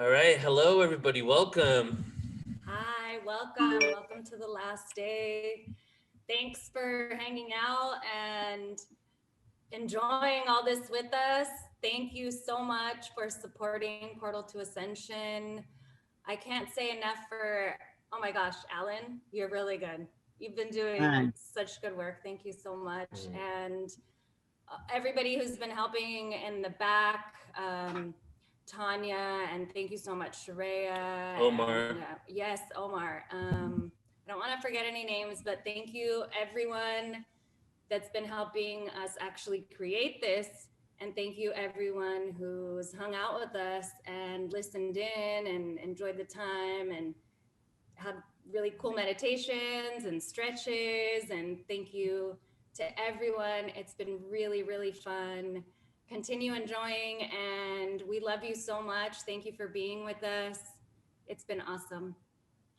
All right. Hello, everybody. Welcome. Hi, welcome. Welcome to the last day. Thanks for hanging out and enjoying all this with us. Thank you so much for supporting Portal to Ascension. I can't say enough for, oh my gosh, Alan, you're really good. You've been doing Thanks. such good work. Thank you so much. Mm. And everybody who's been helping in the back, Tanya, and thank you so much, Sharia, and Omar. yes, Omar. I don't want to forget any names, but thank you everyone that's been helping us actually create this. And thank you everyone who's hung out with us and listened in and enjoyed the time and had really cool meditations and stretches. And thank you to everyone. It's been really, really fun. Continue enjoying, and we love you so much. Thank you for being with us. It's been awesome.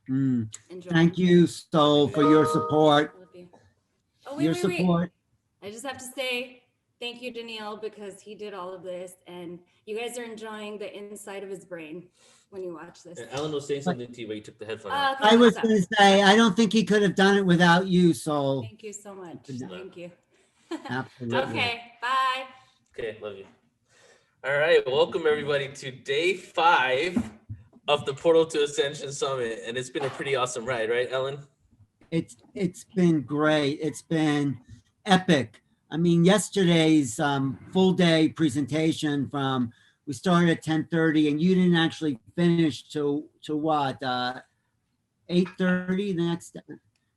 Mm. Enjoy. Thank you, Soul, for your support. Love you. Oh, Your wait. support. I just have to say thank you, Danielle, because he did all of this, and you guys are enjoying the inside of his brain when you watch this. And Alan was saying something to you, but you took the headphone Oh, out. okay, I was what's up? going to say, I don't think he could have done it without you, Soul. Thank you so much. No. Thank you. Absolutely. Okay, bye. Okay, love you. All right, welcome everybody to day 5 of the Portal to Ascension Summit, and it's been a pretty awesome ride, right, Ellen? It's been great. It's been epic. I mean, yesterday's full day presentation we started at 10:30 and you didn't actually finish to what 8:30 the next day.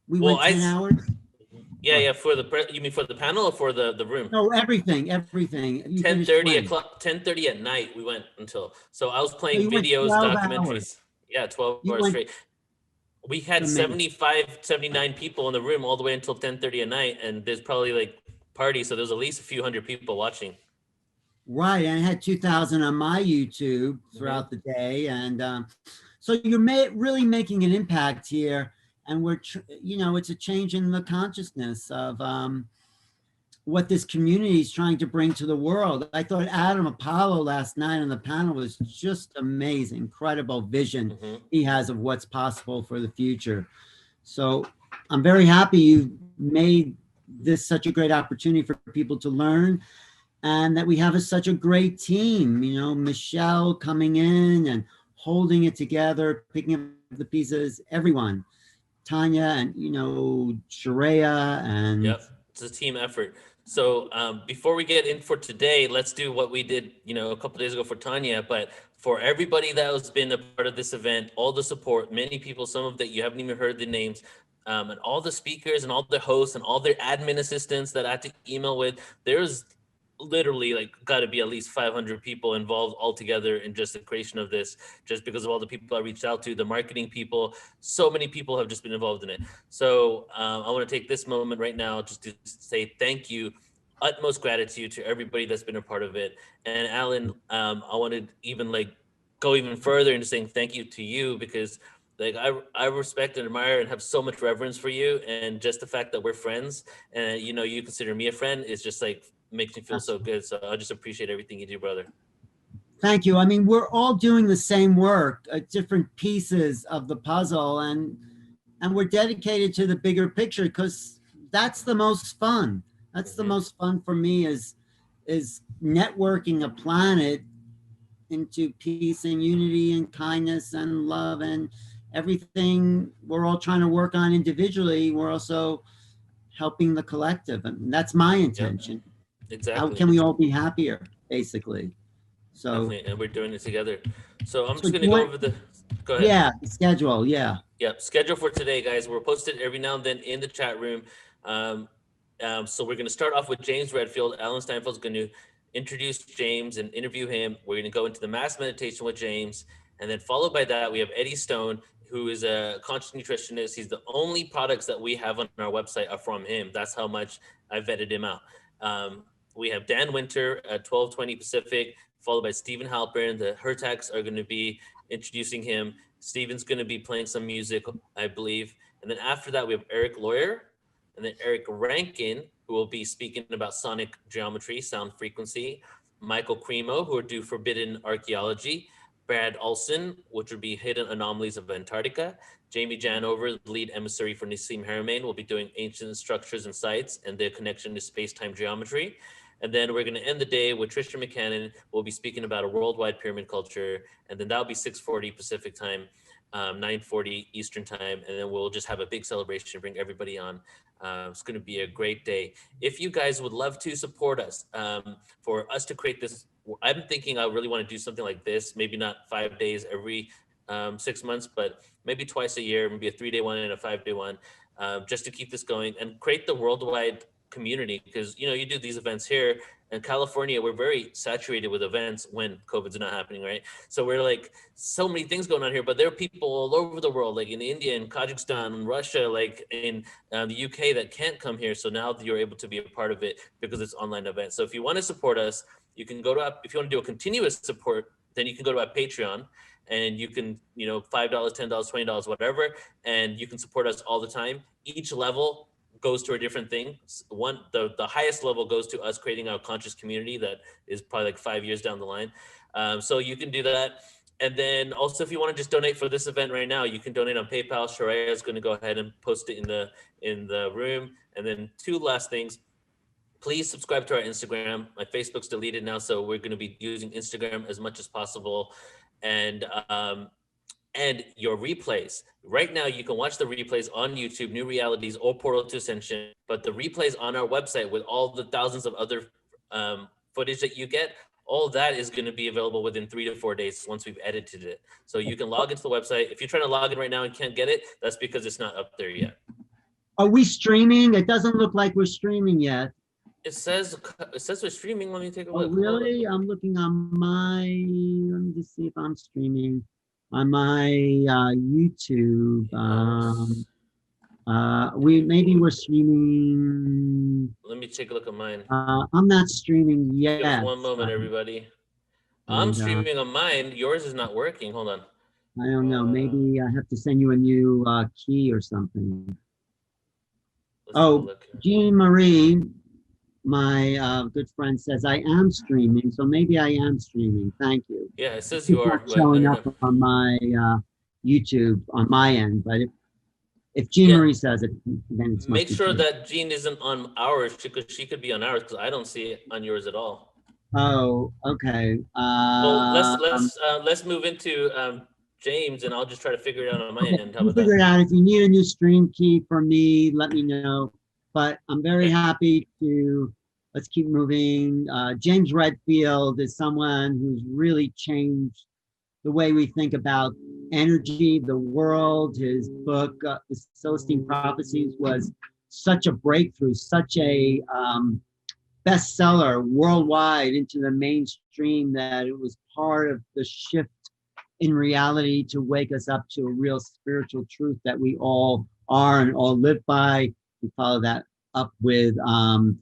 We Well, went 10 hours. Yeah, for you mean for the panel or for the room? No, everything. You finished 10:30 when? o'clock, 10:30 at night we went until. So I was So playing you went videos, 12 documentaries. hours. Yeah, 12 You hours went straight. We had amazing. 75, 79 people in the room all the way until 10:30 at night, and there's probably like parties, so there's at least a few hundred people watching. Right, and I had 2,000 on my YouTube throughout the day, and so you're really making an impact here, and it's a change in the consciousness of what this community is trying to bring to the world. I thought Adam Apollo last night on the panel was just amazing, incredible vision he has of what's possible for the future. So I'm very happy you made this such a great opportunity for people to learn, and that we have such a great team, Michelle coming in and holding it together, picking up the pieces, everyone, Tanya and, Sharia and. Yep, it's a team effort. So before we get in for today, let's do what we did, a couple days ago for Tanya. But for everybody that has been a part of this event, all the support, many people, some of that you haven't even heard the names, and all the speakers and all the hosts and all their admin assistants that I had to email with, there's literally like got to be at least 500 people involved altogether in just the creation of this, just because of all the people I reached out to, the marketing people. So many people have just been involved in it. So I want to take this moment right now just to say thank you, utmost gratitude to everybody that's been a part of it. And Alan, I want to even go even further into saying thank you to you, because I respect and admire and have so much reverence for you, and just the fact that we're friends and you consider me a friend is just makes me feel so good. So I just appreciate everything you do, brother. Thank you. I mean, we're all doing the same work, different pieces of the puzzle, and we're dedicated to the bigger picture, because that's the most fun. That's the most fun for me is networking a planet into peace and unity and kindness and love and everything we're all trying to work on individually. We're also helping the collective, and that's my intention. Yep. Exactly. How can we all be happier, basically? So definitely, and we're doing it together. So I'm so just going to go over go ahead. Yeah, the schedule. Yeah. Yep. Schedule for today, guys. We're posted every now and then in the chat room. So we're going to start off with James Redfield. Alan Steinfeld's going to introduce James and interview him. We're going to go into the mass meditation with James. And then followed by that, we have Eddie Stone, who is a conscious nutritionist. He's the only products that we have on our website are from him. That's how much I vetted him out. We have Dan Winter at 12:20 Pacific, followed by Stephen Halpern. The Hertags are going to be introducing him. Stephen's going to be playing some music, I believe. And then after that, we have Eric Lawyer, and then Eric Rankin, who will be speaking about sonic geometry, sound frequency. Michael Cremo, who will do forbidden archaeology. Brad Olson, which would be Hidden Anomalies of Antarctica. Jamie Janover, the lead emissary for Nassim Haramein, will be doing Ancient Structures and Sites and their connection to space-time geometry. And then we're going to end the day with Trisha McCannon. We'll be speaking about a worldwide pyramid culture. And then that'll be 6:40 Pacific time, 9:40 Eastern time. And then we'll just have a big celebration, bring everybody on. It's going to be a great day. If you guys would love to support us, for us to create this, I'm thinking I really want to do something like this, maybe not 5 days every 6 months, but maybe twice a year, maybe a 3-day one and a 5-day one, just to keep this going and create the worldwide community. Because, you know, you do these events here in California, we're very saturated with events when COVID's not happening, right? So we're like, so many things going on here, but there are people all over the world, like in India and Kazakhstan and Russia, like in the UK that can't come here. So now you're able to be a part of it because it's online events. So if you want to support us, you can go to, if you want to do a continuous support, then you can go to our Patreon and you can, you know, $5, $10, $20, whatever, and you can support us all the time. Each level goes to a different thing. One, the highest level goes to us creating our conscious community that is probably like 5 years down the line. So you can do that. And then also, if you want to just donate for this event right now, you can donate on PayPal. Sharaya is going to go ahead and post it in the room. And then 2 last things. Please subscribe to our Instagram. My Facebook's deleted now, so we're going to be using Instagram as much as possible. And your replays. Right now, you can watch the replays on YouTube, New Realities or Portal to Ascension, but the replays on our website with all the thousands of other footage that you get, all that is going to be available within 3 to 4 days once we've edited it. So you can log into the website. If you're trying to log in right now and can't get it, that's because it's not up there yet. Are we streaming? It doesn't look like we're streaming yet. It says we're streaming. Let me take a look. Oh, really? I'm looking on my, let me just see if I'm streaming on my YouTube. Maybe we're streaming. Let me take a look at mine. I'm not streaming yet. Give us one moment, everybody. I'm streaming on mine. Yours is not working. Hold on. I don't know. Maybe I have to send you a new key or something. Oh, Jean Marie, my good friend, says I am streaming, so maybe I am streaming. Thank you. Yeah, it says you are. Showing up on my YouTube on my end, but if Jean Marie says it, then it's make sure that Jean isn't on ours because she could be on ours because I don't see it on yours at all. Oh, okay. Well, let's move into James, and I'll just try to figure it out on my end. How about figure it out. If you need a new stream key for me, let me know. But I'm very happy to, let's keep moving. James Redfield is someone who's really changed the way we think about energy, the world. His book, The Celestine Prophecies, was such a breakthrough, such a bestseller worldwide into the mainstream that it was part of the shift in reality to wake us up to a real spiritual truth that we all are and all live by. We follow that up with the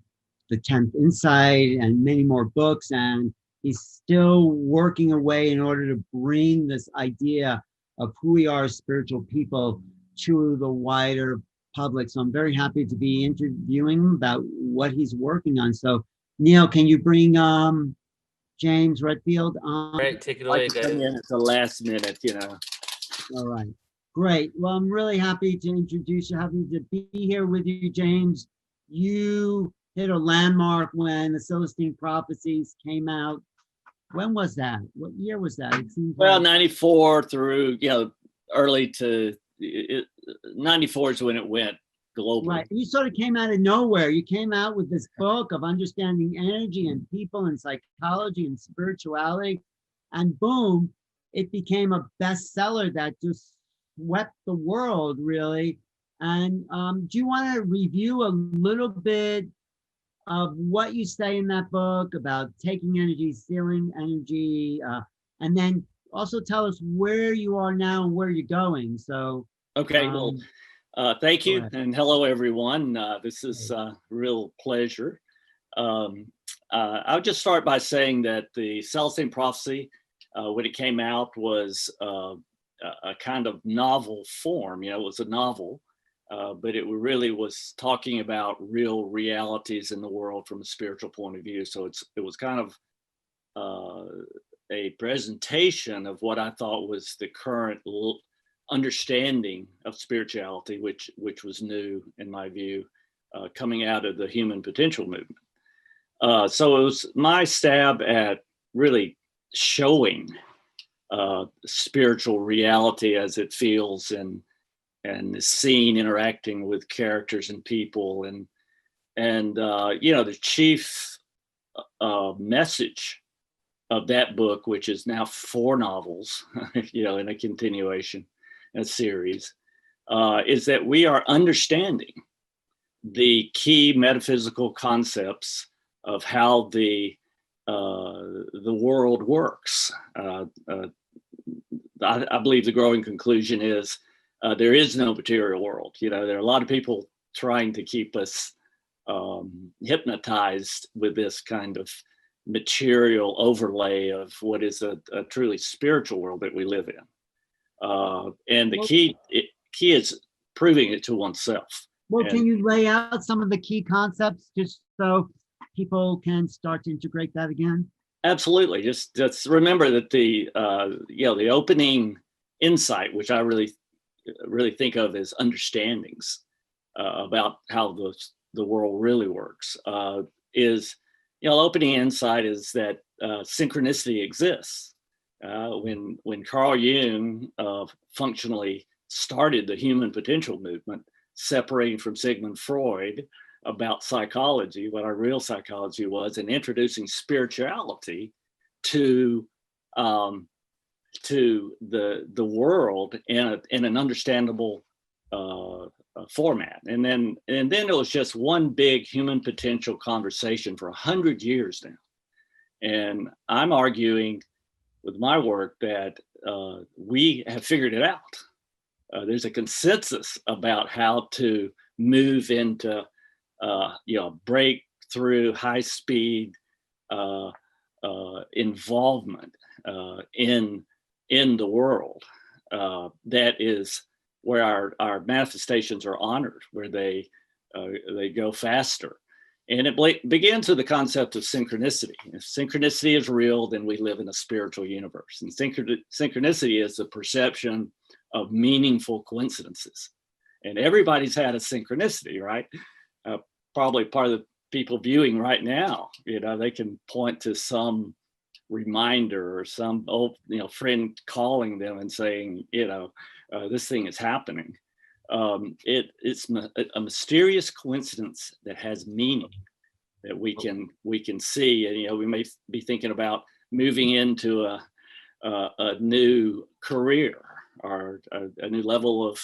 10th Insight and many more books, and he's still working away in order to bring this idea of who we are as spiritual people to the wider public. So I'm very happy to be interviewing him about what he's working on. So Neil, can you bring James Redfield on? All right, take it away, guys. At the last minute, you know. All right, great. Well, I'm really happy to introduce you, happy to be here with you, James. You hit a landmark when the Celestine Prophecies came out. When was that? What year was that? It seems well, like 94 through, early to 94 is when it went globally. Right. You sort of came out of nowhere. You came out with this book of understanding energy and people and psychology and spirituality. And boom, it became a bestseller that just swept the world, really. And do you want to review a little bit of what you say in that book about taking energy, stealing energy, and then also tell us where you are now and where you're going? So, okay, thank you, and hello, everyone. This is a real pleasure. I'll just start by saying that the Celestine Prophecy, when it came out, was a kind of novel form. It was a novel, but it really was talking about real realities in the world from a spiritual point of view. So it was kind of a presentation of what I thought was the current understanding of spirituality, which was new in my view, coming out of the human potential movement. So it was my stab at really showing spiritual reality as it feels and is seen interacting with characters and people, and the chief message of that book, which is now 4 novels, in a continuation, a series, is that we are understanding the key metaphysical concepts of how the world works. I believe the growing conclusion is there is no material world. There are a lot of people trying to keep us hypnotized with this kind of material overlay of what is a truly spiritual world that we live in. And the key is proving it to oneself. Well, can you lay out some of the key concepts just so people can start to integrate that again? Absolutely. Just remember that the opening insight, which I really think of as understandings about how the world really works, is, opening insight is that synchronicity exists. When Carl Jung functionally started the human potential movement, separating from Sigmund Freud about psychology, what our real psychology was, and introducing spirituality to the world in an understandable format. And then it was just one big human potential conversation for 100 years now. And I'm arguing with my work that we have figured it out. There's a consensus about how to move into breakthrough, high speed involvement in the world. That is where our manifestations are honored, where they go faster. And it begins with the concept of synchronicity. If synchronicity is real, then we live in a spiritual universe. And synchronicity is the perception of meaningful coincidences. And everybody's had a synchronicity, right? Probably part of the people viewing right now, they can point to some reminder or some old, friend calling them and saying, this thing is happening. It's a mysterious coincidence that has meaning that we can see. And we may be thinking about moving into a new career or a new level of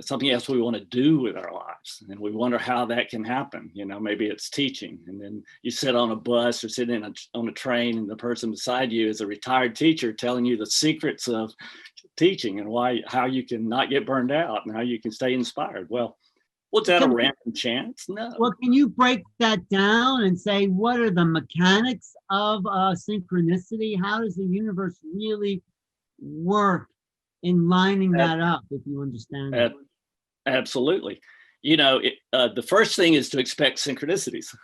something else we want to do with our lives, and we wonder how that can happen. Maybe it's teaching, and then you sit on a bus or sit on a train, and the person beside you is a retired teacher telling you the secrets of teaching and how you can not get burned out and how you can stay inspired. Well, was that a random chance? No. Well, can you break that down and say what are the mechanics of synchronicity? How does the universe really work in lining that up, if you understand that? Absolutely. The first thing is to expect synchronicities.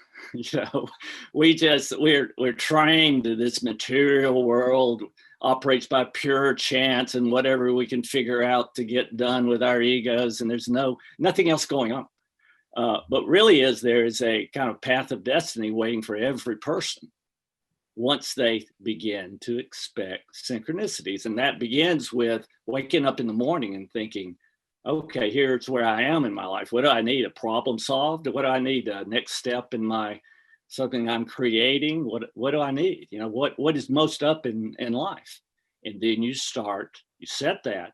We're trained to this material world operates by pure chance and whatever we can figure out to get done with our egos, and there's nothing else going on. But really there is a kind of path of destiny waiting for every person once they begin to expect synchronicities. And that begins with waking up in the morning and thinking, okay, here's where I am in my life. What do I need? A problem solved? What do I need? A next step in something I'm creating? What do I need? What is most up in life? And then you set that.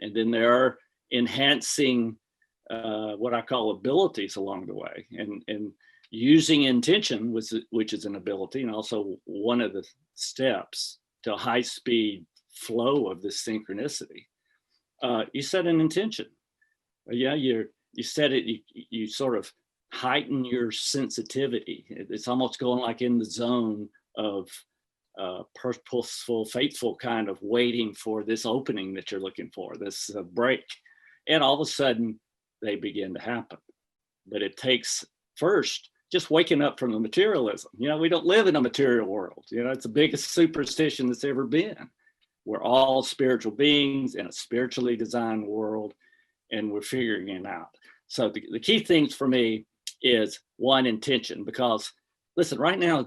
And then there are enhancing what I call abilities along the way. And using intention, which is an ability, and also one of the steps to high speed flow of this synchronicity. You set an intention. You set it, you sort of heighten your sensitivity. It's almost going like in the zone of purposeful, faithful kind of waiting for this opening that you're looking for, this break. And all of a sudden they begin to happen. But it takes first just waking up from the materialism. You know, we don't live in a material world. You know, it's the biggest superstition that's ever been. We're all spiritual beings in a spiritually designed world, and we're figuring it out. So the key things for me is, one, intention, because listen, right now,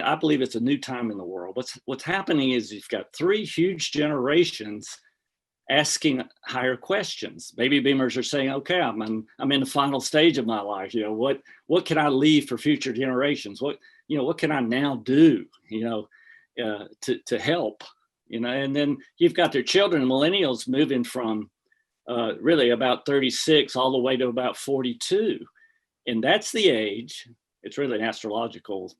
I believe it's a new time in the world. What's happening is you've got 3 huge generations asking higher questions. Baby boomers are saying, okay, I'm in the final stage of my life. You know, what can I leave for future generations? What can I now do, to help, and then you've got their children, millennials, moving from really about 36 all the way to about 42. And that's the age, it's really an astrological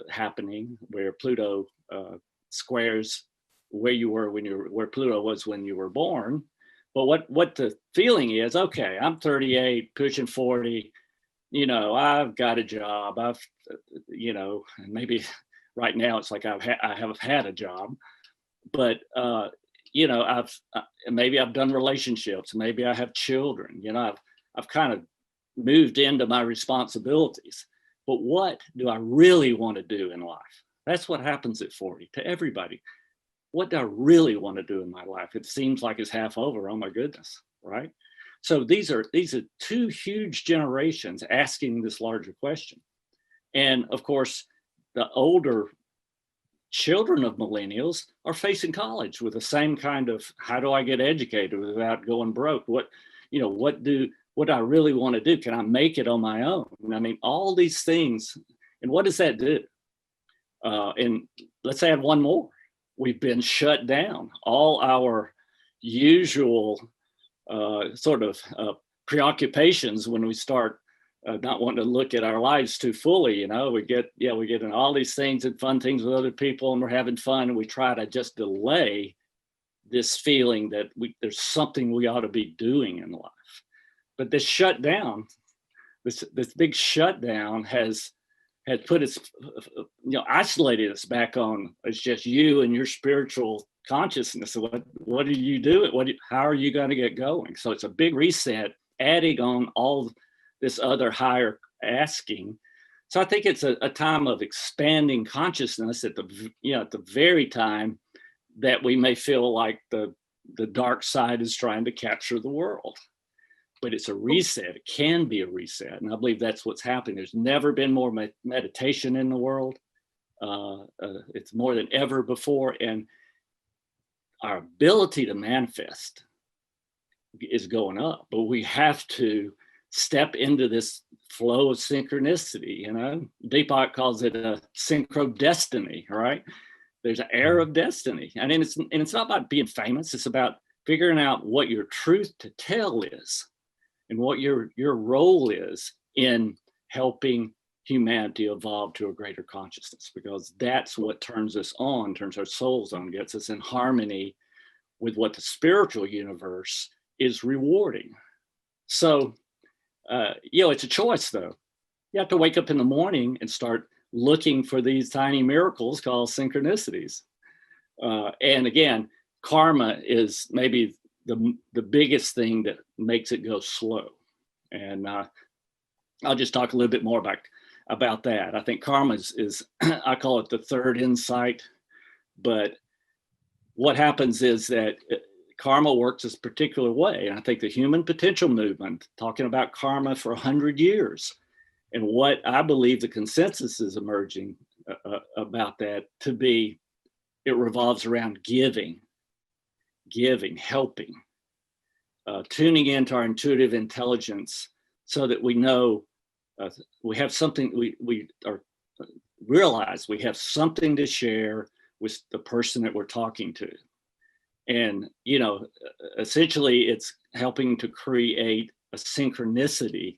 happening where Pluto squares where Pluto was when you were born. But what the feeling is, okay, I'm 38, pushing 40, I've got a job. And maybe right now it's like I have had a job, but maybe I've done relationships, maybe I have children, I've kind of moved into my responsibilities. But what do I really want to do in life? That's what happens at 40 to everybody. What do I really want to do in my life? It seems like it's half over. Oh my goodness, right? So these are 2 huge generations asking this larger question. And of course, the older children of millennials are facing college with the same kind of, how do I get educated without going broke? What do I really want to do? Can I make it on my own? I mean, all these things. And what does that do? And let's add one more. We've been shut down. All our usual preoccupations when we start not wanting to look at our lives too fully, we get in all these things and fun things with other people, and we're having fun, and we try to just delay this feeling that there's something we ought to be doing in life. But this shutdown, this big shutdown has put us, isolated us back on. It's just you and your spiritual consciousness. What do you do? How are you going to get going? So it's a big reset, adding on all this other higher asking. So I think it's a time of expanding consciousness at the very time that we may feel like the dark side is trying to capture the world. But it's a reset. It can be a reset. And I believe that's what's happening. There's never been more meditation in the world. It's more than ever before. And our ability to manifest is going up. But we have to step into this flow of synchronicity. Deepak calls it a synchro destiny, right? There's an air of destiny. And it's not about being famous. It's about figuring out what your truth to tell is, and what your role is in helping humanity evolve to a greater consciousness, because that's what turns us on, turns our souls on, gets us in harmony with what the spiritual universe is rewarding. So, it's a choice, though. You have to wake up in the morning and start looking for these tiny miracles called synchronicities. And again, karma is maybe the biggest thing that makes it go slow. And I'll just talk a little bit more about that. I think karma is I call it the third insight. But what happens is that karma works this particular way. And I think the human potential movement, talking about karma for 100 years, and what I believe the consensus is emerging about that to be, it revolves around giving, helping, tuning into our intuitive intelligence so that we know we have something, we realize we have something to share with the person that we're talking to. And, essentially it's helping to create a synchronicity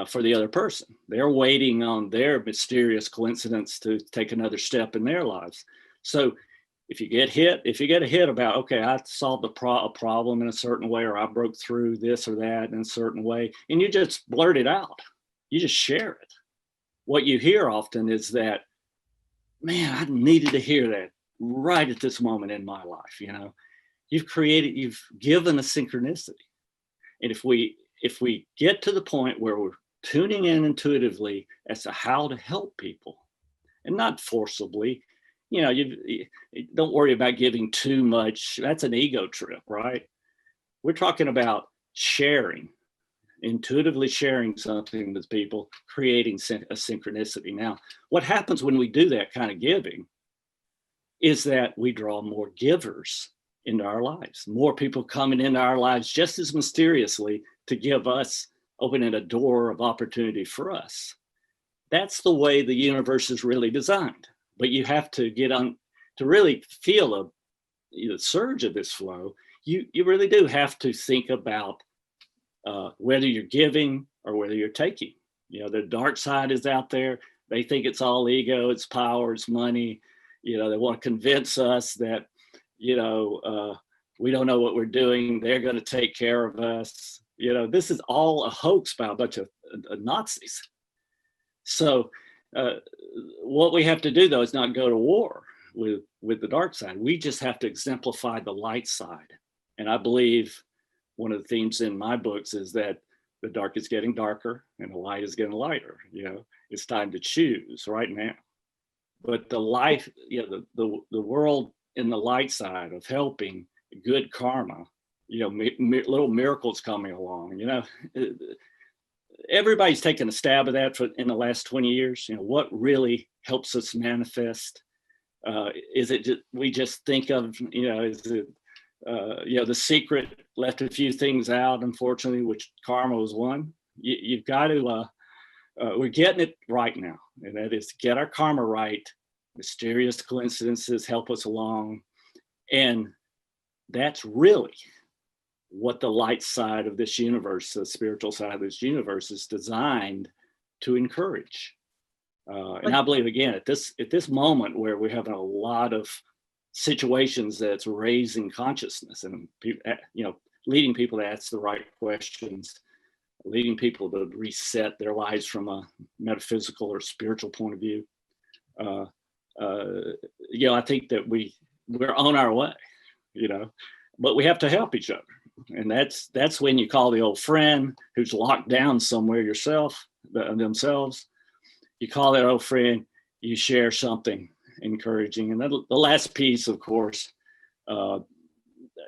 for the other person. They're waiting on their mysterious coincidence to take another step in their lives. So if you get a hit about, okay, I solved a problem in a certain way, or I broke through this or that in a certain way, and you just blurt it out, you just share it. What you hear often is that, man, I needed to hear that right at this moment in my life. You've given a synchronicity. And if we get to the point where we're tuning in intuitively as to how to help people, and not forcibly. You know, you don't worry about giving too much. That's an ego trip, right? We're talking about sharing, intuitively sharing something with people, creating a synchronicity. Now, what happens when we do that kind of giving is that we draw more givers into our lives, more people coming into our lives just as mysteriously to give us, opening a door of opportunity for us. That's the way the universe is really designed. But you have to get on to really feel the surge of this flow. You really do have to think about whether you're giving or whether you're taking. You know, the dark side is out there. They think it's all ego, it's power, it's money. You know, they want to convince us that, you know, we don't know what we're doing. They're going to take care of us. You know, this is all a hoax by a bunch of Nazis. So what we have to do, though, is not go to war with the dark side. We just have to exemplify the light side. And I believe one of the themes in my books is that the dark is getting darker and the light is getting lighter. You know, it's time to choose right now. But the life, you know, the world in the light side of helping, good karma, you know, little miracles coming along, you know, everybody's taken a stab at that in the last 20 years. You know, what really helps us manifest? Is it just, we just think of, you know, is it, you know, The Secret left a few things out, unfortunately, which karma was one. You've got to, we're getting it right now, and that is to get our karma right. Mysterious coincidences help us along, and that's really what the light side of this universe, the spiritual side of this universe, is designed to encourage. And I believe, again, at this moment where we're having a lot of situations that's raising consciousness and, you know, leading people to ask the right questions, leading people to reset their lives from a metaphysical or spiritual point of view. You know, I think that we're on our way, you know, but we have to help each other. And that's when you call the old friend who's locked down somewhere themselves. You call that old friend, you share something encouraging. And the last piece, of course,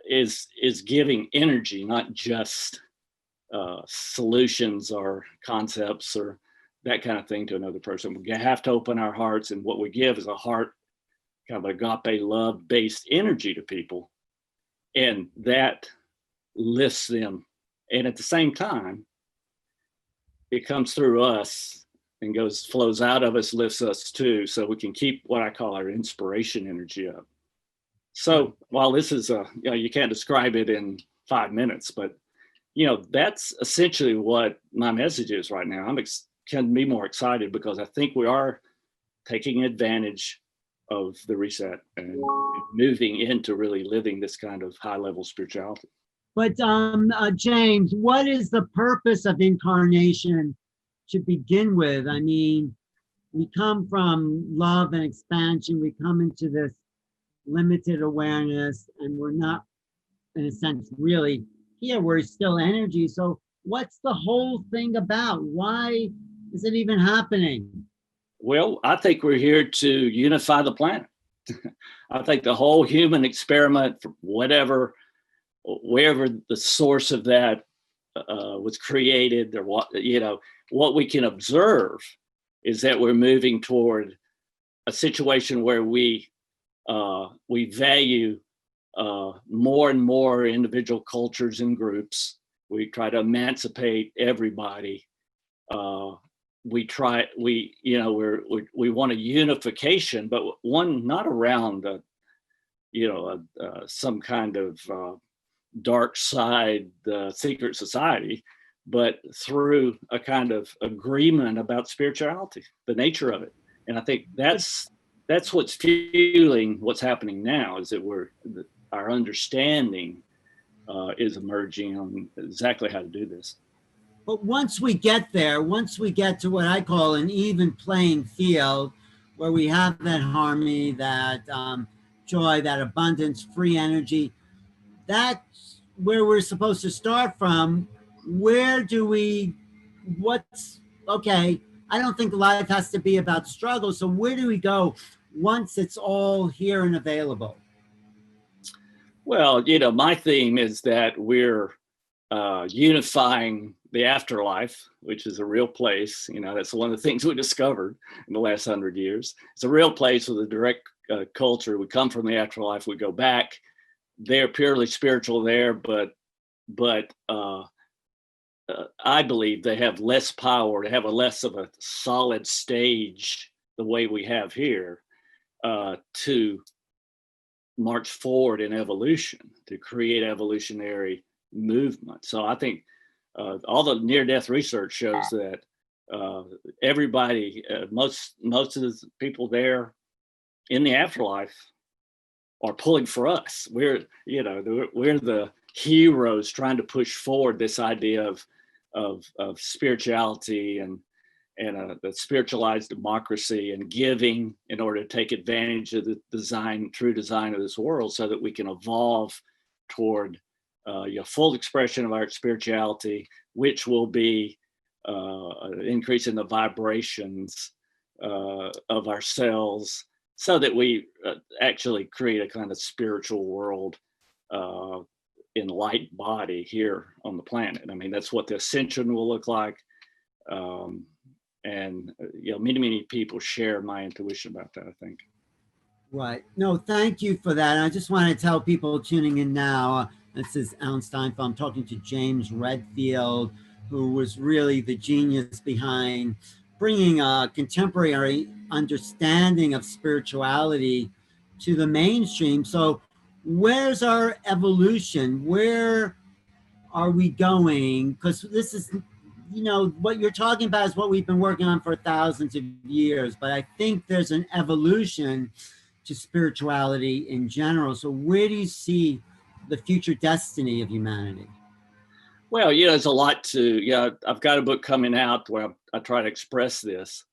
is giving energy, not just solutions or concepts or that kind of thing to another person. We have to open our hearts, and what we give is a heart, kind of agape love-based energy to people, and that lifts them. And at the same time, it comes through us and flows out of us, lifts us too, so we can keep what I call our inspiration energy up. So while this is you know, you can't describe it in 5 minutes, but you know, that's essentially what my message is right now. Can be more excited because I think we are taking advantage of the reset and moving into really living this kind of high level spirituality. But James, what is the purpose of incarnation to begin with? I mean, we come from love and expansion. We come into this limited awareness, and we're not, in a sense, really here. We're still energy. So what's the whole thing about? Why is it even happening? Well, I think we're here to unify the planet. I think the whole human experiment, wherever the source of that was created, or what, you know, what we can observe is that we're moving toward a situation where we value more and more individual cultures and groups. We try to emancipate everybody. We want a unification, but one not around some kind of dark side secret society, but through a kind of agreement about spirituality, the nature of it. And I think that's what's fueling what's happening now, is that our understanding is emerging on exactly how to do this. But once we get there, once we get to what I call an even playing field, where we have that harmony, that joy, that abundance, free energy, that's where we're supposed to start from. What's okay, I don't think life has to be about struggle. So where do we go once it's all here and available? Well, you know, my theme is that we're unifying the afterlife, which is a real place. You know, that's one of the things we discovered in the last 100 years. It's a real place with a direct culture. We come from the afterlife, we go back. They're purely spiritual there, but I believe they have less power, to have a less of a solid stage the way we have here, to march forward in evolution, to create evolutionary movement. So I think all the near-death research shows that everybody, most of the people there in the afterlife are pulling for us. We're the heroes trying to push forward this idea of spirituality and the spiritualized democracy and giving in order to take advantage of the true design of this world, so that we can evolve toward full expression of our spirituality, which will be an increase in the vibrations of ourselves, so that we actually create a kind of spiritual world in light body here on the planet. I mean, that's what the Ascension will look like. And many people share my intuition about that, I think. Right. No, thank you for that. And I just want to tell people tuning in now, this is Alan Steinfeld. I'm talking to James Redfield, who was really the genius behind bringing a contemporary understanding of spirituality to the mainstream. So where's our evolution? Where are we going? Because this is, what you're talking about is what we've been working on for thousands of years, but I think there's an evolution to spirituality in general. So where do you see the future destiny of humanity? Well, there's a lot to, I've got a book coming out where I try to express this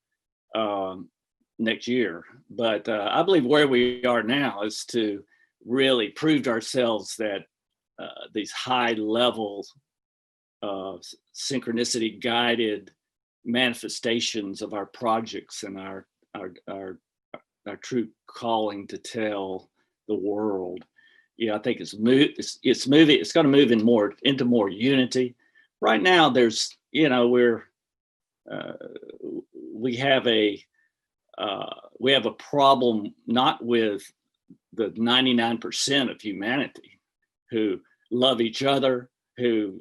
next year. But I believe where we are now is to really prove to ourselves that these high levels of synchronicity guided manifestations of our projects and our true calling to tell the world. I think it's moving. It's going to move into more unity. Right now, there's we have a problem not with the 99% of humanity who love each other, who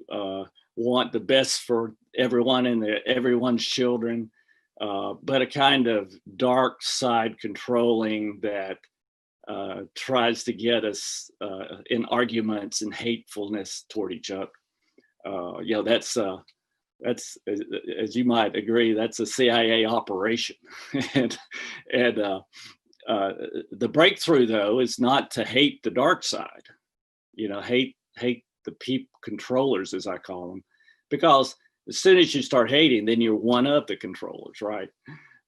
want the best for everyone and everyone's children, but a kind of dark side controlling that tries to get us in arguments and hatefulness toward each other. That's as you might agree, that's a CIA operation. and the breakthrough, though, is not to hate the dark side. Hate the people controllers, as I call them, because as soon as you start hating, then you're one of the controllers, right?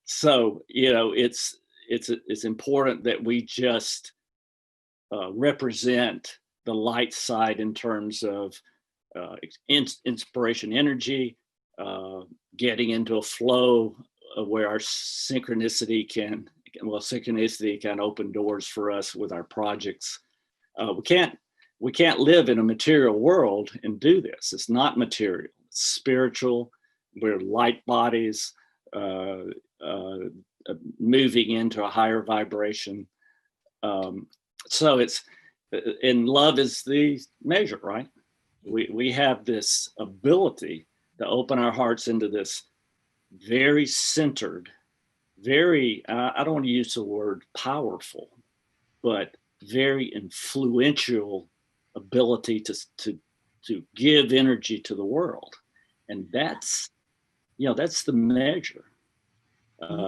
So it's important that we just represent the light side in terms of inspiration, energy, getting into a flow where our synchronicity can open doors for us with our projects. We can't live in a material world and do this. It's not material, it's spiritual. We're light bodies moving into a higher vibration. So and love is the measure, right? We have this ability to open our hearts into this very centered, very, I don't want to use the word powerful, but very influential ability to give energy to the world. And that's the measure.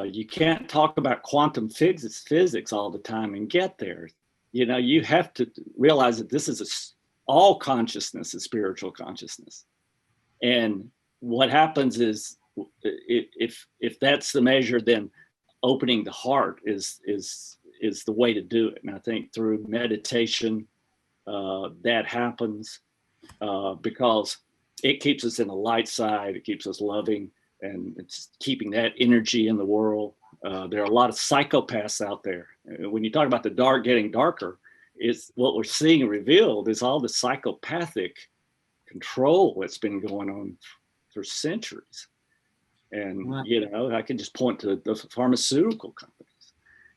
You can't talk about quantum physics all the time and get there. You have to realize that this is all consciousness is spiritual consciousness. And what happens is, if that's the measure, then opening the heart is the way to do it. And I think through meditation, that happens because it keeps us in the light side. It keeps us loving. and it's keeping that energy in the world. There are a lot of psychopaths out there. When you talk about the dark getting darker, it's what we're seeing revealed is all the psychopathic control that's been going on for centuries. And, Wow. you know, I can just point to the pharmaceutical companies.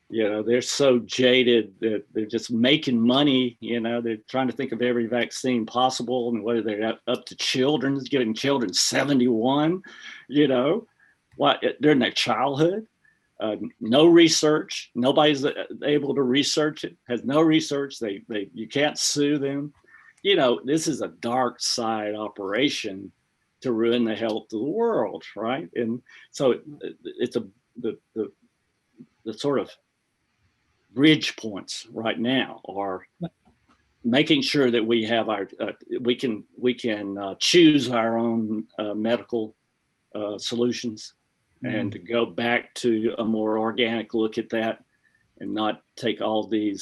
You know, they're so jaded that they're just making money. You know, they're trying to think of every vaccine possible, and whether they're up to children, giving children 71, you know, what during their childhood. No research. Nobody's able to research it. Has no research. You can't sue them. You know, this is a dark side operation to ruin the health of the world, right? And so it's the sort of bridge points right now are making sure that we have our we can choose our own medical solutions, and to go back to a more organic look at that, and not take all the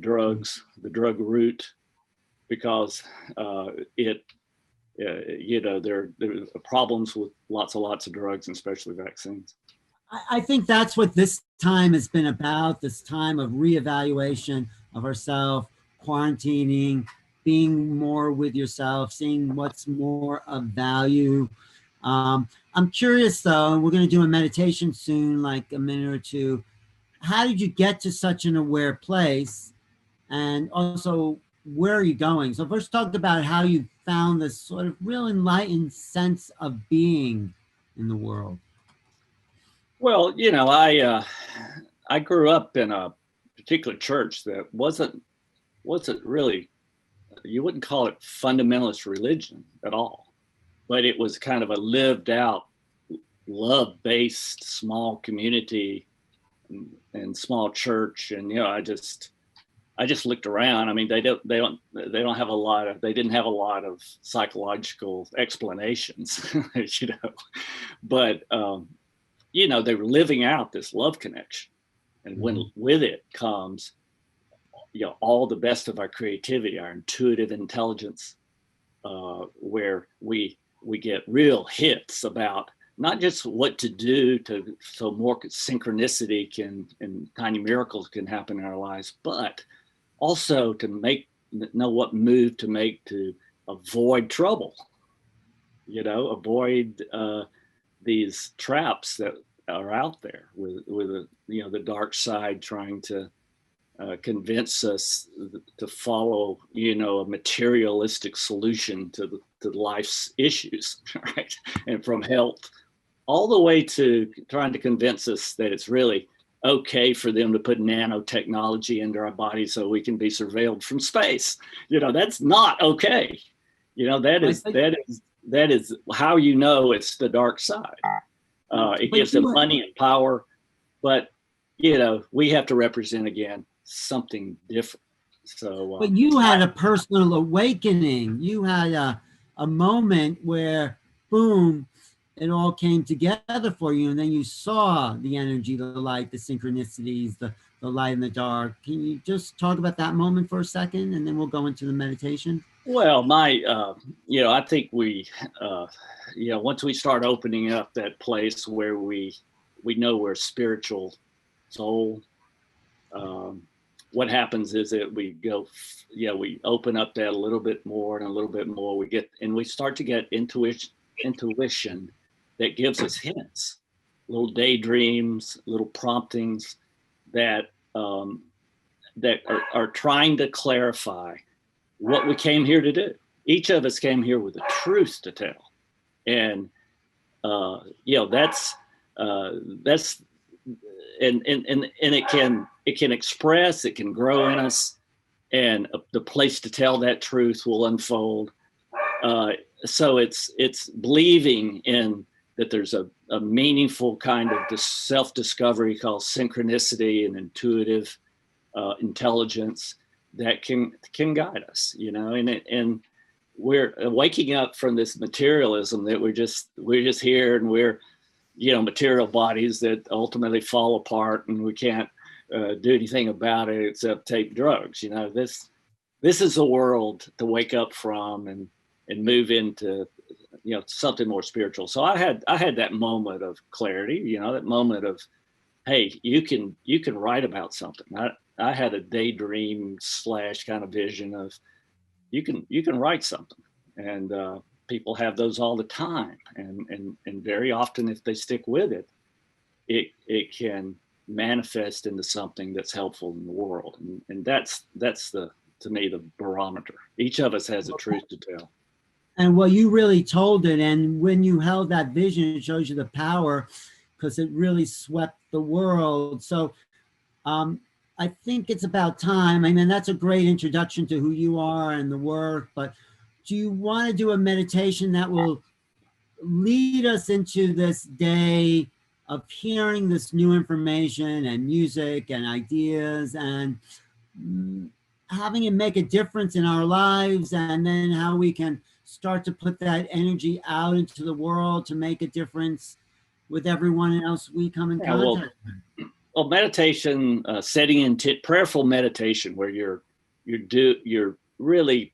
drug route, because you know, there are problems with lots of drugs, and especially vaccines. I think that's what this time has been about, this time of reevaluation of ourselves, quarantining, being more with yourself, seeing what's more of value. I'm curious though, and we're going to do a meditation soon, like a minute or two. How did you get to such an aware place? And also, where are you going? So first talk about how you found this sort of real enlightened sense of being in the world. Well, you know, I grew up in a particular church that wasn't really, you wouldn't call it fundamentalist religion at all, but it was kind of a lived out, love-based small community and small church. And, you know, I just looked around. I mean, they didn't have a lot of psychological explanations, you know, but, you know, they were living out this love connection. And when with it comes, you know, all the best of our creativity, our intuitive intelligence, where we get real hits about not just what to do so more synchronicity and tiny miracles can happen in our lives, but also to know what move to make to avoid trouble, you know, avoid these traps that are out there with you know, the dark side trying to convince us to follow, you know, a materialistic solution to life's issues, right? And from health all the way to trying to convince us that it's really okay for them to put nanotechnology into our bodies so we can be surveilled from space. You know, that's not okay. You know, that is how you know it's the dark side. It gives them money and power, but you know, we have to represent again something different. So, but you had a personal awakening. You had a moment where, boom, it all came together for you, and then you saw the energy, the light, the synchronicities, the light in the dark. Can you just talk about that moment for a second, and then we'll go into the meditation? Well, you know, I think we, you know, once we start opening up that place where we know we're a spiritual soul, what happens is that we go, you know, we open up that a little bit more and a little bit more. We start to get intuition that gives us hints, little daydreams, little promptings that are trying to clarify what we came here to do. Each of us came here with a truth to tell, and you know, that's and it can express, it can grow in us, and the place to tell that truth will unfold. So it's believing in that there's a meaningful kind of self-discovery called synchronicity and intuitive intelligence that can guide us, you know, and we're waking up from this materialism that we're just here, and we're, you know, material bodies that ultimately fall apart, and we can't do anything about it except take drugs. You know, this is a world to wake up from and move into something more spiritual. So I had that moment of clarity, that moment of, hey, you can write about something. I had a daydream / kind of vision of you can write something, and people have those all the time, and very often if they stick with it, it can manifest into something that's helpful in the world, and that's to me the barometer. Each of us has a truth to tell. And well, you really told it. And when you held that vision, it shows you the power, because it really swept the world. So I think it's about time. I mean, that's a great introduction to who you are and the work. But do you want to do a meditation that will lead us into this day of hearing this new information and music and ideas, and having it make a difference in our lives, and then how we can start to put that energy out into the world to make a difference with everyone else we come in contact with? Well, meditation, setting into prayerful meditation, where you're really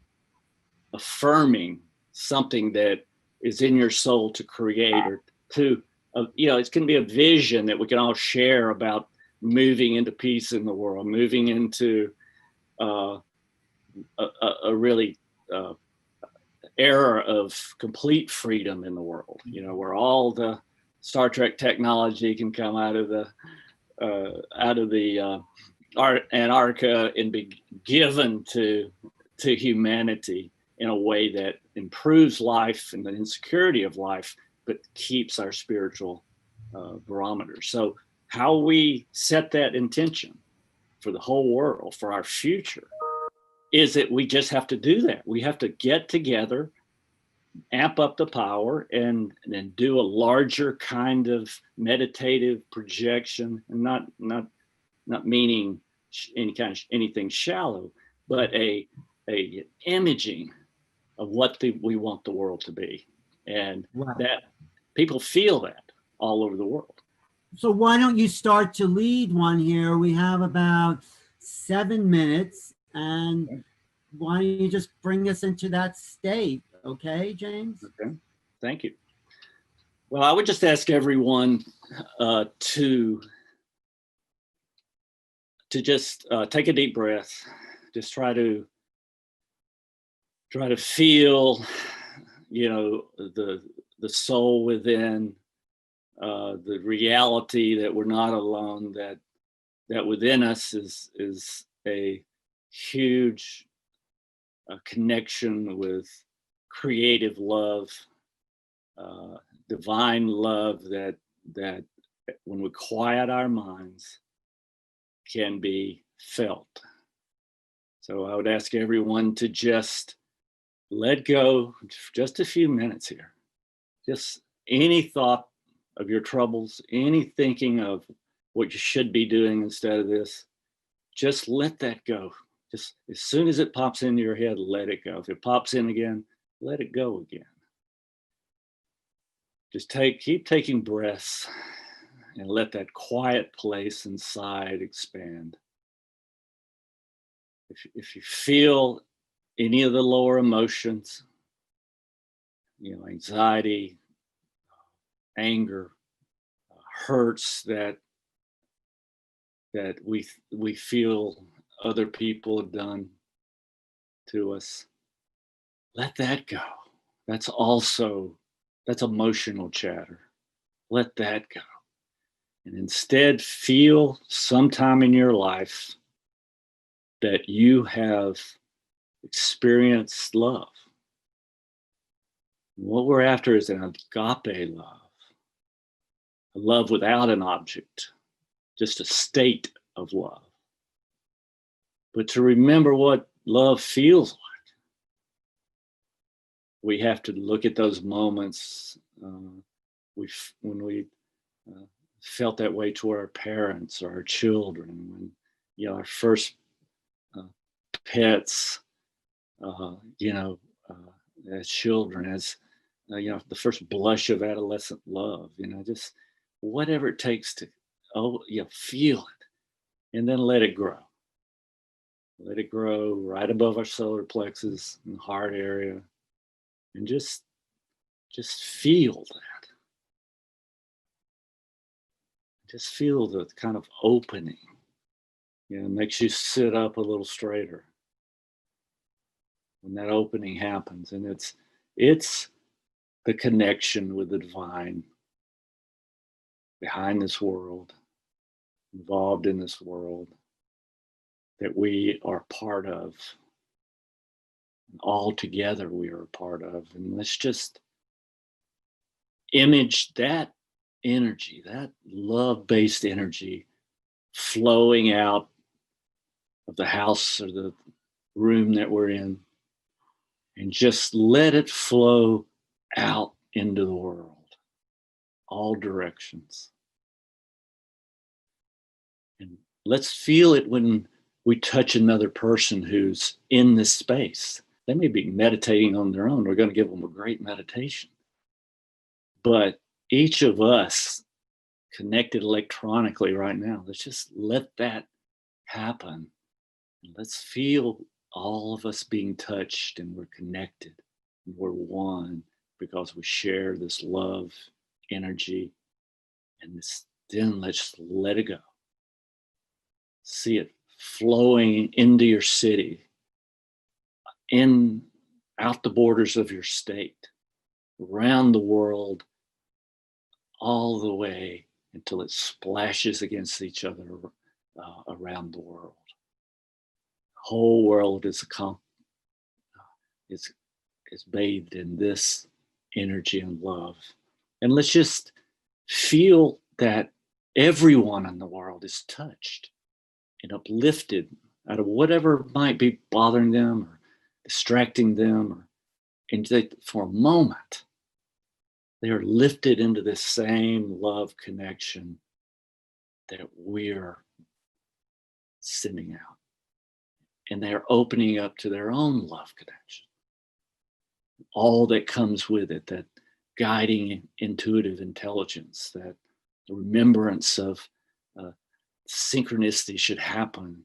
affirming something that is in your soul to create, or to it can be a vision that we can all share about moving into peace in the world, moving into a really era of complete freedom in the world, where all the Star Trek technology can come out of the Antarctica and be given to humanity in a way that improves life and the insecurity of life, but keeps our spiritual barometer. So how we set that intention for the whole world, for our future, is that we just have to do that. We have to get together, amp up the power, and then do a larger kind of meditative projection, and not meaning anything shallow, but a imaging of what we want the world to be, and Wow. that people feel that all over the world. So why don't you start to lead one here? We have about 7 minutes, and why don't you just bring us into that state? Okay, James? Okay, thank you. Well, I would just ask everyone to just take a deep breath. Just try to feel, the soul within, the reality that we're not alone, that within us is a huge connection with creative love, divine love, that when we quiet our minds can be felt. So I would ask everyone to just let go for just a few minutes here. Just any thought of your troubles, any thinking of what you should be doing instead of this, just let that go. Just as soon as it pops into your head, let it go. If it pops in again, let it go again. Just keep taking breaths and let that quiet place inside expand. If you feel any of the lower emotions, anxiety, anger, hurts that we feel other people have done to us, let that go. That's emotional chatter. Let that go. And instead feel sometime in your life that you have experienced love. What we're after is an agape love, a love without an object, just a state of love. But to remember what love feels like, we have to look at those moments when we felt that way toward our parents or our children, when our first pets, as children, as the first blush of adolescent love, just whatever it takes to feel it, and then let it grow. Let it grow right above our solar plexus and heart area, and just Just feel that. Just feel the kind of opening. It makes you sit up a little straighter when that opening happens. And it's the connection with the divine behind this world, involved in this world, that we are part of. And all together we are a part of. And let's just image that energy, that love-based energy flowing out of the house or the room that we're in, and just let it flow out into the world, all directions. And let's feel it when we touch another person who's in this space. They may be meditating on their own. We're going to give them a great meditation. But each of us connected electronically right now, let's just let that happen. And let's feel all of us being touched, and we're connected, and we're one because we share this love energy. And then let's let it go. See it flowing into your city, out the borders of your state, around the world, all the way until it splashes against each other around the world. The whole world is bathed in this energy and love. And let's just feel that everyone in the world is touched and uplifted out of whatever might be bothering them or distracting them, and for a moment, they are lifted into this same love connection that we're sending out. And they're opening up to their own love connection. All that comes with it, that guiding intuitive intelligence, that remembrance of synchronicity should happen.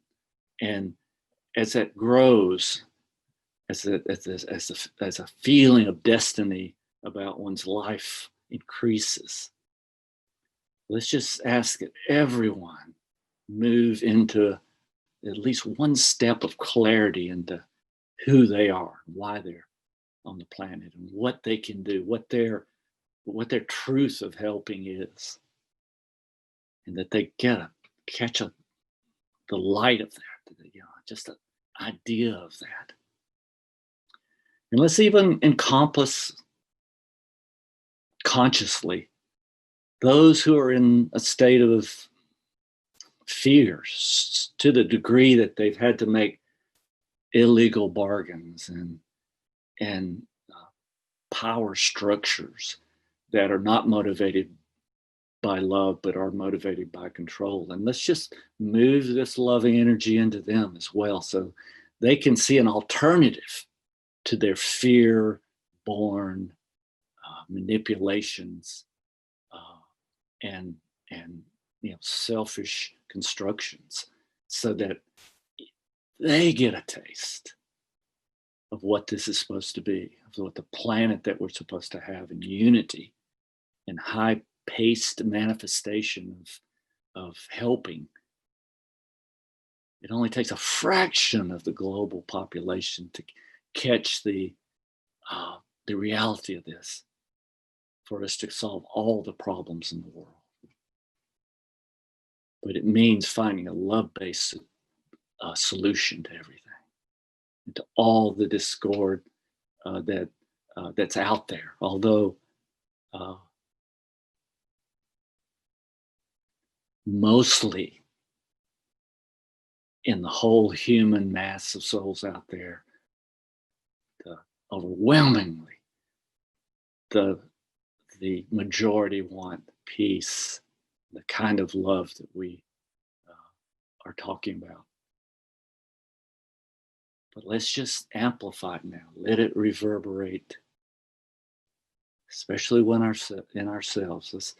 And as that grows, as a feeling of destiny about one's life increases, let's just ask that everyone move into at least one step of clarity into who they are, why they're on the planet, and what they can do, what their truth of helping is, and that they catch the light of that, just an idea of that. And let's even encompass consciously those who are in a state of fear to the degree that they've had to make illegal bargains and power structures that are not motivated by love, but are motivated by control. And let's just move this loving energy into them as well, so they can see an alternative to their fear-born manipulations and selfish constructions, so that they get a taste of what this is supposed to be, of what the planet that we're supposed to have in unity and high-paced manifestation of helping. It only takes a fraction of the global population to catch the reality of this for us to solve all the problems in the world. But it means finding a love-based solution to everything, and to all the discord that's out there. Although mostly in the whole human mass of souls out there, overwhelmingly, the majority want peace, the kind of love that we are talking about. But let's just amplify it now. Let it reverberate, especially when in ourselves. With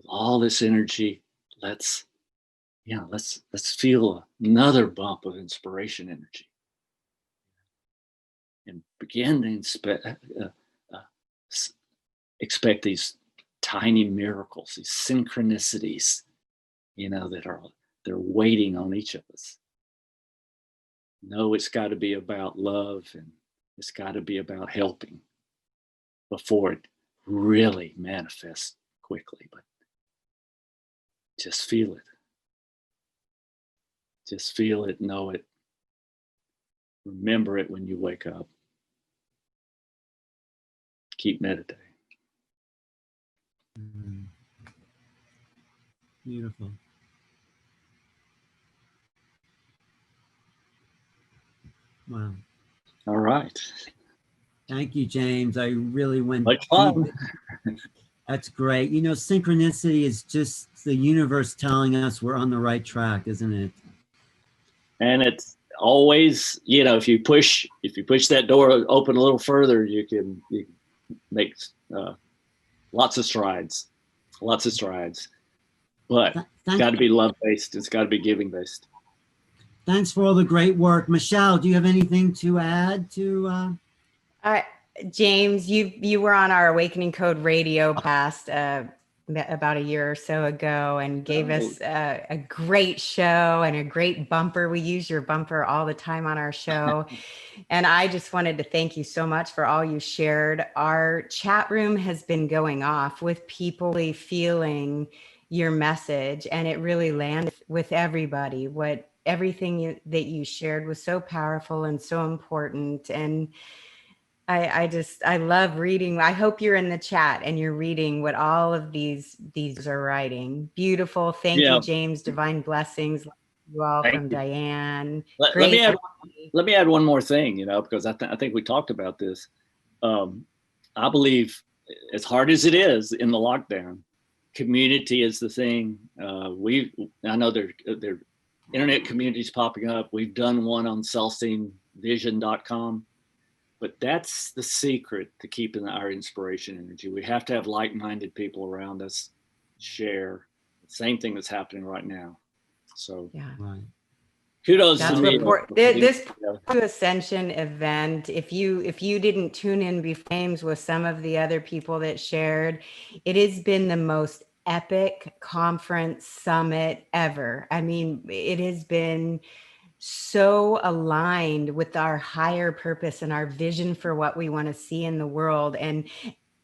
all this energy, let's feel another bump of inspiration energy, and begin to expect these tiny miracles, these synchronicities, they're waiting on each of us. No, it's got to be about love, and it's got to be about helping before it really manifests quickly. But just feel it. Just feel it, know it. Remember it when you wake up. Keep meditating. Beautiful. Wow. All right. Thank you, James. I really went Much fun. deep. That's great. Synchronicity is just the universe telling us we're on the right track, isn't it? And it's always, if you push that door open a little further, you can make lots of strides. But it's got to be love-based. It's got to be giving-based. Thanks for all the great work. Michelle, do you have anything to add to? James, you were on our Awakening Code radio past about a year or so ago and gave us a great show and a great bumper. We use your bumper all the time on our show. And I just wanted to thank you so much for all you shared. Our chat room has been going off with people feeling your message, and it really landed with everybody. Everything that you shared was so powerful and so important. And I love reading. I hope you're in the chat and you're reading what all of these are writing. Beautiful. Thank you, James. Divine blessings. You all from Diane. Let me add one more thing, because I think we talked about this. I believe, as hard as it is in the lockdown, community is the thing. I know there are internet communities popping up. We've done one on selfseeingvision.com. But that's the secret to keeping our inspiration energy. We have to have like-minded people around us, share the same thing that's happening right now. So kudos to me. This Ascension event, if you didn't tune in before with some of the other people that shared, it has been the most epic conference summit ever. I mean, it has been so aligned with our higher purpose and our vision for what we want to see in the world. And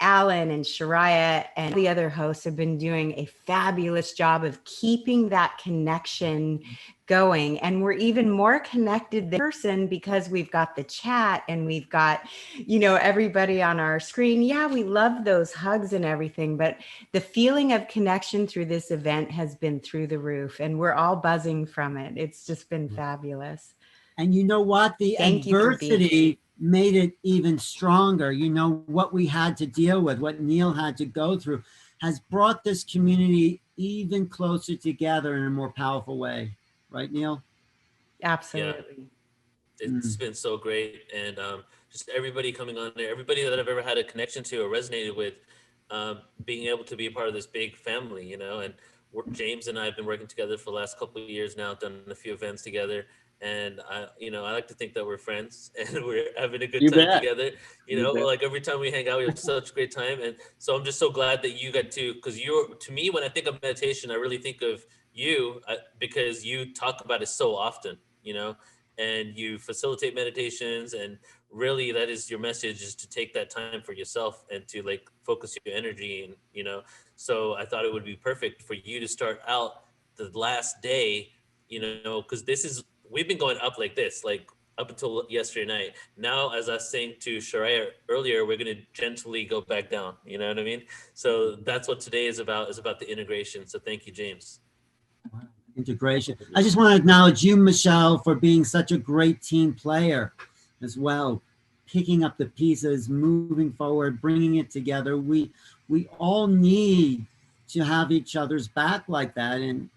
Alan and Shariah and the other hosts have been doing a fabulous job of keeping that connection going. And we're even more connected than person because we've got the chat and we've got, everybody on our screen. Yeah, we love those hugs and everything, but the feeling of connection through this event has been through the roof, and we're all buzzing from it. It's just been fabulous. And you know what? The adversity made it even stronger. What we had to deal with, what Neil had to go through, has brought this community even closer together in a more powerful way. Right, Neil? Absolutely. Yeah. It's been so great. And just everybody coming on there, everybody that I've ever had a connection to or resonated with, being able to be a part of this big family, and James and I have been working together for the last couple of years now, done a few events together. And I like to think that we're friends and we're having a good time together. Like every time we hang out, we have such a great time. And so I'm just so glad that you got to, because to me, when I think of meditation, I really think of you because you talk about it so often, and you facilitate meditations, and really that is your message, is to take that time for yourself and to focus your energy. And, so I thought it would be perfect for you to start out the last day, because we've been going up like this, up until yesterday night. Now, as I was saying to Shariah earlier, we're going to gently go back down. You know what I mean? So that's what today is about the integration. So thank you, James. Integration. I just want to acknowledge you, Michelle, for being such a great team player as well, picking up the pieces, moving forward, bringing it together. We all need to have each other's back like that, and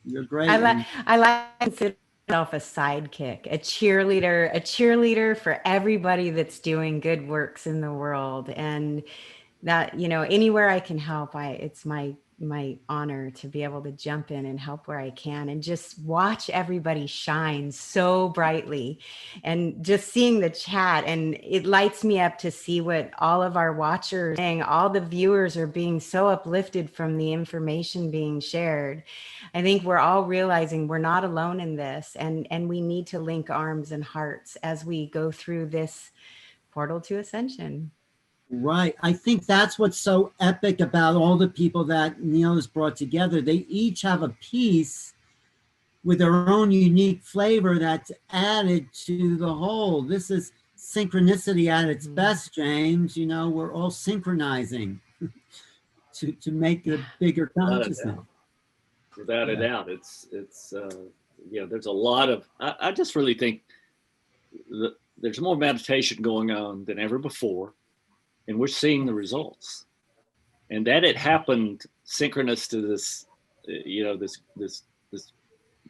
you're great. I like to consider myself a sidekick, a cheerleader for everybody that's doing good works in the world. And that, anywhere I can help, it's my my honor to be able to jump in and help where I can and just watch everybody shine so brightly, and just seeing the chat, and it lights me up to see what all of our watchers are saying. All the viewers are being so uplifted from the information being shared. I think we're all realizing we're not alone in this, and we need to link arms and hearts as we go through this portal to ascension. Right. I think that's what's so epic about all the people that Neil has brought together. They each have a piece with their own unique flavor that's added to the whole. This is synchronicity at its best, James. You know, we're all synchronizing to make a bigger consciousness. Without a doubt. It's you know, there's a lot of, I just really think there's more meditation going on than ever before. And we're seeing the results, and that it happened synchronous to this, you know, this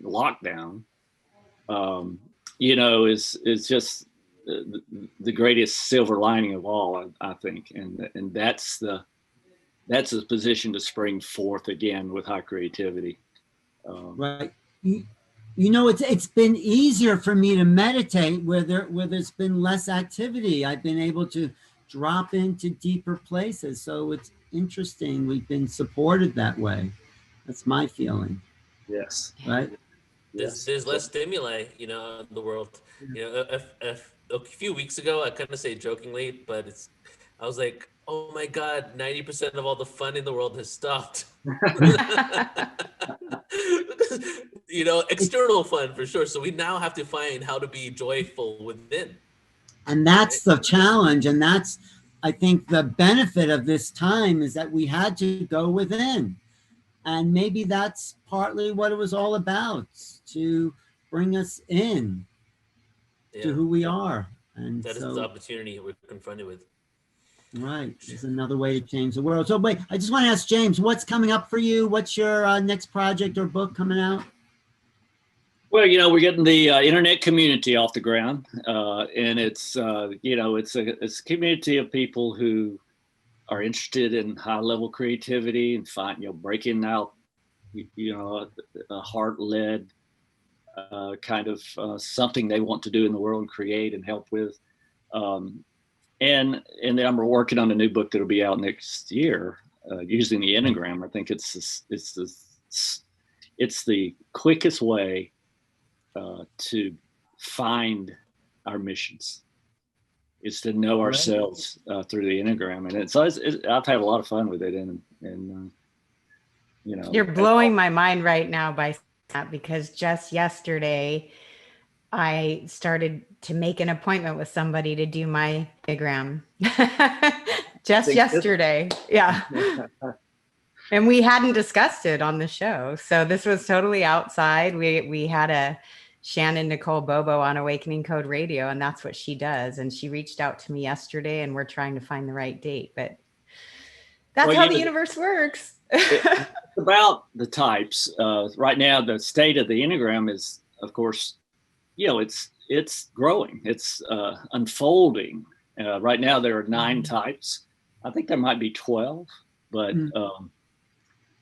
lockdown, you know, is just the greatest silver lining of all, I think, and that's the position to spring forth again with high creativity. Right. You know, it's been easier for me to meditate where there's been less activity. I've been able to drop into deeper places. So it's interesting. We've been supported that way. That's my feeling. Yes. Right. There's less stimuli, you know, in the world. You know, if a few weeks ago, I kind of say jokingly, but I was like, oh my God, 90% of all the fun in the world has stopped. You know, external fun for sure. So we now have to find how to be joyful within. And that's the challenge. And that's, I think, the benefit of this time is that we had to go within. And maybe that's partly what it was all about, to bring us in to who we are. And that is the opportunity we're confronted with. Right. There's another way to change the world. So wait, I just want to ask James, what's coming up for you? What's your next project or book coming out? Well, you know, we're getting the internet community off the ground, and it's you know, it's a community of people who are interested in high level creativity and breaking out, you know, a heart led kind of something they want to do in the world and create and help with, and then I'm working on a new book that'll be out next year using the Enneagram. I think it's the quickest way to find our missions, is to know ourselves through the Enneagram, and I've had a lot of fun with it, and you know, you're blowing my mind right now by that, because just yesterday I started to make an appointment with somebody to do my Enneagram. Just yesterday, yeah. And we hadn't discussed it on the show. So this was totally outside. We had a Shannon Nicole Bobo on Awakening Code Radio, and that's what she does. And she reached out to me yesterday, and we're trying to find the right date. But that's how the universe works. It's about the types. Right now, the state of the Enneagram is, of course, you know, it's growing. It's unfolding. Right now, there are 9 types. I think there might be 12, but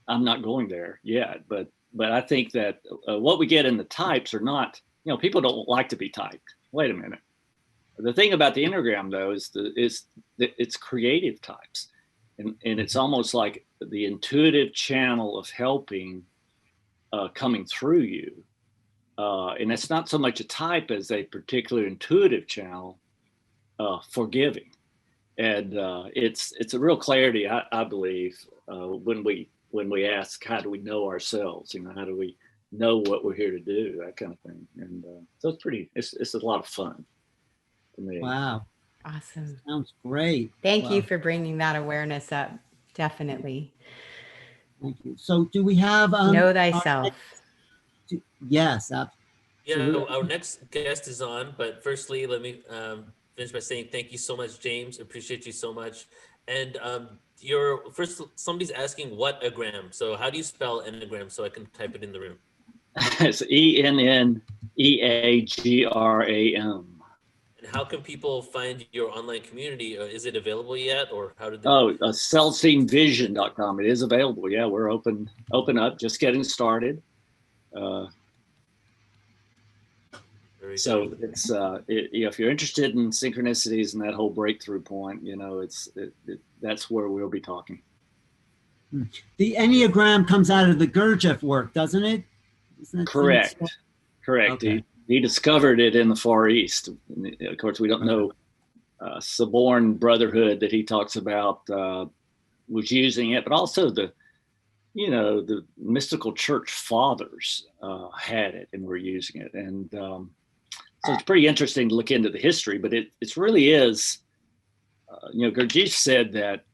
I'm not going there yet. But I think that what we get in the types are not, you know, people don't like to be typed. Wait a minute. The thing about the Enneagram, though, is it's creative types. And it's almost like the intuitive channel of helping coming through you. And it's not so much a type as a particular intuitive channel for giving. And it's a real clarity, I believe, when we ask, how do we know ourselves? You know, how do we know what we're here to do? That kind of thing. And so it's a lot of fun to me. Wow. Awesome. Sounds great. Thank you for bringing that awareness up. Definitely. Thank you. So do we have know thyself? Yes. Yeah, our next guest is on, but firstly, let me finish by saying thank you so much, James. Appreciate you so much. And somebody's asking what Enneagram. So how do you spell Enneagram so I can type it in the room? It's ENNEAGRAM. And how can people find your online community? Is it available yet, or how did they? Oh, cellscenevision.com. It is available. Yeah, we're open up, just getting started. So it's if you're interested in synchronicities and that whole breakthrough point, that's where we'll be talking. The Enneagram comes out of the Gurdjieff work, doesn't it? Correct. Okay. He discovered it in the Far East. Of course, we don't know Suborn Brotherhood that he talks about was using it, but also the mystical church fathers had it and were using it. And so it's pretty interesting to look into the history, but it really is, Gurdjieff said that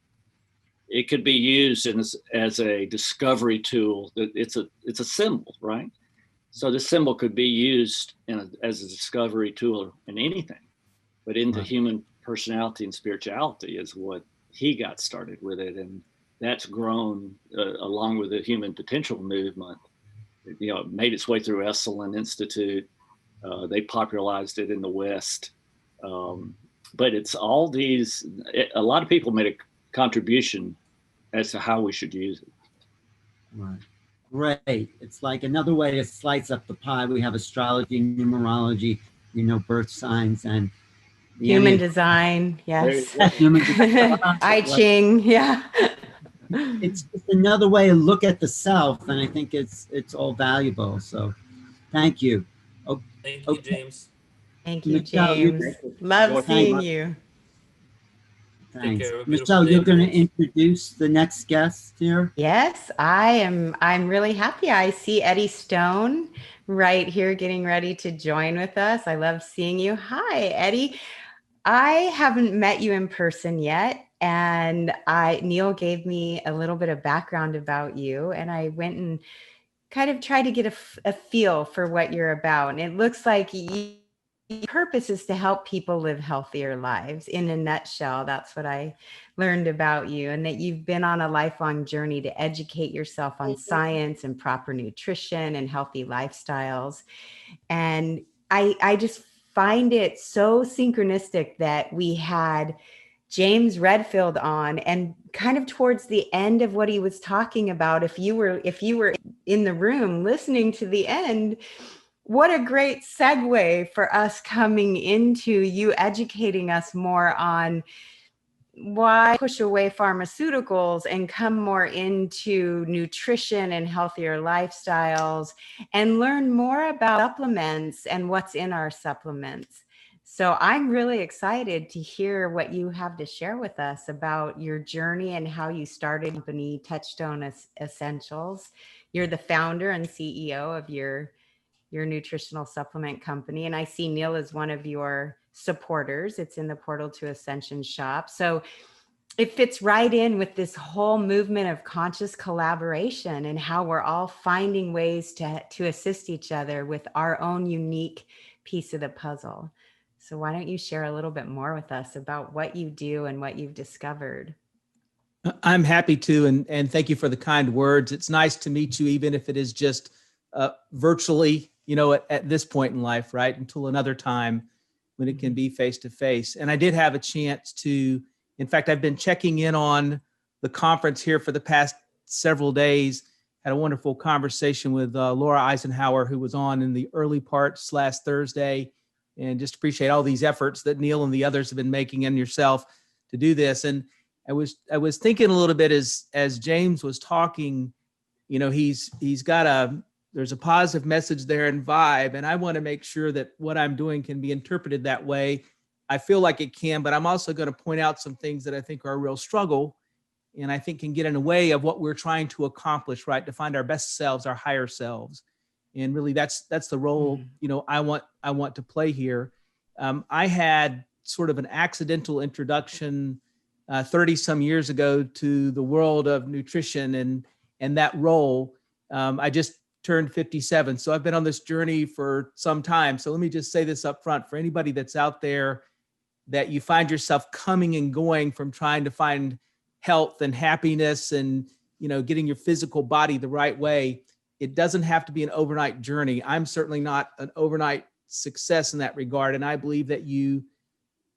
it could be used as a discovery tool. It's a symbol, right? So this symbol could be used as a discovery tool in anything, but into human personality and spirituality is what he got started with it. And that's grown along with the human potential movement. It made its way through Esalen Institute. They popularized it in the West. But it's all these, a lot of people made a contribution as to how we should use it. Right. Great. It's like another way to slice up the pie. We have astrology, numerology, birth signs, and human design. Yes. I Ching. Yeah. It's just another way to look at the self, and I think it's all valuable. So, thank you. Thank you, James. Thank you, James. Love seeing you. Thanks. Michelle, you're going to introduce the next guest here? Yes, I am. I'm really happy. I see Eddie Stone right here getting ready to join with us. I love seeing you. Hi, Eddie. I haven't met you in person yet. And Neil gave me a little bit of background about you. And I went and kind of tried to get a feel for what you're about. And it looks like your purpose is to help people live healthier lives. In a nutshell, that's what I learned about you, and that you've been on a lifelong journey to educate yourself on science and proper nutrition and healthy lifestyles. And I just find it so synchronistic that we had James Redfield on, and kind of towards the end of what he was talking about, if you were in the room listening to the end, what a great segue for us coming into you educating us more on why push away pharmaceuticals and come more into nutrition and healthier lifestyles, and learn more about supplements and what's in our supplements. So I'm really excited to hear what you have to share with us about your journey and how you started company Touchstone Essentials. You're the founder and CEO of your nutritional supplement company. And I see Neil as one of your supporters. It's in the Portal to Ascension shop. So it fits right in with this whole movement of conscious collaboration and how we're all finding ways to assist each other with our own unique piece of the puzzle. So why don't you share a little bit more with us about what you do and what you've discovered? I'm happy to, and thank you for the kind words. It's nice to meet you, even if it is just virtually, at this point in life, right? Until another time when it can be face to face. And I did have a chance to, in fact, I've been checking in on the conference here for the past several days. Had a wonderful conversation with Laura Eisenhower, who was on in the early part last Thursday, and just appreciate all these efforts that Neil and the others have been making, and yourself, to do this. And I was thinking a little bit as James was talking, he's got there's a positive message there and vibe, and I want to make sure that what I'm doing can be interpreted that way. I feel like it can, but I'm also going to point out some things that I think are a real struggle, and I think can get in the way of what we're trying to accomplish, right? To find our best selves, our higher selves. And really that's the role, I want to play here. I had sort of an accidental introduction 30 some years ago to the world of nutrition and that role. I just turned 57. So I've been on this journey for some time. So let me just say this up front for anybody that's out there, that you find yourself coming and going from trying to find health and happiness and, getting your physical body the right way. It doesn't have to be an overnight journey. I'm certainly not an overnight success in that regard. And I believe that you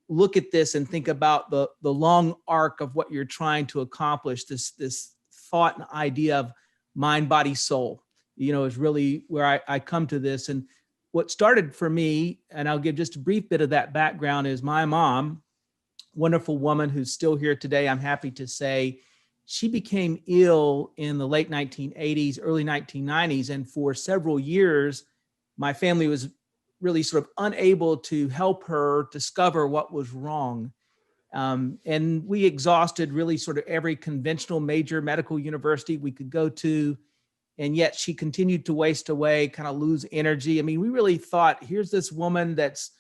look at this and think about the long arc of what you're trying to accomplish, this thought and idea of mind, body, soul, is really where I come to this. And what started for me, and I'll give just a brief bit of that background, is my mom, wonderful woman who's still here today, I'm happy to say. She became ill in the late 1980s, early 1990s. And for several years, my family was really sort of unable to help her discover what was wrong. And we exhausted really sort of every conventional major medical university we could go to. And yet she continued to waste away, kind of lose energy. I mean, we really thought, here's this woman that's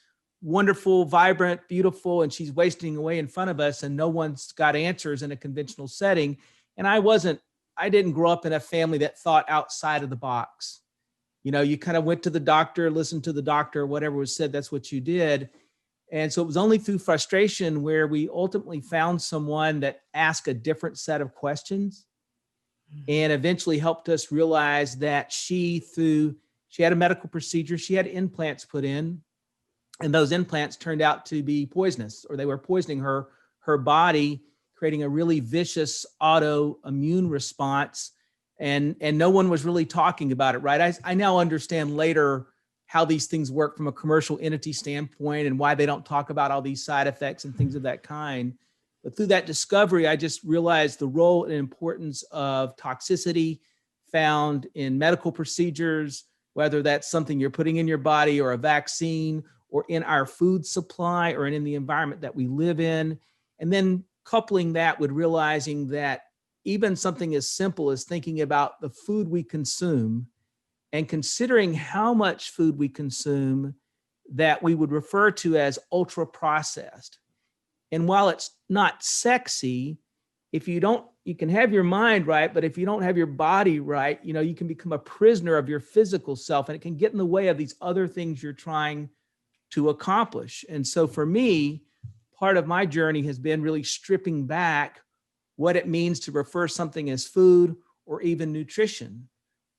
wonderful, vibrant, beautiful, and she's wasting away in front of us, and no one's got answers in a conventional setting. And I didn't grow up in a family that thought outside of the box. You kind of went to the doctor, listened to the doctor, whatever was said, that's what you did. And so it was only through frustration where we ultimately found someone that asked a different set of questions and eventually helped us realize that she had a medical procedure, she had implants put in, and those implants turned out to be poisonous, or they were poisoning her body, creating a really vicious autoimmune response. And no one was really talking about it, right? I now understand later how these things work from a commercial entity standpoint and why they don't talk about all these side effects and things of that kind. But through that discovery, I just realized the role and importance of toxicity found in medical procedures, whether that's something you're putting in your body or a vaccine or in our food supply or in the environment that we live in. And then coupling that with realizing that even something as simple as thinking about the food we consume and considering how much food we consume that we would refer to as ultra processed. And while it's not sexy, if you can have your mind right, but if you don't have your body right, you can become a prisoner of your physical self, and it can get in the way of these other things you're trying to accomplish. And so for me, part of my journey has been really stripping back what it means to refer something as food or even nutrition.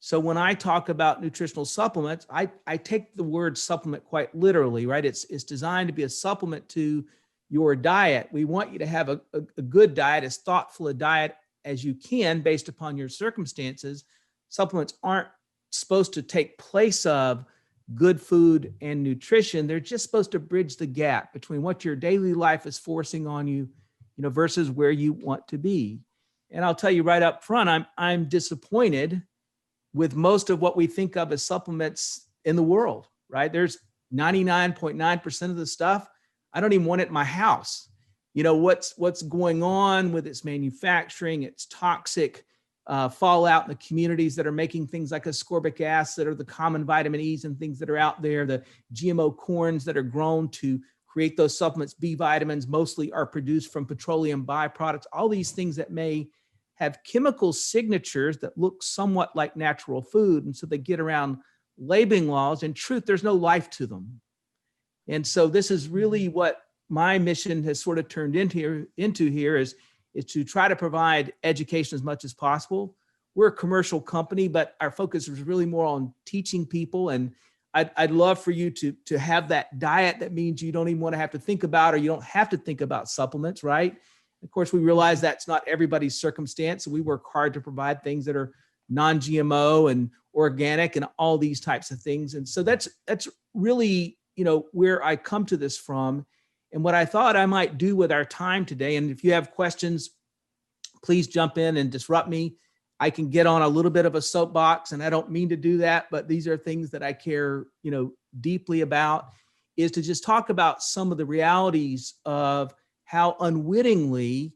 So when I talk about nutritional supplements, I take the word supplement quite literally, right? It's designed to be a supplement to your diet. We want you to have a good diet, as thoughtful a diet as you can based upon your circumstances. Supplements aren't supposed to take place of good food and nutrition. They're just supposed to bridge the gap between what your daily life is forcing on you, versus where you want to be. And I'll tell you right up front, I'm disappointed with most of what we think of as supplements in the world, right? There's 99.9% of the stuff I don't even want it in my house. What's going on with its manufacturing, its toxic fallout in the communities that are making things like ascorbic acid or the common vitamin E's and things that are out there, the GMO corns that are grown to create those supplements, B vitamins mostly are produced from petroleum byproducts, all these things that may have chemical signatures that look somewhat like natural food. And so they get around labeling laws. In truth, there's no life to them. And so this is really what my mission has sort of turned into here is to try to provide education as much as possible. We're a commercial company, but our focus is really more on teaching people. And I'd love for you to have that diet that means you don't even want to have to think about, or you don't have to think about supplements, right? Of course, we realize that's not everybody's circumstance. So we work hard to provide things that are non-GMO and organic and all these types of things. And so that's really, where I come to this from. And what I thought I might do with our time today, and if you have questions, please jump in and disrupt me. I can get on a little bit of a soapbox, and I don't mean to do that, but these are things that I care, deeply about, is to just talk about some of the realities of how unwittingly,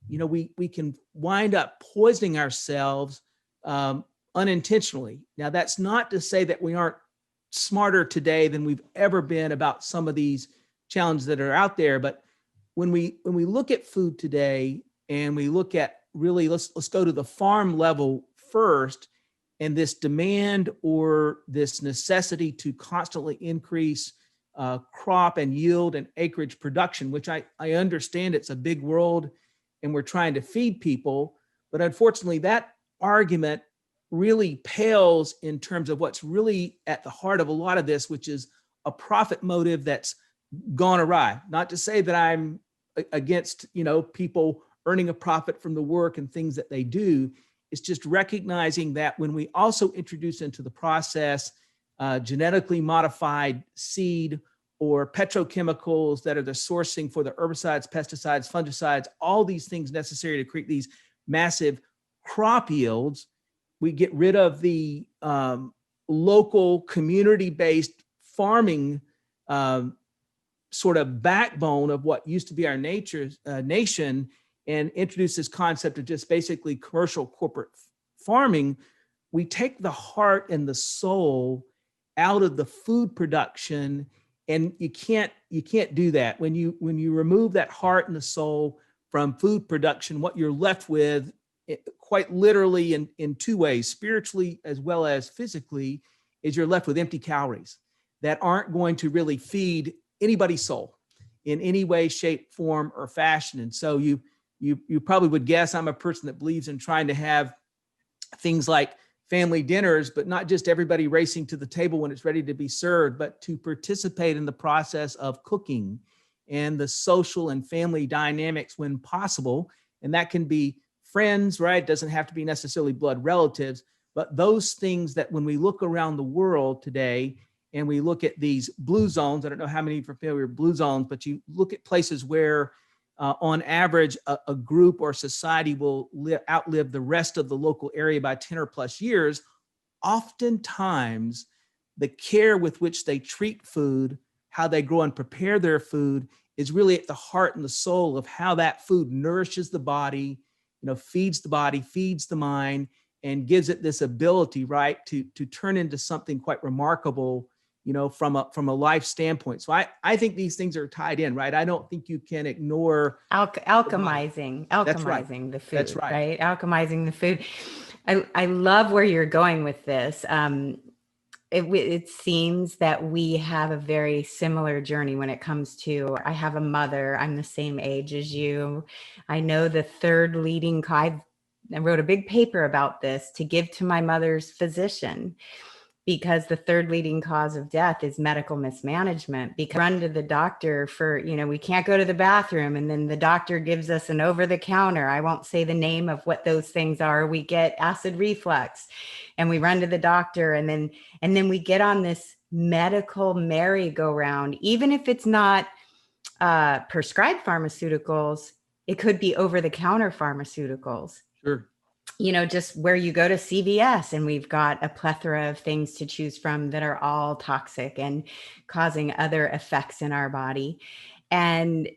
we can wind up poisoning ourselves unintentionally. Now, that's not to say that we aren't smarter today than we've ever been about some of these challenges that are out there. But when we look at food today, and we look at really, let's go to the farm level first, and this demand or this necessity to constantly increase crop and yield and acreage production, which I understand it's a big world and we're trying to feed people. But unfortunately, that argument really pales in terms of what's really at the heart of a lot of this, which is a profit motive that's gone awry. Not to say that I'm against, people earning a profit from the work and things that they do. It's just recognizing that when we also introduce into the process genetically modified seed or petrochemicals that are the sourcing for the herbicides, pesticides, fungicides, all these things necessary to create these massive crop yields, we get rid of the local community-based farming sort of backbone of what used to be our nation, and introduce this concept of just basically commercial corporate farming. We take the heart and the soul out of the food production, and you can't do that. When you remove that heart and the soul from food production, what you're left with, quite literally in two ways, spiritually as well as physically, is you're left with empty calories that aren't going to really feed anybody's soul in any way, shape, form, or fashion. And so you probably would guess I'm a person that believes in trying to have things like family dinners, but not just everybody racing to the table when it's ready to be served, but to participate in the process of cooking and the social and family dynamics when possible. And that can be friends, right? It doesn't have to be necessarily blood relatives, but those things that when we look around the world today and we look at these blue zones, I don't know how many are familiar with blue zones, but you look at places where on average, a group or society will outlive the rest of the local area by 10 or plus years. Oftentimes, the care with which they treat food, how they grow and prepare their food, is really at the heart and the soul of how that food nourishes the body, feeds the body, feeds the mind, and gives it this ability, right, to turn into something quite remarkable, from a life standpoint. So I think these things are tied in, right? I don't think you can ignore alchemizing the food. That's right. Alchemizing the food. I love where you're going with this. It seems that we have a very similar journey when it comes to, I have a mother, I'm the same age as you. I know the third leading cause, I wrote a big paper about this to give to my mother's physician, because the third leading cause of death is medical mismanagement. Because run to the doctor for, we can't go to the bathroom, and then the doctor gives us an over-the-counter, I won't say the name of what those things are, we get acid reflux, and we run to the doctor, and then we get on this medical merry-go-round. Even if it's not prescribed pharmaceuticals, it could be over-the-counter pharmaceuticals. Sure. Just where you go to CVS and we've got a plethora of things to choose from that are all toxic and causing other effects in our body. And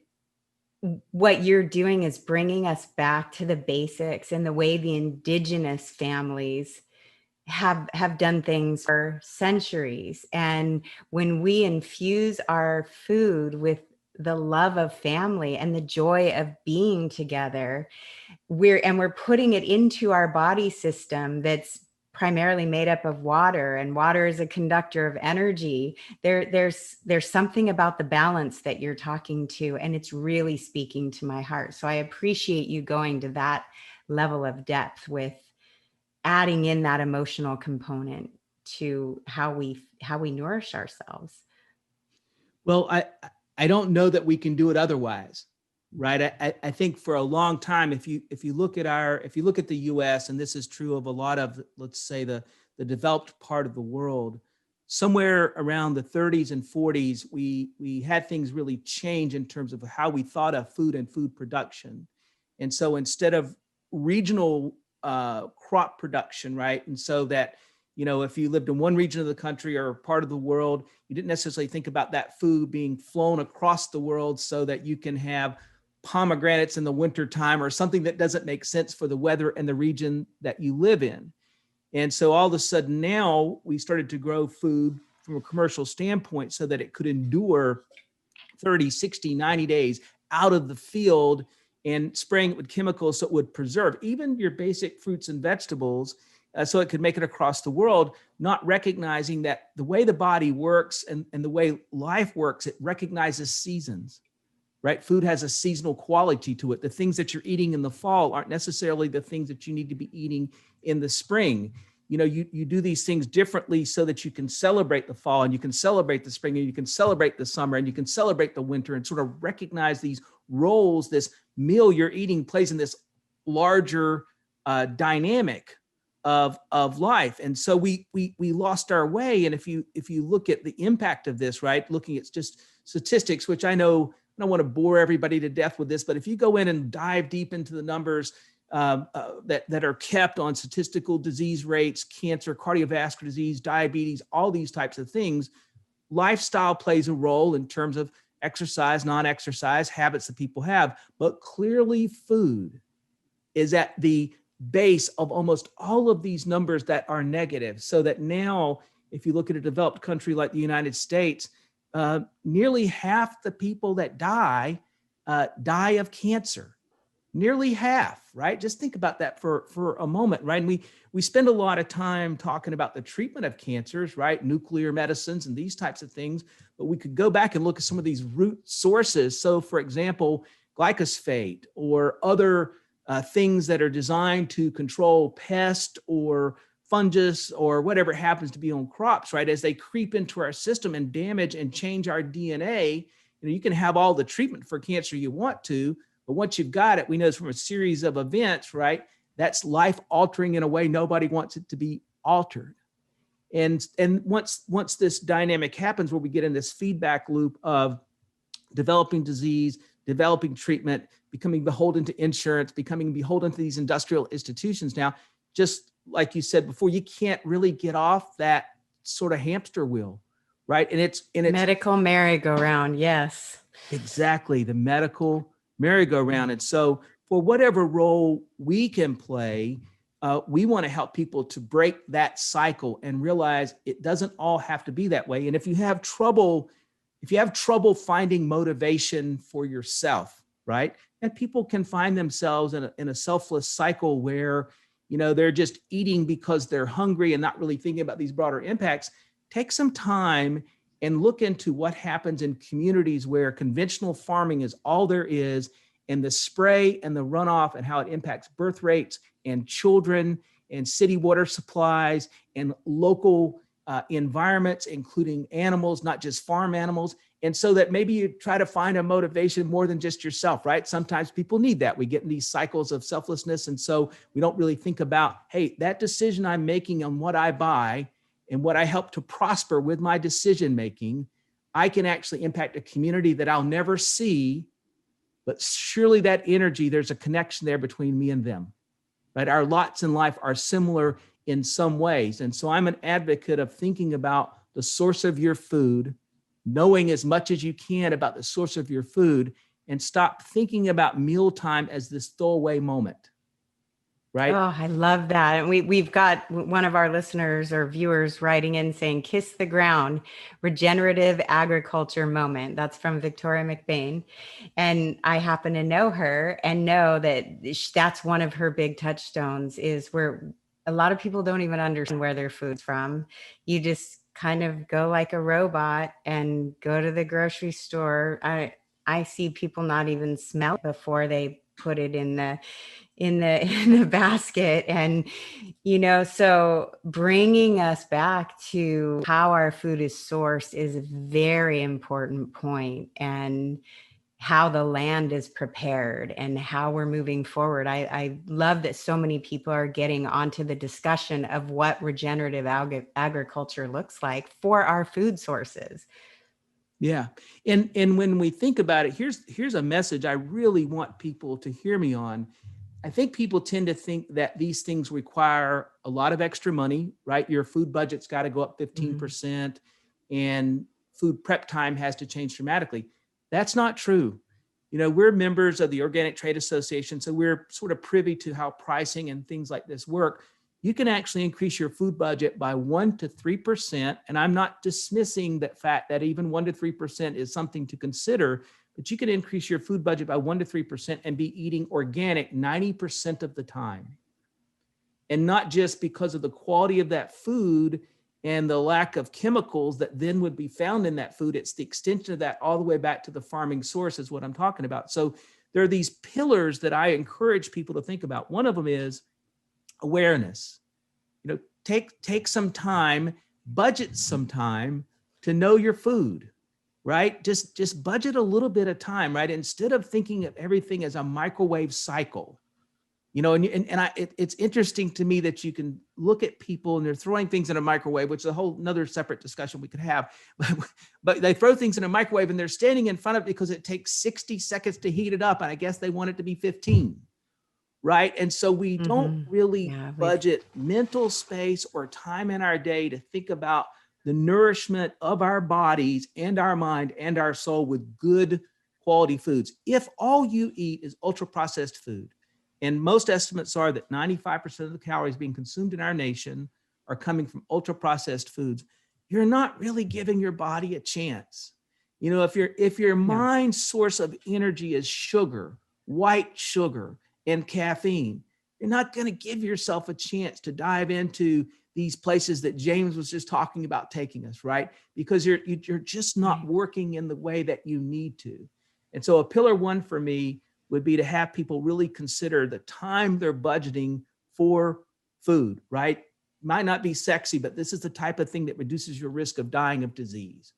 what you're doing is bringing us back to the basics and the way the indigenous families have done things for centuries. And when we infuse our food with the love of family and the joy of being together, we're putting it into our body system that's primarily made up of water, and water is a conductor of energy. There's something about the balance that you're talking to, and it's really speaking to my heart. So I appreciate you going to that level of depth with adding in that emotional component to how we nourish ourselves. Well, I don't know that we can do it otherwise, right? I think for a long time, if you look at the U.S., and this is true of a lot of, let's say, the developed part of the world, somewhere around the 30s and 40s, we had things really change in terms of how we thought of food and food production. And so instead of regional crop production, right? And so that, if you lived in one region of the country or part of the world, you didn't necessarily think about that food being flown across the world so that you can have pomegranates in the wintertime or something that doesn't make sense for the weather and the region that you live in. And so all of a sudden now we started to grow food from a commercial standpoint so that it could endure 30, 60, 90 days out of the field, and spraying it with chemicals so it would preserve even your basic fruits and vegetables, so it could make it across the world, not recognizing that the way the body works and the way life works, it recognizes seasons, right? Food has a seasonal quality to it. The things that you're eating in the fall aren't necessarily the things that you need to be eating in the spring. you do these things differently so that you can celebrate the fall, and you can celebrate the spring, and you can celebrate the summer, and you can celebrate the winter, and sort of recognize these roles this meal you're eating plays in this larger dynamic of life. And so we lost our way. And if you look at the impact of this, right, looking at just statistics, which I know I don't want to bore everybody to death with this, but if you go in and dive deep into the numbers that are kept on statistical disease rates, cancer, cardiovascular disease, diabetes, all these types of things, lifestyle plays a role in terms of exercise, non-exercise, habits that people have. But clearly food is at the base of almost all of these numbers that are negative. So that now, if you look at a developed country like the United States, nearly half the people that die of cancer. Nearly half, right? Just think about that for a moment, right? And we spend a lot of time talking about the treatment of cancers, right? Nuclear medicines and these types of things, but we could go back and look at some of these root sources. So for example, glyphosate or other things that are designed to control pest or fungus or whatever happens to be on crops, right? As they creep into our system and damage and change our DNA, you can have all the treatment for cancer you want to, but once you've got it, we know from a series of events, right? That's life altering in a way nobody wants it to be altered. And once this dynamic happens, where we get in this feedback loop of developing disease, developing treatment, becoming beholden to insurance, becoming beholden to these industrial institutions. Now, just like you said before, you can't really get off that sort of hamster wheel, right? And it's medical merry-go-round. Yes, exactly, the medical merry-go-round. And so for whatever role we can play, we want to help people to break that cycle and realize it doesn't all have to be that way. And if you have trouble finding motivation for yourself, right? And people can find themselves in a selfless cycle where, they're just eating because they're hungry and not really thinking about these broader impacts. Take some time and look into what happens in communities where conventional farming is all there is, and the spray and the runoff and how it impacts birth rates and children and city water supplies and local environments, including animals, not just farm animals. And so that maybe you try to find a motivation more than just yourself, right? Sometimes people need that. We get in these cycles of selflessness. And so we don't really think about, hey, that decision I'm making on what I buy and what I help to prosper with my decision-making, I can actually impact a community that I'll never see, but surely that energy, there's a connection there between me and them, right? Our lots in life are similar in some ways. And so I'm an advocate of thinking about the source of your food, knowing as much as you can about the source of your food, and stop thinking about mealtime as this throwaway moment. Right? Oh, I love that. And we've got one of our listeners or viewers writing in saying, kiss the ground, regenerative agriculture moment. That's from Victoria McBain. And I happen to know her and know that that's one of her big touchstones, is where a lot of people don't even understand where their food's from. You just kind of go like a robot and go to the grocery store. I see people not even smell it before they put it in the basket. And, so bringing us back to how our food is sourced is a very important point, and how the land is prepared and how we're moving forward. I love that so many people are getting onto the discussion of what regenerative agriculture looks like for our food sources. Yeah. And when we think about it, here's a message I really want people to hear me on. I think people tend to think that these things require a lot of extra money, right? Your food budget's got to go up 15%, and food prep time has to change dramatically. That's not true. We're members of the Organic Trade Association, so we're sort of privy to how pricing and things like this work. You can actually increase your food budget by 1 to 3%. And I'm not dismissing that fact that even 1 to 3% is something to consider, but you can increase your food budget by 1 to 3% and be eating organic 90% of the time. And not just because of the quality of that food and the lack of chemicals that then would be found in that food. It's the extension of that all the way back to the farming source is what I'm talking about. So there are these pillars that I encourage people to think about. One of them is awareness. take some time, budget some time to know your food, right? Just budget a little bit of time, right? Instead of thinking of everything as a microwave cycle, you know, it's interesting to me that you can look at people and they're throwing things in a microwave, which is a whole another separate discussion we could have, but they throw things in a microwave and they're standing in front of it because it takes 60 seconds to heat it up. And I guess they want it to be 15, right? And so we don't really budget mental space or time in our day to think about the nourishment of our bodies and our mind and our soul with good quality foods. If all you eat is ultra processed food, and most estimates are that 95% of the calories being consumed in our nation are coming from ultra processed foods, you're not really giving your body a chance. You know, if your mind's source of energy is sugar, white sugar, and caffeine, you're not going to give yourself a chance to dive into these places that James was just talking about taking us, right? Because you're just not working in the way that you need to. And so a pillar one for me would be to have people really consider the time they're budgeting for food, right? Might not be sexy, but this is the type of thing that reduces your risk of dying of disease,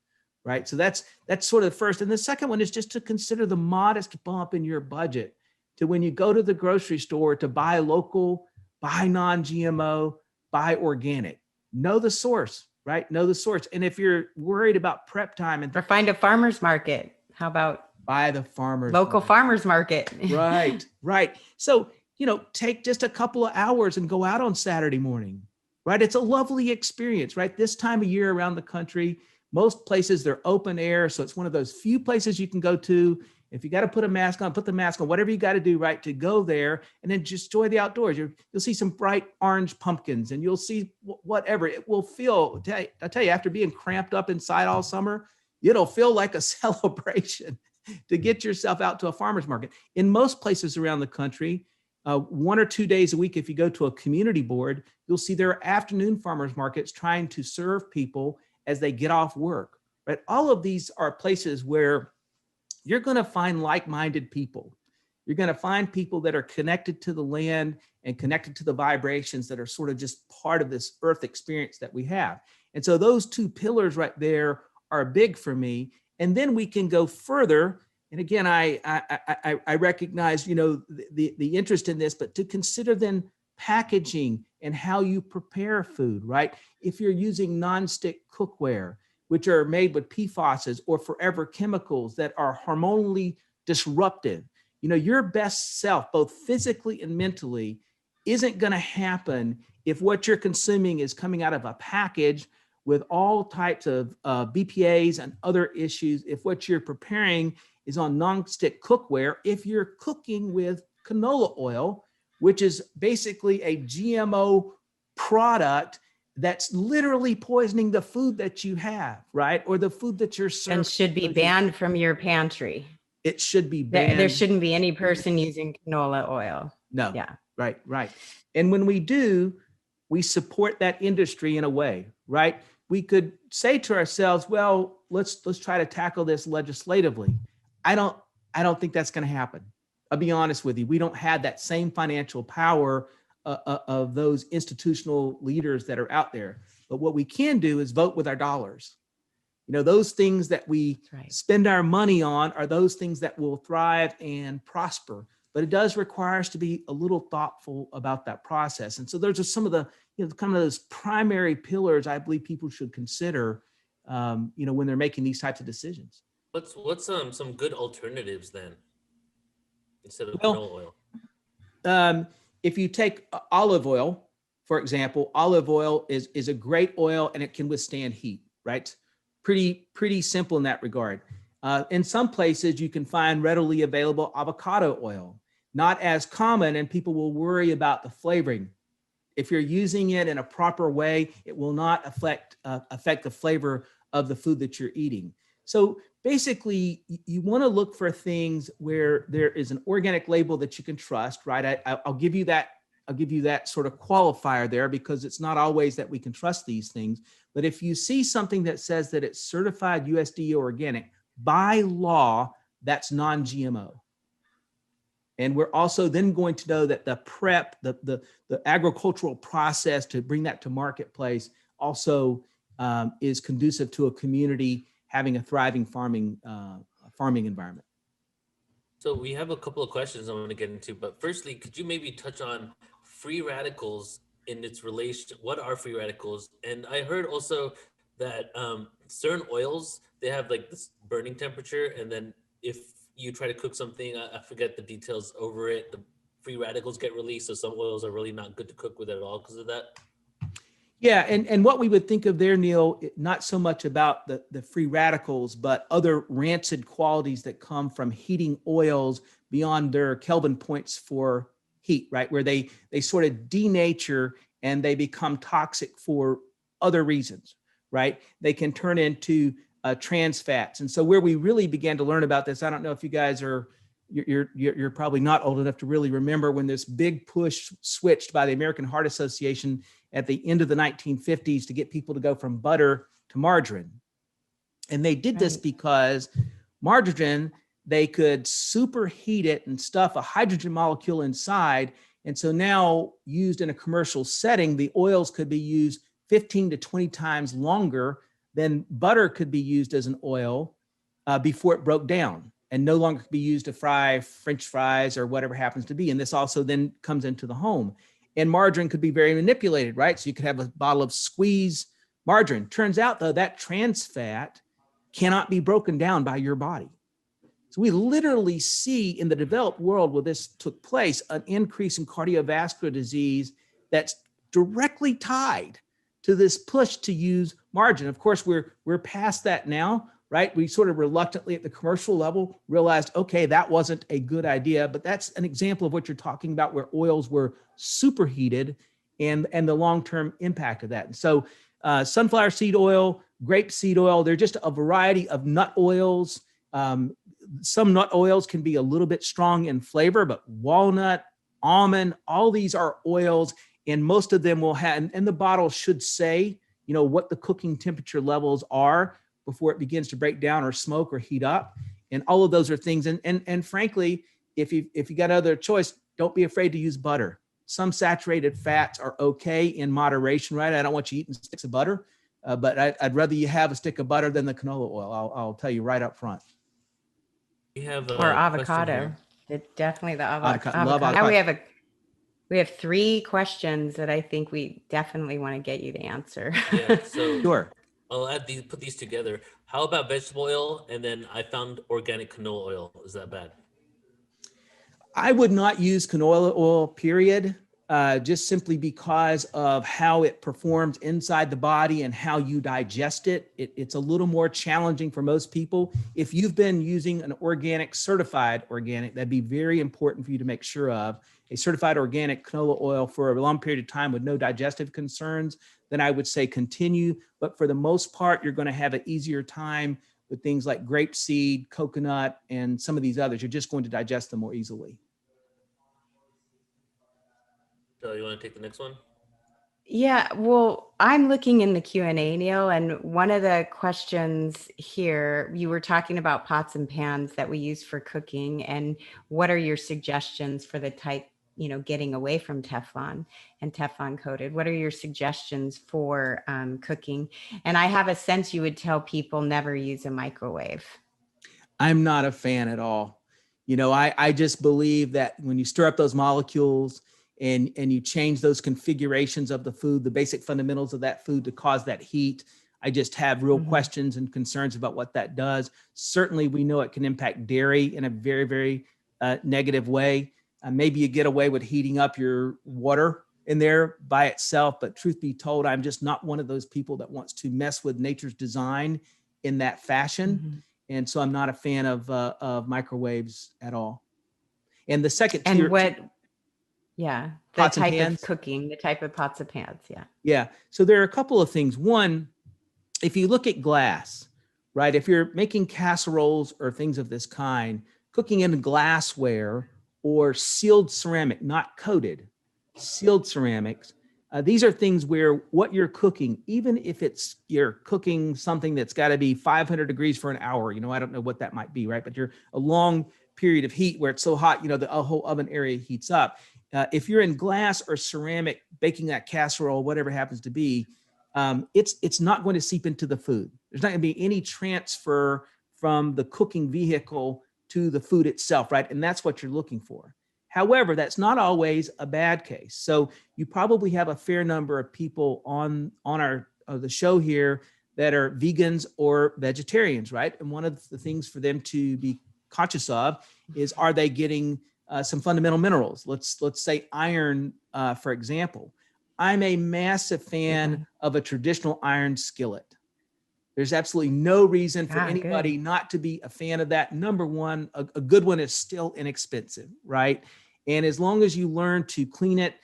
right? So that's sort of the first. And the second one is just to consider the modest bump in your budget to when you go to the grocery store to buy local, buy non-GMO, buy organic. Know the source, right? Know the source. And if you're worried about prep time or find a farmer's market, how about buy the farmer's local farmer's market? Right. So, you know, take just a couple of hours and go out on Saturday morning, right? It's a lovely experience, right? This time of year around the country, most places they're open air. So it's one of those few places you can go to. If you got to put a mask on, put the mask on, whatever you got to do, right, to go there and then just enjoy the outdoors. You'll see some bright orange pumpkins and you'll see whatever. It will feel, I tell you, after being cramped up inside all summer, it'll feel like a celebration to get yourself out to a farmer's market. In most places around the country, 1 or 2 days a week, if you go to a community board, you'll see there are afternoon farmers markets trying to serve people as they get off work, right? All of these are places where you're going to find like-minded people. You're going to find people that are connected to the land and connected to the vibrations that are sort of just part of this earth experience that we have. And so those two pillars right there are big for me. And then we can go further. And again, I recognize, you know, the interest in this, but to consider then packaging and how you prepare food, right? If you're using nonstick cookware, which are made with PFASs or forever chemicals that are hormonally disruptive, you know, your best self, both physically and mentally, isn't going to happen if what you're consuming is coming out of a package with all types of BPAs and other issues. If what you're preparing is on nonstick cookware, if you're cooking with canola oil, which is basically a GMO product that's literally poisoning the food that you have, right? Or the food that you're serving. And should be banned from your pantry. It should be banned. There shouldn't be any person using canola oil. No. Yeah. Right. And when we do, we support that industry in a way, right? We could say to ourselves, well, let's try to tackle this legislatively. I don't think that's going to happen. I'll be honest with you. We don't have that same financial power of those institutional leaders that are out there. But what we can do is vote with our dollars. You know, those things that we spend our money on are those things that will thrive and prosper. But it does require us to be a little thoughtful about that process. And so there's just some of the, you know, kind of those primary pillars I believe people should consider, you know, when they're making these types of decisions. What's some good alternatives then instead of canola oil? If you take olive oil, for example, olive oil is a great oil and it can withstand heat, right? Pretty simple in that regard. In some places, you can find readily available avocado oil, not as common, and people will worry about the flavoring. If you're using it in a proper way, it will not affect the flavor of the food that you're eating. So basically, you want to look for things where there is an organic label that you can trust, right? I'll give you that sort of qualifier there because it's not always that we can trust these things. But if you see something that says that it's certified USDA organic, by law, that's non-GMO. And we're also then going to know that the prep, the agricultural process to bring that to marketplace also is conducive to a community having a thriving farming environment. So we have a couple of questions I want to get into, but firstly, could you maybe touch on free radicals in its relation? What are free radicals? And I heard also that certain oils, they have like this burning temperature, and then if you try to cook something, I forget the details over it, the free radicals get released. So some oils are really not good to cook with at all because of that. Yeah, and what we would think of there, Neil, not so much about the free radicals, but other rancid qualities that come from heating oils beyond their Kelvin points for heat, right? Where they sort of denature and they become toxic for other reasons, right? They can turn into trans fats. And so where we really began to learn about this, I don't know if you guys are, you're probably not old enough to really remember when this big push switched by the American Heart Association at the end of the 1950s to get people to go from butter to margarine. And they did this because margarine, they could superheat it and stuff a hydrogen molecule inside. And so now used in a commercial setting, the oils could be used 15 to 20 times longer than butter could be used as an oil before it broke down, and no longer could be used to fry French fries or whatever happens to be. And this also then comes into the home. And margarine could be very manipulated, right? So you could have a bottle of squeeze margarine. Turns out, though, that trans fat cannot be broken down by your body. So we literally see in the developed world where this took place, an increase in cardiovascular disease that's directly tied to this push to use margarine. Of course, we're past that now, right? We sort of reluctantly at the commercial level realized, okay, that wasn't a good idea, but that's an example of what you're talking about, where oils were superheated and the long-term impact of that. And so sunflower seed oil, grape seed oil, they're just a variety of nut oils. Some nut oils can be a little bit strong in flavor, but walnut, almond, all these are oils, and most of them will have, and the bottle should say, you know, what the cooking temperature levels are before it begins to break down or smoke or heat up. And all of those are things. And frankly, if you got other choice, don't be afraid to use butter. Some saturated fats are okay in moderation, right? I don't want you eating sticks of butter, but I'd rather you have a stick of butter than the canola oil. I'll tell you right up front. We have Or avocado. It's definitely the avocado. Love avocado. Now we have 3 questions that I think we definitely want to get you to answer. Yeah, so Sure. I'll put these together. How about vegetable oil? And then I found organic canola oil. Is that bad? I would not use canola oil, period, just simply because of how it performs inside the body and how you digest it. It's a little more challenging for most people. If you've been using an certified organic, that'd be very important for you to make sure of. A certified organic canola oil for a long period of time with no digestive concerns, then I would say continue. But for the most part, you're going to have an easier time with things like grapeseed, coconut, and some of these others. You're just going to digest them more easily. So you want to take the next one? Yeah, well, I'm looking in the Q&A, Neil, and one of the questions here, you were talking about pots and pans that we use for cooking, and what are your suggestions for the type, you know, getting away from Teflon and Teflon coated? What are your suggestions for cooking? And I have a sense you would tell people never use a microwave. I'm not a fan at all. You know, I just believe that when you stir up those molecules and you change those configurations of the food, the basic fundamentals of that food to cause that heat, I just have real questions and concerns about what that does. Certainly, we know it can impact dairy in a very, very negative way. Maybe you get away with heating up your water in there by itself, but truth be told, I'm just not one of those people that wants to mess with nature's design in that fashion. And so I'm not a fan of microwaves at all. And the second tier, the type of cooking, the type of pots and pans. Yeah. So there are a couple of things. One, if you look at glass, right? If you're making casseroles or things of this kind, cooking in glassware or sealed ceramic, not coated, sealed ceramics, these are things where what you're cooking, even if you're cooking something that's got to be 500 degrees for an hour, you know, I don't know what that might be, right? But you're a long period of heat where it's so hot, the whole oven area heats up. If you're in glass or ceramic, baking that casserole, whatever it happens to be, it's not going to seep into the food. There's not going to be any transfer from the cooking vehicle to the food itself, right? And that's what you're looking for. However, that's not always a bad case. So you probably have a fair number of people on the show here that are vegans or vegetarians, right? And one of the things for them to be conscious of is, are they getting some fundamental minerals? Let's say iron, for example. I'm a massive fan of a traditional iron skillet. There's absolutely no reason for anybody not to be a fan of that. Number one, a good one is still inexpensive, right? And as long as you learn to clean it,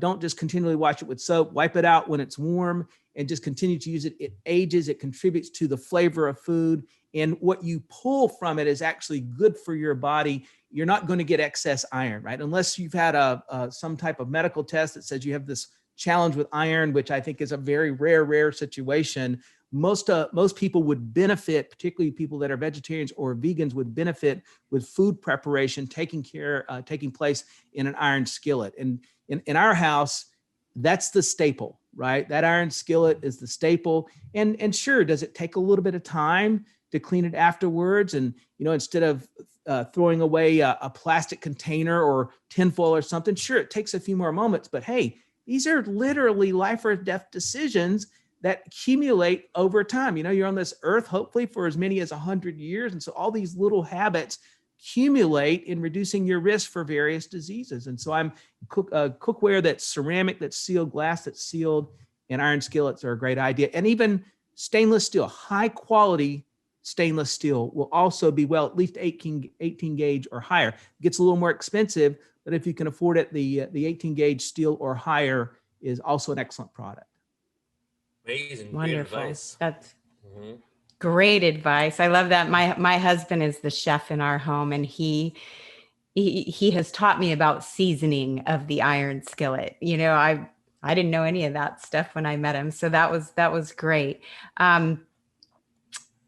don't just continually wash it with soap, wipe it out when it's warm and just continue to use it. It ages, it contributes to the flavor of food. And what you pull from it is actually good for your body. You're not going to get excess iron, right? Unless you've had some type of medical test that says you have this challenge with iron, which I think is a very rare situation. Most people would benefit, particularly people that are vegetarians or vegans, would benefit with food preparation taking place in an iron skillet. And in our house, that's the staple, right? That iron skillet is the staple. And sure, does it take a little bit of time to clean it afterwards? And instead of throwing away a plastic container or tinfoil or something, sure, it takes a few more moments. But hey, these are literally life or death decisions that accumulate over time. You're on this earth, hopefully for as many as 100 years. And so all these little habits accumulate in reducing your risk for various diseases. And so I'm cookware that's ceramic, that's sealed, glass that's sealed, and iron skillets are a great idea. And even stainless steel, high quality stainless steel will also be at least 18 gauge or higher. It gets a little more expensive, but if you can afford it, the 18 gauge steel or higher is also an excellent product. Amazing. Wonderful. Great advice. That's great advice. I love that. My husband is the chef in our home, and he has taught me about seasoning of the iron skillet. I didn't know any of that stuff when I met him. So that was great.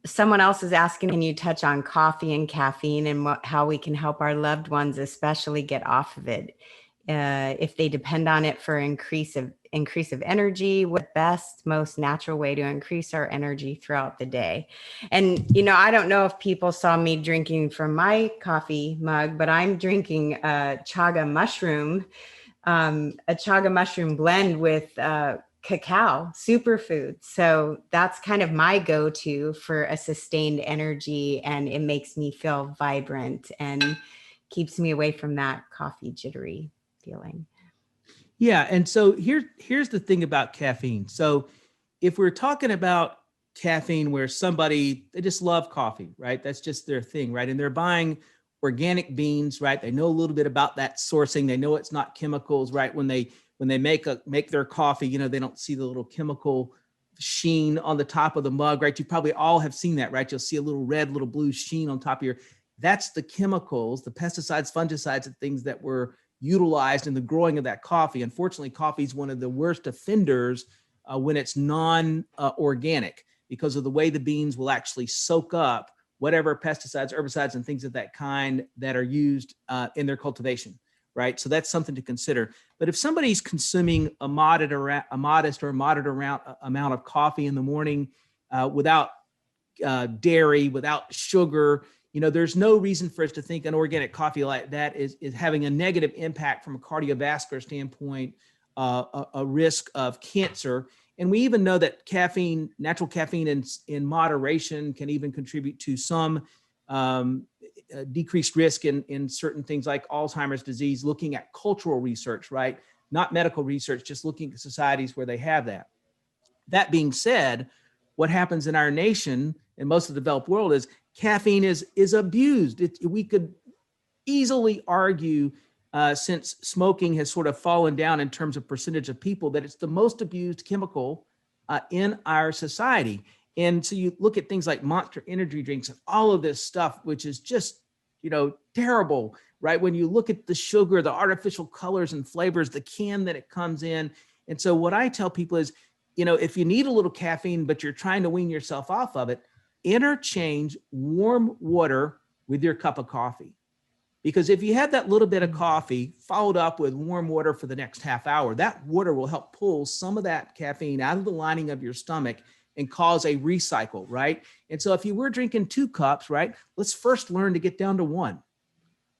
Someone else is asking, can you touch on coffee and caffeine and how we can help our loved ones, especially get off of it? If they depend on it for increase of energy, what best, most natural way to increase our energy throughout the day? And, I don't know if people saw me drinking from my coffee mug, but I'm drinking a chaga mushroom blend with cacao superfood. So that's kind of my go-to for a sustained energy, and it makes me feel vibrant and keeps me away from that coffee jittery feeling. Yeah. And so here's the thing about caffeine. So if we're talking about caffeine where they just love coffee, right? That's just their thing, right? And they're buying organic beans, right? They know a little bit about that sourcing. They know it's not chemicals, right? When they make their coffee, they don't see the little chemical sheen on the top of the mug, right? You probably all have seen that, right? You'll see a little red, little blue sheen on top of that's the chemicals, the pesticides, fungicides, and things that were utilized in the growing of that coffee. Unfortunately, coffee is one of the worst offenders when it's non-organic because of the way the beans will actually soak up whatever pesticides, herbicides, and things of that kind that are used in their cultivation, right? So that's something to consider. But if somebody's consuming a modest or moderate amount of coffee in the morning without dairy, without sugar, there's no reason for us to think an organic coffee like that is having a negative impact from a cardiovascular standpoint, a risk of cancer. And we even know that natural caffeine in moderation can even contribute to some decreased risk in certain things like Alzheimer's disease, looking at cultural research, right? Not medical research, just looking at societies where they have that. That being said, what happens in our nation and most of the developed world is caffeine is abused. We could easily argue, since smoking has sort of fallen down in terms of percentage of people, that it's the most abused chemical in our society. And so you look at things like Monster energy drinks and all of this stuff, which is just, terrible, right? When you look at the sugar, the artificial colors and flavors, the can that it comes in. And so what I tell people is, if you need a little caffeine, but you're trying to wean yourself off of it, interchange warm water with your cup of coffee. Because if you have that little bit of coffee followed up with warm water for the next half hour, that water will help pull some of that caffeine out of the lining of your stomach and cause a recycle, right? And so if you were drinking 2 cups, right, let's first learn to get down to 1,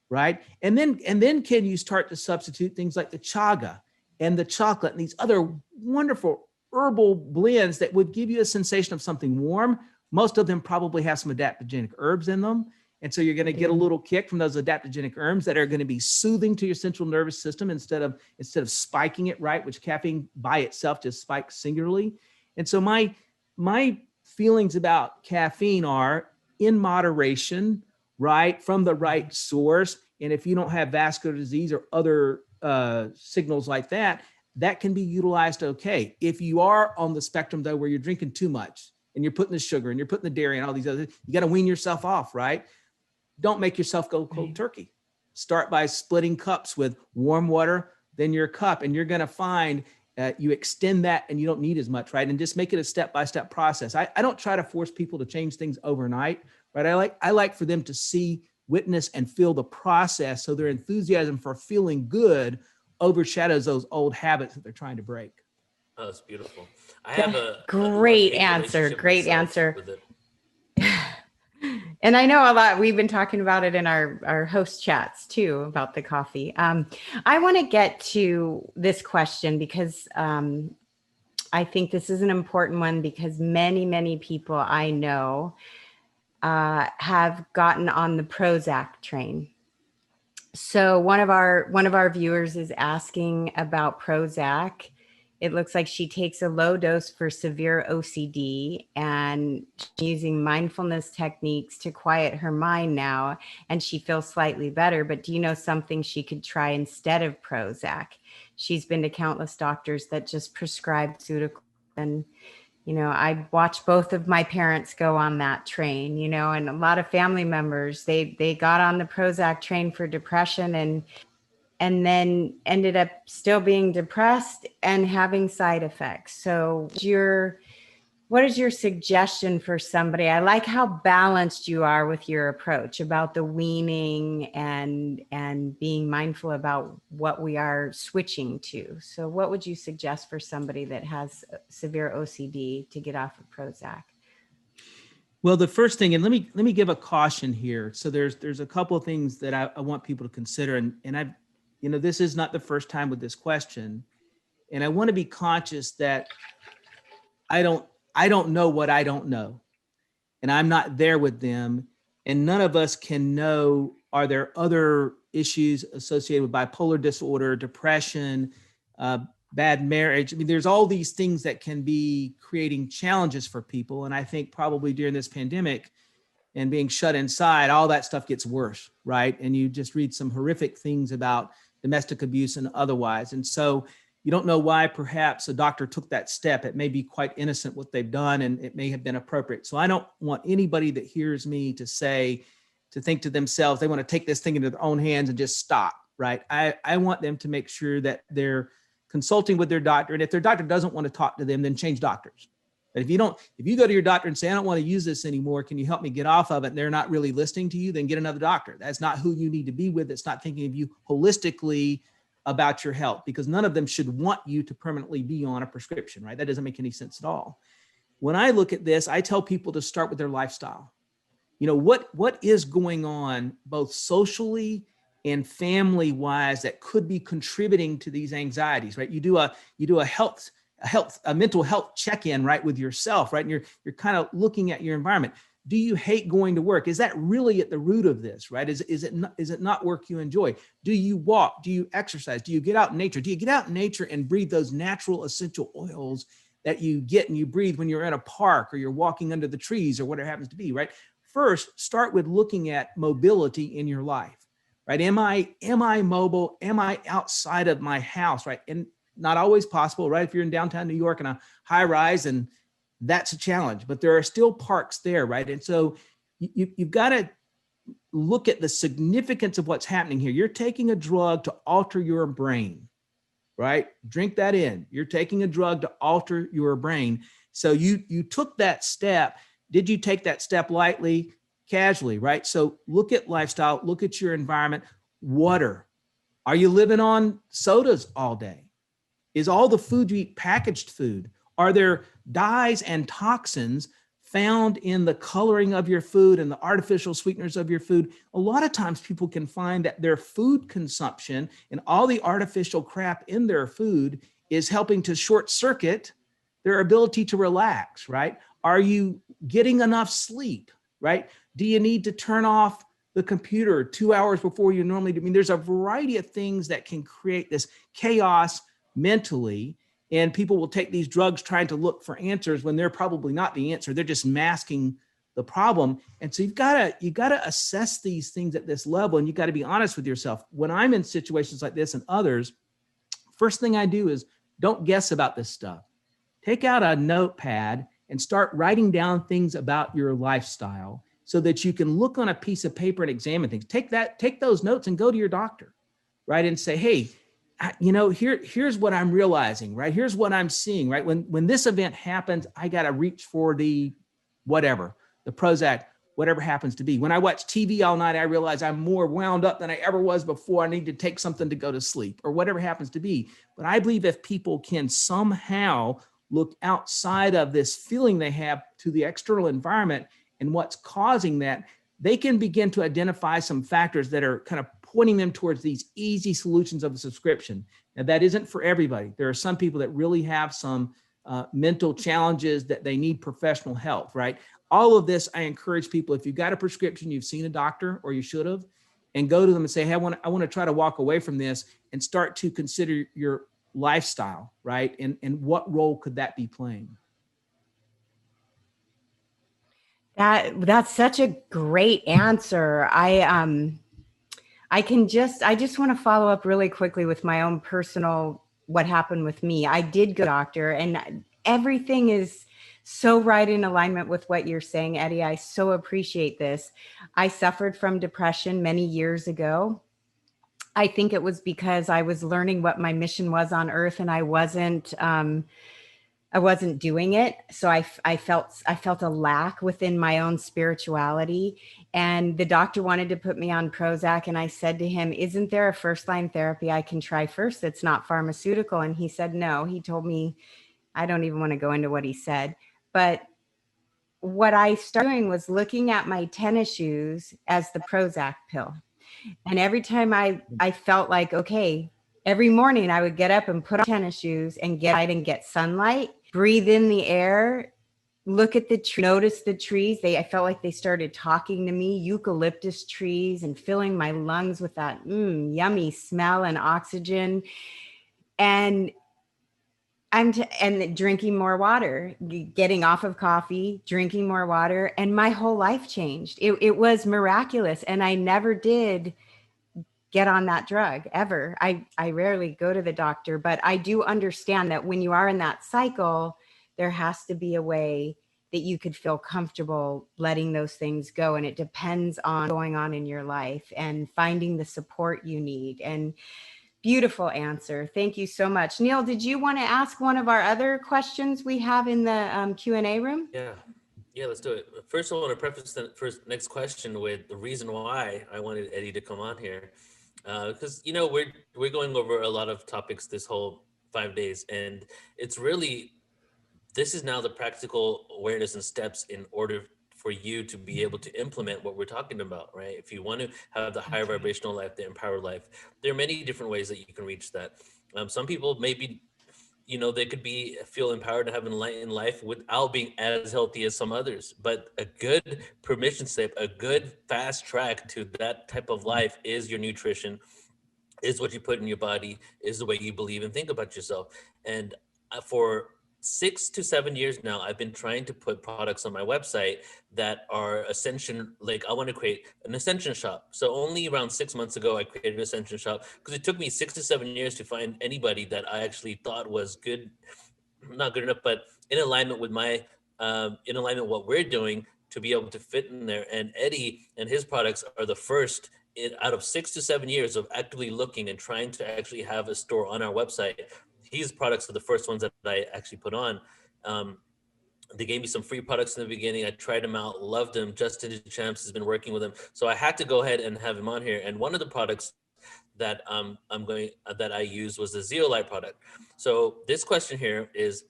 right? And then can you start to substitute things like the chaga and the chocolate and these other wonderful herbal blends that would give you a sensation of something warm. Most of them probably have some adaptogenic herbs in them. And so you're going to get a little kick from those adaptogenic herbs that are going to be soothing to your central nervous system instead of spiking it, right? Which caffeine by itself just spikes singularly. And so my feelings about caffeine are in moderation, right? From the right source. And if you don't have vascular disease or other signals like that, that can be utilized okay. If you are on the spectrum though, where you're drinking too much and you're putting the sugar and you're putting the dairy and all these other, you got to wean yourself off, right? Don't make yourself go cold turkey. Start by splitting cups with warm water, then your cup, and you're going to find you extend that and you don't need as much, right? And just make it a step-by-step process. I don't try to force people to change things overnight, right? I like for them to see, witness, and feel the process so their enthusiasm for feeling good overshadows those old habits that they're trying to break. Oh, that's beautiful. I have a great answer. Great answer. And I know a lot, we've been talking about it in our host chats too, about the coffee. I want to get to this question because I think this is an important one because many, many people I know have gotten on the Prozac train. So one of our viewers is asking about Prozac. It looks like she takes a low dose for severe OCD and she's using mindfulness techniques to quiet her mind now, and she feels slightly better. But do you know something she could try instead of Prozac? She's been to countless doctors that just prescribe pharmaceuticals, and I watched both of my parents go on that train, and a lot of family members, they got on the Prozac train for depression and then ended up still being depressed and having side effects. So what is your suggestion for somebody? I like how balanced you are with your approach about the weaning and being mindful about what we are switching to. So what would you suggest for somebody that has severe OCD to get off of Prozac? Well, the first thing, and let me give a caution here. So there's a couple of things that I want people to consider, and I've, this is not the first time with this question, and I want to be conscious that I don't know what I don't know, and I'm not there with them, and none of us can know, are there other issues associated with bipolar disorder, depression, bad marriage? I mean, there's all these things that can be creating challenges for people, and I think probably during this pandemic and being shut inside, all that stuff gets worse, right? And you just read some horrific things about domestic abuse and otherwise. And so you don't know why perhaps a doctor took that step. It may be quite innocent what they've done, and it may have been appropriate. So I don't want anybody that hears me to think to themselves, they want to take this thing into their own hands and just stop, right? I want them to make sure that they're consulting with their doctor. And if their doctor doesn't want to talk to them, then change doctors. But if you go to your doctor and say, I don't want to use this anymore, can you help me get off of it? And they're not really listening to you, then get another doctor. That's not who you need to be with. It's not thinking of you holistically about your health, because none of them should want you to permanently be on a prescription, right? That doesn't make any sense at all. When I look at this, I tell people to start with their lifestyle. What is going on both socially and family wise that could be contributing to these anxieties, right? You do a mental health check-in, right, with yourself, right? And you're kind of looking at your environment. Do you hate going to work? Is that really at the root of this, right? Is it not work you enjoy? Do you walk? Do you exercise? Do you get out in nature? Do you get out in nature and breathe those natural essential oils that you get and you breathe when you're in a park or you're walking under the trees or whatever it happens to be, right? First, start with looking at mobility in your life, right? Am I mobile? Am I outside of my house, right? And not always possible, right? If you're in downtown New York in a high rise, and that's a challenge, but there are still parks there, right? And so you've got to look at the significance of what's happening here. You're taking a drug to alter your brain, right? Drink that in. You're taking a drug to alter your brain. So you took that step. Did you take that step lightly? casually, right? So look at lifestyle, look at your environment. Water. Are you living on sodas all day? Is all the food you eat packaged food? Are there dyes and toxins found in the coloring of your food and the artificial sweeteners of your food? A lot of times people can find that their food consumption and all the artificial crap in their food is helping to short circuit their ability to relax, right? Are you getting enough sleep, right? Do you need to turn off the computer 2 hours before you normally do? I mean, there's a variety of things that can create this chaos mentally, and people will take these drugs trying to look for answers when they're probably not the answer. They're just masking the problem. And so you gotta assess these things at this level, and you got to be honest with yourself. When I'm in situations like this and others, first thing I do is don't guess about this stuff. Take out a notepad and start writing down things about your lifestyle so that you can look on a piece of paper and examine things. Take those notes and go to your doctor, right? And say, hey, here's what I'm realizing, right? Here's what I'm seeing, right? When this event happens, I got to reach for the whatever, the Prozac, whatever happens to be. When I watch TV all night, I realize I'm more wound up than I ever was before. I need to take something to go to sleep, or whatever happens to be. But I believe if people can somehow look outside of this feeling they have to the external environment and what's causing that, they can begin to identify some factors that are kind of pointing them towards these easy solutions of a subscription. Now, that isn't for everybody. There are some people that really have some mental challenges that they need professional help, right? All of this, I encourage people, if you've got a prescription, you've seen a doctor, or you should have, and go to them and say, hey, I want to try to walk away from this and start to consider your lifestyle, right? And what role could that be playing? That's such a great answer. I just want to follow up really quickly with my own personal, what happened with me. I did go to the doctor, and everything is so right in alignment with what you're saying, Eddie. I so appreciate this. I suffered from depression many years ago. I think it was because I was learning what my mission was on earth, and I wasn't doing it. So I felt a lack within my own spirituality. And the doctor wanted to put me on Prozac. And I said to him, isn't there a first line therapy I can try first that's not pharmaceutical? And he said, no. He told me, I don't even want to go into what he said. But what I started doing was looking at my tennis shoes as the Prozac pill. And every time I felt like, okay, every morning I would get up and put on tennis shoes and get out and get sunlight, breathe in the air, look at the tree, notice the trees. I felt like they started talking to me, eucalyptus trees, and filling my lungs with that yummy smell and oxygen. And and drinking more water, getting off of coffee, drinking more water, and my whole life changed. It was miraculous. And I never did get on that drug ever. I rarely go to the doctor, but I do understand that when you are in that cycle, there has to be a way that you could feel comfortable letting those things go. And it depends on what's going on in your life and finding the support you need. And beautiful answer. Thank you so much. Neil, did you want to ask one of our other questions we have in the Q&A room? Yeah, let's do it. First, I want to preface the next question with the reason why I wanted Eddie to come on here. Because, we're going over a lot of topics this whole 5 days, and it's really, this is now the practical awareness and steps in order for you to be able to implement what we're talking about, right? If you want to have the higher vibrational life, the empowered life, there are many different ways that you can reach that. Some people maybe, they could feel empowered to have an enlightened life without being as healthy as some others. But a good permission slip, a good fast track to that type of life is your nutrition, is what you put in your body, is the way you believe and think about yourself. And for 6 to 7 years now, I've been trying to put products on my website that are Ascension. Like, I want to create an Ascension shop. So only around 6 months ago, I created an Ascension shop, because it took me 6 to 7 years to find anybody that I actually thought was good, not good enough, but in alignment with my, in alignment with what we're doing, to be able to fit in there. And Eddie and his products are the first out of 6 to 7 years of actively looking and trying to actually have a store on our website. His products are the first ones that I actually put on. They gave me some free products in the beginning. I tried them out, loved them. Justin DeChamps has been working with them. So I had to go ahead and have him on here. And one of the products that that I used was the Zeolite product. So this question here is,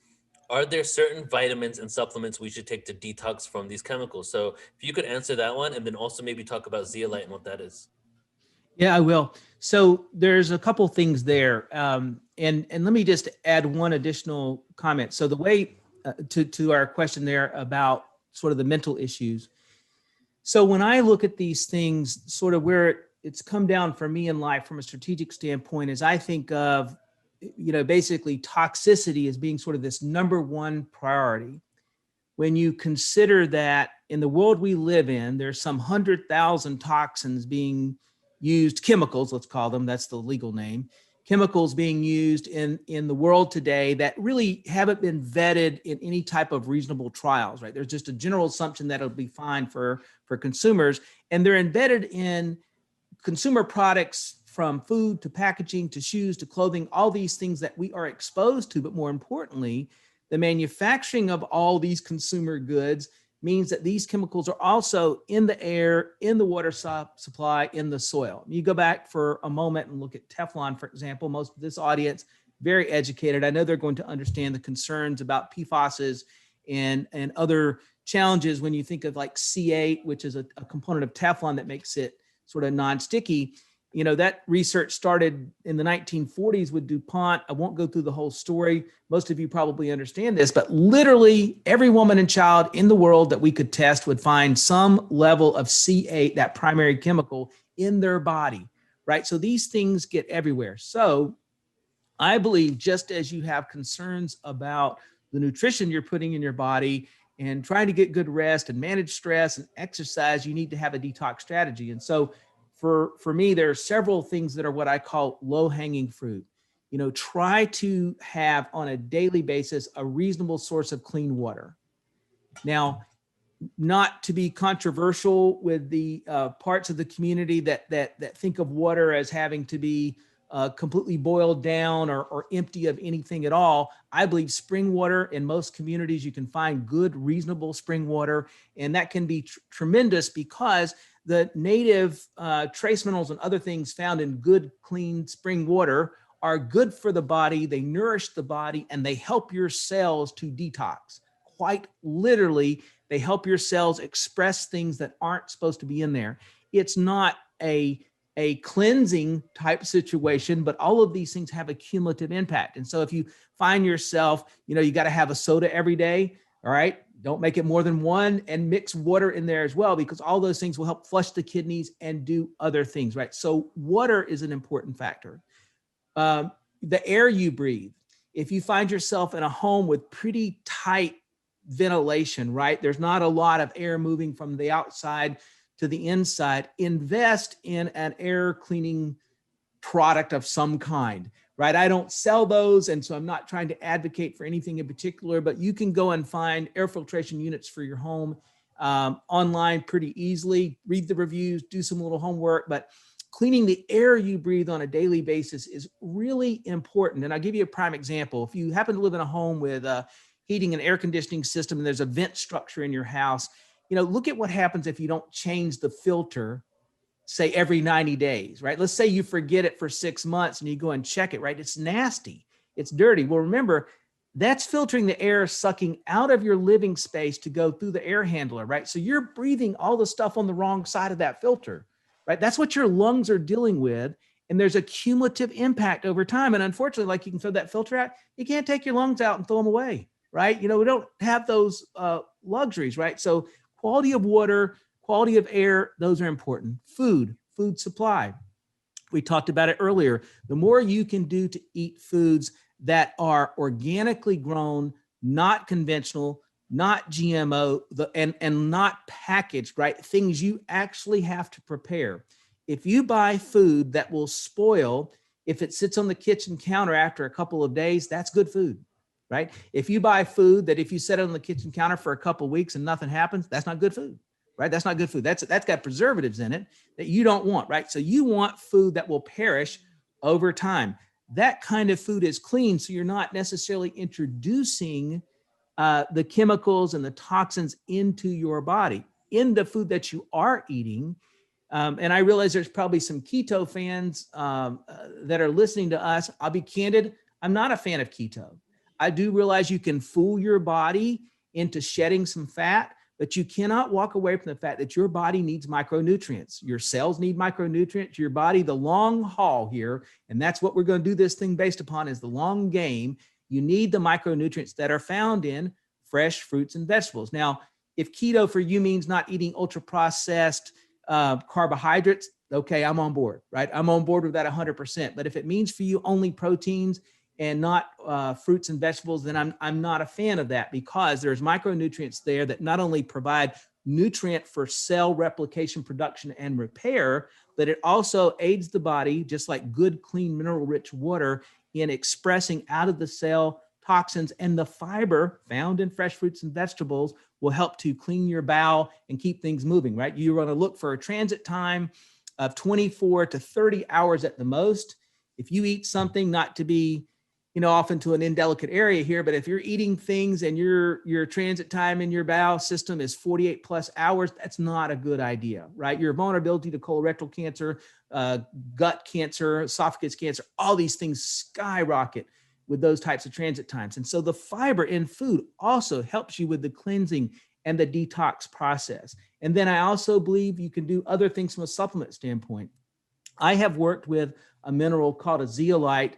are there certain vitamins and supplements we should take to detox from these chemicals? So if you could answer that one, and then also maybe talk about Zeolite and what that is. Yeah, I will. So there's a couple things there. And let me just add one additional comment. So the way to our question there about sort of the mental issues. So when I look at these things, sort of where it's come down for me in life from a strategic standpoint is I think of, basically toxicity as being sort of this number one priority. When you consider that in the world we live in, there's some 100,000 toxins being used, chemicals, let's call them, that's the legal name, chemicals being used in the world today that really haven't been vetted in any type of reasonable trials, right? There's just a general assumption that it'll be fine for consumers, and they're embedded in consumer products from food to packaging to shoes to clothing, all these things that we are exposed to. But more importantly, the manufacturing of all these consumer goods means that these chemicals are also in the air, in the water supply, in the soil. You go back for a moment and look at Teflon, for example. Most of this audience, very educated. I know they're going to understand the concerns about PFASs and other challenges when you think of like C8, which is a component of Teflon that makes it sort of non-sticky. That research started in the 1940s with DuPont. I won't go through the whole story. Most of you probably understand this, but literally every woman and child in the world that we could test would find some level of C8, that primary chemical, in their body, right? So these things get everywhere. So I believe just as you have concerns about the nutrition you're putting in your body and trying to get good rest and manage stress and exercise, you need to have a detox strategy. And so for me, there are several things that are what I call low-hanging fruit. Try to have on a daily basis a reasonable source of clean water. Now, not to be controversial with the parts of the community that think of water as having to be completely boiled down or empty of anything at all. I believe spring water, in most communities, you can find good, reasonable spring water, and that can be tremendous because the native trace minerals and other things found in good, clean spring water are good for the body. They nourish the body and they help your cells to detox. Quite literally, they help your cells express things that aren't supposed to be in there. It's not a cleansing type situation, but all of these things have a cumulative impact. And so if you find yourself, you got to have a soda every day, all right? Don't make it more than one, and mix water in there as well, because all those things will help flush the kidneys and do other things, right? So water is an important factor. The air you breathe. If you find yourself in a home with pretty tight ventilation, right? There's not a lot of air moving from the outside to the inside. Invest in an air cleaning product of some kind, right? I don't sell those, and so I'm not trying to advocate for anything in particular, but you can go and find air filtration units for your home online pretty easily. Read the reviews, do some little homework, but cleaning the air you breathe on a daily basis is really important. And I'll give you a prime example. If you happen to live in a home with a heating and air conditioning system and there's a vent structure in your house, look at what happens if you don't change the filter, say every 90 days, right? Let's say you forget it for 6 months and you go and check it, right? It's nasty. It's dirty. Well, remember, that's filtering the air sucking out of your living space to go through the air handler, right? So you're breathing all the stuff on the wrong side of that filter, right? That's what your lungs are dealing with. And there's a cumulative impact over time. And unfortunately, like you can throw that filter out, you can't take your lungs out and throw them away, right? We don't have those luxuries, right? So quality of water, quality of air, those are important. Food supply. We talked about it earlier. The more you can do to eat foods that are organically grown, not conventional, not GMO, and not packaged, right? Things you actually have to prepare. If you buy food that will spoil, if it sits on the kitchen counter after a couple of days, that's good food, right? If you buy food that if you set it on the kitchen counter for a couple of weeks and nothing happens, that's not good food. Right? That's not good food. That's got preservatives in it that you don't want, right? So you want food that will perish over time. That kind of food is clean, so you're not necessarily introducing the chemicals and the toxins into your body in the food that you are eating. And I realize there's probably some keto fans that are listening to us. I'll be candid, I'm not a fan of keto. I do realize you can fool your body into shedding some fat, but you cannot walk away from the fact that your body needs micronutrients. Your cells need micronutrients, your body, the long haul here. And that's what we're going to do this thing based upon, is the long game. You need the micronutrients that are found in fresh fruits and vegetables. Now, if keto for you means not eating ultra processed carbohydrates, okay, I'm on board, right? I'm on board with that 100%. But if it means for you only proteins and not fruits and vegetables, then I'm not a fan of that, because there's micronutrients there that not only provide nutrient for cell replication, production, and repair, but it also aids the body, just like good, clean, mineral-rich water, in expressing out of the cell toxins, and the fiber found in fresh fruits and vegetables will help to clean your bowel and keep things moving, right? You want to look for a transit time of 24 to 30 hours at the most. If you eat something, not to be, off into an indelicate area here, but if you're eating things and your transit time in your bowel system is 48 plus hours, that's not a good idea, right? Your vulnerability to colorectal cancer, gut cancer, esophagus cancer, all these things skyrocket with those types of transit times. And so the fiber in food also helps you with the cleansing and the detox process. And then I also believe you can do other things from a supplement standpoint. I have worked with a mineral called a zeolite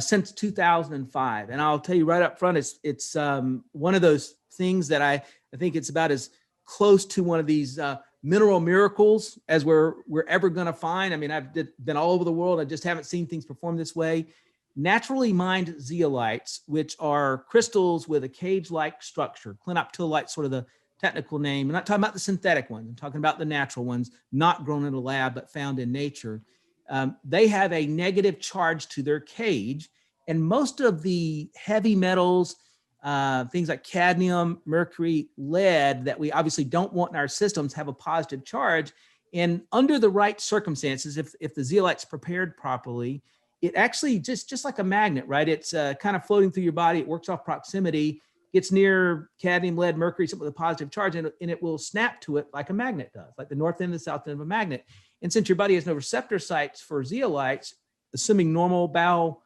since 2005. And I'll tell you right up front, it's one of those things that I think it's about as close to one of these mineral miracles as we're ever going to find. I mean, I've been all over the world. I just haven't seen things perform this way. Naturally mined zeolites, which are crystals with a cage-like structure, clinoptilolite, sort of the technical name. I'm not talking about the synthetic ones. I'm talking about the natural ones, not grown in a lab, but found in nature. They have a negative charge to their cage. And most of the heavy metals, things like cadmium, mercury, lead, that we obviously don't want in our systems, have a positive charge. And under the right circumstances, if the zeolite's prepared properly, it actually just like a magnet, right? It's kind of floating through your body. It works off proximity, gets near cadmium, lead, mercury, something with a positive charge, and it will snap to it like a magnet does, like the north end and the south end of a magnet. And since your body has no receptor sites for zeolites, assuming normal bowel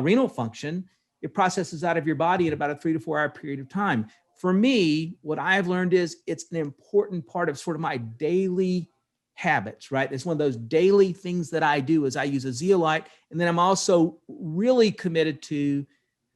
renal function, it processes out of your body in about a 3 to 4 hour period of time. For me, what I've learned is it's an important part of sort of my daily habits, right? It's one of those daily things that I do is I use a zeolite. And then I'm also really committed to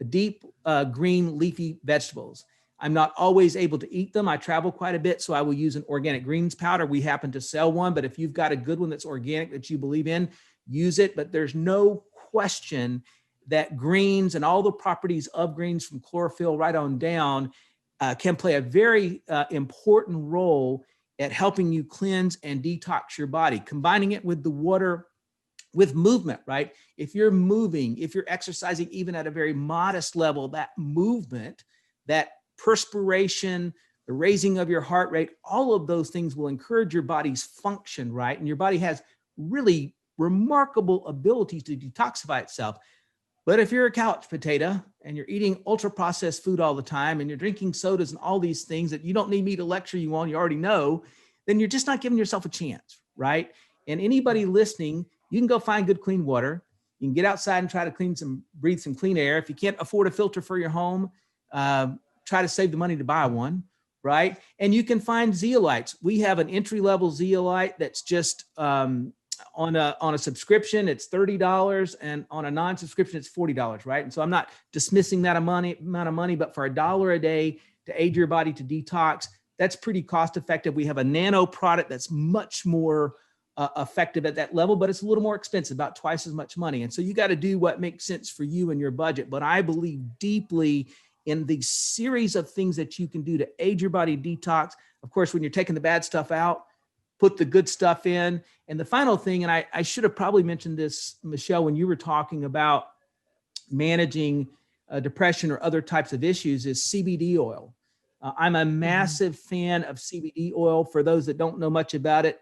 deep green leafy vegetables. I'm not always able to eat them. I travel quite a bit, so I will use an organic greens powder. We happen to sell one, but if you've got a good one that's organic that you believe in, use it. But there's no question that greens and all the properties of greens, from chlorophyll right on down, can play a very important role at helping you cleanse and detox your body. Combining it with the water, with movement, right? If you're moving, if you're exercising, even at a very modest level, that movement, that perspiration, the raising of your heart rate, all of those things will encourage your body's function, right? And your body has really remarkable abilities to detoxify itself. But if you're a couch potato and you're eating ultra processed food all the time and you're drinking sodas and all these things that you don't need me to lecture you on, you already know, then you're just not giving yourself a chance, right? And anybody listening, you can go find good, clean water. You can get outside and try to breathe some clean air. If you can't afford a filter for your home, try to save the money to buy one, right? And you can find zeolites. We have an entry-level zeolite that's just on a subscription, it's $30, and on a non-subscription, it's $40, right? And so I'm not dismissing that amount of money, but for $1 a day to aid your body to detox, that's pretty cost effective. We have a nano product that's much more effective at that level, but it's a little more expensive, about twice as much money. And so you got to do what makes sense for you and your budget. But I believe deeply in the series of things that you can do to aid your body detox. Of course, when you're taking the bad stuff out, put the good stuff in. And the final thing, and I should have probably mentioned this, Michelle, when you were talking about managing depression or other types of issues, is CBD oil. I'm a massive fan of CBD oil. For those that don't know much about it,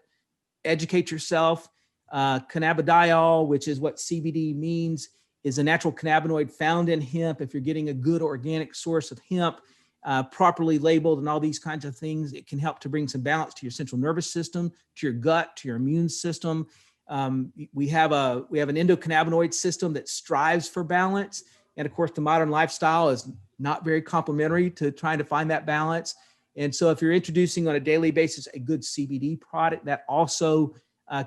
educate yourself. Cannabidiol, which is what CBD means, is a natural cannabinoid found in hemp. If you're getting a good organic source of hemp, properly labeled and all these kinds of things. It can help to bring some balance to your central nervous system, to your gut, to your immune system. We have an endocannabinoid system that strives for balance. And of course, the modern lifestyle is not very complementary to trying to find that balance. And so if you're introducing on a daily basis a good CBD product, that also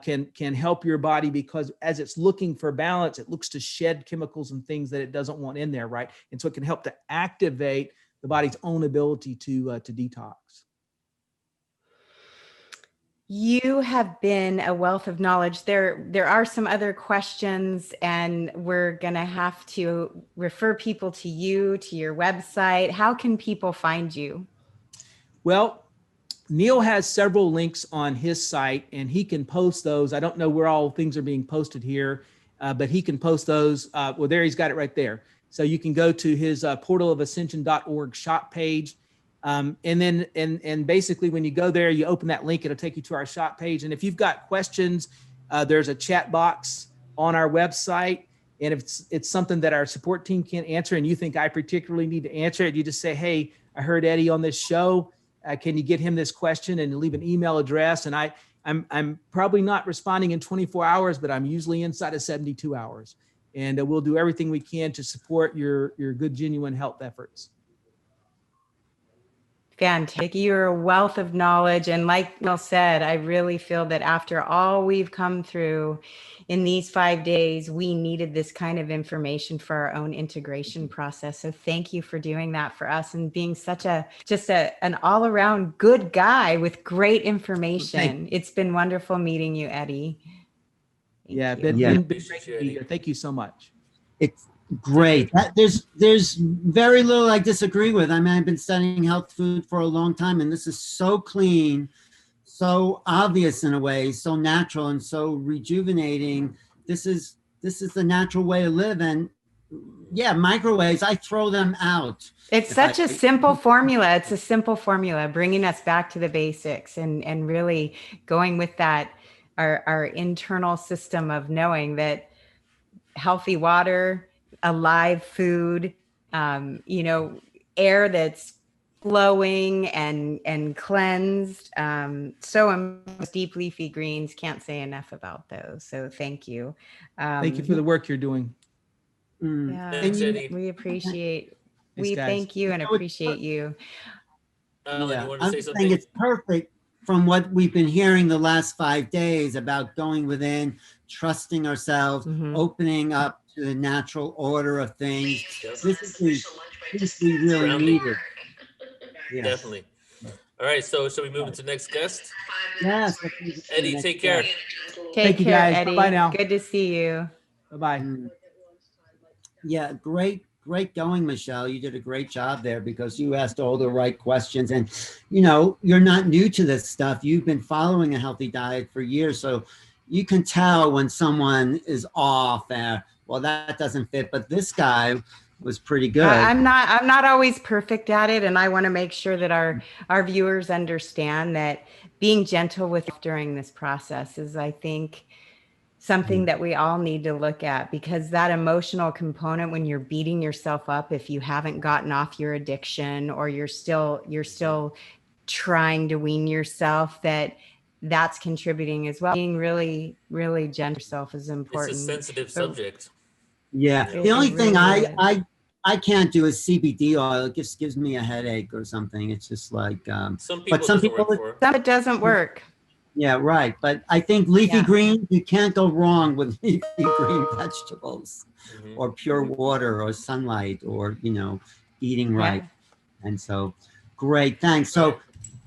can help your body, because as it's looking for balance, it looks to shed chemicals and things that it doesn't want in there, right? And so it can help to activate the body's own ability to detox. You have been a wealth of knowledge. There are some other questions, and we're going to have to refer people to you, to your website. How can people find you? Well, Neil has several links on his site, and he can post those. I don't know where all things are being posted here, but he can post those. Well, there, he's got it right there. So you can go to his portalofascension.org shop page. And then basically when you go there, you open that link, it'll take you to our shop page. And if you've got questions, there's a chat box on our website. And if it's something that our support team can't answer and you think I particularly need to answer it, you just say, hey, I heard Eddie on this show. Can you get him this question, and leave an email address? And I'm probably not responding in 24 hours, but I'm usually inside of 72 hours. And we'll do everything we can to support your good, genuine health efforts. Fantastic. You're a wealth of knowledge. And like Neil said, I really feel that after all we've come through in these 5 days, we needed this kind of information for our own integration process. So thank you for doing that for us and being such an all around good guy with great information. It's been wonderful meeting you, Eddie. Been great to be here. Thank you so much. It's great. There's very little I disagree with. I mean, I've been studying health food for a long time, and this is so clean, so obvious in a way, so natural and so rejuvenating. This is the natural way to live. And yeah, microwaves, I throw them out. It's such a simple formula. It's a simple formula, bringing us back to the basics and really going with that, our internal system of knowing that healthy water, alive food, air that's flowing and cleansed. So deep leafy greens, can't say enough about those. So thank you. Thank you for the work you're doing. Yeah, Thanks, Eddie. we appreciate, Thanks, guys. Thank you and appreciate you. Alan, you want to I'm say saying something? it's perfect from what we've been hearing the last 5 days about going within, trusting ourselves, opening up to the natural order of things. This is we really needed. Yeah. Definitely. All right, so shall we move into the next guest? Yes. Eddie, take care. Take care, guys. Eddie. Bye now. Good to see you. Bye-bye. Yeah, great going, Michelle. You did a great job there because you asked all the right questions. And, you're not new to this stuff. You've been following a healthy diet for years. So you can tell when someone is off there. Well, that doesn't fit. But this guy was pretty good. I'm not always perfect at it. And I want to make sure that our viewers understand that being gentle with during this process is, I think, something that we all need to look at, because that emotional component, when you're beating yourself up, if you haven't gotten off your addiction or you're still trying to wean yourself, that's contributing as well. Being really, really gentle yourself is important. It's a sensitive subject. Yeah. The only thing I can't do is CBD oil. It just gives me a headache or something. It's just like, some people it doesn't work. Yeah, right. But I think leafy greens, you can't go wrong with leafy green vegetables or pure water or sunlight or, eating right. And so, great. Thanks. So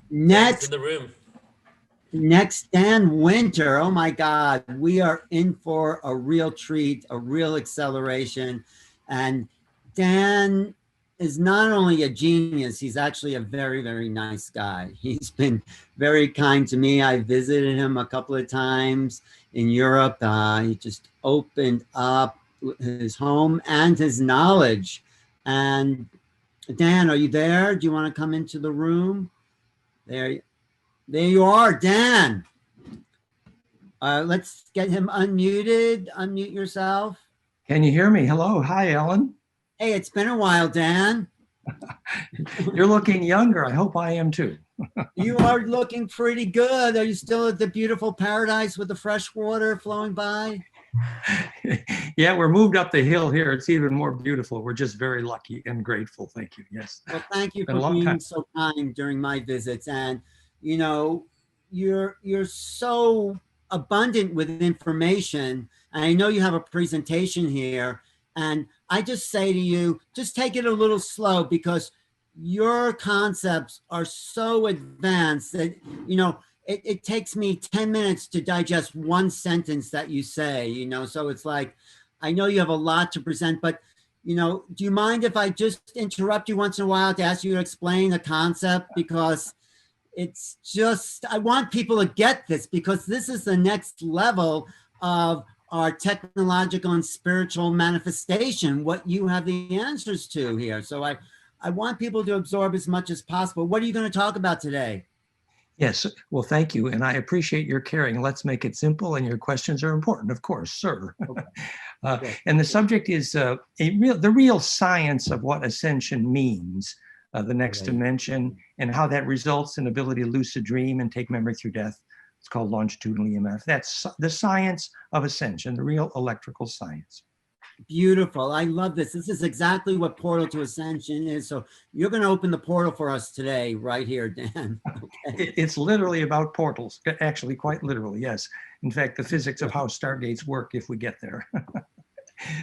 next, in the room. Next, Dan Winter. Oh my God. We are in for a real treat, a real acceleration. And Dan is not only a genius, he's actually a very, very nice guy. He's been very kind to me. I visited him a couple of times in Europe. He just opened up his home and his knowledge. And Dan, are you there? Do you want to come into the room? There you are, Dan. Let's get him unmuted. Unmute yourself. Can you hear me? Hello. Hi, Ellen. Hey, it's been a while, Dan. You're looking younger. I hope I am too. You are looking pretty good. Are you still at the beautiful paradise with the fresh water flowing by? Yeah, we're moved up the hill here. It's even more beautiful. We're just very lucky and grateful. Thank you. Yes. Well, thank you Been a for long being time. so kind during my visits. And, you know, you're so abundant with information. And I know you have a presentation here. And I just say to you, just take it a little slow, because your concepts are so advanced that, you know, it takes me 10 minutes to digest one sentence that you say, you know, so it's like, I know you have a lot to present, but, you know, do you mind if I just interrupt you once in a while to ask you to explain a concept? Because it's just, I want people to get this, because this is the next level of our technological and spiritual manifestation, what you have the answers to here. So I want people to absorb as much as possible. What are you going to talk about today? Yes, well, thank you. And I appreciate your caring. Let's make it simple. And your questions are important, of course, sir. Okay. And the subject is the real science of what ascension means, the next dimension, and how that results in ability to lucid dream and take memory through death. It's called longitudinal EMF. That's the science of ascension, the real electrical science. Beautiful. I love this. This is exactly what Portal to Ascension is. So you're going to open the portal for us today, right here, Dan. Okay. It's literally about portals, actually, quite literally, yes. In fact, the physics of how stargates work if we get there.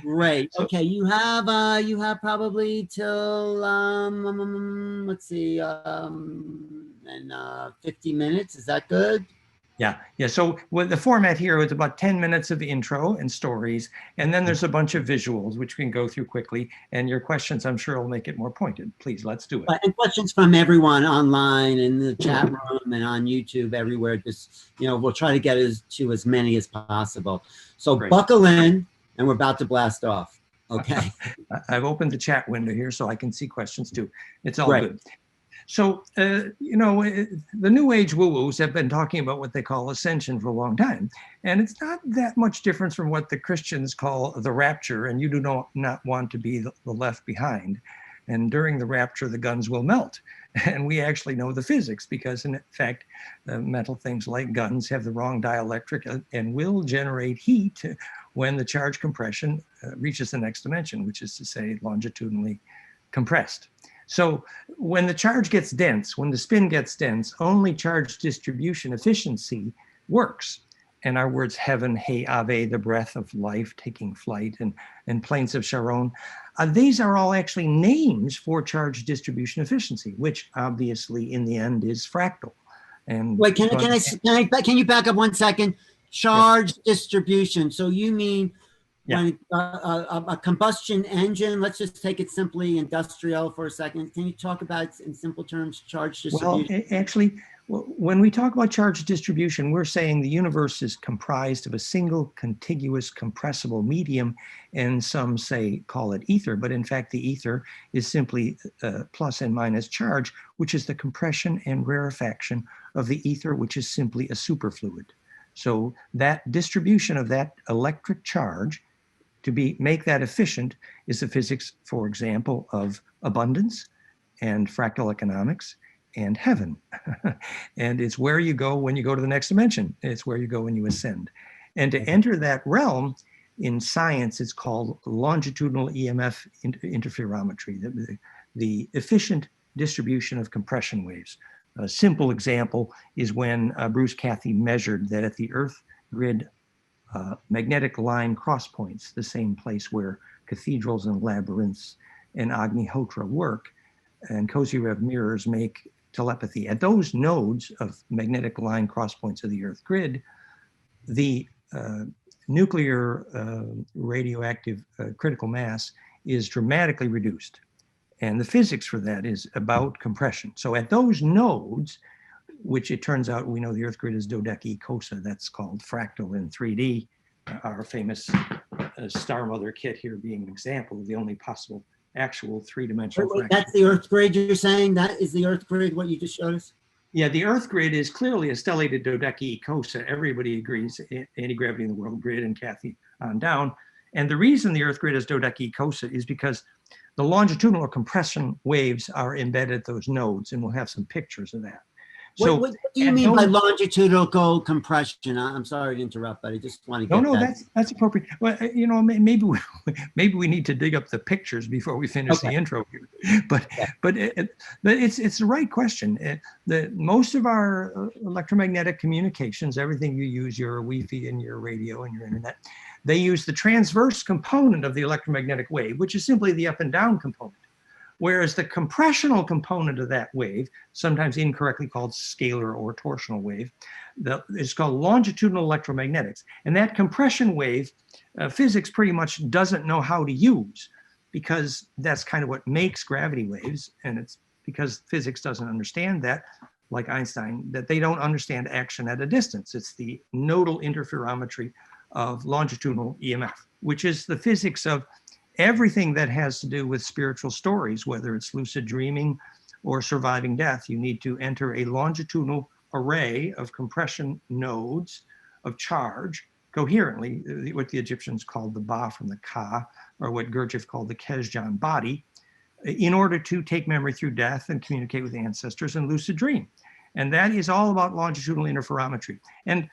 Great. Okay, you have probably till let's see, and 50 minutes. Is that good? Yeah. So the format here is about 10 minutes of intro and stories, and then there's a bunch of visuals, which we can go through quickly. And your questions, I'm sure, will make it more pointed. Please, let's do it. And questions from everyone online in the chat room and on YouTube, everywhere. Just, you know, we'll try to get to as many as possible. So Great. Buckle in, and we're about to blast off. Okay. I've opened the chat window here so I can see questions too. It's all Great. good. So, you know, the New Age woo-woos have been talking about what they call ascension for a long time. And it's not that much different from what the Christians call the rapture, and you do not want to be the left behind. And during the rapture, the guns will melt. And we actually know the physics, because in fact, metal things like guns have the wrong dielectric and will generate heat when the charge compression reaches the next dimension, which is to say longitudinally compressed. So when the charge gets dense, when the spin gets dense, only charge distribution efficiency works. And our words heaven, hey, ave, the breath of life taking flight, and plains of Sharon, these are all actually names for charge distribution efficiency, which obviously in the end is fractal. And wait, can you back up 1 second? Charge distribution. So you mean when a combustion engine, let's just take it simply industrial for a second. Can you talk about, in simple terms, charge distribution? Well, actually, when we talk about charge distribution, we're saying the universe is comprised of a single contiguous compressible medium, and some call it ether, but in fact the ether is simply plus and minus charge, which is the compression and rarefaction of the ether, which is simply a superfluid. So that distribution of that electric charge, to make that efficient, is the physics, for example, of abundance and fractal economics and heaven. And it's where you go when you go to the next dimension. It's where you go when you ascend. And to enter that realm, in science, it's called longitudinal EMF interferometry, the efficient distribution of compression waves. A simple example is when Bruce Cathy measured that at the Earth grid magnetic line cross points, the same place where cathedrals and labyrinths and Agnihotra work, and Kozyrev mirrors make telepathy. At those nodes of magnetic line cross points of the Earth grid, the nuclear radioactive critical mass is dramatically reduced. And the physics for that is about compression. So at those nodes, which it turns out we know the Earth grid is dodecacosa, that's called fractal in 3D. Our famous Star Mother kit here being an example of the only possible actual three-dimensional fractal. That's the Earth grid you're saying? That is the Earth grid, what you just showed us? Yeah, the Earth grid is clearly a stellated dodecacosa. Everybody agrees, anti-gravity in the world grid and Cathy on down. And the reason the Earth grid is dodecacosa is because the longitudinal or compression waves are embedded at those nodes, and we'll have some pictures of that. So what do you mean by longitudinal compression? I'm sorry to interrupt, but I just want to get that's appropriate. Well, you know, maybe we need to dig up the pictures before we finish the intro here. But it's the right question. Most of our electromagnetic communications, everything you use, your Wi-Fi and your radio and your internet, they use the transverse component of the electromagnetic wave, which is simply the up and down component. Whereas the compressional component of that wave, sometimes incorrectly called scalar or torsional wave, is called longitudinal electromagnetics. And that compression wave, physics pretty much doesn't know how to use, because that's kind of what makes gravity waves. And it's because physics doesn't understand that, like Einstein, that they don't understand action at a distance. It's the nodal interferometry of longitudinal EMF, which is the physics of everything that has to do with spiritual stories, whether it's lucid dreaming or surviving death. You need to enter a longitudinal array of compression nodes of charge coherently, what the Egyptians called the Ba from the Ka, or what Gurdjieff called the Kesjan body, in order to take memory through death and communicate with ancestors and lucid dream. And that is all about longitudinal interferometry. And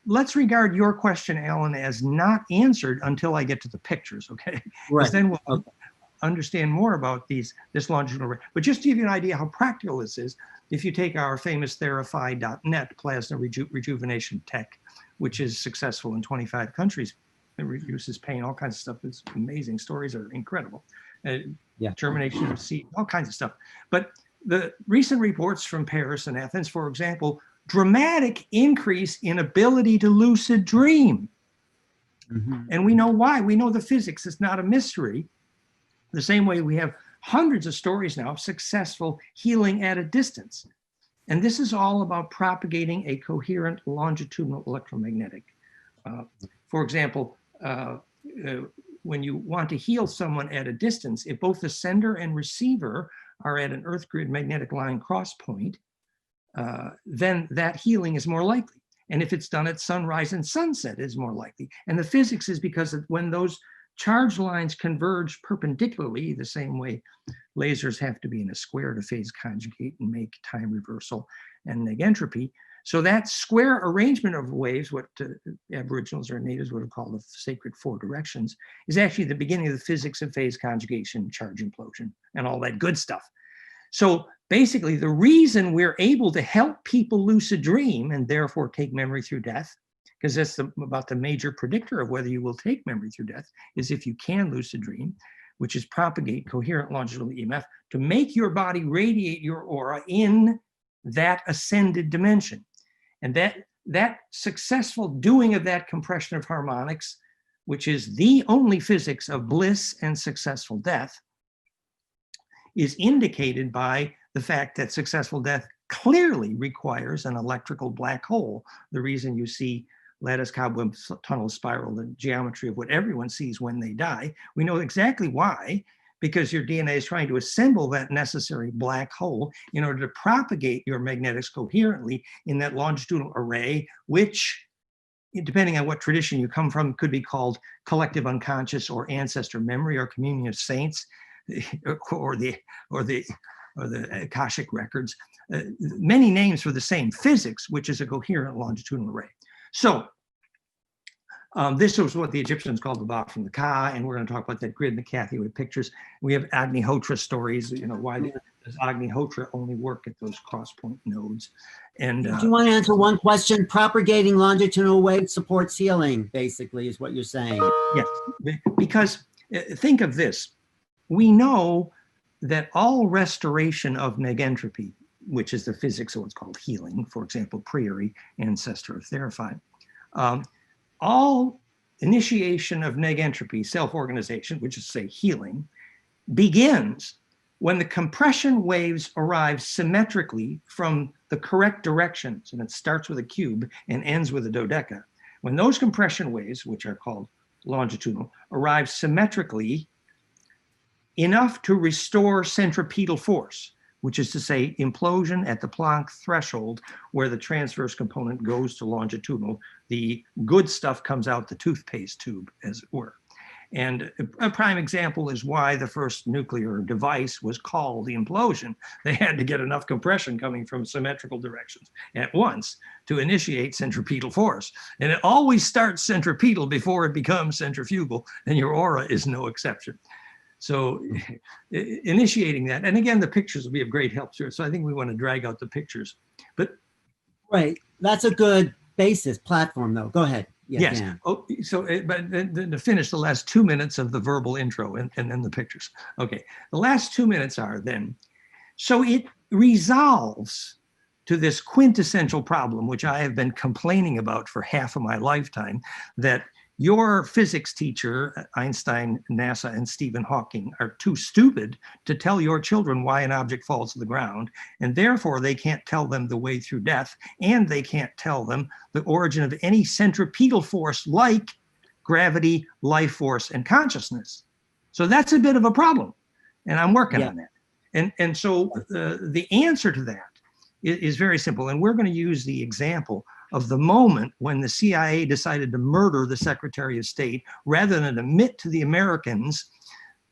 let's regard your question, Alan, as not answered until I get to the pictures, okay? Because then we'll understand more about this longitudinal array. But just to give you an idea how practical this is, if you take our famous Therify.net plasma rejuvenation tech, which is successful in 25 countries, it reduces pain, all kinds of stuff. It's amazing. Stories are incredible. Termination of seed, all kinds of stuff. But the recent reports from Paris and Athens, for example, dramatic increase in ability to lucid dream. And we know why. We know the physics. It's not a mystery. The same way we have hundreds of stories now of successful healing at a distance. And this is all about propagating a coherent longitudinal electromagnetic. For example, when you want to heal someone at a distance, if both the sender and receiver are at an Earth grid magnetic line cross point, then that healing is more likely. And if it's done at sunrise and sunset, is more likely. And the physics is because when those charge lines converge perpendicularly, the same way lasers have to be in a square to phase conjugate and make time reversal and negentropy. So that square arrangement of waves, what Aboriginals or natives would have called the sacred four directions, is actually the beginning of the physics of phase conjugation, charge implosion, and all that good stuff. So basically, the reason we're able to help people lucid dream and therefore take memory through death, because that's about the major predictor of whether you will take memory through death, is if you can lucid dream, which is propagate coherent longitudinal EMF to make your body radiate your aura in that ascended dimension. And that successful doing of that compression of harmonics, which is the only physics of bliss and successful death, is indicated by the fact that successful death clearly requires an electrical black hole. The reason you see lattice cobweb tunnel spiral, the geometry of what everyone sees when they die, we know exactly why, because your DNA is trying to assemble that necessary black hole in order to propagate your magnetics coherently in that longitudinal array, which, depending on what tradition you come from, could be called collective unconscious or ancestor memory or communion of saints, or the Akashic records, many names for the same physics, which is a coherent longitudinal array. So this was what the Egyptians called the Ba from the Ka, and we're going to talk about that grid in the Kathy with pictures. We have Agnihotra stories, you know, why does Agnihotra only work at those cross-point nodes? And do you want to answer one question? Propagating longitudinal waves supports healing, basically, is what you're saying. Yes, because think of this. We know that all restoration of negentropy, which is the physics of what's called healing, for example, Priori, ancestor of Therify, all initiation of negentropy, self-organization, which is, say, healing, begins when the compression waves arrive symmetrically from the correct directions, and it starts with a cube and ends with a dodeca. When those compression waves, which are called longitudinal, arrive symmetrically, enough to restore centripetal force, which is to say implosion at the Planck threshold where the transverse component goes to longitudinal, the good stuff comes out the toothpaste tube, as it were. And a prime example is why the first nuclear device was called the implosion. They had to get enough compression coming from symmetrical directions at once to initiate centripetal force. And it always starts centripetal before it becomes centrifugal, and your aura is no exception. So initiating that, and again, the pictures will be of great help to us. So I think we want to drag out the pictures. But right, that's a good basis platform, though. Go ahead. Yes. Dan. Oh, so, but to finish the last 2 minutes of the verbal intro and then the pictures. Okay. The last 2 minutes are then, so it resolves to this quintessential problem, which I have been complaining about for half of my lifetime, that your physics teacher, Einstein, NASA, and Stephen Hawking, are too stupid to tell your children why an object falls to the ground, and therefore they can't tell them the way through death, and they can't tell them the origin of any centripetal force like gravity, life force, and consciousness. So that's a bit of a problem, and I'm working on that. And so the answer to that is very simple, and we're going to use the example of the moment when the CIA decided to murder the Secretary of State rather than admit to the Americans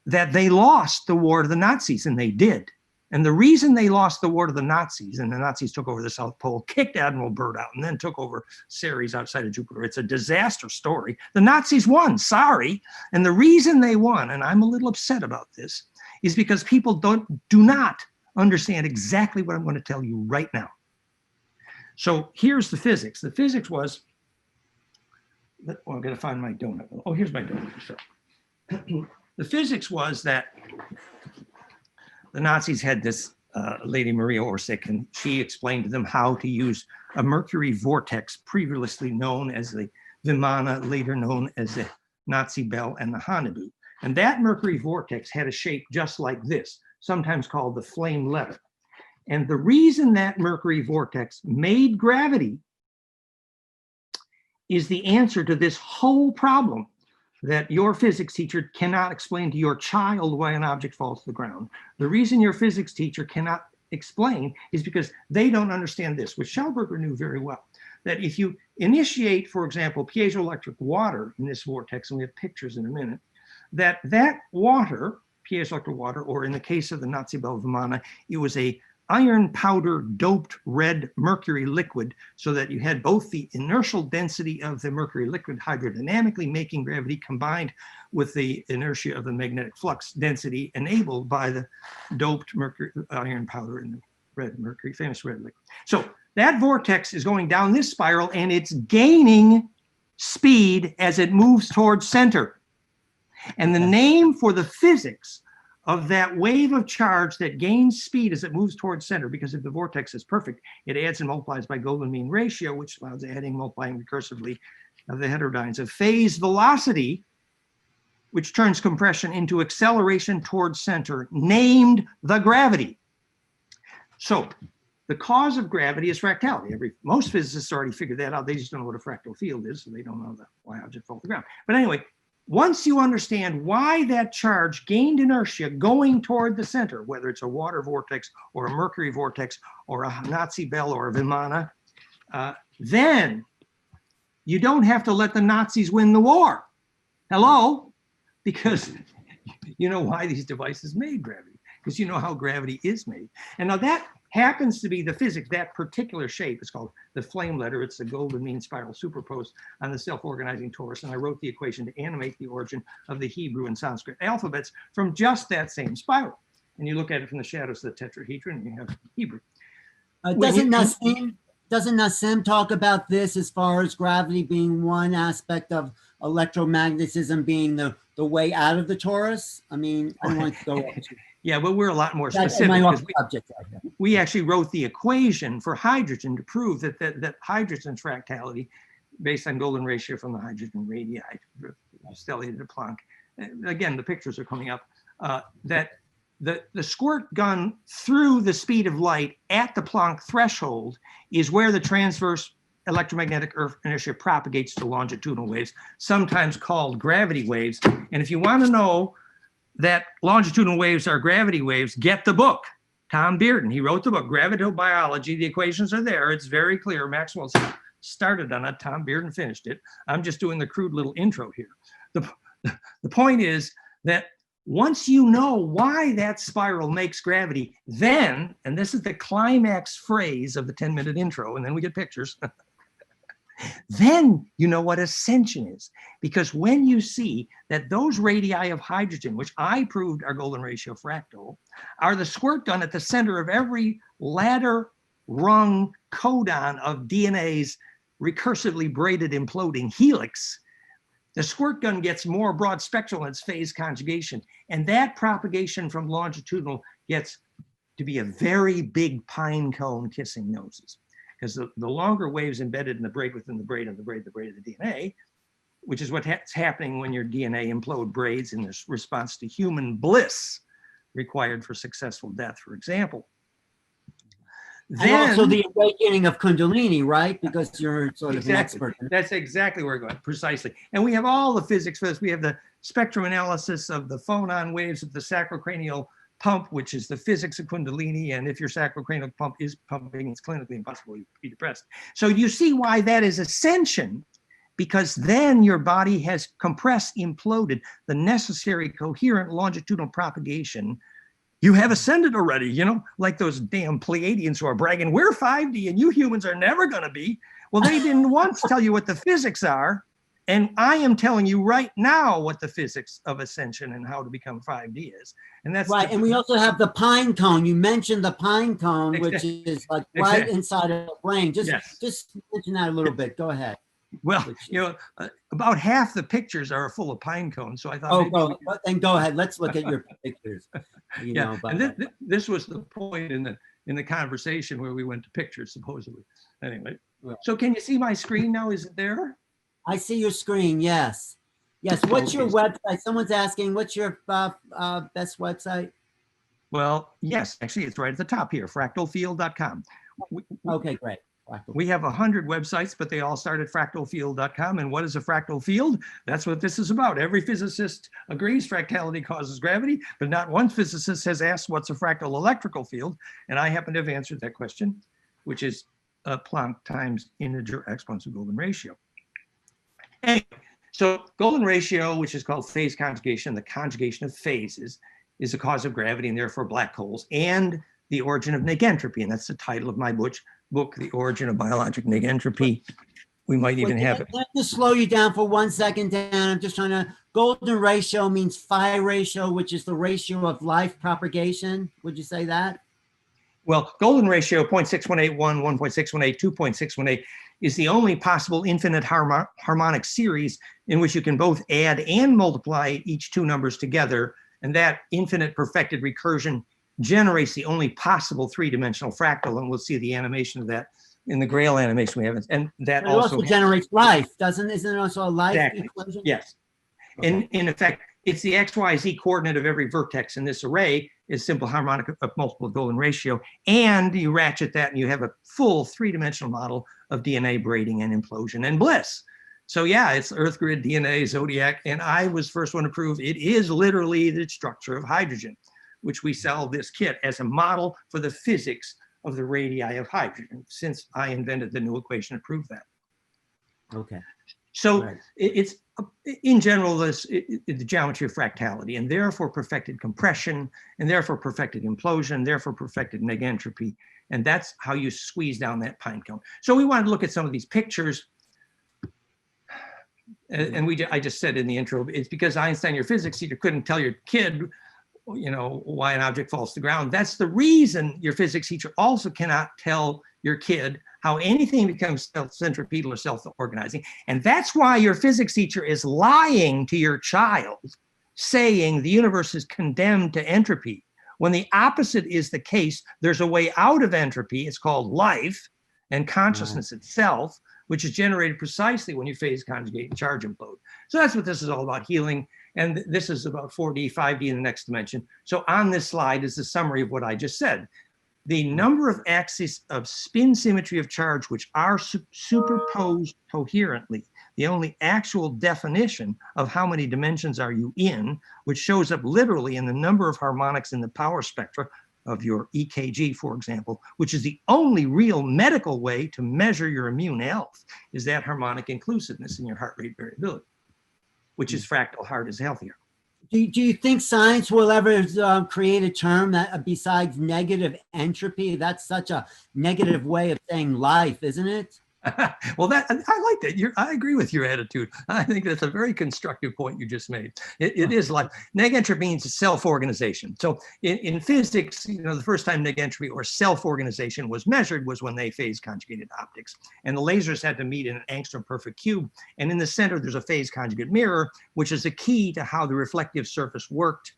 that they lost the war to the Nazis, and they did. And the reason they lost the war to the Nazis, and the Nazis took over the South Pole, kicked Admiral Byrd out, and then took over Ceres outside of Jupiter. It's a disaster story. The Nazis won, sorry. And the reason they won, and I'm a little upset about this, is because people do not understand exactly what I'm going to tell you right now. So here's the physics. The physics was, I'm going to find my donut. Oh, here's my donut. So, the physics was that the Nazis had this lady, Maria Orsic, and she explained to them how to use a mercury vortex, previously known as the Vimana, later known as the Nazi Bell and the Hanabu. And that mercury vortex had a shape just like this, sometimes called the flame letter. And the reason that mercury vortex made gravity is the answer to this whole problem that your physics teacher cannot explain to your child why an object falls to the ground. The reason your physics teacher cannot explain is because they don't understand this, which Schellberger knew very well, that if you initiate, for example, piezoelectric water in this vortex, and we have pictures in a minute, that water, piezoelectric water, or in the case of the Nazi Bell Vimana, it was a iron powder doped red mercury liquid, so that you had both the inertial density of the mercury liquid hydrodynamically making gravity combined with the inertia of the magnetic flux density enabled by the doped mercury iron powder in the red mercury, famous red liquid. So that vortex is going down this spiral and it's gaining speed as it moves towards center. And the name for the physics of that wave of charge that gains speed as it moves towards center, because if the vortex is perfect, it adds and multiplies by golden mean ratio, which allows adding, multiplying recursively of the heterodynes of phase velocity, which turns compression into acceleration towards center, named the gravity. So the cause of gravity is fractality. Most physicists already figured that out. They just don't know what a fractal field is, so they don't know why objects fall to the ground. But anyway, once you understand why that charge gained inertia going toward the center, whether it's a water vortex or a mercury vortex or a Nazi Bell or a Vimana, then you don't have to let the Nazis win the war. Hello? Because you know why these devices made gravity, because you know how gravity is made. And now that happens to be the physics, that particular shape is called the flame letter. It's the golden mean spiral superposed on the self-organizing torus. And I wrote the equation to animate the origin of the Hebrew and Sanskrit alphabets from just that same spiral. And you look at it from the shadows of the tetrahedron, and you have Hebrew. Doesn't Nassim talk about this as far as gravity being one aspect of electromagnetism being the way out of the torus? I mean, I don't want to go yeah, but we're a lot more specific. We actually wrote the equation for hydrogen to prove that hydrogen's fractality, based on golden ratio from the hydrogen radii, stellated to Planck. Again, the pictures are coming up. That the squirt gun through the speed of light at the Planck threshold is where the transverse electromagnetic inertia propagates to longitudinal waves, sometimes called gravity waves. And if you want to know that longitudinal waves are gravity waves, get the book. Tom Bearden, he wrote the book, Gravitational Biology. The equations are there. It's very clear. Maxwell's started on it. Tom Bearden finished it. I'm just doing the crude little intro here. The point is that once you know why that spiral makes gravity, then, and this is the climax phrase of the 10-minute intro, and then we get pictures, then you know what ascension is. Because when you see that those radii of hydrogen, which I proved are golden ratio fractal, are the squirt gun at the center of every ladder rung codon of DNA's recursively braided imploding helix, the squirt gun gets more broad spectral in its phase conjugation. And that propagation from longitudinal gets to be a very big pine cone kissing noses. Because the longer waves embedded in the braid within the braid of the braid of the DNA, which is what's happening when your DNA implode braids in this response to human bliss required for successful death, for example. And also the awakening of Kundalini, right? Because you're sort of an expert. That's exactly where we're going, precisely. And we have all the physics for this. We have the spectrum analysis of the phonon waves of the sacrocranial pump, which is the physics of Kundalini. And if your sacrocranial pump is pumping, it's clinically impossible to be depressed. So you see why that is ascension, because then your body has compressed, imploded the necessary coherent longitudinal propagation. You have ascended already, you know, like those damn Pleiadians who are bragging, we're 5D and you humans are never going to be. Well, they didn't once tell you what the physics are. And I am telling you right now what the physics of ascension and how to become 5D is. And that's right. And we also have the pine cone. You mentioned the pine cone, which is like right inside of the brain. Just mention that a little bit. Go ahead. Well, you know, about half the pictures are full of pine cones. So I thought, then go ahead. Let's look at your pictures. You know about and this was the point in the conversation where we went to pictures, supposedly. Anyway, so can you see my screen now? Is it there? I see your screen. Yes. Yes. What's your website? Someone's asking, what's your best website? Well, yes, actually, it's right at the top here, fractalfield.com. Okay, great. We have 100 websites, but they all start at fractalfield.com. And what is a fractal field? That's what this is about. Every physicist agrees fractality causes gravity, but not one physicist has asked what's a fractal electrical field. And I happen to have answered that question, which is Planck times integer exponential golden ratio. Anyway, so golden ratio, which is called phase conjugation, the conjugation of phases, is the cause of gravity and therefore black holes and the origin of negentropy. And that's the title of my book, The Origin of Biologic Negentropy. We might even have it. Let me slow you down for 1 second, Dan. I'm just trying to, golden ratio means phi ratio, which is the ratio of life propagation. Would you say that? Well, golden ratio 0.6181, 1.618, 2.618 is the only possible infinite harmonic series in which you can both add and multiply each two numbers together. And that infinite perfected recursion generates the only possible three-dimensional fractal. And we'll see the animation of that in the Grail animation we have. And that also generates life, isn't it also a life equation? Yes. Okay. In effect, it's the XYZ coordinate of every vertex in this array is simple harmonic of multiple golden ratio. And you ratchet that and you have a full three-dimensional model of DNA braiding and implosion and bliss. So yeah, it's Earth grid, DNA, zodiac, and I was first one to prove it is literally the structure of hydrogen, which we sell this kit as a model for the physics of the radii of hydrogen, since I invented the new equation to prove that. Okay. So it's, in general, the geometry of fractality, and therefore perfected compression, and therefore perfected implosion, therefore perfected negentropy, and that's how you squeeze down that pine cone. So we wanted to look at some of these pictures, and I just said in the intro, it's because Einstein, your physics teacher, couldn't tell your kid, you know, why an object falls to the ground. That's the reason your physics teacher also cannot tell your kid how anything becomes self-centripetal or self-organizing. And that's why your physics teacher is lying to your child, saying the universe is condemned to entropy. When the opposite is the case, there's a way out of entropy. It's called life and consciousness itself, which is generated precisely when you phase conjugate and charge implode. So that's what this is all about, healing. And this is about 4D, 5D in the next dimension. So on this slide is the summary of what I just said. The number of axes of spin symmetry of charge, which are superposed coherently, the only actual definition of how many dimensions are you in, which shows up literally in the number of harmonics in the power spectra of your EKG, for example, which is the only real medical way to measure your immune health, is that harmonic inclusiveness in your heart rate variability, which is fractal heart is healthier. Do you think science will ever create a term that besides negative entropy? That's such a negative way of saying life, isn't it? Well, I like that. I agree with your attitude. I think that's a very constructive point you just made. It is like negentropy means self-organization. So in physics, the first time negentropy or self-organization was measured was when they phase conjugated optics, and the lasers had to meet in an angstrom perfect cube. And in the center, there's a phase conjugate mirror, which is the key to how the reflective surface worked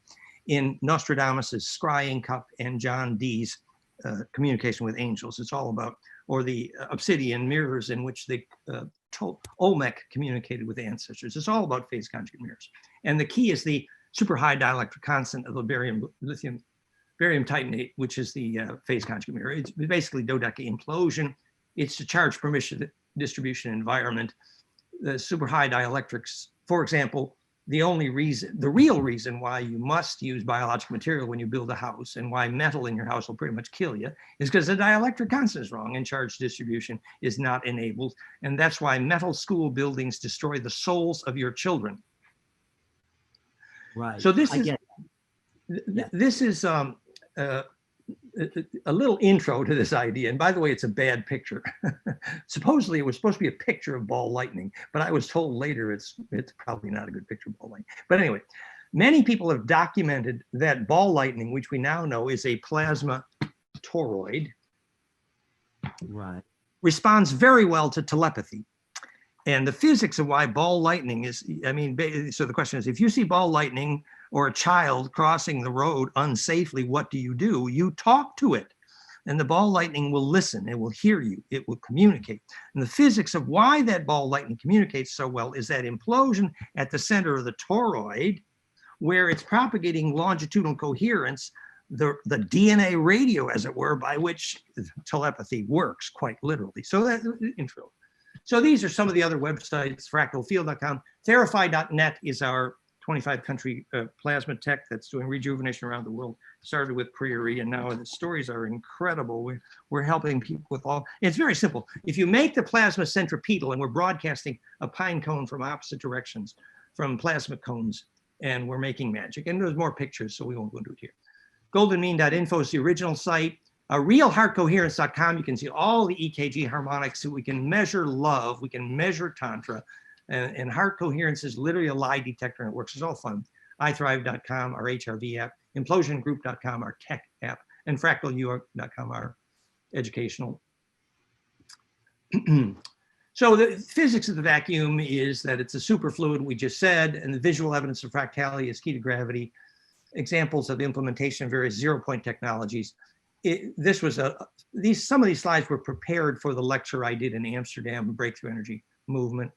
in Nostradamus's scrying cup and John Dee's communication with angels. It's all about, or the obsidian mirrors in which the Olmec communicated with ancestors. It's all about phase conjugate mirrors. And the key is the super high dielectric constant of the barium titanate, which is the phase conjugate mirror. It's basically dodeca implosion. It's the charge permission distribution environment. The super high dielectrics, for example, the real reason why you must use biological material when you build a house and why metal in your house will pretty much kill you is because the dielectric constant is wrong and charge distribution is not enabled. And that's why metal school buildings destroy the souls of your children. Right. So this is a little intro to this idea. And by the way, it's a bad picture. Supposedly it was supposed to be a picture of ball lightning, but I was told later it's probably not a good picture of ball lightning. But anyway, many people have documented that ball lightning, which we now know is a plasma toroid, right, responds very well to telepathy. And the physics of why ball lightning is, so the question is, if you see ball lightning or a child crossing the road unsafely, what do? You talk to it. And the ball lightning will listen, it will hear you, it will communicate. And the physics of why that ball lightning communicates so well is that implosion at the center of the toroid, where it's propagating longitudinal coherence, the DNA radio, as it were, by which telepathy works, quite literally. So that's intro. So these are some of the other websites, fractalfield.com. Therify.net is our 25 country plasma tech that's doing rejuvenation around the world. Started with Prairie, and now the stories are incredible. We're helping people with all, it's very simple. If you make the plasma centripetal, and we're broadcasting a pine cone from opposite directions from plasma cones, and we're making magic. And there's more pictures, so we won't go into it here. Goldenmean.info is the original site. Realheartcoherence.com, you can see all the EKG harmonics. So we can measure love, we can measure tantra, and heart coherence is literally a lie detector, and it works. It's all fun. iThrive.com, our HRV app, implosiongroup.com, our tech app, and fractalnewyork.com, our educational. So the physics of the vacuum is that it's a superfluid, we just said, and the visual evidence of fractality is key to gravity. Examples of implementation of various zero-point technologies. Some of these slides were prepared for the lecture I did in Amsterdam, Breakthrough Energy Movement.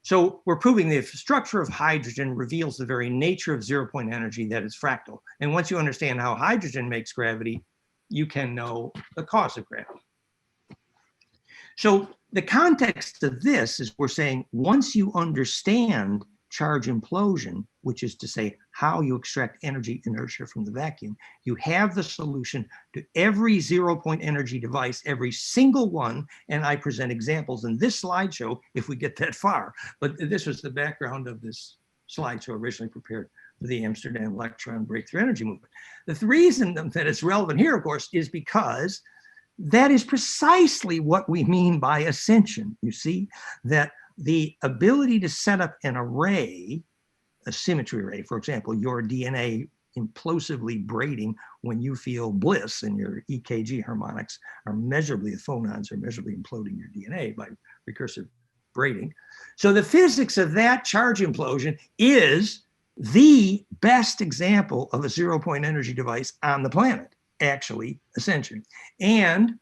So we're proving the structure of hydrogen reveals the very nature of zero-point energy, that is fractal. And once you understand how hydrogen makes gravity, you can know the cause of gravity. So the context of this is we're saying once you understand charge implosion, which is to say how you extract energy inertia from the vacuum, you have the solution to every zero-point energy device, every single one, and I present examples in this slideshow if we get that far. But this was the background of this slideshow originally prepared for the Amsterdam lecture on Breakthrough Energy Movement. The reason that it's relevant here, of course, is because that is precisely what we mean by ascension. You see, that the ability to set up an array, a symmetry array, for example, your DNA implosively braiding when you feel bliss, and your EKG harmonics are measurably, the phonons are measurably imploding your DNA by recursive braiding. So the physics of that charge implosion is the best example of a zero-point energy device on the planet, actually, ascension. And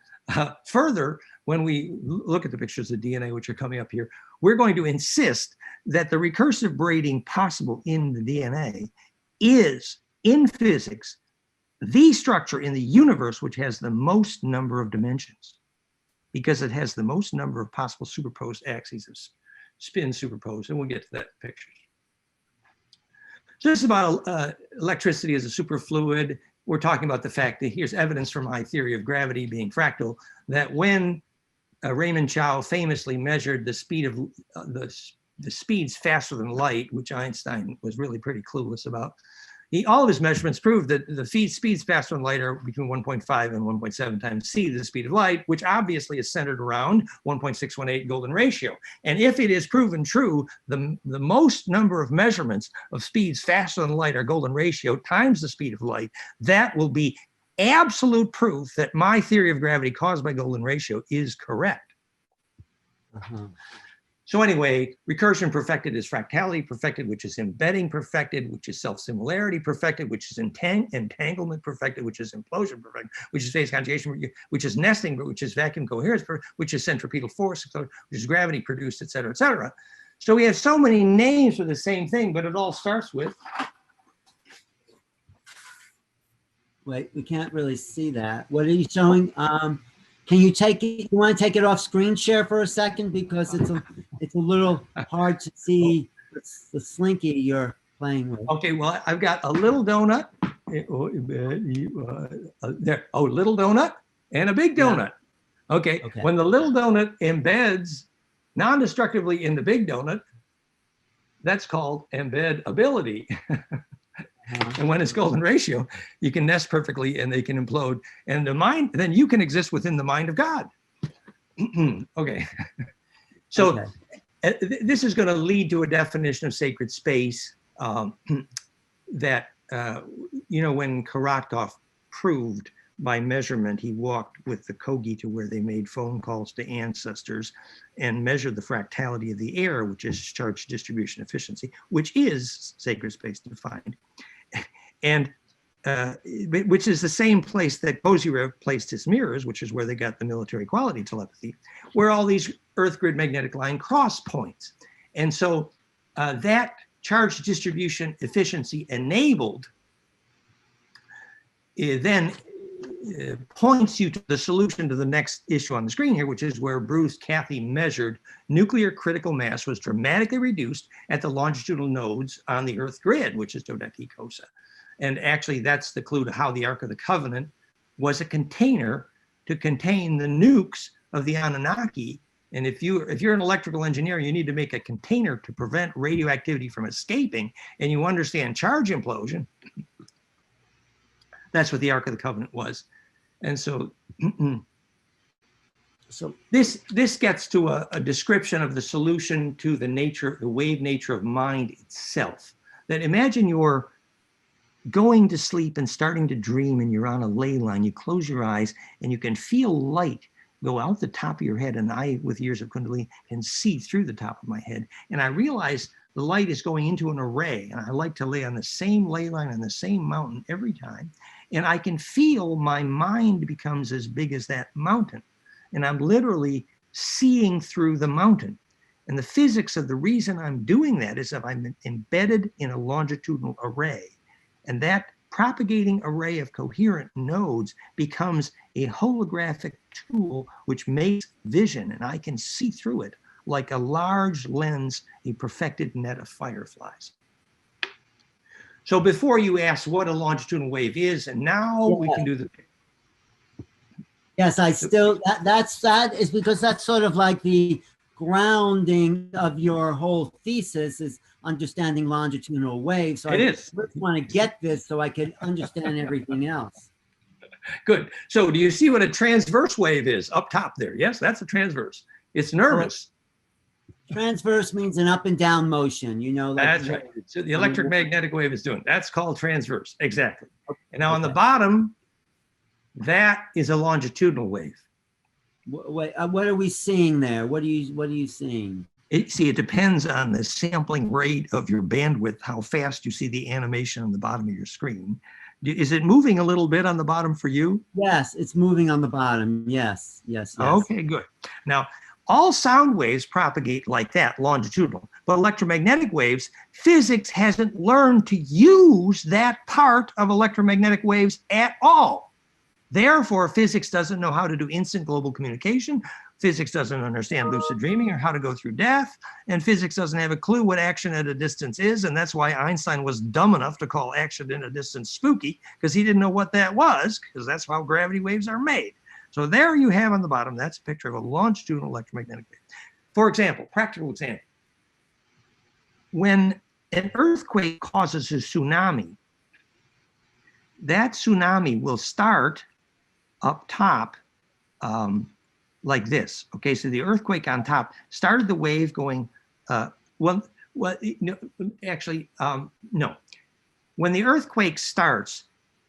further, when we look at the pictures of DNA, which are coming up here, we're going to insist that the recursive braiding possible in the DNA is, in physics, the structure in the universe which has the most number of dimensions, because it has the most number of possible superposed axes of spin superposed, and we'll get to that picture. So this is about electricity as a superfluid. we're talking about the fact that here's evidence from my theory of gravity being fractal, that when Raymond Chow famously measured the speed of the speeds faster than light, which Einstein was really pretty clueless about, all of his measurements proved that the speeds faster than light are between 1.5 and 1.7 times c, the speed of light, which obviously is centered around 1.618 golden ratio. And if it is proven true, the most number of measurements of speeds faster than light are golden ratio times the speed of light, that will be absolute proof that my theory of gravity caused by golden ratio is correct. So anyway, recursion perfected is fractality perfected, which is embedding perfected, which is self-similarity perfected, which is entanglement perfected, which is implosion perfected, which is phase conjugation, which is nesting, which is vacuum coherence, which is centripetal force, which is gravity produced, et cetera, et cetera. So we have so many names for the same thing, but it all starts with. Wait, we can't really see that. What are you showing? Can you take it? You want to take it off screen share for a second, because it's a little hard to see the slinky you're playing with. Okay, well, I've got a little donut. There, little donut and a big donut. Yeah. Okay, when the little donut embeds non-destructively in the big donut, that's called embeddability. And when it's golden ratio, you can nest perfectly and they can implode. And the mind, then you can exist within the mind of God. Okay. So this is going to lead to a definition of sacred space that, when Karatkov proved by measurement, he walked with the Kogi to where they made phone calls to ancestors and measured the fractality of the air, which is charge distribution efficiency, which is sacred space defined. And which is the same place that Kozyrev placed his mirrors, which is where they got the military quality telepathy, where all these Earth grid magnetic line cross points. And so that charge distribution efficiency enabled then points you to the solution to the next issue on the screen here, which is where Bruce Cathy measured nuclear critical mass was dramatically reduced at the longitudinal nodes on the Earth grid, which is Dodeki Kosa. And actually, that's the clue to how the Ark of the Covenant was a container to contain the nukes of the Anunnaki. And if you're an electrical engineer, you need to make a container to prevent radioactivity from escaping, and you understand charge implosion. That's what the Ark of the Covenant was. And so, so this gets to a description of the solution to the nature, the wave nature of mind itself. That imagine you're going to sleep and starting to dream and you're on a ley line, you close your eyes and you can feel light go out the top of your head, and I, with years of Kundalini, can see through the top of my head. And I realize the light is going into an array, and I like to lay on the same ley line on the same mountain every time. And I can feel my mind becomes as big as that mountain. And I'm literally seeing through the mountain. And the physics of the reason I'm doing that is that I'm embedded in a longitudinal array. And that propagating array of coherent nodes becomes a holographic tool which makes vision, and I can see through it like a large lens, a perfected net of fireflies. So before you ask what a longitudinal wave is, and now we can do the... Yes, I still, that is because that's sort of like the grounding of your whole thesis is understanding longitudinal waves. So it is. I just want to get this so I can understand everything else. Good. So do you see what a transverse wave is up top there? Yes, that's a transverse. It's nervous. Transverse means an up and down motion, you know. Like that's right. So the electric magnetic wave is doing. That's called transverse. Exactly. And now on the bottom, that is a longitudinal wave. What are we seeing there? What are you seeing? It depends on the sampling rate of your bandwidth, how fast you see the animation on the bottom of your screen. Is it moving a little bit on the bottom for you? Yes, it's moving on the bottom. Yes. Okay, good. Now, all sound waves propagate like that, longitudinal, but electromagnetic waves, physics hasn't learned to use that part of electromagnetic waves at all. Therefore, physics doesn't know how to do instant global communication. Physics doesn't understand lucid dreaming or how to go through death. And physics doesn't have a clue what action at a distance is. And that's why Einstein was dumb enough to call action at a distance spooky, because he didn't know what that was, because that's how gravity waves are made. So there you have on the bottom, that's a picture of a longitudinal electromagnetic wave. For example, practical example. When an earthquake causes a tsunami, that tsunami will start up top like this. Okay, so the earthquake on top started the wave going, no. When the earthquake starts,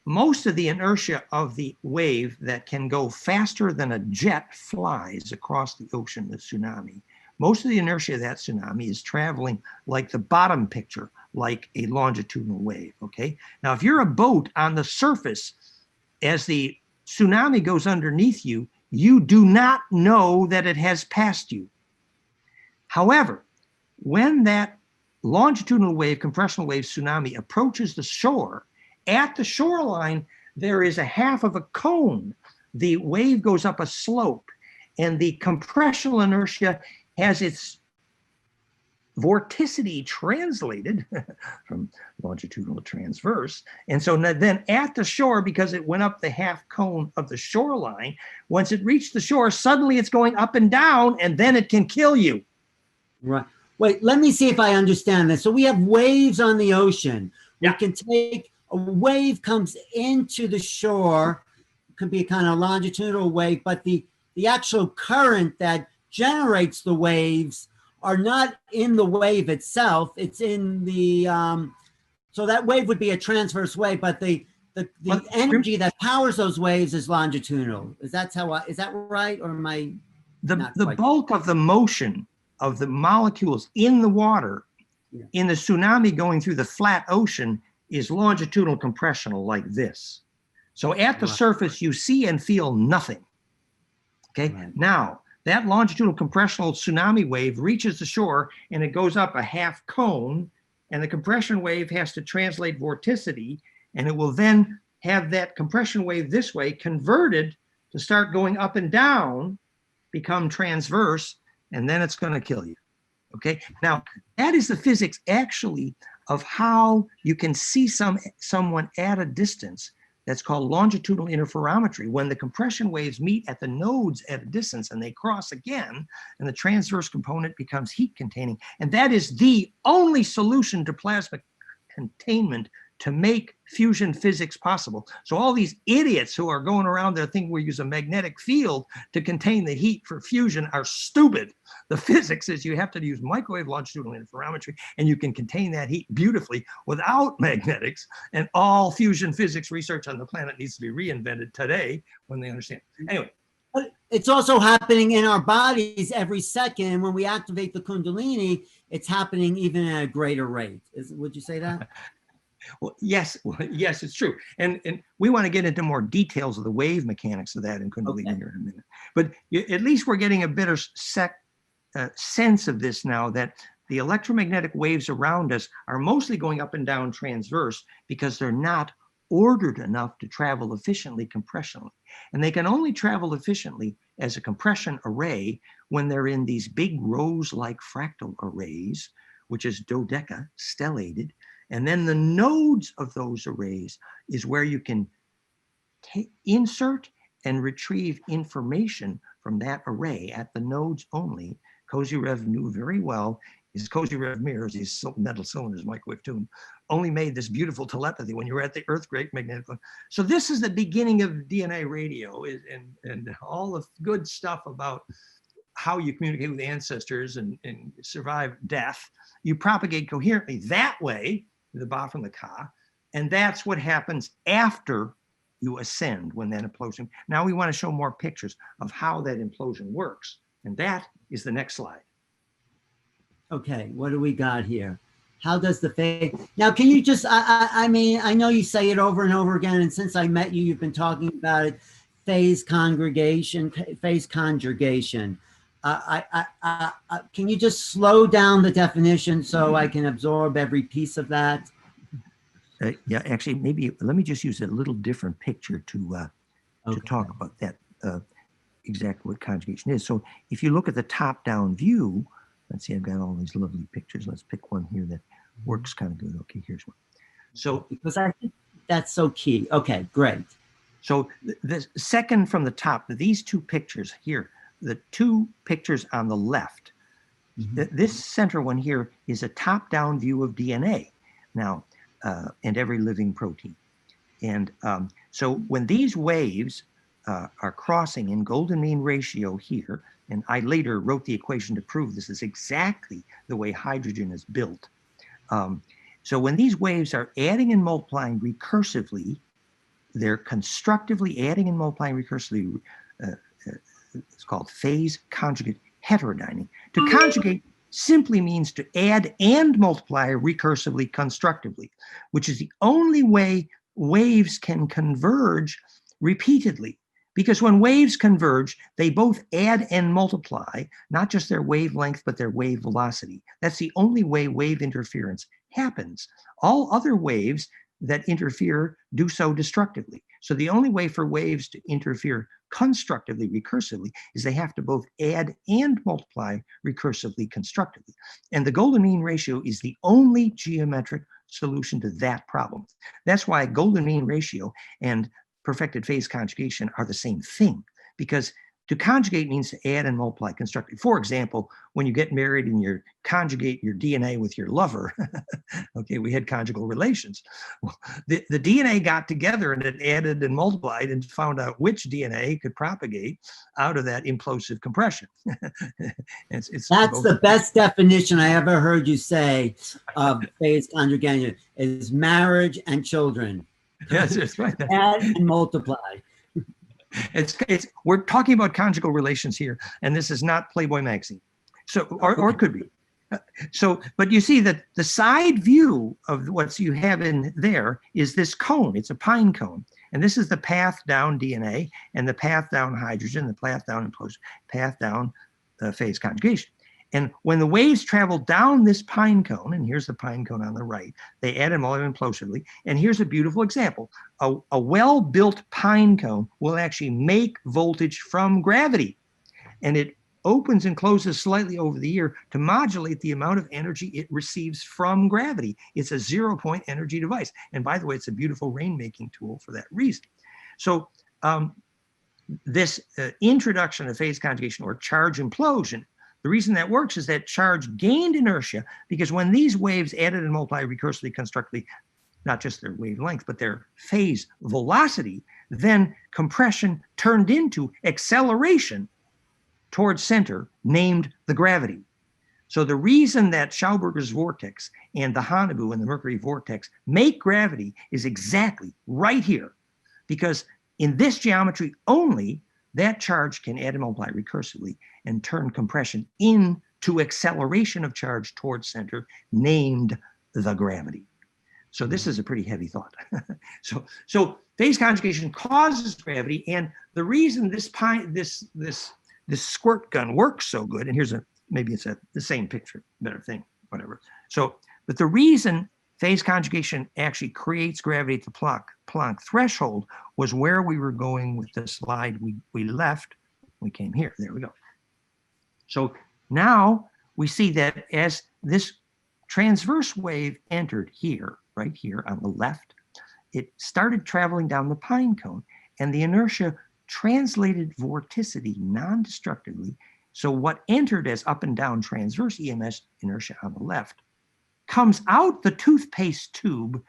most of the inertia of the wave that can go faster than a jet flies across the ocean, the tsunami. Most of the inertia of that tsunami is traveling like the bottom picture, like a longitudinal wave, okay? Now, if you're a boat on the surface, as the tsunami goes underneath you, you do not know that it has passed you. However, when that longitudinal wave, compressional wave tsunami approaches the shore, at the shoreline, there is a half of a cone. The wave goes up a slope, and the compressional inertia has its vorticity translated from longitudinal to transverse. And so then at the shore, because it went up the half cone of the shoreline, once it reached the shore, suddenly it's going up and down, and then it can kill you. Right. Wait, let me see if I understand this. So we have waves on the ocean. We can take a wave comes into the shore, could be a kind of longitudinal wave, but the actual current that generates the waves are not in the wave itself. It's in the, so that wave would be a transverse wave, but the energy that powers those waves is longitudinal. Is that right? Or am I the bulk of the motion of the molecules in the water, in the tsunami going through the flat ocean, is longitudinal compressional like this. So at the surface, you see and feel nothing. Okay, now that longitudinal compressional tsunami wave reaches the shore and it goes up a half cone, and the compression wave has to translate vorticity, and it will then have that compression wave this way converted to start going up and down, become transverse, and then it's going to kill you. Okay, now that is the physics actually of how you can see someone at a distance. That's called longitudinal interferometry. When the compression waves meet at the nodes at a distance and they cross again, and the transverse component becomes heat containing. And that is the only solution to plasma containment to make fusion physics possible. So all these idiots who are going around there thinking we use a magnetic field to contain the heat for fusion are stupid. The physics is you have to use microwave longitudinal interferometry, and you can contain that heat beautifully without magnetics. And all fusion physics research on the planet needs to be reinvented today when they understand. Anyway. But it's also happening in our bodies every second. When we activate the Kundalini, it's happening even at a greater rate. Would you say that? Well, yes, it's true. And we want to get into more details of the wave mechanics of that in Kundalini here in a minute. But at least we're getting a better sense of this now, that the electromagnetic waves around us are mostly going up and down transverse because they're not ordered enough to travel efficiently compressionally. And they can only travel efficiently as a compression array when they're in these big rose-like fractal arrays, which is dodeca, stellated. And then the nodes of those arrays is where you can insert and retrieve information from that array at the nodes only. Kozyrev knew very well. His Kozyrev mirrors, these metal cylinders, microwave tune, only made this beautiful telepathy when you were at the earthquake magnetic. So this is the beginning of DNA radio and all the good stuff about how you communicate with ancestors and survive death. You propagate coherently that way, the Ba from the Ka, and that's what happens after you ascend, when that implosion. Now we want to show more pictures of how that implosion works, and that is the next slide. Okay, what do we got here? How does the phase? Now, can you just? I mean, I know you say it over and over again, and since I met you, you've been talking about it. Phase conjugation. Can you just slow down the definition so I can absorb every piece of that? Yeah, actually, maybe let me just use a little different picture to talk about that. exactly what conjugation is. So if you look at the top-down view, let's see, I've got all these lovely pictures. Let's pick one here that works kind of good. Okay, here's one. So because I think that's so key. Okay, great. So the second from the top, these two pictures here, the two pictures on the left, this center one here is a top-down view of DNA now, and every living protein. And so when these waves are crossing in golden mean ratio here, and I later wrote the equation to prove this is exactly the way hydrogen is built. So when these waves are adding and multiplying recursively, they're constructively adding and multiplying recursively. It's called phase conjugate heterodyning. To conjugate simply means to add and multiply recursively constructively, which is the only way waves can converge repeatedly. Because when waves converge, they both add and multiply, not just their wavelength, but their wave velocity. That's the only way wave interference happens. All other waves that interfere do so destructively. So the only way for waves to interfere constructively, recursively, is they have to both add and multiply recursively, constructively. And the golden mean ratio is the only geometric solution to that problem. That's why golden mean ratio and perfected phase conjugation are the same thing, because to conjugate means to add and multiply constructively. For example, when you get married and you conjugate your DNA with your lover, okay, we had conjugal relations. Well, the DNA got together and it added and multiplied and found out which DNA could propagate out of that implosive compression. That's the best definition I ever heard you say of phase conjugation is marriage and children. Yes, that's right. Add and multiply. We're talking about conjugal relations here, and this is not Playboy magazine. So, or it could be. So, but you see that the side view of what you have in there is this cone. It's a pine cone, and this is the path down DNA and the path down hydrogen, the path down implosion, path down phase conjugation. And when the waves travel down this pine cone, and here's the pine cone on the right, they add them all implosively. And here's a beautiful example. A well-built pine cone will actually make voltage from gravity. And it opens and closes slightly over the year to modulate the amount of energy it receives from gravity. It's a 0-point energy device. And by the way, it's a beautiful rainmaking tool for that reason. So this introduction of phase conjugation or charge implosion, the reason that works is that charge gained inertia, because when these waves added and multiplied recursively, constructively, not just their wavelength, but their phase velocity, then compression turned into acceleration towards center, named the gravity. So the reason that Schauberger's vortex and the Haunebu and the Mercury vortex make gravity is exactly right here, because in this geometry only, that charge can add and multiply recursively and turn compression into acceleration of charge towards center, named the gravity. So this is a pretty heavy thought. So phase conjugation causes gravity, and the reason this squirt gun works so good, and here's maybe it's the same picture, better thing, whatever. So, but the reason phase conjugation actually creates gravity at the Planck threshold was where we were going with the slide we left. We came here, there we go. So now we see that as this transverse wave entered here, right here on the left, it started traveling down the pine cone, and the inertia translated vorticity non-destructively. So what entered as up and down transverse EMS inertia on the left comes out the toothpaste tube,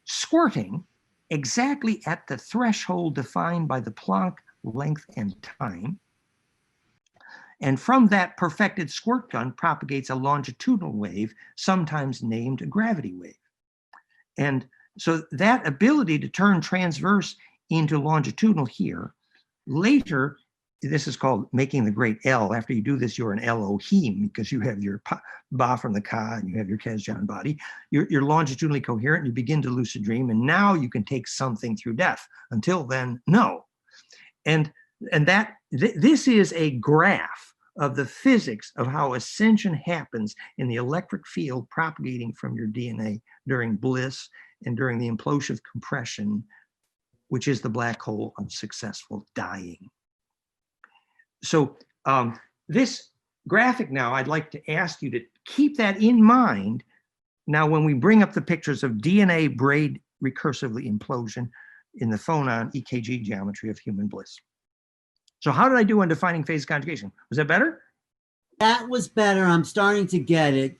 squirting exactly at the threshold defined by the Planck length and time. And from that perfected squirt gun propagates a longitudinal wave, sometimes named a gravity wave. And so that ability to turn transverse into longitudinal here, later, this is called making the great L. After you do this, you're an Elohim, because you have your Ba from the Ka and you have your Kesjan body. You're longitudinally coherent, and you begin to lucid dream, and now you can take something through death. Until then, no. And this is a graph of the physics of how ascension happens in the electric field propagating from your DNA during bliss and during the implosive compression, which is the black hole of successful dying. So this graphic now, I'd like to ask you to keep that in mind. Now, when we bring up the pictures of DNA braid recursively implosion in the phonon EKG geometry of human bliss. So how did I do on defining phase conjugation? Was that better? That was better. I'm starting to get it.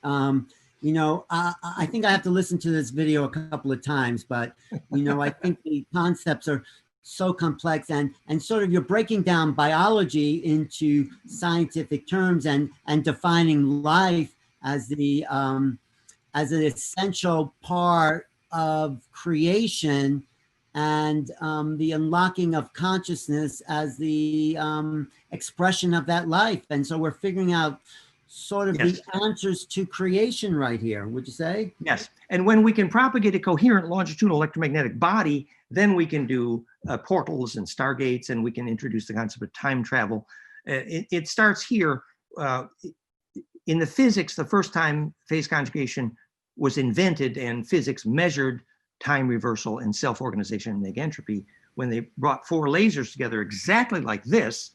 You know, I think I have to listen to this video a couple of times, but, you know, I think the concepts are so complex, and sort of you're breaking down biology into scientific terms and defining life as the as an essential part of creation, and the unlocking of consciousness as the expression of that life. And so we're figuring out sort of the answers to creation right here, would you say? Yes. And when we can propagate a coherent longitudinal electromagnetic body, then we can do portals and stargates, and we can introduce the concept of time travel. It starts here. In the physics, the first time phase conjugation was invented and physics measured time reversal and self-organization and negentropy, when they brought 4 lasers together exactly like this,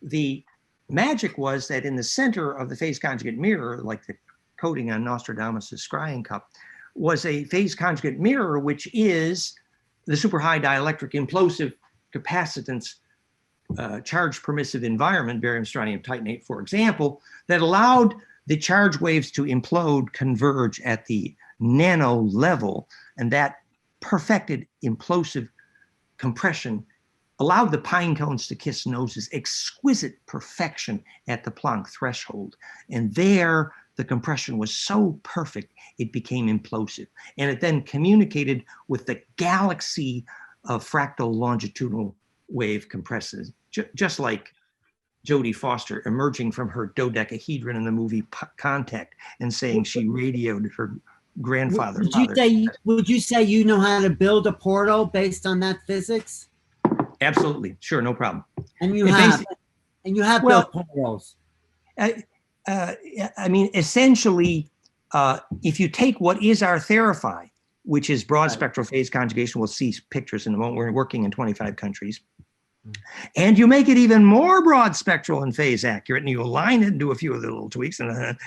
the magic was that in the center of the phase conjugate mirror, like the coating on Nostradamus' scrying cup, was a phase conjugate mirror, which is the super high dielectric implosive capacitance charge permissive environment, barium, strontium, titanate, for example, that allowed the charge waves to implode, converge at the nano level, and that perfected implosive compression allowed the pine cones to kiss noses, exquisite perfection at the Planck threshold. And there, the compression was so perfect, it became implosive. And it then communicated with the galaxy of fractal longitudinal wave compresses, just like Jodie Foster emerging from her dodecahedron in the movie Contact and saying she radioed her grandfather. Would you say you know how to build a portal based on that physics? Absolutely, sure, no problem. And you have built portals. I mean, essentially, if you take what is our Therify, which is broad spectral phase conjugation, we'll see pictures in a moment. We're working in 25 countries. And you make it even more broad spectral and phase accurate, and you align it and do a few of the little tweaks. And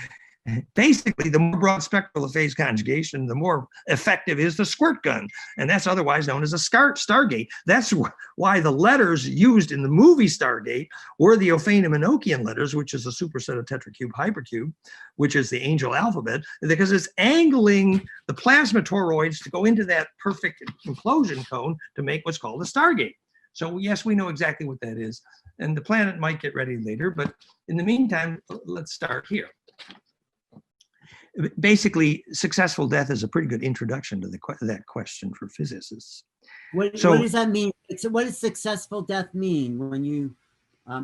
basically, the more broad spectral the phase conjugation, the more effective is the squirt gun. And that's otherwise known as a Stargate. That's why the letters used in the movie Stargate were the Ophanim-Enochian letters, which is a superset of tetracube hypercube, which is the angel alphabet, because it's angling the plasma toroids to go into that perfect implosion cone to make what's called a Stargate. So yes, we know exactly what that is. And the planet might get ready later, but in the meantime, let's start here. Basically, successful death is a pretty good introduction to that question for physicists. What does that mean? What does successful death mean when you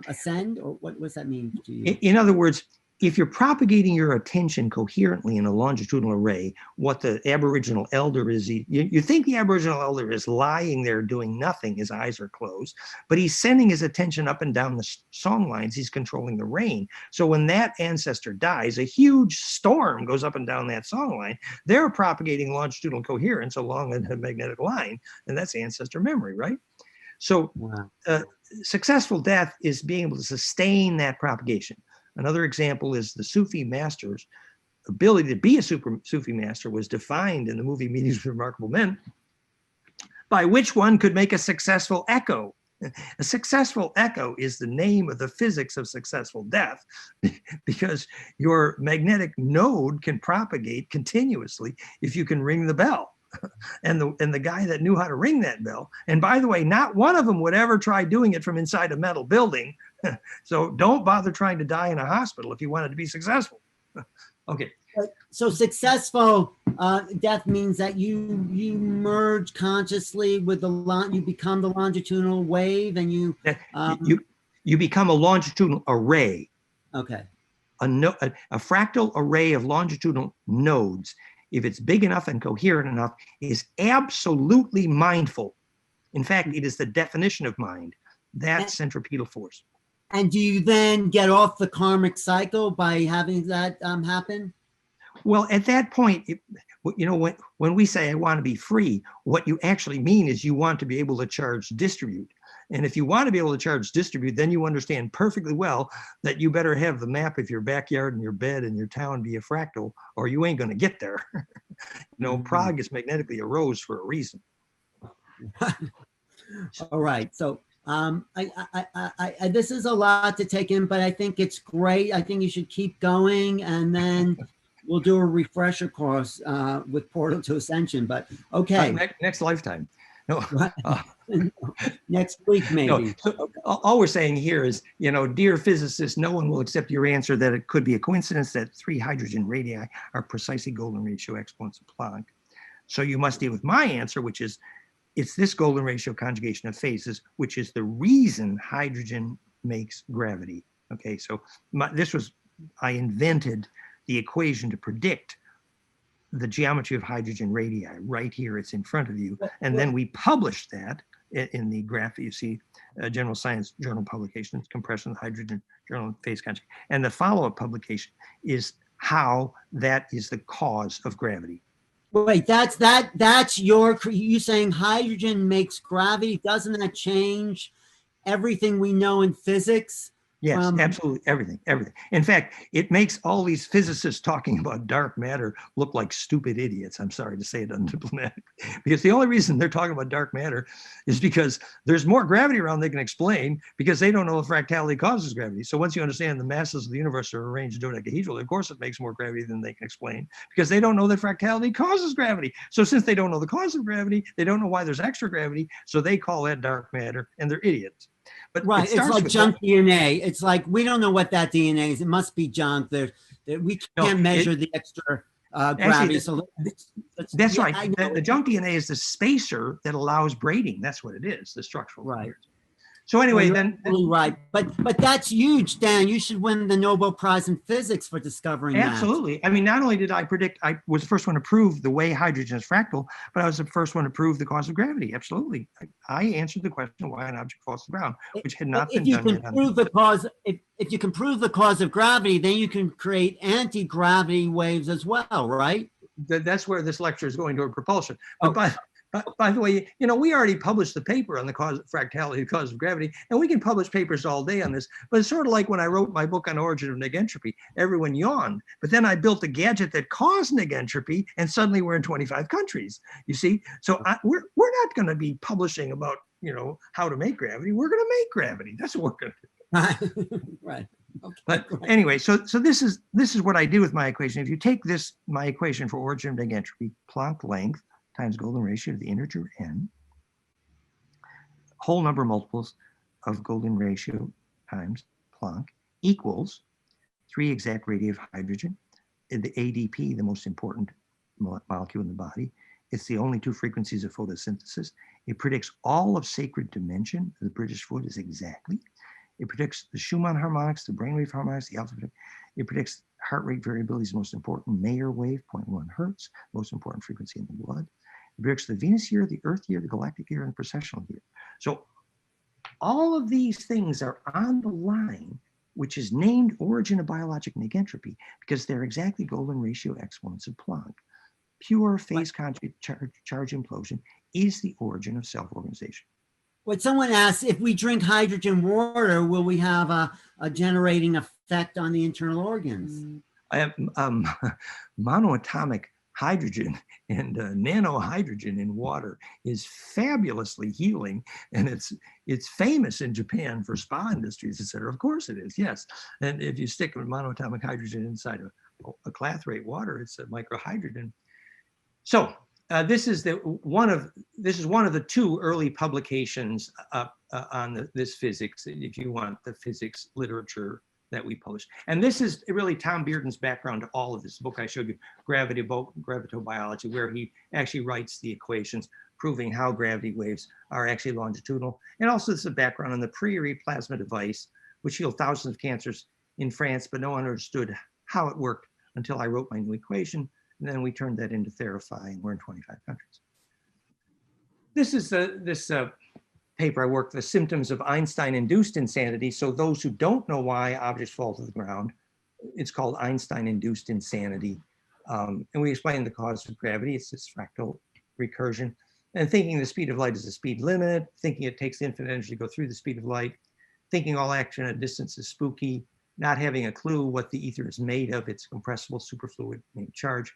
ascend, or what does that mean to you? In other words, if you're propagating your attention coherently in a longitudinal array, what the Aboriginal elder is, you think the Aboriginal elder is lying there doing nothing, his eyes are closed, but he's sending his attention up and down the song lines, he's controlling the rain. So when that ancestor dies, a huge storm goes up and down that song line, they're propagating longitudinal coherence along a magnetic line, and that's ancestor memory, right? So successful death is being able to sustain that propagation. Another example is the Sufi master's ability to be a Sufi master was defined in the movie Meetings with Remarkable Men, by which one could make a successful echo. A successful echo is the name of the physics of successful death, because your magnetic node can propagate continuously if you can ring the bell. And the guy that knew how to ring that bell, and by the way, not one of them would ever try doing it from inside a metal building. So don't bother trying to die in a hospital if you wanted to be successful. Okay. So successful death means that you merge consciously with you become the longitudinal wave, and you become a longitudinal array. Okay. A fractal array of longitudinal nodes, if it's big enough and coherent enough, is absolutely mindful. In fact, it is the definition of mind, that centripetal force. And do you then get off the karmic cycle by having that happen? Well, at that point, when we say I want to be free, what you actually mean is you want to be able to charge distribute. And if you want to be able to charge distribute, then you understand perfectly well that you better have the map of your backyard and your bed and your town be a fractal, or you ain't going to get there. Prague is magnetically a rose for a reason. All right. So this is a lot to take in, but I think it's great. I think you should keep going, and then we'll do a refresher course with Portal to Ascension. But okay, next lifetime. No, next week maybe. No. So all we're saying here is, dear physicists, no one will accept your answer that it could be a coincidence that 3 hydrogen radii are precisely golden ratio exponents of Planck. So you must deal with my answer, which is, it's this golden ratio conjugation of phases, which is the reason hydrogen makes gravity. Okay, so I invented the equation to predict the geometry of hydrogen radii. Right here, it's in front of you. And then we published that in the graph that you see, General Science Journal publications, compression of hydrogen journal phase conjugation. And the follow-up publication is how that is the cause of gravity. Wait, that's you saying hydrogen makes gravity? Doesn't that change everything we know in physics? Yes, absolutely, everything. In fact, it makes all these physicists talking about dark matter look like stupid idiots. I'm sorry to say it undiplomatic, because the only reason they're talking about dark matter is because there's more gravity around they can explain, because they don't know if fractality causes gravity. So once you understand the masses of the universe are arranged dodecahedrally, of course it makes more gravity than they can explain, because they don't know that fractality causes gravity. So since they don't know the cause of gravity, they don't know why there's extra gravity, so they call that dark matter, and they're idiots. But right, it's like junk DNA. It's like, we don't know what that DNA is. It must be junk. We can't measure the extra gravity. So that's right. The junk DNA is the spacer that allows braiding. That's what it is, the structural. Right. So anyway, right. But that's huge, Dan. You should win the Nobel Prize in Physics for discovering that. Absolutely. I mean, not only did I predict, I was the first one to prove the way hydrogen is fractal, but I was the first one to prove the cause of gravity. Absolutely. I answered the question why an object falls to the ground, which had not been done yet. If you can prove the cause of gravity, then you can create anti-gravity waves as well, right? That's where this lecture is going toward propulsion. But by the way, we already published the paper on the cause of fractality, the cause of gravity, and we can publish papers all day on this. But it's sort of like when I wrote my book on origin of negentropy, everyone yawned. But then I built a gadget that caused negentropy, and suddenly we're in 25 countries. You see, so we're not going to be publishing about how to make gravity. We're going to make gravity. That's what we're going to do. Right. Okay, but anyway, so this is what I do with my equation. If you take my equation for origin of negentropy, Planck length times golden ratio to the integer n, whole number multiples of golden ratio times Planck equals 3 exact radii of hydrogen. The ADP, the most important molecule in the body. It's the only 2 frequencies of photosynthesis. It predicts all of sacred dimension. The British foot is exactly. It predicts the Schumann harmonics, the brainwave harmonics, the alpha. It predicts heart rate variability is most important. Mayer wave, 0.1 hertz, most important frequency in the blood. It predicts the Venus year, the Earth year, the galactic year, and the processional year. So all of these things are on the line, which is named origin of biologic negentropy, because they're exactly golden ratio exponents of Planck. Pure phase conjugate charge implosion is the origin of self-organization. When someone asks, if we drink hydrogen water, will we have a generating effect on the internal organs? Monoatomic hydrogen and nanohydrogen in water is fabulously healing, and it's famous in Japan for spa industries, etc. Of course it is, yes. And if you stick monoatomic hydrogen inside a clathrate water, it's a microhydrogen. So this is one of the 2 early publications on this physics, if you want the physics literature that we published. And this is really Tom Bearden's background to all of this book I showed you, Gravitobiology, where he actually writes the equations proving how gravity waves are actually longitudinal. And also this is a background on the Priory plasma device, which healed thousands of cancers in France, but no one understood how it worked until I wrote my new equation. And then we turned that into Therify, and we're in 25 countries. This is this paper I worked, the symptoms of Einstein-induced insanity. So those who don't know why objects fall to the ground, it's called Einstein-induced insanity. And we explain the cause of gravity. It's this fractal recursion. And thinking the speed of light is the speed limit, thinking it takes infinite energy to go through the speed of light, thinking all action at a distance is spooky, not having a clue what the ether is made of, it's compressible superfluid named charge,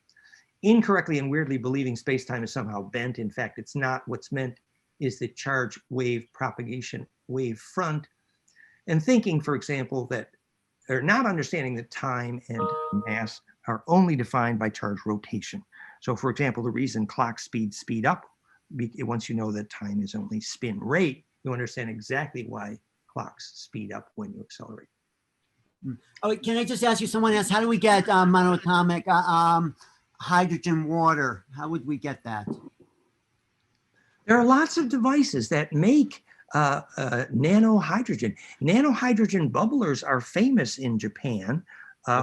incorrectly and weirdly believing space-time is somehow bent. In fact, it's not. What's meant is the charge wave propagation wave front, and thinking, for example, that, or not understanding that time and mass are only defined by charge rotation. So for example, the reason clock speed up, once you know that time is only spin rate, you understand exactly why clocks speed up when you accelerate. Oh, can I just ask you, someone asked, how do we get monatomic hydrogen water? How would we get that? There are lots of devices that make nano hydrogen. Nano hydrogen bubblers are famous in Japan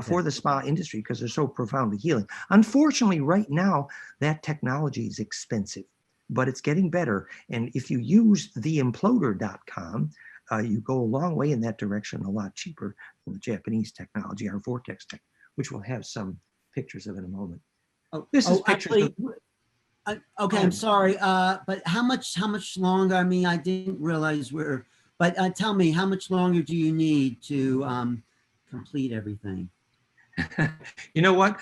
for the spa industry because they're so profoundly healing. Unfortunately, right now, that technology is expensive, but it's getting better. And if you use theimploder.com, you go a long way in that direction, a lot cheaper than the Japanese technology, our vortex tech, which we'll have some pictures of in a moment. This is pictures actually, okay, I'm sorry, but how much longer? I mean, I didn't realize but tell me, how much longer do you need to complete everything? You know what?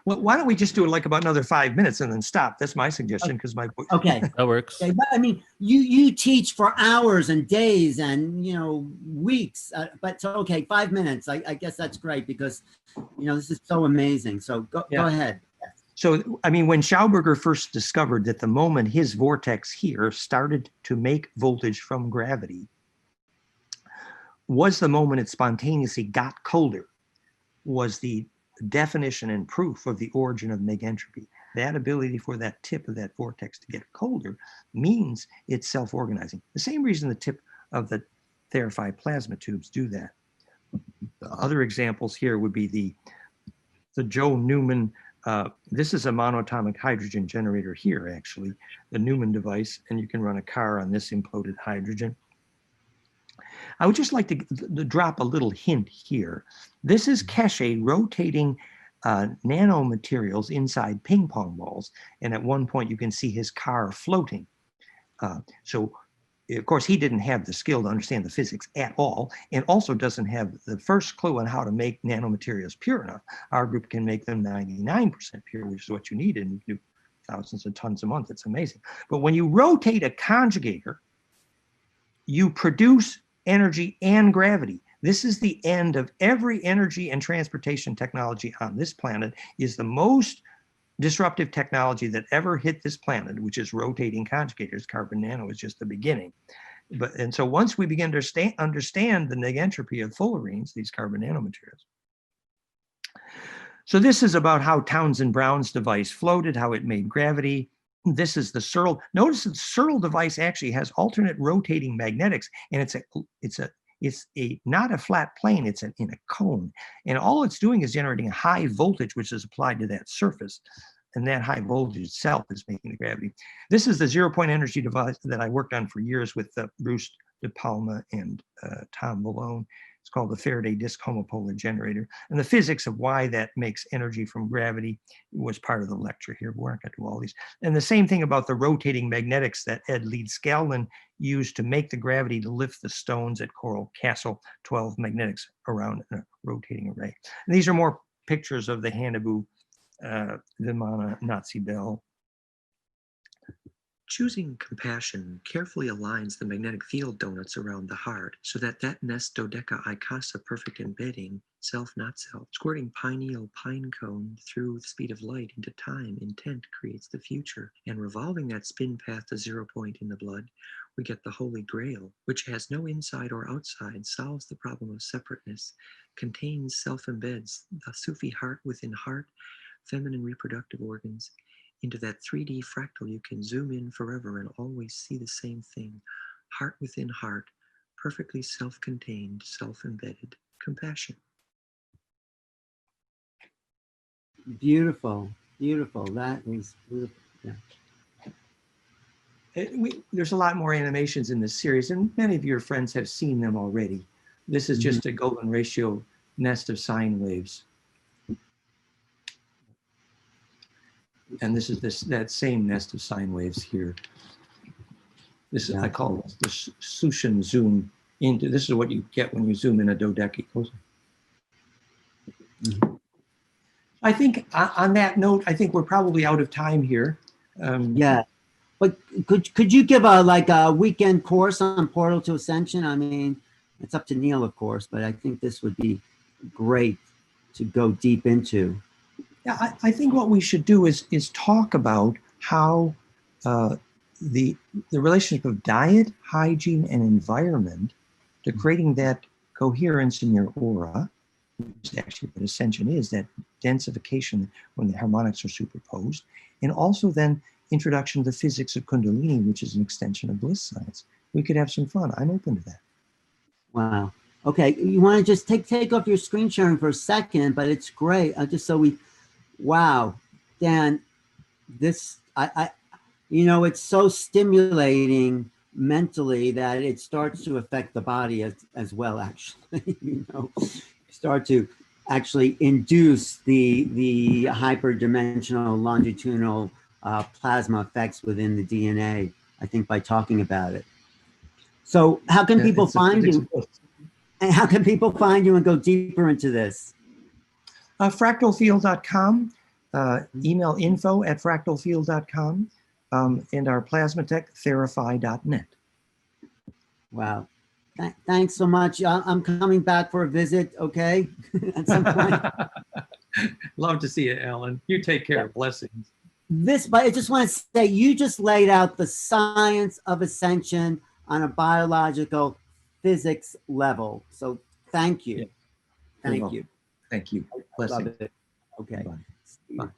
Why don't we just do it like about another 5 minutes and then stop? That's my suggestion, because my okay, that works. Okay, but I mean, you teach for hours and days and weeks, but so okay, 5 minutes. I guess that's great because this is so amazing. So go ahead. So, I mean, when Schauberger first discovered that the moment his vortex here started to make voltage from gravity was the moment it spontaneously got colder, was the definition and proof of the origin of negentropy. That ability for that tip of that vortex to get colder means it's self-organizing. The same reason the tip of the Therify plasma tubes do that. The other examples here would be the Joe Newman. This is a monatomic hydrogen generator here, actually, the Newman device, and you can run a car on this imploded hydrogen. I would just like to drop a little hint here. This is Keshe rotating nanomaterials inside ping pong balls, and at one point you can see his car floating. So, of course, he didn't have the skill to understand the physics at all, and also doesn't have the first clue on how to make nanomaterials pure enough. Our group can make them 99% pure, which is what you need, and you do thousands of tons a month. It's amazing. But when you rotate a conjugator, you produce energy and gravity. This is the end of every energy and transportation technology on this planet, is the most disruptive technology that ever hit this planet, which is rotating conjugators. Carbon nano is just the beginning. And so once we begin to understand the negentropy of fullerenes, these carbon nanomaterials. So this is about how Townsend Brown's device floated, how it made gravity. This is the Searle. Notice that the Searle device actually has alternate rotating magnetics, and it's not a flat plane, it's in a cone. And all it's doing is generating a high voltage, which is applied to that surface. And that high voltage itself is making the gravity. This is the 0-point energy device that I worked on for years with Bruce De Palma and Tom Malone. It's called the Faraday disk homopolar generator. And the physics of why that makes energy from gravity was part of the lecture here, but we're not going to do all these. And the same thing about the rotating magnetics that Ed Leeds-Scanlon used to make the gravity to lift the stones at Coral Castle, 12 magnetics around a rotating array. And these are more pictures of the Hanabu Vimana Nazi bell. Choosing compassion carefully aligns the magnetic field donuts around the heart so that nest dodeca icasa perfect embedding, self not self, squirting pineal pine cone through the speed of light into time, intent creates the future, and revolving that spin path to 0 point in the blood, we get the Holy Grail, which has no inside or outside, solves the problem of separateness, contains, self-embeds the Sufi heart within heart, feminine reproductive organs, into that 3D fractal you can zoom in forever and always see the same thing. Heart within heart, perfectly self-contained, self-embedded compassion. Beautiful, beautiful. That is beautiful. Yeah. There's a lot more animations in this series, and many of your friends have seen them already. This is just a golden ratio nest of sine waves. And this is that same nest of sine waves here. This is, I call this the Sushin zoom into. This is what you get when you zoom in a dodecahedron. Mm-hmm. I think on that note, I think we're probably out of time here. Yeah, but could you give a weekend course on Portal to Ascension? I mean, it's up to Neil, of course, but I think this would be great to go deep into. Yeah, I think what we should do is talk about how the relationship of diet, hygiene, and environment to creating that coherence in your aura, which is actually what Ascension is, that densification when the harmonics are superposed, and also then introduction to the physics of Kundalini, which is an extension of bliss science. We could have some fun. I'm open to that. Wow. Okay, you want to just take off your screen sharing for a second, but it's great. Just so we, wow, Dan, this, it's so stimulating mentally that it starts to affect the body as well, actually. Start to actually induce the hyperdimensional longitudinal plasma effects within the DNA, I think, by talking about it. So how can people find you? And how can people find you and go deeper into this? Fractalfield.com, email info@fractalfield.com, and our plasma tech, therify.net. Wow. Thanks so much. I'm coming back for a visit, okay? At some point. Love to see you, Alan. You take care. Yeah. Blessings. But I just want to say, you just laid out the science of ascension on a biological physics level. So thank you. Yeah. Thank you. Thank you. Blessings. Love it. Okay. Bye.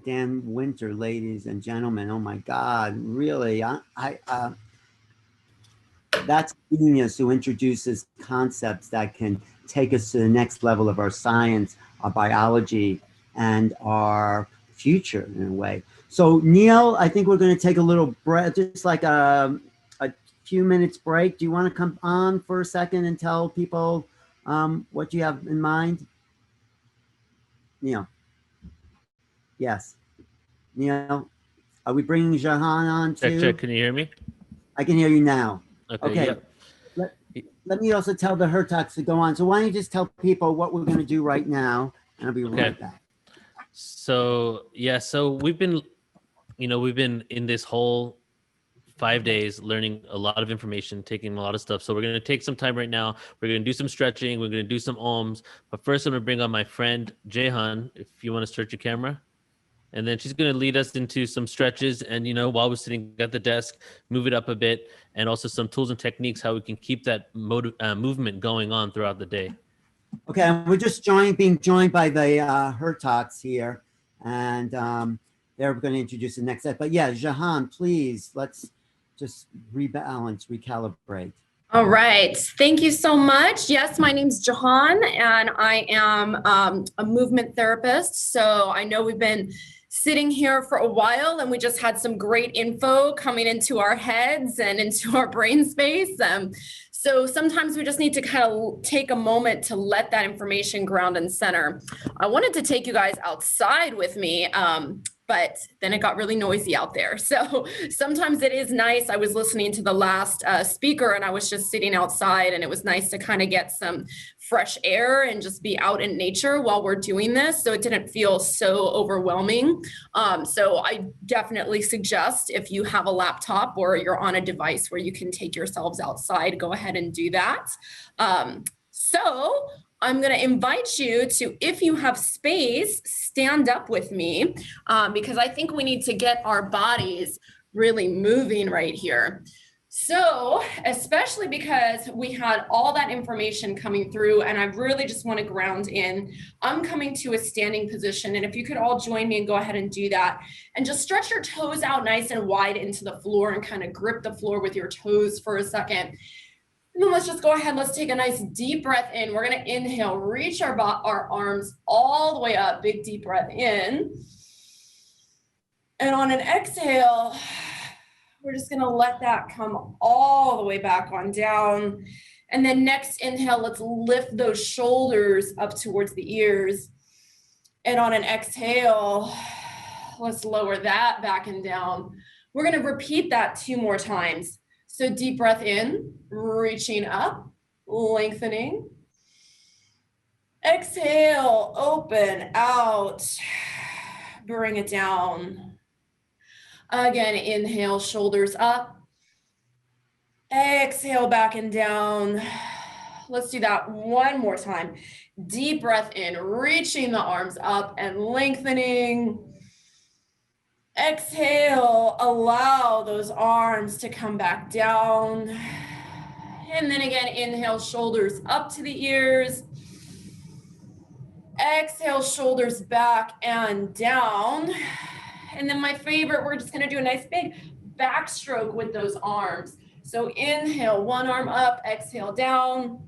Dan Winter, ladies and gentlemen. Oh my God, really? That's genius who introduces concepts that can take us to the next level of our science, our biology, and our future in a way. So Neil, I think we're going to take a little break, just like a few minutes break. Do you want to come on for a second and tell people what you have in mind? Neil. Yes. Neil, are we bringing Jahan on too? Check. Can you hear me? I can hear you now. Okay. Yep. Let me also tell the Hertox to go on. So why don't you just tell people what we're going to do right now, and I'll be right back. So we've been in this whole 5 days learning a lot of information, taking a lot of stuff. So we're going to take some time right now. We're going to do some stretching. We're going to do some ohms. But first, I'm going to bring on my friend Jahan, if you want to start your camera. And then she's going to lead us into some stretches and, while we're sitting at the desk, move it up a bit, and also some tools and techniques, how we can keep that movement going on throughout the day. Okay, and we're just being joined by the Hertox here, and they're going to introduce the next set. But yeah, Jahan, please, let's just rebalance, recalibrate. All right. Thank you so much. Yes, my name's Jahan, and I am a movement therapist. So I know we've been sitting here for a while, and we just had some great info coming into our heads and into our brain space. So sometimes we just need to kind of take a moment to let that information ground and center. I wanted to take you guys outside with me, but then it got really noisy out there. So sometimes it is nice. I was listening to the last speaker, and I was just sitting outside, and it was nice to kind of get some fresh air and just be out in nature while we're doing this. So it didn't feel so overwhelming. So I definitely suggest, if you have a laptop or you're on a device where you can take yourselves outside, go ahead and do that. So I'm going to invite you to, if you have space, stand up with me, because I think we need to get our bodies really moving right here. So, especially because we had all that information coming through, and I really just want to ground in, I'm coming to a standing position. And if you could all join me and go ahead and do that, and just stretch your toes out nice and wide into the floor and kind of grip the floor with your toes for a second. And then let's just go ahead. Let's take a nice deep breath in. We're going to inhale, reach our arms all the way up. Big deep breath in. And on an exhale, we're just going to let that come all the way back on down. And then next inhale, let's lift those shoulders up towards the ears. And on an exhale, Let's lower that back and down. We're going to repeat that 2 more times. So deep breath in, reaching up, lengthening. Exhale, open out, bring it down. Again, inhale, shoulders up. Exhale, back and down. Let's do that 1 more time. Deep breath in, reaching the arms up and lengthening. Exhale, allow those arms to come back down. And then again, inhale, shoulders up to the ears. Exhale, shoulders back and down. And then my favorite, we're just gonna do a nice big backstroke with those arms. So inhale, one arm up, exhale down,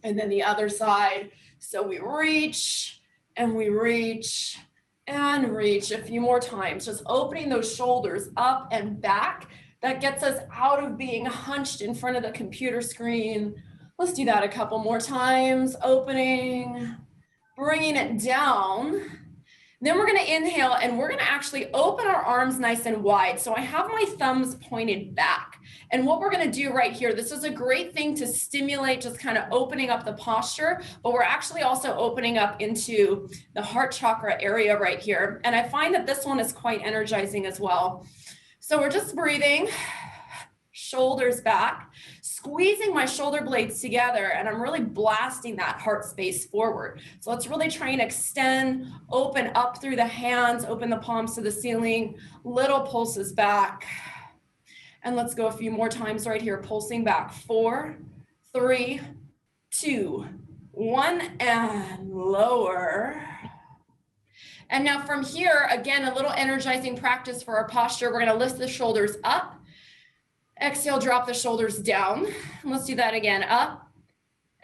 and then the other side. So we reach and we reach and reach a few more times, just opening those shoulders up and back. That gets us out of being hunched in front of the computer screen. Let's do that a couple more times. Opening, bringing it down. Then we're going to inhale and we're going to actually open our arms nice and wide. So I have my thumbs pointed back. And what we're going to do right here, this is a great thing to stimulate just kind of opening up the posture, but we're actually also opening up into the heart chakra area right here. And I find that this one is quite energizing as well. So we're just breathing, shoulders back, squeezing my shoulder blades together, and I'm really blasting that heart space forward. So let's really try and extend, open up through the hands, open the palms to the ceiling, little pulses back. And let's go a few more times right here, pulsing back. 4, 3, 2, 1, and lower. And now from here, again, a little energizing practice for our posture. We're gonna lift the shoulders up. Exhale, drop the shoulders down. And let's do that again, up,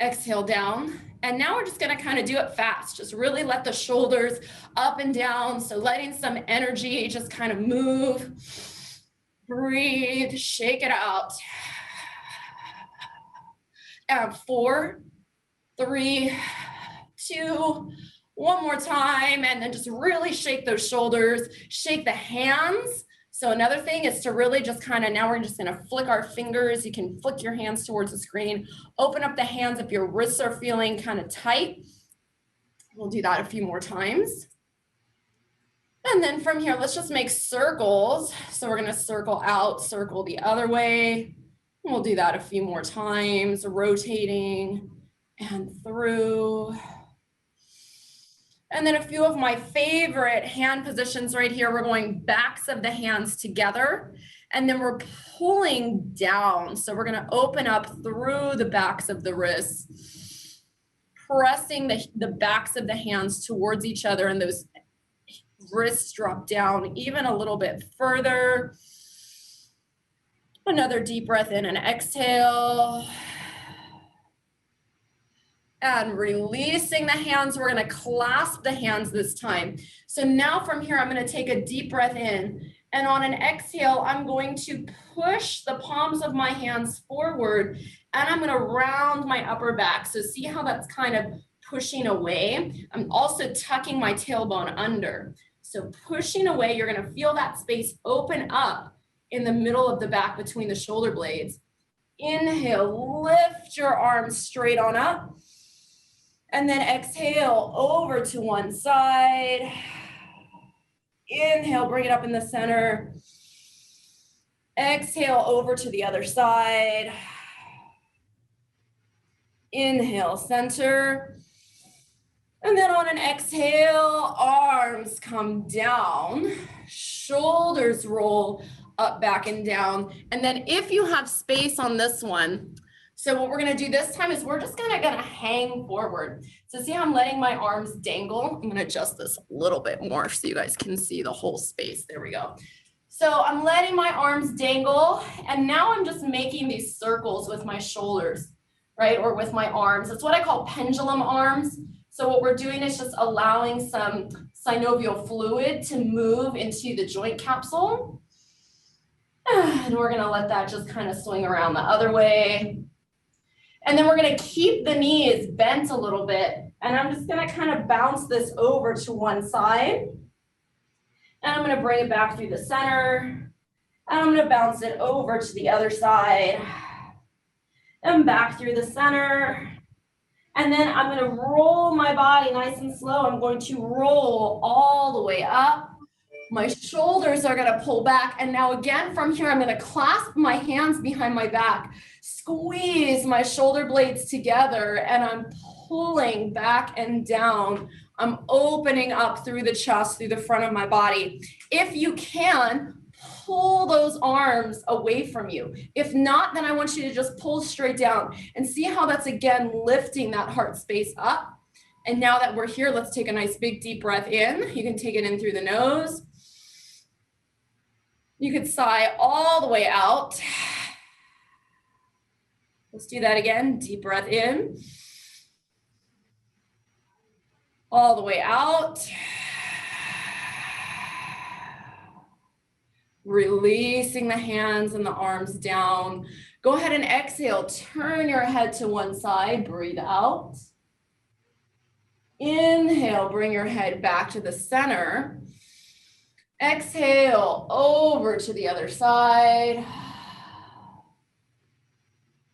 exhale, down. And now we're just gonna kind of do it fast. Just really let the shoulders up and down. So letting some energy just kind of move. Breathe, shake it out. And 4, 3, 2, 1 more time. And then just really shake those shoulders, shake the hands. So another thing is to really just kind of, now we're just gonna flick our fingers. You can flick your hands towards the screen. Open up the hands if your wrists are feeling kind of tight. We'll do that a few more times. And then from here, let's just make circles. So we're gonna circle out, circle the other way. We'll do that a few more times, rotating and through. And then a few of my favorite hand positions right here. We're going backs of the hands together, and then we're pulling down. So we're gonna open up through the backs of the wrists, pressing the backs of the hands towards each other, and those wrists drop down even a little bit further. Another deep breath in and exhale. And releasing the hands, we're gonna clasp the hands this time. So now from here, I'm gonna take a deep breath in, and on an exhale, I'm going to push the palms of my hands forward, and I'm gonna round my upper back. So see how that's kind of pushing away? I'm also tucking my tailbone under. So pushing away, you're gonna feel that space open up in the middle of the back between the shoulder blades. Inhale, lift your arms straight on up. And then exhale over to one side. Inhale, bring it up in the center. Exhale over to the other side. Inhale, center. And then on an exhale, arms come down, shoulders roll up, back, and down. And then if you have space on this one, so what we're gonna do this time is we're just gonna hang forward. So see how I'm letting my arms dangle? I'm gonna adjust this a little bit more so you guys can see the whole space. There we go. So I'm letting my arms dangle, and now I'm just making these circles with my shoulders, right? Or with my arms. It's what I call pendulum arms. So what we're doing is just allowing some synovial fluid to move into the joint capsule. And we're gonna let that just kind of swing around the other way. And then we're gonna keep the knees bent a little bit. And I'm just gonna kind of bounce this over to one side. And I'm gonna bring it back through the center. And I'm gonna bounce it over to the other side. And back through the center. And then I'm gonna roll my body nice and slow. I'm going to roll all the way up. My shoulders are gonna pull back. And now again, from here, I'm gonna clasp my hands behind my back, squeeze my shoulder blades together, and I'm pulling back and down. I'm opening up through the chest, through the front of my body. If you can, pull those arms away from you. If not, then I want you to just pull straight down and see how that's again lifting that heart space up. And now that we're here, let's take a nice big deep breath in. You can take it in through the nose. You could sigh all the way out. Let's do that again. Deep breath in. All the way out. Releasing the hands and the arms down. Go ahead and exhale. Turn your head to one side. Breathe out. Inhale, bring your head back to the center. Exhale, over to the other side.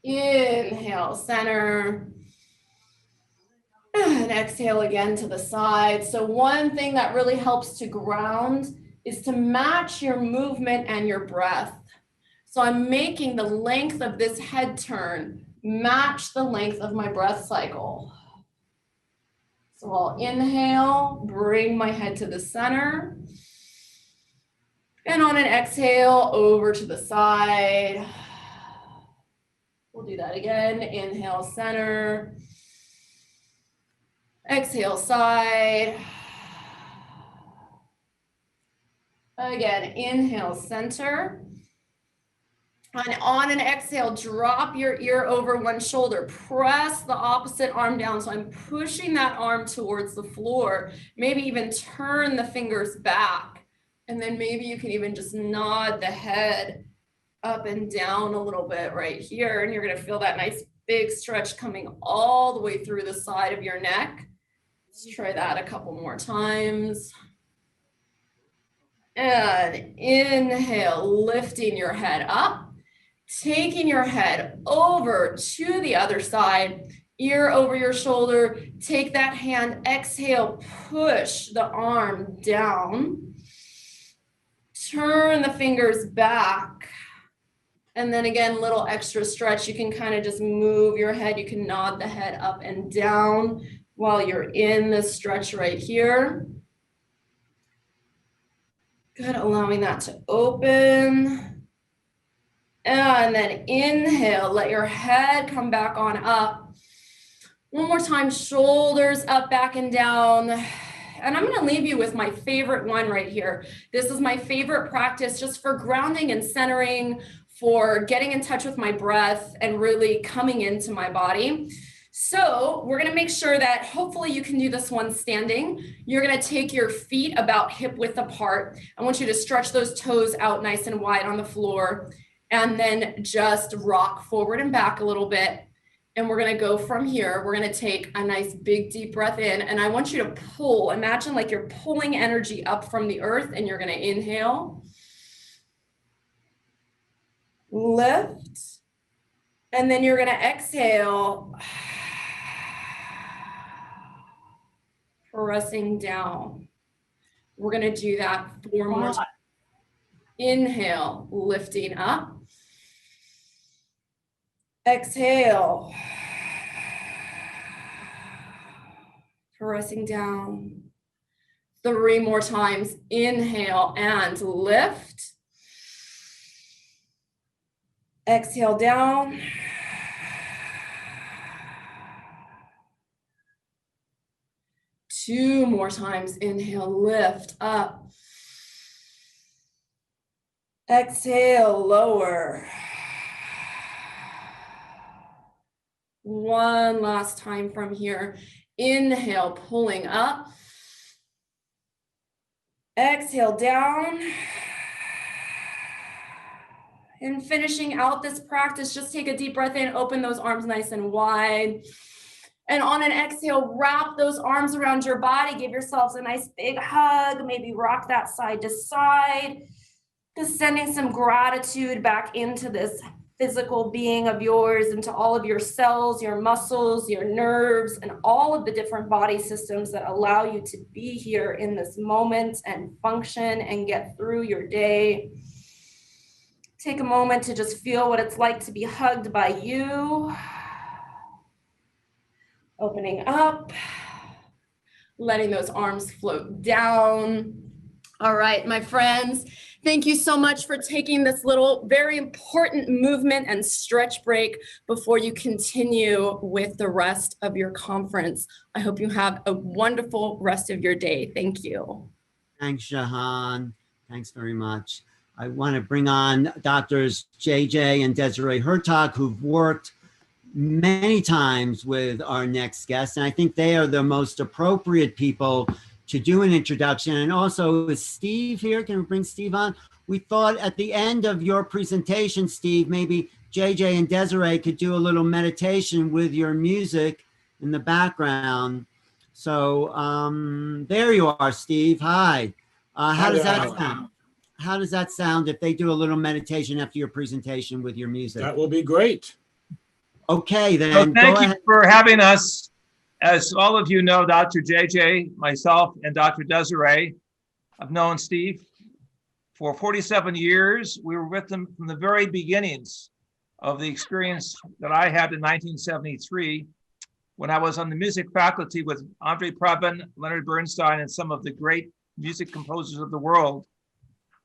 Inhale, center. And exhale again to the side. So one thing that really helps to ground is to match your movement and your breath. So I'm making the length of this head turn match the length of my breath cycle. So I'll inhale, bring my head to the center. And on an exhale, over to the side. We'll do that again. Inhale, center. Exhale, side. Again, inhale, center. And on an exhale, drop your ear over one shoulder. Press the opposite arm down. So I'm pushing that arm towards the floor. Maybe even turn the fingers back. And then maybe you can even just nod the head up and down a little bit right here. And you're going to feel that nice big stretch coming all the way through the side of your neck. Let's try that a couple more times. And inhale, lifting your head up, taking your head over to the other side, ear over your shoulder, take that hand, exhale, push the arm down, turn the fingers back, and then again, little extra stretch. You can kind of just move your head, you can nod the head up and down while you're in this stretch right here. Good, allowing that to open. And then inhale, let your head come back on up. One more time, shoulders up, back and down. And I'm gonna leave you with my favorite one right here. This is my favorite practice just for grounding and centering, for getting in touch with my breath and really coming into my body. So we're gonna make sure that hopefully you can do this one standing. You're gonna take your feet about hip width apart. I want you to stretch those toes out nice and wide on the floor, and then just rock forward and back a little bit. And we're gonna go from here. We're gonna take a nice big deep breath in, and I want you to pull. Imagine like you're pulling energy up from the earth, and you're gonna inhale, lift, and then you're gonna exhale, pressing down. We're gonna do that 4 more times. Inhale, lifting up. Exhale, pressing down. 3 more times. Inhale and lift. Exhale down. Two more times. Inhale, lift up. Exhale, lower. One last time from here. Inhale, pulling up. Exhale, down. And finishing out this practice, just take a deep breath in, open those arms nice and wide. And on an exhale, wrap those arms around your body. Give yourselves a nice big hug. Maybe rock that side to side. Just sending some gratitude back into this physical being of yours, into all of your cells, your muscles, your nerves, and all of the different body systems that allow you to be here in this moment and function and get through your day. Take a moment to just feel what it's like to be hugged by you. Opening up, letting those arms float down. All right, my friends, thank you so much for taking this little, very important movement and stretch break before you continue with the rest of your conference. I hope you have a wonderful rest of your day. Thank you. Thanks, Jahan. Thanks very much. I want to bring on Doctors JJ and Desiree Hertog, who've worked many times with our next guest, and I think they are the most appropriate people to do an introduction. And also, is Steve here? Can we bring Steve on? We thought at the end of your presentation, Steve, maybe JJ and Desiree could do a little meditation with your music in the background. So there you are, Steve. Hi. How does that sound? How does that sound if they do a little meditation after your presentation with your music? That will be great. Okay, then. So thank you for having us. As all of you know, Dr. JJ, myself, and Dr. Desiree, I've known Steve for 47 years. We were with him from the very beginnings of the experience that I had in 1973 when I was on the music faculty with Andre Previn, Leonard Bernstein, and some of the great music composers of the world.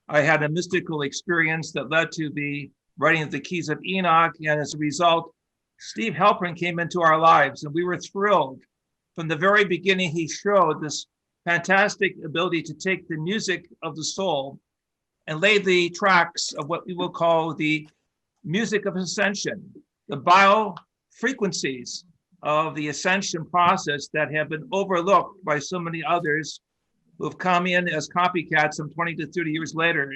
I had a mystical experience that led to the writing of the Keys of Enoch, and as a result, Steve Halpern came into our lives, and we were thrilled. From the very beginning, he showed this fantastic ability to take the music of the soul and lay the tracks of what we will call the music of ascension, the biofrequencies of the ascension process that have been overlooked by so many others who have come in as copycats some 20 to 30 years later.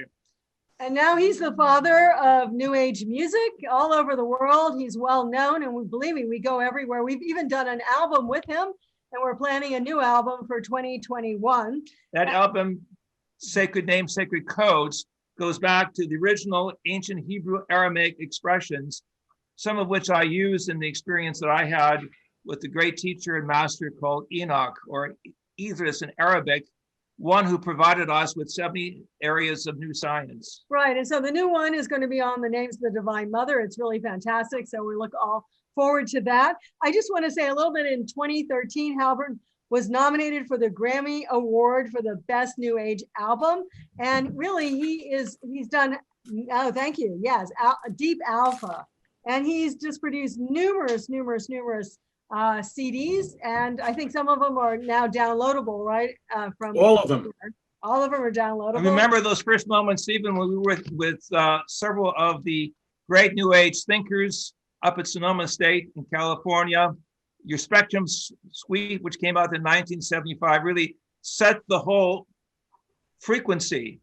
And now he's the father of New Age music all over the world. He's well known, and we believe me, we go everywhere. We've even done an album with him, and we're planning a new album for 2021. That album, Sacred Names, Sacred Codes, goes back to the original ancient Hebrew Aramaic expressions, some of which I used in the experience that I had with the great teacher and master called Enoch, or Idris in Arabic, one who provided us with 70 areas of new science. Right, and so the new one is going to be on the names of the Divine Mother. It's really fantastic, so we look all forward to that. I just want to say a little bit. In 2013, Halpern was nominated for the Grammy Award for the Best New Age Album, and really he's done, oh, thank you, yes, Deep Alpha, and he's just produced numerous CDs, and I think some of them are now downloadable, right? From all of them. All of them are downloadable. I remember those first moments, Stephen, when we were with several of the great New Age thinkers up at Sonoma State in California. Your Spectrum Suite, which came out in 1975, really set the whole frequency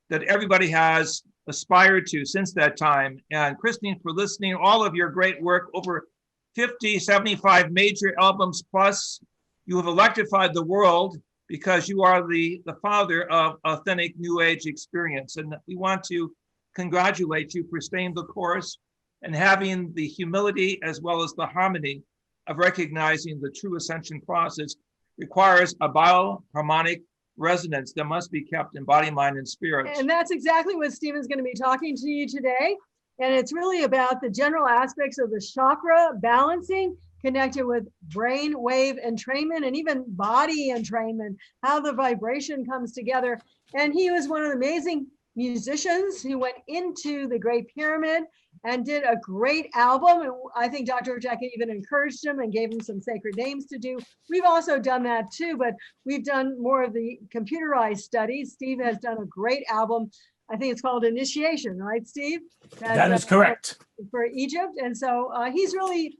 that everybody has aspired to since that time. And Christine, for listening, all of your great work, over 50, 75 major albums plus, you have electrified the world because you are the father of authentic New Age experience. And we want to congratulate you for staying the course and having the humility as well as the harmony of recognizing the true ascension process requires a bioharmonic resonance that must be kept in body, mind, and spirit. And that's exactly what Stephen's going to be talking to you today. And it's really about the general aspects of the chakra balancing connected with brain wave entrainment and even body entrainment, how the vibration comes together. And he was one of the amazing musicians who went into the Great Pyramid and did a great album. And I think Dr. Jackie even encouraged him and gave him some sacred names to do. We've also done that too, but we've done more of the computerized studies. Steve has done a great album. I think it's called Initiation, right, Steve? That is correct. For Egypt. And so he's really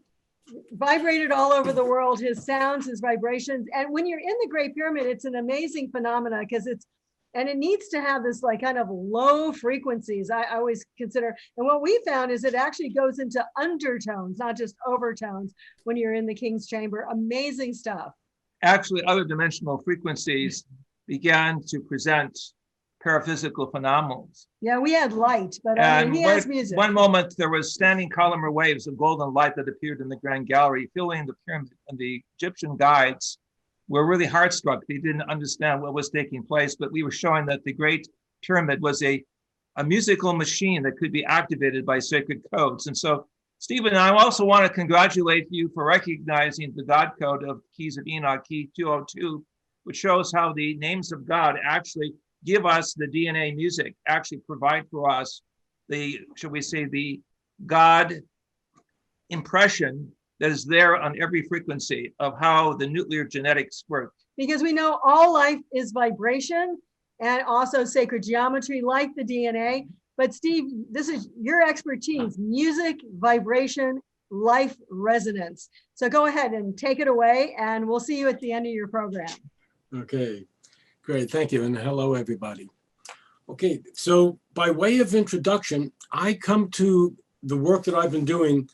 vibrated all over the world, his sounds, his vibrations. And when you're in the Great Pyramid, it's an amazing phenomena because it's And it needs to have this like kind of low frequencies, I always consider. And what we found is it actually goes into undertones, not just overtones when you're in the King's Chamber. Amazing stuff. Actually, other dimensional frequencies began to present paraphysical phenomena. Yeah, we had light, but I mean, he has music. One moment there was standing columnar waves of golden light that appeared in the Grand Gallery, filling the pyramid, and the Egyptian guides were really heartstruck. They didn't understand what was taking place, but we were showing that the Great Pyramid was a musical machine that could be activated by sacred codes. And so, Stephen, I also want to congratulate you for recognizing the God code of Keys of Enoch, key 202, which shows how the names of God actually give us the DNA music, actually provide for us the, shall we say, the God impression that is there on every frequency of how the nuclear genetics work. Because we know all life is vibration and also sacred geometry like the DNA. But Steve, this is your expertise, music, vibration, life resonance. So go ahead and take it away, and we'll see you at the end of your program. Okay, great, thank you, and hello, everybody. Okay, so by way of introduction, I come to the work that I've been doing,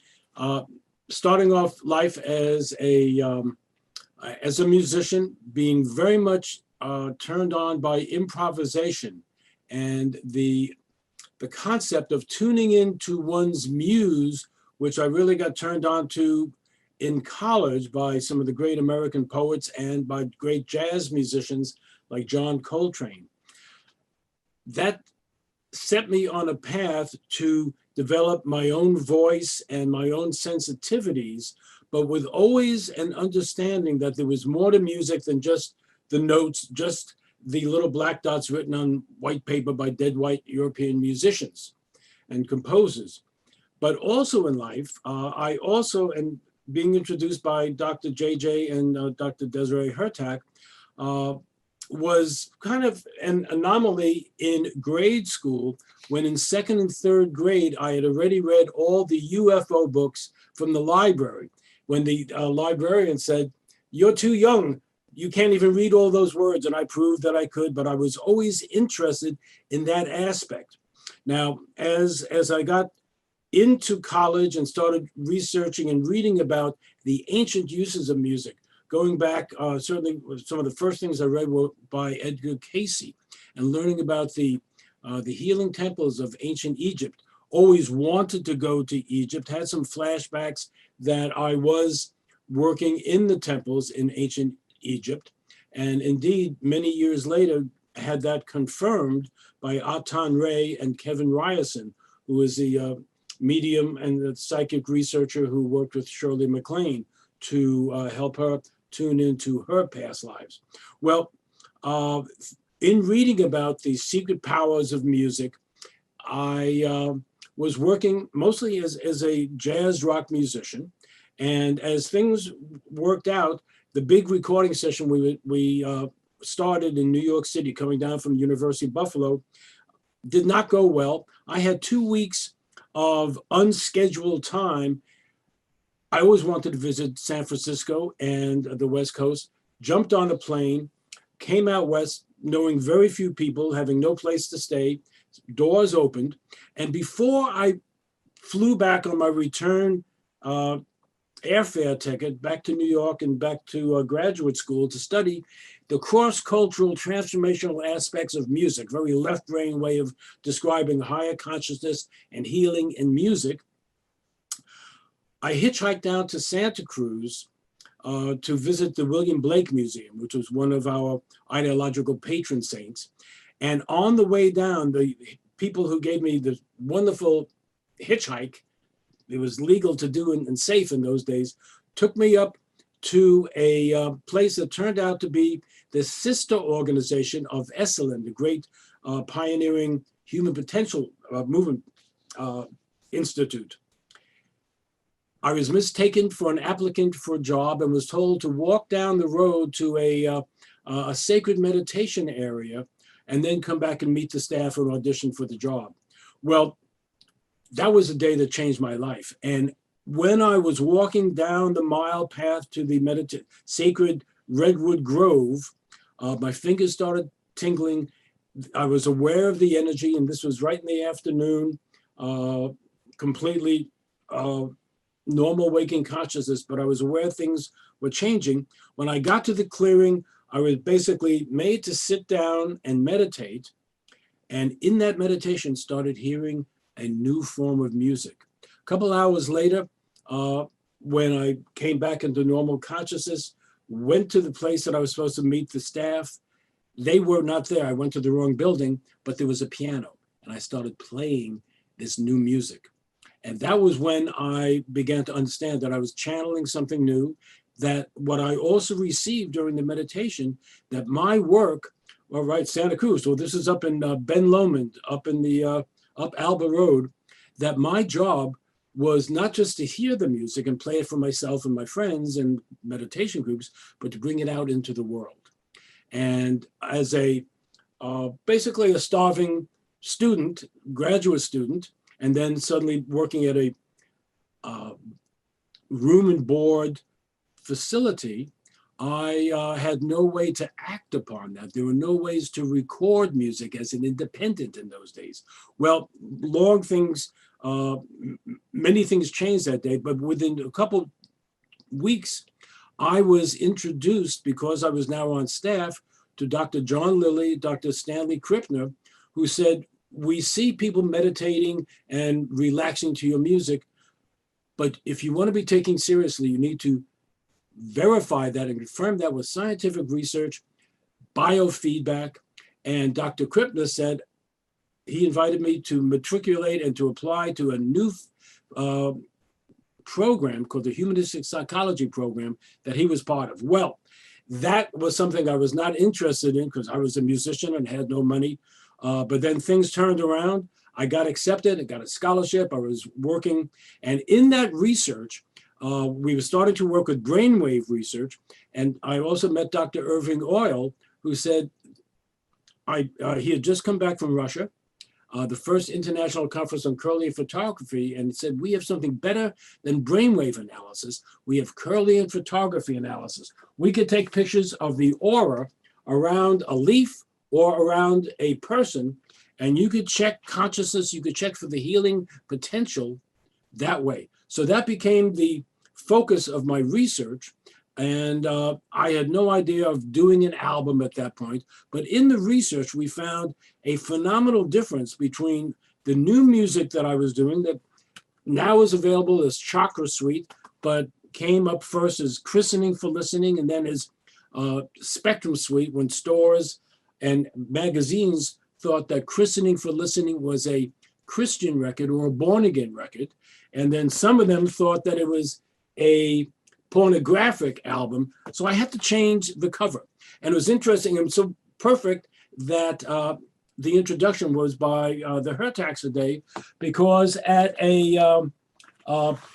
starting off life as a musician, being very much turned on by improvisation and the concept of tuning into one's muse, which I really got turned on to in college by some of the great American poets and by great jazz musicians like John Coltrane. That set me on a path to develop my own voice and my own sensitivities, but with always an understanding that there was more to music than just the notes, just the little black dots written on white paper by dead white European musicians and composers. But also in life, I also, and being introduced by Dr. JJ and Dr. Desiree Hertak, was kind of an anomaly in grade school when in second and third grade, I had already read all the UFO books from the library. When the librarian said, "You're too young, you can't even read all those words," and I proved that I could, but I was always interested in that aspect. Now, as I got into college and started researching and reading about the ancient uses of music, going back, certainly some of the first things I read were by Edgar Cayce, and learning about the healing temples of ancient Egypt. Always wanted to go to Egypt, had some flashbacks that I was working in the temples in ancient Egypt. And indeed, many years later, had that confirmed by Atan Ray and Kevin Ryerson, who is the medium and the psychic researcher who worked with Shirley MacLaine to help her tune into her past lives. Well, in reading about the secret powers of music, I was working mostly as a jazz rock musician. And as things worked out, the big recording session we started in New York City, coming down from University of Buffalo, did not go well. I had 2 weeks of unscheduled time. I always wanted to visit San Francisco and the West Coast, jumped on a plane, came out west, knowing very few people, having no place to stay, doors opened. And before I flew back on my return airfare ticket back to New York and back to graduate school to study the cross-cultural transformational aspects of music, very left-brain way of describing higher consciousness and healing in music, I hitchhiked down to Santa Cruz to visit the William Blake Museum, which was one of our ideological patron saints. And on the way down, the people who gave me the wonderful hitchhike, it was legal to do and safe in those days, took me up to a place that turned out to be the sister organization of Esalen, the great pioneering human potential movement institute. I was mistaken for an applicant for a job and was told to walk down the road to a sacred meditation area and then come back and meet the staff and audition for the job. Well, that was a day that changed my life. And when I was walking down the mile path to the sacred Redwood Grove, my fingers started tingling. I was aware of the energy, and this was right in the afternoon, completely normal waking consciousness, but I was aware things were changing. When I got to the clearing, I was basically made to sit down and meditate. And in that meditation, started hearing a new form of music. A couple hours later, when I came back into normal consciousness, went to the place that I was supposed to meet the staff. They were not there. I went to the wrong building, but there was a piano, and I started playing this new music. And that was when I began to understand that I was channeling something new, that what I also received during the meditation, that my work, all right, Santa Cruz, so this is up in Ben Lomond, up in the, up Alba Road, that my job was not just to hear the music and play it for myself and my friends and meditation groups, but to bring it out into the world. And as a, basically a starving student, graduate student, and then suddenly working at a room and board facility, I had no way to act upon that. There were no ways to record music as an independent in those days. Well, many things changed that day, but within a couple weeks, I was introduced, because I was now on staff, to Dr. John Lilly, Dr. Stanley Krippner, who said, we see people meditating and relaxing to your music, but if you want to be taken seriously, you need to verify that and confirm that with scientific research, biofeedback. And Dr. Krippner said, he invited me to matriculate and to apply to a new program called the Humanistic Psychology program that he was part of. Well, that was something I was not interested in because I was a musician and had no money. But then things turned around. I got accepted, I got a scholarship, I was working. And in that research, we were starting to work with brainwave research. And I also met Dr. Irving Oyl, who said, he had just come back from Russia, the first international conference on Kirlian photography, and said, we have something better than brainwave analysis. We have Kirlian photography analysis. We could take pictures of the aura around a leaf or around a person, and you could check consciousness, you could check for the healing potential that way. So that became the focus of my research. And I had no idea of doing an album at that point. But in the research, we found a phenomenal difference between the new music that I was doing that now is available as Chakra Suite, but came up first as Christening for Listening, and then as Spectrum Suite, when stores and magazines thought that Christening for Listening was a Christian record or a born-again record. And then some of them thought that it was a pornographic album. So I had to change the cover. And it was interesting and so perfect that the introduction was by the Hertax today, because at a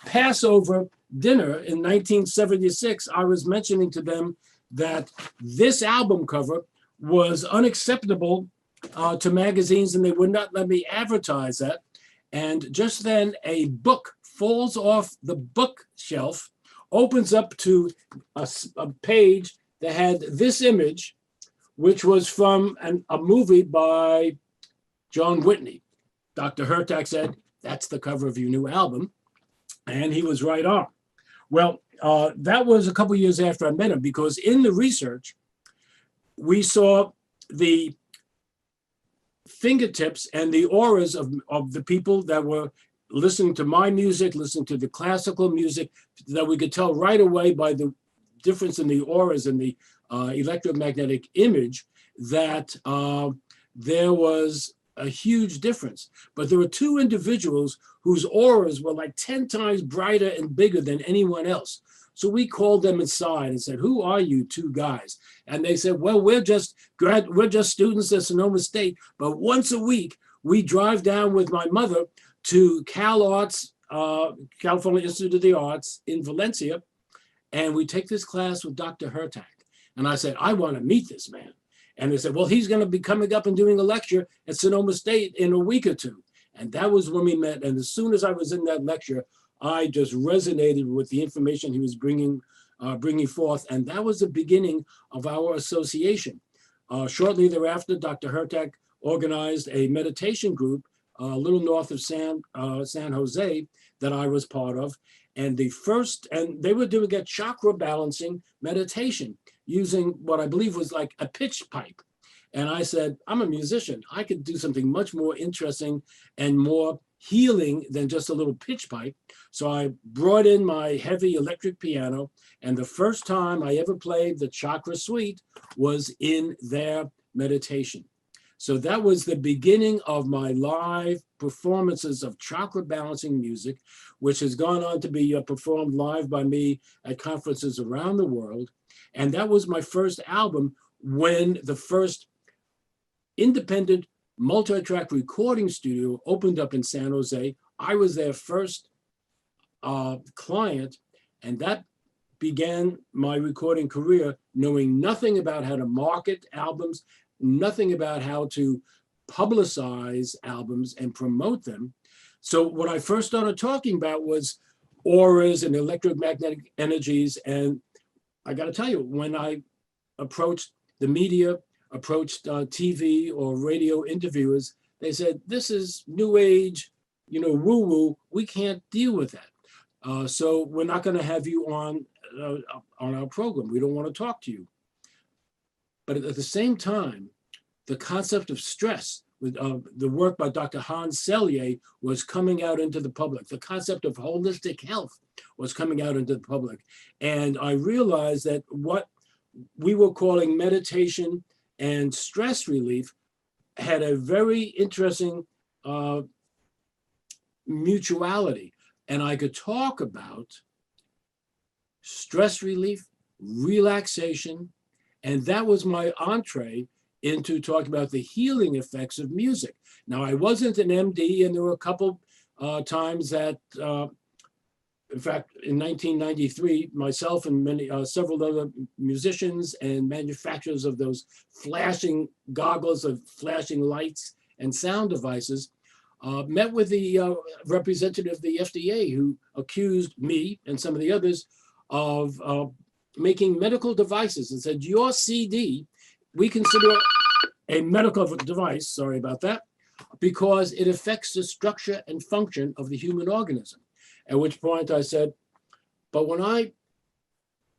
Passover dinner in 1976, I was mentioning to them that this album cover was unacceptable to magazines, and they would not let me advertise that. And just then a book falls off the bookshelf, opens up to a page that had this image, which was from a movie by John Whitney. Dr. Hertax said, that's the cover of your new album. And he was right on. Well, that was a couple years after I met him, because in the research, we saw the fingertips and the auras of the people that were listening to my music, listening to the classical music, that we could tell right away by the difference in the auras and the electromagnetic image that there was a huge difference. But there were two individuals whose auras were like 10 times brighter and bigger than anyone else. So we called them inside and said, who are you two guys? And they said, well, we're just students at Sonoma State, but once a week, we drive down with my mother to Cal Arts, California Institute of the Arts in Valencia, and we take this class with Dr. Hertax. And I said, I want to meet this man. And they said, well, he's going to be coming up and doing a lecture at Sonoma State in a week or two. And that was when we met. And as soon as I was in that lecture, I just resonated with the information he was bringing forth. And that was the beginning of our association. Shortly thereafter, Dr. Hertax organized a meditation group a little north of San Jose that I was part of. And they were doing a chakra balancing meditation using what I believe was like a pitch pipe. And I said, I'm a musician. I could do something much more interesting and more healing than just a little pitch pipe. So I brought in my heavy electric piano. And the first time I ever played the chakra suite was in their meditation. So that was the beginning of my live performances of chakra balancing music, which has gone on to be performed live by me at conferences around the world. And that was my first album when the first independent multi-track recording studio opened up in San Jose. I was their first client, and that began my recording career, knowing nothing about how to market albums, nothing about how to publicize albums and promote them. So what I first started talking about was auras and electromagnetic energies. And I got to tell you, when I approached the media, approached TV or radio interviewers, they said, this is new age, woo-woo. We can't deal with that. So we're not going to have you on our program. We don't want to talk to you. But at the same time, the concept of stress, with the work by Dr. Hans Selye was coming out into the public. The concept of holistic health was coming out into the public. And I realized that what we were calling meditation and stress relief had a very interesting mutuality. And I could talk about stress relief, relaxation, and that was my entree into talking about the healing effects of music. Now, I wasn't an MD, and there were a couple times that, in fact, in 1993, myself and several other musicians and manufacturers of those flashing goggles of flashing lights and sound devices met with the representative of the FDA, who accused me and some of the others of making medical devices and said, your CD, we consider a medical device, sorry about that, because it affects the structure and function of the human organism. At which point I said, but when I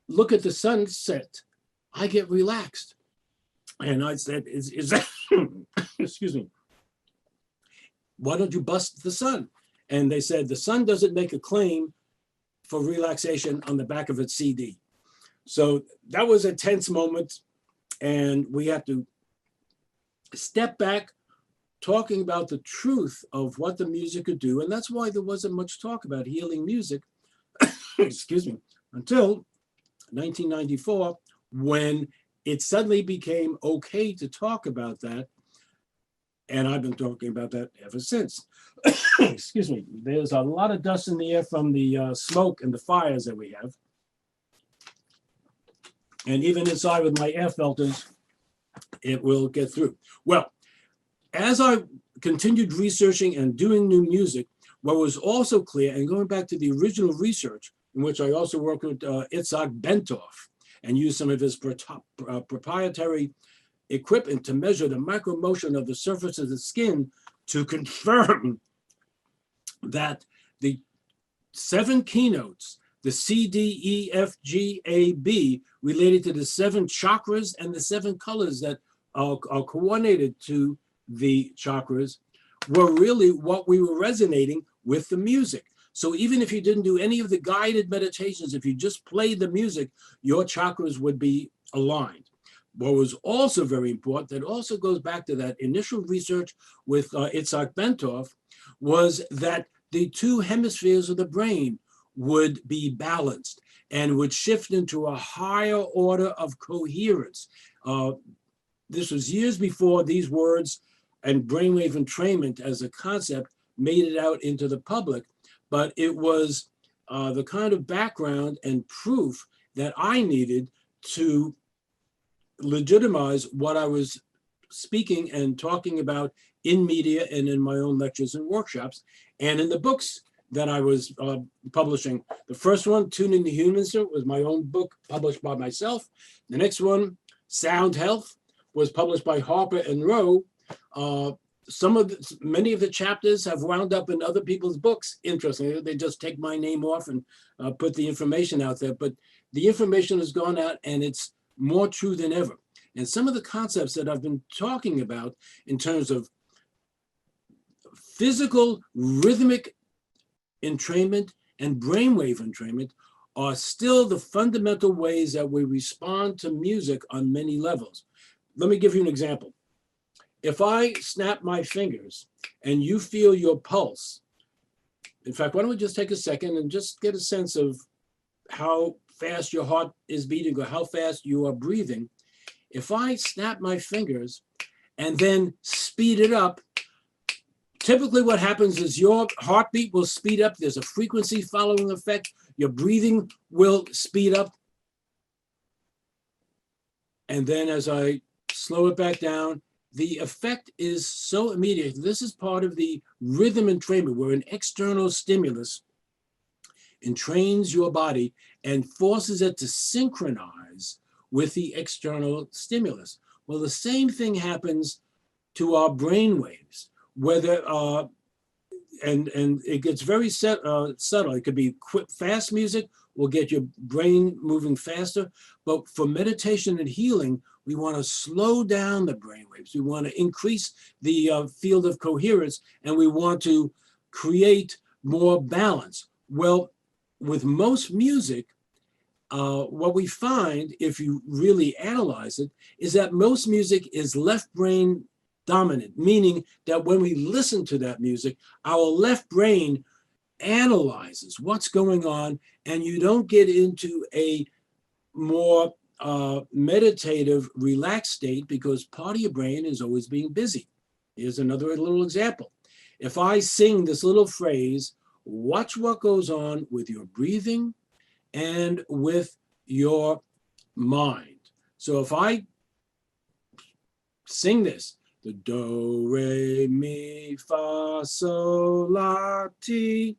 look at the sunset, I get relaxed. And I said, is that, excuse me, why don't you bust the sun? And they said, the sun doesn't make a claim for relaxation on the back of its CD. So that was a tense moment. And we have to step back, talking about the truth of what the music could do. And that's why there wasn't much talk about healing music, excuse me, until 1994, when it suddenly became okay to talk about that. And I've been talking about that ever since. Excuse me. There's a lot of dust in the air from the smoke and the fires that we have. And even inside with my air filters, it will get through. Well, as I continued researching and doing new music, what was also clear, and going back to the original research, in which I also worked with Itzhak Bentov and used some of his proprietary equipment to measure the micromotion of the surface of the skin to confirm that the 7 keynotes, the C, D, E, F, G, A, B, related to the 7 chakras and the 7 colors that are coordinated to the chakras, were really what we were resonating with the music. So even if you didn't do any of the guided meditations, if you just played the music, your chakras would be aligned. What was also very important, that also goes back to that initial research with Itzhak Bentov, was that the 2 hemispheres of the brain would be balanced and would shift into a higher order of coherence. This was years before these words and brainwave entrainment as a concept made it out into the public, but it was the kind of background and proof that I needed to legitimize what I was speaking and talking about in media and in my own lectures and workshops and in the books that I was publishing. The first one, Tuning the Human Instinct, was my own book published by myself. The next one, Sound Health, was published by Harper and Row. Many of the chapters have wound up in other people's books. Interestingly, they just take my name off and put the information out there. But the information has gone out, and it's more true than ever. And some of the concepts that I've been talking about in terms of physical, rhythmic entrainment and brainwave entrainment are still the fundamental ways that we respond to music on many levels. Let me give you an example. If I snap my fingers and you feel your pulse, in fact, why don't we just take a second and just get a sense of how fast your heart is beating or how fast you are breathing. If I snap my fingers and then speed it up, typically what happens is your heartbeat will speed up. There's a frequency following effect. Your breathing will speed up. And then as I slow it back down, the effect is so immediate. This is part of the rhythm entrainment, where an external stimulus entrains your body and forces it to synchronize with the external stimulus. Well, the same thing happens to our brain waves, whether, and it gets very subtle. It could be quick, fast music will get your brain moving faster. But for meditation and healing, we want to slow down the brain waves. We want to increase the field of coherence, and we want to create more balance. Well, with most music, what we find, if you really analyze it, is that most music is left brain dominant, meaning that when we listen to that music, our left brain analyzes what's going on, and you don't get into a more meditative, relaxed state because part of your brain is always being busy. Here's another little example. If I sing this little phrase, watch what goes on with your breathing and with your mind. So if I sing this, the do, re, mi, fa, sol, la, ti.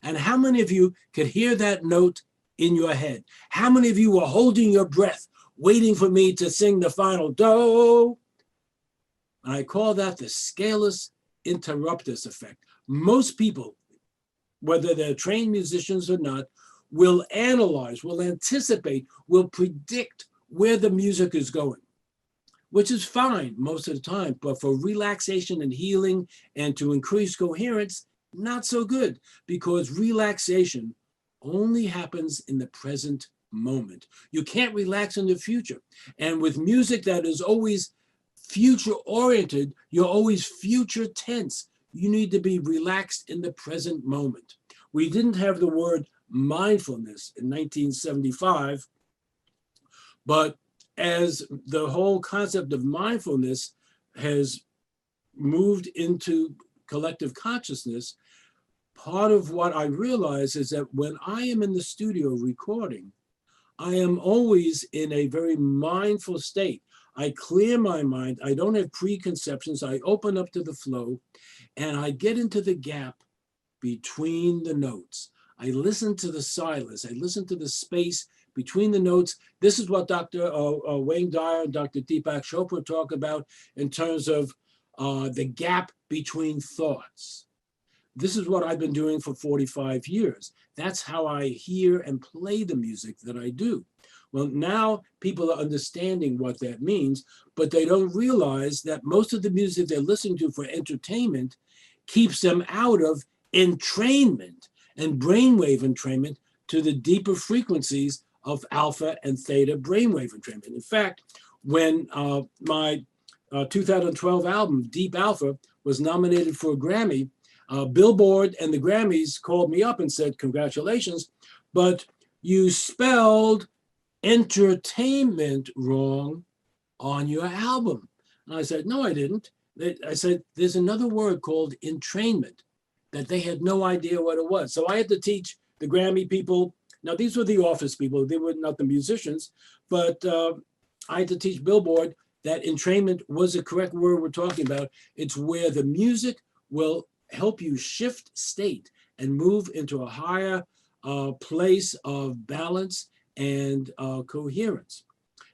And how many of you could hear that note in your head? How many of you were holding your breath, waiting for me to sing the final do? And I call that the scaleless interruptus effect. Most people, whether they're trained musicians or not, will analyze, will anticipate, will predict where the music is going, which is fine most of the time, but for relaxation and healing and to increase coherence, not so good, because relaxation only happens in the present moment. You can't relax in the future. And with music that is always future oriented, you're always future tense. You need to be relaxed in the present moment. We didn't have the word mindfulness in 1975, but as the whole concept of mindfulness has moved into collective consciousness, part of what I realize is that when I am in the studio recording, I am always in a very mindful state. I clear my mind. I don't have preconceptions. I open up to the flow, and I get into the gap between the notes. I listen to the silence. I listen to the space between the notes. This is what Dr. Wayne Dyer and Dr. Deepak Chopra talk about in terms of the gap between thoughts. This is what I've been doing for 45 years. That's how I hear and play the music that I do. Well, now people are understanding what that means, but they don't realize that most of the music they're listening to for entertainment keeps them out of entrainment and brainwave entrainment to the deeper frequencies of alpha and theta brainwave entrainment. In fact, when my 2012 album, Deep Alpha, was nominated for a Grammy, Billboard and the Grammys called me up and said, "Congratulations, but you spelled entertainment wrong on your album." And I said, "No, I didn't." I said, "There's another word called entrainment," that they had no idea what it was. So I had to teach the Grammy people. Now, these were the office people. They were not the musicians, but I had to teach Billboard that entrainment was the correct word we're talking about. It's where the music will help you shift state and move into a higher place of balance and coherence.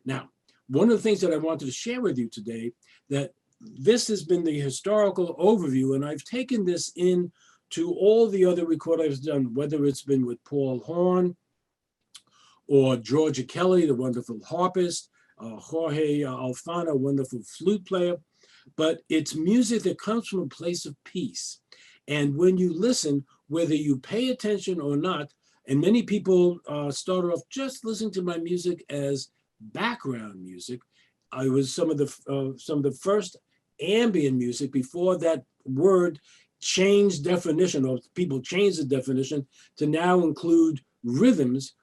Now, one of the things that I wanted to share with you today, that this has been the historical overview, and I've taken this in to all the other recordings I've done, whether it's been with Paul Horn or Georgia Kelly, the wonderful harpist, Jorge Alfano, wonderful flute player. But it's music that comes from a place of peace. And when you listen, whether you pay attention or not, and many people start off just listening to my music as background music. I was some of the first ambient music before that word changed definition, or people changed the definition to now include rhythms.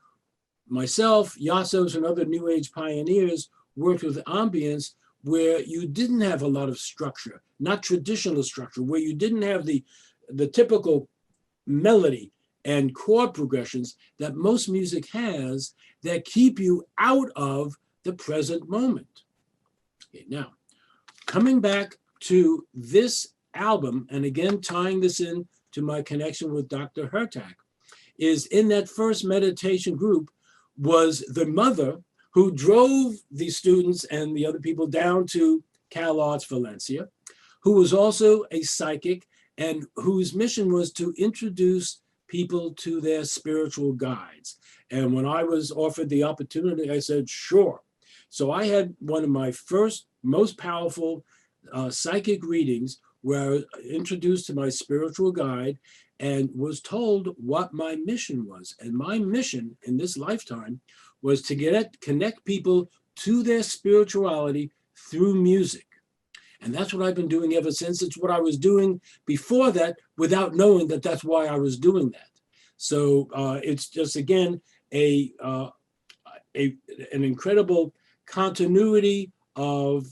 Myself, Yasos, and other New Age pioneers worked with ambience where you didn't have a lot of structure, not traditional structure, where you didn't have the typical melody and chord progressions that most music has that keep you out of the present moment. Okay, now, coming back to this album, and again tying this in to my connection with Dr. Hertak, is in that first meditation group was the mother who drove the students and the other people down to Cal Arts Valencia, who was also a psychic and whose mission was to introduce people to their spiritual guides. And when I was offered the opportunity, I said, sure. So I had one of my first, most powerful psychic readings where I was introduced to my spiritual guide and was told what my mission was. And my mission in this lifetime was to connect people to their spirituality through music. And that's what I've been doing ever since. It's what I was doing before that without knowing that that's why I was doing that. So it's just, again, an incredible continuity of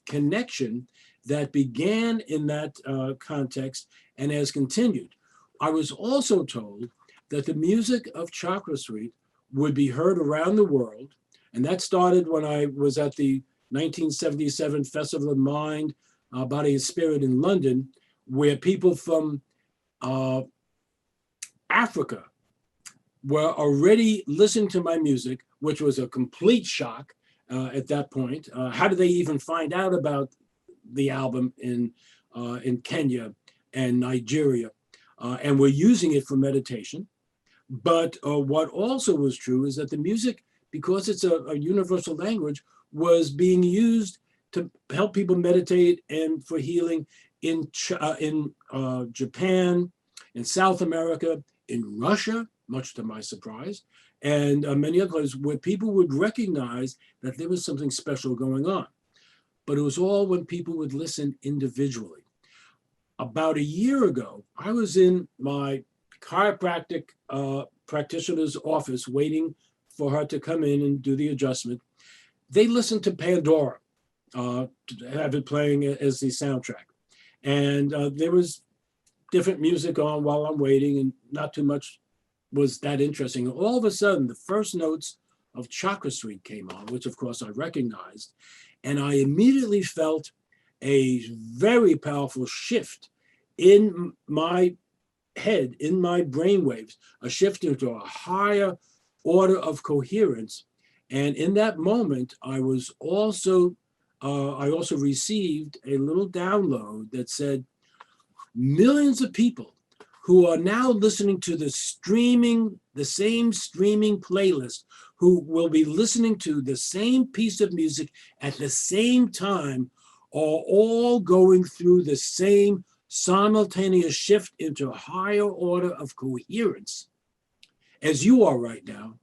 connection that began in that context and has continued. I was also told that the music of Chakra Suite would be heard around the world. And that started when I was at the 1977 Festival of Mind, Body and Spirit in London, where people from Africa were already listening to my music, which was a complete shock at that point. How did they even find out about the album in Kenya and Nigeria? And we're using it for meditation. But what also was true is that the music, because it's a universal language, was being used to help people meditate and for healing in Japan, in South America, in Russia, much to my surprise, and many other places where people would recognize that there was something special going on. But it was all when people would listen individually. About a year ago, I was in my chiropractic practitioner's office waiting for her to come in and do the adjustment. They listened to Pandora, to have it playing as the soundtrack. And there was different music on while I'm waiting, and not too much was that interesting. All of a sudden, the first notes of Chakra Suite came on, which of course I recognized. And I immediately felt a very powerful shift in my head, in my brainwaves, a shift into a higher order of coherence. And in that moment, I also received a little download that said, millions of people who are now listening to the same streaming playlist, who will be listening to the same piece of music at the same time, are all going through the same simultaneous shift into a higher order of coherence as you are right now.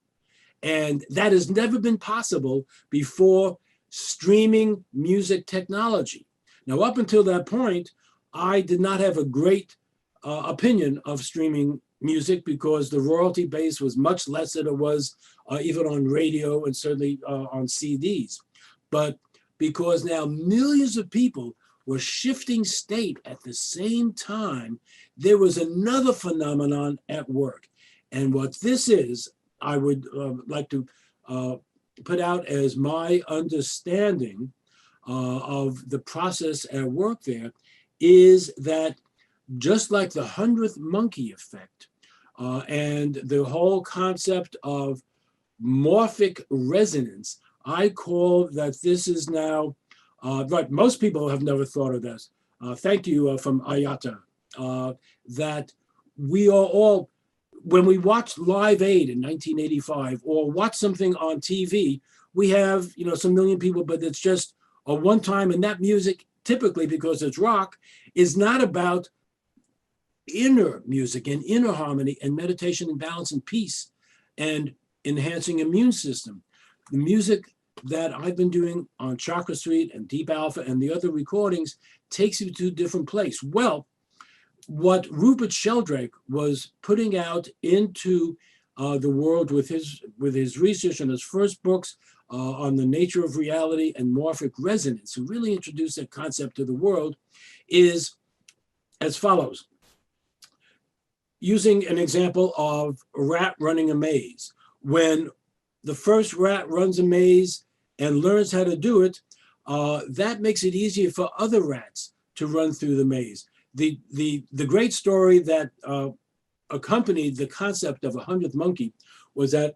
And that has never been possible before streaming music technology. Now, up until that point, I did not have a great opinion of streaming music because the royalty base was much less than it was even on radio and certainly on CDs. But because now millions of people were shifting state at the same time, there was another phenomenon at work. And what this is, I would like to put out as my understanding of the process at work there, is that just like the 100th monkey effect and the whole concept of morphic resonance, I call that this is now, right, most people have never thought of this. Thank you from Ayata, that we are all, when we watch Live Aid in 1985 or watch something on TV, we have, some million people, but it's just a one time, and that music, typically because it's rock, is not about inner music and inner harmony and meditation and balance and peace and enhancing immune system. The music that I've been doing on Chakra Suite and Deep Alpha and the other recordings takes you to a different place. Well, what Rupert Sheldrake was putting out into the world with his research and his first books on the nature of reality and morphic resonance, who really introduced that concept to the world, is as follows. Using an example of a rat running a maze. When the first rat runs a maze and learns how to do it, that makes it easier for other rats to run through the maze. The great story that accompanied the concept of a 100th monkey was that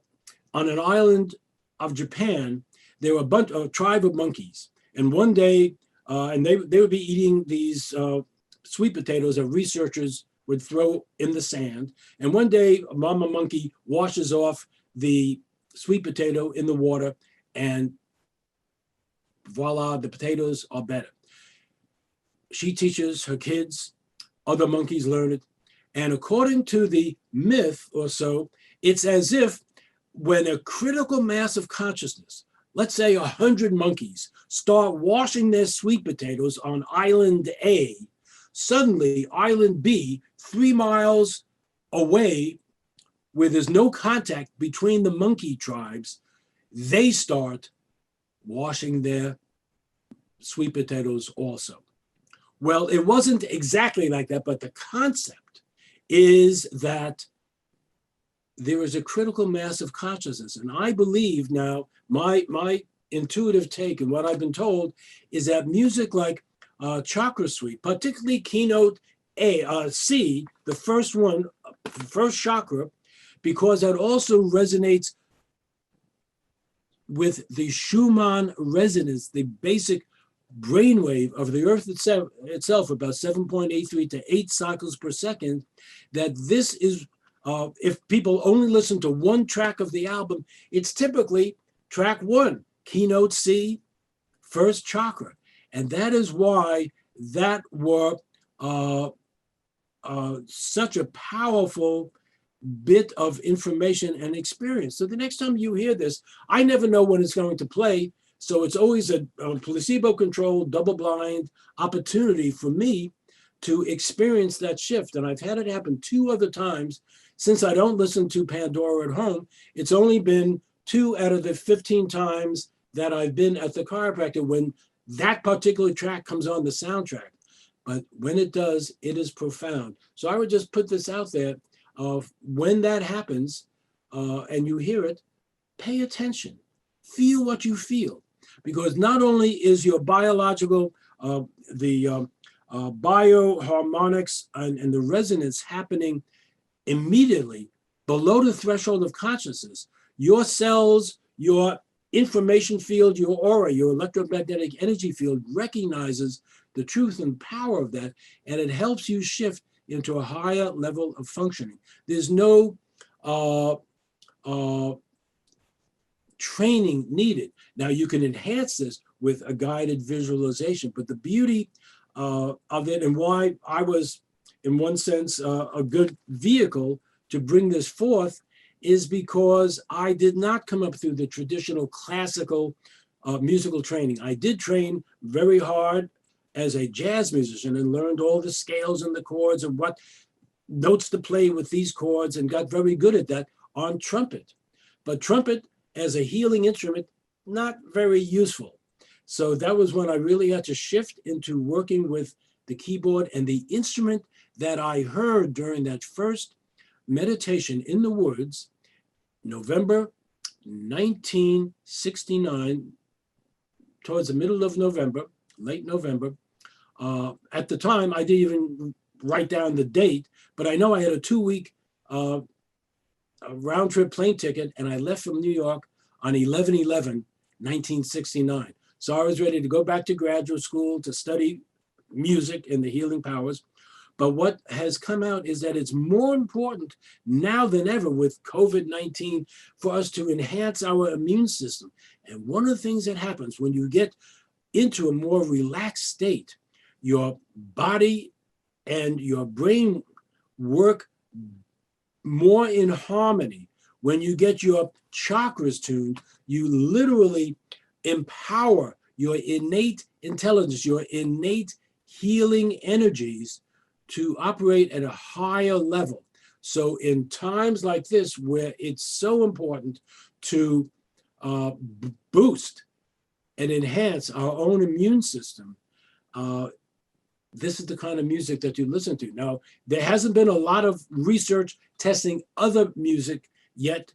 on an island of Japan, there were a tribe of monkeys. And one day, and they would be eating these sweet potatoes that researchers would throw in the sand. And one day, Mama Monkey washes off the sweet potato in the water, and voila, the potatoes are better. She teaches her kids, other monkeys learn it. And according to the myth or so, it's as if when a critical mass of consciousness, let's say 100 monkeys, start washing their sweet potatoes on island A, suddenly island B, 3 miles away, where there's no contact between the monkey tribes, they start washing their sweet potatoes also. Well, it wasn't exactly like that, but the concept is that there is a critical mass of consciousness. And I believe now, my intuitive take and what I've been told is that music like Chakra Suite, particularly Keynote C, the first one, the first chakra, because that also resonates with the Schumann resonance, the basic brainwave of the Earth itself, about 7.83 to 8 cycles per second, that this is, if people only listen to one track of the album, it's typically track 1, Keynote C, first chakra. And that is why that were such a powerful bit of information and experience. So the next time you hear this, I never know when it's going to play. So it's always a placebo-controlled, double-blind opportunity for me to experience that shift. And I've had it happen 2 other times. Since I don't listen to Pandora at home, it's only been 2 out of the 15 times that I've been at the chiropractor when that particular track comes on the soundtrack. But when it does, it is profound. So I would just put this out there of when that happens and you hear it, pay attention, feel what you feel. Because not only is your biological, the bioharmonics and the resonance happening immediately below the threshold of consciousness, your cells, your information field, your aura, your electromagnetic energy field recognizes the truth and power of that, and it helps you shift into a higher level of functioning. There's no training needed. Now you can enhance this with a guided visualization, but the beauty of it and why I was, in one sense, a good vehicle to bring this forth is because I did not come up through the traditional classical musical training. I did train very hard as a jazz musician and learned all the scales and the chords and what notes to play with these chords and got very good at that on trumpet. But trumpet as a healing instrument, not very useful. So that was when I really had to shift into working with the keyboard, and the instrument that I heard during that first meditation in the woods, November 1969, towards the middle of November, late November. At the time, I didn't even write down the date, but I know I had a 2-week round trip plane ticket, and I left from New York on 11/11, 1969. So I was ready to go back to graduate school to study music and the healing powers. But what has come out is that it's more important now than ever with COVID-19 for us to enhance our immune system. And one of the things that happens when you get into a more relaxed state, your body and your brain work more in harmony. When you get your chakras tuned, you literally empower your innate intelligence, your innate healing energies to operate at a higher level. So in times like this, where it's so important to boost and enhance our own immune system, this is the kind of music that you listen to. Now, there hasn't been a lot of research testing other music yet.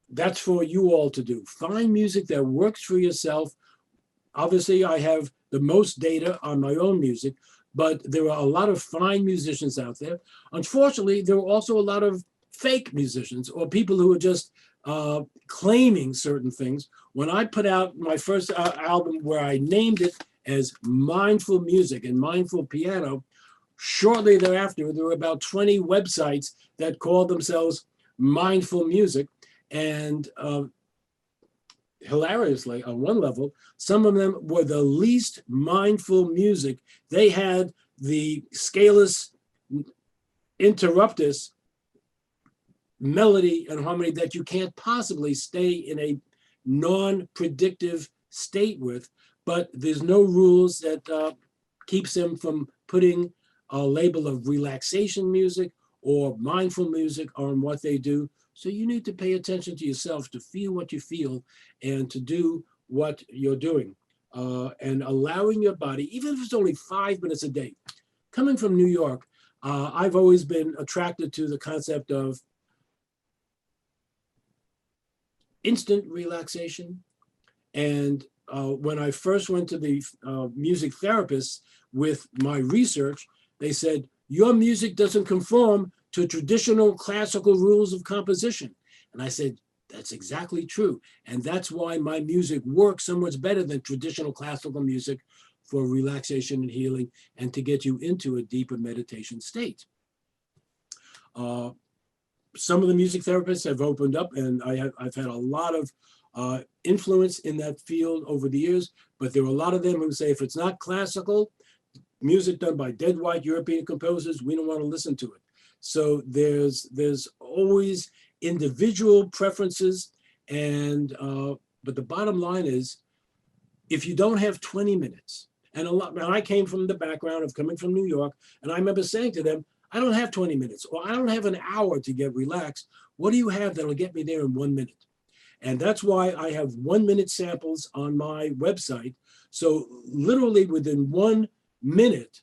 That's for you all to do. Find music that works for yourself. Obviously, I have the most data on my own music, but there are a lot of fine musicians out there. Unfortunately, there are also a lot of fake musicians or people who are just claiming certain things. When I put out my first album, where I named it as Mindful Music and Mindful Piano, shortly thereafter, there were about 20 websites that called themselves Mindful Music. And hilariously, on one level, some of them were the least mindful music. They had the scaleless interruptus melody and harmony that you can't possibly stay in a non-predictive state with, but there's no rules that keeps them from putting a label of relaxation music or mindful music on what they do. So you need to pay attention to yourself, to feel what you feel and to do what you're doing, and allowing your body, even if it's only 5 minutes a day. Coming from New York, I've always been attracted to the concept of instant relaxation. And when I first went to the music therapist with my research, they said, your music doesn't conform to traditional classical rules of composition. And I said, that's exactly true. And that's why my music works so much better than traditional classical music for relaxation and healing and to get you into a deeper meditation state. Some of the music therapists have opened up, and I've had a lot of influence in that field over the years, but there are a lot of them who say if it's not classical music done by dead white European composers, we don't want to listen to it. So there's always individual preferences, and but the bottom line is, if you don't have 20 minutes, and I came from the background of coming from New York, and I remember saying to them, I don't have 20 minutes, or I don't have an hour to get relaxed. What do you have that'll get me there in 1 minute? And that's why I have 1 minute samples on my website. So literally within 1 minute,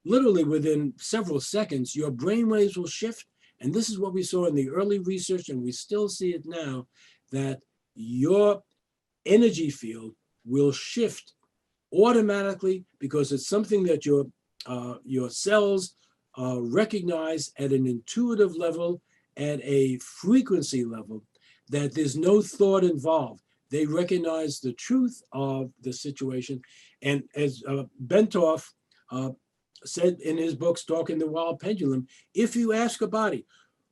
literally within several seconds, your brainwaves will shift. And this is what we saw in the early research, and we still see it now, that your energy field will shift automatically because it's something that your cells recognize at an intuitive level, at a frequency level, that there's no thought involved. They recognize the truth of the situation. And as Bentoff said in his book, Stalking the Wild Pendulum, if you ask a body,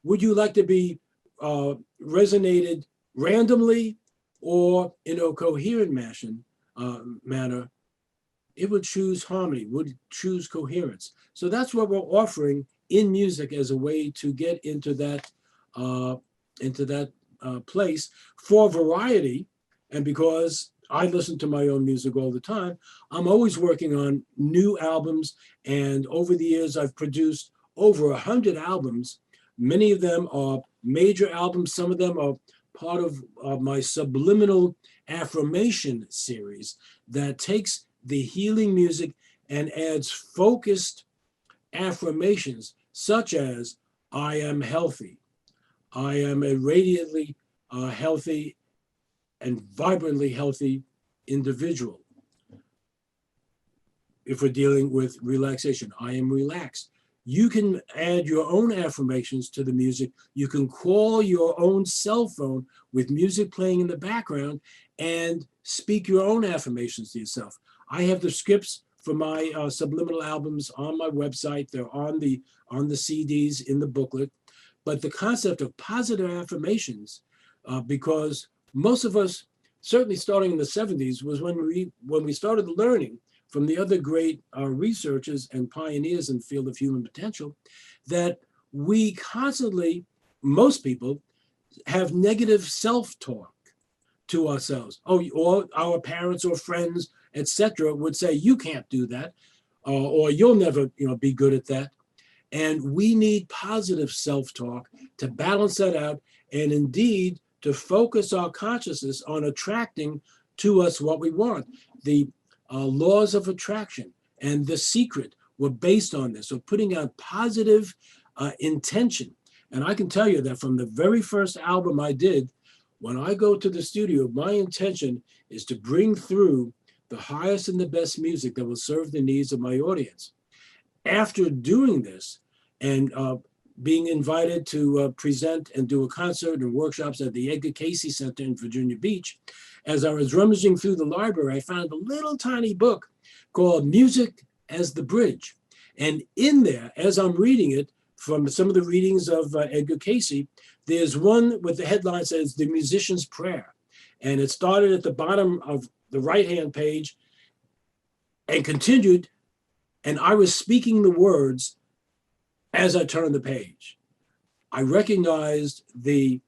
would you like to be resonated randomly or in a coherent manner, it would choose harmony, would choose coherence. So that's what we're offering in music as a way to get into that place for variety. And because I listen to my own music all the time, I'm always working on new albums. And over the years, I've produced over 100 albums. Many of them are major albums. Some of them are part of my subliminal affirmation series that takes the healing music and adds focused affirmations such as, I am healthy. I am a radiantly healthy and vibrantly healthy individual. If we're dealing with relaxation, I am relaxed. You can add your own affirmations to the music. You can call your own cell phone with music playing in the background and speak your own affirmations to yourself. I have the scripts for my subliminal albums on my website. They're on the CDs in the booklet. But the concept of positive affirmations, because most of us, certainly starting in the 70s, was when we started learning from the other great researchers and pioneers in the field of human potential, that we constantly, most people, have negative self-talk to ourselves. Oh, or our parents or friends, etc., would say, "You can't do that," or "You'll never, be good at that." And we need positive self-talk to balance that out, and indeed to focus our consciousness on attracting to us what we want. The laws of attraction and The Secret were based on this, so putting out positive intention. And I can tell you that from the very first album I did, when I go to the studio, my intention is to bring through the highest and the best music that will serve the needs of my audience. After doing this and being invited to present and do a concert and workshops at the Edgar Cayce Center in Virginia Beach, as I was rummaging through the library, I found a little tiny book called Music as the Bridge. And in there, as I'm reading it, from some of the readings of Edgar Cayce, there's one with the headline says The Musician's Prayer. And it started at the bottom of the right-hand page and continued, and I was speaking the words as I turned the page. I recognized the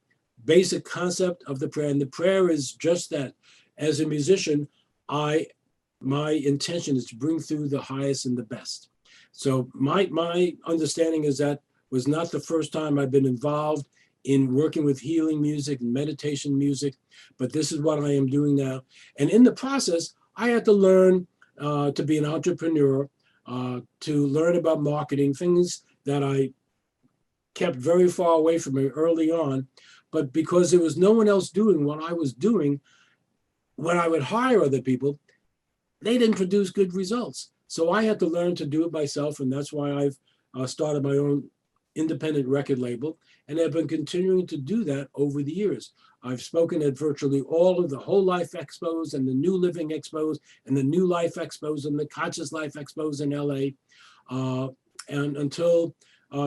basic concept of the prayer, and the prayer is just that. As a musician, my intention is to bring through the highest and the best. So my understanding is that was not the first time I've been involved in working with healing music and meditation music, but this is what I am doing now. And in the process, I had to learn to be an entrepreneur, to learn about marketing, things that I kept very far away from me early on. But because there was no one else doing what I was doing, when I would hire other people, they didn't produce good results. So I had to learn to do it myself, and that's why I've started my own independent record label, and I've been continuing to do that over the years. I've spoken at virtually all of the Whole Life Expos and the New Living Expos and the New Life Expos and the Conscious Life Expos in LA. And until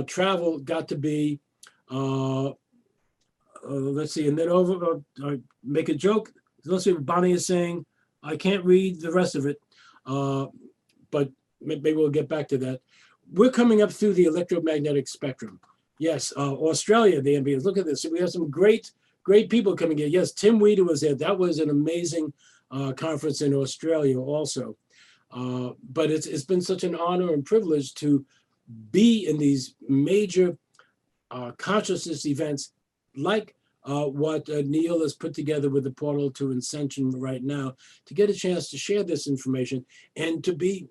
travel got to be, let's see, and then I make a joke. Let's see what Bonnie is saying. I can't read the rest of it, but maybe we'll get back to that. We're coming up through the electromagnetic spectrum. Yes, Australia, the MBS. Look at this. We have some great people coming in. Yes, Tim Weeder was there. That was an amazing conference in Australia also. But it's been such an honor and privilege to be in these major consciousness events like what Neil has put together with the portal to Ascension right now, to get a chance to share this information and to be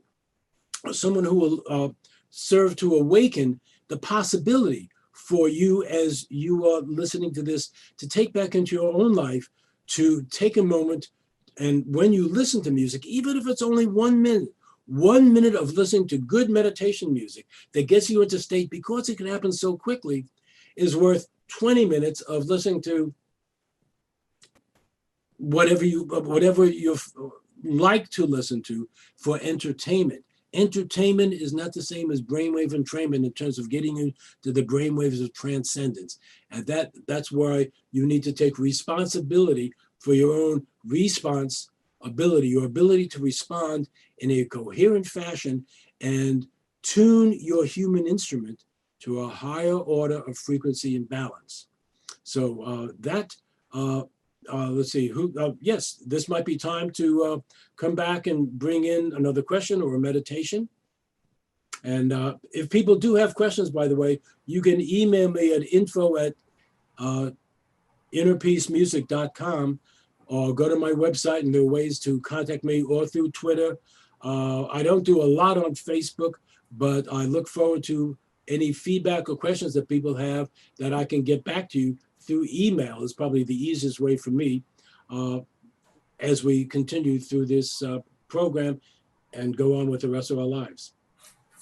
someone who will serve to awaken the possibility for you as you are listening to this to take back into your own life, to take a moment, and when you listen to music, even if it's only 1 minute of listening to good meditation music that gets you into state, because it can happen so quickly, is worth 20 minutes of listening to whatever you like to listen to for entertainment. Entertainment is not the same as brainwave entrainment in terms of getting you to the brainwaves of transcendence. And that's why you need to take responsibility for your own response ability, your ability to respond in a coherent fashion and tune your human instrument to a higher order of frequency and balance. So let's see, yes, this might be time to come back and bring in another question or a meditation. And if people do have questions, by the way, you can email me at info@innerpeacemusic.com, or go to my website, and there are ways to contact me, or through Twitter. I don't do a lot on Facebook, but I look forward to any feedback or questions that people have that I can get back to you through email. Is probably the easiest way for me as we continue through this program and go on with the rest of our lives.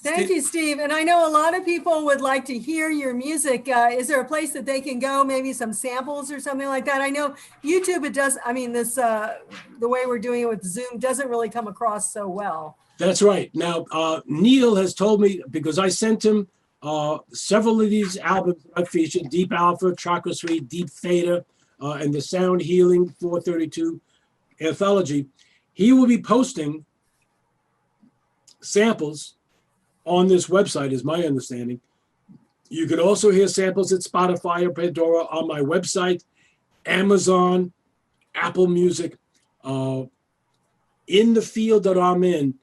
Thank you, Steve. And I know a lot of people would like to hear your music. Is there a place that they can go, maybe some samples or something like that? I know YouTube, it does, I mean, this, the way we're doing it with Zoom doesn't really come across so well. That's right. Now, Neil has told me, because I sent him several of these albums I featured, Deep Alpha, Chakra Suite, Deep Theta, and the Sound Healing 432 anthology. He will be posting samples on this website, is my understanding. You can also hear samples at Spotify or Pandora, on my website, Amazon, Apple Music. In the field that I'm in,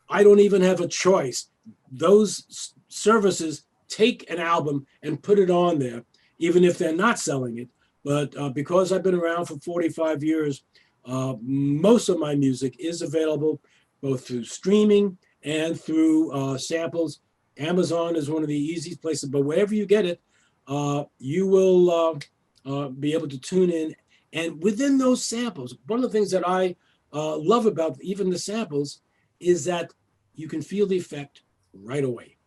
I don't even have a choice. Those services take an album and put it on there, even if they're not selling it. But because I've been around for 45 years, most of my music is available both through streaming and through samples. Amazon is one of the easiest places, but wherever you get it, you will be able to tune in. And within those samples, one of the things that I love about even the samples is that you can feel the effect right away.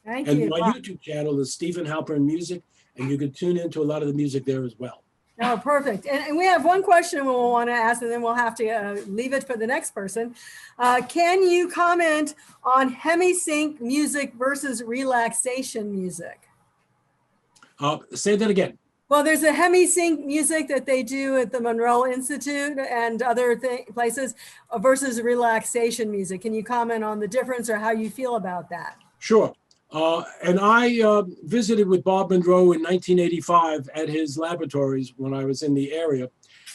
Thank and you. my YouTube channel is Stephen Halpern Music, and you can tune into a lot of the music there as well. Oh, perfect. And we have one question we'll want to ask, and then we'll have to leave it for the next person. Can you comment on hemisync music versus relaxation music? Say that again. Well, there's a hemisync music that they do at the Monroe Institute and other places versus relaxation music. Can you comment on the difference or how you feel about that? Sure. And I visited with Bob Monroe in 1985 at his laboratories when I was in the area.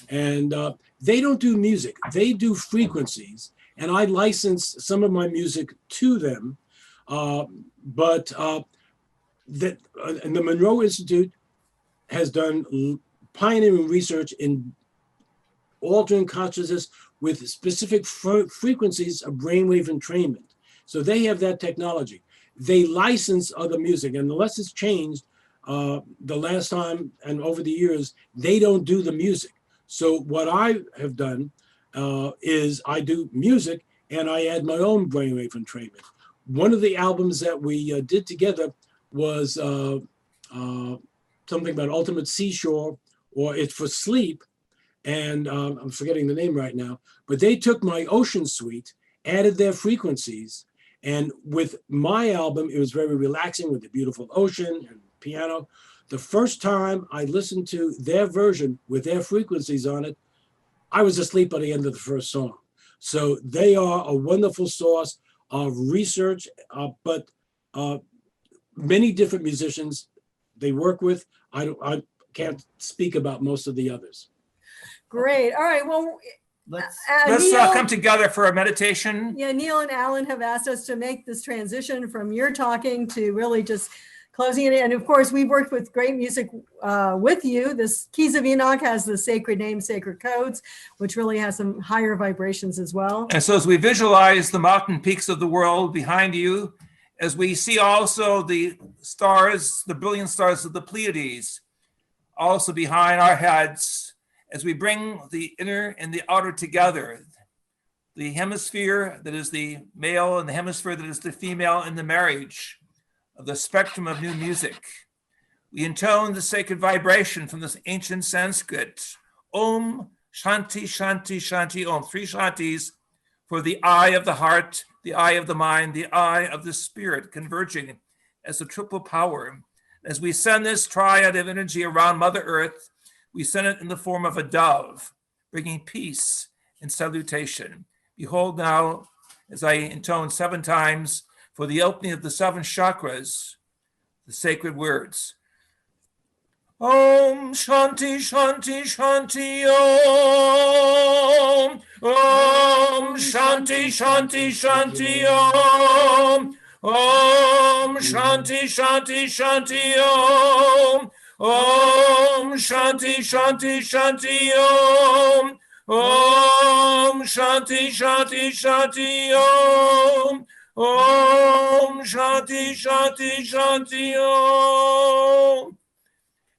And they don't do music, they do frequencies. And I license some of my music to them. And the Monroe Institute has done pioneering research in altering consciousness with specific frequencies of brainwave entrainment. So they have that technology. They license other music, and unless it's changed the last time and over the years, they don't do the music. So what I have done is I do music and I add my own brainwave entrainment. One of the albums that we did together was something about Ultimate Seashore, or It's for Sleep, and I'm forgetting the name right now, but they took my Ocean Suite, added their frequencies, and with my album, it was very relaxing with the beautiful ocean and piano. The first time I listened to their version with their frequencies on it, I was asleep by the end of the first song. So they are a wonderful source of research, but many different musicians they work with. I can't speak about most of the others. Great. All right. Well, let's Neil, come together for a meditation. Yeah, Neil and Alan have asked us to make this transition from your talking to really just closing it. And of course, we've worked with great music with you. This Keys of Enoch has the sacred names, sacred codes, which really has some higher vibrations as well. And so as we visualize the mountain peaks of the world behind you, as we see also the stars, the brilliant stars of the Pleiades, also behind our heads, as we bring the inner and the outer together, the hemisphere that is the male and the hemisphere that is the female in the marriage of the spectrum of new music. We intone the sacred vibration from this ancient Sanskrit, Om Shanti Shanti Shanti Om, 3 Shantis for the eye of the heart, the eye of the mind, the eye of the spirit, converging as a triple power. As we send this triad of energy around Mother Earth, we send it in the form of a dove, bringing peace and salutation. Behold now, as I intone 7 times for the opening of the 7 chakras, the sacred words. Om Shanti Shanti Shanti Om. Om Shanti Shanti Shanti Om. Om Shanti Shanti Shanti Om. Om Shanti Shanti Shanti Om. Om Shanti Shanti Shanti Om. Om Shanti Shanti Shanti Om.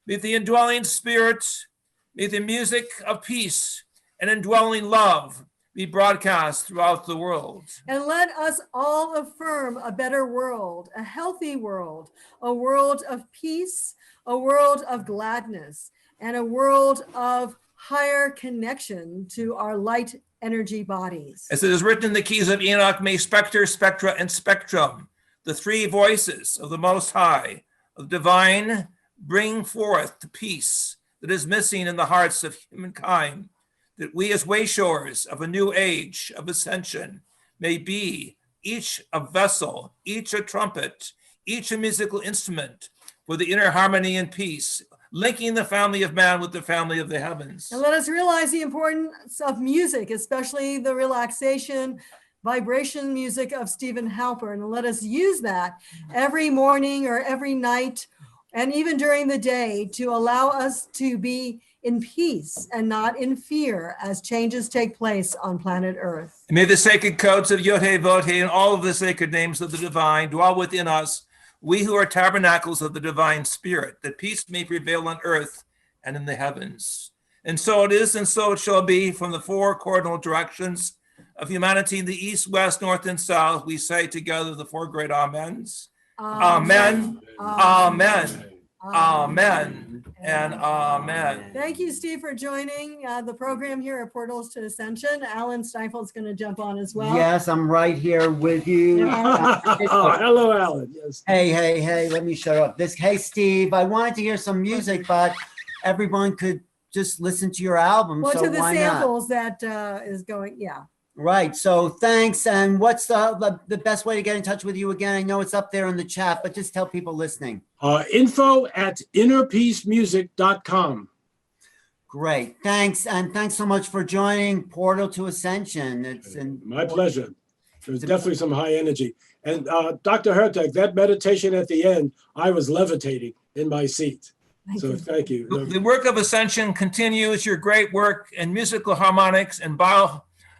May the indwelling spirit, may the music of peace and indwelling love, be broadcast throughout the world. And let us all affirm a better world, a healthy world, a world of peace, a world of gladness, and a world of higher connection to our light energy bodies. As it is written in the keys of Enoch, may specter, spectra, and spectrum, the three voices of the Most High, of divine, bring forth the peace that is missing in the hearts of humankind, that we as wayshowers of a new age of ascension may be each a vessel, each a trumpet, each a musical instrument for the inner harmony and peace, linking the family of man with the family of the heavens. And let us realize the importance of music, especially the relaxation, vibration music of Stephen Halpern. And let us use that every morning or every night, and even during the day, to allow us to be in peace and not in fear as changes take place on planet Earth. And may the sacred codes of Yod He Vod He and all of the sacred names of the divine dwell within us, we who are tabernacles of the divine spirit, that peace may prevail on earth and in the heavens. And so it is, and so it shall be, from the four cardinal directions of humanity in the east, west, north, and south. We say together the four great amens. Amen, amen, amen, and amen. Thank you, Steve, for joining the program here at Portals to Ascension. Alan Steifel's going to jump on as well. Yes, I'm right here with you. Hello, Alan. Yes. Hey, let me shut up. Hey, Steve, I wanted to hear some music, but everyone could just listen to your album. Well, so to the why samples that is going, yeah. Right. So thanks. And what's the best way to get in touch with you again? I know it's up there in the chat, but just tell people listening. info@innerpeacemusic.com. Great. Thanks. And thanks so much for joining Portal to Ascension. My pleasure. There's definitely some high energy. And Dr. Hertog, that meditation at the end, I was levitating in my seat. Thank you. The work of Ascension continues. Your great work in musical harmonics and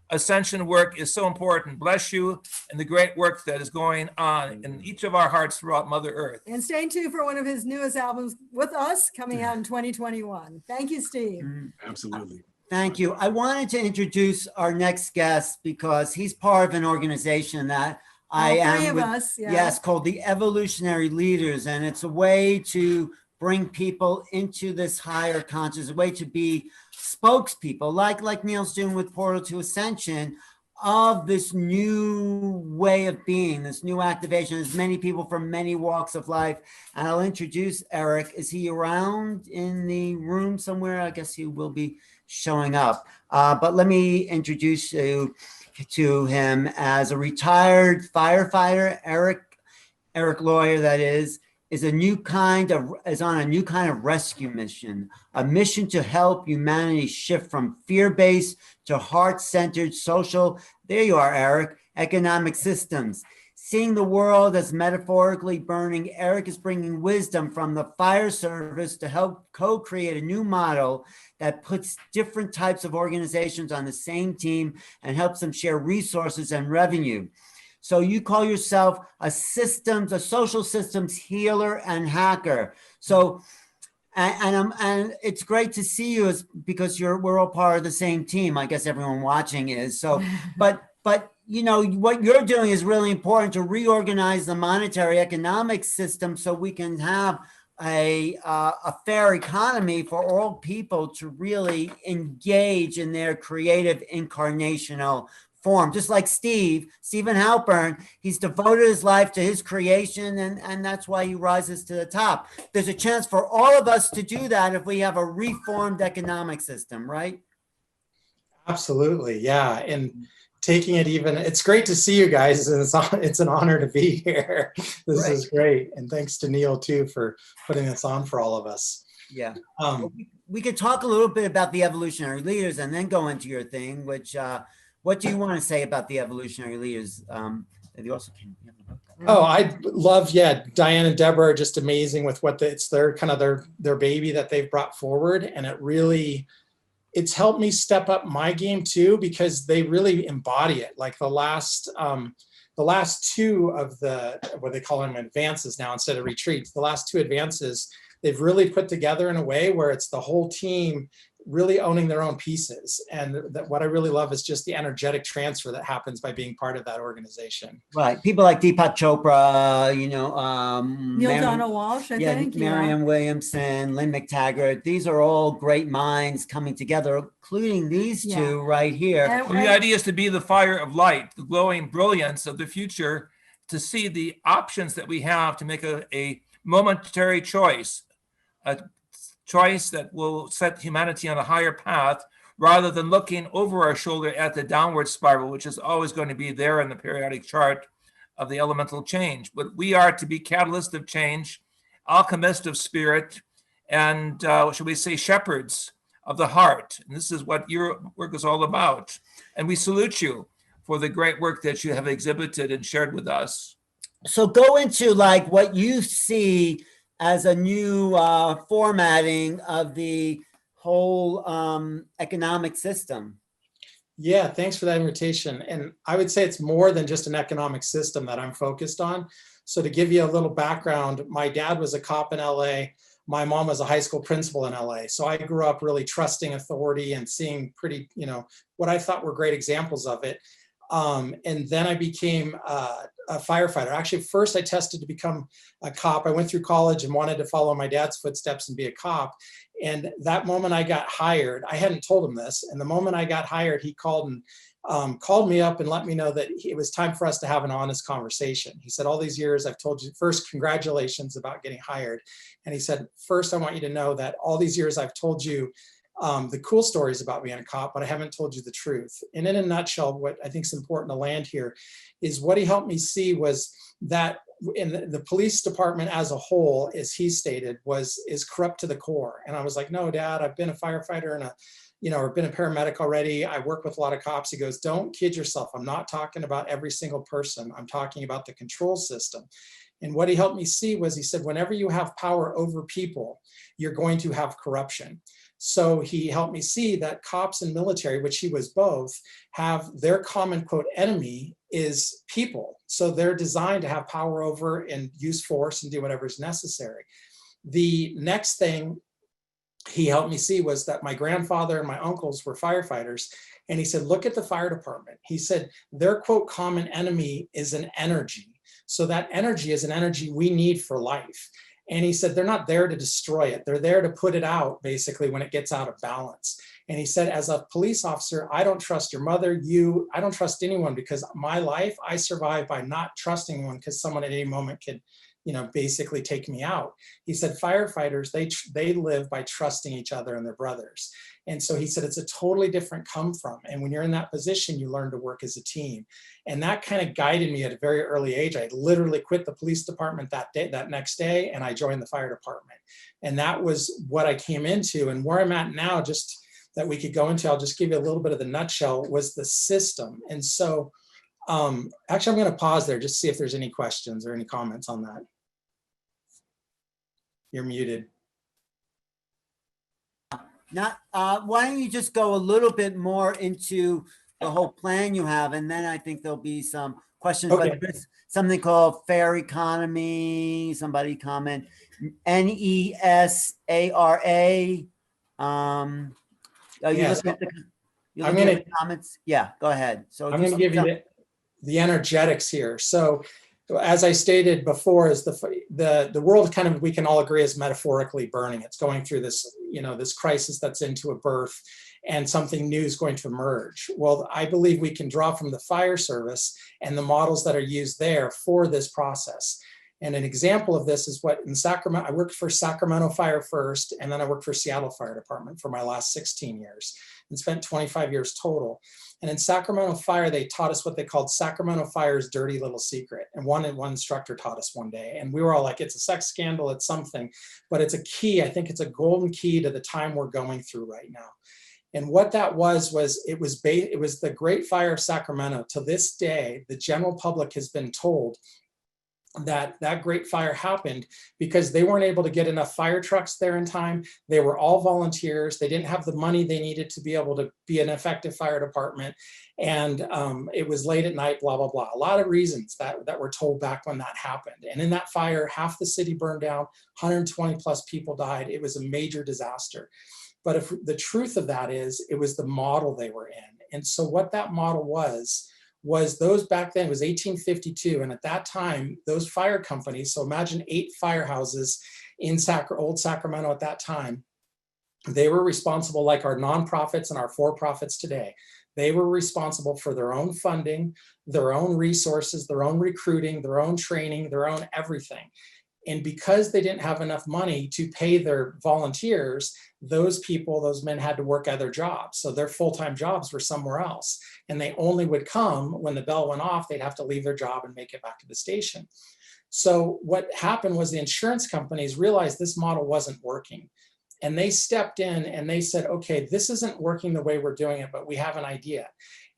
Ascension work is so important. Bless you and the great work that is going on in each of our hearts throughout Mother Earth. And stay tuned for one of his newest albums with us coming out in 2021. Thank you, Steve. Absolutely. Thank you. I wanted to introduce our next guest because he's part of an organization that I am with, yes, called the Evolutionary Leaders. And it's a way to bring people into this higher conscious, a way to be spokespeople, like Neil's doing with Portal to Ascension, of this new way of being, this new activation. There's many people from many walks of life. And I'll introduce Eric. Is he around in the room somewhere? I guess he will be showing up. But let me introduce you to him as a retired firefighter. Eric Lawyer, that is on a new kind of rescue mission, a mission to help humanity shift from fear-based to heart-centered social, there you are, Eric, economic systems. Seeing the world as metaphorically burning, Eric is bringing wisdom from the fire service to help co-create a new model that puts different types of organizations on the same team and helps them share resources and revenue. So you call yourself a social systems healer and hacker. So, and it's great to see you because we're all part of the same team. I guess everyone watching is. So, but you know, what you're doing is really important to reorganize the monetary economic system so we can have a fair economy for all people to really engage in their creative incarnational form. Just like Stephen Halpern, he's devoted his life to his creation, and that's why he rises to the top. There's a chance for all of us to do that if we have a reformed economic system, right? Absolutely, yeah. And taking it even, it's great to see you guys, and it's an honor to be here. This is great, and thanks to Neil too for putting this on for all of us. Yeah. We could talk a little bit about the Evolutionary Leaders and then go into your thing, which what do you want to say about the Evolutionary Leaders? Oh, I love, Diane and Deborah are just amazing with it's their kind of their baby that they've brought forward. And it's helped me step up my game too, because they really embody it. Like the last two of what they call them advances now instead of retreats, the last two advances, they've really put together in a way where it's the whole team really owning their own pieces. And that what I really love is just the energetic transfer that happens by being part of that organization. Right. People like Deepak Chopra, Neil Donald Walsh, I think. Marianne Williamson, Lynn McTaggart. These are all great minds coming together, including these two right here. Well, the idea is to be the fire of light, the glowing brilliance of the future, to see the options that we have to make a momentary choice, a choice that will set humanity on a higher path, rather than looking over our shoulder at the downward spiral, which is always going to be there in the periodic chart of the elemental change. But we are to be catalyst of change, alchemist of spirit, and shall we say shepherds of the heart. And this is what your work is all about. And we salute you for the great work that you have exhibited and shared with us. So go into like what you see as a new formatting of the whole economic system. Yeah, thanks for that invitation. And I would say it's more than just an economic system that I'm focused on. So to give you a little background, my dad was a cop in LA. My mom was a high school principal in LA. So I grew up really trusting authority and seeing pretty, what I thought were great examples of it. And then I became a firefighter. Actually, first I tested to become a cop. I went through college and wanted to follow my dad's footsteps and be a cop. And that moment I got hired, I hadn't told him this. And the moment I got hired, he called me up and let me know that it was time for us to have an honest conversation. He said, all these years I've told you, first, congratulations about getting hired. And he said, first, I want you to know that all these years I've told you the cool stories about being a cop, but I haven't told you the truth. And in a nutshell, what I think is important to land here is what he helped me see was that in the police department as a whole, as he stated, is corrupt to the core. And I was like, no, Dad, I've been a firefighter and or been a paramedic already. I work with a lot of cops. He goes, don't kid yourself. I'm not talking about every single person. I'm talking about the control system. And what he helped me see was, he said, whenever you have power over people, you're going to have corruption. So he helped me see that cops and military, which he was both, have their common quote enemy is people. So they're designed to have power over and use force and do whatever is necessary. The next thing he helped me see was that my grandfather and my uncles were firefighters. And he said, look at the fire department. He said, their quote common enemy is an energy. So that energy is an energy we need for life. And he said, they're not there to destroy it. They're there to put it out, basically, when it gets out of balance. And he said, as a police officer, I don't trust your mother, I don't trust anyone, because my life, I survive by not trusting one, because someone at any moment could, basically take me out. He said, firefighters, they live by trusting each other and their brothers. And so he said, it's a totally different come from. And when you're in that position, you learn to work as a team. And that kind of guided me at a very early age. I literally quit the police department that next day, and I joined the fire department. And that was what I came into. And where I'm at now, just that we could go into, I'll just give you a little bit of the nutshell, was the system. And so actually, I'm going to pause there, just see if there's any questions or any comments on that. You're muted. Now, why don't you just go a little bit more into the whole plan you have, and then I think there'll be some questions. Okay. But there's something called fair economy. Somebody comment NESARA. Comments. Yeah, go ahead. So I'm going to give you the energetics here. So, as I stated before, is the world kind of, we can all agree, is metaphorically burning. It's going through this, this crisis that's into a birth, and something new is going to emerge. Well, I believe we can draw from the fire service and the models that are used there for this process. And an example of this is what in Sacramento, I worked for Sacramento Fire first, and then I worked for Seattle Fire Department for my last 16 years and spent 25 years total. And in Sacramento Fire, they taught us what they called Sacramento Fire's dirty little secret. And one instructor taught us one day, and we were all like, it's a sex scandal, it's something, but it's a key. I think it's a golden key to the time we're going through right now. And what that was it was the Great Fire of Sacramento. To this day, the general public has been told that great fire happened because they weren't able to get enough fire trucks there in time. They were all volunteers. They didn't have the money they needed to be able to be an effective fire department. And it was late at night, blah, blah, blah. A lot of reasons that were told back when that happened. And in that fire, half the city burned down, 120 plus people died. It was a major disaster. But if the truth of that is, it was the model they were in. And so what that model was those back then, it was 1852. And at that time, those fire companies, so imagine 8 firehouses in old Sacramento at that time, they were responsible, like our nonprofits and our for-profits today. They were responsible for their own funding, their own resources, their own recruiting, their own training, their own everything. And because they didn't have enough money to pay their volunteers, those people, those men had to work other jobs. So their full-time jobs were somewhere else. And they only would come when the bell went off, they'd have to leave their job and make it back to the station. So what happened was the insurance companies realized this model wasn't working. And they stepped in and they said, okay, this isn't working the way we're doing it, but we have an idea.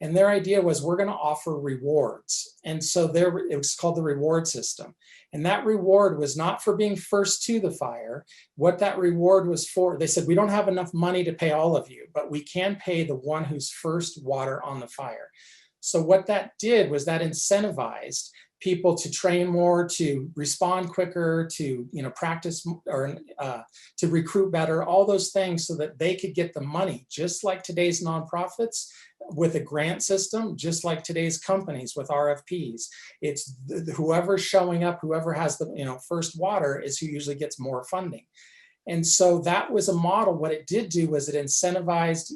And their idea was, we're going to offer rewards. And so it was called the reward system. And that reward was not for being first to the fire. What that reward was for, they said, we don't have enough money to pay all of you, but we can pay the one who's first water on the fire. So what that did was that incentivized people to train more, to respond quicker, to practice or to recruit better, all those things, so that they could get the money, just like today's nonprofits with a grant system, just like today's companies with RFPs. It's whoever's showing up, whoever has the first water is who usually gets more funding. And so that was a model. What it did do was it incentivized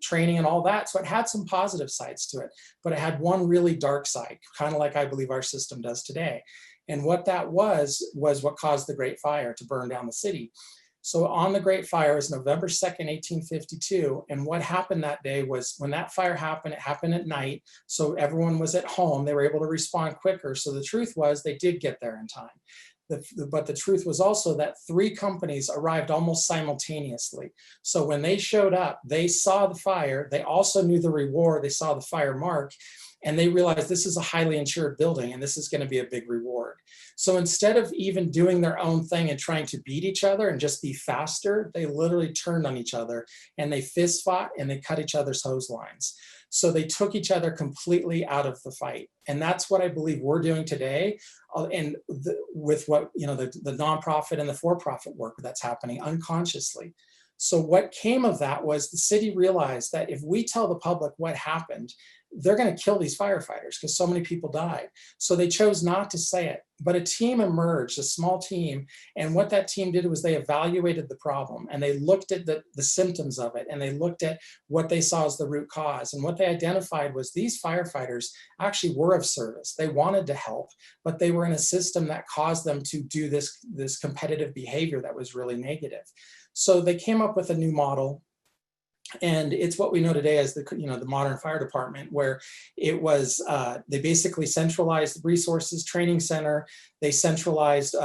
training and all that. So it had some positive sides to it, but it had one really dark side, kind of like I believe our system does today. And what that was what caused the Great Fire to burn down the city. So on the Great Fire was November 2nd, 1852. And what happened that day was, when that fire happened, it happened at night. So everyone was at home. They were able to respond quicker. So the truth was they did get there in time. But the truth was also that 3 companies arrived almost simultaneously. So when they showed up, they saw the fire. They also knew the reward. They saw the fire mark, and they realized this is a highly insured building and this is going to be a big reward. So instead of even doing their own thing and trying to beat each other and just be faster, they literally turned on each other and they fist fought and they cut each other's hose lines. So they took each other completely out of the fight. And that's what I believe we're doing today. And with what, the nonprofit and the for-profit work that's happening unconsciously. So what came of that was the city realized that if we tell the public what happened, they're going to kill these firefighters because so many people died. So they chose not to say it. But a team emerged, a small team. And what that team did was they evaluated the problem and they looked at the symptoms of it, and they looked at what they saw as the root cause. And what they identified was these firefighters actually were of service. They wanted to help, but they were in a system that caused them to do this competitive behavior that was really negative. So they came up with a new model. And it's what we know today as the modern fire department, where it was, they basically centralized resources, training center, they centralized,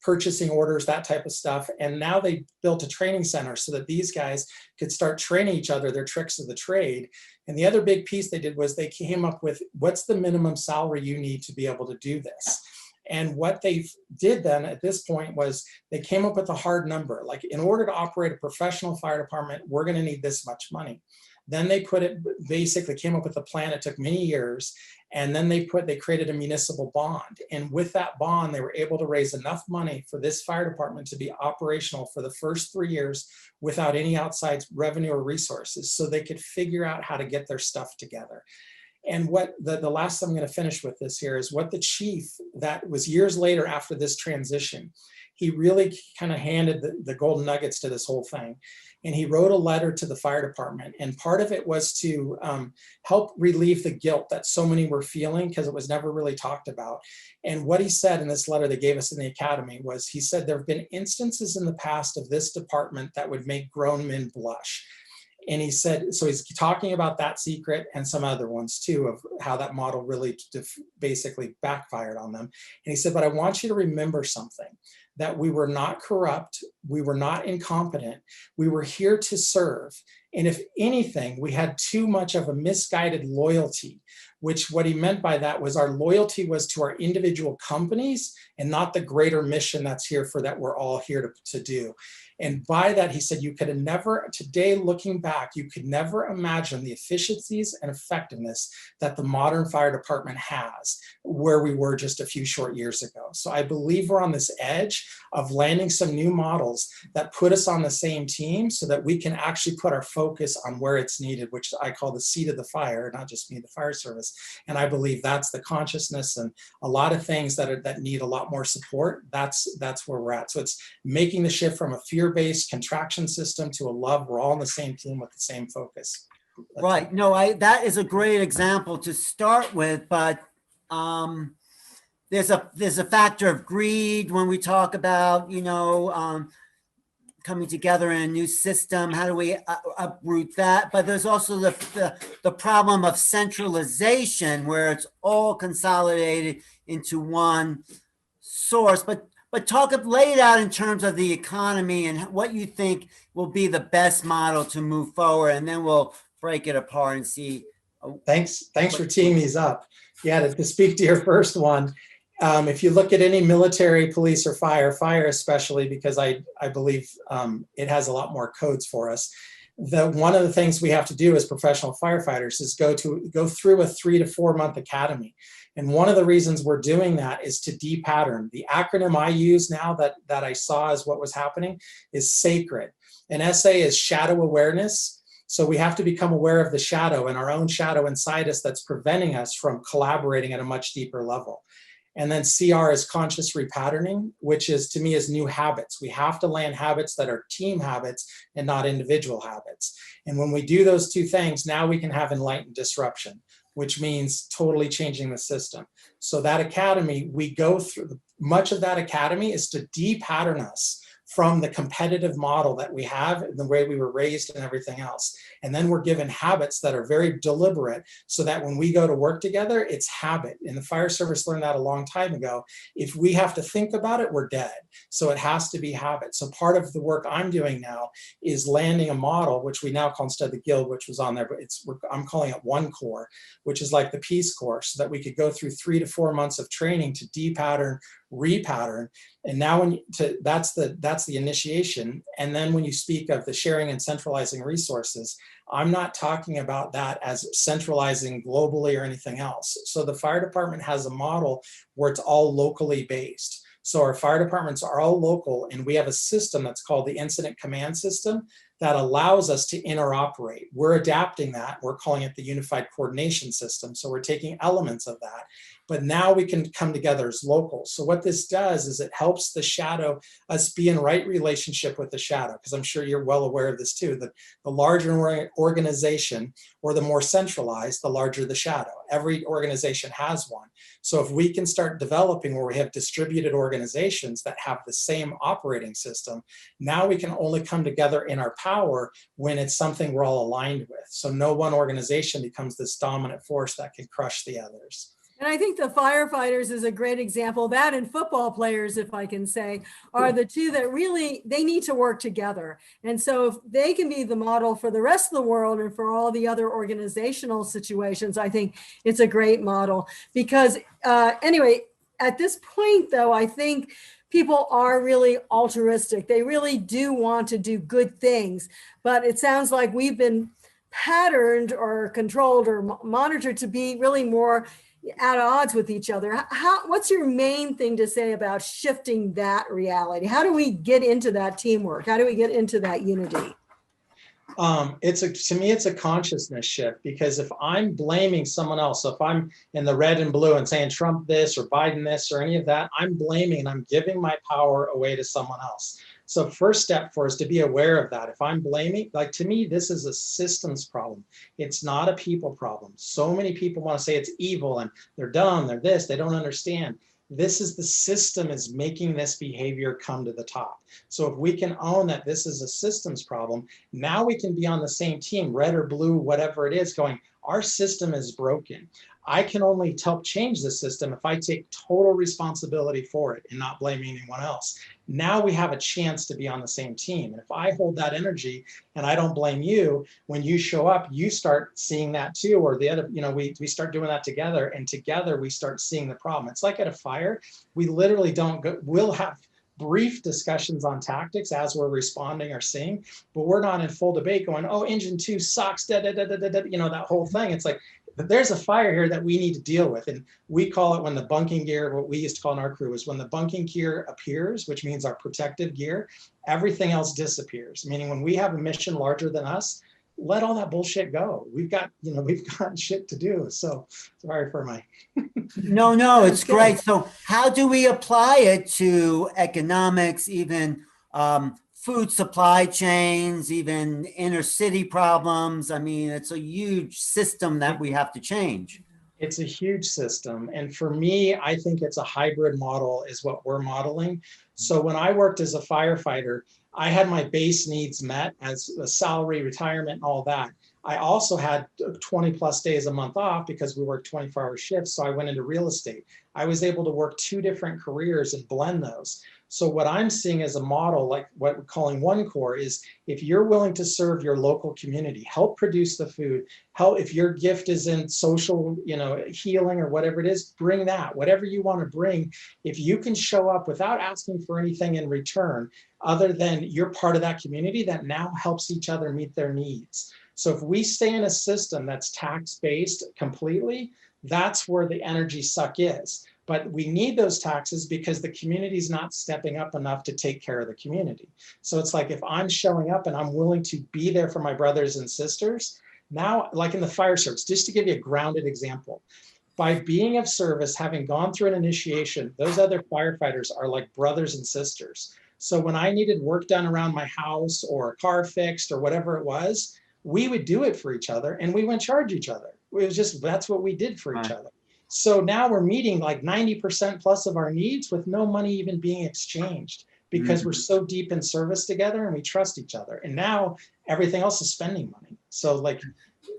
purchasing orders, that type of stuff. And now they built a training center so that these guys could start training each other, their tricks of the trade. And the other big piece they did was they came up with, what's the minimum salary you need to be able to do this? And what they did then at this point was they came up with a hard number. Like, in order to operate a professional fire department, we're going to need this much money. Then they basically came up with a plan. It took many years. And then they created a municipal bond. And with that bond, they were able to raise enough money for this fire department to be operational for the first 3 years without any outside revenue or resources. So they could figure out how to get their stuff together. And what the last I'm going to finish with this here is what the chief, that was years later after this transition, he really kind of handed the golden nuggets to this whole thing. And he wrote a letter to the fire department. And part of it was to help relieve the guilt that so many were feeling, because it was never really talked about. And what he said in this letter they gave us in the academy was, he said, there have been instances in the past of this department that would make grown men blush. And he said, so he's talking about that secret and some other ones too, of how that model really basically backfired on them. And he said, but I want you to remember something, that we were not corrupt. We were not incompetent. We were here to serve. And if anything, we had too much of a misguided loyalty, which what he meant by that was our loyalty was to our individual companies and not the greater mission that's here for that we're all here to do. And by that, he said, you could have never, today looking back, you could never imagine the efficiencies and effectiveness that the modern fire department has where we were just a few short years ago. So I believe we're on this edge of landing some new models that put us on the same team so that we can actually put our focus on where it's needed, which I call the seat of the fire, not just me, the fire service. And I believe that's the consciousness, and a lot of things that need a lot more support. That's where we're at. So it's making the shift from a fear-based contraction system to a love. We're all on the same team with the same focus. Right. No, that is a great example to start with, but there's a factor of greed when we talk about, coming together in a new system. How do we uproot that? But there's also the problem of centralization, where it's all consolidated into one source. But lay it out in terms of the economy and what you think will be the best model to move forward, and then we'll break it apart and see. Thanks for teeing these up. Yeah, to speak to your first one, if you look at any military, police, or fire especially, because I believe it has a lot more codes for us. One of the things we have to do as professional firefighters is go through a 3 to 4 month academy. And one of the reasons we're doing that is to de-pattern. The acronym I use now that I saw as what was happening is SACRED. And SA is shadow awareness. So we have to become aware of the shadow and our own shadow inside us that's preventing us from collaborating at a much deeper level. And then CR is conscious repatterning, which is, to me, is new habits. We have to land habits that are team habits and not individual habits. And when we do those two things, now we can have enlightened disruption, which means totally changing the system. So that academy, we go through, much of that academy is to de-pattern us from the competitive model that we have and the way we were raised and everything else. And then we're given habits that are very deliberate so that when we go to work together, it's habit. And the fire service learned that a long time ago. If we have to think about it, we're dead. So it has to be habit. So part of the work I'm doing now is landing a model, which we now call, instead of the guild, which was on there, but I'm calling it One Core, which is like the Peace Corps, so that we could go through 3 to 4 months of training to de-pattern, repattern. And now that's the initiation. And then when you speak of the sharing and centralizing resources, I'm not talking about that as centralizing globally or anything else. So the fire department has a model where it's all locally based. So our fire departments are all local, and we have a system that's called the incident command system that allows us to interoperate. We're adapting that. We're calling it the unified coordination system. So we're taking elements of that, but now we can come together as locals. So what this does is it helps the shadow, us be in right relationship with the shadow, because I'm sure you're well aware of this too, that the larger an organization or the more centralized, the larger the shadow. Every organization has one. So if we can start developing where we have distributed organizations that have the same operating system, now we can only come together in our power when it's something we're all aligned with. So no one organization becomes this dominant force that can crush the others. And I think the firefighters is a great example. That and football players, if I can say, are the two that really, they need to work together. And so if they can be the model for the rest of the world and for all the other organizational situations, I think it's a great model. Because anyway, at this point though, I think people are really altruistic. They really do want to do good things, but it sounds like we've been patterned or controlled or monitored to be really more at odds with each other. What's your main thing to say about shifting that reality? How do we get into that teamwork? How do we get into that unity? To me, it's a consciousness shift, because if I'm blaming someone else, so if I'm in the red and blue and saying Trump this or Biden this or any of that, I'm blaming and I'm giving my power away to someone else. So first step for us to be aware of that. If I'm blaming, like, to me, this is a systems problem. It's not a people problem. So many people want to say it's evil and they're dumb, they're this, they don't understand. This is the system is making this behavior come to the top. So if we can own that this is a systems problem, now we can be on the same team, red or blue, whatever it is, going, our system is broken. I can only help change the system if I take total responsibility for it and not blame anyone else. Now we have a chance to be on the same team. And if I hold that energy and I don't blame you, when you show up, you start seeing that too, or the other, we start doing that together, and together we start seeing the problem. It's like at a fire, we literally don't go, we'll have brief discussions on tactics as we're responding or seeing, but we're not in full debate going, oh, engine 2 sucks, da, da, da, da, da, da, you know, that whole thing. It's like, there's a fire here that we need to deal with. And we call it, when the bunking gear, what we used to call in our crew is when the bunking gear appears, which means our protective gear, everything else disappears. Meaning when we have a mission larger than us, let all that bullshit go. We've got shit to do. So sorry for my. No, it's great. So how do we apply it to economics, even food supply chains, even inner city problems? I mean, it's a huge system that we have to change. It's a huge system. And for me, I think it's a hybrid model is what we're modeling. So when I worked as a firefighter, I had my base needs met as a salary, retirement, and all that. I also had 20 plus days a month off because we worked 24-hour shifts. So I went into real estate. I was able to work 2 different careers and blend those. So what I'm seeing as a model, like what we're calling One Core, is if you're willing to serve your local community, help produce the food, help, if your gift is in social, healing or whatever it is, bring that, whatever you want to bring. If you can show up without asking for anything in return, other than you're part of that community that now helps each other meet their needs. So if we stay in a system that's tax-based completely, that's where the energy suck is. But we need those taxes because the community is not stepping up enough to take care of the community. So it's like, if I'm showing up and I'm willing to be there for my brothers and sisters, now, like in the fire service, just to give you a grounded example, by being of service, having gone through an initiation, those other firefighters are like brothers and sisters. So when I needed work done around my house or a car fixed or whatever it was, we would do it for each other and we wouldn't charge each other. It was just, that's what we did for each other. So now we're meeting like 90% plus of our needs with no money even being exchanged because we're so deep in service together and we trust each other. And now everything else is spending money. So like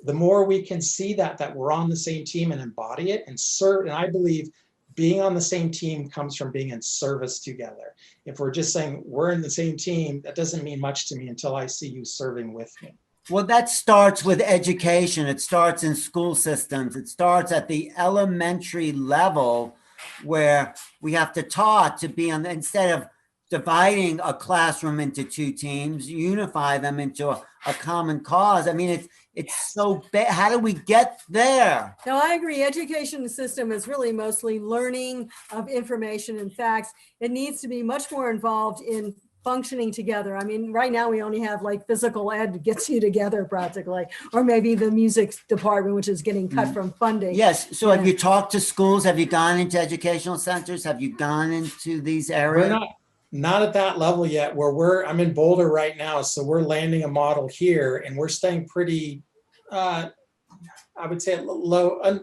the more we can see that we're on the same team and embody it and serve, and I believe being on the same team comes from being in service together. If we're just saying we're in the same team, that doesn't mean much to me until I see you serving with me. Well, that starts with education. It starts in school systems. It starts at the elementary level where we have to taught to be on, instead of dividing a classroom into 2 teams, unify them into a common cause. I mean, it's so bad. How do we get there? No, I agree. Education system is really mostly learning of information and facts. It needs to be much more involved in functioning together. I mean, right now we only have like physical ed gets you together practically, or maybe the music department, which is getting cut from funding. Yes. So have you talked to schools? Have you gone into educational centers? Have you gone into these areas? We're not at that level yet where I'm in Boulder right now. So we're landing a model here and we're staying pretty, I would say low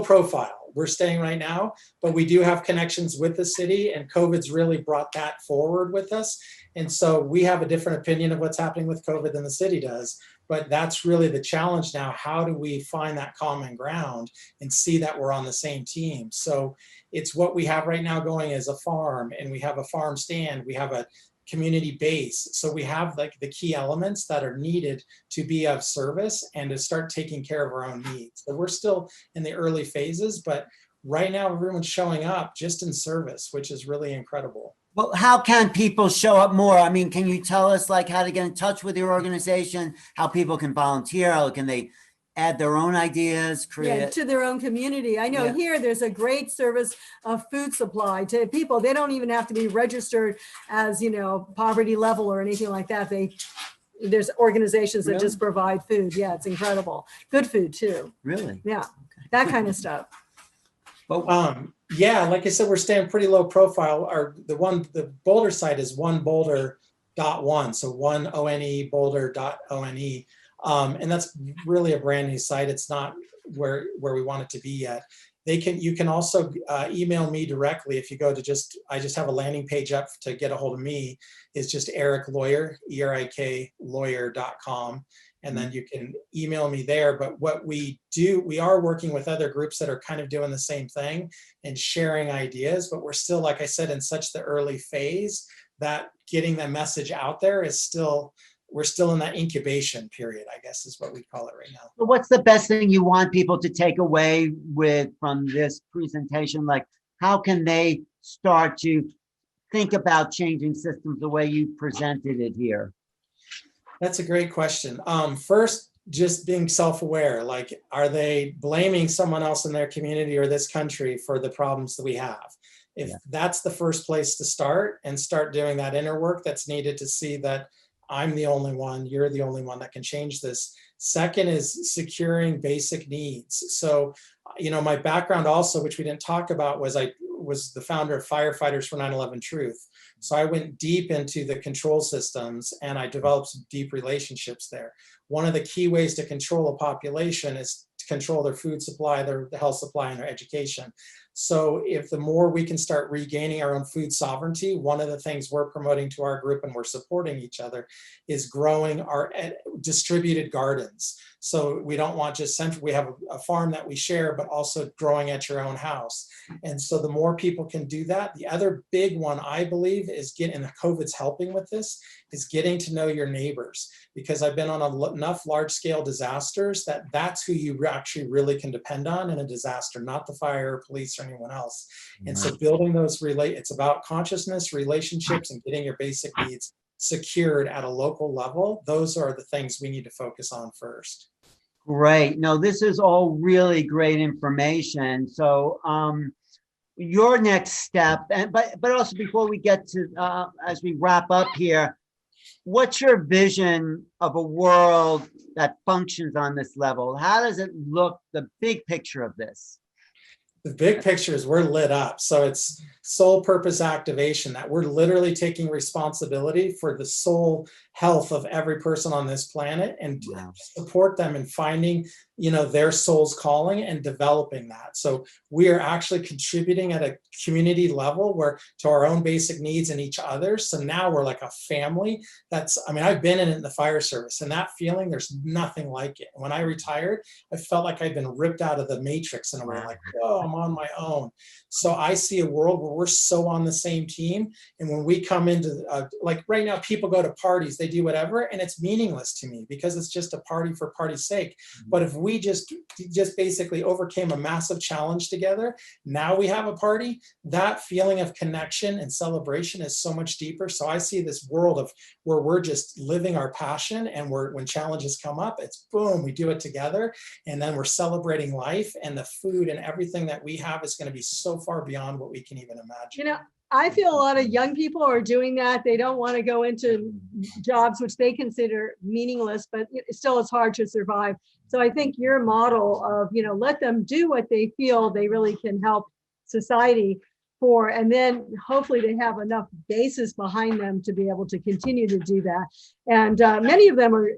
profile. We're staying right now, but we do have connections with the city and COVID's really brought that forward with us. And so we have a different opinion of what's happening with COVID than the city does, but that's really the challenge now. How do we find that common ground and see that we're on the same team? So it's what we have right now going as a farm, and we have a farm stand, we have a community base. So we have like the key elements that are needed to be of service and to start taking care of our own needs. So we're still in the early phases, but right now everyone's showing up just in service, which is really incredible. Well, how can people show up more? I mean, can you tell us like how to get in touch with your organization, how people can volunteer, how can they add their own ideas, create to their own community. I know here there's a great service of food supply to people. They don't even have to be registered as, poverty level or anything like that. There's organizations that just provide food. Yeah, it's incredible. Good food too. Really? Yeah, that kind of stuff. But like I said, we're staying pretty low profile. The Boulder site is oneboulder.one. So one Boulder.one. And that's really a brand new site. It's not where we want it to be yet. You can also email me directly if you go to I just have a landing page up to get a hold of me. It's just Eric Lawyer, ERIK lawyer.com. And then you can email me there. But what we do, we are working with other groups that are kind of doing the same thing and sharing ideas, but we're still, like I said, in such the early phase that getting the message out there is we're still in that incubation period, I guess is what we call it right now. So what's the best thing you want people to take away from this presentation? Like, how can they start to think about changing systems the way you presented it here? That's a great question. First, just being self-aware, like, are they blaming someone else in their community or this country for the problems that we have? If that's the first place to start, and start doing that inner work that's needed to see that I'm the only one, you're the only one that can change this. Second is securing basic needs. So, my background also, which we didn't talk about, was I was the founder of Firefighters for 9/11 Truth. So I went deep into the control systems and I developed some deep relationships there. One of the key ways to control a population is to control their food supply, their health supply, and their education. So if the more we can start regaining our own food sovereignty, one of the things we're promoting to our group, and we're supporting each other, is growing our distributed gardens. So we don't want just central, we have a farm that we share, but also growing at your own house. And so the more people can do that, the other big one I believe is and COVID's helping with this, is getting to know your neighbors. Because I've been on enough large scale disasters that's who you actually really can depend on in a disaster, not the fire or police or anyone else. And so building those it's about consciousness, relationships, and getting your basic needs secured at a local level. Those are the things we need to focus on first. Great. No, this is all really great information. So your next step, but also before we get to, as we wrap up here, what's your vision of a world that functions on this level? How does it look, the big picture of this? The big picture is we're lit up. So it's soul purpose activation, that we're literally taking responsibility for the soul health of every person on this planet, and support them in finding, their soul's calling and developing that. So we are actually contributing at a community level to our own basic needs and each other. So now we're like a family. I've been in the fire service, and that feeling, there's nothing like it. When I retired, I felt like I'd been ripped out of the matrix in a way, like, oh, I'm on my own. So I see a world where we're so on the same team. And when we come into, like right now, people go to parties, they do whatever, and it's meaningless to me because it's just a party for party's sake. But if we just basically overcame a massive challenge together, now we have a party, that feeling of connection and celebration is so much deeper. So I see this world of where we're just living our passion, and when challenges come up, it's boom, we do it together, and then we're celebrating life, and the food and everything that we have is going to be so far beyond what we can even imagine. I feel a lot of young people are doing that. They don't want to go into jobs which they consider meaningless, but still it's hard to survive. So I think your model of, let them do what they feel they really can help society for, and then hopefully they have enough basis behind them to be able to continue to do that. And many of them are,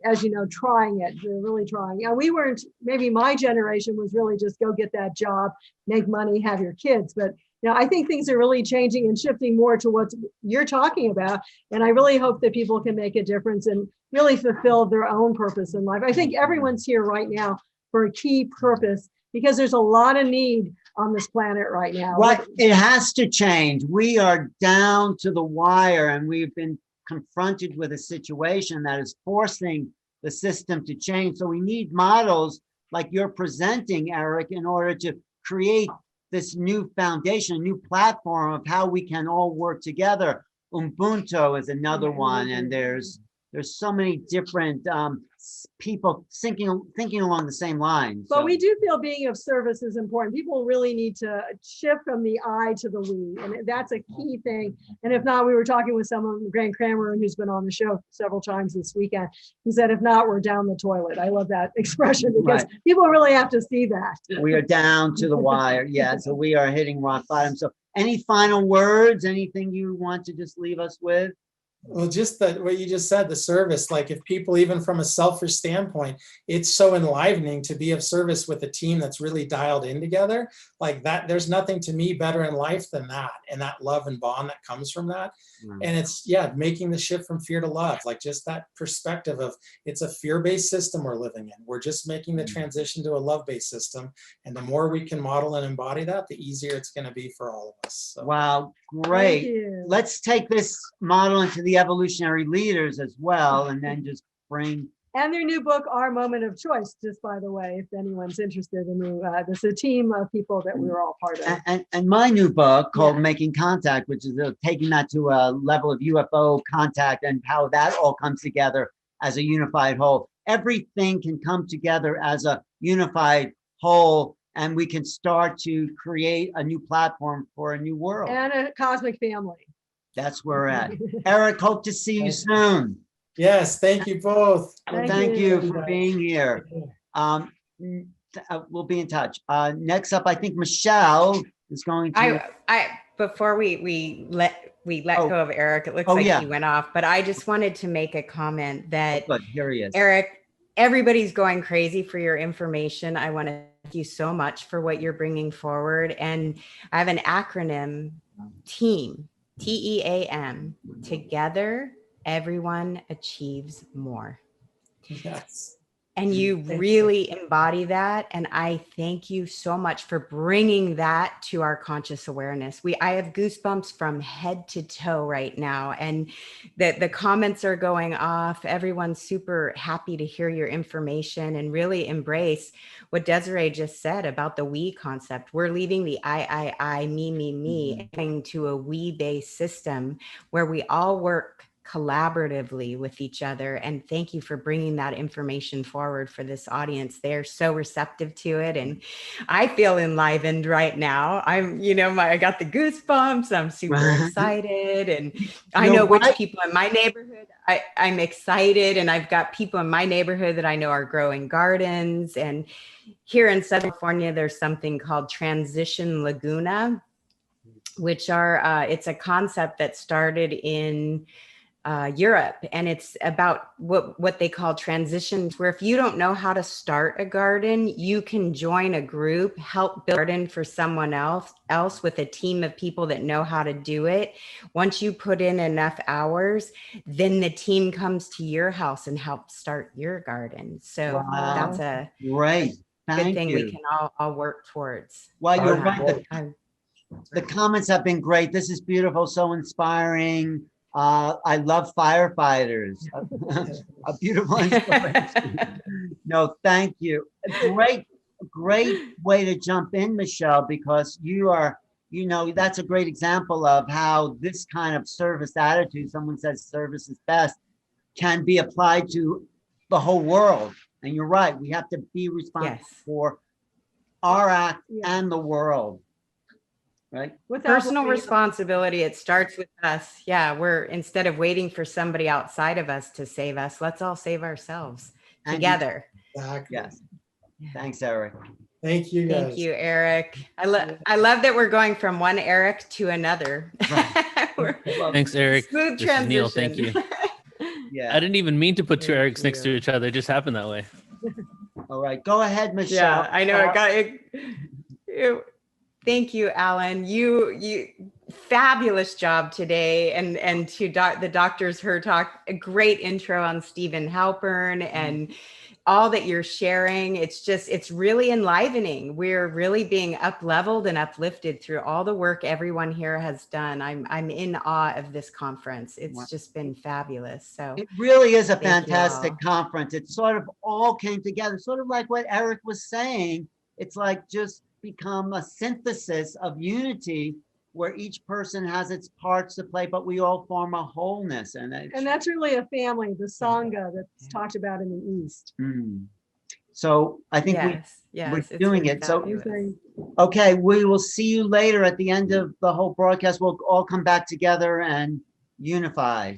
as you know, trying it. They're really trying. We weren't, maybe my generation was really just go get that job, make money, have your kids. But I think things are really changing and shifting more to what you're talking about. And I really hope that people can make a difference and really fulfill their own purpose in life. I think everyone's here right now for a key purpose, because there's a lot of need on this planet right now. Well, it has to change. We are down to the wire, and we've been confronted with a situation that is forcing the system to change. So we need models like you're presenting, Eric, in order to create this new foundation, a new platform of how we can all work together. Ubuntu is another one, and there's so many different people thinking along the same lines. But we do feel being of service is important. People really need to shift from the I to the we, and that's a key thing. And if not, we were talking with someone, Michael Cremo, who's been on the show several times this weekend. He said, if not, we're down the toilet. I love that expression, because people really have to see that. We are down to the wire. Yeah, so we are hitting rock bottom. So any final words, anything you want to just leave us with? Well, just what you just said, the service, like if people, even from a selfish standpoint, it's so enlivening to be of service with a team that's really dialed in together like that. There's nothing to me better in life than that, and that love and bond that comes from that. And it's, making the shift from fear to love, like just that perspective of it's a fear-based system we're living in. We're just making the transition to a love-based system. And the more we can model and embody that, the easier it's going to be for all of us. So. Wow, great. Let's take this model into the evolutionary leaders as well, and then just bring And their new book, Our Moment of Choice, just by the way, if anyone's interested in this is a team of people that we were all part of. And my new book called Yeah. Making Contact, which is taking that to a level of UFO contact and how that all comes together as a unified whole. Everything can come together as a unified whole, and we can start to create a new platform for a new world. And a cosmic family. That's where we're at. Eric, hope to see you soon. Yes, thank you both. Thank you for being here. We'll be in touch. Next up, I think Michelle is going to. Before we let go of Eric, it looks like he went off, but I just wanted to make a comment that here he is. Eric, everybody's going crazy for your information. I want to thank you so much for what you're bringing forward. And I have an acronym, TEAM, TEAM, together, everyone achieves more. Yes. And you really embody that. And I thank you so much for bringing that to our conscious awareness. I have goosebumps from head to toe right now. And the comments are going off. Everyone's super happy to hear your information and really embrace what Desiree just said about the we concept. We're leaving the I, me, and to a we-based system where we all work collaboratively with each other. And thank you for bringing that information forward for this audience. They're so receptive to it. And I feel enlivened right now. I got the goosebumps. I'm super excited. And I know which people in my neighborhood, I'm excited. And I've got people in my neighborhood that I know are growing gardens. And here in Southern California, there's something called Transition Laguna, which it's a concept that started in Europe, and it's about what they call transitions, where if you don't know how to start a garden, you can join a group, help build a garden for someone else with a team of people that know how to do it. Once you put in enough hours, then the team comes to your house and helps start your garden. So that's a great good thing we can all work towards. Well, you're right. The comments have been great. This is beautiful, so inspiring. I love firefighters. A beautiful inspiration. No, thank you. Great way to jump in, Michelle, because you are, that's a great example of how this kind of service attitude, someone says service is best, can be applied to the whole world. And you're right, we have to be responsible for our act and the world. Right. With personal responsibility, it starts with us. Yeah, instead of waiting for somebody outside of us to save us, let's all save ourselves together. Exactly. Yes. Thanks, Eric. Thank you, guys. Thank you, Eric. I love that we're going from one Eric to another. Thanks, Eric. Smooth this transition. Is Neil, thank you. Yeah. I didn't even mean to put two Erics next to each other. It just happened that way. All right, go ahead, Michelle. Yeah, I know. Thank you, Alan. You fabulous job today, and to the doctors heard talk, a great intro on Stephen Halpern and all that you're sharing. It's really enlivening. We're really being up-leveled and uplifted through all the work everyone here has done. I'm in awe of this conference. It's just been fabulous. So it really is a fantastic conference. It sort of all came together, sort of like what Eric was saying. It's like just become a synthesis of unity where each person has its parts to play, but we all form a wholeness. And that's really a family, the Sangha that's talked about in the East. So I think we're doing really it. Fabulous. So, okay, we will see you later at the end of the whole broadcast. We'll all come back together and unify.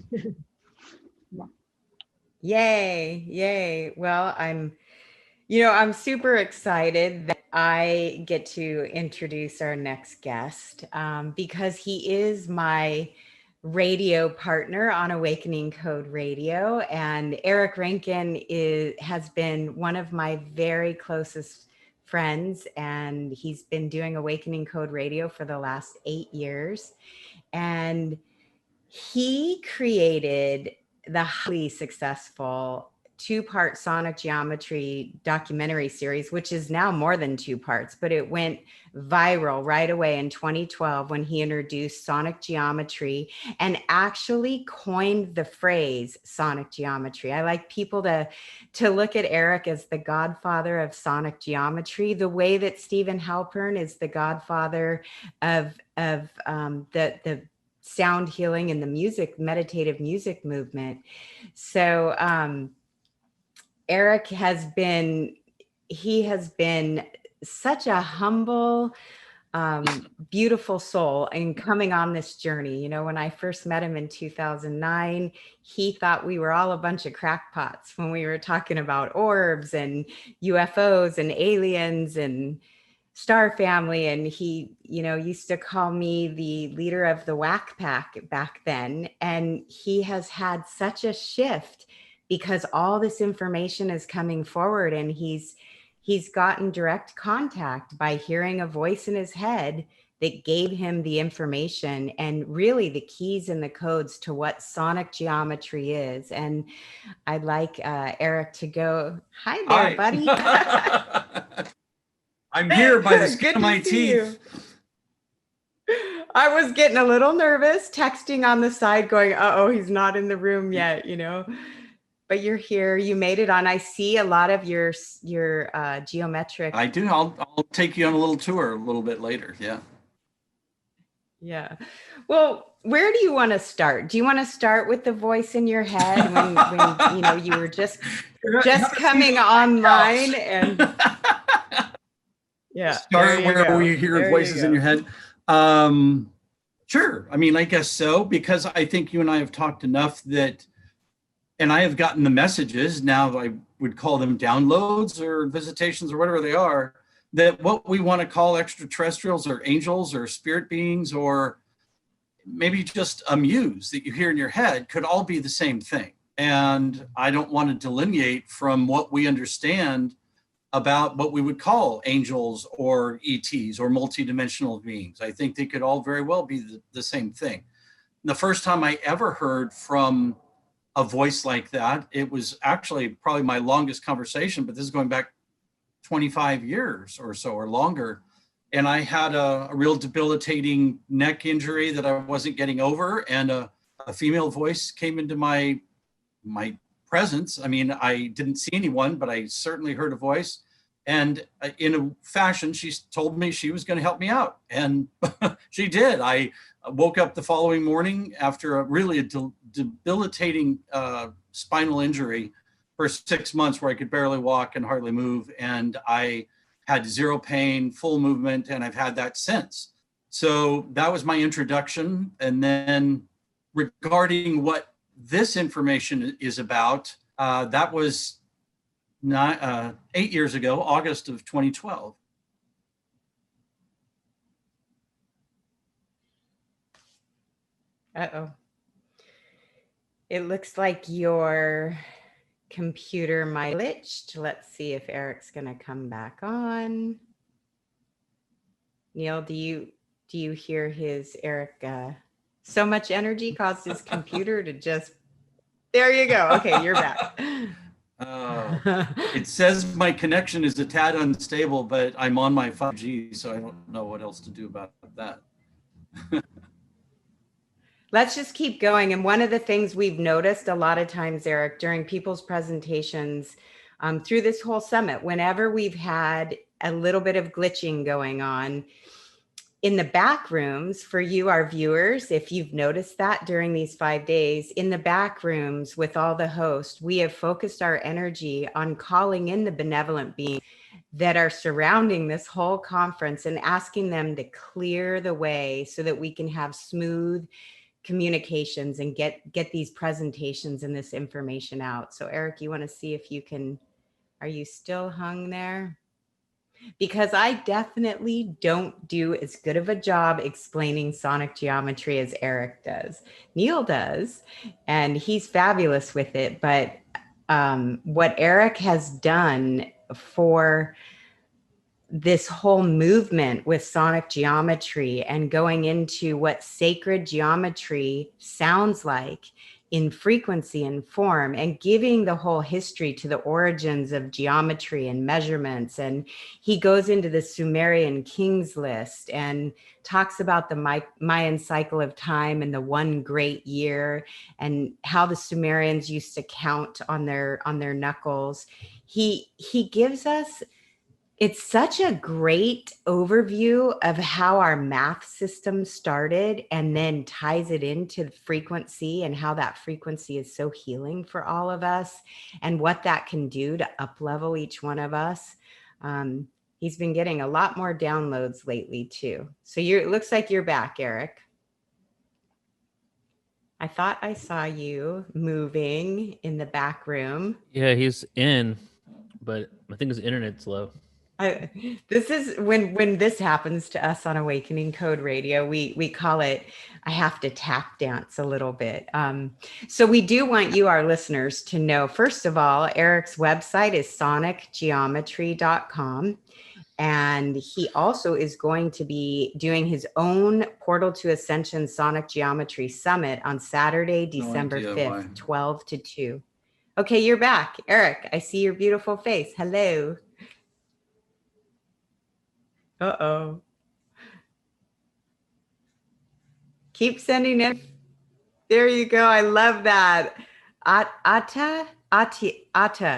Yay. Well, I'm super excited that I get to introduce our next guest because he is my radio partner on Awakening Code Radio. And Eric Rankin has been one of my very closest friends, and he's been doing Awakening Code Radio for the last 8 years. And he created the highly successful 2-part sonic geometry documentary series, which is now more than 2 parts, but it went viral right away in 2012 when he introduced sonic geometry and actually coined the phrase sonic geometry. I like people to look at Eric as the godfather of sonic geometry, the way that Stephen Halpern is the godfather of the sound healing and the music, meditative music movement. So Eric has been such a humble, beautiful soul in coming on this journey. You know, when I first met him in 2009, he thought we were all a bunch of crackpots when we were talking about orbs and UFOs and aliens and star family. And he, you know, used to call me the leader of the whack pack back then. And he has had such a shift because all this information is coming forward, and he's gotten direct contact by hearing a voice in his head that gave him the information and really the keys and the codes to what sonic geometry is. And I'd like Eric to go. Hi there, buddy. I'm here by the skin of my teeth. I was getting a little nervous, texting on the side going, uh-oh, he's not in the room yet, you know. But you're here. You made it on. I see a lot of your geometric. I do. I'll take you on a little tour a little bit later. Yeah. Yeah. Well, where do you want to start? Do you want to start with the voice in your head when you know you were just coming online and yeah. Start where you hear voices in your head. Sure. I mean, I guess so, because I think you and I have talked enough that. And I have gotten the messages, now I would call them downloads or visitations or whatever they are, that what we want to call extraterrestrials or angels or spirit beings or maybe just a muse that you hear in your head could all be the same thing. And I don't want to delineate from what we understand about what we would call angels or ETs or multidimensional beings. I think they could all very well be the same thing. The first time I ever heard from a voice like that, it was actually probably my longest conversation, but this is going back 25 years or so or longer. And I had a real debilitating neck injury that I wasn't getting over, and a female voice came into my presence. I mean, I didn't see anyone, but I certainly heard a voice. And in a fashion, she told me she was going to help me out. And she did. I woke up the following morning after a really debilitating spinal injury for 6 months where I could barely walk and hardly move. And I had zero pain, full movement, and I've had that since. So that was my introduction. And then regarding what this information is about, that was 8 years ago, August of 2012. Uh-oh. It looks like your computer might glitched. Let's see if Eric's going to come back on. Neil, do you hear his Eric? So much energy caused his computer to just. There you go. Okay, you're back. It says my connection is a tad unstable, but I'm on my 5G, so I don't know what else to do about that. Let's just keep going. And one of the things we've noticed a lot of times, Eric, during people's presentations through this whole summit, whenever we've had a little bit of glitching going on in the back rooms, for you, our viewers, if you've noticed that during these 5 days, in the back rooms with all the hosts, we have focused our energy on calling in the benevolent beings that are surrounding this whole conference and asking them to clear the way so that we can have smooth communications and get these presentations and this information out. So Eric, you want to see if you can, are you still hung there? Because I definitely don't do as good of a job explaining sonic geometry as Eric does. Neil does, and he's fabulous with it. But what Eric has done for this whole movement with sonic geometry and going into what sacred geometry sounds like in frequency and form, and giving the whole history to the origins of geometry and measurements. And he goes into the Sumerian kings list and talks about the Mayan cycle of time and the one great year, and how the Sumerians used to count on their knuckles. He gives us, it's such a great overview of how our math system started, and then ties it into frequency and how that frequency is so healing for all of us, and what that can do to up-level each one of us. He's been getting a lot more downloads lately too. So it looks like you're back, Eric. I thought I saw you moving in the back room. Yeah, he's in, but I think his internet's low. This is when this happens to us on Awakening Code Radio, we call it, I have to tap dance a little bit. So we do want you, our listeners, to know, first of all, Eric's website is sonicgeometry.com. And he also is going to be doing his own Portal to Ascension Sonic Geometry Summit on Saturday, December 5th, 12 to 2. Okay, you're back. Eric, I see your beautiful face. Hello. Uh-oh. Keep sending it. There you go. I love that. Ata,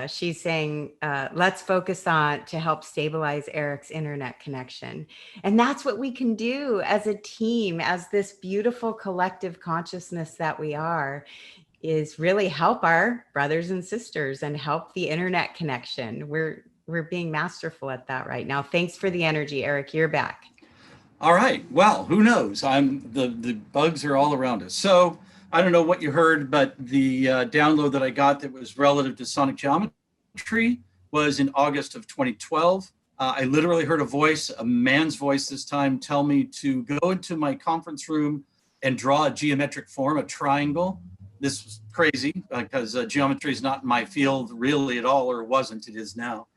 she's saying, let's focus on to help stabilize Eric's internet connection. And that's what we can do as a team, as this beautiful collective consciousness that we are, is really help our brothers and sisters and help the internet connection. We're being masterful at that right now. Thanks for the energy, Eric. You're back. All right. Well, who knows? The bugs are all around us. So I don't know what you heard, but the download that I got that was relative to sonic geometry was in August of 2012. I literally heard a voice, a man's voice this time, tell me to go into my conference room and draw a geometric form, a triangle. This was crazy because geometry is not my field really at all, or wasn't. It is now.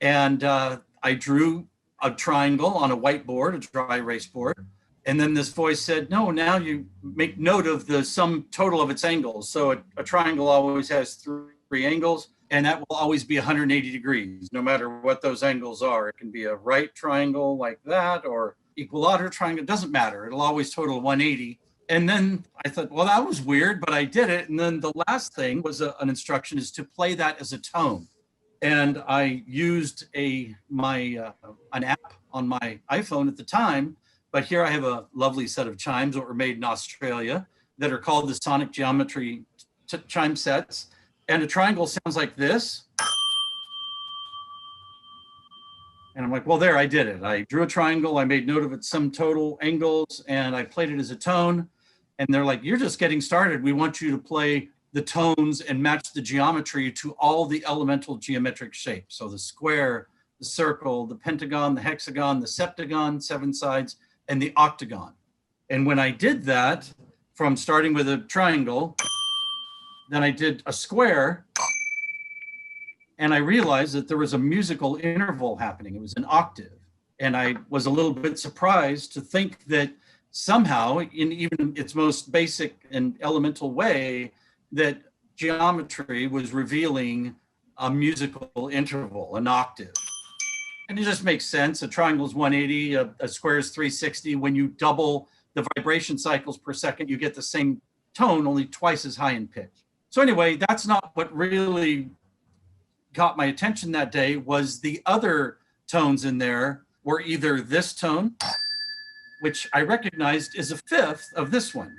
And I drew a triangle on a whiteboard, a dry erase board. And then this voice said, no, now you make note of the sum total of its angles. So a triangle always has three angles, and that will always be 180 degrees, no matter what those angles are. It can be a right triangle like that, or equilateral triangle, it doesn't matter. It'll always total 180. And then I thought, well, that was weird, but I did it. And then the last thing was an instruction is to play that as a tone. And I used an app on my iPhone at the time, but here I have a lovely set of chimes that were made in Australia that are called the Sonic Geometry chime sets. And a triangle sounds like this. And I'm like, well, there, I did it. I drew a triangle, I made note of its sum total angles, and I played it as a tone. And they're like, you're just getting started. We want you to play the tones and match the geometry to all the elemental geometric shapes. So the square, the circle, the pentagon, the hexagon, the septagon, 7 sides, and the octagon. And when I did that, from starting with a triangle, then I did a square, and I realized that there was a musical interval happening. It was an octave. And I was a little bit surprised to think that somehow, in even its most basic and elemental way, that geometry was revealing a musical interval, an octave. And it just makes sense. A triangle is 180, a square is 360. When you double the vibration cycles per second, you get the same tone, only twice as high in pitch. So anyway, that's not what really got my attention that day. Was the other tones in there were either this tone, which I recognized is a fifth of this one.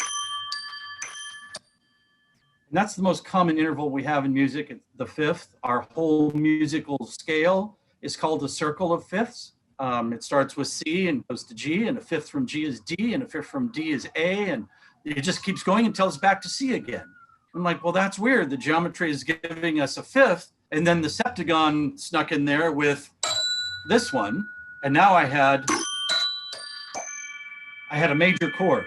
And that's the most common interval we have in music. It's the fifth. Our whole musical scale is called a circle of fifths. It starts with C and goes to G, and a fifth from G is D, and a fifth from D is A, and it just keeps going until it's back to C again. I'm like, well, that's weird. The geometry is giving us a fifth, and then the septagon snuck in there with this one, and now I had a major chord.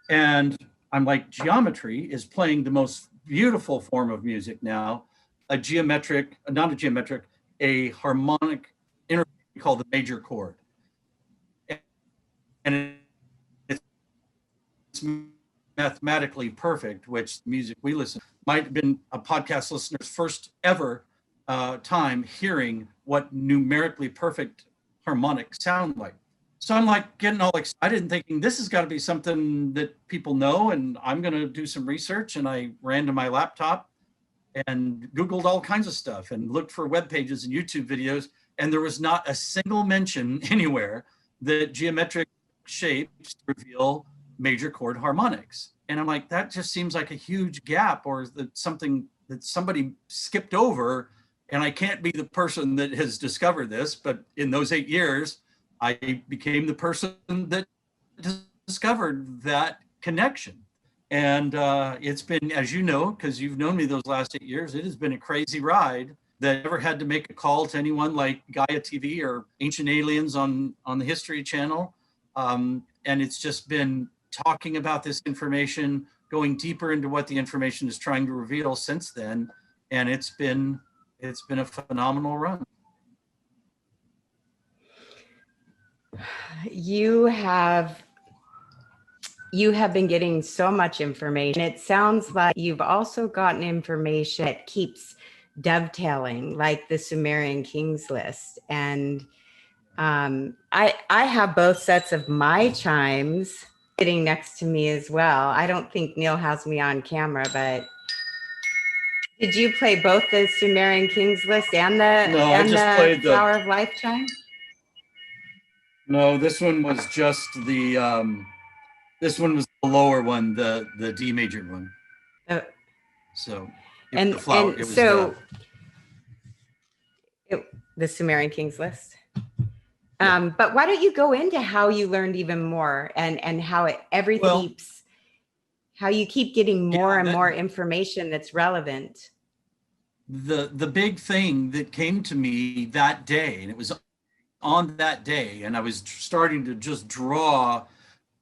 And I'm like, geometry is playing the most beautiful form of music now, a harmonic interval called the major chord. And it's mathematically perfect, which music we listen might have been a podcast listener's first ever time hearing what numerically perfect harmonics sound like. So I'm like getting all excited and thinking this has got to be something that people know, and I'm going to do some research. And I ran to my laptop and Googled all kinds of stuff and looked for web pages and YouTube videos, and there was not a single mention anywhere that geometric shapes reveal major chord harmonics. And I'm like, that just seems like a huge gap, or that something that somebody skipped over, and I can't be the person that has discovered this. But in those 8 years, I became the person that discovered that connection. And it's been, as you know, because you've known me those last 8 years, it has been a crazy ride that I never had to make a call to anyone like Gaia TV or Ancient Aliens on the History Channel. And it's just been talking about this information, going deeper into what the information is trying to reveal since then. And it's been a phenomenal run. You have been getting so much information. It sounds like you've also gotten information that keeps dovetailing, like the Sumerian Kings list. And I have both sets of my chimes sitting next to me as well. I don't think Neil has me on camera, but did you play both the Sumerian Kings list and the Flower of Life chime? No, this one was just the this one was the lower one, the D majored one. So the Sumerian Kings list. But why don't you go into how you learned even more and how how you keep getting more and more information that's relevant? The big thing that came to me that day, and it was on that day, and I was starting to just draw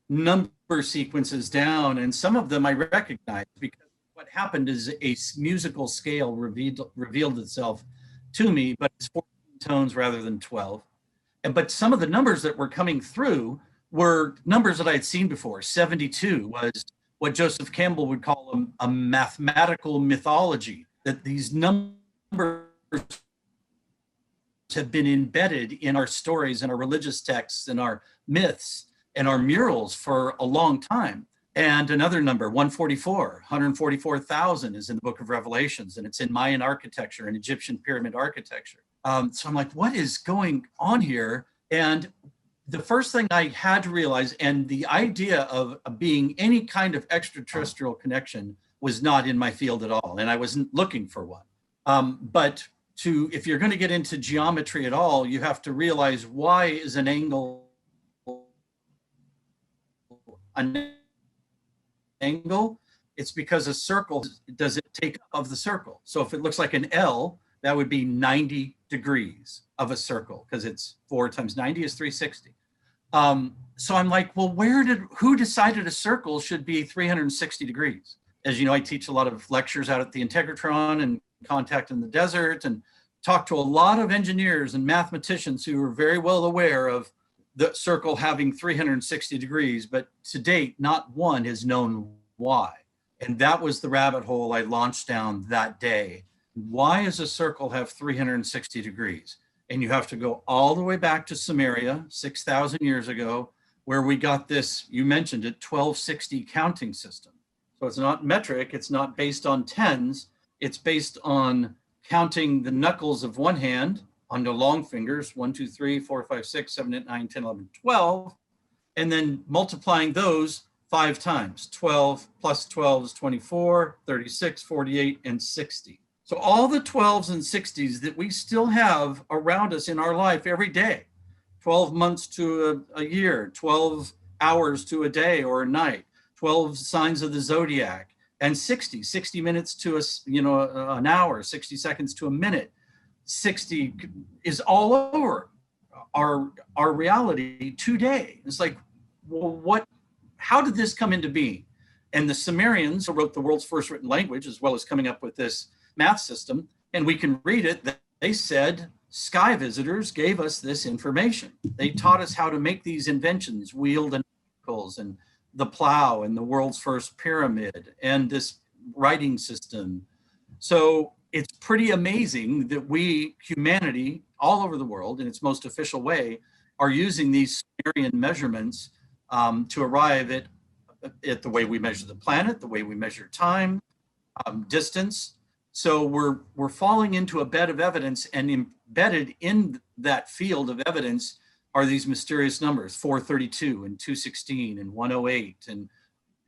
number sequences down, and some of them I recognized, because what happened is a musical scale revealed itself to me, but it's 14 tones rather than 12. But some of the numbers that were coming through were numbers that I had seen before. 72 was what Joseph Campbell would call a mathematical mythology, that these numbers have been embedded in our stories and our religious texts and our myths and our murals for a long time. And another number, 144,000 is in the Book of Revelations, and it's in Mayan architecture and Egyptian pyramid architecture. So I'm like, what is going on here? And the first thing I had to realize, and the idea of being any kind of extraterrestrial connection was not in my field at all, and I wasn't looking for one. But if you're going to get into geometry at all, you have to realize, why is an angle an angle? It's because a circle, does it take of the circle? So if it looks like an L, that would be 90 degrees of a circle, because it's 4 times 90 is 360. So I'm like, well, who decided a circle should be 360 degrees? As you know, I teach a lot of lectures out at the Integratron and Contact in the Desert, and talk to a lot of engineers and mathematicians who are very well aware of the circle having 360 degrees, but to date, not one has known why. And that was the rabbit hole I launched down that day. Why does a circle have 360 degrees? And you have to go all the way back to Sumeria, 6,000 years ago, where we got this, you mentioned it, 1260 counting system. So it's not metric, it's not based on tens, it's based on counting the knuckles of one hand on the long fingers, 1, 2, 3, 4, 5, 6, 7, 8, 9, 10, 11, 12, and then multiplying those 5 times. 12 plus 12 is 24, 36, 48, and 60. So all the 12s and 60s that we still have around us in our life every day, 12 months to a year, 12 hours to a day or a night, 12 signs of the zodiac, and 60 minutes to an hour, 60 seconds to a minute. 60 is all over our reality today. It's like, well, how did this come into being? And the Sumerians, who wrote the world's first written language, as well as coming up with this math system, and we can read it, that they said sky visitors gave us this information. They taught us how to make these inventions, wheeled and vehicles, and the plow and the world's first pyramid and this writing system. So it's pretty amazing that we, humanity, all over the world in its most official way, are using these Sumerian measurements to arrive at the way we measure the planet, the way we measure time, distance. So we're falling into a bed of evidence, and embedded in that field of evidence are these mysterious numbers, 432 and 216 and 108.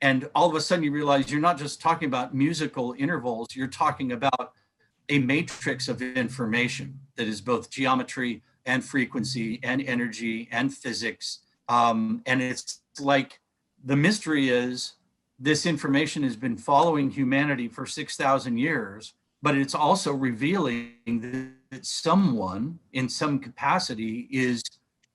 And all of a sudden you realize you're not just talking about musical intervals, you're talking about a matrix of information that is both geometry and frequency and energy and physics. And it's like the mystery is this information has been following humanity for 6,000 years, but it's also revealing that someone in some capacity is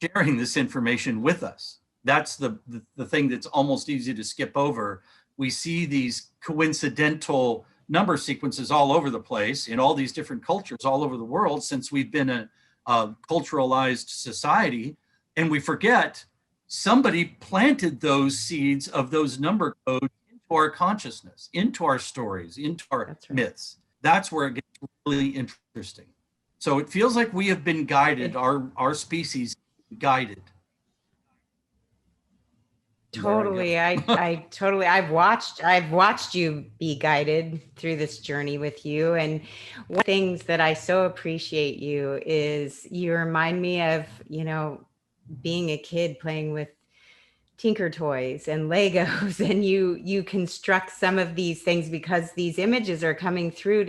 sharing this information with us. That's the thing that's almost easy to skip over. We see these coincidental number sequences all over the place in all these different cultures all over the world since we've been a culturalized society, and we forget somebody planted those seeds of those number codes into our consciousness, into our stories, into our myths. That's where it gets really interesting. So it feels like we have been guided, our species guided. Totally. I've watched you be guided through this journey with you. And one of the things that I so appreciate you is you remind me of, being a kid playing with Tinker Toys and Legos, and you construct some of these things because these images are coming through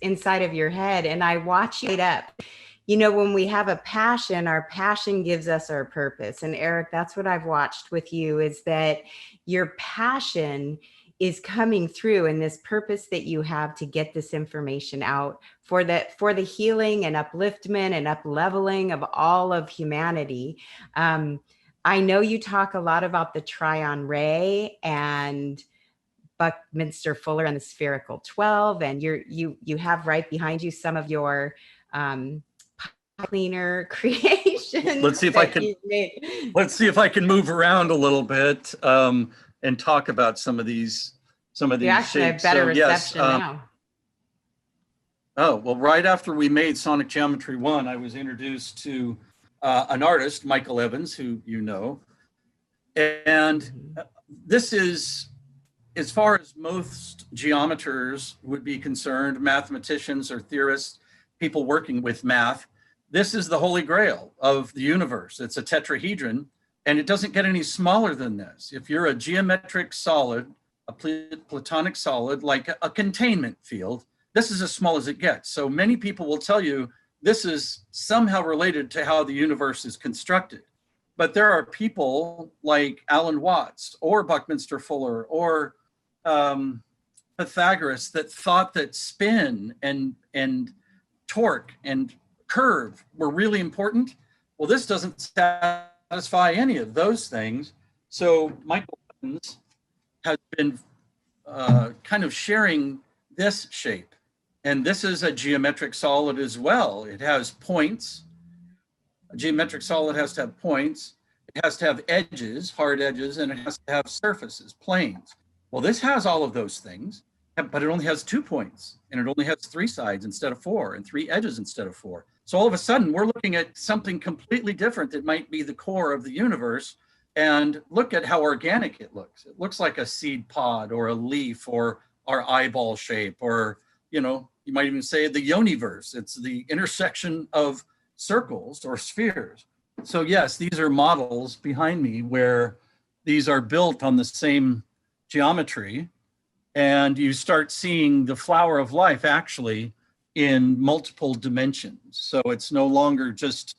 inside of your head. And I watch you light up. When we have a passion, our passion gives us our purpose. And Eric, that's what I've watched with you, is that your passion is coming through, and this purpose that you have to get this information out for the healing and upliftment and up-leveling of all of humanity. I know you talk a lot about the Tryon Ray and Buckminster Fuller and the Spherical 12, and you have right behind you some of your cleaner creations. Let's see if I can move around a little bit and talk about some of these you actually shapes. have better reception now. Oh, well, right after we made Sonic Geometry 1, I was introduced to an artist, Michael Evans, who you know. And this is, as far as most geometers would be concerned, mathematicians or theorists, people working with math, this is the holy grail of the universe. It's a tetrahedron, and it doesn't get any smaller than this. If you're a geometric solid, a platonic solid, like a containment field, this is as small as it gets. So many people will tell you this is somehow related to how the universe is constructed. But there are people like Alan Watts or Buckminster Fuller or Pythagoras that thought that spin and torque and curve were really important. Well, this doesn't satisfy any of those things. So Michael Evans has been kind of sharing this shape. And this is a geometric solid as well. It has points. A geometric solid has to have points. It has to have edges, hard edges, and it has to have surfaces, planes. Well, this has all of those things, but it only has 2 points, and it only has 3 sides instead of 4, and 3 edges instead of 4. So all of a sudden, we're looking at something completely different that might be the core of the universe. And look at how organic it looks. It looks like a seed pod or a leaf or our eyeball shape, or, you might even say the yoniverse. It's the intersection of circles or spheres. So yes, these are models behind me where these are built on the same geometry, and you start seeing the flower of life actually in multiple dimensions. So it's no longer just,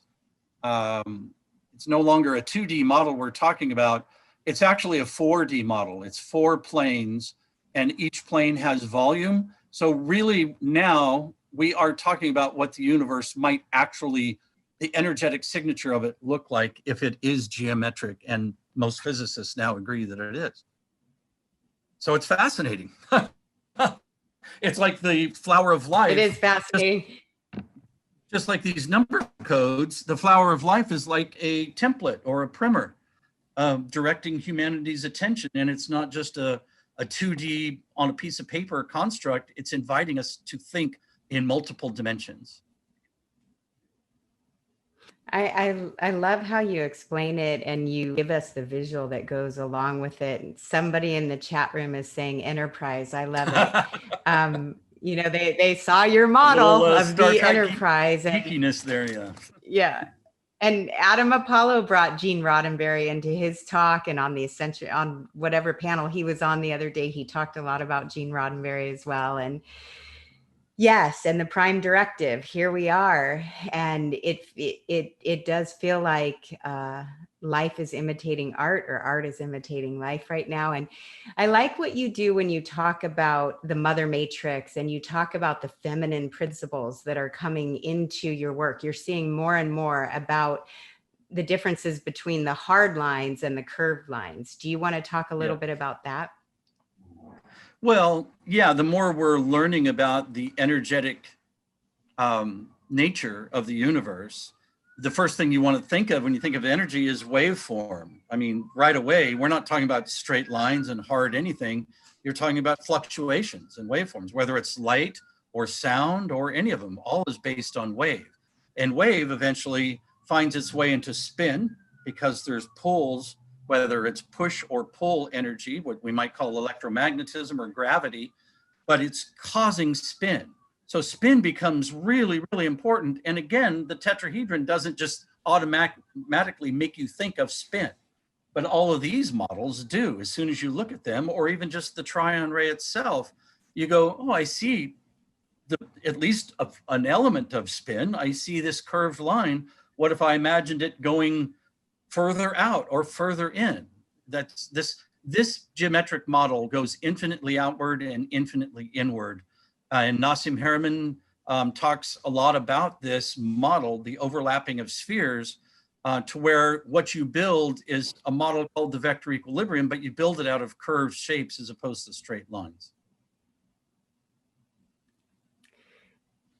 it's no longer a 2D model we're talking about. It's actually a 4D model. It's 4 planes, and each plane has volume. So really now we are talking about what the universe might actually, the energetic signature of it look like if it is geometric, and most physicists now agree that it is. So it's fascinating. It's like the flower of life. It is fascinating. Just like these number codes, the flower of life is like a template or a primer. directing humanity's attention. And it's not just a 2D on a piece of paper construct, it's inviting us to think in multiple dimensions. I love how you explain it and you give us the visual that goes along with it. Somebody in the chat room is saying enterprise. I love it. You know, they saw your model of Star the Trek enterprise. Geekiness there, yeah. Yeah. And Adam Apollo brought Gene Roddenberry into his talk, and on the Ascension, on whatever panel he was on the other day, he talked a lot about Gene Roddenberry as well. And yes, and the prime directive, here we are. And it does feel like life is imitating art, or art is imitating life right now. And I like what you do when you talk about the mother matrix and you talk about the feminine principles that are coming into your work. You're seeing more and more about the differences between the hard lines and the curved lines. Do you want to talk a little bit about that? Well, yeah, the more we're learning about the energetic nature of the universe, the first thing you want to think of when you think of energy is waveform. I mean, right away, we're not talking about straight lines and hard anything. You're talking about fluctuations and waveforms, whether it's light or sound or any of them, all is based on wave. And wave eventually finds its way into spin because there's pulls, whether it's push or pull energy, what we might call electromagnetism or gravity, but it's causing spin. So spin becomes really, really important. And again, the tetrahedron doesn't just automatically make you think of spin, but all of these models do. As soon as you look at them, or even just the Tryon ray itself, you go, oh, I see at least an element of spin. I see this curved line. What if I imagined it going further out or further in? That's this geometric model goes infinitely outward and infinitely inward. And Nassim Haramein talks a lot about this model, the overlapping of spheres, to where what you build is a model called the vector equilibrium, but you build it out of curved shapes as opposed to straight lines.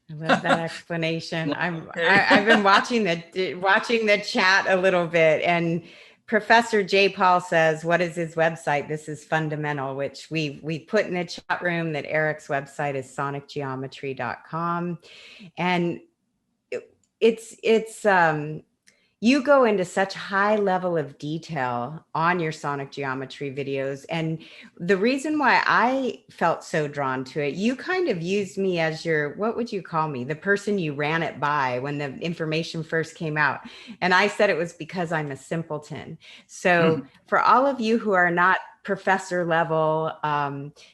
I love that explanation. I've been watching the chat a little bit, and Professor J. Paul says, what is his website? This is fundamental, which we put in the chat room that Eric's website is sonicgeometry.com. And it's you go into such high level of detail on your sonic geometry videos. And the reason why I felt so drawn to it, you kind of used me as your, what would you call me? The person you ran it by when the information first came out. And I said it was because I'm a simpleton. So for all of you who are not professor level,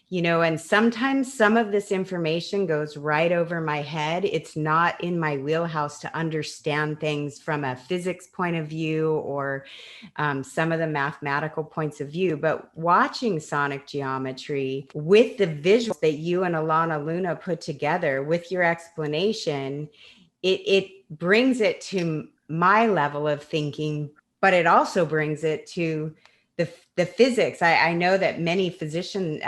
you know, and sometimes some of this information goes right over my head. It's not in my wheelhouse to understand things from a physics point of view or some of the mathematical points of view. But watching sonic geometry with the visuals that you and Alana Luna put together with your explanation, it brings it to my level of thinking, but it also brings it to the physics. I know that many professors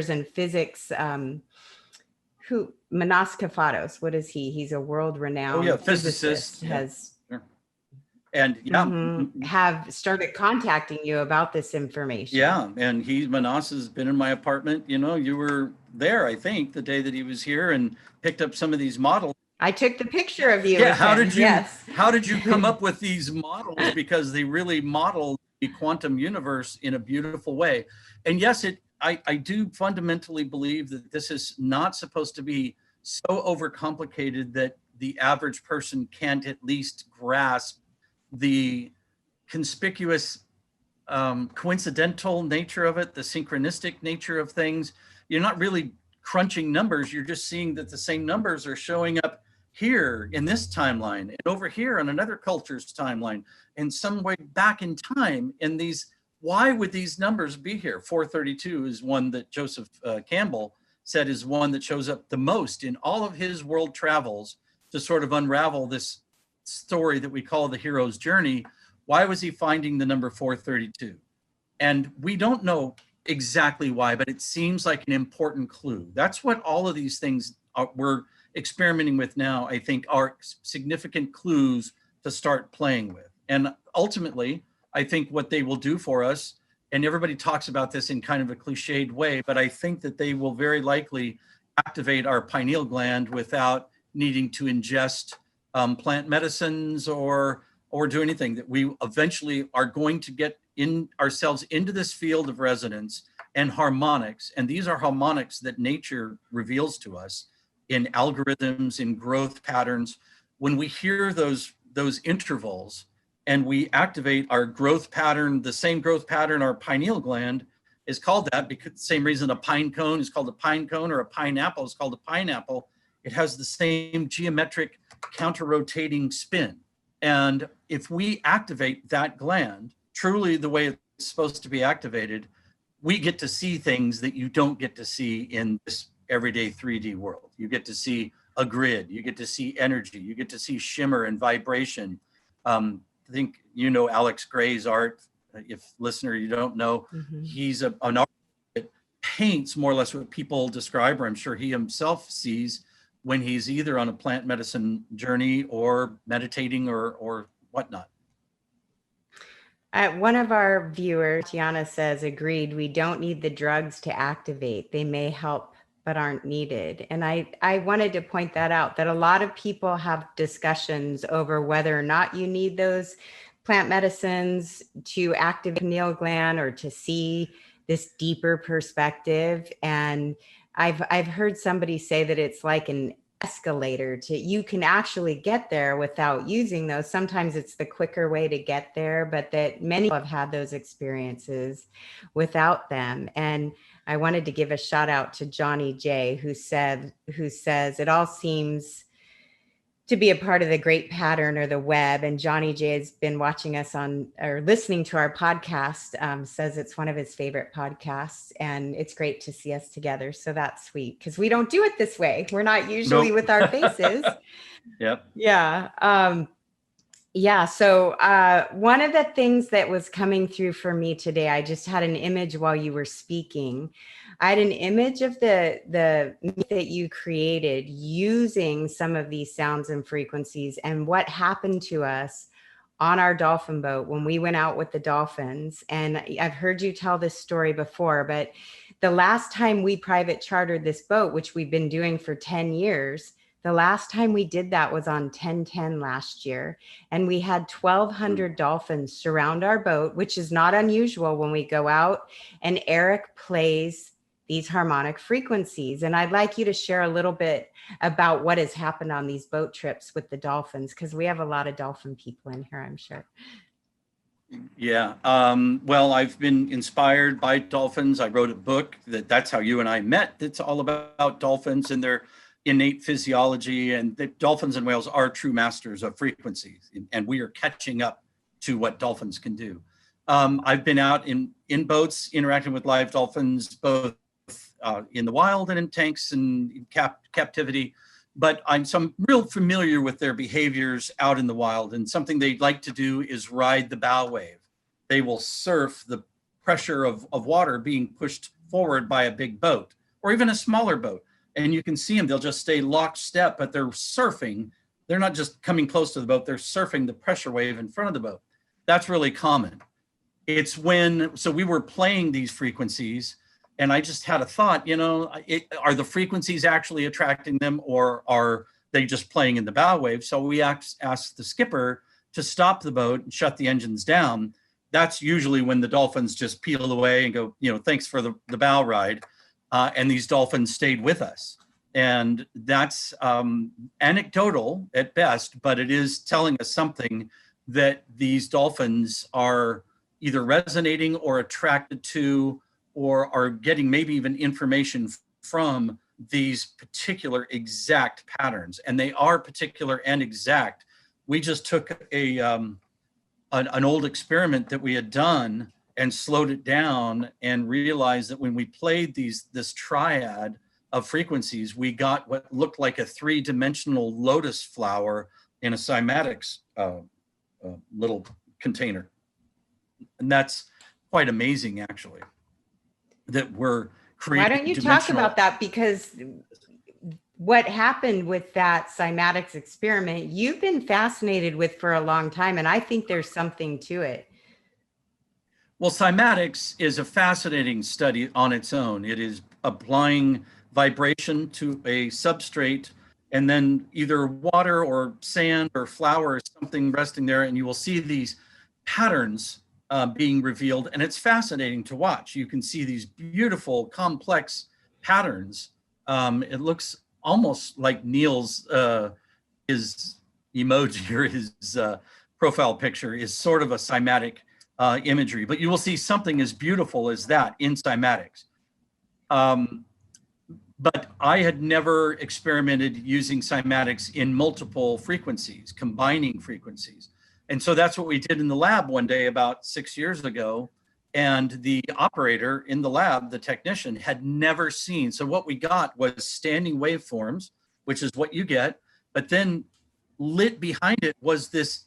and physics, who Manas Kafatos, what is he? He's a world-renowned physicist. And have started contacting you about this information. Yeah, and Manas has been in my apartment. You know, you were there, I think, the day that he was here and picked up some of these models. I took the picture of you. Yeah, how did you come up with these models? Because they really model the quantum universe in a beautiful way. And yes, I do fundamentally believe that this is not supposed to be so overcomplicated that the average person can't at least grasp the conspicuous coincidental nature of it, the synchronistic nature of things. You're not really crunching numbers. You're just seeing that the same numbers are showing up here in this timeline and over here on another culture's timeline and some way back in time. And why would these numbers be here? 432 is one that Joseph Campbell said is one that shows up the most in all of his world travels to sort of unravel this story that we call the hero's journey. Why was he finding the number 432? And we don't know exactly why, but it seems like an important clue. That's what all of these things we're experimenting with now, I think, are significant clues to start playing with. And ultimately, I think what they will do for us, and everybody talks about this in kind of a cliched way, but I think that they will very likely activate our pineal gland without needing to ingest plant medicines or do anything. That we eventually are going to get in ourselves into this field of resonance and harmonics. And these are harmonics that nature reveals to us in algorithms, in growth patterns. When we hear those intervals and we activate our growth pattern, the same growth pattern, our pineal gland is called that because the same reason a pine cone is called a pine cone or a pineapple is called a pineapple. It has the same geometric counter-rotating spin. And if we activate that gland truly the way it's supposed to be activated, we get to see things that you don't get to see in this everyday 3D world. You get to see a grid, you get to see energy, you get to see shimmer and vibration. I think you know Alex Gray's art. If listener, you don't know, he's an artist that paints more or less what people describe, or I'm sure he himself sees when he's either on a plant medicine journey or meditating or whatnot. One of our viewers, Tiana, says, agreed, we don't need the drugs to activate. They may help, but aren't needed. And I wanted to point that out, that a lot of people have discussions over whether or not you need those plant medicines to activate the pineal gland or to see this deeper perspective. And I've heard somebody say that it's like an escalator to, you can actually get there without using those. Sometimes it's the quicker way to get there, but that many have had those experiences without them. And I wanted to give a shout out to Johnny J, who says it all seems to be a part of the great pattern or the web. And Johnny J has been watching us on or listening to our podcast, says it's one of his favorite podcasts, and it's great to see us together. So that's sweet because we don't do it this way. We're not usually with our faces. Yep. Yeah. Yeah. So one of the things that was coming through for me today, I just had an image while you were speaking. I had an image of the myth that you created using some of these sounds and frequencies and what happened to us on our dolphin boat when we went out with the dolphins. And I've heard you tell this story before, but the last time we private chartered this boat, which we've been doing for 10 years, the last time we did that was on 10/10 last year. And we had 1,200 dolphins surround our boat, which is not unusual when we go out. And Eric plays these harmonic frequencies. And I'd like you to share a little bit about what has happened on these boat trips with the dolphins, because we have a lot of dolphin people in here, I'm sure. Yeah. Well, I've been inspired by dolphins. I wrote a book that's how you and I met. It's all about dolphins and their innate physiology, and the dolphins and whales are true masters of frequencies, and we are catching up to what dolphins can do. I've been out in boats interacting with live dolphins, both in the wild and in tanks and in captivity, but I'm real familiar with their behaviors out in the wild. And something they'd like to do is ride the bow wave. They will surf the pressure of water being pushed forward by a big boat or even a smaller boat. And you can see them, they'll just stay lockstep, but they're surfing. They're not just coming close to the boat, they're surfing the pressure wave in front of the boat. That's really common. It's so we were playing these frequencies, and I just had a thought, are the frequencies actually attracting them, or are they just playing in the bow wave? So we asked the skipper to stop the boat and shut the engines down. That's usually when the dolphins just peel away and go, thanks for the bow ride. And these dolphins stayed with us. And that's anecdotal at best, but it is telling us something that these dolphins are either resonating or attracted to, or are getting maybe even information from these particular exact patterns. And they are particular and exact. We just took an old experiment that we had done and slowed it down and realized that when we played this triad of frequencies, we got what looked like a 3-dimensional lotus flower in a cymatics little container. And that's quite amazing, actually, that we're creating. Why don't you talk about that? Because what happened with that cymatics experiment, you've been fascinated with for a long time, and I think there's something to it. Well, cymatics is a fascinating study on its own. It is applying vibration to a substrate and then either water or sand or flour or something resting there, and you will see these patterns being revealed, and it's fascinating to watch. You can see these beautiful, complex patterns. It looks almost like Neil's his emoji or his profile picture is sort of a cymatic imagery, but you will see something as beautiful as that in cymatics. But I had never experimented using cymatics in multiple frequencies, combining frequencies. And so that's what we did in the lab one day about 6 years ago. And the operator in the lab, the technician, had never seen. So what we got was standing waveforms, which is what you get, but then lit behind it was this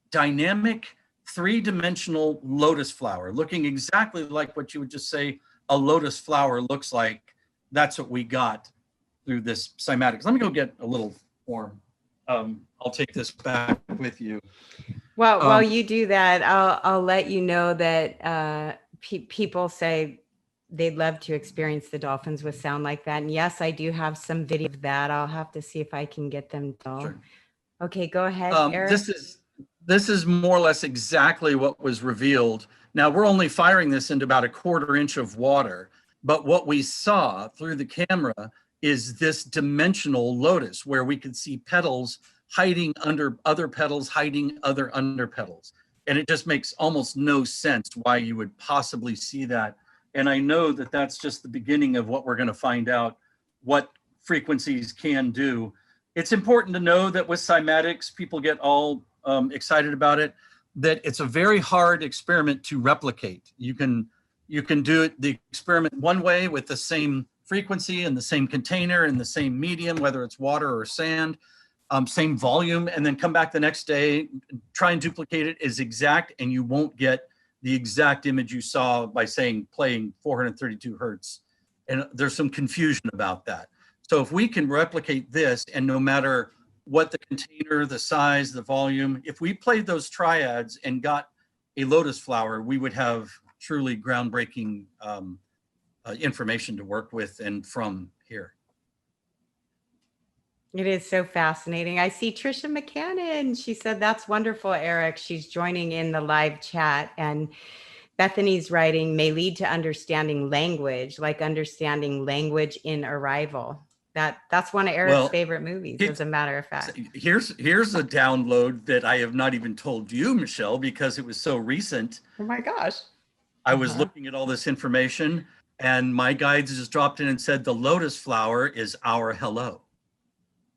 dynamic three-dimensional lotus flower, looking exactly like what you would just say a lotus flower looks like. That's what we got through this cymatics. Let me go get a little form. I'll take this back with you. Well, while you do that, I'll let you know that people say they'd love to experience the dolphins with sound like that. And yes, I do have some video of that. I'll have to see if I can get them to. Sure. Okay, go ahead, Eric. This is more or less exactly what was revealed. Now we're only firing this into about 1/4 inch of water, but what we saw through the camera is this dimensional lotus where we could see petals hiding under other petals, hiding other under petals. And it just makes almost no sense why you would possibly see that. And I know that that's just the beginning of what we're going to find out what frequencies can do. It's important to know that with cymatics, people get all excited about it, that it's a very hard experiment to replicate. You can do it, the experiment one way with the same frequency and the same container and the same medium, whether it's water or sand, same volume, and then come back the next day, try and duplicate it as exact, and you won't get the exact image you saw by saying playing 432 hertz. And there's some confusion about that. So if we can replicate this, and no matter what the container, the size, the volume, if we played those triads and got a lotus flower, we would have truly groundbreaking information to work with and from here. It is so fascinating. I see Trisha McCannon. She said, that's wonderful, Eric. She's joining in the live chat. And Bethany's writing may lead to understanding language, like understanding language in Arrival. That's one of Eric's favorite movies, as a matter of fact. Here's a download that I have not even told you, Michelle, because it was so recent. Oh my gosh. I was looking at all this information, and my guides just dropped in and said, the lotus flower is our hello.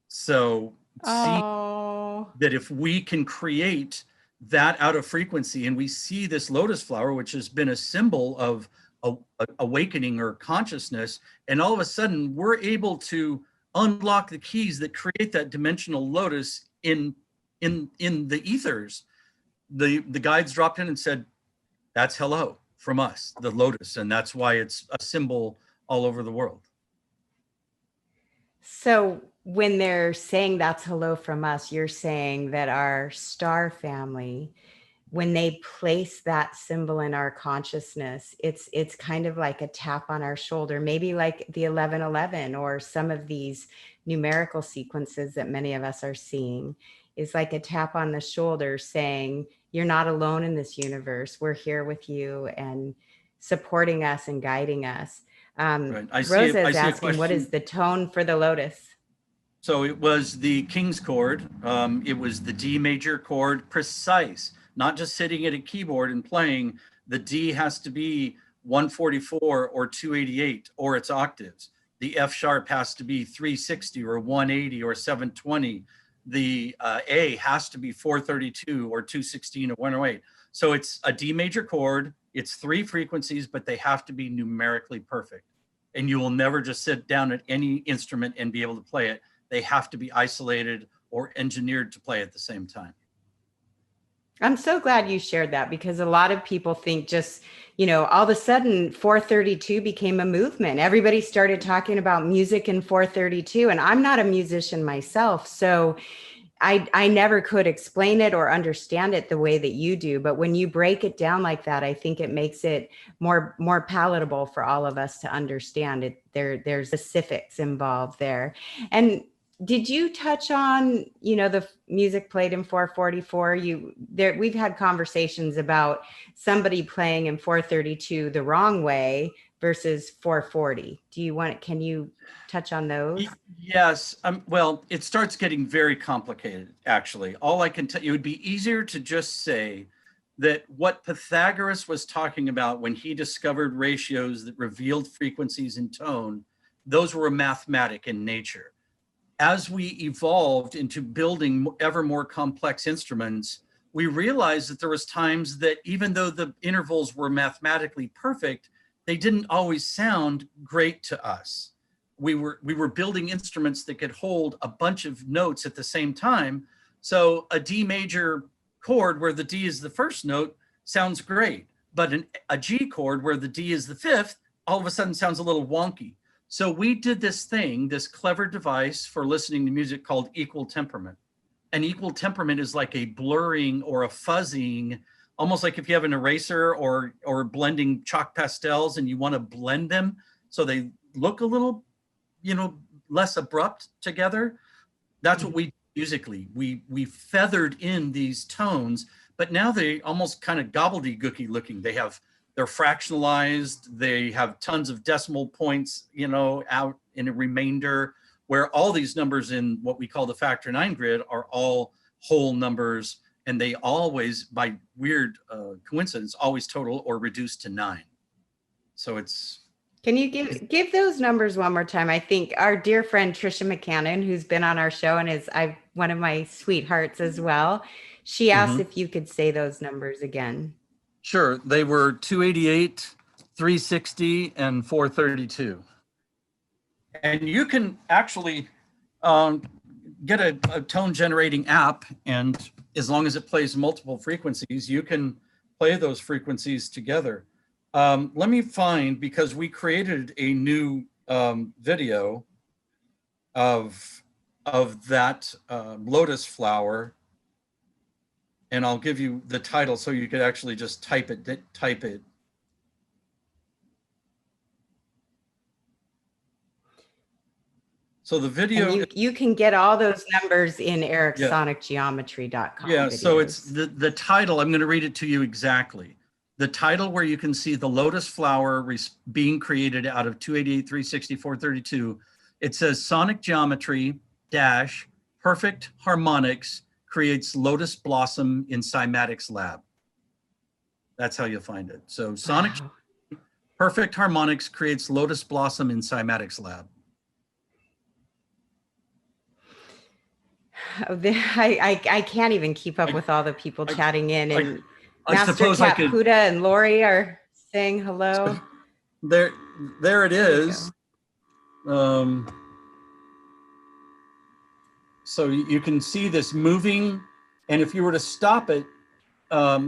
So see that if we can create that out of frequency, and we see this lotus flower, which has been a symbol of awakening or consciousness, and all of a sudden we're able to unlock the keys that create that dimensional lotus in the ethers. The guides dropped in and said, that's hello from us, the lotus, and that's why it's a symbol all over the world. So when they're saying that's hello from us, you're saying that our star family, when they place that symbol in our consciousness, it's kind of like a tap on our shoulder, maybe like the 1111 or some of these numerical sequences that many of us are seeing, is like a tap on the shoulder saying, you're not alone in this universe. We're here with you and supporting us and guiding us. Right. Rosa is asking, what is the tone for the lotus? So it was the King's chord. It was the D major chord, precise, not just sitting at a keyboard and playing. The D has to be 144 or 288 or its octaves. The F sharp has to be 360 or 180 or 720. The A has to be 432 or 216 or 108. So it's a D major chord. It's 3 frequencies, but they have to be numerically perfect. And you will never just sit down at any instrument and be able to play it. They have to be isolated or engineered to play at the same time. I'm so glad you shared that, because a lot of people think just, all of a sudden 432 became a movement. Everybody started talking about music in 432, and I'm not a musician myself. So I never could explain it or understand it the way that you do. But when you break it down like that, I think it makes it more palatable for all of us to understand it. There's specifics involved there. And did you touch on, the music played in 444? We've had conversations about somebody playing in 432 the wrong way versus 440. Can you touch on those? Yes. Well, it starts getting very complicated, actually. All I can tell you, it would be easier to just say that what Pythagoras was talking about when he discovered ratios that revealed frequencies in tone, those were mathematic in nature. As we evolved into building ever more complex instruments, we realized that there was times that even though the intervals were mathematically perfect, they didn't always sound great to us. We were building instruments that could hold a bunch of notes at the same time. So a D major chord where the D is the first note sounds great, but a G chord where the D is the fifth, all of a sudden sounds a little wonky. So we did this clever device for listening to music called equal temperament. And equal temperament is like a blurring or a fuzzing, almost like if you have an eraser or blending chalk pastels and you want to blend them so they look a little, less abrupt together. That's what we do musically. We feathered in these tones, but now they almost kind of gobbledygooky looking. They're fractionalized. They have tons of decimal points, out in a remainder, where all these numbers in what we call the factor 9 grid are all whole numbers, and they always, by weird coincidence, always total or reduce to 9. So it's. Can you give those numbers one more time? I think our dear friend Trisha McCannon, who's been on our show and is one of my sweethearts as well, she asked if you could say those numbers again. Sure. They were 288, 360, and 432. And you can actually get a tone generating app, and as long as it plays multiple frequencies, you can play those frequencies together. Let me find, because we created a new video of that lotus flower, and I'll give you the title so you could actually just type it. So the video, and you can get all those numbers in ericsonicgeometry.com. Yeah, videos. So it's the title. I'm going to read it to you exactly. The title, where you can see the lotus flower being created out of 288, 360, 432. It says Sonic Geometry dash Perfect Harmonics creates lotus blossom in Cymatics Lab. That's how you'll find it. So Sonic Perfect Harmonics creates lotus blossom in Cymatics Lab. I can't even keep up with all the people chatting in, and Master Cat Puda and Lori are saying hello. There it is. So you can see this moving, and if you were to stop it,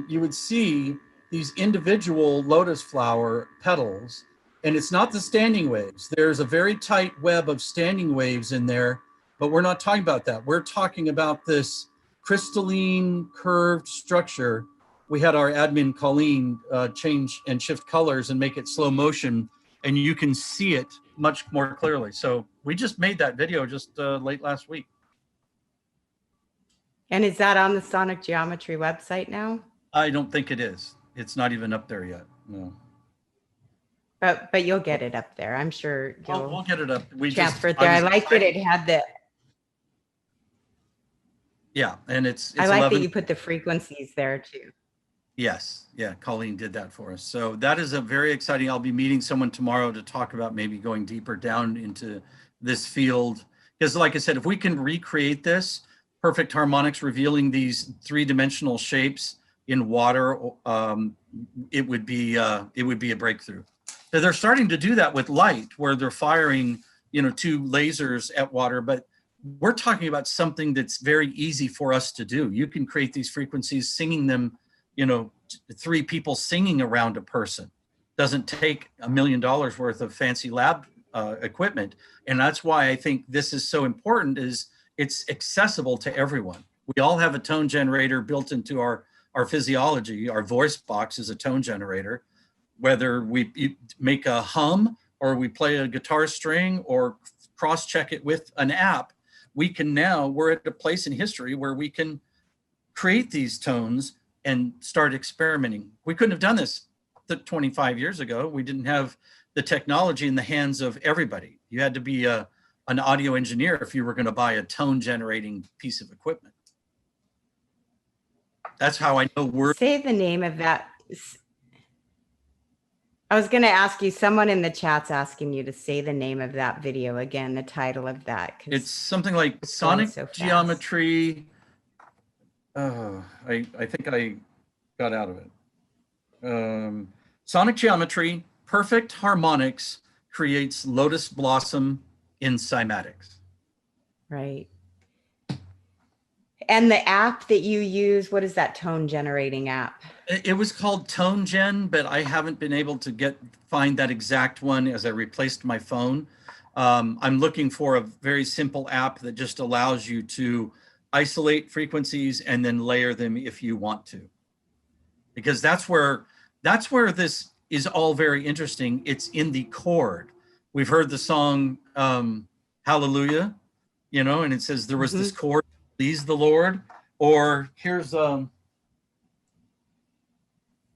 you would see these individual lotus flower petals, and it's not the standing waves. There's a very tight web of standing waves in there, but we're not talking about that. We're talking about this crystalline curved structure. We had our admin Colleen change and shift colors and make it slow motion, and you can see it much more clearly. So we just made that video just late last week. And is that on the Sonic Geometry website now? I don't think it is. It's not even up there yet. No. But you'll get it up there. I'm sure We'll get it up. We transfer it there. I like that it had the. Yeah, and it's I like that you put the frequencies there too. Yes, yeah, Colleen did that for us. So that is a very exciting. I'll be meeting someone tomorrow to talk about maybe going deeper down into this field. Because like I said, if we can recreate this, perfect harmonics revealing these three-dimensional shapes in water, it would be a breakthrough. So they're starting to do that with light, where they're firing, two lasers at water, but we're talking about something that's very easy for us to do. You can create these frequencies, singing them, 3 people singing around a person. Doesn't take $1 million worth of fancy lab equipment. And that's why I think this is so important, is it's accessible to everyone. We all have a tone generator built into our physiology. Our voice box is a tone generator. Whether we make a hum or we play a guitar string or cross-check it with an app, we're at a place in history where we can create these tones and start experimenting. We couldn't have done this 25 years ago. We didn't have the technology in the hands of everybody. You had to be an audio engineer if you were going to buy a tone generating piece of equipment. That's how I know we're. Say the name of that. I was going to ask you, someone in the chat's asking you to say the name of that video again, the title of that. It's something like Sonic Geometry. I think I got out of it. Sonic Geometry, Perfect Harmonics Creates Lotus Blossom in Cymatics. Right. And the app that you use, what is that tone generating app? It was called Tone Gen, but I haven't been able to find that exact one as I replaced my phone. I'm looking for a very simple app that just allows you to isolate frequencies and then layer them if you want to. Because that's where this is all very interesting. It's in the chord. We've heard the song Hallelujah, and it says there was this chord, please the Lord. Or here's a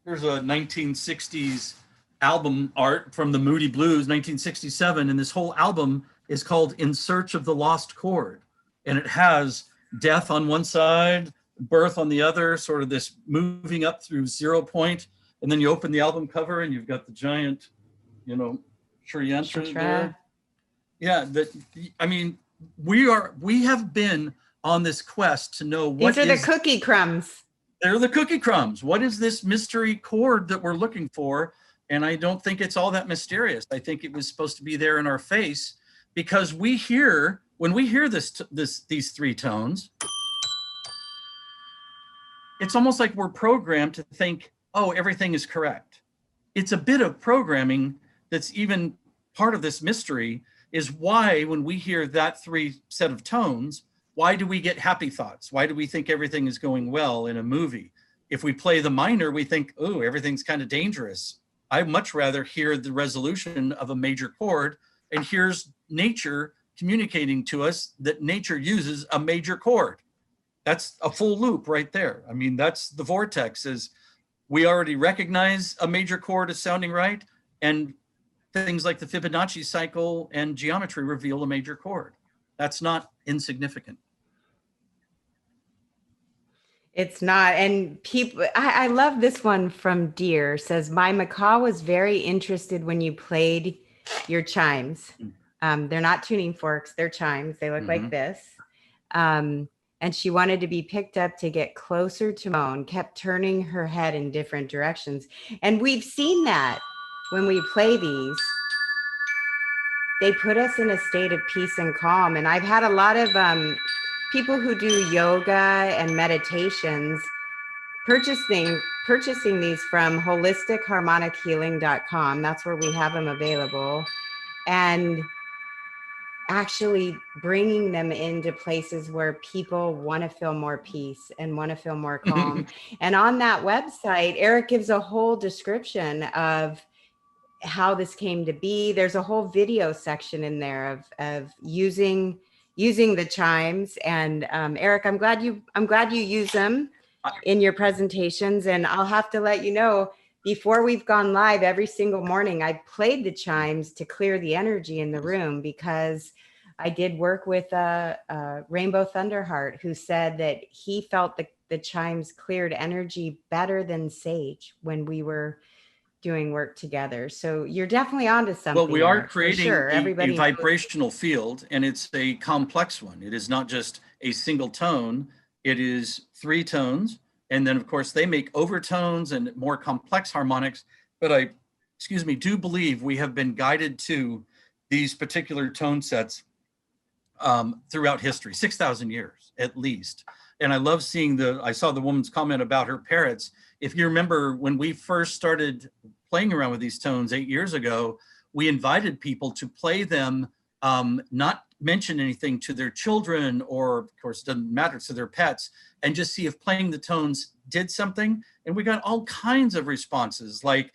1960s album art from the Moody Blues, 1967, and this whole album is called In Search of the Lost Chord. And it has death on one side, birth on the other, sort of this moving up through 0 point. And then you open the album cover and you've got the giant, Sri Yantra there. Yeah, we have been on this quest to know what These are the cookie crumbs. They're the cookie crumbs. What is this mystery chord that we're looking for? And I don't think it's all that mysterious. I think it was supposed to be there in our face, because when we hear these 3 tones, it's almost like we're programmed to think, oh, everything is correct. It's a bit of programming that's even part of this mystery, is why when we hear that 3 set of tones, why do we get happy thoughts? Why do we think everything is going well in a movie? If we play the minor, we think, oh, everything's kind of dangerous. I'd much rather hear the resolution of a major chord, and here's nature communicating to us that nature uses a major chord. That's a full loop right there. I mean, that's the vortex, is we already recognize a major chord as sounding right, and things like the Fibonacci cycle and geometry reveal a major chord. That's not insignificant. It's not. And people, I love this one from Deer, says, my macaw was very interested when you played your chimes. They're not tuning forks, they're chimes. They look like this. And she wanted to be picked up to get closer to Moan, kept turning her head in different directions. And we've seen that when we play these. They put us in a state of peace and calm. And I've had a lot of people who do yoga and meditations purchasing these from holisticheharmonichealing.com. That's where we have them available. And actually bringing them into places where people want to feel more peace and want to feel more calm. And on that website, Eric gives a whole description of how this came to be. There's a whole video section in there of using the chimes. And Eric, I'm glad you use them in your presentations. And I'll have to let you know, before we've gone live, every single morning I played the chimes to clear the energy in the room, because I did work with Rainbow Thunderheart, who said that he felt the chimes cleared energy better than sage when we were doing work together. So you're definitely onto something. Well, we are there, creating sure. a vibrational field, and it's a complex one. It is not just a single tone. It is 3 tones. And then, of course, they make overtones and more complex harmonics. But I do believe we have been guided to these particular tone sets throughout history, 6,000 years at least. And I love seeing I saw the woman's comment about her parrots. If you remember when we first started playing around with these tones 8 years ago, we invited people to play them, not mention anything to their children, or of course, it doesn't matter, to their pets, and just see if playing the tones did something. And we got all kinds of responses, like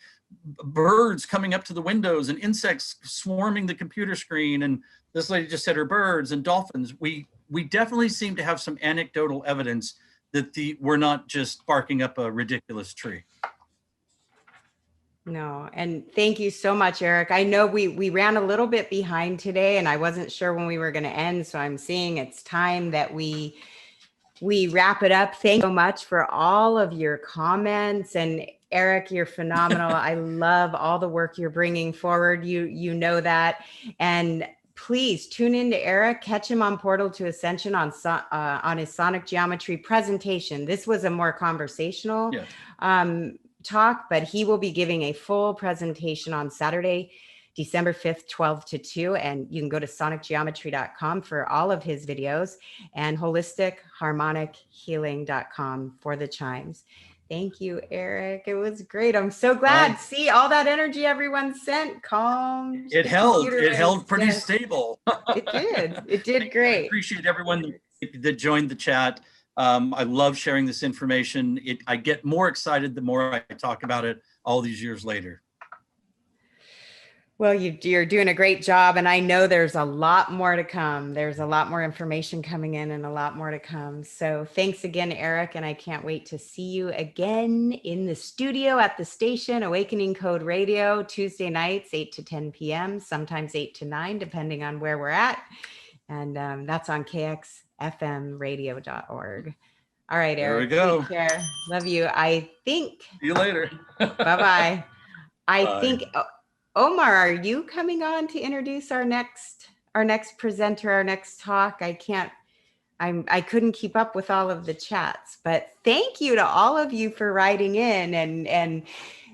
birds coming up to the windows and insects swarming the computer screen. And this lady just said her birds and dolphins. We definitely seem to have some anecdotal evidence that we're not just barking up a ridiculous tree. No, and thank you so much, Eric. I know we ran a little bit behind today, and I wasn't sure when we were going to end, so I'm seeing it's time that we wrap it up. Thank you so much for all of your comments, and Eric, you're phenomenal. I love all the work you're bringing forward. You know that, and please tune in to Eric. Catch him on Portal to Ascension on his sonic geometry presentation. This was a more conversational talk, but he will be giving a full presentation on Saturday, December 5th, 12 to 2. And you can go to sonicgeometry.com for all of his videos, and holisticheharmonichealing.com for the chimes. Thank you, Eric. It was great. I'm so glad. See, all that energy everyone sent, calm. It held pretty stable. It did great. I appreciate everyone that joined the chat. I love sharing this information. I get more excited the more I talk about it all these years later. Well, you're doing a great job, and I know there's a lot more to come. There's a lot more information coming in and a lot more to come. So thanks again, Eric, and I can't wait to see you again in the studio at the station, Awakening Code Radio, Tuesday nights, 8 to 10 p.m., sometimes 8 to 9, depending on where we're at. And that's on kxfmradio.org. All right, Eric. There we go. Take care. Love you. I think. See you later. Bye-bye. I think, Omar, are you coming on to introduce our next presenter, our next talk? I couldn't keep up with all of the chats, but thank you to all of you for writing in and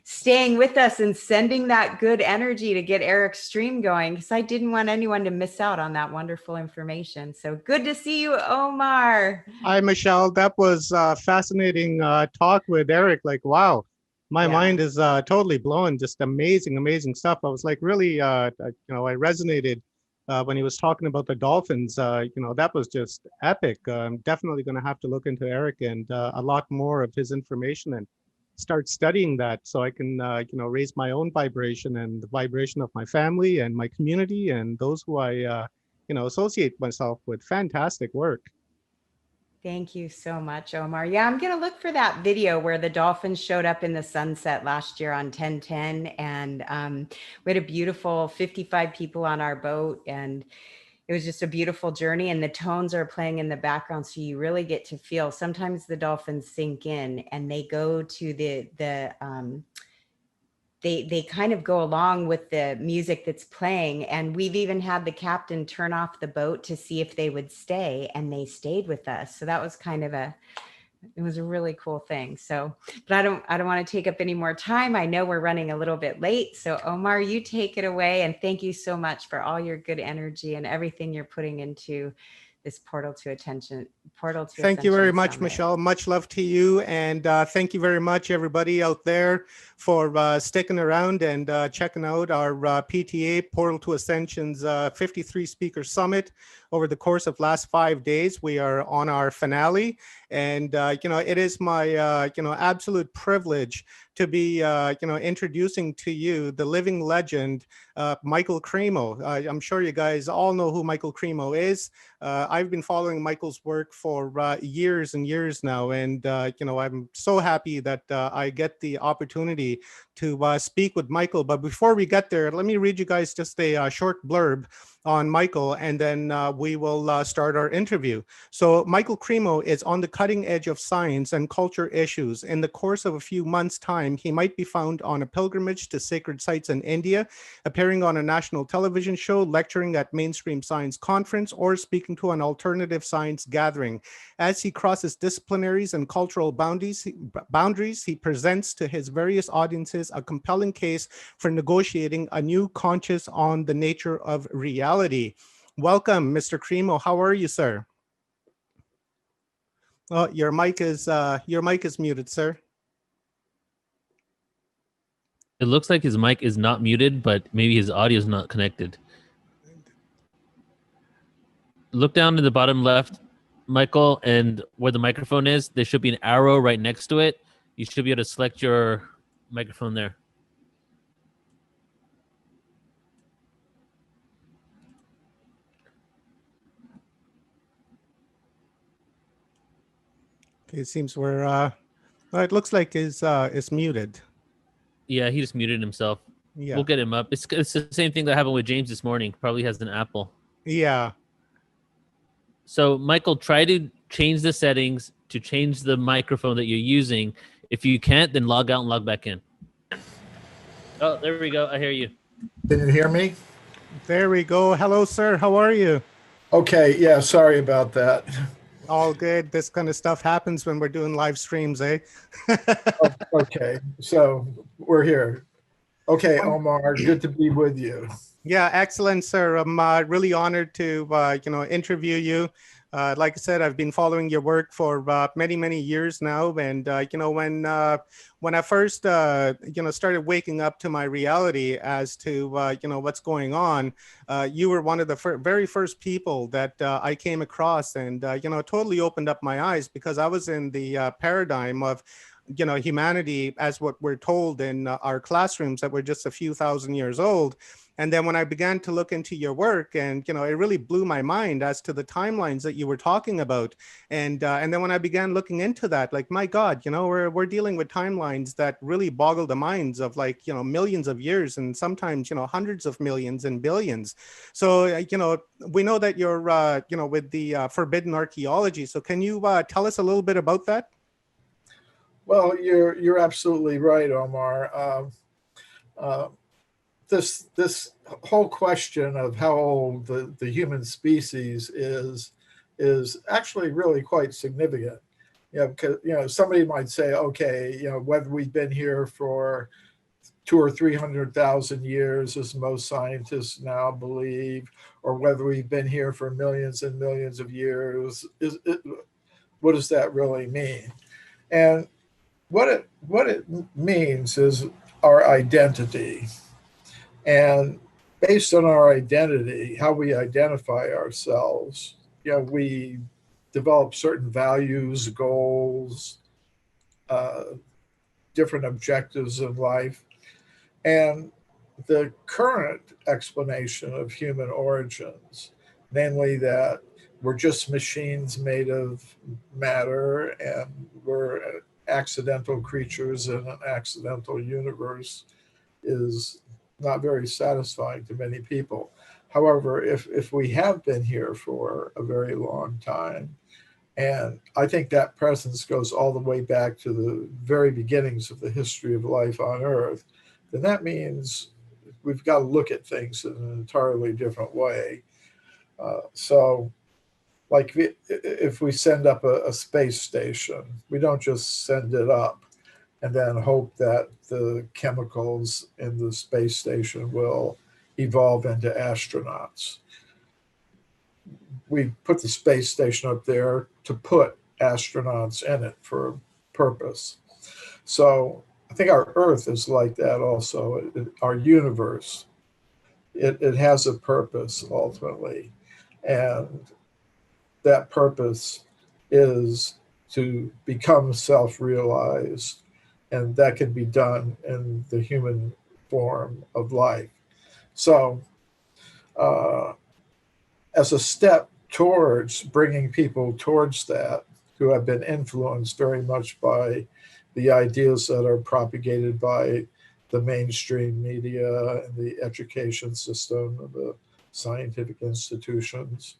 staying with us and sending that good energy to get Eric's stream going, because I didn't want anyone to miss out on that wonderful information. So good to see you, Omar. Hi, Michelle. That was a fascinating talk with Eric. Like, wow, my mind is totally blown. Just amazing stuff. I was like, really, I resonated when he was talking about the dolphins. That was just epic. I'm definitely going to have to look into Eric and a lot more of his information and start studying that, so I can raise my own vibration and the vibration of my family and my community and those who I associate myself with. Fantastic work. Thank you so much, Omar. Yeah, I'm going to look for that video where the dolphins showed up in the sunset last year on 1010, and we had a beautiful 55 people on our boat, and it was just a beautiful journey, and the tones are playing in the background, so you really get to feel. Sometimes the dolphins sink in and they go to they kind of go along with the music that's playing. And we've even had the captain turn off the boat to see if they would stay, and they stayed with us. So that was kind of it was a really cool thing. So, but I don't want to take up any more time. I know we're running a little bit late. So Omar, you take it away. And thank you so much for all your good energy and everything you're putting into this Portal to Ascension. Thank you very much, Michelle. Much love to you. And thank you very much, everybody out there, for sticking around and checking out our PTA Portal to Ascension's 53 Speaker Summit over the course of last 5 days. We are on our finale. And, it is my, absolute privilege to be, introducing to you the living legend, Michael Cremo. I'm sure you guys all know who Michael Cremo is. I've been following Michael's work for years and years now. And, I'm so happy that I get the opportunity to speak with Michael. But before we get there, let me read you guys just a short blurb on Michael, and then we will start our interview. So Michael Cremo is on the cutting edge of science and culture issues. In the course of a few months' time, he might be found on a pilgrimage to sacred sites in India, appearing on a national television show, lecturing at mainstream science conference, or speaking to an alternative science gathering. As he crosses disciplinaries and cultural boundaries, he presents to his various audiences a compelling case for negotiating a new conscious on the nature of reality. Welcome, Mr. Cremo. How are you, sir? Oh, your mic is muted, sir. It looks like his mic is not muted, but maybe his audio is not connected. Look down in the bottom left, Michael, and where the microphone is, there should be an arrow right next to it. You should be able to select your microphone there. Okay, it seems we're well, it looks like it's muted. Yeah, he just muted himself. Yeah. We'll get him up. It's the same thing that happened with James this morning. Probably has an Apple. Yeah. So, Michael, try to change the settings to change the microphone that you're using. If you can't, then log out and log back in. Oh, there we go. I hear you. Can you hear me? There we go. Hello, sir. How are you? Okay. Yeah. Sorry about that. All good. This kind of stuff happens when we're doing live streams, eh? Okay. So we're here. Okay, Omar, good to be with you. Yeah, excellent, sir. I'm really honored to, interview you. Like I said, I've been following your work for many, many years now. And, when I first, started waking up to my reality as to, what's going on, you were one of the very first people that I came across and, totally opened up my eyes, because I was in the paradigm of, humanity as what we're told in our classrooms, that we're just a few thousand years old. And then when I began to look into your work, and it really blew my mind as to the timelines that you were talking about. And then when I began looking into that, like, my God, we're dealing with timelines that really boggle the minds of, like, millions of years, and sometimes hundreds of millions and billions. So we know that you're with the forbidden archaeology. So can you tell us a little bit about that? Well, you're absolutely right, Omar. This whole question of how old the human species is actually really quite significant. Because somebody might say, okay, whether we've been here for 200,000 or 300,000 years, as most scientists now believe, or whether we've been here for millions and millions of years, what does that really mean? And what it means is our identity. And based on our identity, how we identify ourselves, we develop certain values, goals, different objectives in life. And the current explanation of human origins, namely that we're just machines made of matter and we're accidental creatures in an accidental universe, is not very satisfying to many people. However, if we have been here for a very long time, and I think that presence goes all the way back to the very beginnings of the history of life on Earth, then that means we've got to look at things in an entirely different way. So, like if we send up a space station, we don't just send it up and then hope that the chemicals in the space station will evolve into astronauts. We put the space station up there to put astronauts in it for a purpose. So I think our Earth is like that also. Our universe, it has a purpose ultimately. And that purpose is to become self-realized, and that can be done in the human form of life. So as a step towards bringing people towards that, who have been influenced very much by the ideas that are propagated by the mainstream media and the education system and the scientific institutions,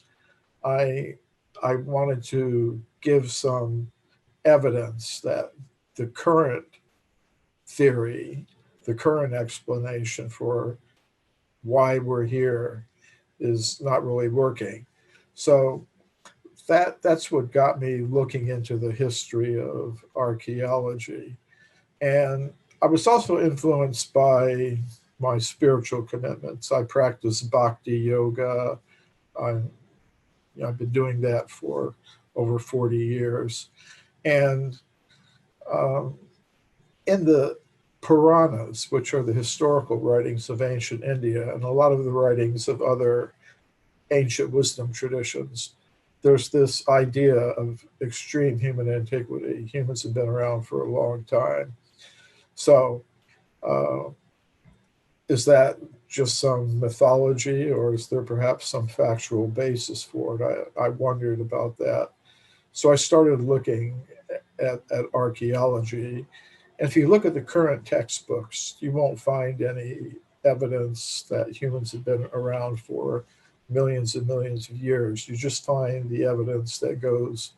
I wanted to give some evidence that the current theory, the current explanation for why we're here is not really working. So that's what got me looking into the history of archaeology. And I was also influenced by my spiritual commitments. I practice bhakti yoga I've been doing that for over 40 years. And in the Puranas, which are the historical writings of ancient India, and a lot of the writings of other ancient wisdom traditions, there's this idea of extreme human antiquity. Humans have been around for a long time. So is that just some mythology, or is there perhaps some factual basis for it? I wondered about that. So I started looking at archaeology. And if you look at the current textbooks, you won't find any evidence that humans have been around for millions and millions of years. You just find the evidence that goes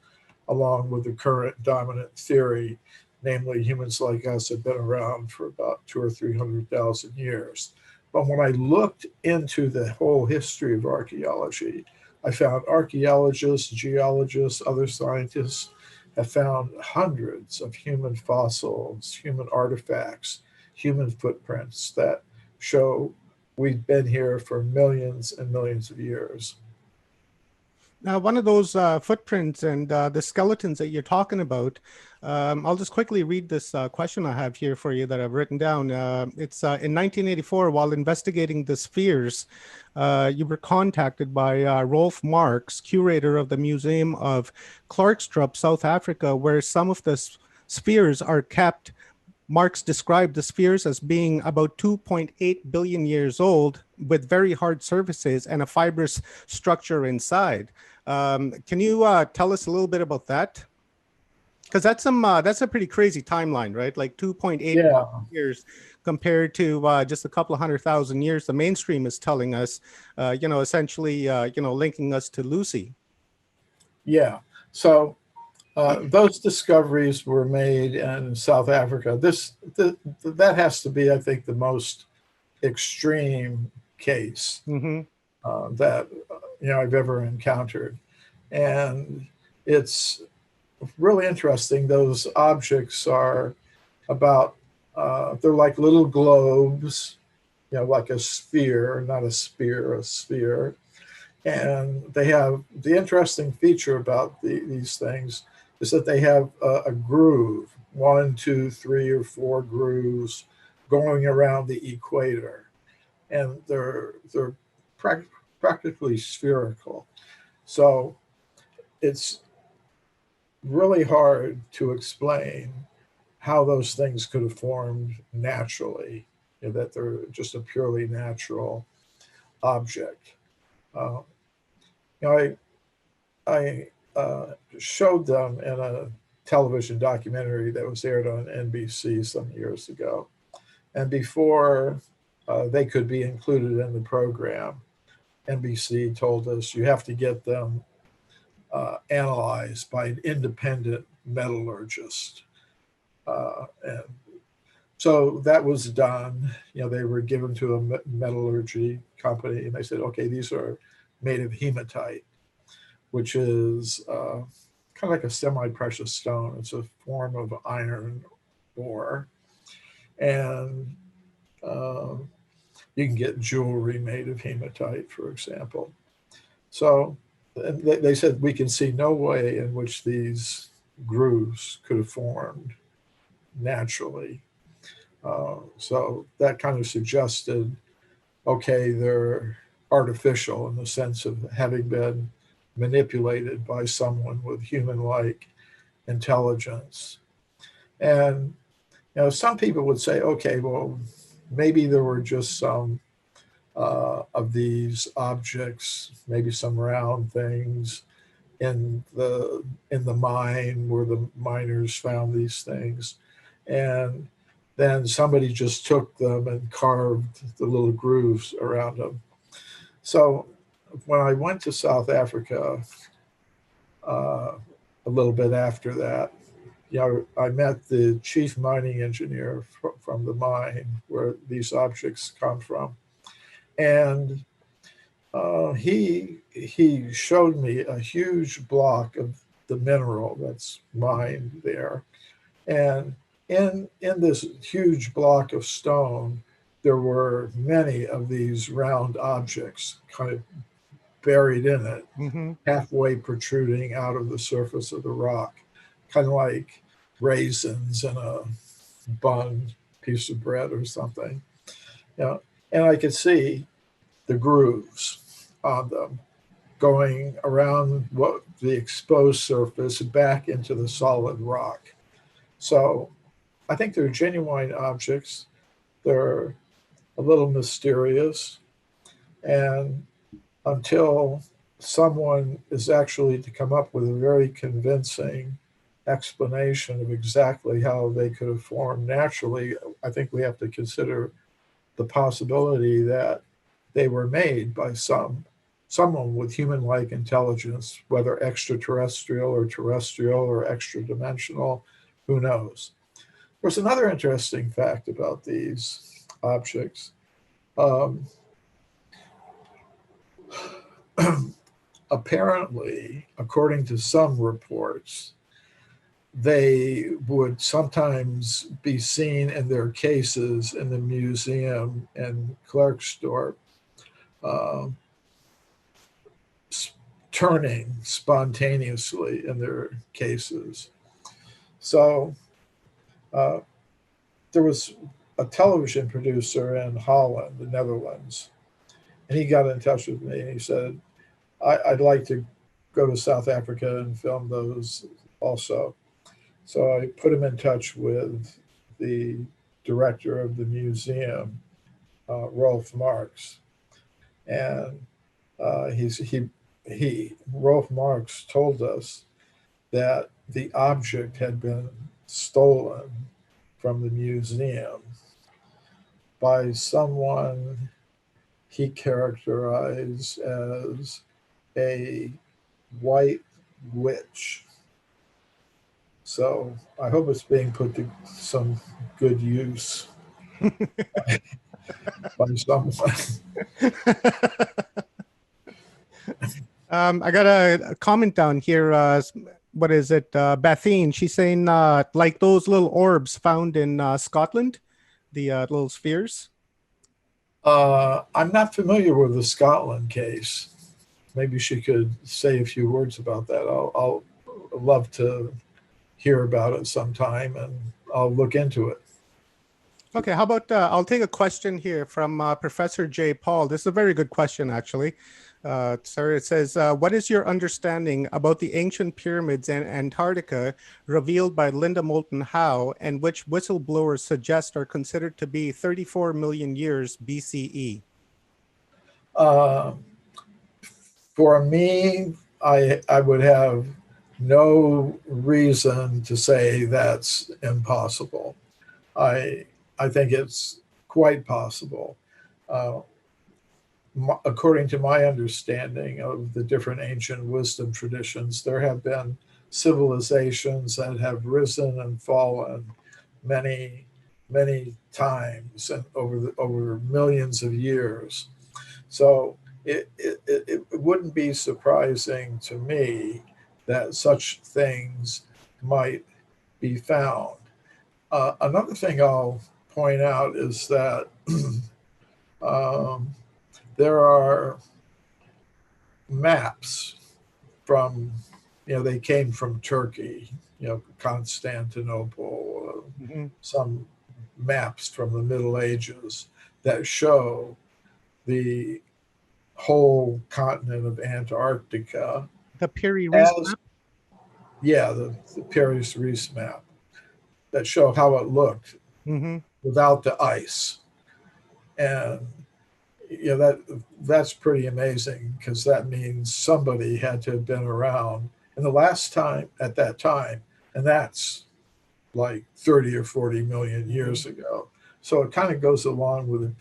along with the current dominant theory, namely humans like us have been around for about 200,000 or 300,000 years. But when I looked into the whole history of archaeology, I found archaeologists, geologists, other scientists have found hundreds of human fossils, human artifacts, human footprints that show we've been here for millions and millions of years. Now, one of those footprints and the skeletons that you're talking about, I'll just quickly read this question I have here for you that I've written down. It's in 1984, while investigating the spheres, you were contacted by Rolf Marx, curator of the Museum of Klerkstrup, South Africa, where some of the spheres are kept. Marx described the spheres as being about 2.8 billion years old with very hard surfaces and a fibrous structure inside. Can you tell us a little bit about that? Because that's a pretty crazy timeline, right? Like 2.8 years compared to just a couple of 100,000 years. The mainstream is telling us, essentially, linking us to Lucy. Yeah. So those discoveries were made in South Africa. That has to be, I think, the most extreme case that I've ever encountered, and it's really interesting. Those objects are about they're like little globes, like a sphere, not a spear, a sphere, and they have the interesting feature about these things is that they have a groove, 1, 2, 3, or 4 grooves going around the equator, and they're practically spherical. So it's really hard to explain how those things could have formed naturally, that they're just a purely natural object. I showed them in a television documentary that was aired on NBC some years ago. And before they could be included in the program, NBC told us you have to get them analyzed by an independent metallurgist. And so that was done. They were given to a metallurgy company, and they said, okay, these are made of hematite, which is kind of like a semi-precious stone. It's a form of iron ore. And you can get jewelry made of hematite, for example. So they said we can see no way in which these grooves could have formed naturally. So that kind of suggested, okay, they're artificial in the sense of having been manipulated by someone with human-like intelligence. And some people would say, okay, well, maybe there were just some of these objects, maybe some round things in the mine where the miners found these things, and then somebody just took them and carved the little grooves around them. So when I went to South Africa a little bit after that, I met the chief mining engineer from the mine where these objects come from. And he showed me a huge block of the mineral that's mined there. And in this huge block of stone, there were many of these round objects kind of buried in it, Mm-hmm. halfway protruding out of the surface of the rock, kind of like raisins in a bun, piece of bread or something. You know, and I could see the grooves on them going around what the exposed surface back into the solid rock. So I think they're genuine objects. They're a little mysterious. And until someone is actually to come up with a very convincing explanation of exactly how they could have formed naturally, I think we have to consider the possibility that they were made by someone with human-like intelligence, whether extraterrestrial or terrestrial or extra-dimensional, who knows. There's another interesting fact about these objects. Apparently, according to some reports, they would sometimes be seen in their cases in the museum in Klerksdorp, turning spontaneously in their cases. So there was a television producer in Holland, the Netherlands, and he got in touch with me and he said, I'd like to go to South Africa and film those also. So I put him in touch with the director of the museum, Rolf Marx. And Rolf Marx told us that the object had been stolen from the museum by someone he characterized as a white witch. So I hope it's being put to some good use by someone. I got a comment down here. What is it? Bethine, she's saying like those little orbs found in Scotland, the little spheres. I'm not familiar with the Scotland case. Maybe she could say a few words about that. I'll love to hear about it sometime, and I'll look into it. Okay, how about I'll take a question here from Professor J. Paul. This is a very good question, actually. Sir, it says, what is your understanding about the ancient pyramids in Antarctica revealed by Linda Moulton Howe, and which whistleblowers suggest are considered to be 34 million years BCE? For me, I would have no reason to say that's impossible. I think it's quite possible. According to my understanding of the different ancient wisdom traditions, there have been civilizations that have risen and fallen many, many times and over millions of years. So it wouldn't be surprising to me that such things might be found. Another thing I'll point out is that there are maps from, they came from Turkey, Constantinople, some maps from the Middle Ages that show the whole continent of Antarctica. The Piri-Reis map? Yeah, the Piri-Reis map that show how it looked without the ice. And that's pretty amazing, because that means somebody had to have been around in the last time at that time, and that's like 30 or 40 million years ago. So it kind of goes along with the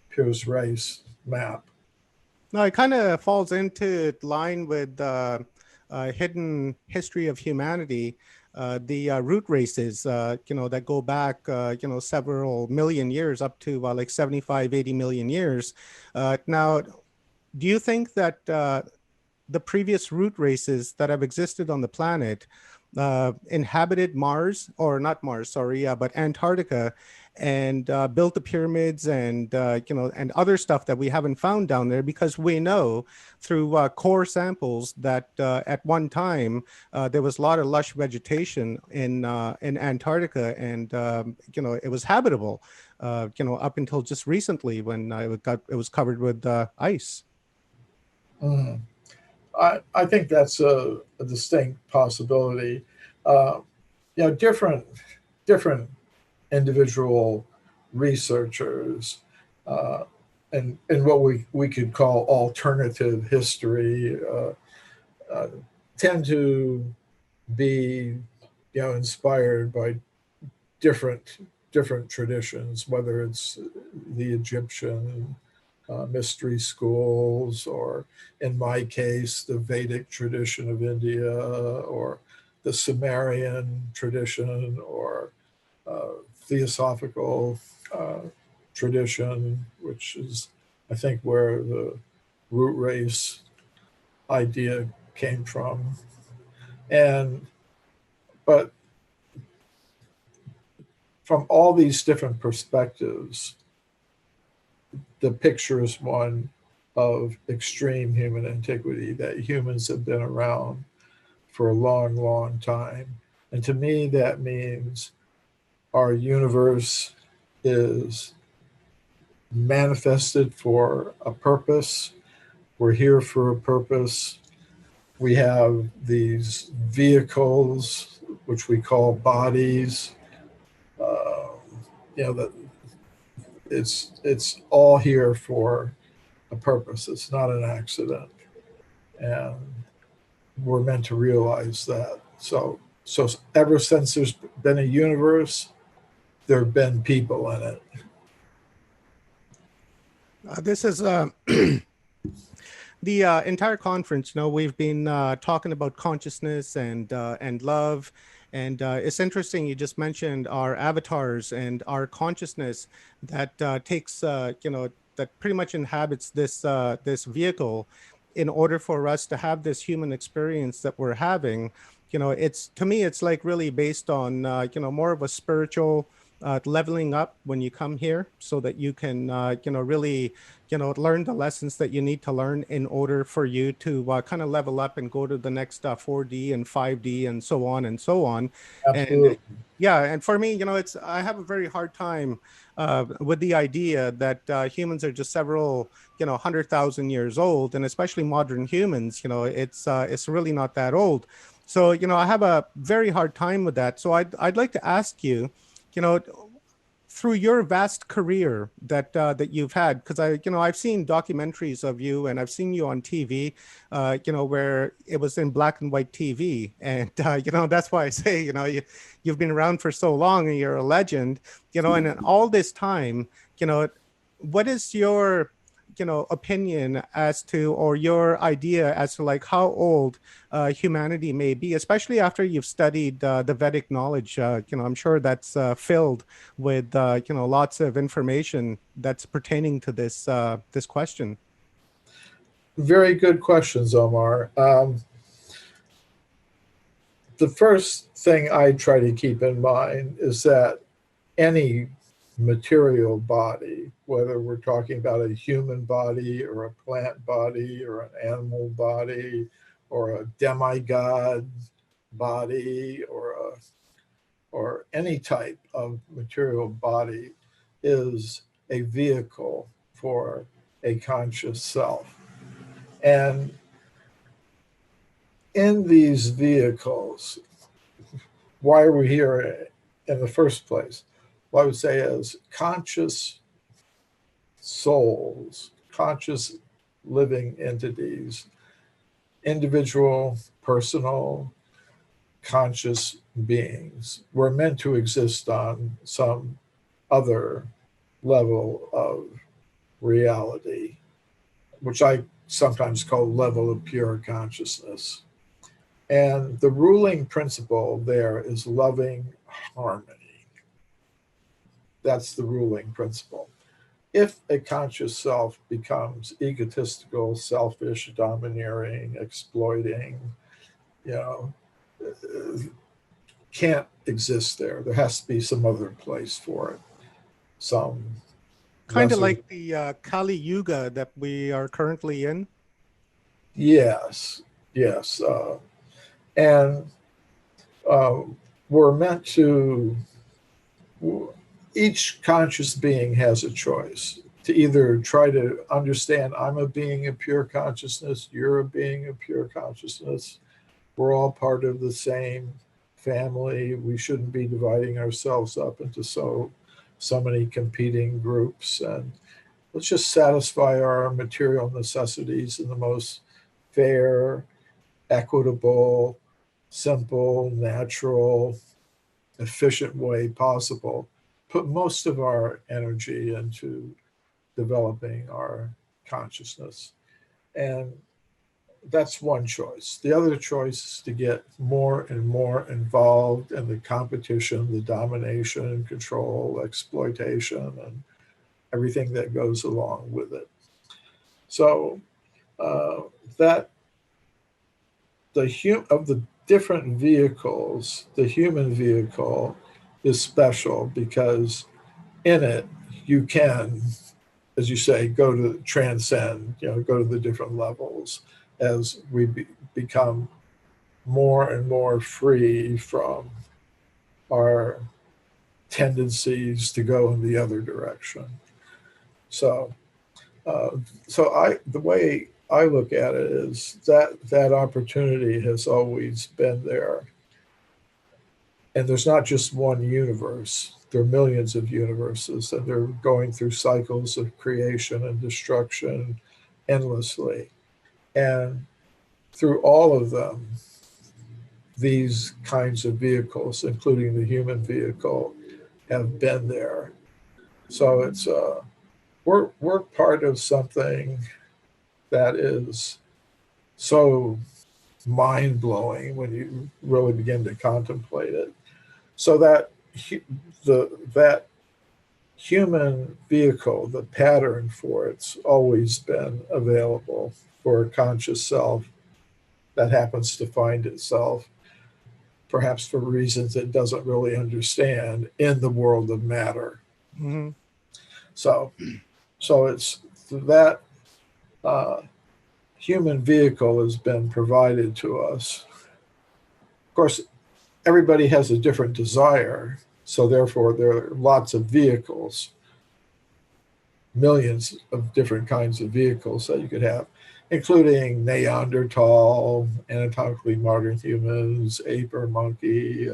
Piri-Reis map. No, it kind of falls into line with hidden history of humanity. The root races, that go back, several million years, up to like 75, 80 million years. Now, do you think that the previous root races that have existed on the planet inhabited Mars, or not Mars, sorry, but Antarctica, and built the pyramids and and other stuff that we haven't found down there, because we know through core samples that at one time there was a lot of lush vegetation in Antarctica, and it was habitable, up until just recently when it was covered with ice. Mm. I think that's a distinct possibility. Different individual researchers and what we could call alternative history tend to be inspired by different traditions, whether it's the Egyptian mystery schools, or in my case, the Vedic tradition of India, or the Sumerian tradition, or theosophical tradition, which is, I think, where the root race idea came from. But from all these different perspectives, the picture is one of extreme human antiquity, that humans have been around for a long, long time. And to me, that means our universe is manifested for a purpose. We're here for a purpose. We have these vehicles, which we call bodies. That it's all here for a purpose. It's not an accident, and we're meant to realize that. So ever since there's been a universe, there have been people in it. This is the entire conference. We've been talking about consciousness and love. And it's interesting, you just mentioned our avatars and our consciousness that takes, that pretty much inhabits this vehicle in order for us to have this human experience that we're having. To me, it's like really based on, more of a spiritual leveling up when you come here, so that you can, really, learn the lessons that you need to learn in order for you to kind of level up and go to the next 4D and 5D and so on and so on. Absolutely. And for me, I have a very hard time with the idea that humans are just several, 100,000 years old, and especially modern humans, it's really not that old. So, I have a very hard time with that. So I'd like to ask you, through your vast career that you've had, because I've seen documentaries of you, and I've seen you on TV, where it was in black and white TV, and that's why I say you've been around for so long and you're a legend, and in all this time, what is your opinion as to, or your idea as to, like, how old humanity may be, especially after you've studied the Vedic knowledge? I'm sure that's filled with lots of information that's pertaining to this this question. Very good questions, Omar. The first thing I try to keep in mind is that any material body, whether we're talking about a human body or a plant body or an animal body or a demigod body or any type of material body, is a vehicle for a conscious self. And in these vehicles, why are we here in the first place? What I would say is conscious souls, conscious living entities, individual, personal, conscious beings. We're meant to exist on some other level of reality, which I sometimes call level of pure consciousness. And the ruling principle there is loving harmony. That's the ruling principle. If a conscious self becomes egotistical, selfish, domineering, exploiting, can't exist there. There has to be some other place for it. Some kind of lesser- like the Kali Yuga that we are currently in. Yes, yes. And we're meant to, each conscious being has a choice to either try to understand, I'm a being of pure consciousness, you're a being of pure consciousness, we're all part of the same family, we shouldn't be dividing ourselves up into so many competing groups, and let's just satisfy our material necessities in the most fair, equitable, simple, natural, efficient way possible. Put most of our energy into developing our consciousness. And that's one choice. The other choice is to get more and more involved in the competition, the domination, control, exploitation, and everything that goes along with it. So that of the different vehicles, the human vehicle is special because in it you can, as you say, go to transcend, go to the different levels as we become more and more free from our tendencies to go in the other direction. So, the way I look at it is that opportunity has always been there. And there's not just one universe. There are millions of universes, and they're going through cycles of creation and destruction endlessly. And through all of them, these kinds of vehicles, including the human vehicle, have been there. So it's we're part of something that is so mind-blowing when you really begin to contemplate it. So that that human vehicle, the pattern for it's always been available for a conscious self that happens to find itself, perhaps for reasons it doesn't really understand, in the world of matter. Mm-hmm. So it's that human vehicle has been provided to us. Of course, everybody has a different desire, so therefore there are lots of vehicles, millions of different kinds of vehicles that you could have, including Neanderthal, anatomically modern humans, ape or monkey,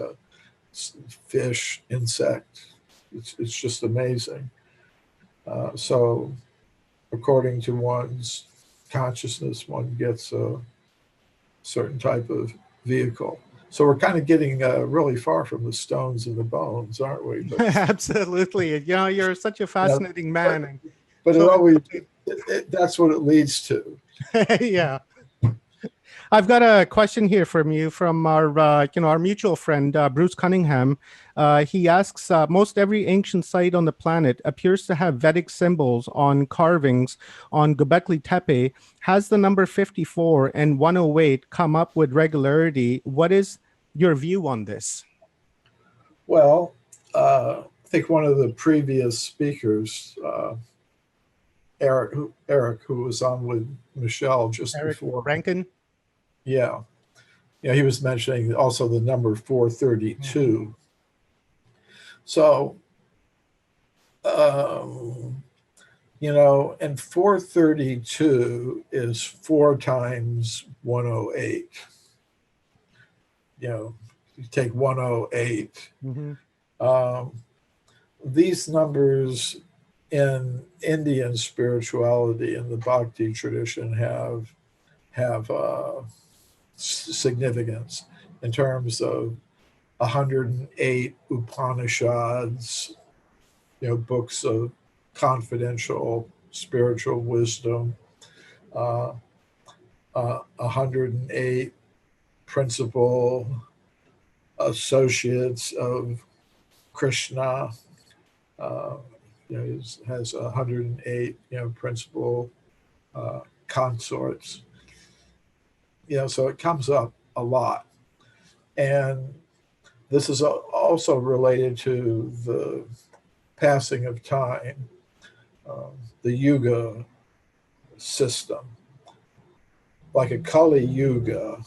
fish, insect. It's just amazing. So according to one's consciousness, one gets a certain type of vehicle. So we're kind of getting really far from the stones and the bones, aren't we? But, absolutely. You're such a fascinating man. But so it always, that's what it leads to. Yeah. I've got a question here from you from our mutual friend, Bruce Cunningham. He asks, most every ancient site on the planet appears to have Vedic symbols on carvings on Göbekli Tepe. Has the number 54 and 108 come up with regularity? What is your view on this? Well, I think one of the previous speakers, Eric, who was on with Michelle just before. Rankin? Yeah. He was mentioning also the number 432. Mm-hmm. So, and 432 is 4 times 108. You take 108. Mm-hmm. These numbers in Indian spirituality and the Bhakti tradition have significance in terms of 108 Upanishads, books of confidential spiritual wisdom, 108 principal associates of Krishna, has 108, principal consorts. So it comes up a lot. And this is also related to the passing of time, the Yuga system. Like a Kali Yuga,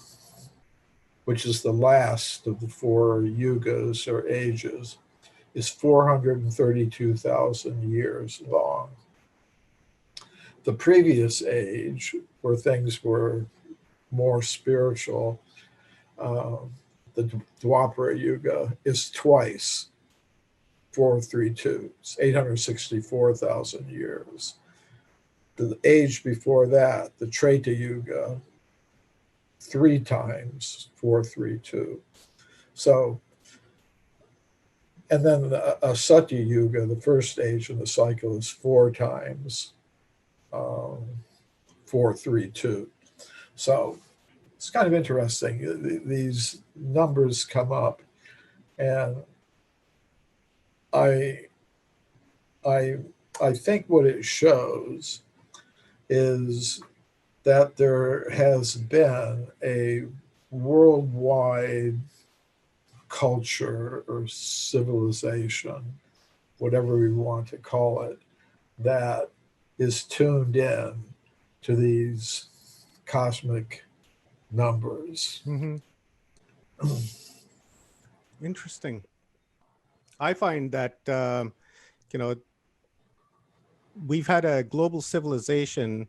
which is the last of the 4 yugas or ages, is 432,000 years long. The previous age, where things were more spiritual, the Dwapara Yuga, is twice 432. It's 864,000 years. The age before that, the Treta Yuga, 3 times 432. So, and then a Satya Yuga, the first age in the cycle, is 4 times 432. So it's kind of interesting. These numbers come up, and I think what it shows is that there has been a worldwide culture or civilization, whatever we want to call it, that is tuned in to these cosmic numbers. Interesting. I find that, we've had a global civilization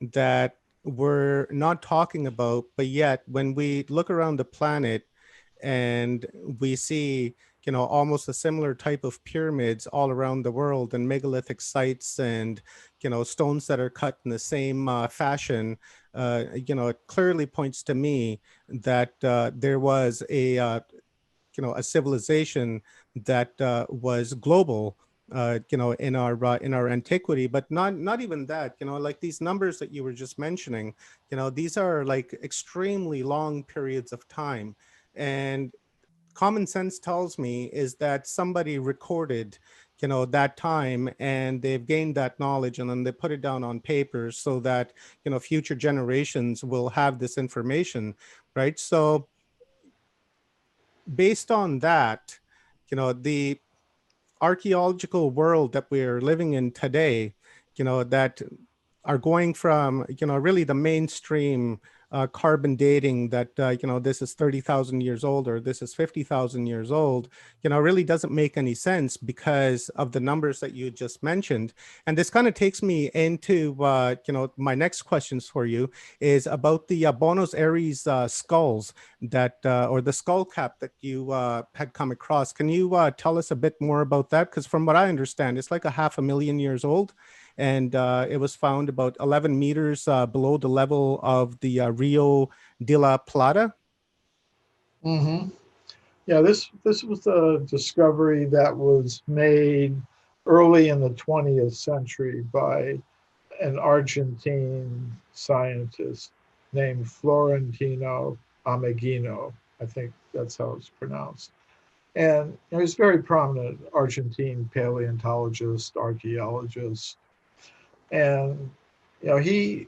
that we're not talking about, but yet when we look around the planet and we see, almost a similar type of pyramids all around the world and megalithic sites and, stones that are cut in the same fashion, it clearly points to me that there was a civilization that was global, in our antiquity, but not even that. Like these numbers that you were just mentioning, these are like extremely long periods of time, and common sense tells me is that somebody recorded that time, and they've gained that knowledge, and then they put it down on paper so that future generations will have this information, right? So based on that, the archaeological world that we're living in today, that are going from, really the mainstream carbon dating that, this is 30,000 years old or this is 50,000 years old, really doesn't make any sense because of the numbers that you just mentioned. And this kind of takes me into, my next questions for you is about the Buenos Aires skulls that, or the skull cap that you had come across. Can you tell us a bit more about that? Because from what I understand, it's like 500,000 years old. And it was found about 11 meters below the level of the Rio de la Plata. Yeah, this was a discovery that was made early in the 20th century by an Argentine scientist named Florentino Ameghino. I think that's how it's pronounced. And he's a very prominent Argentine paleontologist, archaeologist. And he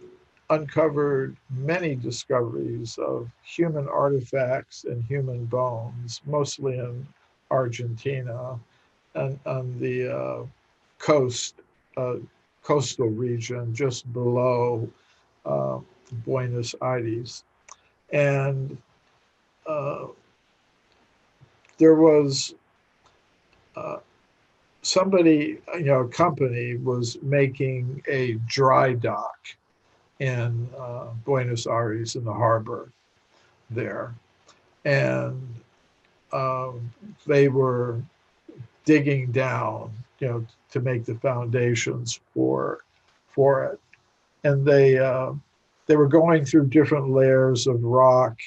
uncovered many discoveries of human artifacts and human bones, mostly in Argentina and on the coastal region just below Buenos Aires. And there was somebody, a company was making a dry dock in Buenos Aires in the harbor there. And they were digging down, to make the foundations for it. And they were going through different layers of rock.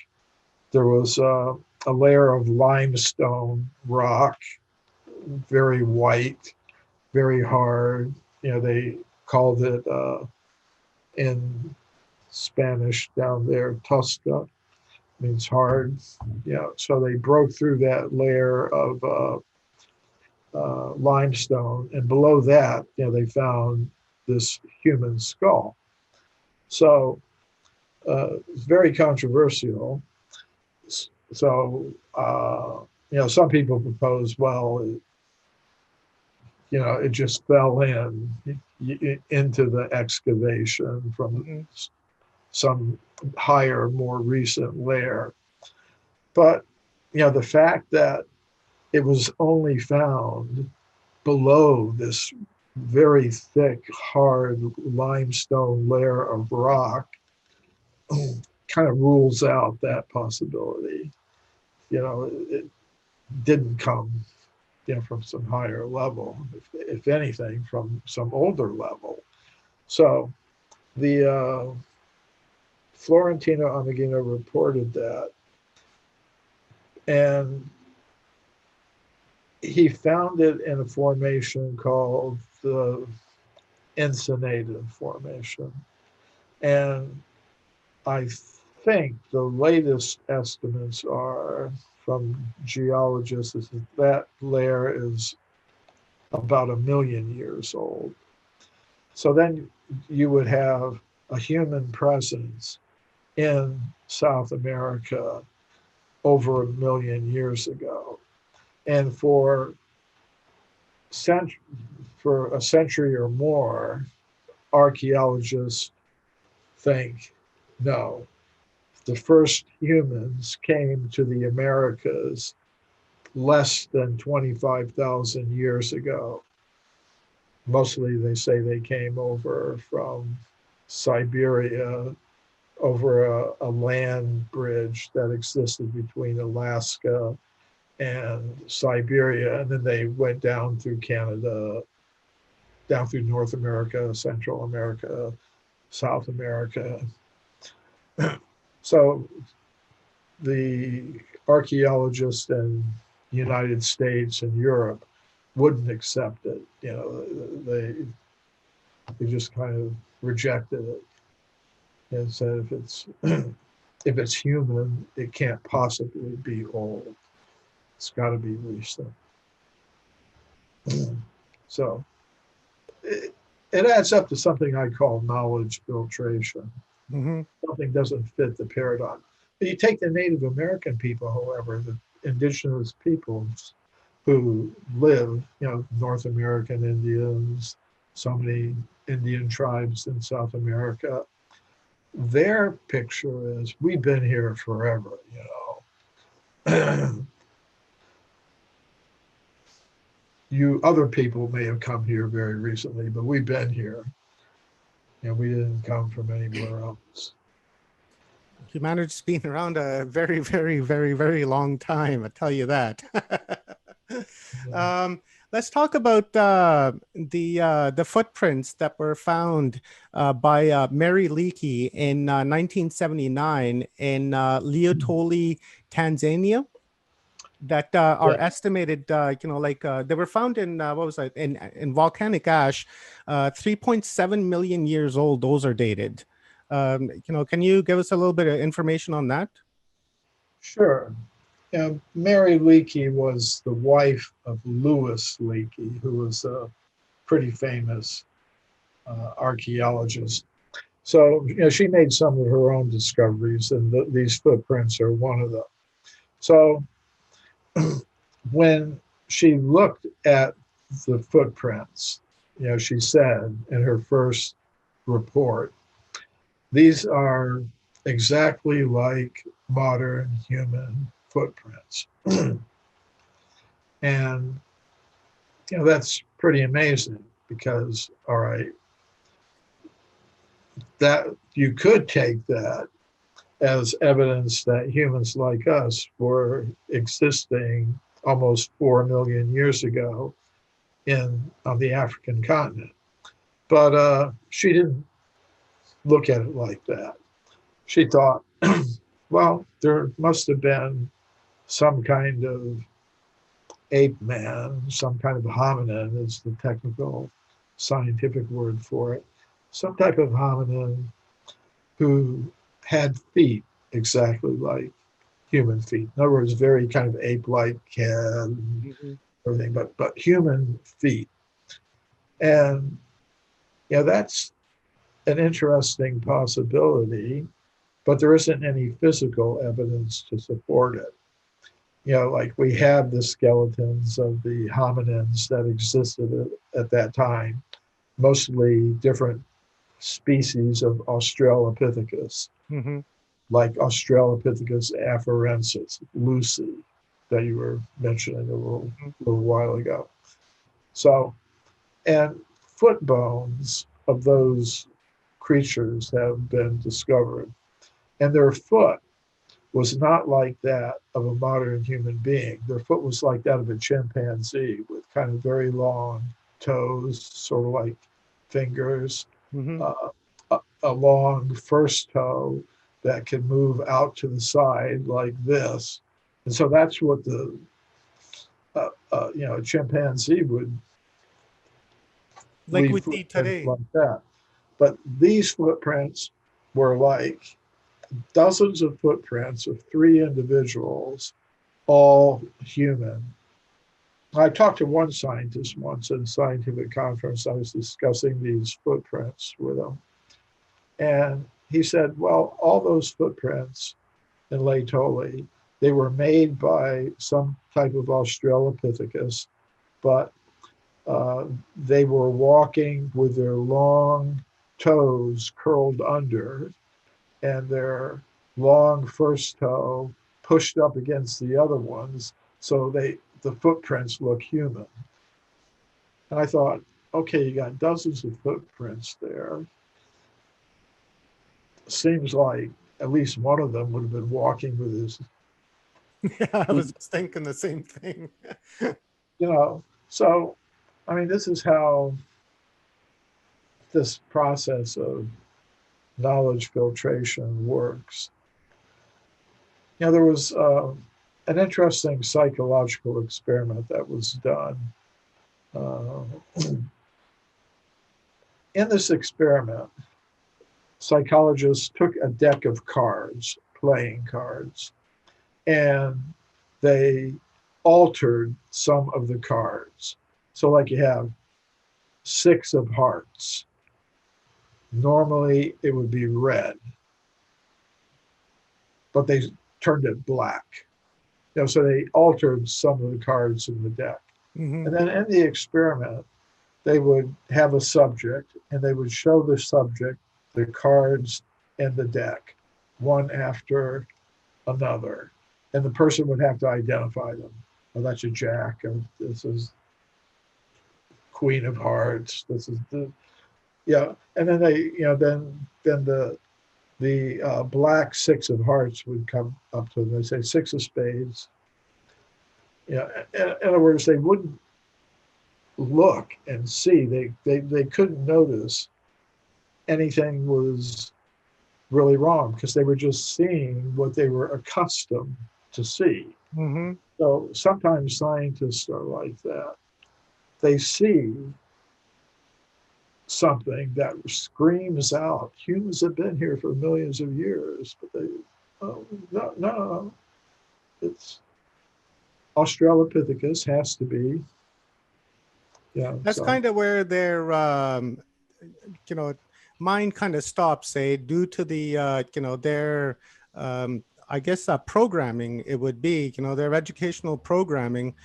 There was a layer of limestone rock, very white, very hard. They called it in Spanish down there, tosca, means hard. So they broke through that layer of limestone, and below that, they found this human skull. So it's very controversial. So some people propose, well, it just fell into the excavation from some higher, more recent layer. But, the fact that it was only found below this very thick, hard limestone layer of rock kind of rules out that possibility. It didn't come from some higher level, if anything, from some older level. So the Florentino Ameghino reported that, and he found it in a formation called the Ensenada Formation. And I think the latest estimates are from geologists is that layer is about 1 million years old. So then you would have a human presence in South America over 1 million years ago. And for a century or more, archaeologists think, no, the first humans came to the Americas less than 25,000 years ago. Mostly they say they came over from Siberia over a land bridge that existed between Alaska and Siberia. And then they went down through Canada, down through North America, Central America, South America. So the archaeologists in the United States and Europe wouldn't accept it. They just kind of rejected it and said if it's human, it can't possibly be old. It's got to be recent. So it adds up to something I call knowledge filtration. Something doesn't fit the paradigm. But you take the Native American people, however, the indigenous peoples who live, North American Indians, so many Indian tribes in South America, their picture is, we've been here forever, You other people may have come here very recently, but we've been here. And we didn't come from anywhere else. Humanity's been around a very, very, very, very long time. I tell you that. Let's talk about the footprints that were found by Mary Leakey in 1979 in Leotoli, Tanzania. That are estimated, they were found in what was it in volcanic ash, 3.7 million years old. Those are dated. Can you give us a little bit of information on that? Sure. Mary Leakey was the wife of Louis Leakey, who was a pretty famous archaeologist. So, she made some of her own discoveries, and these footprints are one of them. So, when she looked at the footprints, she said in her first report, these are exactly like modern human footprints. And, that's pretty amazing because, all right, that you could take that as evidence that humans like us were existing almost 4 million years ago on the African continent. But she didn't look at it like that. She thought, well, there must have been some kind of ape man, some kind of hominin is the technical scientific word for it, some type of hominin who had feet exactly like human feet. In other words, very kind of ape-like head, everything, but human feet. And that's an interesting possibility, but there isn't any physical evidence to support it. like we have the skeletons of the hominins that existed at that time, mostly different species of Australopithecus, like Australopithecus afarensis, Lucy, that you were mentioning a little while ago. So, and foot bones of those creatures have been discovered, and their foot was not like that of a modern human being. Their foot was like that of a chimpanzee, with kind of very long toes, sort of like fingers, a long first toe that can move out to the side like this. And so that's what the a chimpanzee would like leave we see today. like that. But these footprints were like dozens of footprints of 3 individuals, all human. I talked to one scientist once at a scientific conference. I was discussing these footprints with him. And he said, well, all those footprints in Laetoli, they were made by some type of Australopithecus, but they were walking with their long toes curled under and their long first toe pushed up against the other ones, so the footprints look human. And I thought, okay, you got dozens of footprints there. Seems like at least one of them would have been walking with his. Yeah, I was just thinking the same thing. So, I mean, this is how this process of knowledge filtration works. There was an interesting psychological experiment that was done. In this experiment, psychologists took a deck of cards, playing cards, and they altered some of the cards. So like you have 6 of hearts. Normally it would be red, but they turned it black. So they altered some of the cards in the deck. And then in the experiment, they would have a subject and they would show the subject the cards in the deck, one after another. And the person would have to identify them. Oh, that's a jack. And this is Queen of Hearts. This is the, And then they, then the black 6 of hearts would come up to them. They say 6 of spades. In other words, they wouldn't look and see. They couldn't notice anything was really wrong because they were just seeing what they were accustomed to see. So sometimes scientists are like that. They see something that screams out, humans have been here for millions of years, but they, no, it's Australopithecus has to be. That's kind of where their, mind kind of stops, due to the, their, I guess, programming, it would be, their educational programming,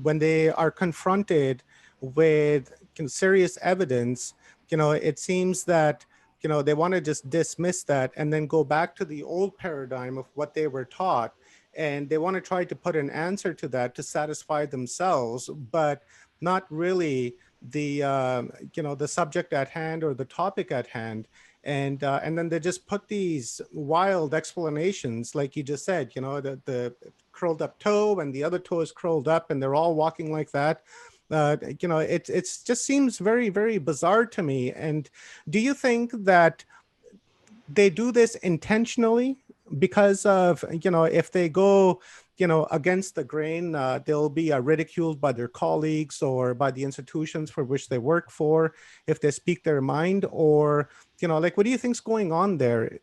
when they are confronted with serious evidence, it seems that, they want to just dismiss that and then go back to the old paradigm of what they were taught. And they want to try to put an answer to that to satisfy themselves, but not really the, the subject at hand or the topic at hand. And then they just put these wild explanations, like you just said, the curled up toe and the other toe is curled up and they're all walking like that. It just seems very, very bizarre to me. And do you think that they do this intentionally because of, if they go, against the grain, they'll be ridiculed by their colleagues or by the institutions for which they work for if they speak their mind? Or, what do you think's going on there?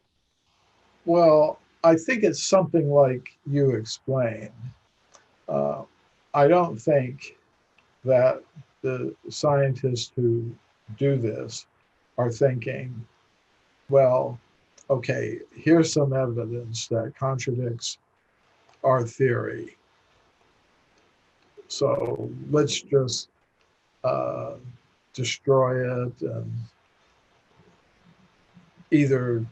Well, I think it's something like you explained. I don't think that the scientists who do this are thinking, well, okay, here's some evidence that contradicts our theory. So let's just destroy it and either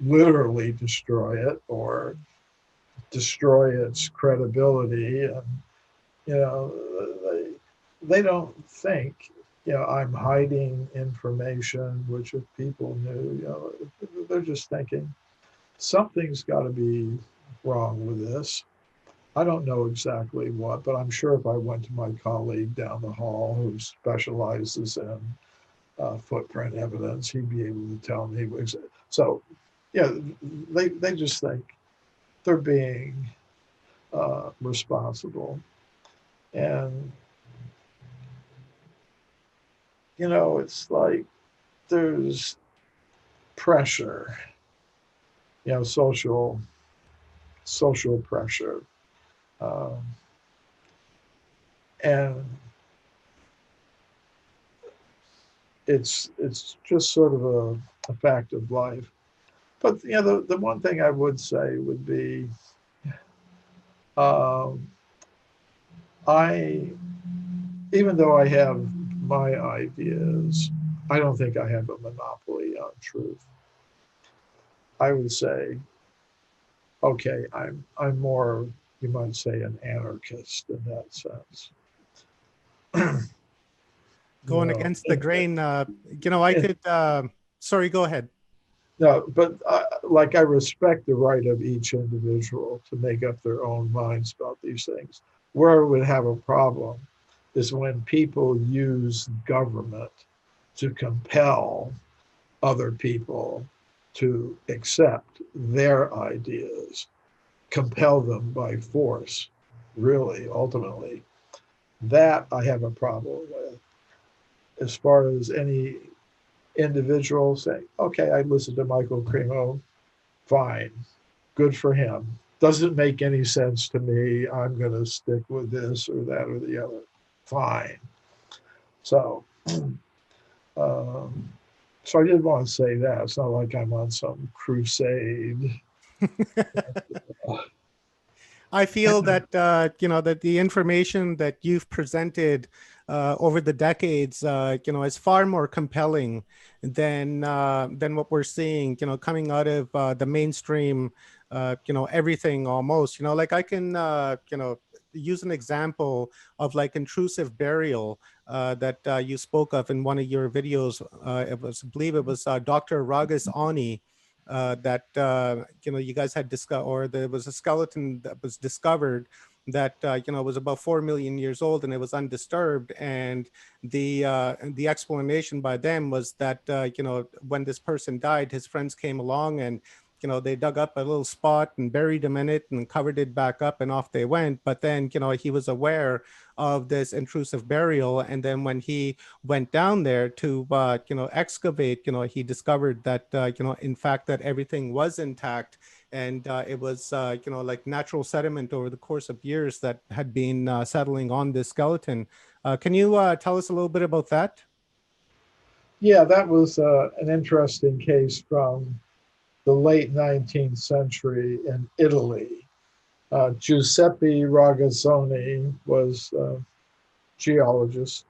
literally destroy it or destroy its credibility. And they don't think I'm hiding information, which if people knew, they're just thinking something's got to be wrong with this. I don't know exactly what, but I'm sure if I went to my colleague down the hall who specializes in footprint evidence, he'd be able to tell me. So, yeah, they just think they're being responsible. And, it's like there's pressure, social pressure. And it's just sort of a fact of life. But the one thing I would say would be, even though I have my ideas, I don't think I have a monopoly on truth. I would say, okay, I'm more, you might say, an anarchist in that sense. Going against the grain, I could, sorry, go ahead. No, but I respect the right of each individual to make up their own minds about these things. Where I would have a problem is when people use government to compel other people to accept their ideas, compel them by force, really, ultimately. That I have a problem with. As far as any individual saying, okay, I listened to Michael Cremo, fine, good for him. Doesn't make any sense to me. I'm going to stick with this or that or the other. Fine. So, so I did want to say that. It's not like I'm on some crusade. I feel that that the information that you've presented over the decades, is far more compelling than what we're seeing, coming out of the mainstream, everything almost. Like I can, use an example of like intrusive burial that you spoke of in one of your videos. I believe it was Dr. Ragas Ani. That you guys had discovered, or there was a skeleton that was discovered that was about 4 million years old and it was undisturbed. And the explanation by them was that when this person died, his friends came along and they dug up a little spot and buried him in it and covered it back up and off they went. But then, he was aware of this intrusive burial. And then when he went down there to, excavate, he discovered that, in fact, that everything was intact. And it was, like natural sediment over the course of years that had been settling on this skeleton. Can you tell us a little bit about that? Yeah, that was an interesting case from the late 19th century in Italy. Giuseppe Ragazzoni was a geologist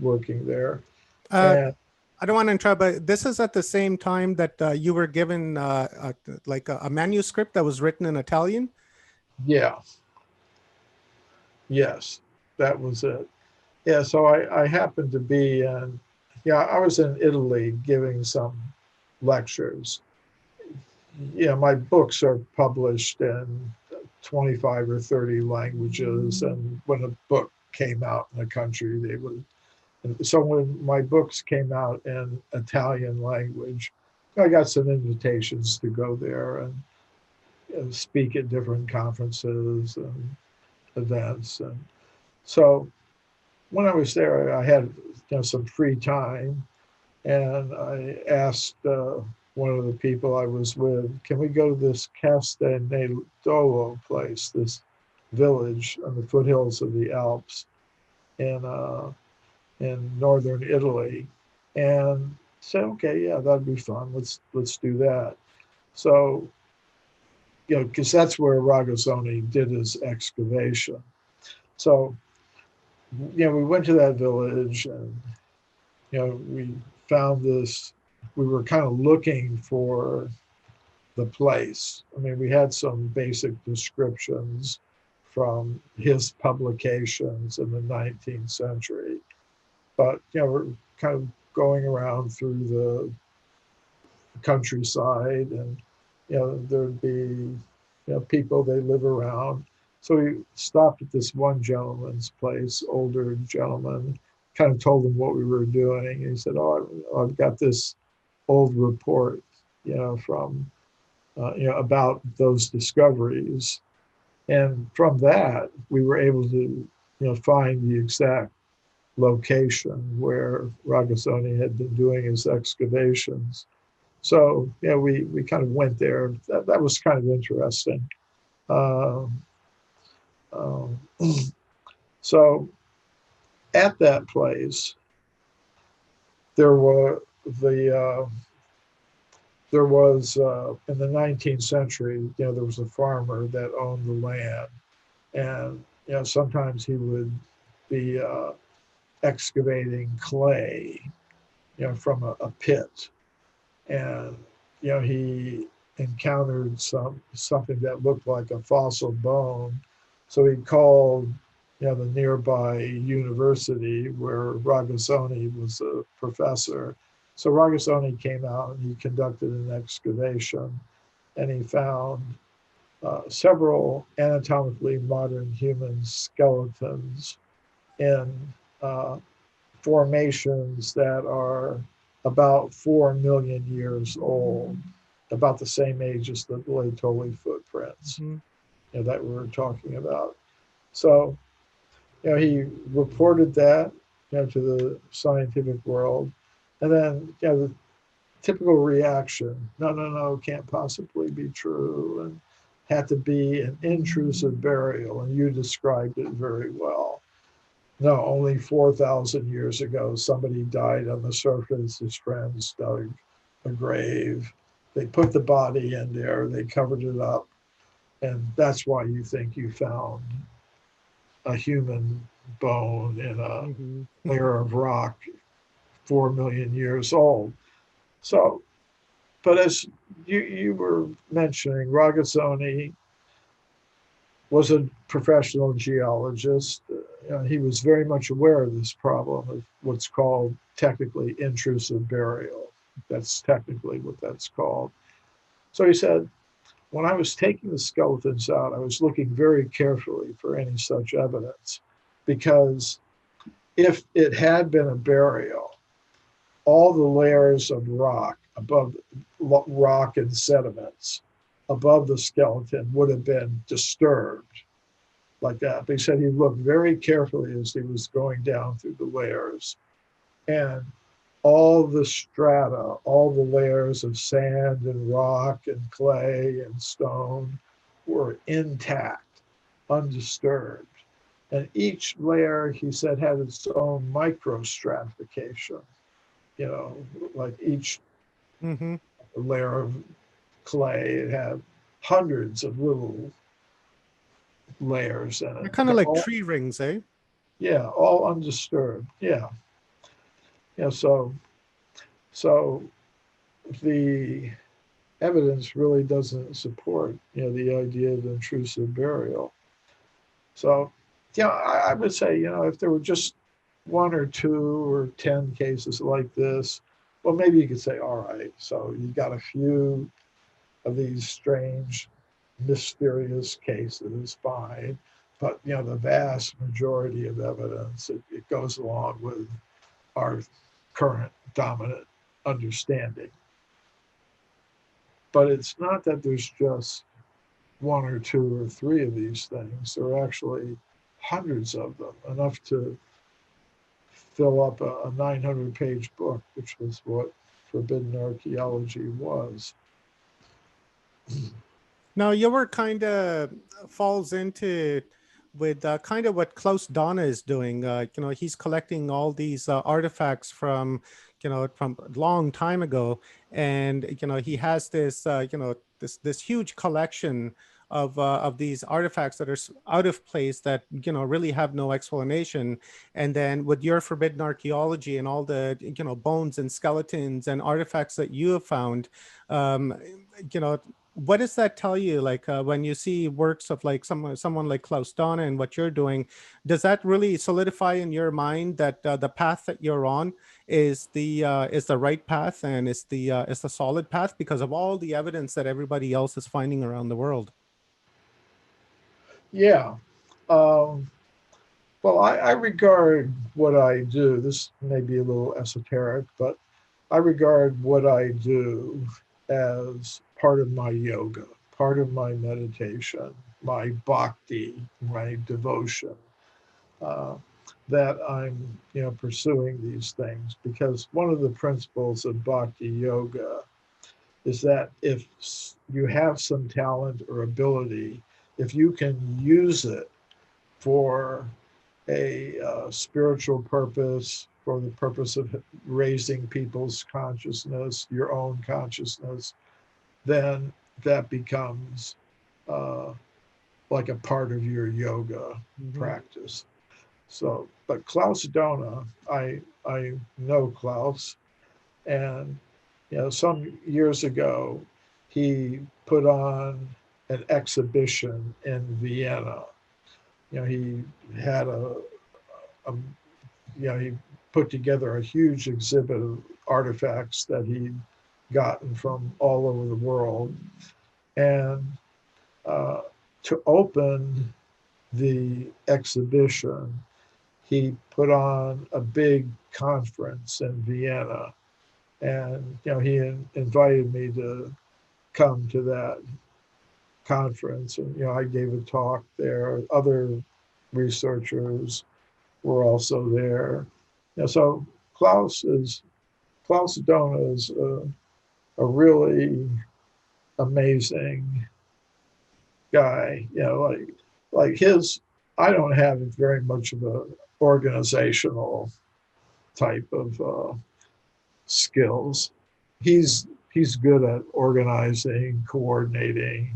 working there. I don't want to interrupt, but this is at the same time that you were given like a manuscript that was written in Italian? Yeah. Yes, that was it. Yeah, so I happened to be in, I was in Italy giving some lectures. My books are published in 25 or 30 languages. And when a book came out in a country, they would. So when my books came out in Italian language, I got some invitations to go there and speak at different conferences and events. And so when I was there, I had some free time. And I asked one of the people I was with, can we go to this Castanedolo place, this village on the foothills of the Alps in northern Italy? And said, okay, yeah, that'd be fun. Let's do that. So you know, because that's where Ragazzoni did his excavation. So, you know, we went to that village and, you know, we found this, we were kind of looking for the place. I mean, we had some basic descriptions from his publications in the 19th century, but, you know, we're kind of going around through the countryside and, you know, there'd be, you know, people, they live around. So we stopped at this one gentleman's place, older gentleman, kind of told him what we were doing. And he said, oh, I've got this old report, you know, from, you know, about those discoveries. And from that, we were able to, you know, find the exact location where Ragazzoni had been doing his excavations. So, yeah, we kind of went there. That was kind of interesting. So at that place, there was in the 19th century, you know, there was a farmer that owned the land, and, you know, sometimes he would be excavating clay, you know, from a pit, and, you know, he encountered something that looked like a fossil bone. So he called, you know, the nearby university where Ragazzoni was a professor. So Ragazzoni came out and he conducted an excavation, and he found several anatomically modern human skeletons in formations that are about 4 million years old, about the same age as the Laetoli footprints, you know, that we were talking about. So, you know, he reported that, you know, to the scientific world, and then, you know, the typical reaction, no, can't possibly be true, and had to be an intrusive burial, and you described it very well. No, only 4,000 years ago, somebody died on the surface. His friends dug a grave. They put the body in there. They covered it up. And that's why you think you found a human bone in a layer of rock 4 million years old. So, but as you were mentioning, Ragazzoni was a professional geologist. He was very much aware of this problem of what's called technically intrusive burial. That's technically what that's called. So he said, when I was taking the skeletons out, I was looking very carefully for any such evidence, because if it had been a burial, all the layers of rock above, rock and sediments above the skeleton would have been disturbed like that. But he said he looked very carefully as he was going down through the layers, and all the strata, all the layers of sand and rock and clay and stone were intact, undisturbed. And each layer, he said, had its own microstratification, you know, like each layer of clay, it had hundreds of little layers in it. They're kind of like tree rings, eh? Yeah, all undisturbed. Yeah. Yeah, so the evidence really doesn't support, you know, the idea of intrusive burial. So, yeah, I would say, you know, if there were just 1 or 2 or 10 cases like this, well, maybe you could say, all right, so you got a few of these strange, mysterious cases, fine. But, you know, the vast majority of evidence, it goes along with our current dominant understanding. But it's not that there's just 1 or 2 or 3 of these things. There are actually hundreds of them, enough to fill up a 900-page book, which was what Forbidden Archaeology was. Now, your work kind of falls into with kind of what Klaus Donna is doing. You know, he's collecting all these artifacts from, you know, from a long time ago. And, you know, he has this, you know, this huge collection of these artifacts that are out of place that really have no explanation. And then with your forbidden archaeology and all the bones and skeletons and artifacts that you have found, what does that tell you? Like when you see works of like someone like Klaus Donna and what you're doing, does that really solidify in your mind that the path that you're on is the right path and is the solid path because of all the evidence that everybody else is finding around the world? Yeah. Well, I regard what I do, this may be a little esoteric, but I regard what I do as part of my yoga, part of my meditation, my bhakti, my devotion, that I'm, pursuing these things. Because one of the principles of bhakti yoga is that if you have some talent or ability, if you can use it for a spiritual purpose, for the purpose of raising people's consciousness, your own consciousness, then that becomes like a part of your yoga practice. So, but Klaus Donna, I know Klaus, and some years ago, he put on an exhibition in Vienna. He had he put together a huge exhibit of artifacts that he'd gotten from all over the world. And to open the exhibition, he put on a big conference in Vienna. And, he invited me to come to that conference. And, I gave a talk there. Other researchers were also there. So Klaus Donna is a really amazing guy. Like his, I don't have very much of a organizational type of skills. He's good at organizing, coordinating,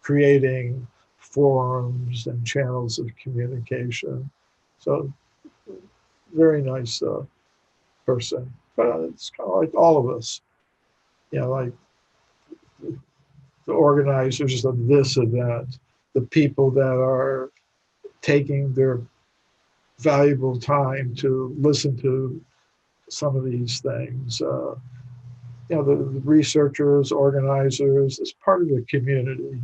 creating forums and channels of communication. So very nice person. But it's kind of like all of us, like the organizers of this event, the people that are taking their valuable time to listen to some of these things. The researchers, organizers, it's part of the community.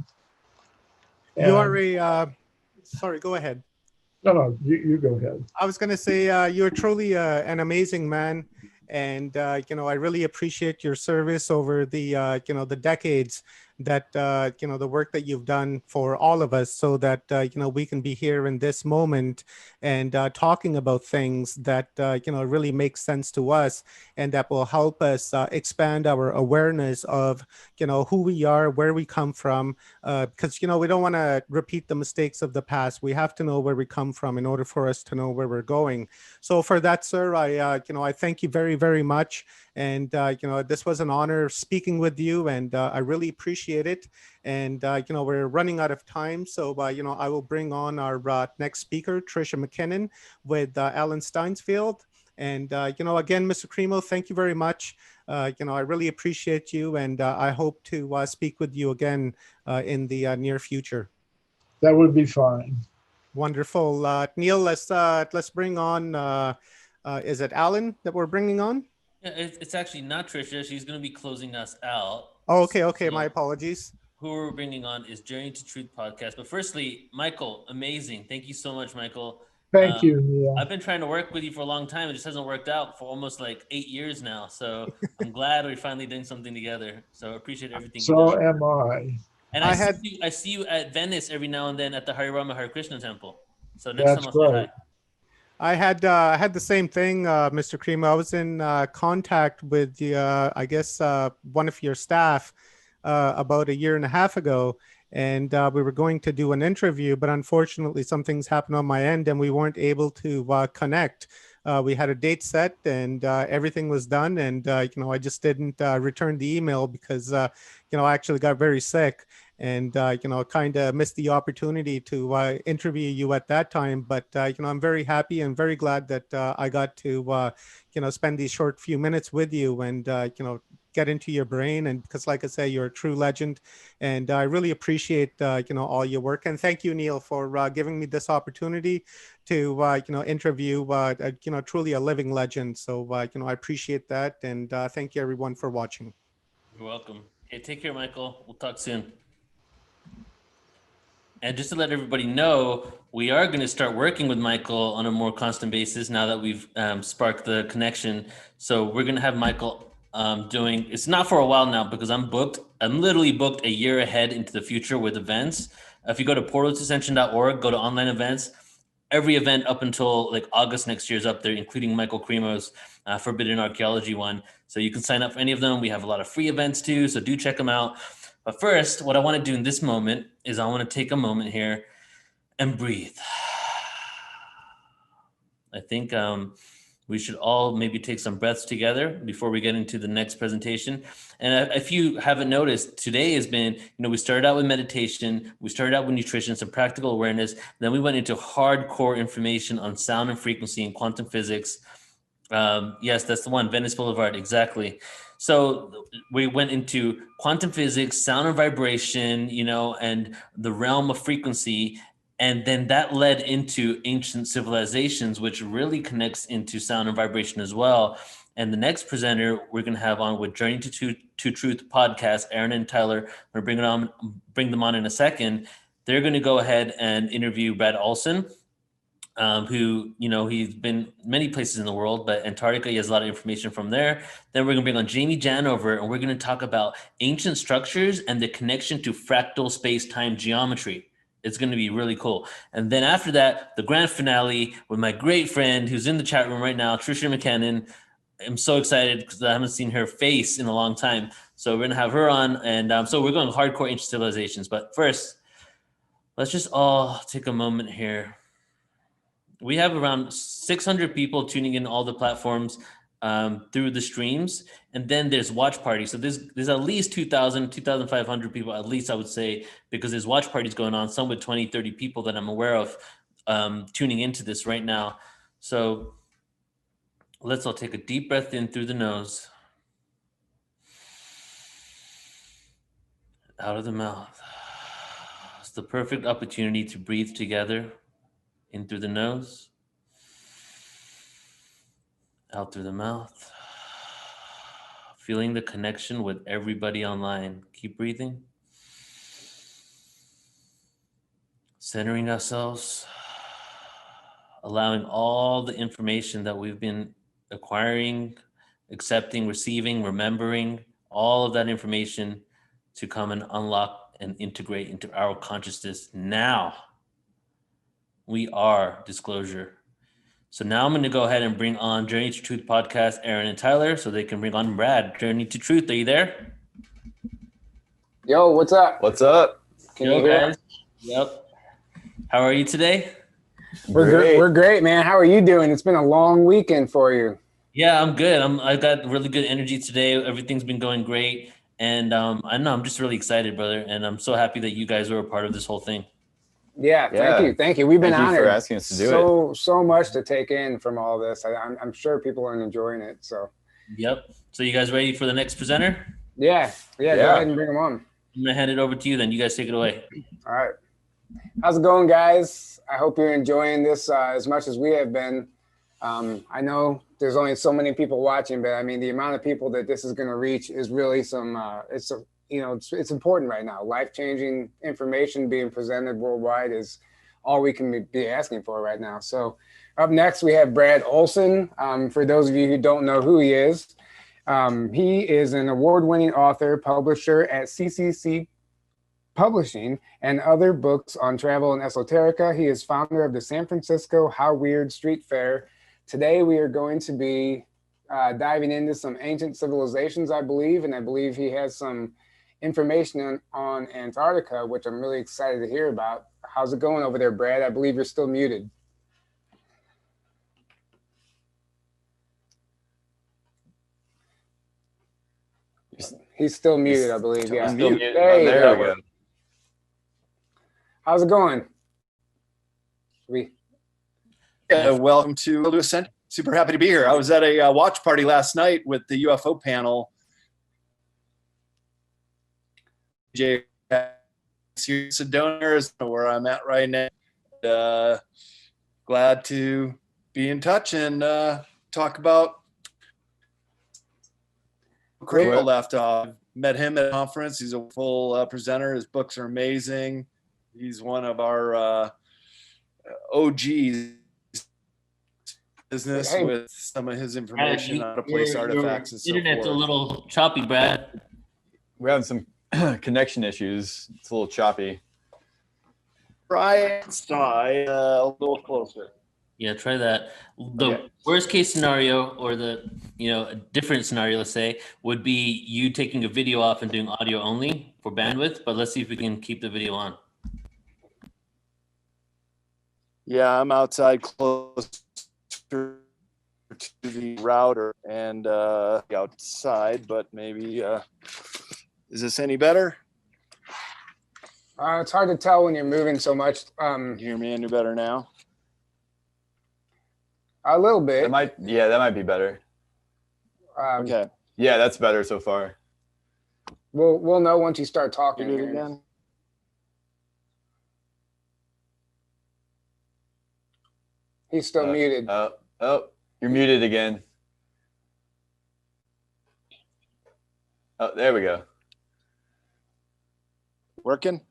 You are sorry, go ahead. No, you go ahead. I was going to say you're truly an amazing man. And, I really appreciate your service over the, the decades that, the work that you've done for all of us so that, we can be here in this moment and talking about things that, really make sense to us and that will help us expand our awareness of, who we are, where we come from, because, we don't want to repeat the mistakes of the past. We have to know where we come from in order for us to know where we're going. So for that, sir, I thank you very, very much. And, this was an honor speaking with you and I really appreciate it. And, we're running out of time. So, I will bring on our next speaker, Trisha McCannon with Alan Steinsfield. And, again, Mr. Cremo, thank you very much. I really appreciate you. And I hope to speak with you again in the near future. That would be fine. Wonderful. Neil, let's bring on, is it Alan that we're bringing on? Yeah, it's actually not Trisha. She's going to be closing us out. Oh, okay. So my apologies. Who we're bringing on is Journey to Truth podcast. But firstly, Michael, amazing. Thank you so much, Michael. Thank you, Neil. I've been trying to work with you for a long time. It just hasn't worked out for almost like 8 years now. So I'm glad we're finally doing something together. So I appreciate everything. So am I. And I see you at Venice every now and then at the Hare Rama Hare Krishna temple. So next time I'll say hi. I had the same thing, Mr. Cremo. I was in contact with the, I guess, one of your staff about a year and a half ago, and we were going to do an interview, but unfortunately some things happened on my end and we weren't able to connect. We had a date set, and everything was done. And I just didn't return the email because I actually got very sick, and kind of missed the opportunity to interview you at that time. But I'm very happy and very glad that I got to spend these short few minutes with you, and get into your brain. And because, like I say, you're a true legend, and I really appreciate all your work. And thank you, Neil, for giving me this opportunity to interview truly a living legend. So I appreciate that, and thank you everyone for watching. You're welcome. Okay, take care, Michael. We'll talk soon. And just to let everybody know, we are going to start working with Michael on a more constant basis now that we've sparked the connection. So we're going to have Michael doing, it's not for a while now because I'm booked. I'm literally booked a year ahead into the future with events. If you go to portaltoascension.org, go to online events, every event up until like August next year is up there, including Michael Cremo's Forbidden Archaeology one. So you can sign up for any of them. We have a lot of free events too, so do check them out. But first, what I want to do in this moment is I want to take a moment here and breathe. I think we should all maybe take some breaths together before we get into the next presentation. And if you haven't noticed, today has been, we started out with meditation, we started out with nutrition, some practical awareness, then we went into hardcore information on sound and frequency and quantum physics. Yes, that's the one, Venice Boulevard, exactly. So we went into quantum physics, sound and vibration, and the realm of frequency. And then that led into ancient civilizations, which really connects into sound and vibration as well. And the next presenter we're going to have on with Journey to Truth podcast, Aaron and Tyler, we're bring them on in a second. They're going to go ahead and interview Brad Olson, who, he's been many places in the world, but Antarctica, he has a lot of information from there. Then we're going to bring on Jamie Janover, and we're going to talk about ancient structures and the connection to fractal space-time geometry. It's going to be really cool. And then after that, the grand finale with my great friend who's in the chat room right now, Trisha McCannon. I'm so excited because I haven't seen her face in a long time. So we're going to have her on. And so we're going hardcore ancient civilizations. But first, let's just all take a moment here. We have around 600 people tuning in all the platforms through the streams. And then there's watch parties. So there's at least 2,000, 2,500 people, at least I would say, because there's watch parties going on, some with 20, 30 people that I'm aware of tuning into this right now. So let's all take a deep breath in through the nose. Out of the mouth. It's the perfect opportunity to breathe together. In through the nose. Out through the mouth. Feeling the connection with everybody online. Keep breathing. Centering ourselves. Allowing all the information that we've been acquiring, accepting, receiving, remembering, all of that information to come and unlock and integrate into our consciousness now. We are disclosure. So now I'm going to go ahead and bring on Journey to Truth podcast, Aaron and Tyler, so they can bring on Brad. Journey to Truth, are you there? Yo, what's up? What's up? Can you hear? Guys? Yep. How are you today? We're great, man. How are you doing? It's been a long weekend for you. Yeah, I'm good. I've got really good energy today. Everything's been going great. And I know I'm just really excited, brother. And I'm so happy that you guys are a part of this whole thing. Yeah, thank you. We've been honored. Thank you for asking us to do it. So much to take in from all this. I'm sure people are enjoying it. So. Yep. So you guys ready for the next presenter? Yeah. Go ahead and bring them on. I'm gonna hand it over to you. Then you guys take it away. All right. How's it going, guys? I hope you're enjoying this as much as we have been. I know there's only so many people watching, but I mean the amount of people that this is going to reach is really it's important right now. Life-changing information being presented worldwide is all we can be asking for right now. So up next, we have Brad Olson. For those of you who don't know who he is an award-winning author, publisher at CCC Publishing and other books on travel and esoterica. He is founder of the San Francisco How Weird Street Fair. Today, we are going to be diving into some ancient civilizations, I believe, and I believe he has some information on Antarctica, which I'm really excited to hear about. How's it going over there, Brad? I believe you're still muted. He's still muted, I believe. Yeah. Still muted. There you There go. we go. How's it going? Welcome to Ascension. Super happy to be here. I was at a watch party last night with the UFO panel. Jay, Sedona, Arizona, where I'm at right now. Glad to be in touch and talk about Cremo left off. Met him at a conference. He's a full presenter. His books are amazing. He's one of our OGs business with some of his information on how to place artifacts and so forth. Internet's a little choppy, Brad. We're having some connection issues. It's a little choppy. Try inside a little closer. Yeah, try that. The worst case scenario, or the a different scenario, let's say, would be you taking a video off and doing audio only for bandwidth. But let's see if we can keep the video on. Yeah, I'm outside close to the router and outside, but maybe is this any better? It's hard to tell when you're moving so much. You hear me any better now? A little bit. That might be better. Okay. Yeah, that's better so far. We'll know once you start talking Do it again. He's still muted. Oh, you're muted again. Oh, there we go. Working?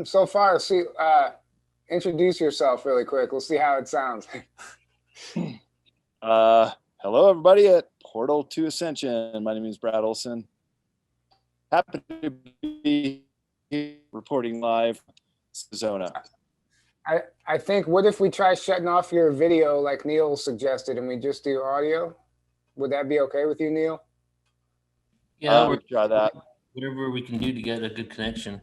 So far, see, introduce yourself really quick. We'll see how it sounds. Hello, everybody at Portal to Ascension. My name is Brad Olson. Happy to be here reporting live, Arizona. I think, what if we try shutting off your video like Neil suggested and we just do audio? Would that be okay with you, Neil? Yeah, we'll try that. Whatever we can do to get a good connection.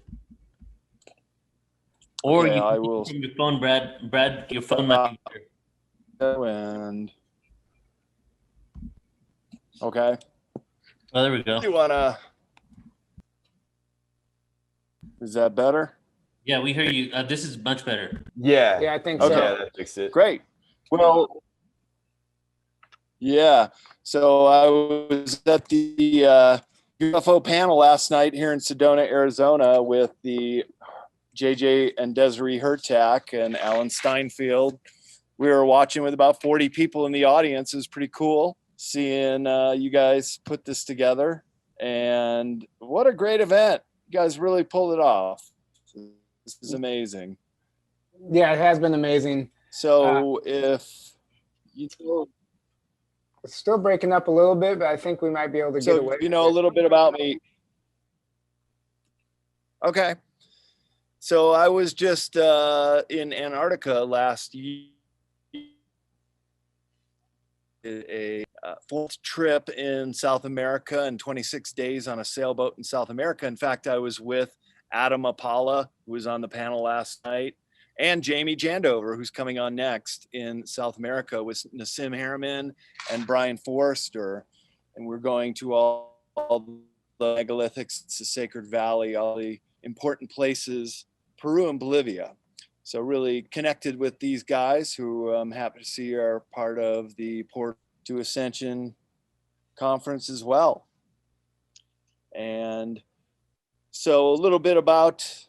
Or Okay, you I can will. from your phone, Brad. Brad, your phone might be better. And okay. Oh, there we go. You wanna? Is that better? Yeah, we hear you. This is much better. Yeah. Yeah, I think Okay. so. Yeah, that fixed it. Great. Well, yeah. So I was at the UFO panel last night here in Sedona, Arizona, with the JJ and Desiree Hertak and Alan Steinfeld. We were watching with about 40 people in the audience. It was pretty cool seeing you guys put this together. And what a great event. You guys really pulled it off. This is amazing. Yeah, it has been amazing. So if you know, It's still breaking up a little bit, but I think we might be able to get away. you know a little bit about me. Okay. So I was just in Antarctica last year. A fourth trip in South America and 26 days on a sailboat in South America. In fact, I was with Adam Apala, who was on the panel last night, and Jamie Jandover, who's coming on next in South America with Nassim Harriman and Brian Forrester. And we're going to all the megalithics, the Sacred Valley, all the important places, Peru and Bolivia. So really connected with these guys who I'm happy to see are part of the Port to Ascension conference as well. And so a little bit about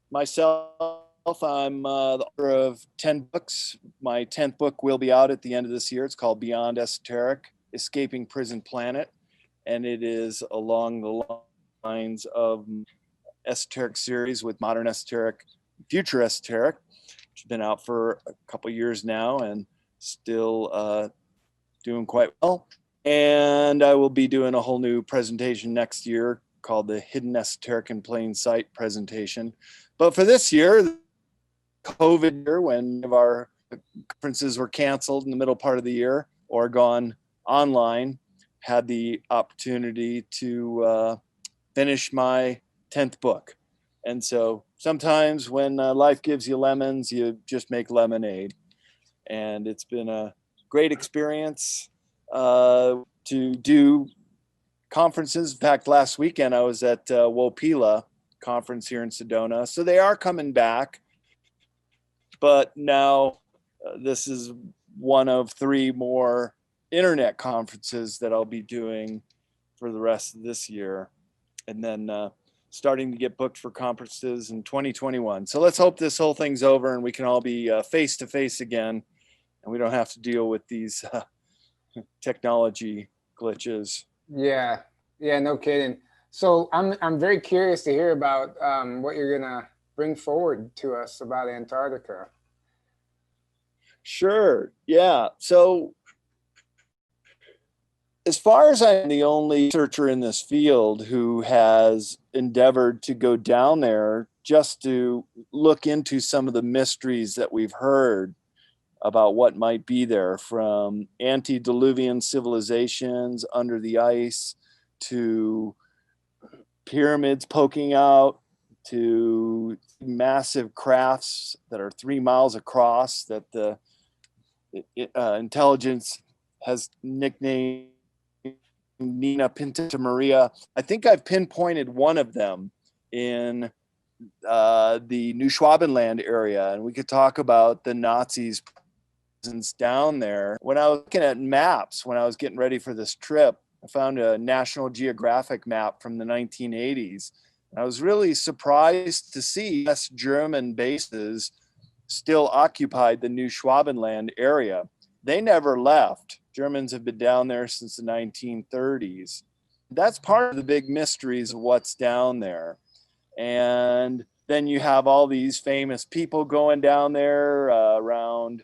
myself. I'm the author of 10 books. My 10th book will be out at the end of this year. It's called Beyond Esoteric, Escaping Prison Planet. And it is along the lines of esoteric series with modern esoteric, future esoteric, which has been out for a couple years now and still doing quite well. And I will be doing a whole new presentation next year called the Hidden Esoteric in Plain Sight presentation. But for this year, COVID year, when our conferences were canceled in the middle part of the year or gone online, had the opportunity to finish my 10th book. And so sometimes when life gives you lemons, you just make lemonade. And it's been a great experience to do conferences. In fact, last weekend I was at Wopila conference here in Sedona. So they are coming back. But now this is one of 3 more internet conferences that I'll be doing for the rest of this year. And then starting to get booked for conferences in 2021. So let's hope this whole thing's over and we can all be face to face again, and we don't have to deal with these technology glitches. Yeah, no kidding. So I'm very curious to hear about what you're gonna bring forward to us about Antarctica. Sure. Yeah. So as far as I'm the only researcher in this field who has endeavored to go down there just to look into some of the mysteries that we've heard about what might be there, from antediluvian civilizations under the ice to pyramids poking out to massive crafts that are 3 miles across that the intelligence has nicknamed Nina Pinta Maria. I think I've pinpointed one of them in the New Schwabenland area, and we could talk about the Nazis' presence down there. When I was looking at maps, when I was getting ready for this trip, I found a National Geographic map from the 1980s. I was really surprised to see West German bases still occupied the New Schwabenland area. They never left. Germans have been down there since the 1930s. That's part of the big mysteries of what's down there. And then you have all these famous people going down there around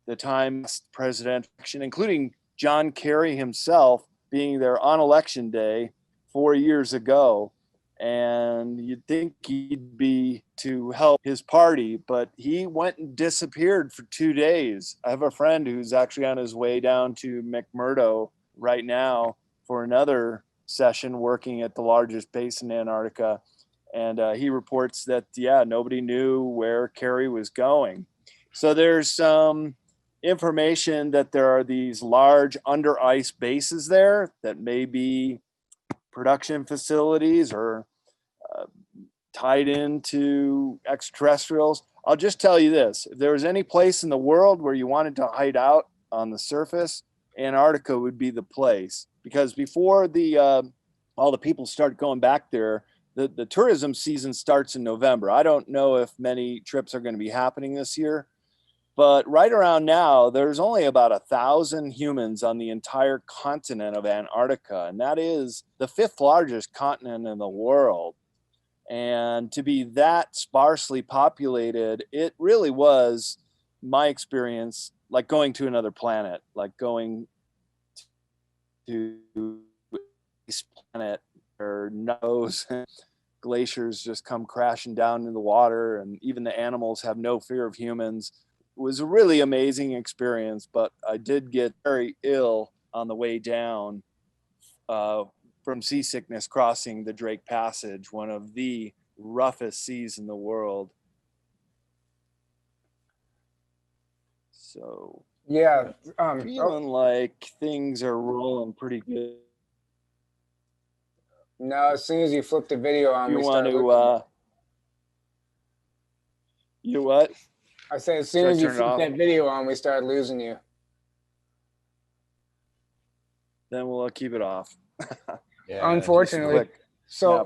the time presidential election, including John Kerry himself being there on election day 4 years ago. And you'd think he'd be to help his party, but he went and disappeared for 2 days. I have a friend who's actually on his way down to McMurdo right now for another session working at the largest base in Antarctica. And he reports that, nobody knew where Kerry was going. So there's some information that there are these large under ice bases there that may be production facilities or tied into extraterrestrials. I'll just tell you this: if there was any place in the world where you wanted to hide out on the surface, Antarctica would be the place. Because before all the people start going back there, the tourism season starts in November. I don't know if many trips are going to be happening this year, but right around now, there's only about 1,000 humans on the entire continent of Antarctica, and that is the 5th largest continent in the world. And to be that sparsely populated, it really was, my experience, like going to another planet, like going to this planet where knows glaciers just come crashing down in the water, and even the animals have no fear of humans. It was a really amazing experience, but I did get very ill on the way down from seasickness crossing the Drake Passage, one of the roughest seas in the world. So feeling like things are rolling pretty good. No, as soon as you flip the video on, you want to you what? I say as soon as you flip that video on, we start losing you. Then we'll keep it off. Yeah, unfortunately. So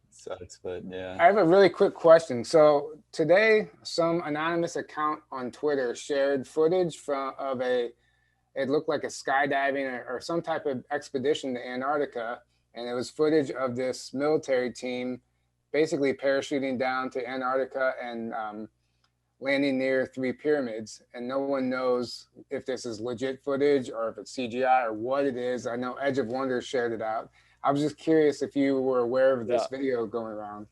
sucks, but yeah. I have a really quick question. So today, some anonymous account on Twitter shared footage of it looked like a skydiving or some type of expedition to Antarctica. And it was footage of this military team basically parachuting down to Antarctica and landing near 3 pyramids. And no one knows if this is legit footage or if it's CGI or what it is. I know Edge of Wonder shared it out. I was just curious if you were aware of this video going around.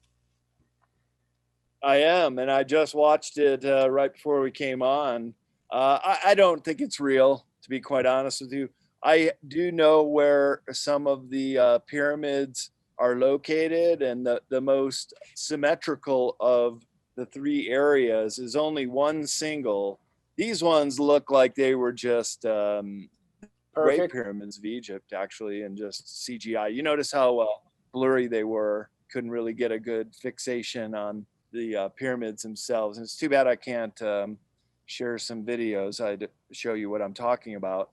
I am, and I just watched it right before we came on. I don't think it's real, to be quite honest with you. I do know where some of the pyramids are located, and the most symmetrical of the 3 areas is only one single. These ones look like they were just Great perfect? Pyramids of Egypt, actually, and just CGI. You notice how blurry they were. Couldn't really get a good fixation on the pyramids themselves. And it's too bad I can't share some videos. I'd show you what I'm talking about.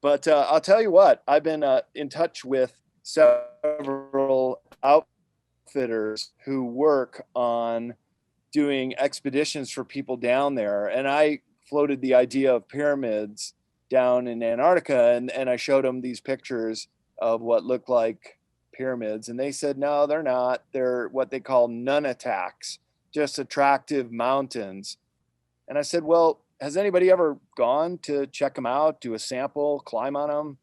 But I'll tell you what, I've been in touch with several outfitters who work on doing expeditions for people down there. And I floated the idea of pyramids down in Antarctica, and I showed them these pictures of what looked like pyramids. And they said, no, they're not. They're what they call nunataks, just attractive mountains. And I said, well, has anybody ever gone to check them out, do a sample, climb on them?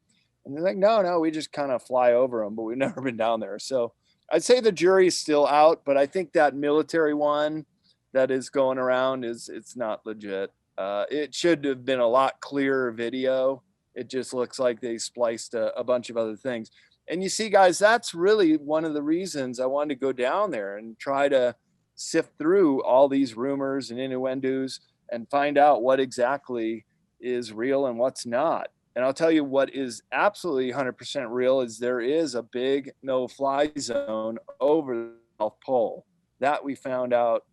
And they're like, no, we just kind of fly over them, but we've never been down there. So I'd say the jury's still out, but I think that military one that is going around it's not legit. It should have been a lot clearer video. It just looks like they spliced a bunch of other things. And you see, guys, that's really one of the reasons I wanted to go down there and try to sift through all these rumors and innuendos and find out what exactly is real and what's not. And I'll tell you what is absolutely 100% real is there is a big no-fly zone over the South Pole. That we found out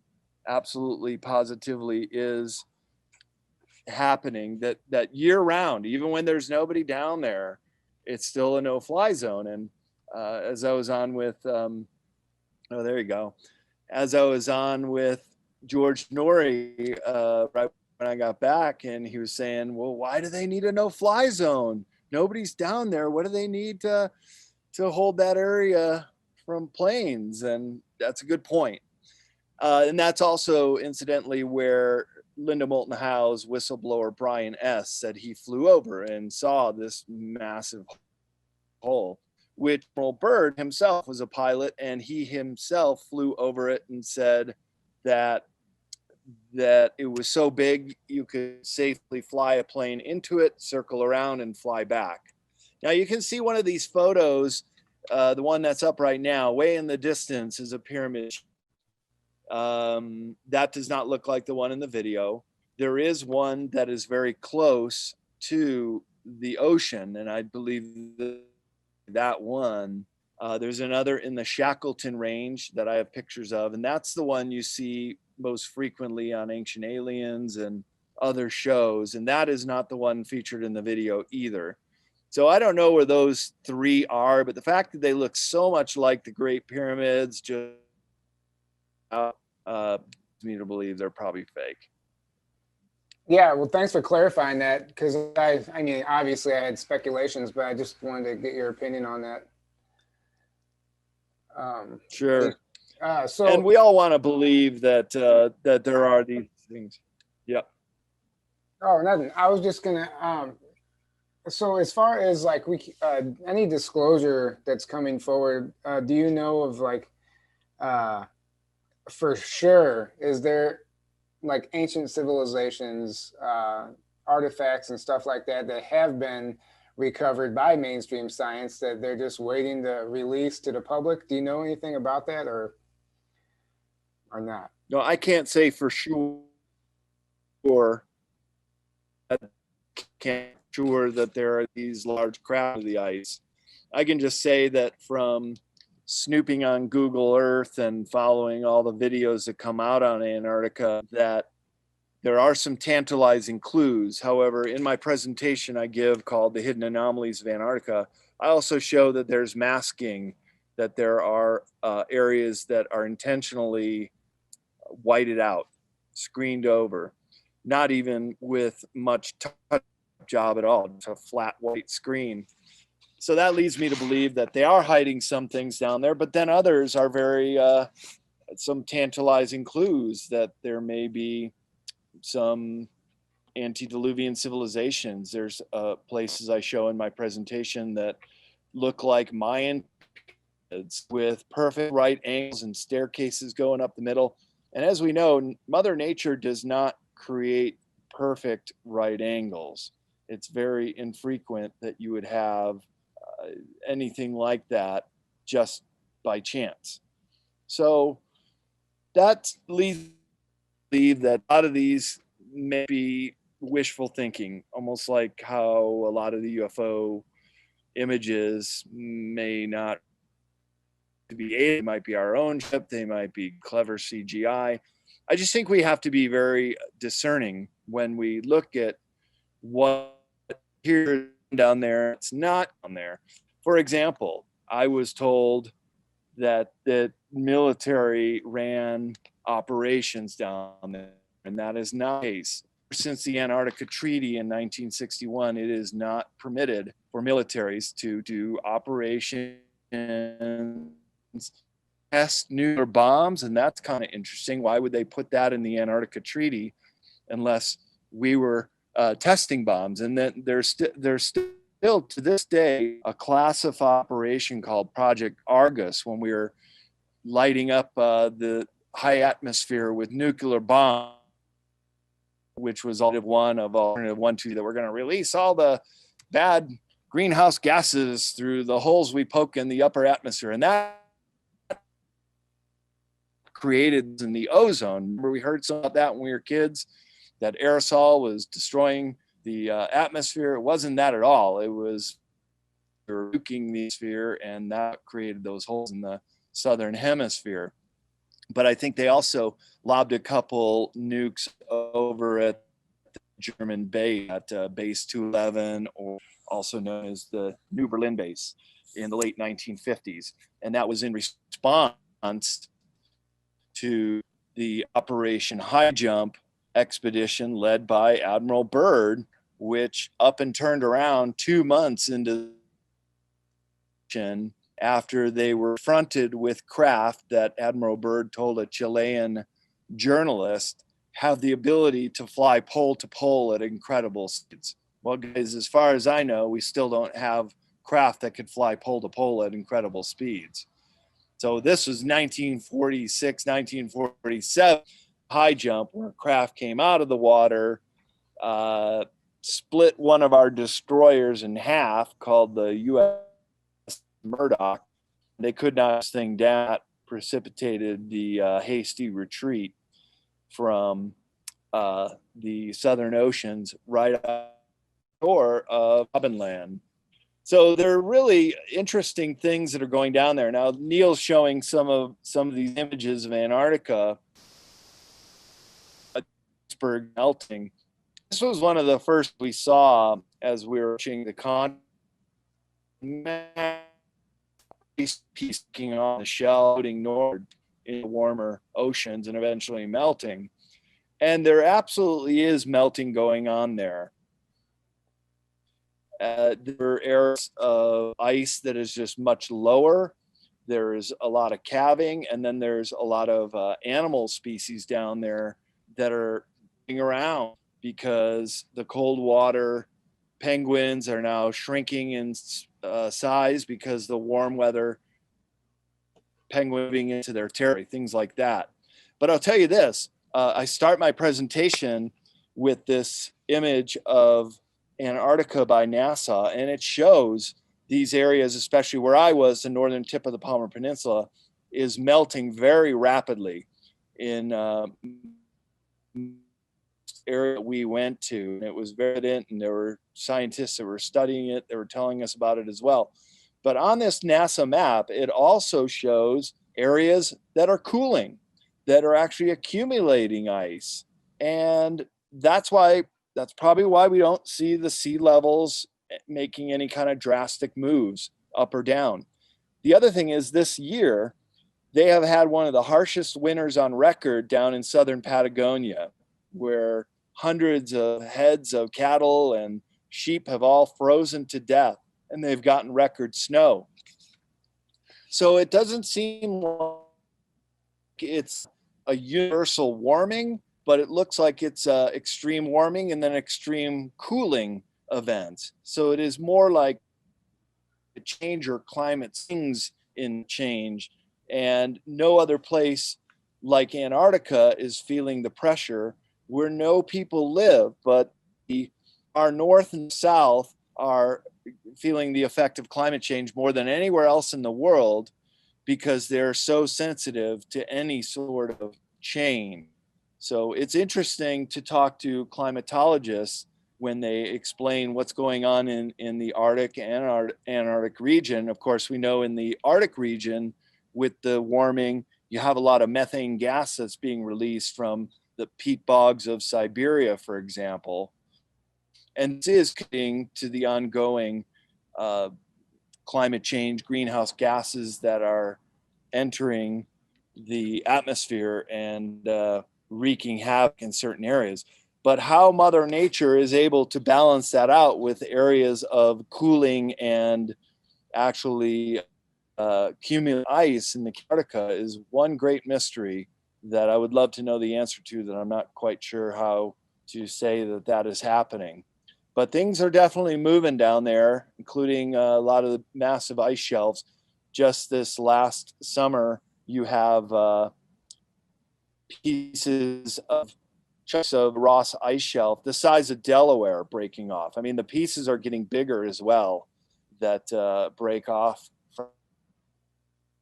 absolutely positively is happening, that year round, even when there's nobody down there, it's still a no-fly zone. And as I was on with, there you go. As I was on with George Norrie right when I got back, and he was saying, well, why do they need a no-fly zone? Nobody's down there. What do they need to hold that area from planes? And that's a good point. And that's also incidentally where Linda Moulton Howe's whistleblower Brian S. said he flew over and saw this massive hole, which Admiral Byrd himself was a pilot, and he himself flew over it and said that it was so big you could safely fly a plane into it, circle around, and fly back. Now you can see one of these photos, the one that's up right now, way in the distance is a pyramid. That does not look like the one in the video. There is one that is very close to the ocean, and I believe that one. There's another in the Shackleton Range that I have pictures of, and that's the one you see most frequently on Ancient Aliens and other shows, and that is not the one featured in the video either. So I don't know where those three are, but the fact that they look so much like the Great Pyramids just me to believe they're probably fake. Yeah, well, thanks for clarifying that, because I mean, obviously I had speculations, but I just wanted to get your opinion on that. Sure. So, and we all want to believe that that there are these things. Yep. Oh, nothing. I was just gonna. So as far as like any disclosure that's coming forward, do you know of like, for sure, is there like ancient civilizations, artifacts and stuff like that that have been recovered by mainstream science that they're just waiting to release to the public? Do you know anything about that or not? No, I can't say for sure. I can't sure that there are these large cracks of the ice. I can just say that from snooping on Google Earth and following all the videos that come out on Antarctica, that there are some tantalizing clues. However, in my presentation I give called The Hidden Anomalies of Antarctica, I also show that there's masking, that there are areas that are intentionally whited out, screened over, not even with much touch job at all, just a flat white screen. So that leads me to believe that they are hiding some things down there, but then others are very, some tantalizing clues that there may be some antediluvian civilizations. There's places I show in my presentation that look like Mayan pyramids with perfect right angles and staircases going up the middle. And as we know, Mother Nature does not create perfect right angles. It's very infrequent that you would have anything like that just by chance. So that leads me to believe that a lot of these may be wishful thinking, almost like how a lot of the UFO images may not be, it might be our own ship, they might be clever CGI. I just think we have to be very discerning when we look at what here down there, it's not down there. For example, I was told that the military ran operations down there, and that is not the case. Since the Antarctica Treaty in 1961, it is not permitted for militaries to do operations, test nuclear bombs, and that's kind of interesting. Why would they put that in the Antarctica Treaty unless we were testing bombs? And then there's still to this day a classified operation called Project Argus, when we were lighting up the high atmosphere with nuclear bombs, which was alternative 1.2, that we're going to release all the bad greenhouse gases through the holes we poke in the upper atmosphere. And that created in the ozone. Remember, we heard some about that when we were kids, that aerosol was destroying the atmosphere. It wasn't that at all. It was nuking the atmosphere, and that created those holes in the southern hemisphere. But I think they also lobbed a couple nukes over at the German base, at base 211, or also known as the New Berlin base, in the late 1950s. And that was in response to the Operation High Jump expedition led by Admiral Byrd, which up and turned around 2 months into after they were confronted with craft that Admiral Byrd told a Chilean journalist have the ability to fly pole to pole at incredible speeds. Well, guys, as far as I know, we still don't have craft that could fly pole to pole at incredible speeds. So this was 1946, 1947 high jump, where a craft came out of the water, split one of our destroyers in half, called the U.S. Murdoch. They could not this thing down. That precipitated the hasty retreat from the southern oceans right shore of Robinland. So there are really interesting things that are going down there. Now, Neil's showing some of these images of Antarctica, iceberg melting. This was one of the first we saw as we were watching the continent peaking on the shell, floating north in warmer oceans and eventually melting. And there absolutely is melting going on there. There are areas of ice that is just much lower. There's a lot of calving, and then there's a lot of animal species down there that are moving around because the cold water penguins are now shrinking in size because the warm weather penguin moving into their territory, things like that. But I'll tell you this, I start my presentation with this image of Antarctica by NASA, and it shows these areas, especially where I was, the northern tip of the Palmer Peninsula, is melting very rapidly in area we went to. And it was very evident, and there were scientists that were studying it, they were telling us about it as well. But on this NASA map, it also shows areas that are cooling, that are actually accumulating ice. And that's probably why we don't see the sea levels making any kind of drastic moves up or down. The other thing is, this year, they have had one of the harshest winters on record down in southern Patagonia, where hundreds of heads of cattle and sheep have all frozen to death, and they've gotten record snow. So it doesn't seem like it's a universal warming, but it looks like it's extreme warming and then extreme cooling events. So it is more like a change, or climate things in change, and no other place like Antarctica is feeling the pressure where no people live, but our north and south are feeling the effect of climate change more than anywhere else in the world, because they're so sensitive to any sort of change. So it's interesting to talk to climatologists when they explain what's going on in the Arctic and Antarctic region. Of course, we know in the Arctic region with the warming, you have a lot of methane gas that's being released from the peat bogs of Siberia, for example. And this is contributing to the ongoing climate change, greenhouse gases that are entering the atmosphere and wreaking havoc in certain areas. But how Mother Nature is able to balance that out with areas of cooling and actually cumulative ice in the Antarctica is one great mystery that I would love to know the answer to, that I'm not quite sure how to say that that is happening. But things are definitely moving down there, including a lot of the massive ice shelves. Just this last summer, you have pieces of chunks of Ross ice shelf the size of Delaware breaking off. I mean, the pieces are getting bigger as well that break off from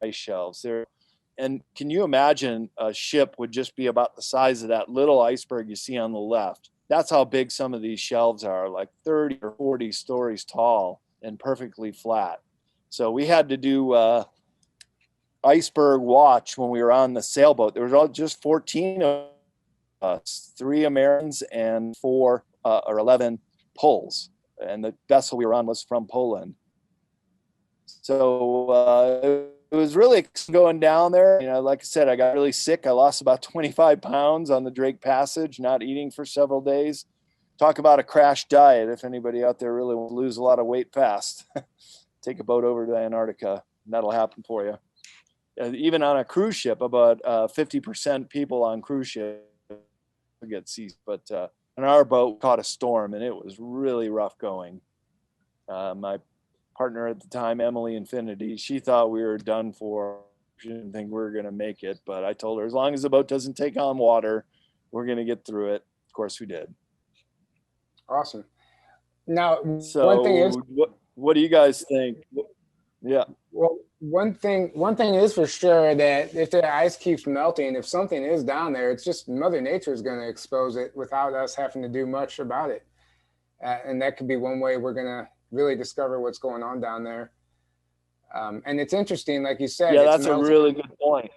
ice shelves there. And can you imagine a ship would just be about the size of that little iceberg you see on the left? That's how big some of these shelves are, like 30 or 40 stories tall and perfectly flat. So we had to do iceberg watch when we were on the sailboat. There was just 14 of us, 3 Americans and 4 or 11 Poles. And the vessel we were on was from Poland. So it was really going down there. You know, like I said, I got really sick. I lost about 25 pounds on the Drake Passage, not eating for several days. Talk about a crash diet. If anybody out there really wants to lose a lot of weight fast, take a boat over to Antarctica, and that'll happen for you. Even on a cruise ship, about 50% people on cruise ship get seasick. But on our boat, we caught a storm, and it was really rough going. My partner at the time, Emily Infinity, she thought we were done for. She didn't think we were going to make it, but I told her, as long as the boat doesn't take on water, we're going to get through it. Of course we did. Awesome. Now, so one thing is, what do you guys think? Yeah. Well, one thing is for sure, that if the ice keeps melting, if something is down there, it's just Mother Nature is going to expose it without us having to do much about it. And that could be one way we're going to really discover what's going on down there. And it's interesting, like you said. Yeah, that's a really good point.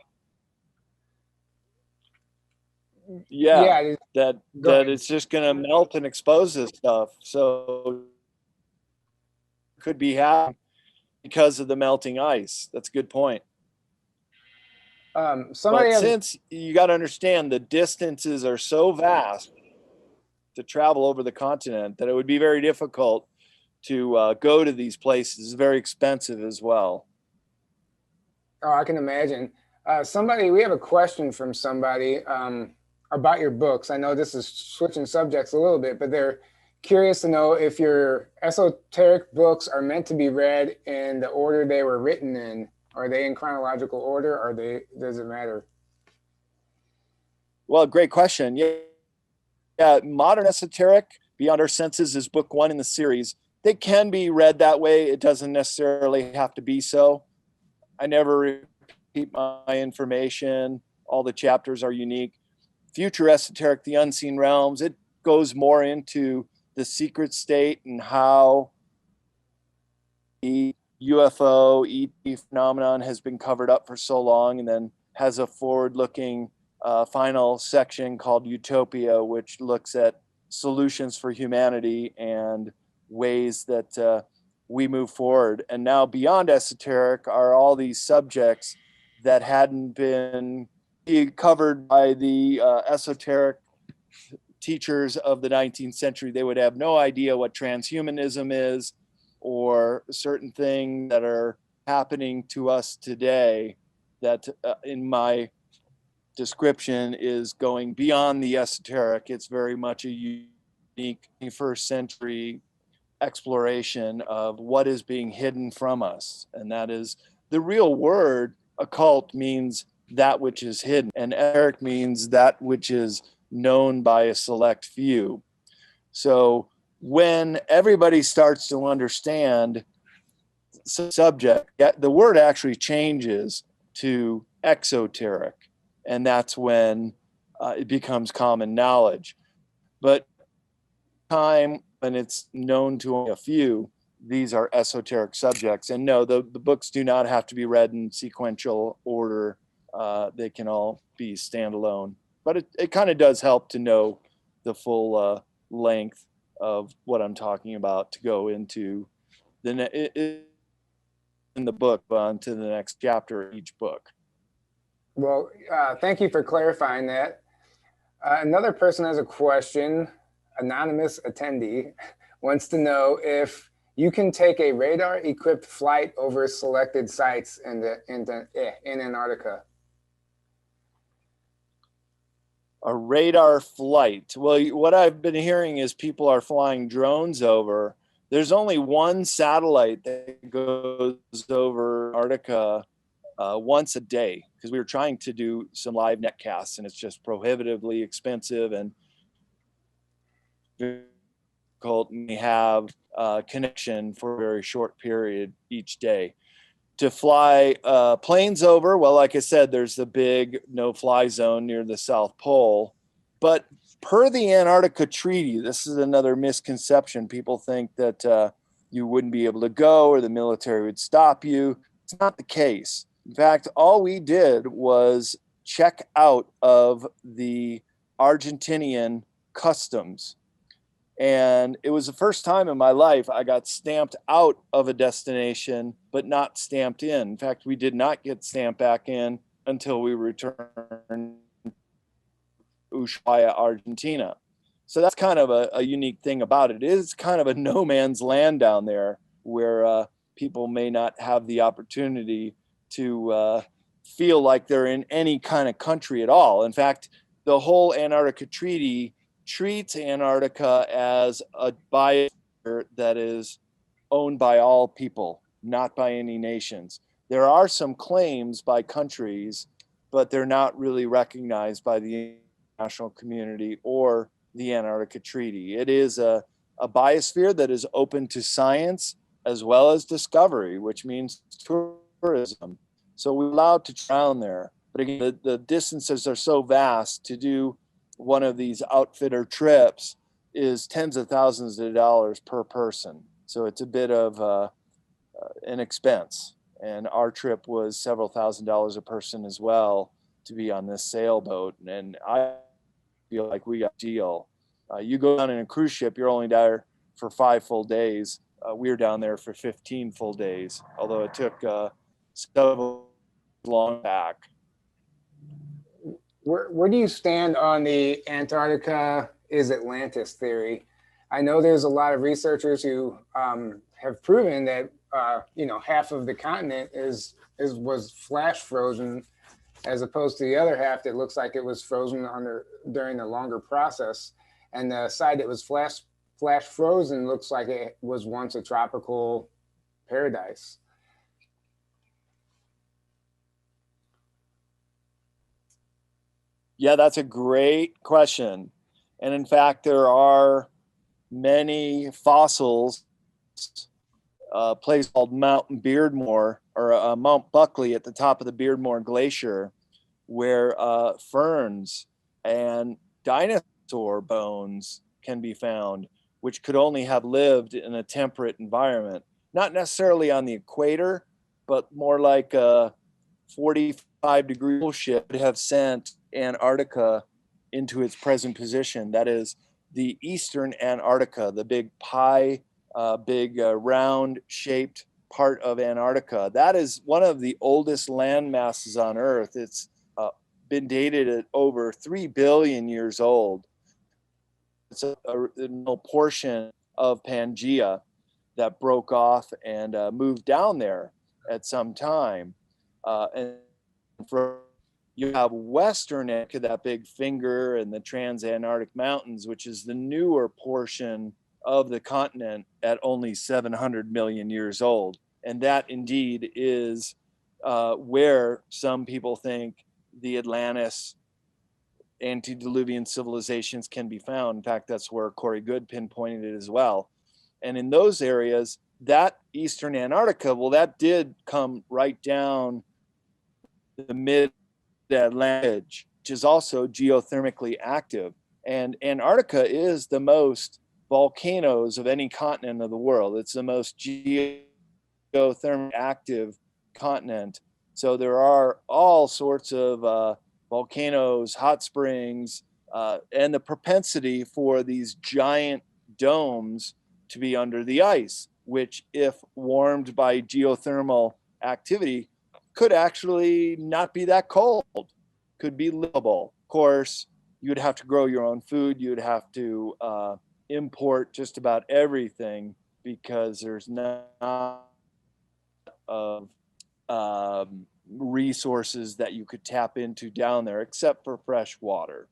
Yeah, that it's just going to melt and expose this stuff. So it could be happening because of the melting ice. That's a good point. Since you got to understand the distances are so vast to travel over the continent, that it would be very difficult to go to these places. It's very expensive as well. Oh, I can imagine. We have a question from somebody about your books. I know this is switching subjects a little bit, but they're curious to know if your esoteric books are meant to be read in the order they were written in. Are they in chronological order, or does it matter? Well, great question. Yeah, Modern Esoteric, Beyond Our Senses, is book 1 in the series. They can be read that way. It doesn't necessarily have to be so. I never repeat my information. All the chapters are unique. Future Esoteric, The Unseen Realms, it goes more into the secret state and how the UFO, ET phenomenon has been covered up for so long, and then has a forward-looking final section called Utopia, which looks at solutions for humanity and ways that we move forward. And now Beyond Esoteric are all these subjects that hadn't been covered by the esoteric teachers of the 19th century. They would have no idea what transhumanism is, or certain things that are happening to us today that in my description is going beyond the esoteric. It's very much a unique 21st century exploration of what is being hidden from us. And that is, the real word occult means that which is hidden, and esoteric means that which is known by a select few. So when everybody starts to understand the subject, the word actually changes to exoteric. And that's when it becomes common knowledge. But time when it's known to only a few, these are esoteric subjects. And no, the books do not have to be read in sequential order. They can all be standalone. But it kind of does help to know the full length of what I'm talking about to go into in the book on to the next chapter of each book. Well, thank you for clarifying that. Another person has a question. Anonymous attendee wants to know if you can take a radar-equipped flight over selected sites in Antarctica. A radar flight. Well, what I've been hearing is people are flying drones over. There's only one satellite that goes over Antarctica once a day, because we were trying to do some live netcasts, and it's just prohibitively expensive and difficult. We have connection for a very short period each day. To fly planes over, well, like I said, there's the big no-fly zone near the South Pole. But per the Antarctica Treaty, this is another misconception. People think that you wouldn't be able to go or the military would stop you. It's not the case. In fact, all we did was check out of the Argentinian customs. And it was the first time in my life I got stamped out of a destination, but not stamped in. In fact, we did not get stamped back in until we returned to Ushuaia, Argentina. So that's kind of a unique thing about it. It is kind of a no man's land down there where people may not have the opportunity to feel like they're in any kind of country at all. In fact, the whole Antarctica Treaty treats Antarctica as a biosphere that is owned by all people, not by any nations. There are some claims by countries, but they're not really recognized by the international community or the Antarctica Treaty. It is a biosphere that is open to science as well as discovery, which means tourism. So we're allowed to drown there. But again, the distances are so vast. To do one of these outfitter trips is tens of thousands of dollars per person. So it's a bit of an expense. And our trip was several $1,000s a person as well to be on this sailboat. And I feel like we got a deal. You go down in a cruise ship, you're only there for 5 full days. We were down there for 15 full days, although it took several long back. Where do you stand on the Antarctica is Atlantis theory? I know there's a lot of researchers who have proven that half of the continent was flash frozen, as opposed to the other half that looks like it was frozen during the longer process, and the side that was flash frozen looks like it was once a tropical paradise. Yeah, that's a great question. And in fact, there are many fossils, a place called Mount Beardmore or Mount Buckley at the top of the Beardmore Glacier, where ferns and dinosaur bones can be found, which could only have lived in a temperate environment. Not necessarily on the equator, but more like a 45-degree ship would have sent Antarctica into its present position. That is the eastern Antarctica, the big pie, round-shaped part of Antarctica. That is one of the oldest land masses on Earth. It's been dated at over 3 billion years old. It's a portion of Pangaea that broke off and moved down there at some time. And you have Western Antarctica, that big finger, and the Transantarctic Mountains, which is the newer portion of the continent at only 700 million years old. And that indeed is where some people think the Atlantis antediluvian civilizations can be found. In fact, that's where Corey Good pinpointed it as well. And in those areas, that eastern Antarctica, well, that did come right down the mid-Atlantic, which is also geothermically active. And Antarctica is the most volcanoes of any continent of the world. It's the most geothermically active continent. So there are all sorts of volcanoes, hot springs, and the propensity for these giant domes to be under the ice, which, if warmed by geothermal activity, could actually not be that cold, could be livable. Of course, you'd have to grow your own food. You'd have to import just about everything because there's not of resources that you could tap into down there except for fresh water.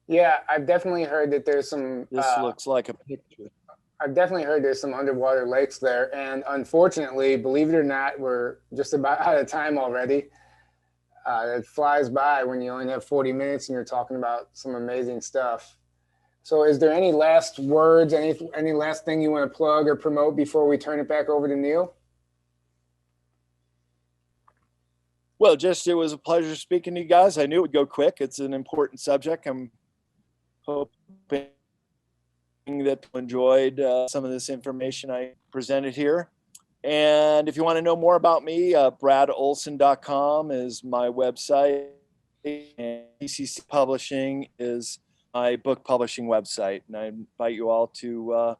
Yeah, I've definitely heard that there's some. This looks like a picture. I've definitely heard there's some underwater lakes there. And unfortunately, believe it or not, we're just about out of time already. It flies by when you only have 40 minutes and you're talking about some amazing stuff. So is there any last words, any last thing you want to plug or promote before we turn it back over to Neil? Well, just it was a pleasure speaking to you guys. I knew it would go quick. It's an important subject. I'm hoping that you enjoyed some of this information I presented here. And if you want to know more about me, bradolson.com is my website, and PCC Publishing is my book publishing website. And I invite you all to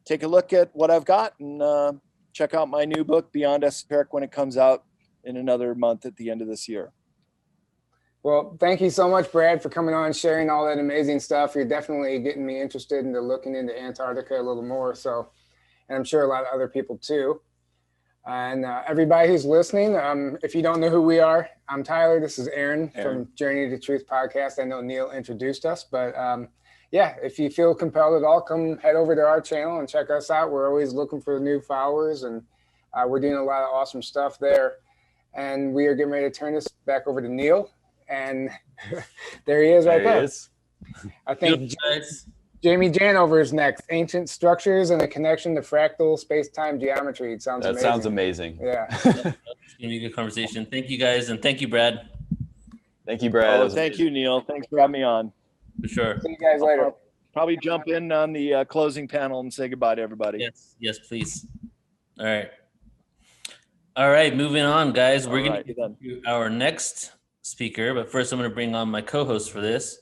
take a look at what I've got and check out my new book, Beyond Esoteric, when it comes out in another month at the end of this year. Well, thank you so much, Brad, for coming on and sharing all that amazing stuff. You're definitely getting me interested into looking into Antarctica a little more. So, and I'm sure a lot of other people too. And everybody who's listening, if you don't know who we are, I'm Tyler. This is Aaron from Journey to Truth podcast. I know Neil introduced us, but yeah, if you feel compelled at all, come head over to our channel and check us out. We're always looking for new followers, and we're doing a lot of awesome stuff there. And we are getting ready to turn this back over to Neil. And there he is right there. I think Jamie Janover is next. Ancient structures and a connection to fractal space-time geometry. It sounds amazing. That sounds amazing. Yeah. It's going to be a good conversation. Thank you guys. And thank you, Brad. Thank you, Brad. Oh, thank you, Neil. Thanks for having me on. For sure. See you guys later. I'll probably jump in on the closing panel and say goodbye to everybody. Yes. Yes, please. All right. All right. Moving on, guys. We're going to get to our next speaker, but first I'm going to bring on my co-host for this.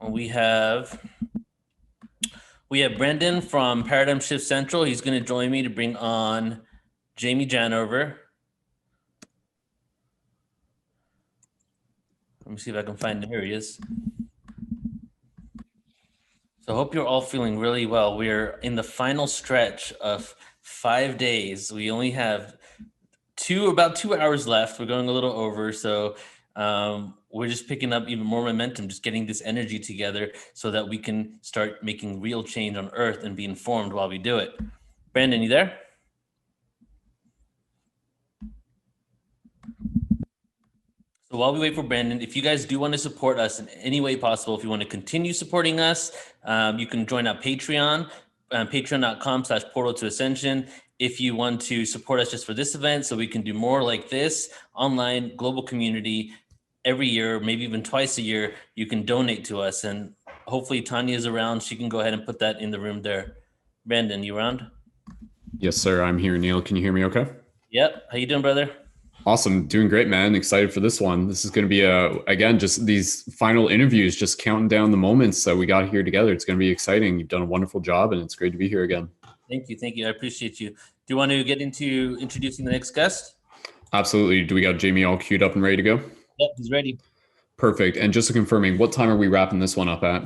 We have Brendan from Paradigm Shift Central. He's going to join me to bring on Jamie Janover. Let me see if I can find him. Here he is. So I hope you're all feeling really well. We're in the final stretch of 5 days. We only have about 2 hours left. We're going a little over, so we're just picking up even more momentum, just getting this energy together so that we can start making real change on Earth and be informed while we do it. Brandon, you there? So while we wait for Brandon, if you guys do want to support us in any way possible, if you want to continue supporting us, you can join our Patreon, patreon.com/portal to ascension. If you want to support us just for this event, so we can do more like this online global community every year, maybe even twice a year, you can donate to us. And hopefully Tanya's around. She can go ahead and put that in the room there. Brandon, you around? Yes, sir. I'm here, Neil. Can you hear me okay? Yep. How you doing, brother? Awesome. Doing great, man. Excited for this one. This is going to be again, just these final interviews, just counting down the moments that we got here together. It's going to be exciting. You've done a wonderful job, and it's great to be here again. Thank you. Thank you. I appreciate you. Do you want to get into introducing the next guest? Absolutely. Do we got Jamie all queued up and ready to go? Yep, he's ready. Perfect. And just confirming, what time are we wrapping this one up at?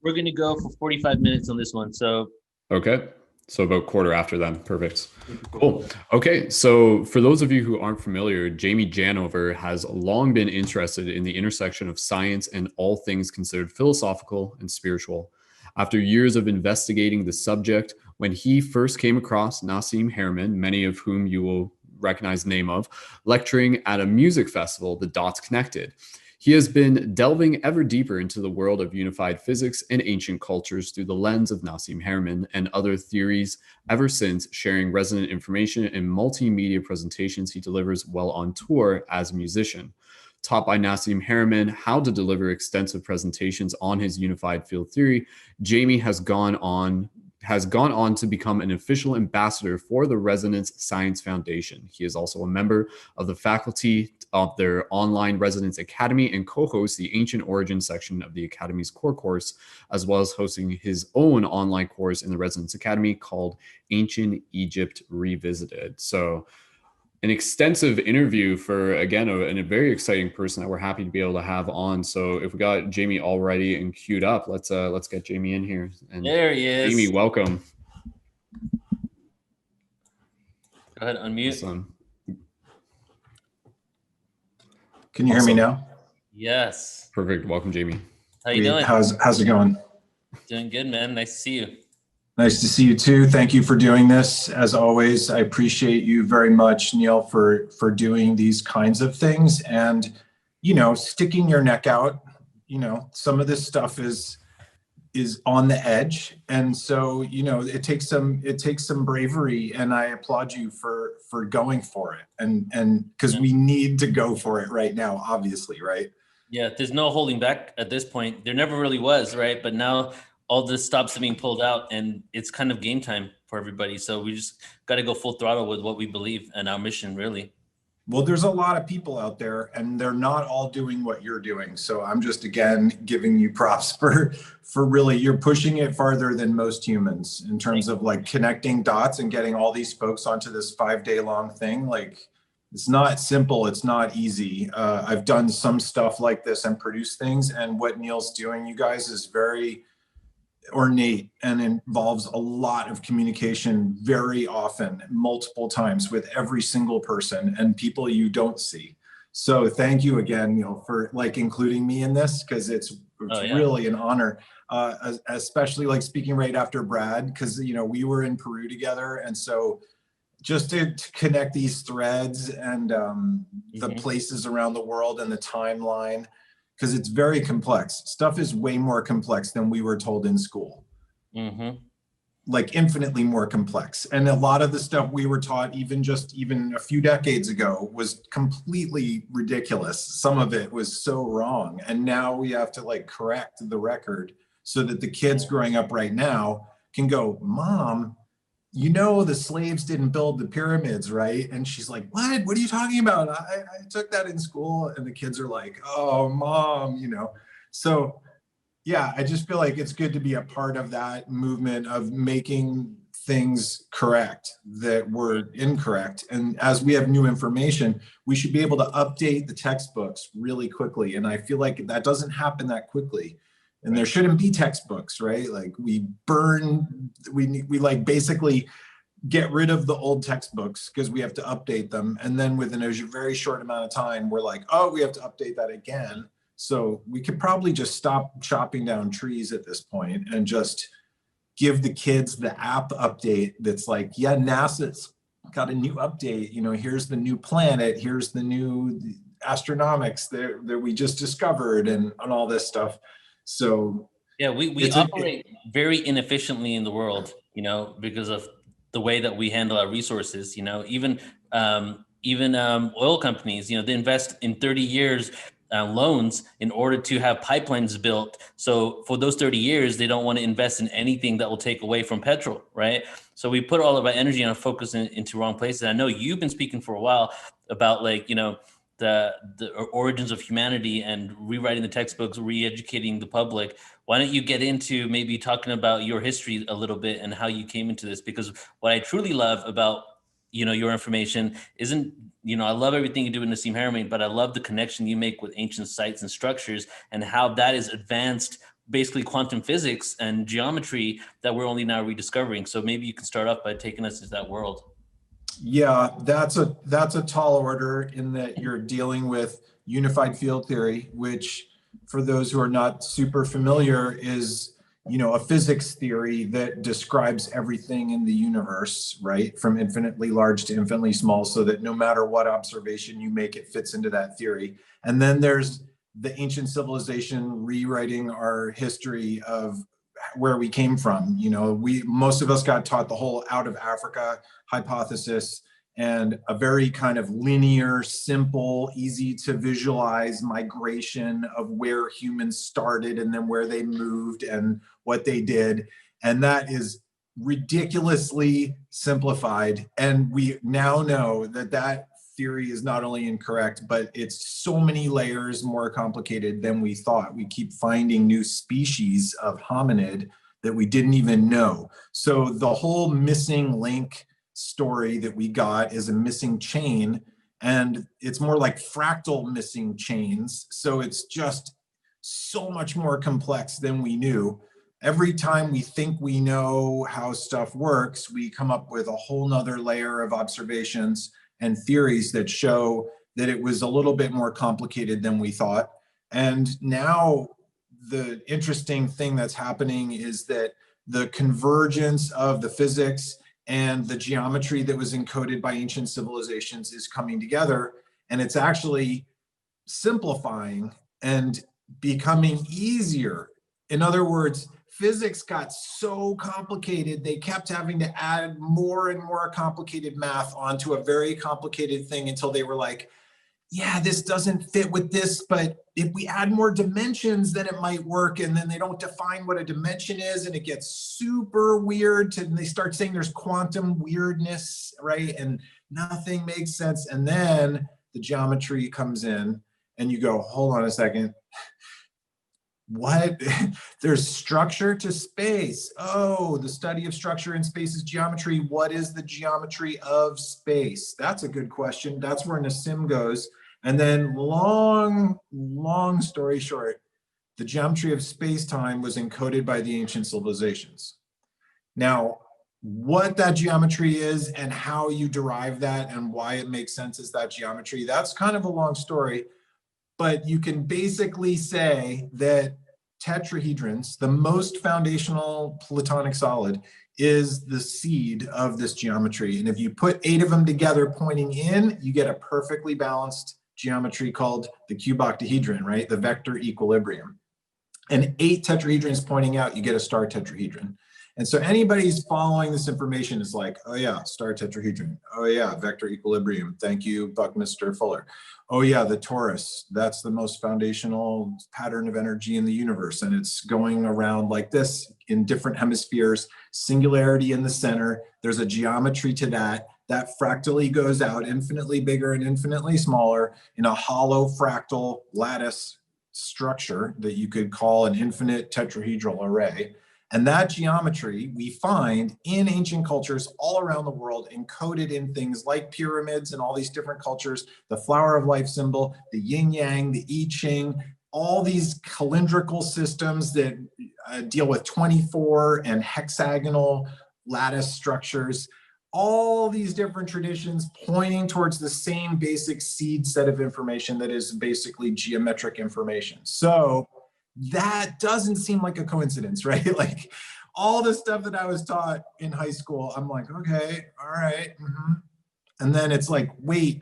We're going to go for 45 minutes on this one. So okay. So about quarter after then. Perfect. Cool. Okay. So for those of you who aren't familiar, Jamie Janover has long been interested in the intersection of science and all things considered philosophical and spiritual. After years of investigating the subject, when he first came across Nassim Haramein, many of whom you will recognize the name of, lecturing at a music festival, the Dots Connected, he has been delving ever deeper into the world of unified physics and ancient cultures through the lens of Nassim Haramein and other theories ever since, sharing resonant information in multimedia presentations he delivers while on tour as a musician. taught by Nassim Haramein how to deliver extensive presentations on his unified field theory, Jamie has gone on to become an official ambassador for the Resonance Science Foundation. He is also a member of the faculty of their online Resonance Academy and co-hosts the Ancient Origin section of the Academy's core course, as well as hosting his own online course in the Resonance Academy called Ancient Egypt Revisited. So an extensive interview for, again, a very exciting person that we're happy to be able to have on. So if we got Jamie all ready and queued up, let's get Jamie in here. And there he is. Jamie, welcome. Go ahead, unmute. Awesome. Can you hear me now? Yes. Perfect. Welcome, Jamie. How you doing? How's it going? Doing good, man. Nice to see you. Nice to see you too. Thank you for doing this. As always, I appreciate you very much, Neil, for doing these kinds of things and, you know, sticking your neck out. You know, some of this stuff is on the edge. And so, you know, it takes some bravery, and I applaud you for going for it. And because we need to go for it right now, obviously, right? Yeah, there's no holding back at this point. There never really was, right? But now all the stops are being pulled out, and it's kind of game time for everybody. So we just got to go full throttle with what we believe and our mission, really. Well, there's a lot of people out there, and they're not all doing what you're doing. So I'm just, again, giving you props for really, you're pushing it farther than most humans in terms of like connecting dots and getting all these folks onto this 5-day long thing. Like, it's not simple. It's not easy. I've done some stuff like this and produced things, and what Neil's doing, you guys, is very ornate and involves a lot of communication very often, multiple times with every single person and people you don't see. So thank you again, Neil, for like including me in this, because it's really an honor, especially like speaking right after Brad, because, you know, we were in Peru together. And so just to connect these threads and the places around the world and the timeline, because it's very complex. Stuff is way more complex than we were told in school. Like infinitely more complex. And a lot of the stuff we were taught even a few decades ago was completely ridiculous. Some of it was so wrong. And now we have to like correct the record so that the kids growing up right now can go, Mom, you know, the slaves didn't build the pyramids, right? And she's like, what are you talking about? I took that in school. And the kids are like, oh, Mom, you know. So yeah, I just feel like it's good to be a part of that movement of making things correct that were incorrect. And as we have new information, we should be able to update the textbooks really quickly. And I feel like that doesn't happen that quickly. And there shouldn't be textbooks, right? Like we like basically get rid of the old textbooks because we have to update them. And then within a very short amount of time, we're like, oh, we have to update that again. So we could probably just stop chopping down trees at this point and just give the kids the app update that's like, yeah, NASA's got a new update. You know, here's the new planet. Here's the new astronomics that we just discovered and all this stuff. So yeah, we operate very inefficiently in the world, you know, because of the way that we handle our resources. You know, even oil companies, you know, they invest in 30 years loans in order to have pipelines built. So for those 30 years, they don't want to invest in anything that will take away from petrol, right? So we put all of our energy and our focus into wrong places. I know you've been speaking for a while about, like, you know, the origins of humanity and rewriting the textbooks, re-educating the public. Why don't you get into maybe talking about your history a little bit and how you came into this? Because what I truly love about, you know, your information isn't, you know, I love everything you do in Nassim Haramein, but I love the connection you make with ancient sites and structures and how that is advanced, basically quantum physics and geometry that we're only now rediscovering. So maybe you can start off by taking us into that world. Yeah, that's a tall order in that you're dealing with unified field theory, which for those who are not super familiar is, you know, a physics theory that describes everything in the universe, right? From infinitely large to infinitely small, so that no matter what observation you make, it fits into that theory. And then there's the ancient civilization rewriting our history of where we came from. You know, most of us got taught the whole out of Africa hypothesis and a very kind of linear, simple, easy to visualize migration of where humans started and then where they moved and what they did. And that is ridiculously simplified. And we now know that that theory is not only incorrect, but it's so many layers more complicated than we thought. We keep finding new species of hominid that we didn't even know. So the whole missing link story that we got is a missing chain, and it's more like fractal missing chains. So it's just so much more complex than we knew. Every time we think we know how stuff works, we come up with a whole nother layer of observations and theories that show that it was a little bit more complicated than we thought. And now the interesting thing that's happening is that the convergence of the physics and the geometry that was encoded by ancient civilizations is coming together, and it's actually simplifying and becoming easier. In other words, physics got so complicated, they kept having to add more and more complicated math onto a very complicated thing until they were like, yeah, this doesn't fit with this, but if we add more dimensions, then it might work. And then they don't define what a dimension is, and it gets super weird. And they start saying there's quantum weirdness, right? And nothing makes sense. And then the geometry comes in, and you go, hold on a second. What? There's structure to space. Oh, the study of structure in space is geometry. What is the geometry of space? That's a good question. That's where Nassim goes. And then long story short, the geometry of space-time was encoded by the ancient civilizations. Now, what that geometry is and how you derive that and why it makes sense as that geometry, that's kind of a long story. But you can basically say that tetrahedrons, the most foundational Platonic solid, is the seed of this geometry. And if you put 8 of them together pointing in, you get a perfectly balanced geometry called the cuboctahedron, right? The vector equilibrium. And 8 tetrahedrons pointing out, you get a star tetrahedron. And so anybody who's following this information is like, oh yeah, star tetrahedron. Oh yeah, vector equilibrium. Thank you, Buckminster Fuller. Oh yeah, the torus. That's the most foundational pattern of energy in the universe. And it's going around like this in different hemispheres, singularity in the center. There's a geometry to that. That fractally goes out infinitely bigger and infinitely smaller in a hollow fractal lattice structure that you could call an infinite tetrahedral array. And that geometry we find in ancient cultures all around the world, encoded in things like pyramids and all these different cultures, the flower of life symbol, the yin yang, the I Ching, all these calendrical systems that deal with 24 and hexagonal lattice structures, all these different traditions pointing towards the same basic seed set of information that is basically geometric information. So that doesn't seem like a coincidence, right? Like all the stuff that I was taught in high school, I'm like, okay, all right. And then it's like, wait,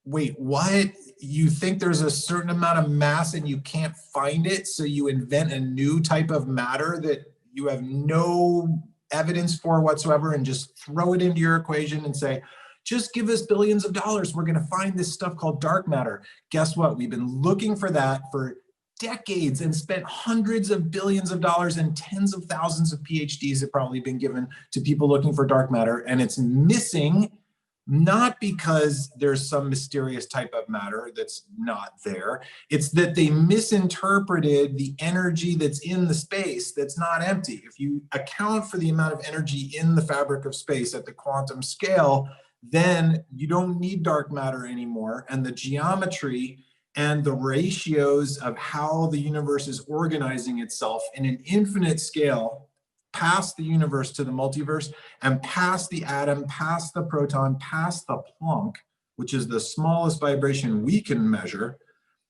what? You think there's a certain amount of mass and you can't find it, so you invent a new type of matter that you have no evidence for whatsoever and just throw it into your equation and say, just give us billions of dollars. We're going to find this stuff called dark matter. Guess what? We've been looking for that for decades and spent hundreds of billions of dollars and tens of thousands of PhDs have probably been given to people looking for dark matter. And it's missing, not because there's some mysterious type of matter that's not there. It's that they misinterpreted the energy that's in the space that's not empty. If you account for the amount of energy in the fabric of space at the quantum scale, then you don't need dark matter anymore. And the geometry and the ratios of how the universe is organizing itself in an infinite scale, past the universe to the multiverse, and past the atom, past the proton, past the Planck, which is the smallest vibration we can measure.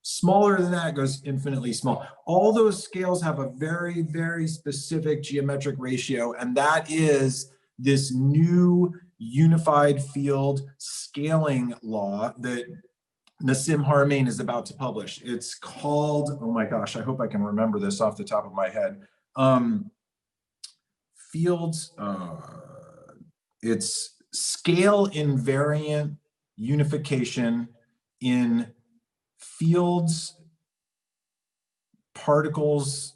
Smaller than that goes infinitely small. All those scales have a very, very specific geometric ratio, and that is this new unified field scaling law that Nassim Haramein is about to publish. It's called, oh my gosh, I hope I can remember this off the top of my head. Fields, it's scale invariant unification in fields, particles,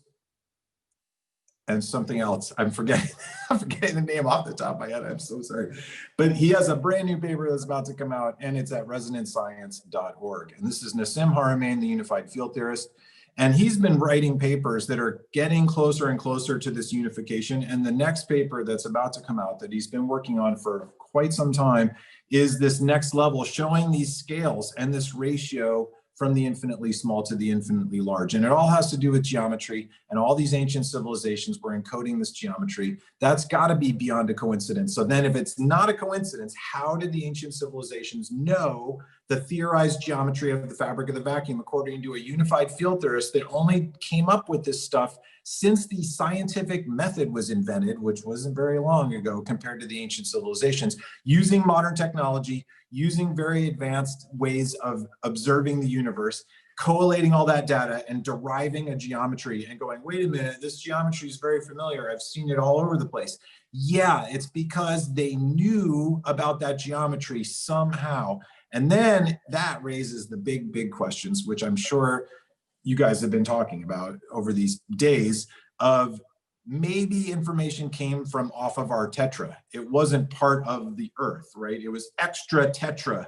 and something else. I'm forgetting the name off the top of my head. I'm so sorry. But he has a brand new paper that's about to come out, and it's at resonantscience.org. And this is Nassim Haramein, the unified field theorist. And he's been writing papers that are getting closer and closer to this unification. And the next paper that's about to come out that he's been working on for quite some time is this next level, showing these scales and this ratio from the infinitely small to the infinitely large. And it all has to do with geometry, and all these ancient civilizations were encoding this geometry. That's got to be beyond a coincidence. So then if it's not a coincidence, how did the ancient civilizations know the theorized geometry of the fabric of the vacuum, according to a unified field theorist that only came up with this stuff since the scientific method was invented, which wasn't very long ago compared to the ancient civilizations, using modern technology, using very advanced ways of observing the universe, collating all that data and deriving a geometry and going, wait a minute, this geometry is very familiar. I've seen it all over the place. Yeah, it's because they knew about that geometry somehow. And then that raises the big questions, which I'm sure you guys have been talking about over these days, of maybe information came from off of our tetra. It wasn't part of the earth, right? It was extra tetra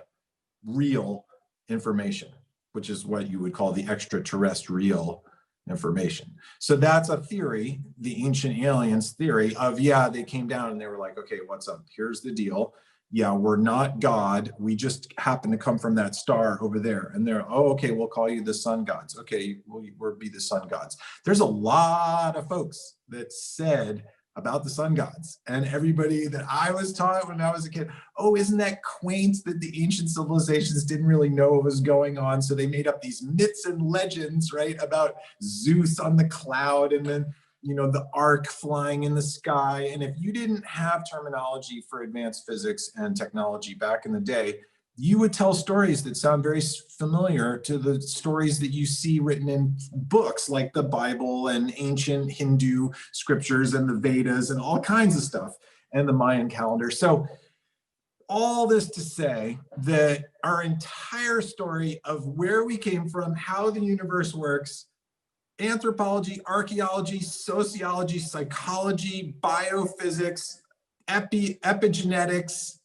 real information, which is what you would call the extraterrestrial information. So that's a theory, the ancient aliens theory of, yeah, they came down and they were like, okay, what's up? Here's the deal. Yeah, we're not God. We just happen to come from that star over there. And they're, oh, okay, we'll call you the sun gods. Okay, we'll be the sun gods. There's a lot of folks that said about the sun gods, and everybody that I was taught when I was a kid, oh, isn't that quaint that the ancient civilizations didn't really know what was going on, so they made up these myths and legends, right, about Zeus on the cloud, and then, you know, the ark flying in the sky. And if you didn't have terminology for advanced physics and technology back in the day, you would tell stories that sound very familiar to the stories that you see written in books like the Bible and ancient Hindu scriptures and the Vedas and all kinds of stuff, and the Mayan calendar. So all this to say that our entire story of where we came from, how the universe works, anthropology, archaeology, sociology, psychology, biophysics, epigenetics,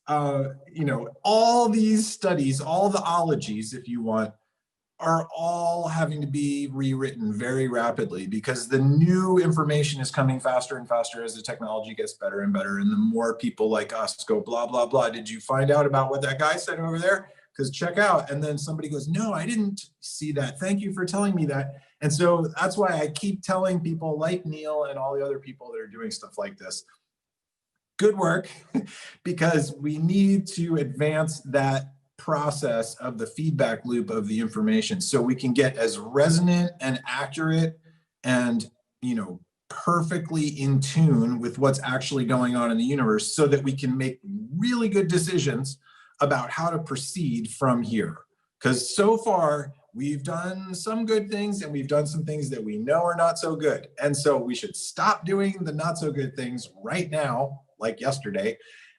you know, all these studies, all the ologies, if you want, are all having to be rewritten very rapidly, because the new information is coming faster and faster as the technology gets better and better. And the more people like us go, blah, blah, blah. Did you find out about what that guy said over there? Because check out. And then somebody goes, no, I didn't see that. Thank you for telling me that. And so that's why I keep telling people like Neil and all the other people that are doing stuff like this, good work, because we need to advance that process of the feedback loop of the information so we can get as resonant and accurate and, you know, perfectly in tune with what's actually going on in the universe, so that we can make really good decisions about how to proceed from here. Because so far, we've done some good things and we've done some things that we know are not so good. And so we should stop doing the not so good things right now, like yesterday,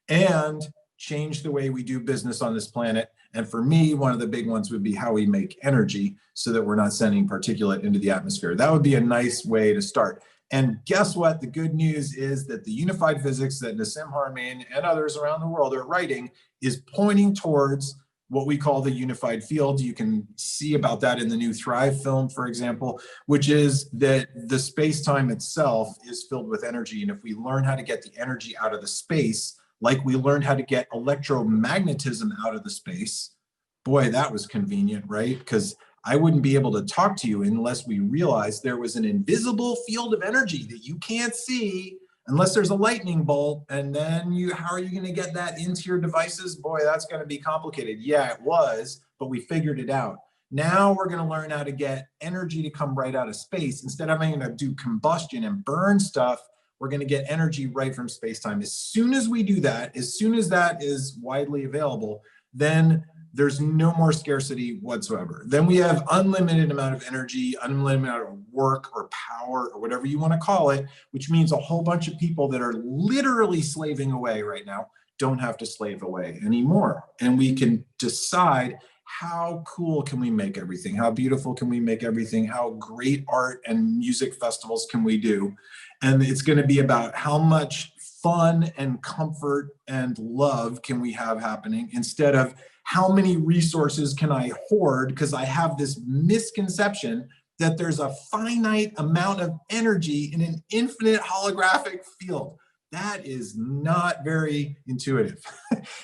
and change the way we do business on this planet. And for me, one of the big ones would be how we make energy so that we're not sending particulate into the atmosphere. That would be a nice way to start. And guess what? The good news is that the unified physics that Nassim Haramein and others around the world are writing is pointing towards what we call the unified field. You can see about that in the new Thrive film, for example, which is that the space-time itself is filled with energy. And if we learn how to get the energy out of the space, like we learned how to get electromagnetism out of the space, boy, that was convenient, right? Because I wouldn't be able to talk to you unless we realized there was an invisible field of energy that you can't see unless there's a lightning bolt. And then how are you going to get that into your devices? Boy, that's going to be complicated. Yeah, it was, but we figured it out. Now we're going to learn how to get energy to come right out of space. Instead of having to do combustion and burn stuff, we're going to get energy right from space-time. As soon as we do that, as soon as that is widely available, then there's no more scarcity whatsoever. Then we have unlimited amount of energy, unlimited amount of work or power or whatever you want to call it, which means a whole bunch of people that are literally slaving away right now don't have to slave away anymore. And we can decide how cool can we make everything? How beautiful can we make everything? How great art and music festivals can we do? And it's going to be about how much fun and comfort and love can we have happening, instead of how many resources can I hoard, because I have this misconception that there's a finite amount of energy in an infinite holographic field. That is not very intuitive.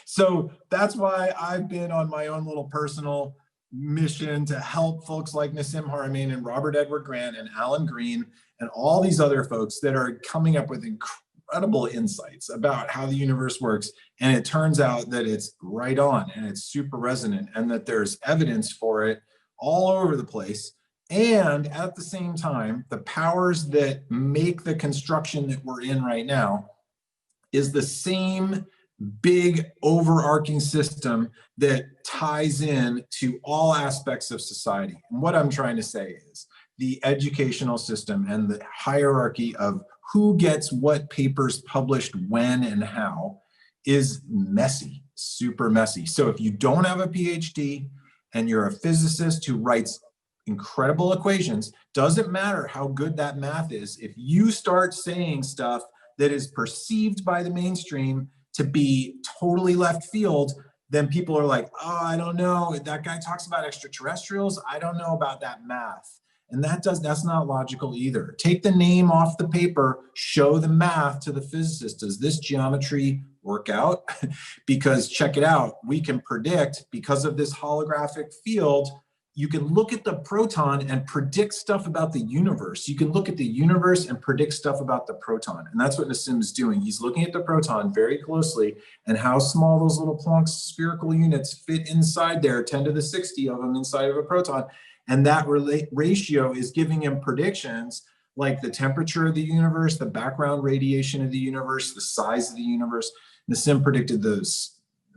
So that's why I've been on my own little personal mission to help folks like Nassim Haramein and Robert Edward Grant and Alan Green and all these other folks that are coming up with incredible insights about how the universe works. And it turns out that it's right on and it's super resonant, and that there's evidence for it all over the place. And at the same time, the powers that make the construction that we're in right now is the same big overarching system that ties in to all aspects of society. And what I'm trying to say is the educational system and the hierarchy of who gets what papers published when and how is messy, super messy. So if you don't have a PhD and you're a physicist who writes incredible equations, doesn't matter how good that math is, if you start saying stuff that is perceived by the mainstream to be totally left field, then people are like, oh, I don't know, that guy talks about extraterrestrials, I don't know about that math. And that's not logical either. Take the name off the paper, show the math to the physicist. Does this geometry work out? Because check it out, we can predict, because of this holographic field, you can look at the proton and predict stuff about the universe. You can look at the universe and predict stuff about the proton. And that's what Nassim is doing. He's looking at the proton very closely and how small those little Planck spherical units fit inside there, 10 to the 60 of them inside of a proton. And that ratio is giving him predictions like the temperature of the universe, the background radiation of the universe, the size of the universe. Nassim predicted those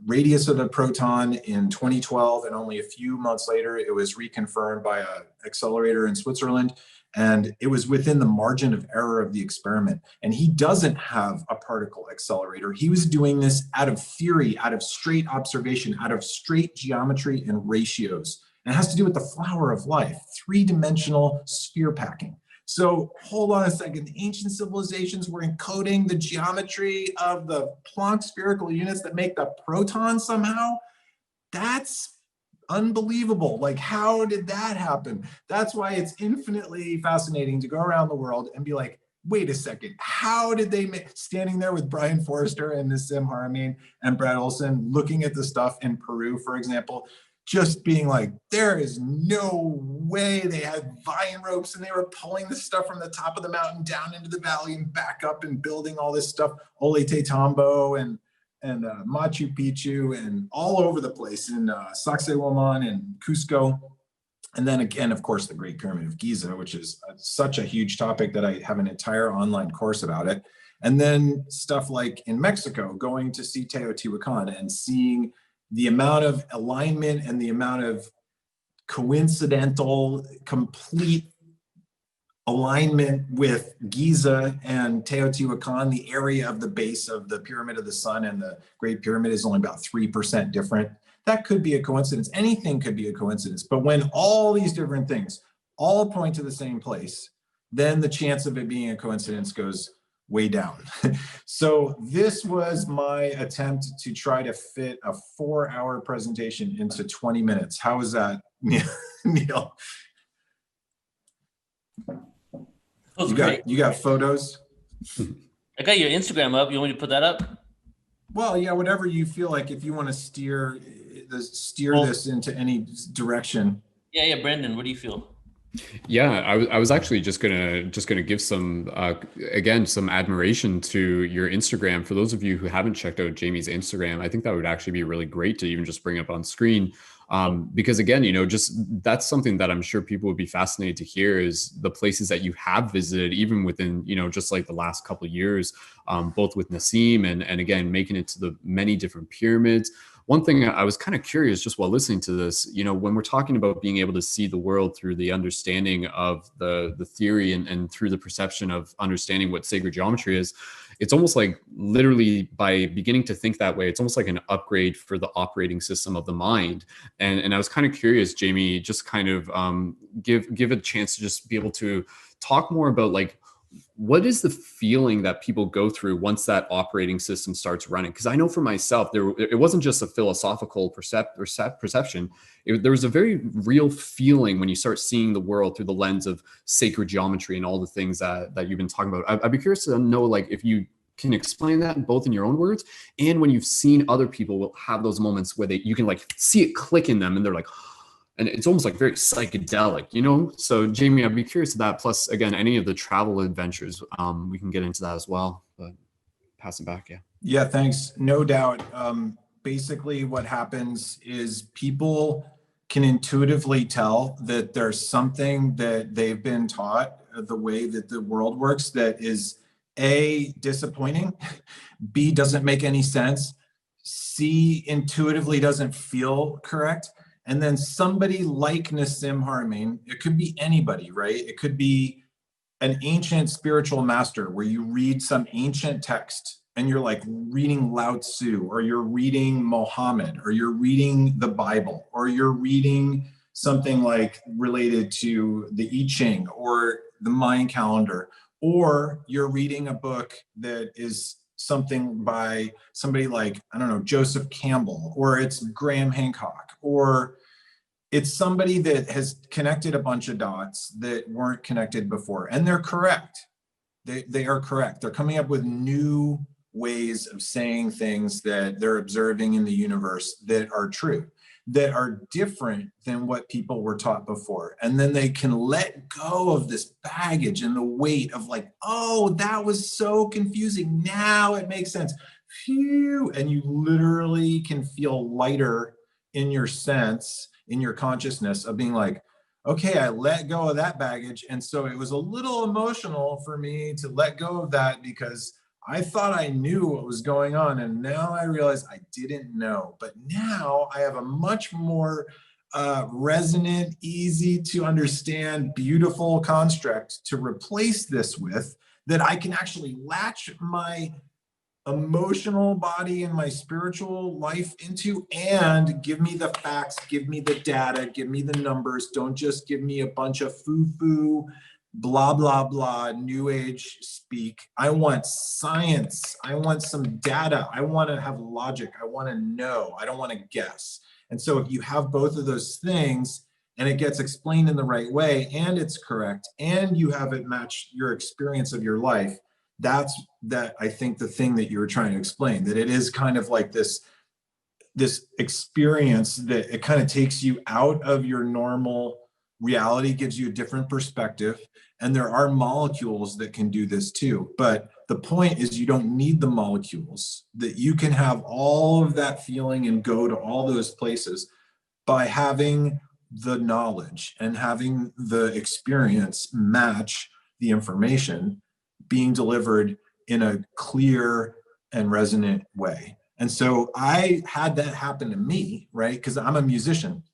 radius of the proton in 2012, and only a few months later it was reconfirmed by an accelerator in Switzerland, and it was within the margin of error of the experiment. And he doesn't have a particle accelerator. He was doing this out of theory, out of straight observation, out of straight geometry and ratios. And it has to do with the flower of life, three-dimensional sphere packing. So hold on a second, the ancient civilizations were encoding the geometry of the Planck spherical units that make the proton somehow? That's unbelievable. Like, how did that happen? That's why it's infinitely fascinating to go around the world and be like, wait a second, how did they make, standing there with Brian Forrester and Nassim Haramein and Brad Olson, looking at the stuff in Peru, for example, just being like, there is no way. They had vine ropes and they were pulling the stuff from the top of the mountain down into the valley and back up and building all this stuff, Ollantaytambo and Machu Picchu and all over the place in Sacsayhuaman and Cusco. And then again, of course, the Great Pyramid of Giza, which is such a huge topic that I have an entire online course about it. And then stuff like in Mexico, going to see Teotihuacan and seeing the amount of alignment and the amount of coincidental, complete alignment with Giza and Teotihuacan. The area of the base of the Pyramid of the Sun and the Great Pyramid is only about 3% different. That could be a coincidence. Anything could be a coincidence. But when all these different things all point to the same place, then the chance of it being a coincidence goes way down. So this was my attempt to try to fit a 4-hour presentation into 20 minutes. How was that, Neil? You got photos? I got your Instagram up. You want me to put that up? Well, yeah, whatever you feel like, if you want to steer this into any direction. Yeah, Brandon, what do you feel? Yeah, I was actually just gonna give some again some admiration to your Instagram. For those of you who haven't checked out Jamie's Instagram, I think that would actually be really great to even just bring up on screen, because again, just that's something that I'm sure people would be fascinated to hear, is the places that you have visited, even within just like the last couple of years, both with Nassim and again making it to the many different pyramids. one thing I was kind of curious just while listening to this, you know, when we're talking about being able to see the world through the understanding of the theory and through the perception of understanding what sacred geometry is, it's almost like literally by beginning to think that way, it's almost like an upgrade for the operating system of the mind. And I was kind of curious, Jamie, just kind of give a chance to just be able to talk more about like, what is the feeling that people go through once that operating system starts running? Because I know for myself, it wasn't just a philosophical perception. There was a very real feeling when you start seeing the world through the lens of sacred geometry and all the things that you've been talking about. I'd be curious to know, like, if you can explain that both in your own words and when you've seen other people will have those moments where you can like see it click in them and they're like, and it's almost like very psychedelic, you know? So Jamie, I'd be curious to that. Plus, again, any of the travel adventures, we can get into that as well, but pass it back, yeah. Yeah, thanks. No doubt. Basically what happens is people can intuitively tell that there's something that they've been taught the way that the world works that is A, disappointing, B, doesn't make any sense, C, intuitively doesn't feel correct. And then somebody like Nassim Haramein, it could be anybody, right? It could be an ancient spiritual master where you read some ancient text and you're like reading Lao Tzu, or you're reading Mohammed, or you're reading the Bible, or you're reading something like related to the I Ching or the Mayan calendar, or you're reading a book that is something by somebody like, I don't know, Joseph Campbell, or it's Graham Hancock, or it's somebody that has connected a bunch of dots that weren't connected before. And they're correct. They are correct. They're coming up with new ways of saying things that they're observing in the universe that are true, that are different than what people were taught before. And then they can let go of this baggage and the weight of like, oh, that was so confusing. Now it makes sense. Phew. And you literally can feel lighter in your sense, in your consciousness of being like, okay, I let go of that baggage. And so it was a little emotional for me to let go of that because I thought I knew what was going on. And now I realize I didn't know. But now I have a much more resonant, easy to understand, beautiful construct to replace this with, that I can actually latch my emotional body and my spiritual life into, and give me the facts, give me the data, give me the numbers. Don't just give me a bunch of foo-foo, blah, blah, blah, new age speak. I want science. I want some data. I want to have logic. I want to know. I don't want to guess. And so if you have both of those things and it gets explained in the right way and it's correct and you have it match your experience of your life, that's I think the thing that you were trying to explain, that it is kind of like this experience that it kind of takes you out of your normal reality, gives you a different perspective. And there are molecules that can do this too. But the point is you don't need the molecules, that you can have all of that feeling and go to all those places by having the knowledge and having the experience match the information being delivered in a clear and resonant way. And so I had that happen to me, right? Because I'm a musician.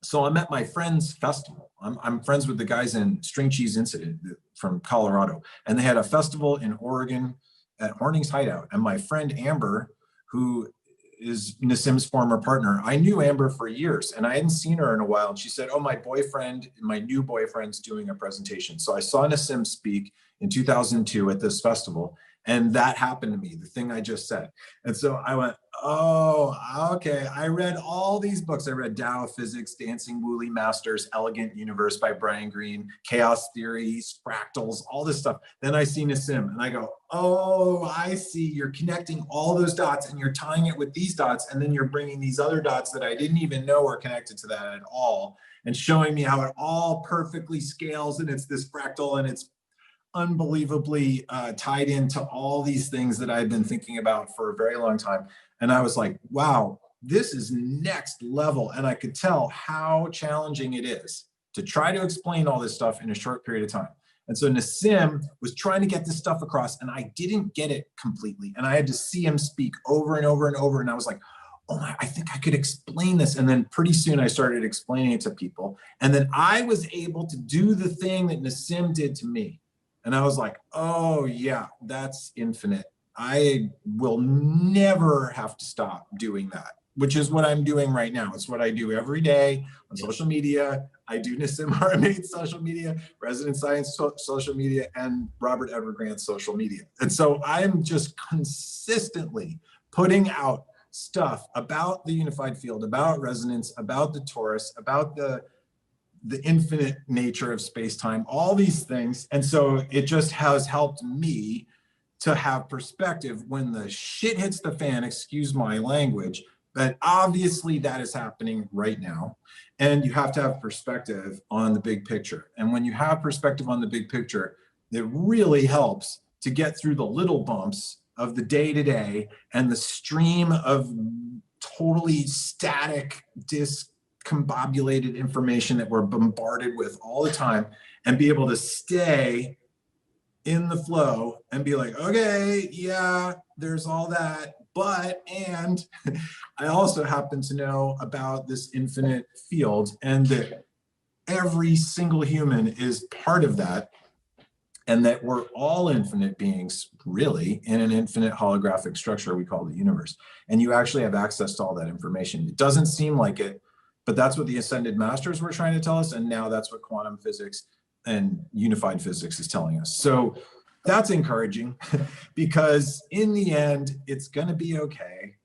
So I'm at my friend's festival. I'm friends with the guys in String Cheese Incident from Colorado. And they had a festival in Oregon at Horning's Hideout. And my friend Amber, who is Nassim's former partner, I knew Amber for years and I hadn't seen her in a while. And she said, oh, my new boyfriend's doing a presentation. So I saw Nassim speak in 2002 at this festival. And that happened to me, the thing I just said. And so I went, oh, okay. I read all these books. I read Tao of Physics, Dancing Woolly Masters, Elegant Universe by Brian Greene, Chaos Theories, Fractals, all this stuff. Then I see Nassim and I go, oh, I see. You're connecting all those dots and you're tying it with these dots. And then you're bringing these other dots that I didn't even know were connected to that at all and showing me how it all perfectly scales. And it's this fractal and it's unbelievably tied into all these things that I've been thinking about for a very long time. And I was like, wow, this is next level. And I could tell how challenging it is to try to explain all this stuff in a short period of time. And so Nassim was trying to get this stuff across and I didn't get it completely. And I had to see him speak over and over and over. And I was like, oh my, I think I could explain this. And then pretty soon I started explaining it to people. And then I was able to do the thing that Nassim did to me. And I was like, oh yeah, that's infinite. I will never have to stop doing that, which is what I'm doing right now. It's what I do every day on social media. I do Nassim Haramein social media, Resident Science social media, and Robert Edward Grant's social media. And so I'm just consistently putting out stuff about the unified field, about resonance, about the torus, about the infinite nature of space-time, all these things. And so it just has helped me to have perspective when the shit hits the fan, excuse my language, but obviously that is happening right now. And you have to have perspective on the big picture. And when you have perspective on the big picture, it really helps to get through the little bumps of the day-to-day and the stream of totally static, discombobulated information that we're bombarded with all the time, and be able to stay in the flow and be like, okay, yeah, there's all that, and I also happen to know about this infinite field, and that every single human is part of that, and that we're all infinite beings, really, in an infinite holographic structure we call the universe. And you actually have access to all that information. It doesn't seem like it, but that's what the Ascended Masters were trying to tell us, and now that's what quantum physics and unified physics is telling us. So that's encouraging, because in the end, it's going to be okay.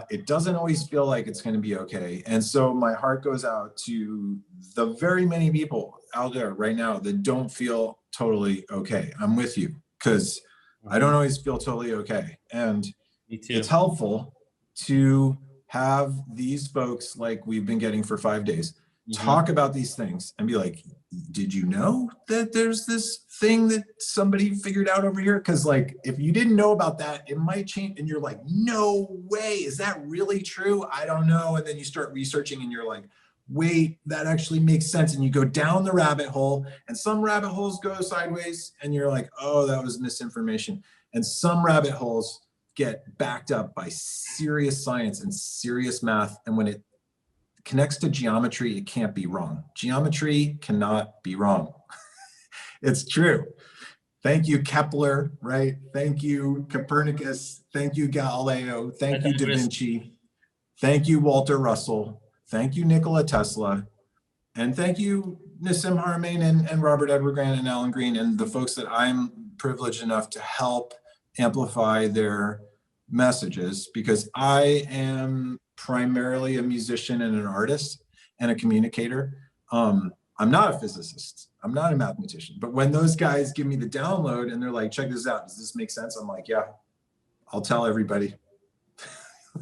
It doesn't always feel like it's going to be okay. And so my heart goes out to the very many people out there right now that don't feel totally okay. I'm with you, because I don't always feel totally okay. And Me too. It's helpful to have these folks, like we've been getting for 5 days, talk about these things and be like, did you know that there's this thing that somebody figured out over here? Because like, if you didn't know about that, it might change. And you're like, no way, is that really true? I don't know. And then you start researching and you're like, wait, that actually makes sense. And you go down the rabbit hole, and some rabbit holes go sideways and you're like, oh, that was misinformation. And some rabbit holes get backed up by serious science and serious math. And when it connects to geometry, it can't be wrong. Geometry cannot be wrong. It's true. Thank you, Kepler, right? Thank you, Copernicus. Thank you, Galileo. Thank you, Da Vinci. Thank you, Walter Russell. Thank you, Nikola Tesla. And thank you, Nassim Haramein and Robert Edward Grant and Alan Green, and the folks that I'm privileged enough to help amplify their messages, because I am primarily a musician and an artist and a communicator. I'm not a physicist. I'm not a mathematician. But when those guys give me the download and they're like, check this out, does this make sense? I'm like, yeah, I'll tell everybody.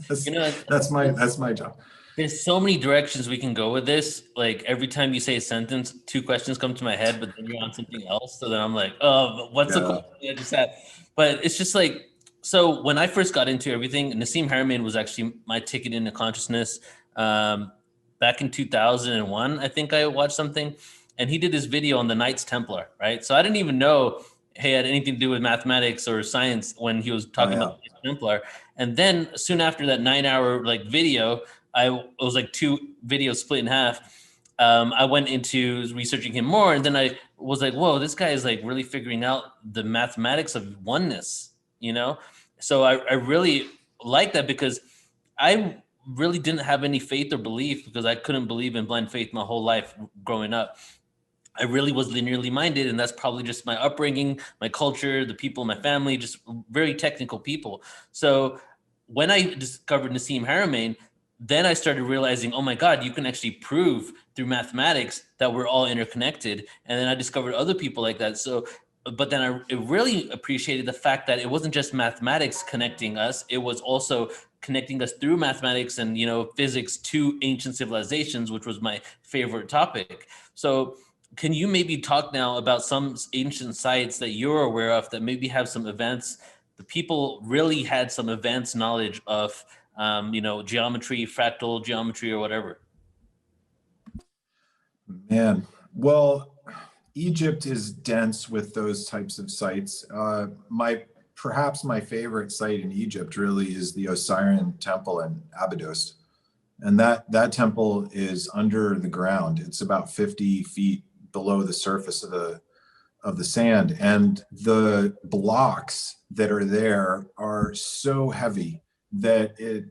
that's my job. There's so many directions we can go with this. Like every time you say a sentence, 2 questions come to my head, but then you're on something else. So then I'm like, oh, what's the question I just had? But it's just like, so when I first got into everything, Nassim Haramein was actually my ticket into consciousness. Back in 2001, I think I watched something, and he did this video on the Knights Templar, right? So I didn't even know it had anything to do with mathematics or science when he was talking about the Knights Templar. And then soon after that 9-hour like video, it was like 2 videos split in half. I went into researching him more, and then I was like, whoa, this guy is like really figuring out the mathematics of oneness, you know? So I really like that, because I really didn't have any faith or belief, because I couldn't believe in blind faith my whole life growing up. I really was linearly minded, and that's probably just my upbringing, my culture, the people in my family, just very technical people. So when I discovered Nassim Haramein, then I started realizing, oh my God, you can actually prove through mathematics that we're all interconnected. And then I discovered other people like that. So, but then I really appreciated the fact that it wasn't just mathematics connecting us, it was also connecting us through mathematics and, you know, physics to ancient civilizations, which was my favorite topic. So can you maybe talk now about some ancient sites that you're aware of that maybe have some events, the people really had some advanced knowledge of, you know, geometry, fractal geometry or whatever? Man, well, Egypt is dense with those types of sites. My perhaps my favorite site in Egypt really is the Osirian temple in Abydos. And that temple is under the ground. It's about 50 feet below the surface of the sand. And the blocks that are there are so heavy that it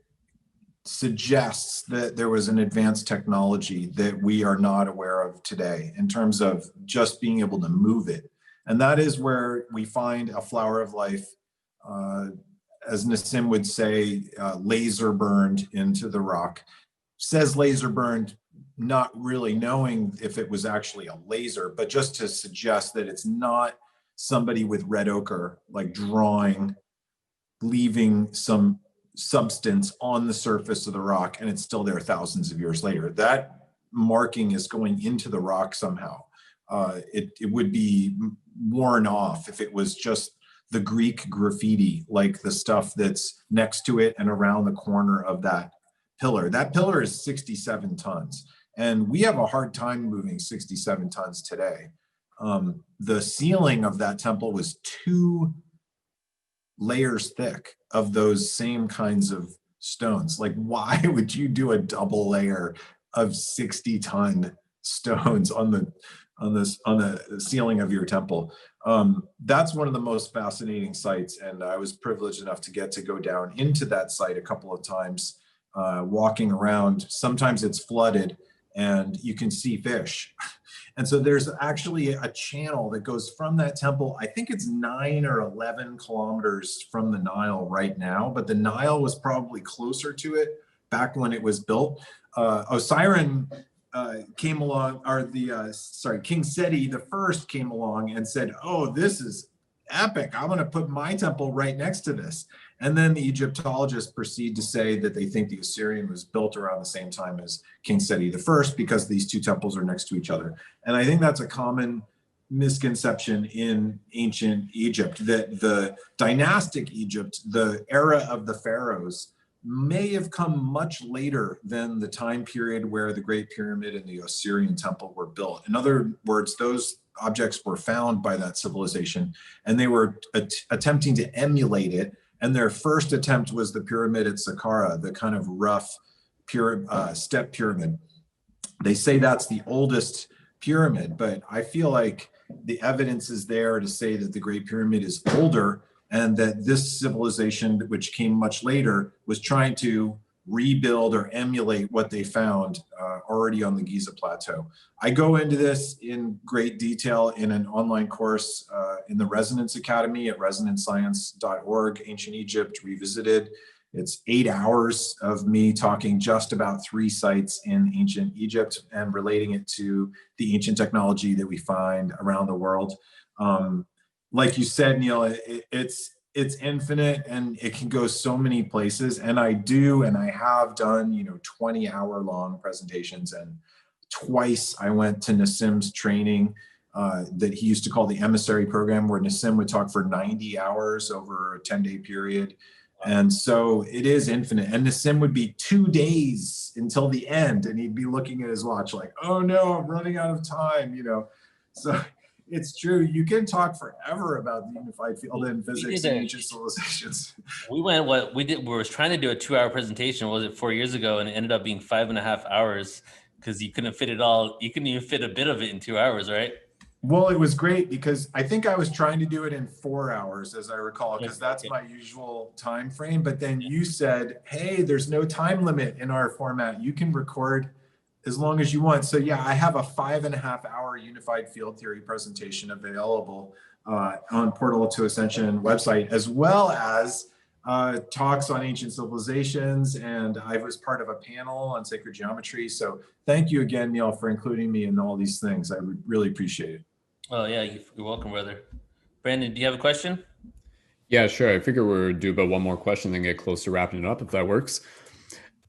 suggests that there was an advanced technology that we are not aware of today in terms of just being able to move it. And that is where we find a flower of life, as Nassim would say, laser burned into the rock. Says laser burned, not really knowing if it was actually a laser, but just to suggest that it's not somebody with red ochre, like drawing, leaving some substance on the surface of the rock, and it's still there thousands of years later. That marking is going into the rock somehow. It would be worn off if it was just the Greek graffiti, like the stuff that's next to it and around the corner of that pillar. That pillar is 67 tons, and we have a hard time moving 67 tons today. The ceiling of that temple was 2 layers thick of those same kinds of stones. Like, why would you do a double layer of 60-ton stones on the ceiling of your temple? That's one of the most fascinating sites, and I was privileged enough to get to go down into that site a couple of times, walking around. Sometimes it's flooded and you can see fish. And so there's actually a channel that goes from that temple. I think it's 9 or 11 kilometers from the Nile right now, but the Nile was probably closer to it back when it was built. Osirian came along, or King Seti the First came along and said, "Oh, this is epic. I'm going to put my temple right next to this." And then the Egyptologists proceed to say that they think the Assyrian was built around the same time as King Seti the First, because these two temples are next to each other. And I think that's a common misconception in ancient Egypt, that the dynastic Egypt, the era of the pharaohs, may have come much later than the time period where the Great Pyramid and the Osirian temple were built. In other words, those objects were found by that civilization, and they were attempting to emulate it. And their first attempt was the pyramid at Saqqara, the kind of rough step pyramid. They say that's the oldest pyramid, but I feel like the evidence is there to say that the Great Pyramid is older, and that this civilization, which came much later, was trying to rebuild or emulate what they found already on the Giza Plateau. I go into this in great detail in an online course in the Resonance Academy at resonancescience.org, Ancient Egypt Revisited. It's 8 hours of me talking just about 3 sites in ancient Egypt and relating it to the ancient technology that we find around the world. Like you said, Neil, it's infinite, and it can go so many places. And I have done, 20-hour-long presentations. And twice I went to Nassim's training that he used to call the emissary program, where Nassim would talk for 90 hours over a 10-day period. And so it is infinite. And Nassim would be 2 days until the end, and he'd be looking at his watch like, "Oh no, I'm running out of time," So it's true. You can talk forever about the unified field and physics and ancient civilizations. We were trying to do a 2-hour presentation, was it 4 years ago? And it ended up being 5.5 hours because you couldn't fit it all. You couldn't even fit a bit of it in 2 hours, right? Well, it was great because I think I was trying to do it in 4 hours, as I recall, because that's my usual time frame. But then you said, "Hey, there's no time limit in our format. You can record as long as you want." So yeah, I have a 5.5-hour unified field theory presentation available on Portal to Ascension website, as well as talks on ancient civilizations. And I was part of a panel on sacred geometry. So thank you again, Neil, for including me in all these things. I would really appreciate it. Oh yeah, you're welcome, brother. Brandon, do you have a question? Yeah, sure. I figure we'll do about one more question, then get close to wrapping it up, if that works.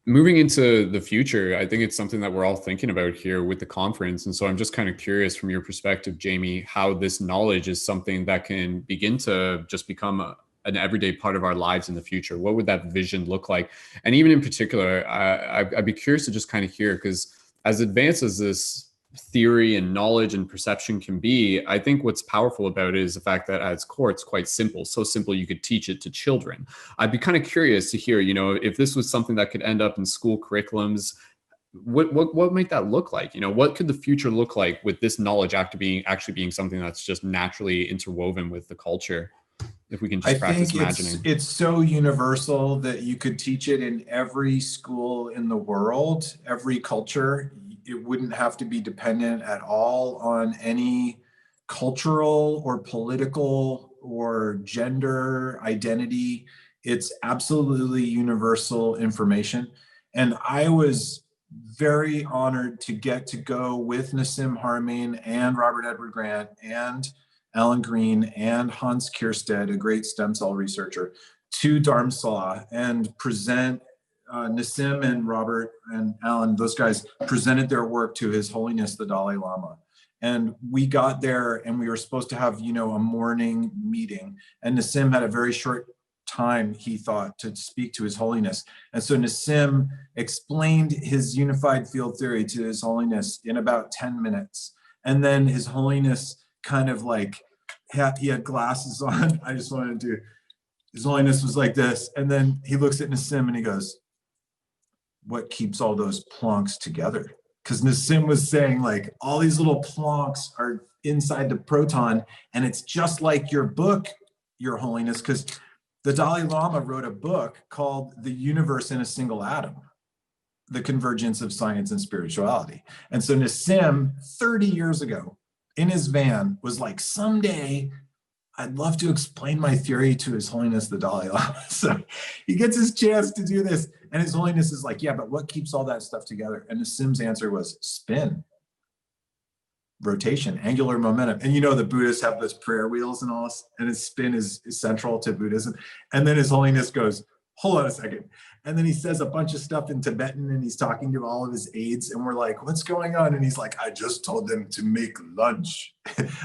Moving into the future, I think it's something that we're all thinking about here with the conference. And so I'm just kind of curious from your perspective, Jamie, how this knowledge is something that can begin to just become an everyday part of our lives in the future. What would that vision look like? And even in particular, I'd be curious to just kind of hear, because as advanced as this theory and knowledge and perception can be, I think what's powerful about it is the fact that at its core, it's quite simple. So simple you could teach it to children. I'd be kind of curious to hear, if this was something that could end up in school curriculums, what might that look like? What could the future look like with this knowledge actually being something that's just naturally interwoven with the culture? If we can just practice imagining. It's so universal that you could teach it in every school in the world, every culture. It wouldn't have to be dependent at all on any cultural or political or gender identity. It's absolutely universal information. And I was very honored to get to go with Nassim Haramein and Robert Edward Grant and Alan Green and Hans Kierstead, a great stem cell researcher, to Dharamsala and present. Nassim and Robert and Alan, those guys presented their work to His Holiness the Dalai Lama. And we got there and we were supposed to have, a morning meeting. And Nassim had a very short time, he thought, to speak to His Holiness. And so Nassim explained his unified field theory to His Holiness in about 10 minutes. And then His Holiness kind of he had glasses on. I just wanted to, His Holiness was like this. And then he looks at Nassim and he goes, "What keeps all those plonks together?" Because Nassim was saying all these little plonks are inside the proton, and it's just like your book, Your Holiness, because the Dalai Lama wrote a book called The Universe in a Single Atom, The Convergence of Science and Spirituality. And so Nassim, 30 years ago, in his van, was like, someday I'd love to explain my theory to His Holiness the Dalai Lama. So he gets his chance to do this. And His Holiness is like, yeah, but what keeps all that stuff together? And Nassim's answer was spin, rotation, angular momentum. And the Buddhists have those prayer wheels and all this, and his spin is central to Buddhism. And then His Holiness goes, hold on a second. And then he says a bunch of stuff in Tibetan and he's talking to all of his aides and we're like, what's going on? And he's like, I just told them to make lunch.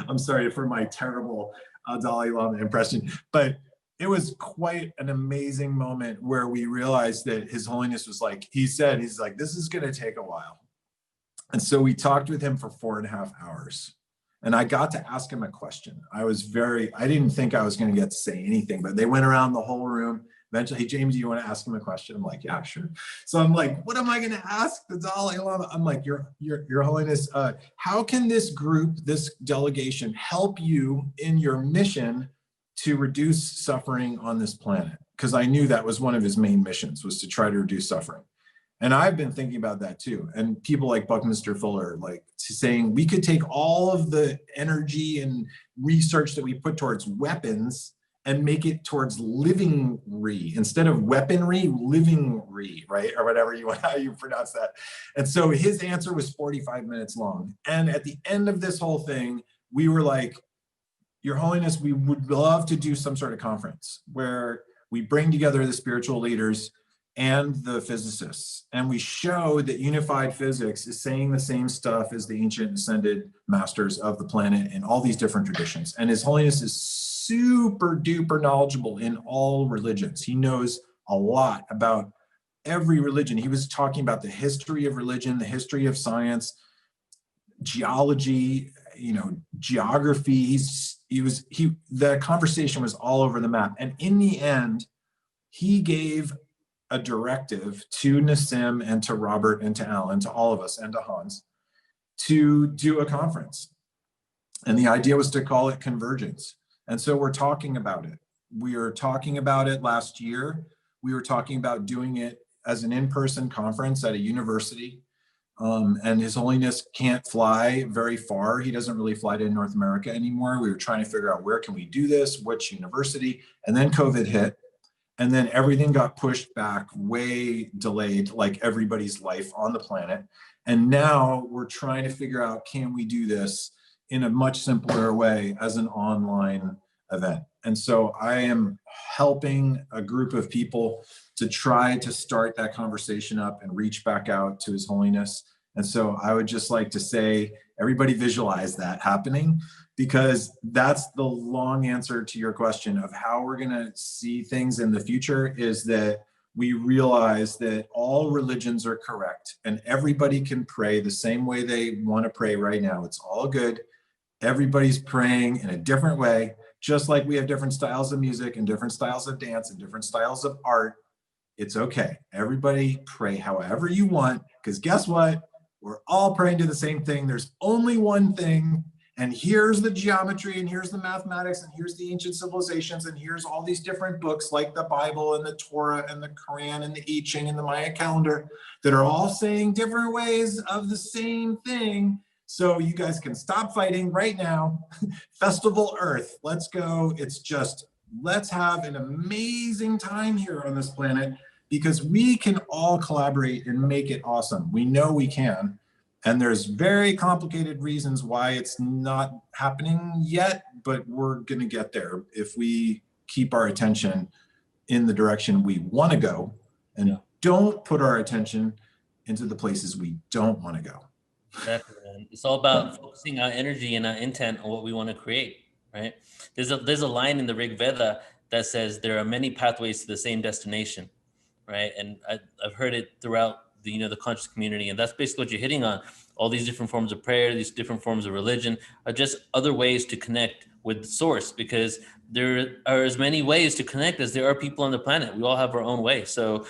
I'm sorry for my terrible Dalai Lama impression, but it was quite an amazing moment where we realized that His Holiness was like, he's like, this is going to take a while. And so we talked with him for 4.5 hours and I got to ask him a question. I didn't think I was going to get to say anything, but they went around the whole room. Eventually, hey, James, do you want to ask him a question? I'm like, yeah, sure. So I'm like, what am I going to ask the Dalai Lama? I'm like, Your Holiness, how can this group, this delegation help you in your mission to reduce suffering on this planet? Because I knew that was one of his main missions, was to try to reduce suffering. And I've been thinking about that too. And people like Buckminster Fuller, saying we could take all of the energy and research that we put towards weapons and make it towards living-ry, instead of weaponry, living-ry, right? Or whatever how you pronounce that. And so his answer was 45 minutes long. And at the end of this whole thing, we were like, Your Holiness, we would love to do some sort of conference where we bring together the spiritual leaders and the physicists. And we show that unified physics is saying the same stuff as the ancient ascended masters of the planet in all these different traditions. And His Holiness is super duper knowledgeable in all religions. He knows a lot about every religion. He was talking about the history of religion, the history of science, geology, geography. The conversation was all over the map. And in the end, he gave a directive to Nassim and to Robert and to Alan, to all of us and to Hans, to do a conference. And the idea was to call it Convergence. And so we're talking about it. We were talking about it last year. We were talking about doing it as an in-person conference at a university. And His Holiness can't fly very far. He doesn't really fly to North America anymore. We were trying to figure out where can we do this, which university, and then COVID hit. And then everything got pushed back, way delayed, like everybody's life on the planet. And now we're trying to figure out, can we do this in a much simpler way as an online event? And so I am helping a group of people to try to start that conversation up and reach back out to His Holiness. And so I would just like to say, everybody visualize that happening, because that's the long answer to your question of how we're going to see things in the future, is that we realize that all religions are correct and everybody can pray the same way they want to pray right now. It's all good. Everybody's praying in a different way, just like we have different styles of music and different styles of dance and different styles of art. It's okay. Everybody pray however you want, because guess what? We're all praying to the same thing. There's only one thing. And here's the geometry, and here's the mathematics, and here's the ancient civilizations, and here's all these different books like the Bible and the Torah and the Quran and the I Ching and the Maya calendar that are all saying different ways of the same thing. So you guys can stop fighting right now. Festival Earth, let's go. It's just, let's have an amazing time here on this planet, because we can all collaborate and make it awesome. We know we can. And there's very complicated reasons why it's not happening yet, but we're gonna get there if we keep our attention in the direction we wanna go and don't put our attention into the places we don't wanna go. Exactly, man. It's all about focusing our energy and our intent on what we want to create, right? There's a line in the Rig Veda that says there are many pathways to the same destination, right? And I've heard it throughout the the conscious community, and that's basically what you're hitting on. All these different forms of prayer, these different forms of religion are just other ways to connect with the source, because there are as many ways to connect as there are people on the planet. We all have our own way. So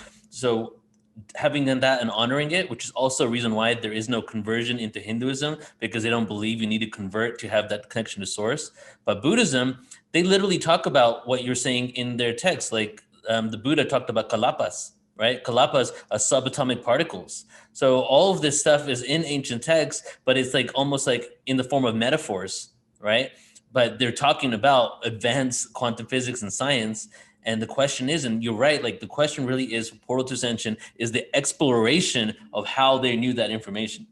having done that and honoring it, which is also a reason why there is no conversion into Hinduism, because they don't believe you need to convert to have that connection to source. But Buddhism, they literally talk about what you're saying in their text. Like the Buddha talked about kalapas, right? Kalapas are subatomic particles. So all of this stuff is in ancient texts, but it's like almost like in the form of metaphors, right? But they're talking about advanced quantum physics and science. And the question is, and you're right, like the question really is, Portal to Ascension is the exploration of how they knew that information.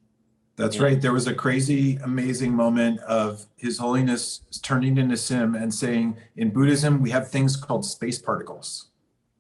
That's right. There was a crazy, amazing moment of His Holiness turning to Nassim and saying, in Buddhism, we have things called space particles.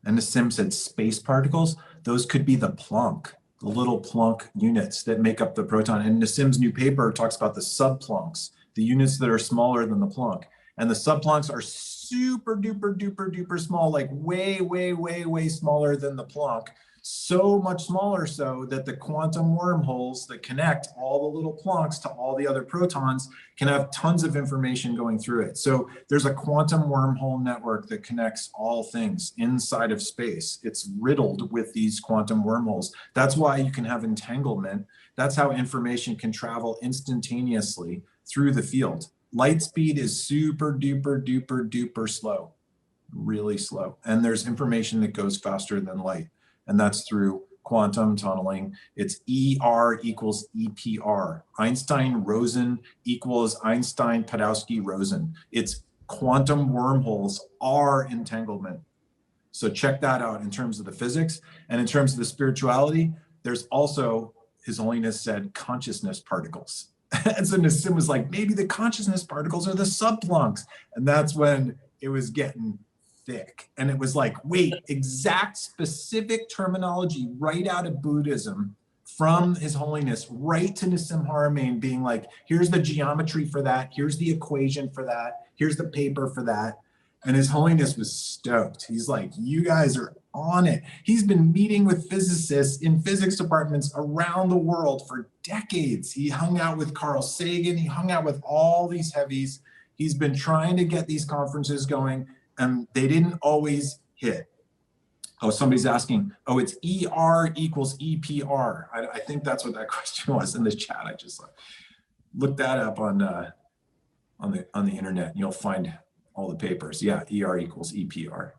And Nassim said, space particles? Those could be the Planck, the little Planck units that make up the proton. And Nassim's new paper talks about the subplunks, the units that are smaller than the Planck. And the subplunks are super duper duper duper small, like way, way, way, way smaller than the Planck. So much smaller so that the quantum wormholes that connect all the little Plancks to all the other protons can have tons of information going through it. So there's a quantum wormhole network that connects all things inside of space. It's riddled with these quantum wormholes. That's why you can have entanglement. That's how information can travel instantaneously through the field. Light speed is super duper duper duper slow, really slow. And there's information that goes faster than light. And that's through quantum tunneling. It's ER equals EPR. Einstein-Rosen equals Einstein-Podolsky-Rosen. It's quantum wormholes are entanglement. So check that out in terms of the physics. And in terms of the spirituality, there's also, His Holiness said, consciousness particles. And so Nassim was like, maybe the consciousness particles are the subplunks. And that's when it was getting thick. And it was like, wait, exact specific terminology right out of Buddhism from His Holiness, right to Nassim Haramein being like, here's the geometry for that. Here's the equation for that. Here's the paper for that. And His Holiness was stoked. He's like, you guys are on it. He's been meeting with physicists in physics departments around the world for decades. He hung out with Carl Sagan. He hung out with all these heavies. He's been trying to get these conferences going, and they didn't always hit. Oh, somebody's asking, oh, it's ER equals EPR. I think that's what that question was in the chat. I just looked that up on the internet, and you'll find all the papers. Yeah, ER equals EPR.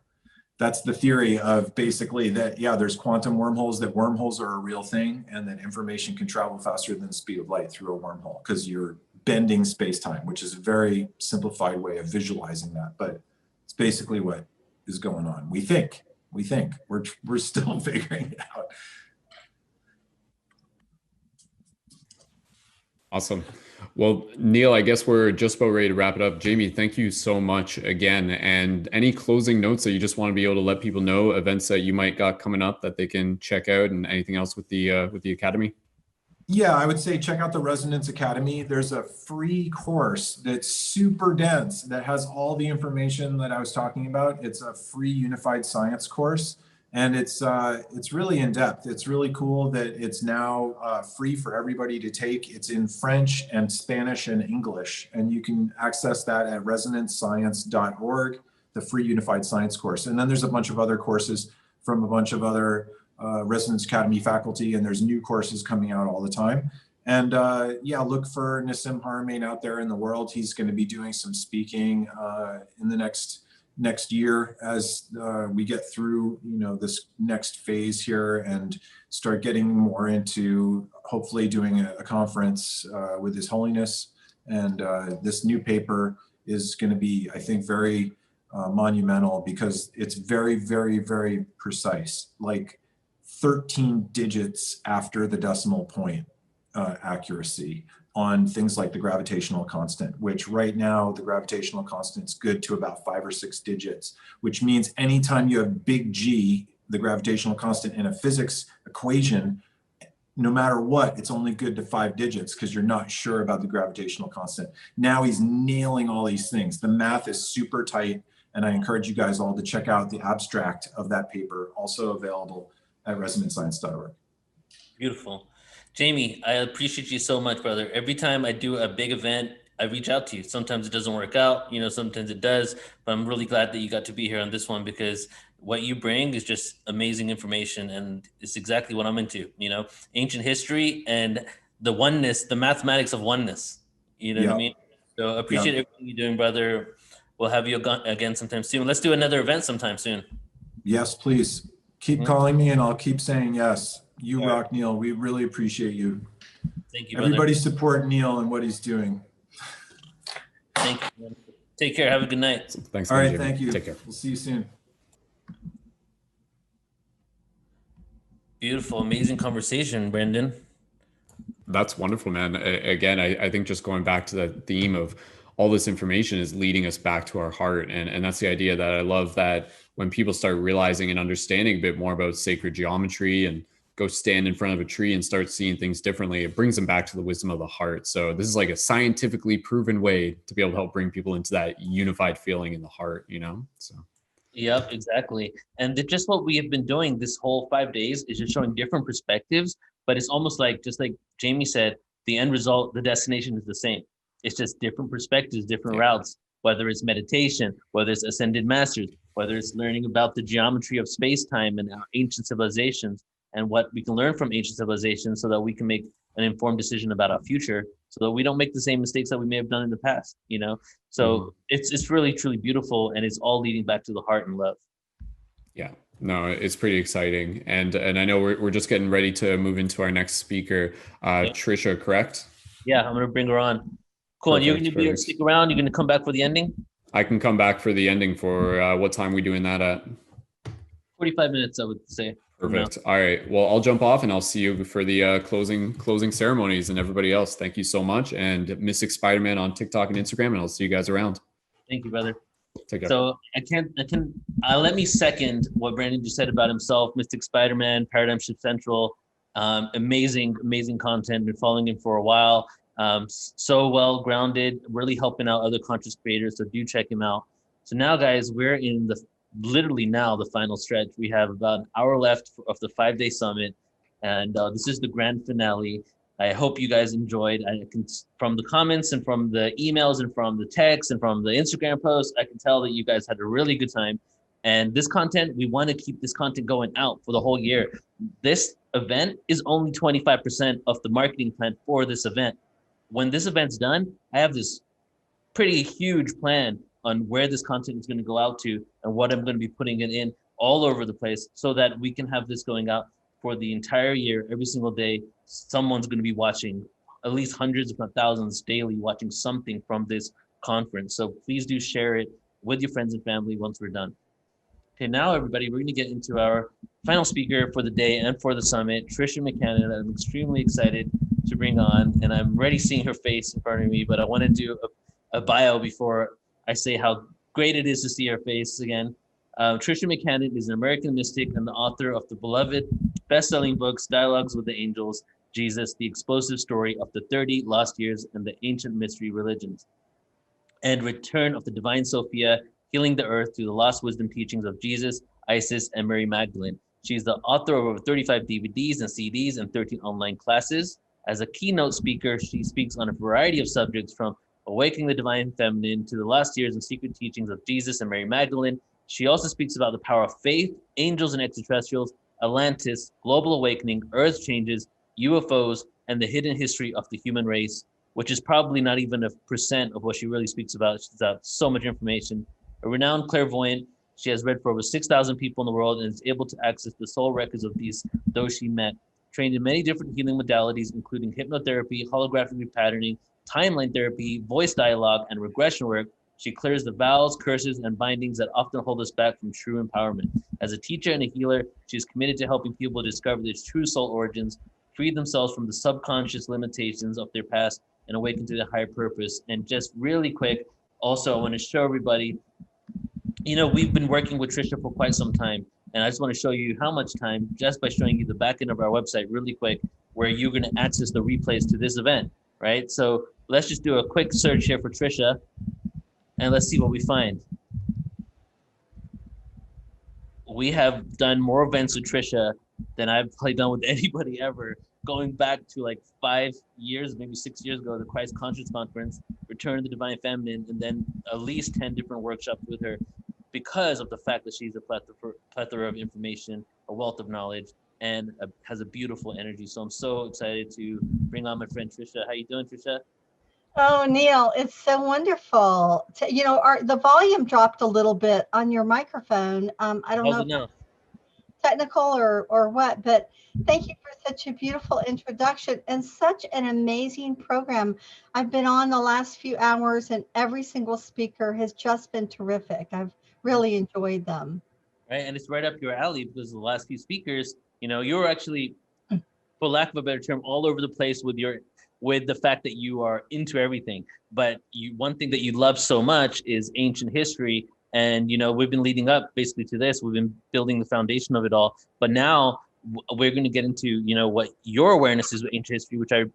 That's the theory of basically that, yeah, there's quantum wormholes, that wormholes are a real thing, and that information can travel faster than the speed of light through a wormhole because you're bending space-time, which is a very simplified way of visualizing that. But it's basically what is going on. We think. We're still figuring it out. Awesome. Well, Neil, I guess we're just about ready to wrap it up. Jamie, thank you so much again. And any closing notes that you just want to be able to let people know, events that you might got coming up that they can check out, and anything else with the Academy? Yeah, I would say check out the Resonance Academy. There's a free course that's super dense that has all the information that I was talking about. It's a free unified science course And it's really in depth. It's really cool that it's now free for everybody to take. It's in French and Spanish and English, and you can access that at resonancescience.org, the free unified science course. And then there's a bunch of other courses from a bunch of other Resonance Academy faculty, and there's new courses coming out all the time. And yeah, look for Nassim Haramein out there in the world. He's going to be doing some speaking in the next year as we get through, you know, this next phase here and start getting more into hopefully doing a conference with His Holiness. And this new paper is going to be, I think, very monumental because it's very, very, very precise, like 13 digits after the decimal point accuracy on things like the gravitational constant, which right now the gravitational constant is good to about 5 or 6 digits, which means anytime you have big G, the gravitational constant in a physics equation, no matter what, it's only good to 5 digits because you're not sure about the gravitational constant. Now he's nailing all these things. The math is super tight, and I encourage you guys all to check out the abstract of that paper, also available at resonancescience.org. Beautiful. Jamie, I appreciate you so much, brother. Every time I do a big event, I reach out to you. Sometimes it doesn't work out, you know, sometimes it does, but I'm really glad that you got to be here on this one because what you bring is just amazing information, and it's exactly what I'm into, you know, ancient history and the oneness, the mathematics of oneness, you know what I mean? So appreciate everything you're doing, brother. We'll have you again sometime soon. Let's do another event sometime soon. Yes, please. Keep calling me and I'll keep saying yes. You rock, Neil. We really appreciate you. Thank you, Everybody brother. support Neil and what he's doing. Thank you. Take care. Have a good night. Thanks. All right. Thank you. Take care. We'll see you soon. Beautiful, amazing conversation, Brendan. That's wonderful, man. Again, I think just going back to the theme of all this information is leading us back to our heart. And that's the idea that I love, that when people start realizing and understanding a bit more about sacred geometry and go stand in front of a tree and start seeing things differently, it brings them back to the wisdom of the heart. So this is like a scientifically proven way to be able to help bring people into that unified feeling in the heart, you know? So. Yep, exactly. And just what we have been doing this whole 5 days is just showing different perspectives, but it's almost like, just like Jamie said, the end result, the destination is the same. It's just different perspectives, different routes, whether it's meditation, whether it's ascended masters, whether it's learning about the geometry of space-time and our ancient civilizations and what we can learn from ancient civilizations so that we can make an informed decision about our future, so that we don't make the same mistakes that we may have done in the past, you know? So it's really, truly beautiful, and it's all leading back to the heart and love. Yeah, no, it's pretty exciting. And I know we're just getting ready to move into our next speaker, Trisha, correct? Yeah, I'm gonna bring her on. Cool, and you're gonna be able to stick around? You're gonna come back for the ending? I can come back for the ending for, what time are we doing that at? 45 minutes, I would say. Perfect. All right. Well, I'll jump off and I'll see you for the closing ceremonies, and everybody else. Thank you so much. And Mystic Spider-Man on TikTok and Instagram, and I'll see you guys around. Thank you, brother. Take care. So let me second what Brandon just said about himself. Mystic Spider-Man, Paradigm Shift Central, amazing content. Been following him for a while. So well grounded, really helping out other conscious creators. So do check him out. So now, guys, we're in literally now the final stretch. We have about an hour left of the 5-day summit, and this is the grand finale. I hope you guys enjoyed. I can, from the comments and from the emails and from the texts and from the Instagram posts, I can tell that you guys had a really good time. And this content, we want to keep this content going out for the whole year. This event is only 25% of the marketing plan for this event. When this event's done, I have this pretty huge plan on where this content is going to go out to and what I'm going to be putting it in all over the place, so that we can have this going out for the entire year. Every single day, someone's going to be watching, at least hundreds, if not thousands, daily, watching something from this conference. So please do share it with your friends and family once we're done. Okay, now everybody, we're going to get into our final speaker for the day and for the summit, Trisha McCannon. I'm extremely excited to bring on, and I'm already seeing her face in front of me, but I want to do a bio before I say how great it is to see her face again. Trisha McCannon is an American mystic and the author of the beloved best-selling books, Dialogues with the Angels, Jesus, the Explosive Story of the 30 Lost Years and the Ancient Mystery Religions, and Return of the Divine Sophia, Healing the Earth through the Lost Wisdom Teachings of Jesus, Isis, and Mary Magdalene. She's the author of over 35 DVDs and CDs and 13 online classes. As a keynote speaker, she speaks on a variety of subjects from awakening the divine feminine to the last years and secret teachings of Jesus and Mary Magdalene. She also speaks about the power of faith, angels and extraterrestrials, Atlantis, global awakening, earth changes, UFOs, and the hidden history of the human race, which is probably not even 1% of what she really speaks about. She's got so much information. A renowned clairvoyant, she has read for over 6,000 people in the world and is able to access the soul records of those she met. Trained in many different healing modalities, including hypnotherapy, holographic repatterning, timeline therapy, voice dialogue, and regression work, she clears the vows, curses, and bindings that often hold us back from true empowerment. As a teacher and a healer, she is committed to helping people discover their true soul origins, free themselves from the subconscious limitations of their past, and awaken to their higher purpose. And just really quick, also, I want to show everybody, you know, we've been working with Trisha for quite some time, and I just want to show you how much time just by showing you the back end of our website really quick, where you're going to access the replays to this event, right? So let's just do a quick search here for Trisha, and let's see what we find. We have done more events with Trisha than I've probably done with anybody ever, going back to like 5 years, maybe 6 years ago, the Christ Conscious Conference, Return of the Divine Feminine, and then at least 10 different workshops with her, because of the fact that she's a plethora of information, a wealth of knowledge, and has a beautiful energy. So I'm so excited to bring on my friend Trisha. How you doing, Trisha? Oh, Neil, it's so wonderful. You know, the volume dropped a little bit on your microphone. I don't know if it's technical or what, but thank you for such a beautiful introduction and such an amazing program. I've been on the last few hours and every single speaker has just been terrific. I've really enjoyed them. Right, and it's right up your alley because the last few speakers, you know, you're actually, for lack of a better term, all over the place with the fact that you are into everything. But one thing that you love so much is ancient history. And, you know, we've been leading up basically to this. We've been building the foundation of it all. But now we're going to get into, you know, what your awareness is with ancient history, which I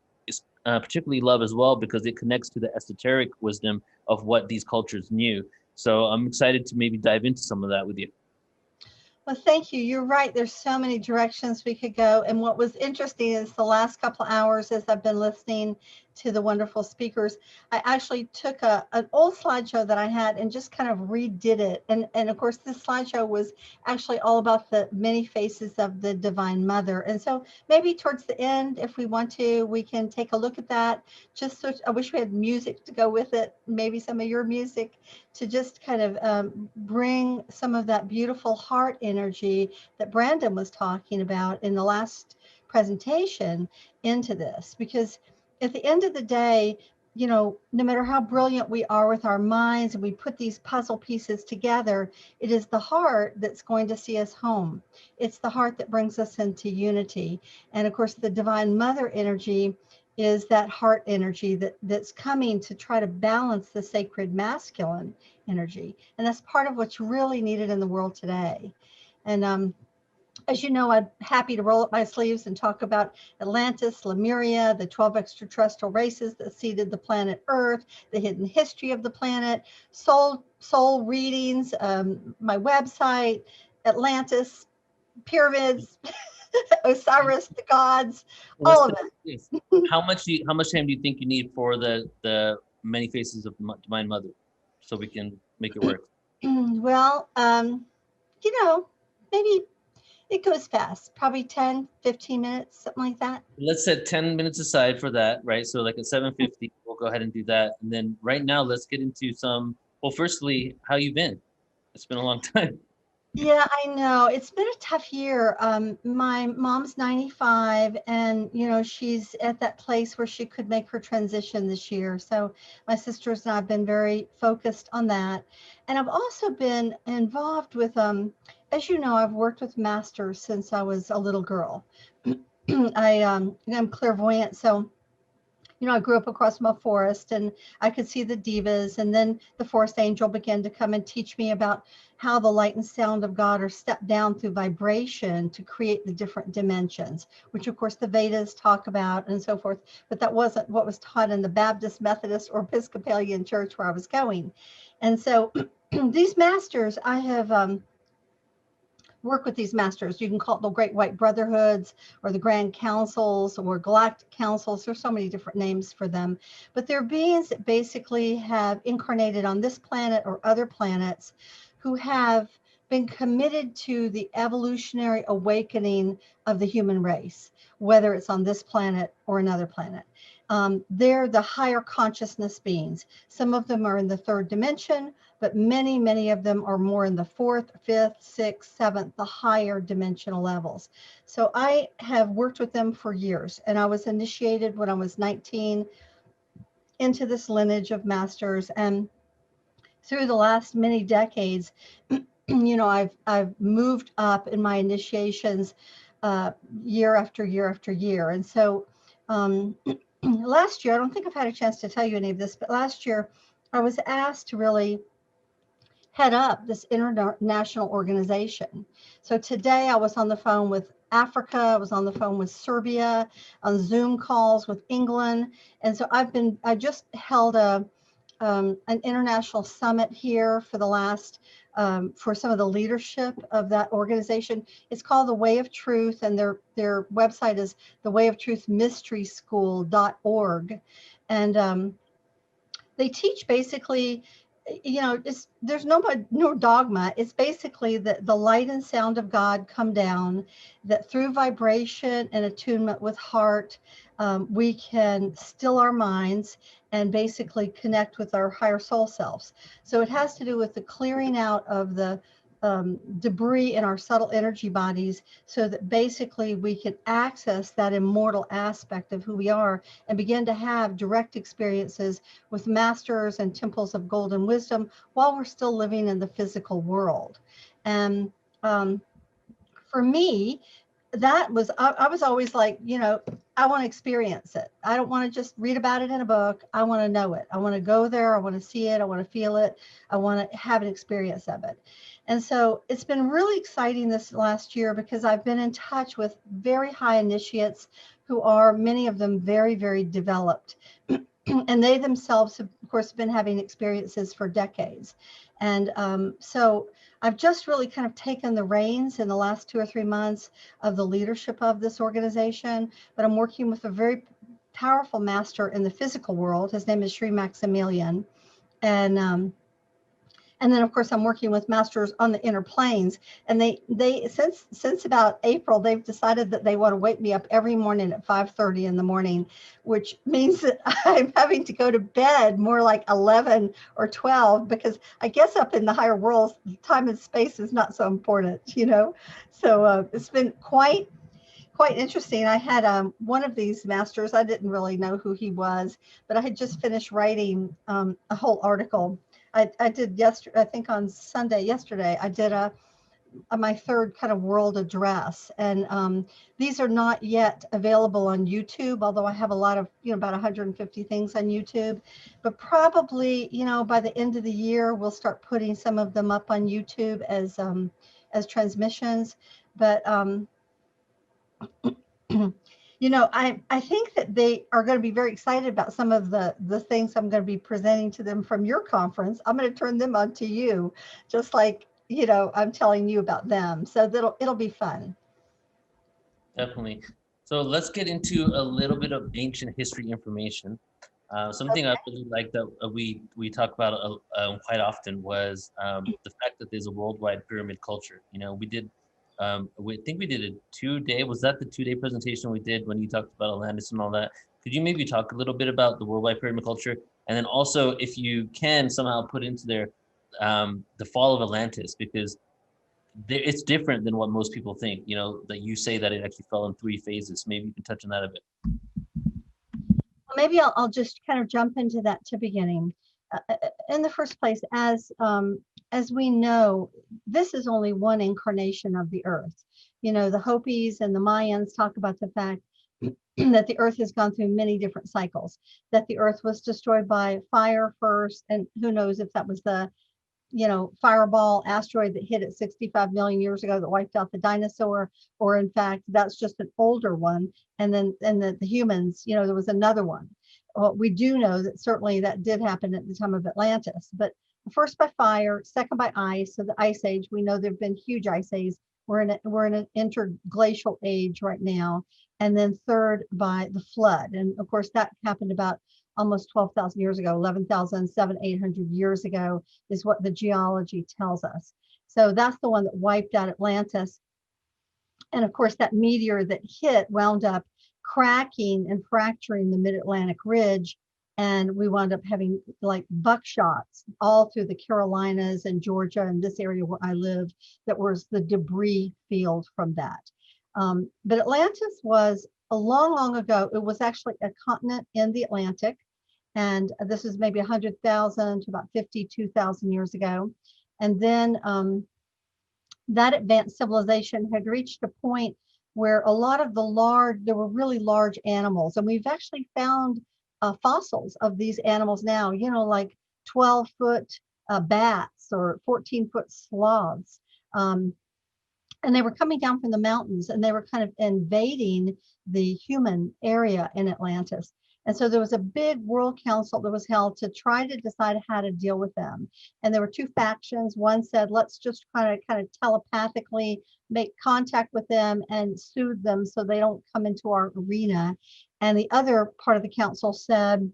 particularly love as well, because it connects to the esoteric wisdom of what these cultures knew. So I'm excited to maybe dive into some of that with you. Well, thank you. You're right. There's so many directions we could go. And what was interesting is the last couple of hours, as I've been listening to the wonderful speakers, I actually took an old slideshow that I had and just kind of redid it. And of course, this slideshow was actually all about the many faces of the Divine Mother. And so maybe towards the end, if we want to, we can take a look at that. Just so, I wish we had music to go with it, maybe some of your music, to just kind of bring some of that beautiful heart energy that Brandon was talking about in the last presentation into this. Because at the end of the day, you know, no matter how brilliant we are with our minds and we put these puzzle pieces together, it is the heart that's going to see us home. It's the heart that brings us into unity. And of course, the Divine Mother energy is that heart energy that's coming to try to balance the sacred masculine energy. And that's part of what's really needed in the world today. And as you know, I'm happy to roll up my sleeves and talk about Atlantis, Lemuria, the 12 extraterrestrial races that seeded the planet Earth, the hidden history of the planet, soul readings, my website, Atlantis, pyramids, Osiris, the gods, all of it. How much time do you think you need for the many faces of the Divine Mother, so we can make it work? Well, you know, maybe it goes fast, probably 10, 15 minutes, something like that. Let's set 10 minutes aside for that, right? So like at 7:50, we'll go ahead and do that. And then right now, let's get into well, firstly, how you been? It's been a long time. Yeah, I know. It's been a tough year. My mom's 95 and, you know, she's at that place where she could make her transition this year. So my sisters and I have been very focused on that. And I've also been involved with, as you know, I've worked with masters since I was a little girl. I'm clairvoyant, so you know, I grew up across my forest and I could see the divas, and then the forest angel began to come and teach me about how the light and sound of God are stepped down through vibration to create the different dimensions, which of course the Vedas talk about and so forth, but that wasn't what was taught in the Baptist, Methodist, or Episcopalian church where I was going. And so these masters, I have work with these masters. You can call it the Great White Brotherhoods or the Grand Councils or Galactic Councils. There's so many different names for them, but they're beings that basically have incarnated on this planet or other planets who have been committed to the evolutionary awakening of the human race, whether it's on this planet or another planet. They're the higher consciousness beings. Some of them are in the third dimension, but many, many of them are more in the fourth, fifth, sixth, seventh, the higher dimensional levels. So I have worked with them for years, and I was initiated when I was 19 into this lineage of masters. And through the last many decades, you know, I've moved up in my initiations year after year after year. And so last year, I don't think I've had a chance to tell you any of this, but last year I was asked to really head up this international organization. So today I was on the phone with Africa, I was on the phone with Serbia, on Zoom calls with England. And so I just held an international summit here for the last, for some of the leadership of that organization. It's called The Way of Truth, and their website is thewayofTruthMysterySchool.org. And they teach basically, you know, there's no dogma. It's basically that the light and sound of God come down, that through vibration and attunement with heart, we can still our minds and basically connect with our higher soul selves. So it has to do with the clearing out of the debris in our subtle energy bodies, so that basically we can access that immortal aspect of who we are and begin to have direct experiences with masters and temples of golden wisdom while we're still living in the physical world. And for me, that was, I was always like, you know, I want to experience it. I don't want to just read about it in a book. I want to know it. I want to go there. I want to see it. I want to feel it. I want to have an experience of it. And so it's been really exciting this last year, because I've been in touch with very high initiates who are, many of them, very, very developed. And they themselves have, of course, been having experiences for decades. And so I've just really kind of taken the reins in the last 2 or 3 months of the leadership of this organization. But I'm working with a very powerful master in the physical world. His name is Sri Maximilian. And then, of course, I'm working with masters on the inner planes. And they since about April, they've decided that they want to wake me up every morning at 5:30 in the morning, which means that I'm having to go to bed more like 11 or 12, because I guess up in the higher worlds, time and space is not so important, you know. So it's been quite interesting. I had one of these masters, I didn't really know who he was, but I had just finished writing a whole article. I did yesterday, I think on Sunday, yesterday, I did my third kind of world address. And these are not yet available on YouTube, although I have a lot of, you know, about 150 things on YouTube. But probably, you know, by the end of the year, we'll start putting some of them up on YouTube as transmissions. But you know, I think that they are going to be very excited about some of the things I'm going to be presenting to them from your conference. I'm going to turn them on to you, just like, you know, I'm telling you about them. So it'll be fun. Definitely. So let's get into a little bit of ancient history information. Something I really like that we talk about quite often was the fact that there's a worldwide pyramid culture. You know, we did. I think we did a 2-day. Was that the 2-day presentation we did when you talked about Atlantis and all that? Could you maybe talk a little bit about the worldwide pyramid culture, and then also, if you can somehow put into there the fall of Atlantis, because it's different than what most people think. You know, that you say that it actually fell in 3 phases. Maybe you can touch on that a bit. Well, maybe I'll just kind of jump into that to beginning. In the first place, as we know, this is only one incarnation of the earth. You know, the Hopis and the Mayans talk about the fact that the earth has gone through many different cycles, that the earth was destroyed by fire first, and who knows if that was the, you know, fireball asteroid that hit it 65 million years ago that wiped out the dinosaur, or in fact, that's just an older one. And then the humans, you know, there was another one. Well, we do know that certainly that did happen at the time of Atlantis, but first by fire, second by ice. So the ice age, we know there've been huge ice ages we're in an interglacial age right now, and then third by the flood. And of course, that happened about almost 12,000 years ago, 800 years ago is what the geology tells us. So that's the one that wiped out Atlantis. And of course, that meteor that hit wound up cracking and fracturing the mid-Atlantic ridge. And we wound up having like buckshots all through the Carolinas and Georgia and this area where I live, that was the debris field from that. But Atlantis was a long, long ago. It was actually a continent in the Atlantic. And this is maybe 100,000 to about 52,000 years ago. And then that advanced civilization had reached a point where a lot of there were really large animals. And we've actually found fossils of these animals now, like 12-foot bats or 14-foot sloths. And they were coming down from the mountains, and they were kind of invading the human area in Atlantis. And so there was a big world council that was held to try to decide how to deal with them. And there were two factions. One said, let's just kind of telepathically make contact with them and soothe them so they don't come into our arena. And the other part of the council said,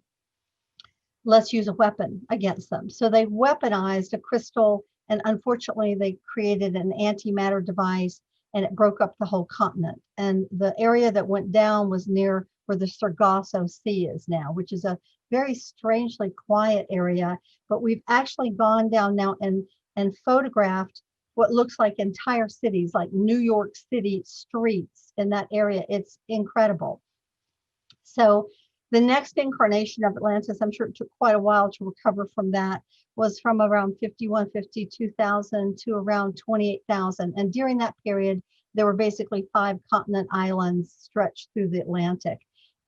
let's use a weapon against them. So they weaponized a crystal, and unfortunately they created an antimatter device, and it broke up the whole continent. And the area that went down was near where the Sargasso Sea is now, which is a very strangely quiet area. But we've actually gone down now and photographed what looks like entire cities, like New York City streets in that area. It's incredible. So the next incarnation of Atlantis, I'm sure it took quite a while to recover from that, was from around 52,000 to around 28,000. And during that period, there were basically 5 continent islands stretched through the Atlantic.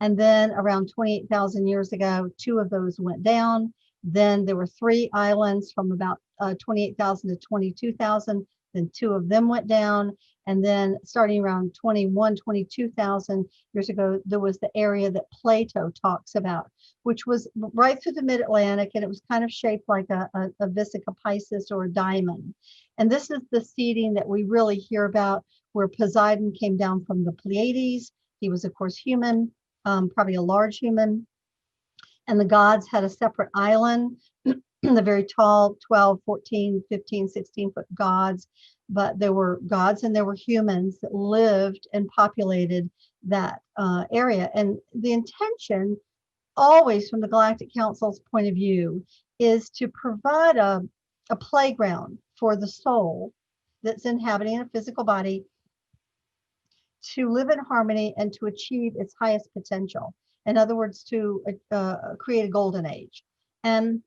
And then around 28,000 years ago, 2 of those went down. Then there were 3 islands from about 28,000 to 22,000. Then 2 of them went down. And then starting around 22,000 years ago, there was the area that Plato talks about, which was right through the mid-Atlantic, and it was kind of shaped like a Vesica Piscis or a diamond. And this is the seeding that we really hear about, where Poseidon came down from the Pleiades. He was, of course, human, probably a large human. And the gods had a separate island, the very tall 12, 14, 15, 16-foot gods. But there were gods and there were humans that lived and populated that area. And the intention, always from the Galactic Council's point of view, is to provide a playground for the soul that's inhabiting a physical body to live in harmony and to achieve its highest potential. In other words, to create a golden age. And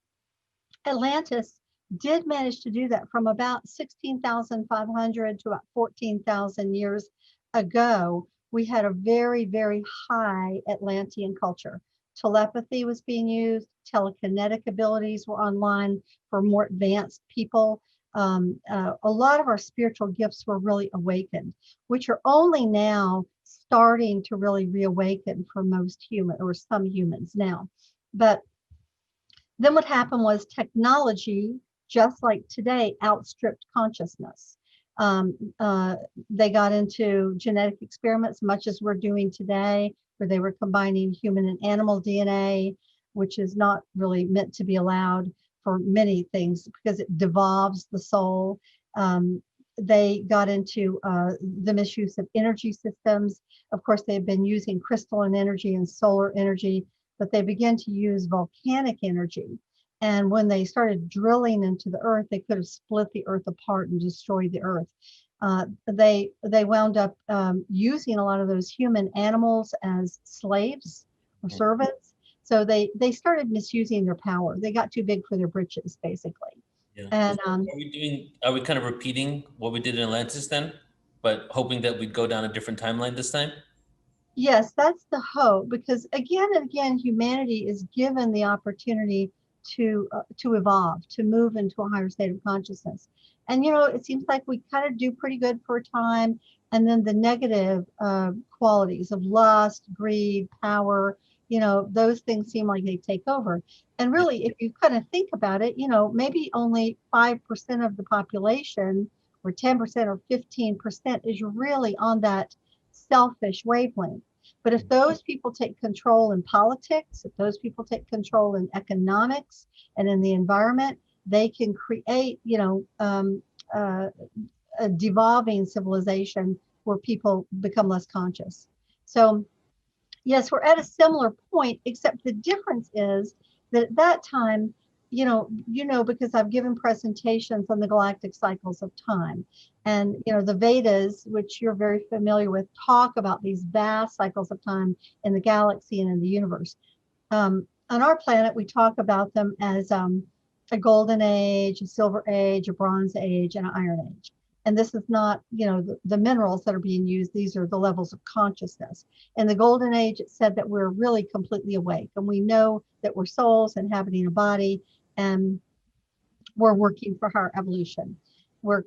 Atlantis did manage to do that from about 16,500 to about 14,000 years ago. We had a very, very high Atlantean culture. Telepathy was being used, telekinetic abilities were online for more advanced people. A lot of our spiritual gifts were really awakened, which are only now starting to really reawaken for most human or some humans now. But then what happened was technology, just like today, outstripped consciousness. They got into genetic experiments, much as we're doing today, where they were combining human and animal DNA, which is not really meant to be allowed for many things because it devolves the soul. They got into the misuse of energy systems. Of course, they've been using crystalline energy and solar energy, but they began to use volcanic energy. And when they started drilling into the earth, they could have split the earth apart and destroyed the earth. They wound up using a lot of those human animals as slaves or servants. So they started misusing their power. They got too big for their britches, basically. Yeah. And are we kind of repeating what we did in Atlantis then, but hoping that we'd go down a different timeline this time? Yes, that's the hope, because again and again, humanity is given the opportunity to evolve, to move into a higher state of consciousness. And, you know, it seems like we kind of do pretty good for a time. And then the negative qualities of lust, greed, power, you know, those things seem like they take over. And really, if you kind of think about it, you know, maybe only 5% of the population or 10% or 15% is really on that selfish wavelength. But if those people take control in politics, if those people take control in economics and in the environment, they can create, a devolving civilization where people become less conscious. So yes, we're at a similar point, except the difference is that at that time, because I've given presentations on the galactic cycles of time, and the Vedas, which you're very familiar with, talk about these vast cycles of time in the galaxy and in the universe. On our planet, we talk about them as a golden age, a silver age, a bronze age, and an iron age. And this is not, the minerals that are being used. These are the levels of consciousness. In the golden age, it said that we're really completely awake, and we know that we're souls inhabiting a body, and we're working for our evolution. We're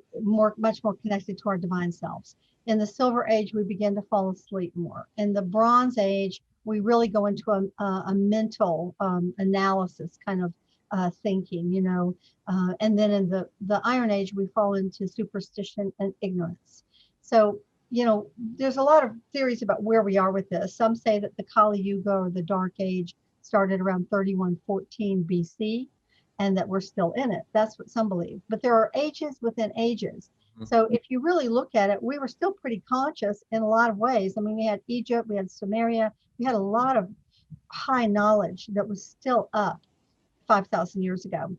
much more connected to our divine selves. In the silver age, we begin to fall asleep more. In the bronze age, we really go into a mental analysis kind of thinking, and then in the iron age, we fall into superstition and ignorance. So, there's a lot of theories about where we are with this. Some say that the Kali Yuga, or the dark age, started around 3114 BC, and that we're still in it. That's what some believe. But there are ages within ages. So if you really look at it, we were still pretty conscious in a lot of ways. I mean, we had Egypt, we had Sumeria, we had a lot of high knowledge that was still up 5,000 years ago.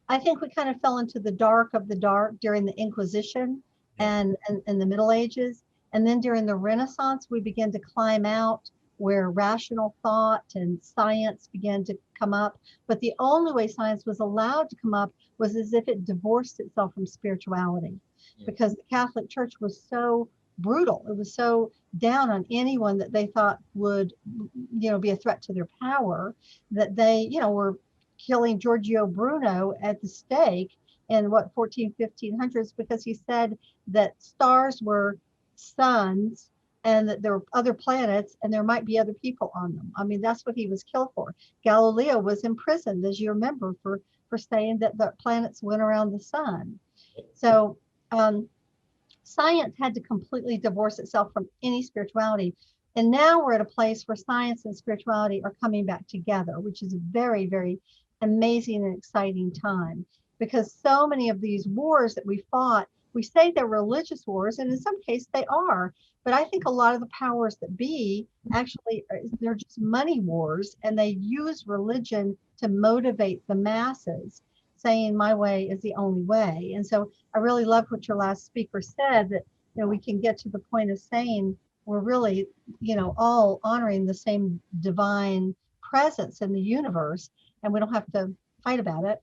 I think we kind of fell into the dark of the dark during the Inquisition and the Middle Ages. And then during the Renaissance, we began to climb out where rational thought and science began to come up. But the only way science was allowed to come up was as if it divorced itself from spirituality, because the Catholic Church was so brutal. It was so down on anyone that they thought would, be a threat to their power, that they, were killing Giorgio Bruno at the stake in 1500s, because he said that stars were suns and that there were other planets and there might be other people on them. I mean, that's what he was killed for. Galileo was imprisoned, as you remember, for saying that the planets went around the sun. So science had to completely divorce itself from any spirituality. And now we're at a place where science and spirituality are coming back together, which is a very, very amazing and exciting time, because so many of these wars that we fought, we say they're religious wars, and in some cases they are, but I think a lot of the powers that be actually, they're just money wars, and they use religion to motivate the masses, saying my way is the only way. And so I really love what your last speaker said, that we can get to the point of saying we're really, all honoring the same divine presence in the universe, and we don't have to fight about it.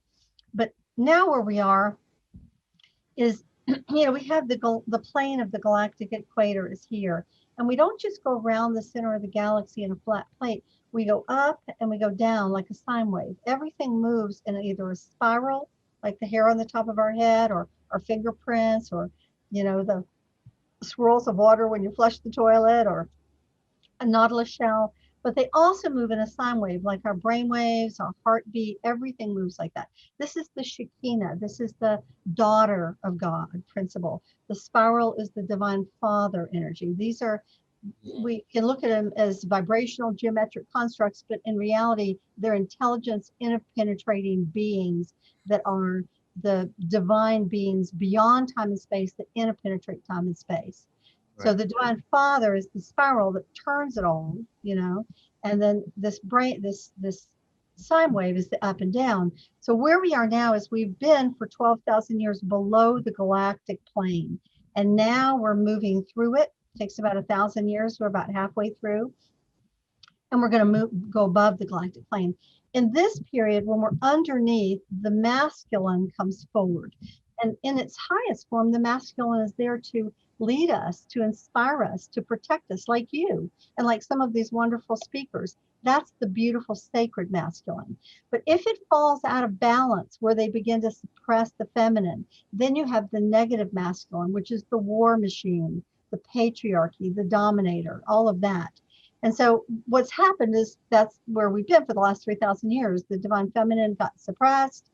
But now where we are is, we have the plane of the galactic equator is here, and we don't just go around the center of the galaxy in a flat plate. We go up and we go down like a sine wave. Everything moves in either a spiral, like the hair on the top of our head, or our fingerprints, or the swirls of water when you flush the toilet, or a nautilus shell. But they also move in a sine wave, like our brain waves, our heartbeat, everything moves like that. This is the Shekinah. This is the daughter of God principle. The spiral is the divine father energy. These are, we can look at them as vibrational geometric constructs, but in reality, they're intelligence interpenetrating beings that are the divine beings beyond time and space that interpenetrate time and space. So the divine father is the spiral that turns it all, and then this sine wave is the up and down. So where we are now is we've been for 12,000 years below the galactic plane, and now we're moving through it. It takes about 1,000 years. We're about halfway through, and we're going to go above the galactic plane. In this period, when we're underneath, the masculine comes forward, and in its highest form, the masculine is there to lead us, to inspire us, to protect us, like you and like some of these wonderful speakers. That's the beautiful sacred masculine. But if it falls out of balance, where they begin to suppress the feminine, then you have the negative masculine, which is the war machine, the patriarchy, the dominator, all of that. And so what's happened is that's where we've been for the last 3,000 years. The divine feminine got suppressed,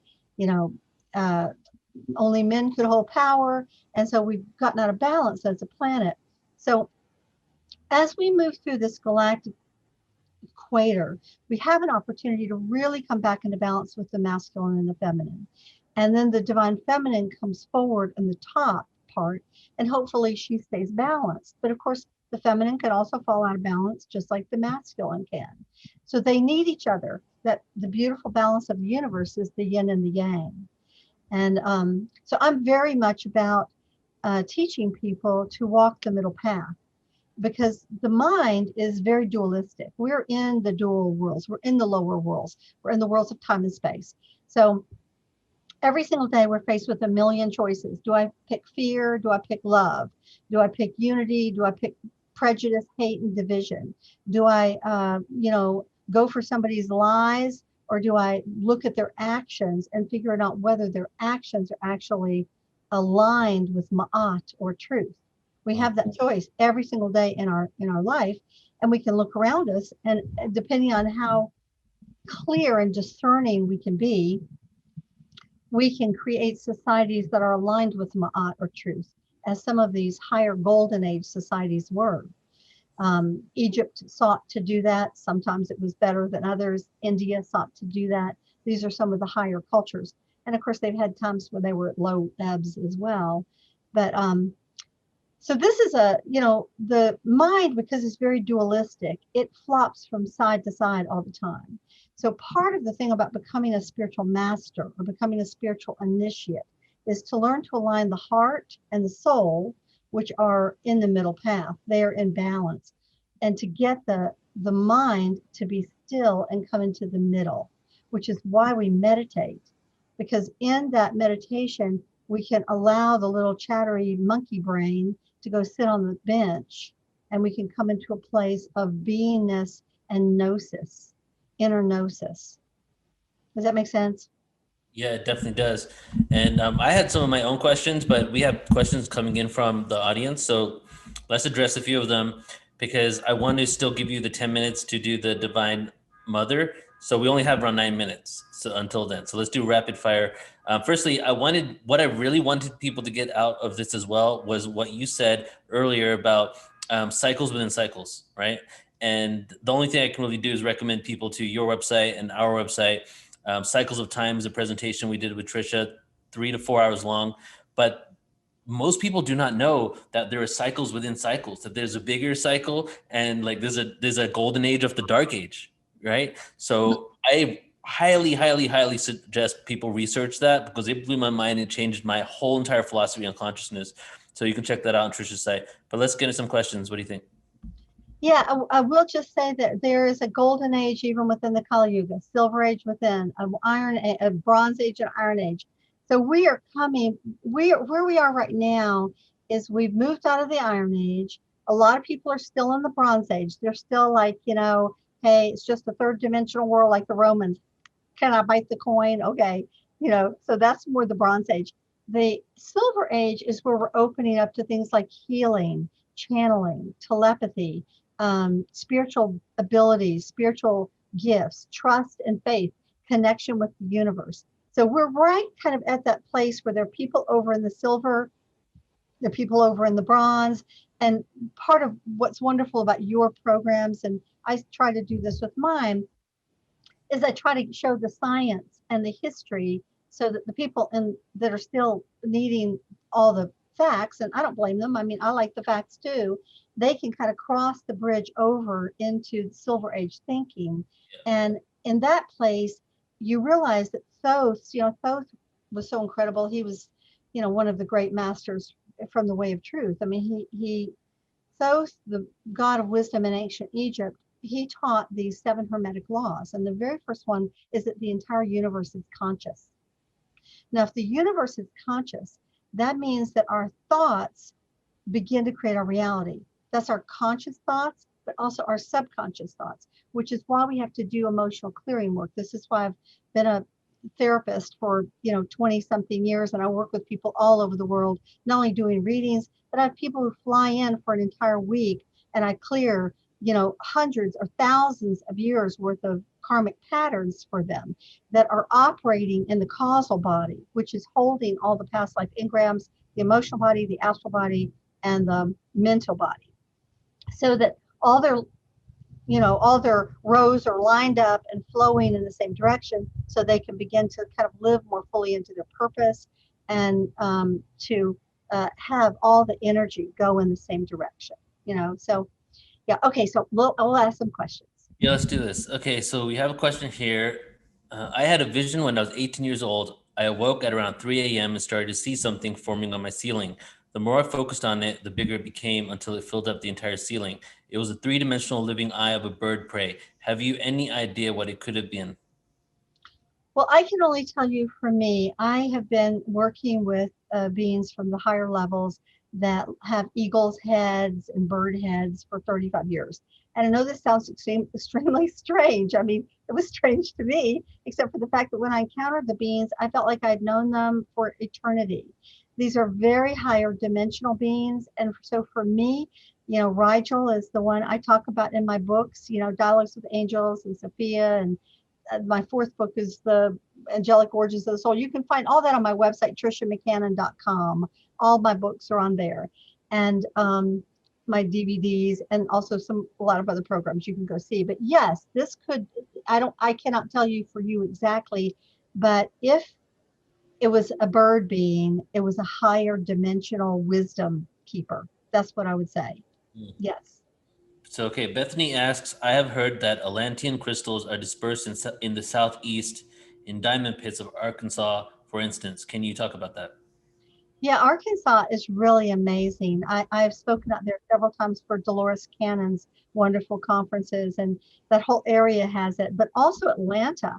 only men could hold power. And so we've gotten out of balance as a planet. So as we move through this galactic equator, we have an opportunity to really come back into balance with the masculine and the feminine. And then the divine feminine comes forward in the top part, and hopefully she stays balanced. But of course, the feminine can also fall out of balance just like the masculine can. So they need each other. That the beautiful balance of the universe is the yin and the yang. And so I'm very much about teaching people to walk the middle path, because the mind is very dualistic. We're in the dual worlds. We're in the lower worlds. We're in the worlds of time and space. So every single day we're faced with a million choices. Do I pick fear? Do I pick love? Do I pick unity? Do I pick prejudice, hate, and division? Do I, go for somebody's lies, or do I look at their actions and figure out whether their actions are actually aligned with ma'at or truth? We have that choice every single day in our life, and we can look around us, and depending on how clear and discerning we can be, we can create societies that are aligned with ma'at or truth, as some of these higher golden age societies were. Egypt sought to do that. Sometimes it was better than others. India sought to do that. These are some of the higher cultures. And of course, they've had times where they were at low ebbs as well. But so this is the mind, because it's very dualistic, it flops from side to side all the time. So part of the thing about becoming a spiritual master or becoming a spiritual initiate is to learn to align the heart and the soul, which are in the middle path. They are in balance. And to get the mind to be still and come into the middle, which is why we meditate. Because in that meditation, we can allow the little chattery monkey brain to go sit on the bench, and we can come into a place of beingness and gnosis, inner gnosis. Does that make sense? Yeah, it definitely does. And I had some of my own questions, but we have questions coming in from the audience. So let's address a few of them, because I want to still give you the 10 minutes to do the Divine Mother. So we only have around 9 minutes until then. So let's do rapid fire. Firstly, what I really wanted people to get out of this as well was what you said earlier about cycles within cycles, right? And the only thing I can really do is recommend people to your website and our website. Cycles of Time is a presentation we did with Trisha, 3 to 4 hours long. But most people do not know that there are cycles within cycles, that there's a bigger cycle, and like there's a golden age of the dark age, right? So I highly suggest people research that, because it blew my mind. It changed my whole entire philosophy on consciousness. So you can check that out on Trisha's site. But let's get into some questions. What do you think? Yeah, I will just say that there is a golden age even within the Kali Yuga, silver age within, a bronze age and iron age. So we are where we are right now is we've moved out of the iron age. A lot of people are still in the bronze age. They're still like, hey, it's just a third dimensional world like the Romans. Can I bite the coin? Okay. So that's more the bronze age. The silver age is where we're opening up to things like healing, channeling, telepathy, spiritual abilities, spiritual gifts, trust and faith, connection with the universe. So we're right kind of at that place where there are people over in the silver, there are people over in the bronze. And part of what's wonderful about your programs, and I try to do this with mine, is I try to show the science and the history so that the people that are still needing all the facts, and I don't blame them. I mean, I like the facts too. They can kind of cross the bridge over into the Silver Age thinking. And in that place, you realize that Thoth was so incredible. He was, one of the great masters from the way of truth. I mean, Thoth, the god of wisdom in ancient Egypt, he taught these 7 hermetic laws. And the very first one is that the entire universe is conscious. Now, if the universe is conscious, that means that our thoughts begin to create our reality. That's our conscious thoughts, but also our subconscious thoughts, which is why we have to do emotional clearing work. This is why I've been a therapist for 20 something years, and I work with people all over the world, not only doing readings, but I have people who fly in for an entire week, and I clear hundreds or thousands of years worth of karmic patterns for them that are operating in the causal body, which is holding all the past life engrams, the emotional body, the astral body, and the mental body, so that all their rows are lined up and flowing in the same direction, so they can begin to kind of live more fully into their purpose, and to have all the energy go in the same direction. So yeah. Okay, so we'll ask some questions. Yeah, let's do this. Okay, so we have a question here. I had a vision when I was 18 years old. I awoke at around 3 a.m. and started to see something forming on my ceiling. The more I focused on it, the bigger it became until it filled up the entire ceiling. It was a three-dimensional living eye of a bird prey. Have you any idea what it could have been? Well, I can only tell you for me, I have been working with beings from the higher levels that have eagles' heads and bird heads for 35 years. And I know this sounds extremely strange. I mean, it was strange to me, except for the fact that when I encountered the beings, I felt like I'd known them for eternity. These are very higher dimensional beings. And so for me, Rigel is the one I talk about in my books, Dialogues with Angels and Sophia. And my fourth book is the Angelic Origins of the Soul. You can find all that on my website, TrishaMcCannon.com. All my books are on there. And my DVDs, and also a lot of other programs you can go see. But yes, this could, I cannot tell you for you exactly, but if it was a bird being, it was a higher dimensional wisdom keeper. That's what I would say. Yes. So, okay, Bethany asks, I have heard that Atlantean crystals are dispersed in the southeast in diamond pits of Arkansas, for instance. Can you talk about that? Yeah, Arkansas is really amazing. I've spoken out there several times for Dolores Cannon's wonderful conferences, and that whole area has it, but also Atlanta.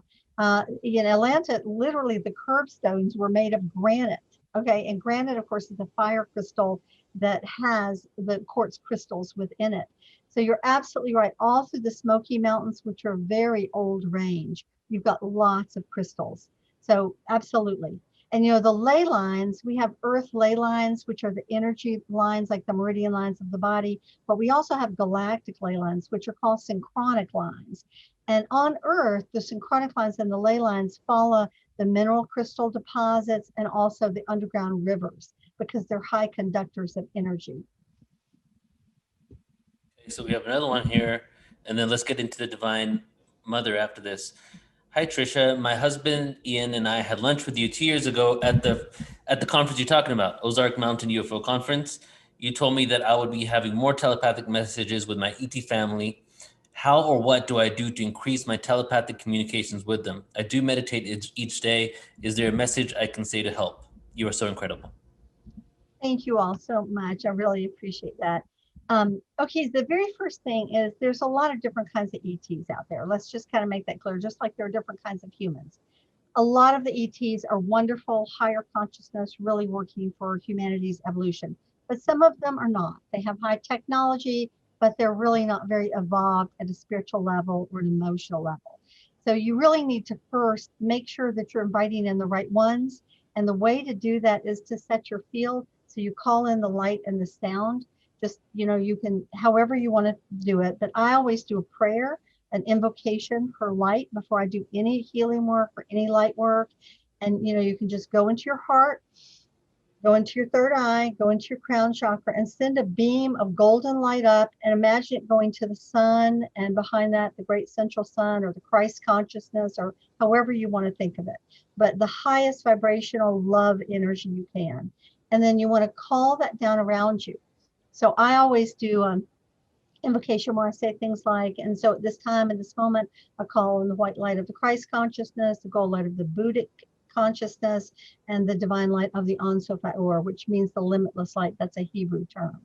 In Atlanta, literally the curbstones were made of granite. Okay, and granite, of course, is a fire crystal that has the quartz crystals within it. So you're absolutely right. All through the Smoky Mountains, which are a very old range, you've got lots of crystals. So absolutely. And the ley lines, we have earth ley lines, which are the energy lines, like the meridian lines of the body, but we also have galactic ley lines, which are called synchronic lines. And on earth, the synchronic lines and the ley lines follow the mineral crystal deposits and also the underground rivers, because they're high conductors of energy. Okay, so we have another one here, and then let's get into the Divine Mother after this. Hi, Trisha. My husband, Ian, and I had lunch with you 2 years ago at the conference you're talking about, Ozark Mountain UFO Conference. You told me that I would be having more telepathic messages with my ET family. How or what do I do to increase my telepathic communications with them? I do meditate each day. Is there a message I can say to help? You are so incredible. Thank you all so much. I really appreciate that. Okay, the very first thing is there's a lot of different kinds of ETs out there. Let's just kind of make that clear, just like there are different kinds of humans. A lot of the ETs are wonderful, higher consciousness, really working for humanity's evolution, but some of them are not. They have high technology, but they're really not very evolved at a spiritual level or an emotional level. So you really need to first make sure that you're inviting in the right ones. And the way to do that is to set your field. So you call in the light and the sound. Just, you can, however you want to do it. But I always do a prayer, an invocation for light before I do any healing work or any light work. And, you can just go into your heart, go into your third eye, go into your crown chakra, and send a beam of golden light up, and imagine it going to the sun, and behind that, the great central sun, or the Christ consciousness, or however you want to think of it. But the highest vibrational love energy you can. And then you want to call that down around you. So I always do invocation where I say things like, and so at this time, in this moment, I call in the white light of the Christ consciousness, the gold light of the Buddhic consciousness, and the divine light of the An Sophai Or, which means the limitless light. That's a Hebrew term.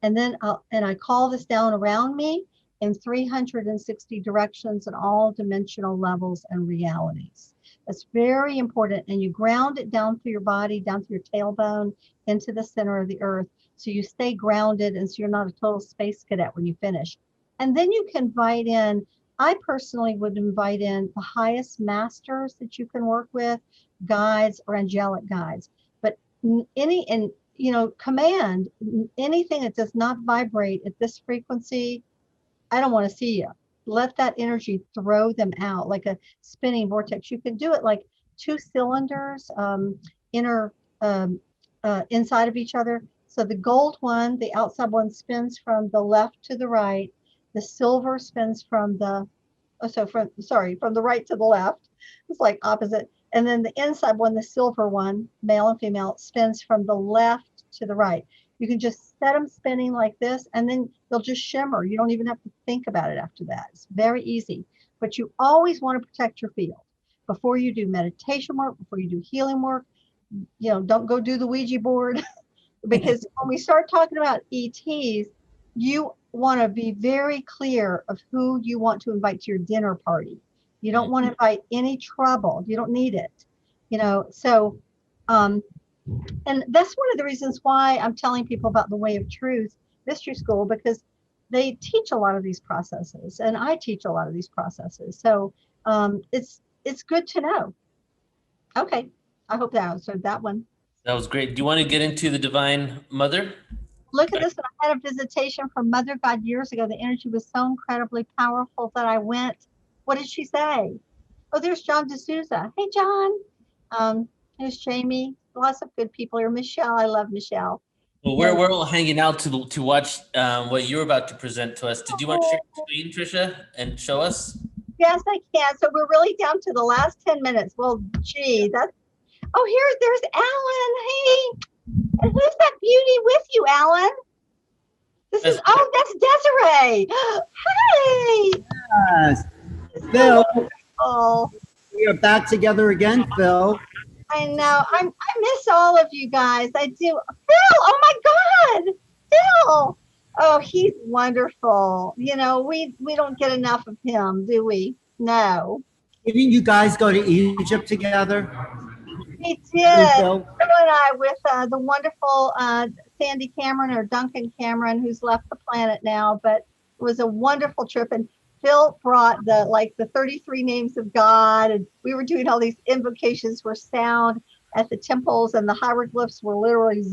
And then I call this down around me in 360 directions and all dimensional levels and realities. That's very important. And you ground it down through your body, down through your tailbone, into the center of the earth. So you stay grounded, and so you're not a total space cadet when you finish. And then you can invite in, I personally would invite in the highest masters that you can work with, guides or angelic guides. But command anything that does not vibrate at this frequency, I don't want to see you. Let that energy throw them out like a spinning vortex. You can do it like two cylinders inner inside of each other. So the gold one, the outside one, spins from the left to the right. The silver spins from the from the right to the left. It's like opposite. And then the inside one, the silver one, male and female, spins from the left to the right. You can just set them spinning like this, and then they'll just shimmer. You don't even have to think about it after that. It's very easy. But you always want to protect your field. Before you do meditation work, before you do healing work, don't go do the Ouija board. Because when we start talking about ETs, you want to be very clear of who you want to invite to your dinner party. You don't want to invite any trouble. You don't need it. So and that's one of the reasons why I'm telling people about the Way of Truth Mystery School, because they teach a lot of these processes, and I teach a lot of these processes. So it's good to know. Okay, I hope that answered that one. That was great. Do you want to get into the Divine Mother? Look at this. I had a visitation from Mother God years ago. The energy was so incredibly powerful that I went. What did she say? Oh, there's John D'Souza. Hey, John. There's Jamie. Lots of good people here. Michelle. I love Michelle. Well, we're all hanging out to watch what you're about to present to us. Did you want to share your screen, Trisha, and show us? Yes, I can. So we're really down to the last 10 minutes. Well, gee, that's. Oh, there's Alan. Hey, and who's that beauty with you, Alan? That's Desiree. Hey. Yes. Phil, oh, we are back together again, Phil. I know. I miss all of you guys. I do. Phil, oh my God, Phil. Oh, he's wonderful. We don't get enough of him, do we? No. Didn't you guys go to Egypt together? We did. Phil and I with the wonderful Sandy Cameron, or Duncan Cameron, who's left the planet now, but it was a wonderful trip. And Phil brought the 33 names of God, and we were doing all these invocations for sound at the temples, and the hieroglyphs were literally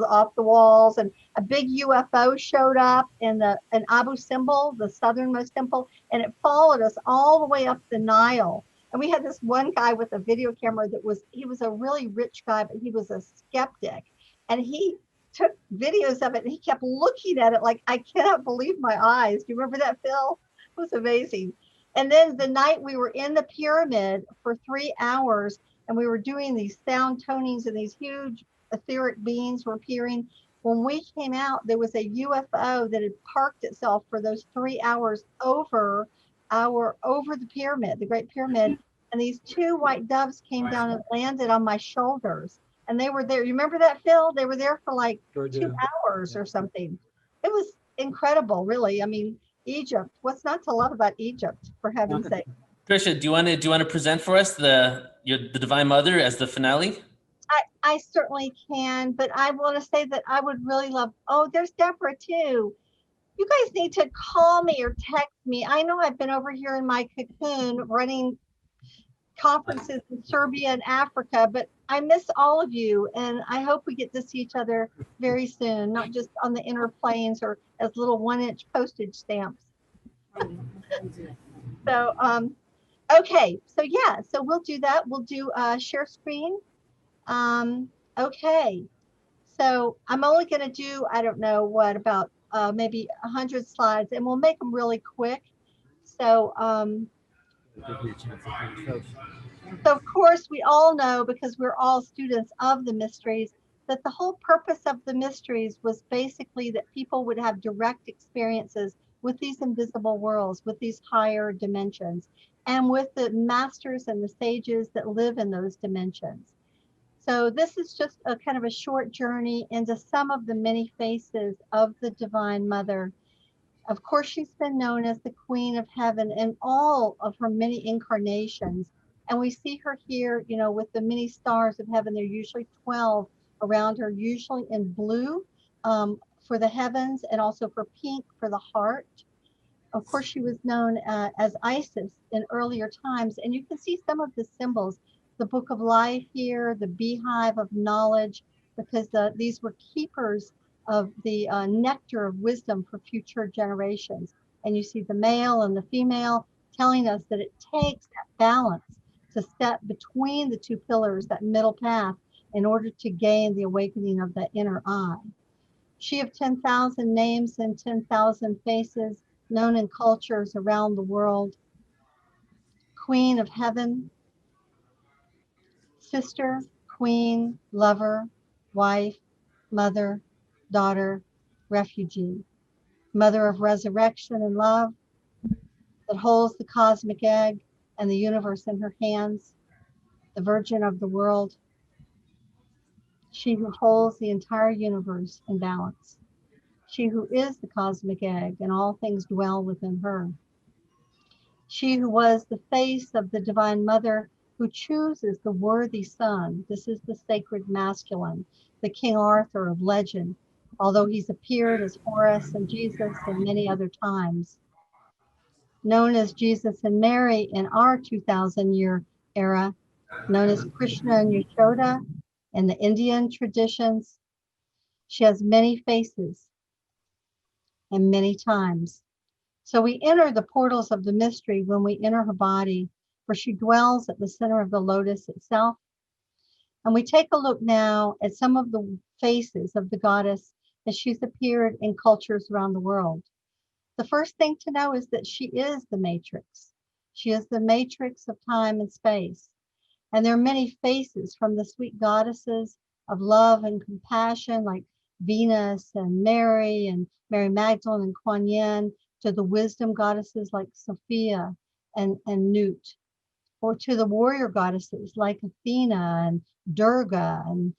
off the walls, and a big UFO showed up in Abu Simbel, the southernmost temple, and it followed us all the way up the Nile. And we had this one guy with a video camera he was a really rich guy, but he was a skeptic, and he took videos of it, and he kept looking at it like, I cannot believe my eyes. Do you remember that, Phil? It was amazing. And then the night we were in the pyramid for 3 hours, and we were doing these sound tonings, and these huge etheric beings were appearing. When we came out, there was a UFO that had parked itself for those 3 hours over the pyramid, the Great Pyramid. And these 2 white doves came down and landed on my shoulders. And they were there. You remember that, Phil? They were there for like 2 hours or something. It was incredible, really. I mean, Egypt. What's not to love about Egypt, for heaven's sake? Trisha, do you want to present for us the Divine Mother as the finale? I certainly can, but I want to say that I would really love. Oh, there's Deborah too. You guys need to call me or text me. I know I've been over here in my cocoon running conferences in Serbia and Africa, but I miss all of you, and I hope we get to see each other very soon, not just on the inner planes or as little 1-inch postage stamps. So, okay, so we'll do that. We'll do share screen. Okay, so I'm only going to do, I don't know what, about maybe 100 slides, and we'll make them really quick. So, so of course, we all know, because we're all students of the mysteries, that the whole purpose of the mysteries was basically that people would have direct experiences with these invisible worlds, with these higher dimensions, and with the masters and the sages that live in those dimensions. So this is just a kind of a short journey into some of the many faces of the Divine Mother. Of course, she's been known as the Queen of Heaven in all of her many incarnations. And we see her here, with the many stars of heaven. There are usually 12 around her, usually in blue for the heavens, and also for pink for the heart. Of course, she was known as Isis in earlier times. And you can see some of the symbols. The Book of Life here, the Beehive of Knowledge, because these were keepers of the nectar of wisdom for future generations. and you see the male and the female, telling us that it takes that balance to step between the two pillars, that middle path, in order to gain the awakening of the inner eye. She of 10,000 names and 10,000 faces, known in cultures around the world. Queen of heaven, sister, queen, lover, wife, mother, daughter, refugee. Mother of resurrection and love, that holds the cosmic egg and the universe in her hands. The virgin of the world, she who holds the entire universe in balance. She who is the cosmic egg, and all things dwell within her. She who was the face of the divine mother, who chooses the worthy son. This is the sacred masculine, the King Arthur of legend, although he's appeared as Horus and Jesus and many other times. Known as Jesus and Mary in our 2,000-year era, known as Krishna and Yashoda in the Indian traditions. She has many faces and many times. So we enter the portals of the mystery when we enter her body, for she dwells at the center of the lotus itself. And we take a look now at some of the faces of the goddess as she's appeared in cultures around the world. The first thing to know is that she is the matrix. She is the matrix of time and space. And there are many faces, from the sweet goddesses of love and compassion like Venus and Mary Magdalene and Kuan Yin, to the wisdom goddesses like Sophia and Nut, or to the warrior goddesses like Athena and Durga, and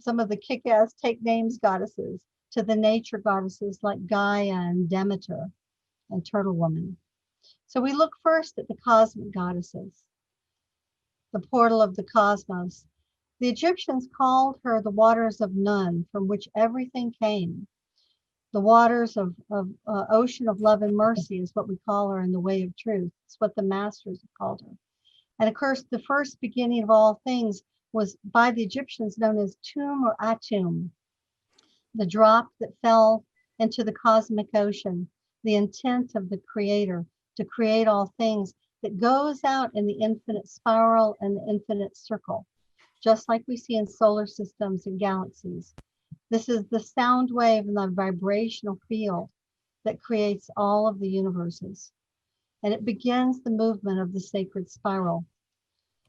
some of the kick-ass take names goddesses, to the nature goddesses like Gaia and Demeter and Turtle Woman. So we look first at the cosmic goddesses, the portal of the cosmos. The Egyptians called her the waters of Nun, from which everything came. The waters of ocean of love and mercy is what we call her in the way of truth. It's what the masters have called her. And of course, the first beginning of all things was by the Egyptians known as Tum or Atum, the drop that fell into the cosmic ocean, the intent of the creator to create all things, that goes out in the infinite spiral and the infinite circle, just like we see in solar systems and galaxies. This is the sound wave and the vibrational field that creates all of the universes. And it begins the movement of the sacred spiral,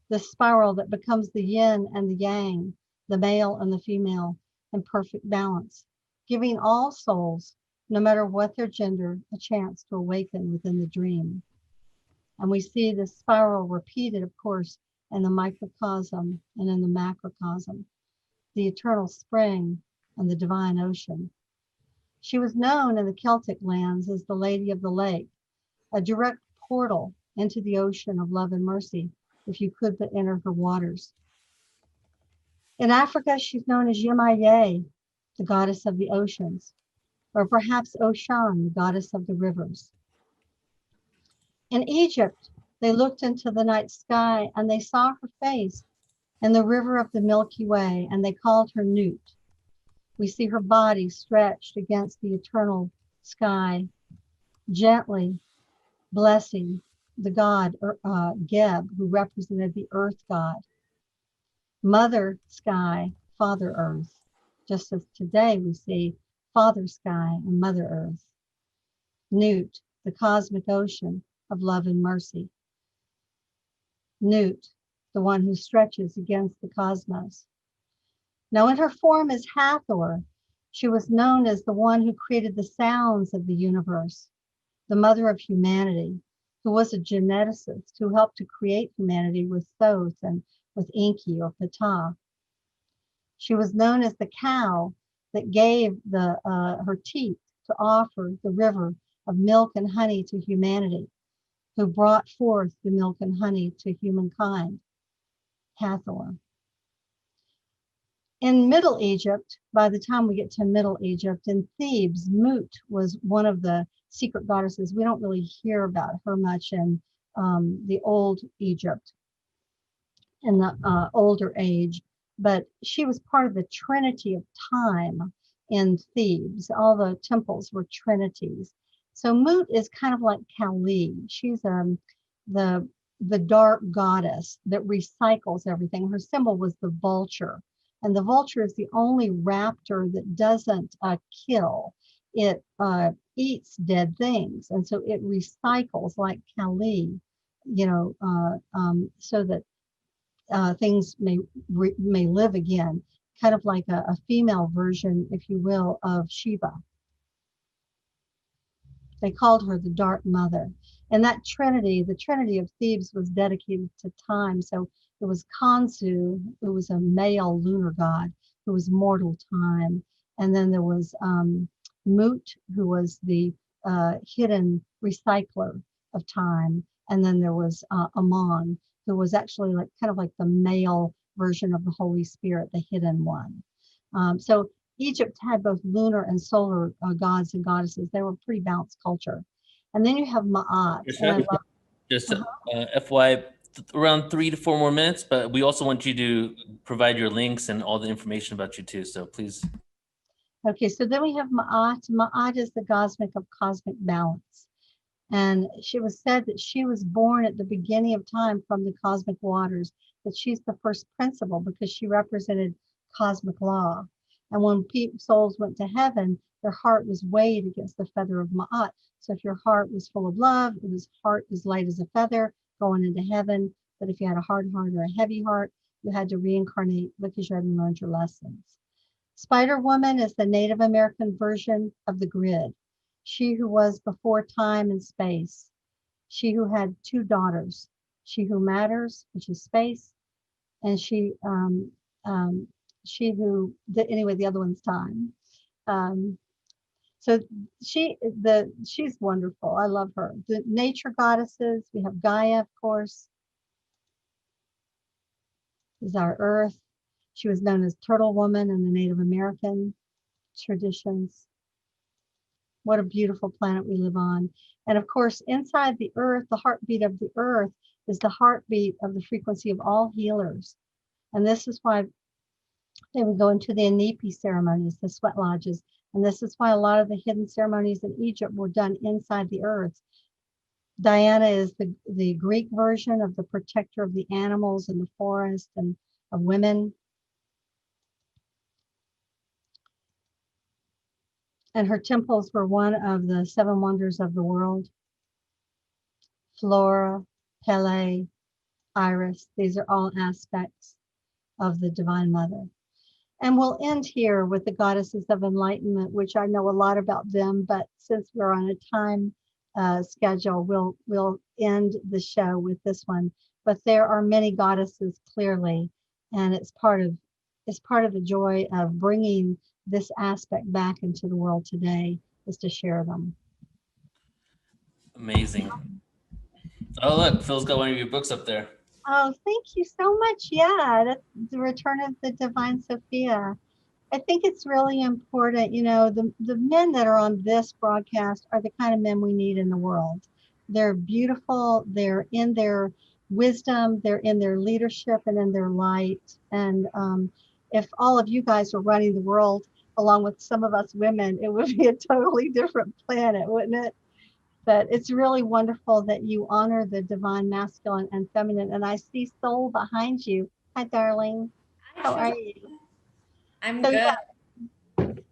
the spiral that becomes the yin and the yang, the male and the female, in perfect balance, giving all souls, no matter what their gender, a chance to awaken within the dream. And we see this spiral repeated, of course, in the microcosm and in the macrocosm, the eternal spring and the divine ocean. She was known in the Celtic lands as the Lady of the Lake, a direct portal into the ocean of love and mercy, if you could but enter her waters. In Africa, she's known as Yemaye, the goddess of the oceans, or perhaps Oshan, the goddess of the rivers. In Egypt, they looked into the night sky and they saw her face in the river of the Milky Way, and they called her Nut. We see her body stretched against the eternal sky, gently blessing the god Geb, who represented the earth god. Mother sky, Father earth, just as today we see Father sky and Mother earth. Nut, the cosmic ocean of love and mercy. Nut, the one who stretches against the cosmos. Now in her form as Hathor, she was known as the one who created the sounds of the universe, the mother of humanity, who was a geneticist who helped to create humanity with Thoth and with Enki or Ptah. She was known as the cow that gave her teeth to offer the river of milk and honey to humanity, who brought forth the milk and honey to humankind, Hathor. In Middle Egypt, by the time we get to Middle Egypt, in Thebes, Mut was one of the secret goddesses. We don't really hear about her much in the old Egypt, in the older age, but she was part of the Trinity of time in Thebes. All the temples were trinities. So Mut is kind of like Kali. She's the dark goddess that recycles everything. Her symbol was the vulture. And the vulture is the only raptor that doesn't kill. It eats dead things. And so it recycles like Kali, you know, so that things may live again, kind of like a female version, if you will, of Shiva. They called her the Dark Mother. And that trinity, the trinity of Thebes, was dedicated to time. So it was Khonsu, who was a male lunar god, who was mortal time. And then there was Mut, who was the hidden recycler of time. And then there was Amon, who was actually like kind of like the male version of the Holy Spirit, the hidden one. So Egypt had both lunar and solar gods and goddesses. They were a pretty balanced culture. And then you have Ma'at. Just FY, around 3 to 4 more minutes, but we also want you to provide your links and all the information about you too. So please. Okay, so then we have Ma'at. Ma'at is the cosmic balance. And she was said that she was born at the beginning of time from the cosmic waters, that she's the first principle because she represented cosmic law. And when souls went to heaven, their heart was weighed against the feather of Ma'at. So if your heart was full of love, it was heart as light as a feather going into heaven. But if you had a hard heart or a heavy heart, you had to reincarnate because you hadn't learned your lessons. Spider Woman is the Native American version of the grid. She who was before time and space. She who had 2 daughters. She who matters, which is space, and she who, the other one's time. So she's wonderful. I love her. The nature goddesses, we have Gaia, of course, is our earth. She was known as Turtle Woman in the Native American traditions. What a beautiful planet we live on. And of course, inside the earth, the heartbeat of the earth is the heartbeat of the frequency of all healers. And this is why they would go into the Inipi ceremonies, the sweat lodges. And this is why a lot of the hidden ceremonies in Egypt were done inside the earth. Diana is the Greek version of the protector of the animals and the forest and of women. And her temples were one of the 7 wonders of the world. Flora, Pele, Iris, these are all aspects of the Divine Mother. And we'll end here with the Goddesses of Enlightenment, which I know a lot about them, but since we're on a time schedule, we'll end the show with this one. But there are many goddesses, clearly, and it's part of the joy of bringing this aspect back into the world today, is to share them. Amazing. Oh, look, Phil's got one of your books up there. Oh, thank you so much. Yeah, that's The Return of the Divine Sophia. I think it's really important, you know, the men that are on this broadcast are the kind of men we need in the world. They're beautiful, they're in their wisdom, they're in their leadership and in their light. And if all of you guys were running the world along with some of us women, it would be a totally different planet, wouldn't it? But it's really wonderful that you honor the divine masculine and feminine. And I see Soul behind you. Hi, darling. How are you? I'm good. Yeah.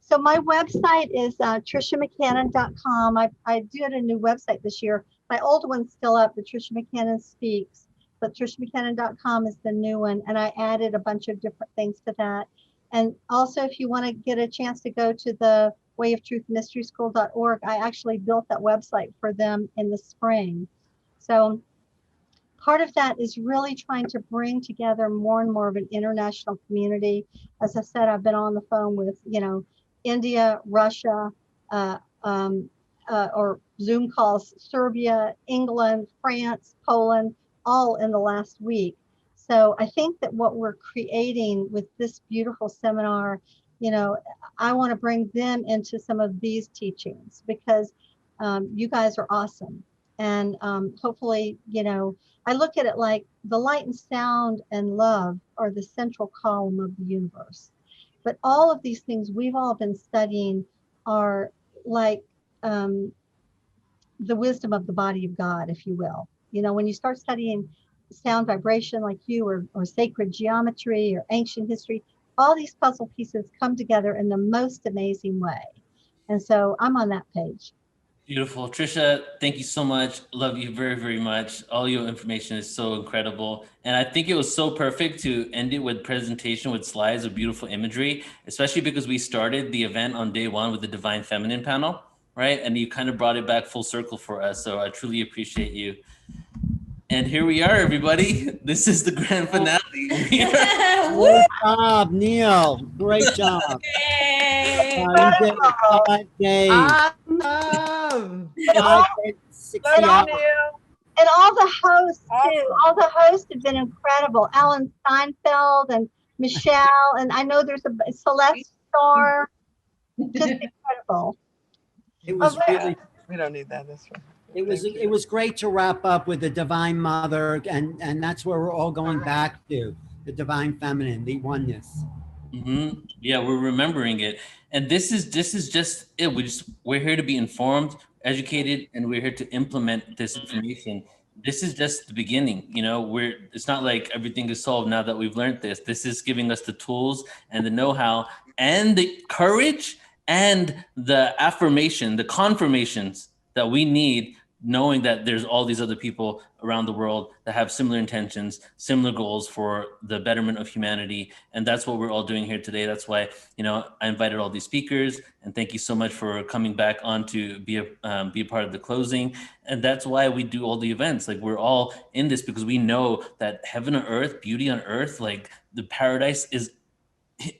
So my website is trishamccannon.com. I did a new website this year. My old one's still up, the Trisha McCannon Speaks, but trishamccannon.com is the new one. And I added a bunch of different things to that. And also, if you want to get a chance to go to the wayoftruthmysteryschool.org, I actually built that website for them in the spring. So part of that is really trying to bring together more and more of an international community. As I said, I've been on the phone with, you know, India, Russia, or Zoom calls, Serbia, England, France, Poland, all in the last week. So I think that what we're creating with this beautiful seminar, you know, I want to bring them into some of these teachings because you guys are awesome. And hopefully, you know, I look at it like the light and sound and love are the central column of the universe. But all of these things we've all been studying are like the wisdom of the body of God, if you will. You know, when you start studying sound vibration like you, or sacred geometry or ancient history, all these puzzle pieces come together in the most amazing way. And so I'm on that page. Beautiful. Trisha, thank you so much. Love you very, very much. All your information is so incredible. And I think it was so perfect to end it with presentation with slides of beautiful imagery, especially because we started the event on day one with the Divine Feminine panel, right? And you kind of brought it back full circle for us. So I truly appreciate you. And here we are, everybody. This is the grand finale. Great job, Neil. Great job. You did 5 days. Awesome. 5 days, 60 hours. And all the hosts too. All the hosts have been incredible. Alan Steinfeld and Michelle, and I know there's a Celeste Star. Just incredible. It was really. We don't need that this one. It was great to wrap up with the Divine Mother, and that's where we're all going back to, the Divine Feminine, the oneness. Mm-hmm. Yeah, we're remembering it, and this is just it. We're here to be informed, educated, and we're here to implement this information. This is just the beginning. You know, it's not like everything is solved now that we've learned this. This is giving us the tools and the know-how and the courage and the affirmation, the confirmations that we need, knowing that there's all these other people around the world that have similar intentions, similar goals for the betterment of humanity. And that's what we're all doing here today. That's why, you know, I invited all these speakers, and thank you so much for coming back on to be a part of the closing. And that's why we do all the events. Like, we're all in this because we know that heaven on earth, beauty on earth, like the paradise is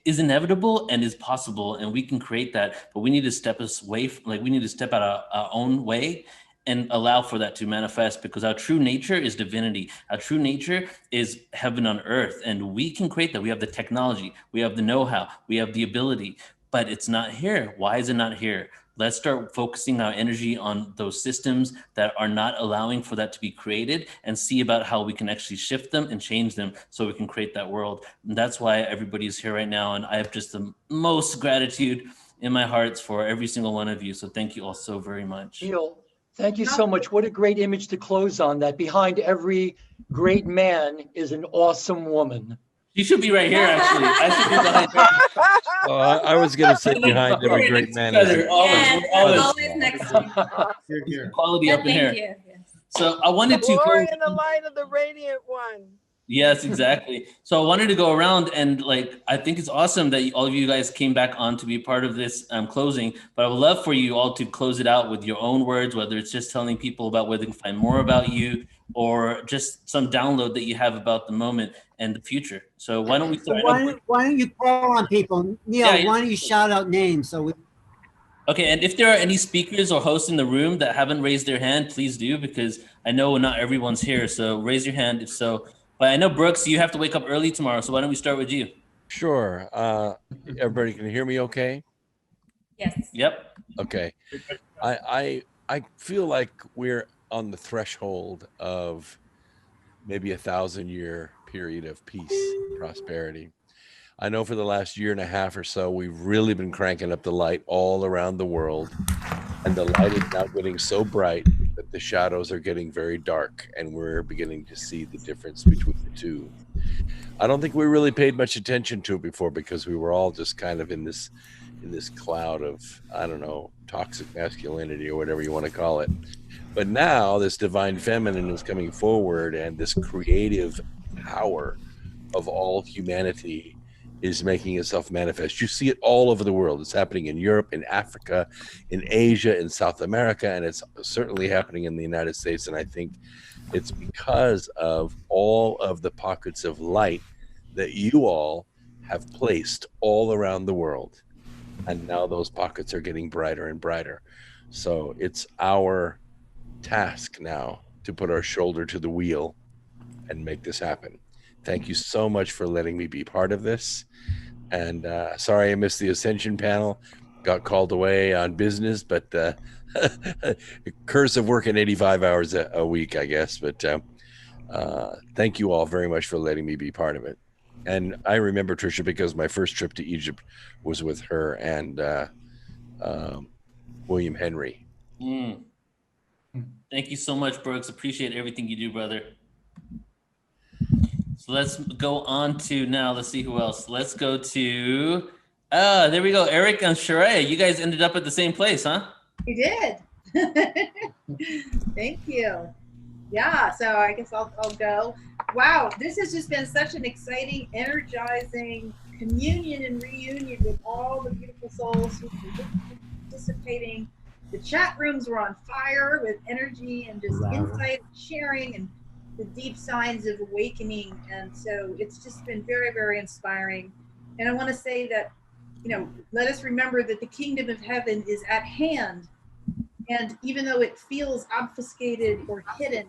inevitable and is possible, and we can create that, but we need to step we need to step out our own way and allow for that to manifest, because our true nature is divinity. Our true nature is heaven on earth, and we can create that. We have the technology, we have the know-how, we have the ability, but it's not here. Why is it not here? Let's start focusing our energy on those systems that are not allowing for that to be created, and see about how we can actually shift them and change them so we can create that world. And that's why everybody's here right now. And I have just the most gratitude in my heart for every single one of you. So thank you all so very much. Neil, thank you so much. What a great image to close on, that behind every great man is an awesome woman. You should be right here, actually. I should be behind her. Oh, I was going to sit behind every great man. Always next to you. Quality up in here. You. So I wanted to glory in the light of the radiant one. Yes, exactly. So I wanted to go around, and I think it's awesome that all of you guys came back on to be part of this closing, but I would love for you all to close it out with your own words, whether it's just telling people about where they can find more about you, or just some download that you have about the moment and the future. So why don't we start? Why don't you call on people? Neil, why don't you shout out names so we... Okay, and if there are any speakers or hosts in the room that haven't raised their hand, please do, because I know not everyone's here. So raise your hand if so. But I know, Brooks, you have to wake up early tomorrow. So why don't we start with you? Sure. Everybody can hear me okay? Yes. Yep. Okay. I feel like we're on the threshold of maybe 1,000-year period of peace, prosperity. I know for the last year and a half or so, we've really been cranking up the light all around the world. And the light is now getting so bright that the shadows are getting very dark, and we're beginning to see the difference between the two. I don't think we really paid much attention to it before, because we were all just kind of in this cloud of, I don't know, toxic masculinity or whatever you want to call it. But now this divine feminine is coming forward, and this creative power of all humanity is making itself manifest. You see it all over the world. It's happening in Europe, in Africa, in Asia, in South America, and it's certainly happening in the United States. And I think it's because of all of the pockets of light that you all have placed all around the world. And now those pockets are getting brighter and brighter. So it's our task now to put our shoulder to the wheel and make this happen. Thank you so much for letting me be part of this. And sorry I missed the Ascension panel. Got called away on business, but curse of working 85 hours a week, I guess. But thank you all very much for letting me be part of it. And I remember Trisha because my first trip to Egypt was with her and William Henry. Thank you so much, Brooks. Appreciate everything you do, brother. So let's go on to now. Let's see who else. Let's go to, there we go. Eric and Sharaya. You guys ended up at the same place, huh? We did. Thank you. Yeah, so I guess I'll go. Wow, this has just been such an exciting, energizing communion and reunion with all the beautiful souls who've been participating. The chat rooms were on fire with energy and just insight, sharing, and the deep signs of awakening. And so it's just been very, very inspiring. And I want to say that, let us remember that the kingdom of heaven is at hand. And even though it feels obfuscated or hidden,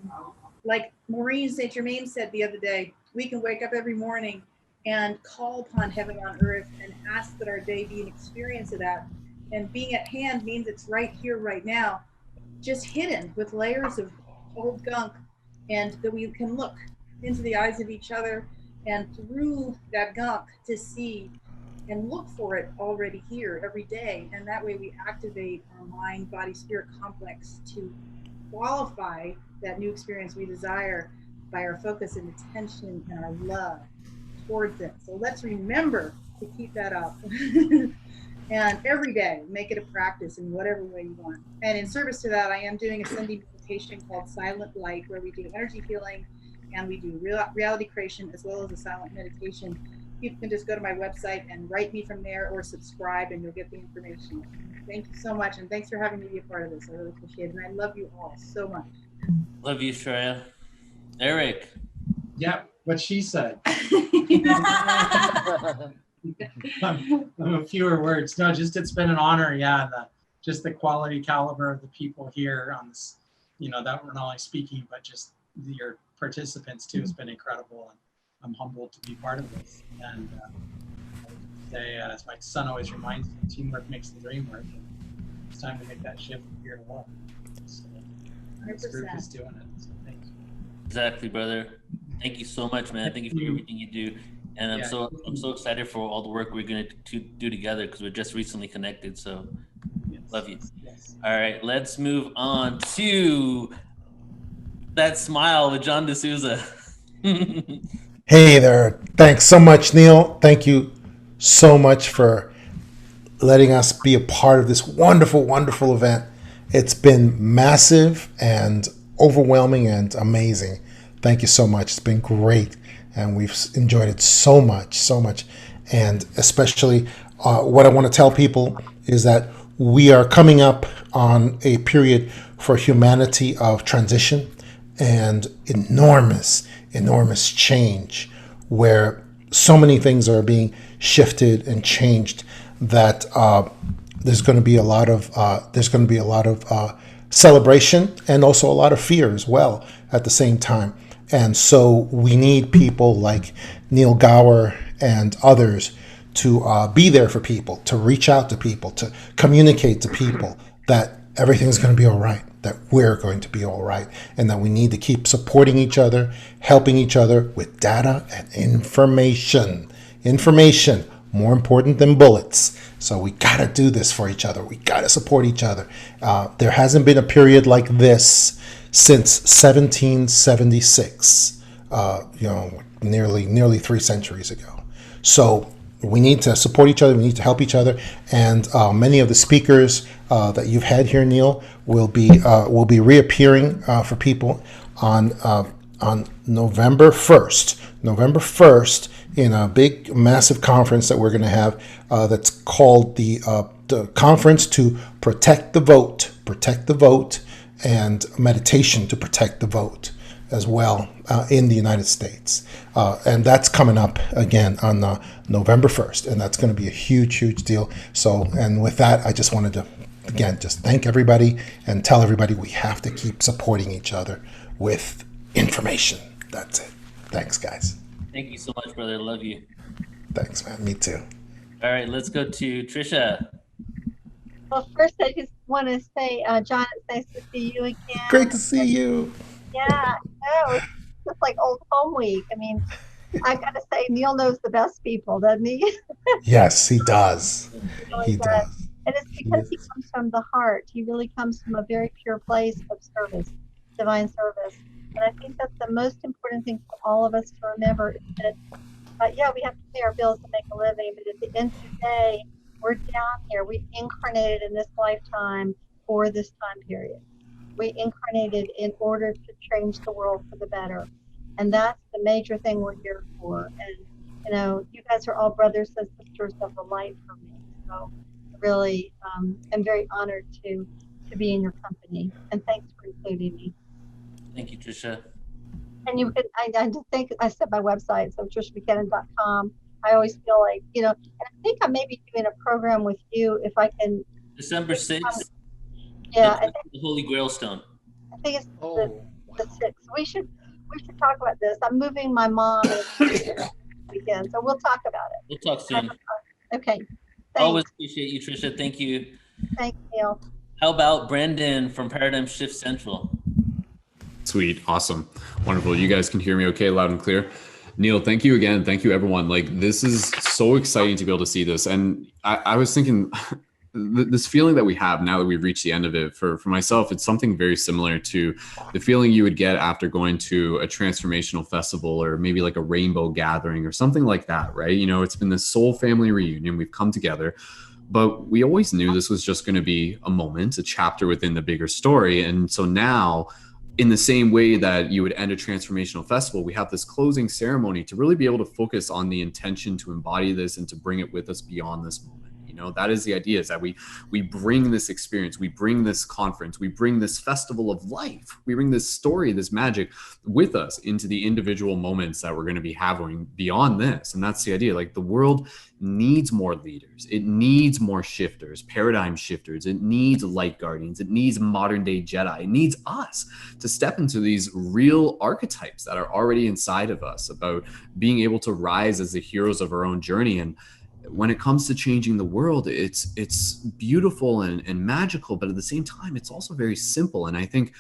like Maureen St. Germain said the other day, we can wake up every morning and call upon heaven on earth and ask that our day be an experience of that. And being at hand means it's right here, right now, just hidden with layers of old gunk, and that we can look into the eyes of each other and through that gunk to see and look for it already here every day. And that way we activate our mind, body, spirit complex to qualify that new experience we desire by our focus and attention and our love towards it. So let's remember to keep that up. And every day, make it a practice in whatever way you want. And in service to that, I am doing a Sunday meditation called Silent Light, where we do energy healing and we do reality creation as well as a silent meditation. You can just go to my website and write me from there or subscribe and you'll get the information. Thank you so much. And thanks for having me be a part of this. I really appreciate it. And I love you all so much. Love you, Shreya. Eric. Yeah, what she said. Fewer words. No, just it's been an honor. Yeah, just the quality caliber of the people here on this, that we're not only speaking, but just your participants too has been incredible. And I'm humbled to be part of this. And as my son always reminds me, teamwork makes the dream work. And it's time to make that shift from here to one. So this group is doing it. So thank you. Exactly, brother. Thank you so much, man. Thank you for everything you do. And I'm so excited for all the work we're going to do together because we're just recently connected. So love you. Yes. All right, let's move on to that smile with John D'Souza. Hey there. Thanks so much, Neil. Thank you so much for letting us be a part of this wonderful, wonderful event. It's been massive and overwhelming and amazing. Thank you so much. It's been great. And we've enjoyed it so much, so much. And especially what I want to tell people is that we are coming up on a period for humanity of transition and enormous, enormous change where so many things are being shifted and changed that there's going to be a lot of celebration and also a lot of fear as well at the same time. And so we need people like Neil Gower and others to be there for people, to reach out to people, to communicate to people that everything's going to be all right, that we're going to be all right, and that we need to keep supporting each other, helping each other with data and information. Information, more important than bullets. So we got to do this for each other. We got to support each other. There hasn't been a period like this since 1776, nearly 3 centuries ago. So we need to support each other. We need to help each other. And many of the speakers that you've had here, Neil, will be reappearing for people on November 1st. November 1st in a big, massive conference that we're going to have that's called the Conference to Protect the Vote, and meditation to protect the vote as well in the United States. And that's coming up again on November 1st. And that's going to be a huge, huge deal. So, and with that, I just wanted to, again, just thank everybody and tell everybody we have to keep supporting each other with information. That's it. Thanks, guys. Thank you so much, brother. Love you. Thanks, man. Me too. All right, let's go to Trisha. Well, first, I just want to say, John, it's nice to see you again. Great to see you. Yeah, it's just like old home week. I mean, I got to say, Neil knows the best people, doesn't he? Yes, he does. He really He does. And it's because he comes from the heart. He really comes from a very pure place of service, divine service. And I think that's the most important thing for all of us to remember is that, yeah, we have to pay our bills to make a living, but at the end of the day, we're down here. We incarnated in this lifetime for this time period. We incarnated in order to change the world for the better. And that's the major thing we're here for. And, you know, you guys are all brothers and sisters of the light for me. So really, I'm very honored to be in your company. And thanks for including me. Thank you, Trisha. And you can, I just think I said my website, so TrishaMcCannon.com. I always feel like, you know, and I think I may be doing a program with you if I can. December 6th. Yeah, I think the Holy Grail Stone. I think it's the 6th. We should talk about this. I'm moving my mom weekend, so we'll talk about it. We'll talk soon. Okay. Thanks. Always appreciate you, Trisha. Thank you. Thanks, Neil. How about Brendan from Paradigm Shift Central? Sweet. Awesome. Wonderful. You guys can hear me okay, loud and clear. Neil, thank you again. Thank you, everyone. Like, this is so exciting to be able to see this. And I was thinking, this feeling that we have now that we've reached the end of it, for myself, it's something very similar to the feeling you would get after going to a transformational festival or maybe like a rainbow gathering or something like that, right? You know, it's been this soul family reunion. We've come together, but we always knew this was just going to be a moment, a chapter within the bigger story. And so now, in the same way that you would end a transformational festival, we have this closing ceremony to really be able to focus on the intention to embody this and to bring it with us beyond this moment. You know, that is the idea, is that we bring this experience, we bring this conference, we bring this festival of life, we bring this story, this magic with us into the individual moments that we're going to be having beyond this. And that's the idea. Like, the world needs more leaders. It needs more shifters, paradigm shifters. It needs light guardians. It needs modern day Jedi. It needs us to step into these real archetypes that are already inside of us, about being able to rise as the heroes of our own journey. And when it comes to changing the world, it's beautiful and magical, but at the same time, it's also very simple. And I think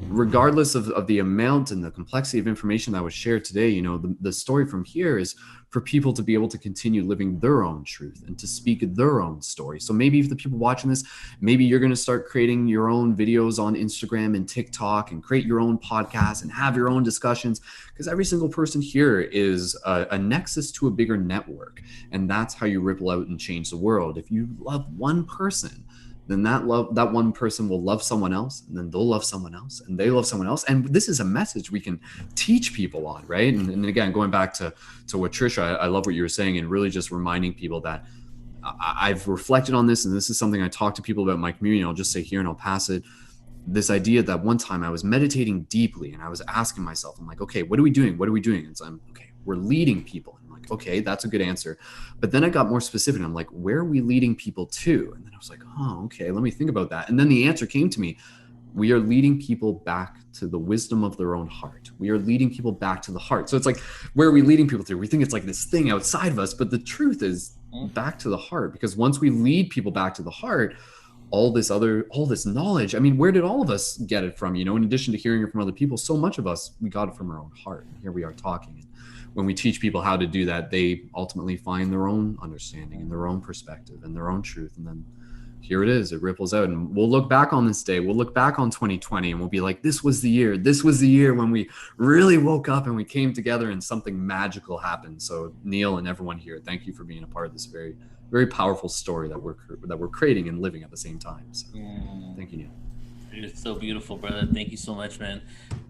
regardless of the amount and the complexity of information that was shared today, you know, the story from here is for people to be able to continue living their own truth and to speak their own story. So maybe if the people watching this, maybe you're going to start creating your own videos on Instagram and TikTok and create your own podcast and have your own discussions, because every single person here is a nexus to a bigger network. And that's how you ripple out and change the world. If you love one person, then that one person will love someone else, and then they'll love someone else, and they love someone else. And this is a message we can teach people on, right? And again, going back to what Trisha, I love what you were saying, and really just reminding people that I've reflected on this, and this is something I talk to people about in my community. I'll just say here and I'll pass it. This idea that one time I was meditating deeply and I was asking myself, I'm like, okay, what are we doing? What are we doing? And so I'm, okay, we're leading people. Okay, that's a good answer. But then I got more specific. I'm like, where are we leading people to? And then I was like, oh, okay, let me think about that. And then the answer came to me. We are leading people back to the wisdom of their own heart. We are leading people back to the heart. So it's like, where are we leading people to? We think it's like this thing outside of us, but the truth is back to the heart. Because once we lead people back to the heart, all this knowledge, I mean, where did all of us get it from? You know, in addition to hearing it from other people, so much of us, we got it from our own heart. And here we are talking. When we teach people how to do that, they ultimately find their own understanding and their own perspective and their own truth. And then here it is, it ripples out. And we'll look back on this day, we'll look back on 2020 and we'll be like, this was the year when we really woke up and we came together and something magical happened. So Neil and everyone here, thank you for being a part of this very, very powerful story that we're creating and living at the same time. So thank you, Neil. It's so beautiful, brother. Thank you so much, man.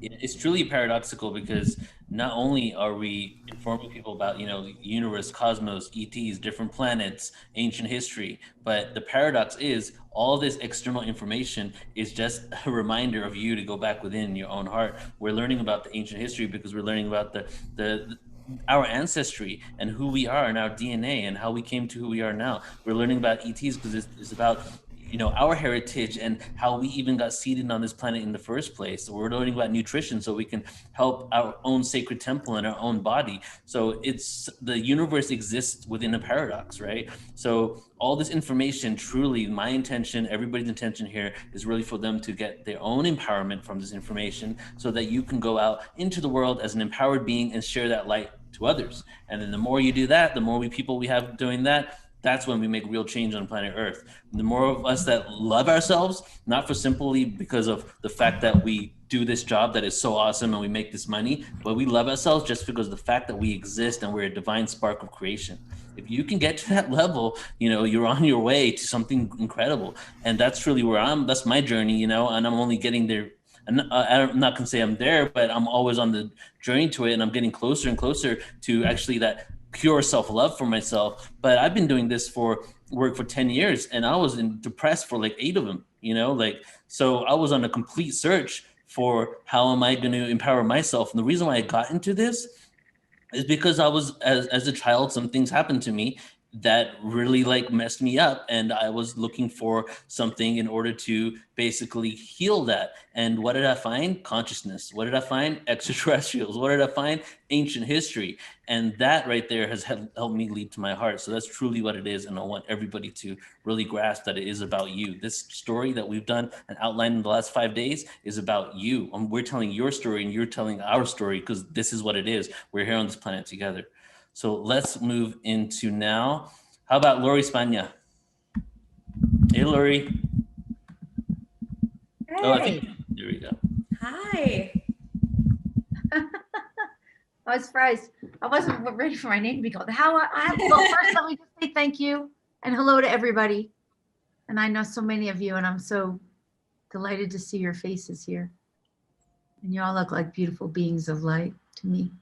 It's truly paradoxical, because not only are we informing people about, you know, the universe, cosmos, ETs, different planets, ancient history, but the paradox is all this external information is just a reminder of you to go back within your own heart. We're learning about the ancient history because we're learning about our ancestry and who we are and our DNA and how we came to who we are now. We're learning about ETs because it's about, you know, our heritage and how we even got seeded on this planet in the first place. So we're learning about nutrition so we can help our own sacred temple and our own body. So it's, the universe exists within a paradox, right? So all this information, truly, my intention, everybody's intention here is really for them to get their own empowerment from this information so that you can go out into the world as an empowered being and share that light to others. And then the more you do that, the more people we have doing that, that's when we make real change on planet Earth. The more of us that love ourselves, not for simply because of the fact that we do this job that is so awesome and we make this money, but we love ourselves just because of the fact that we exist and we're a divine spark of creation. If you can get to that level, you know, you're on your way to something incredible. And that's really where that's my journey, you know, and I'm only getting there. And I'm not gonna say I'm there, but I'm always on the journey to it, and I'm getting closer and closer to actually that pure self-love for myself. But I've been doing this work for 10 years, and I was depressed for like 8 of them, you know, like, so I was on a complete search for how am I going to empower myself. And the reason why I got into this is because I was, as a child, some things happened to me that really like messed me up, and I was looking for something in order to basically heal that. And what did I find? Consciousness. What did I find? Extraterrestrials. What did I find? Ancient history. And that right there has helped me lead to my heart. So that's truly what it is, and I want everybody to really grasp that it is about you. This story that we've done and outlined in the last 5 days is about you. We're telling your story and you're telling our story, because this is what it is. We're here on this planet together. So let's move into now. How about Lori Spagna? Hey, Lori. Hey. Oh, there we go. Hi. I was surprised. I wasn't ready for my name to be called. Well, first let me just say thank you and hello to everybody. And I know so many of you, and I'm so delighted to see your faces here. And you all look like beautiful beings of light to me.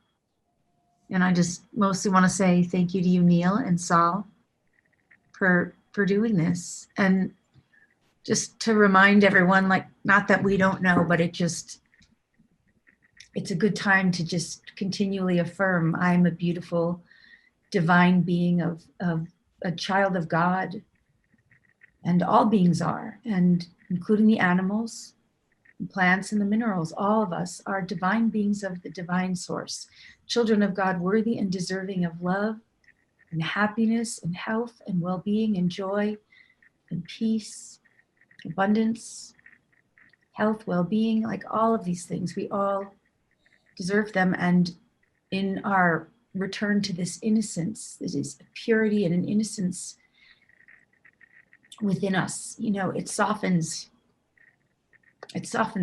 And I just mostly want to say thank you to you, Neil and Saul, for doing this. And just to remind everyone, like, not that we don't know, but it's a good time to just continually affirm I'm a beautiful divine being of a child of God. And all beings are, and including the animals, the plants, and the minerals. All of us are divine beings of the divine source. Children of God, worthy and deserving of love and happiness and health and well-being and joy and peace, abundance, health, well-being, like all of these things. We all deserve them. And in our return to this innocence, this is a purity and an innocence within us, you know, it softens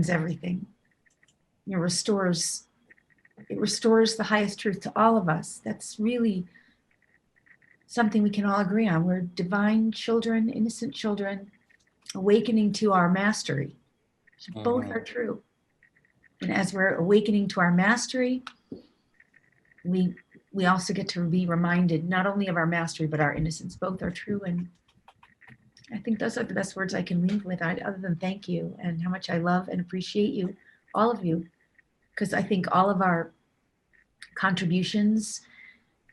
everything. It restores the highest truth to all of us. That's really something we can all agree on. We're divine children, innocent children, awakening to our mastery. So both are true. And as we're awakening to our mastery, we also get to be reminded not only of our mastery, but our innocence. Both are true. And I think those are the best words I can leave with, other than thank you and how much I love and appreciate you, all of you, because I think all of our contributions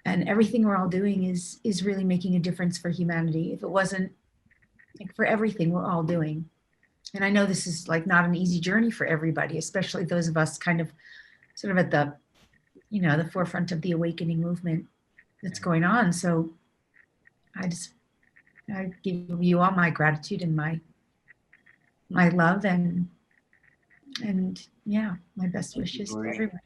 and everything we're all doing is really making a difference for humanity. If it wasn't, like, for everything we're all doing. And I know this is like not an easy journey for everybody, especially those of us kind of sort of at the, you know, the forefront of the awakening movement that's going on. So I give you all my gratitude and my love and yeah, my best wishes to everyone.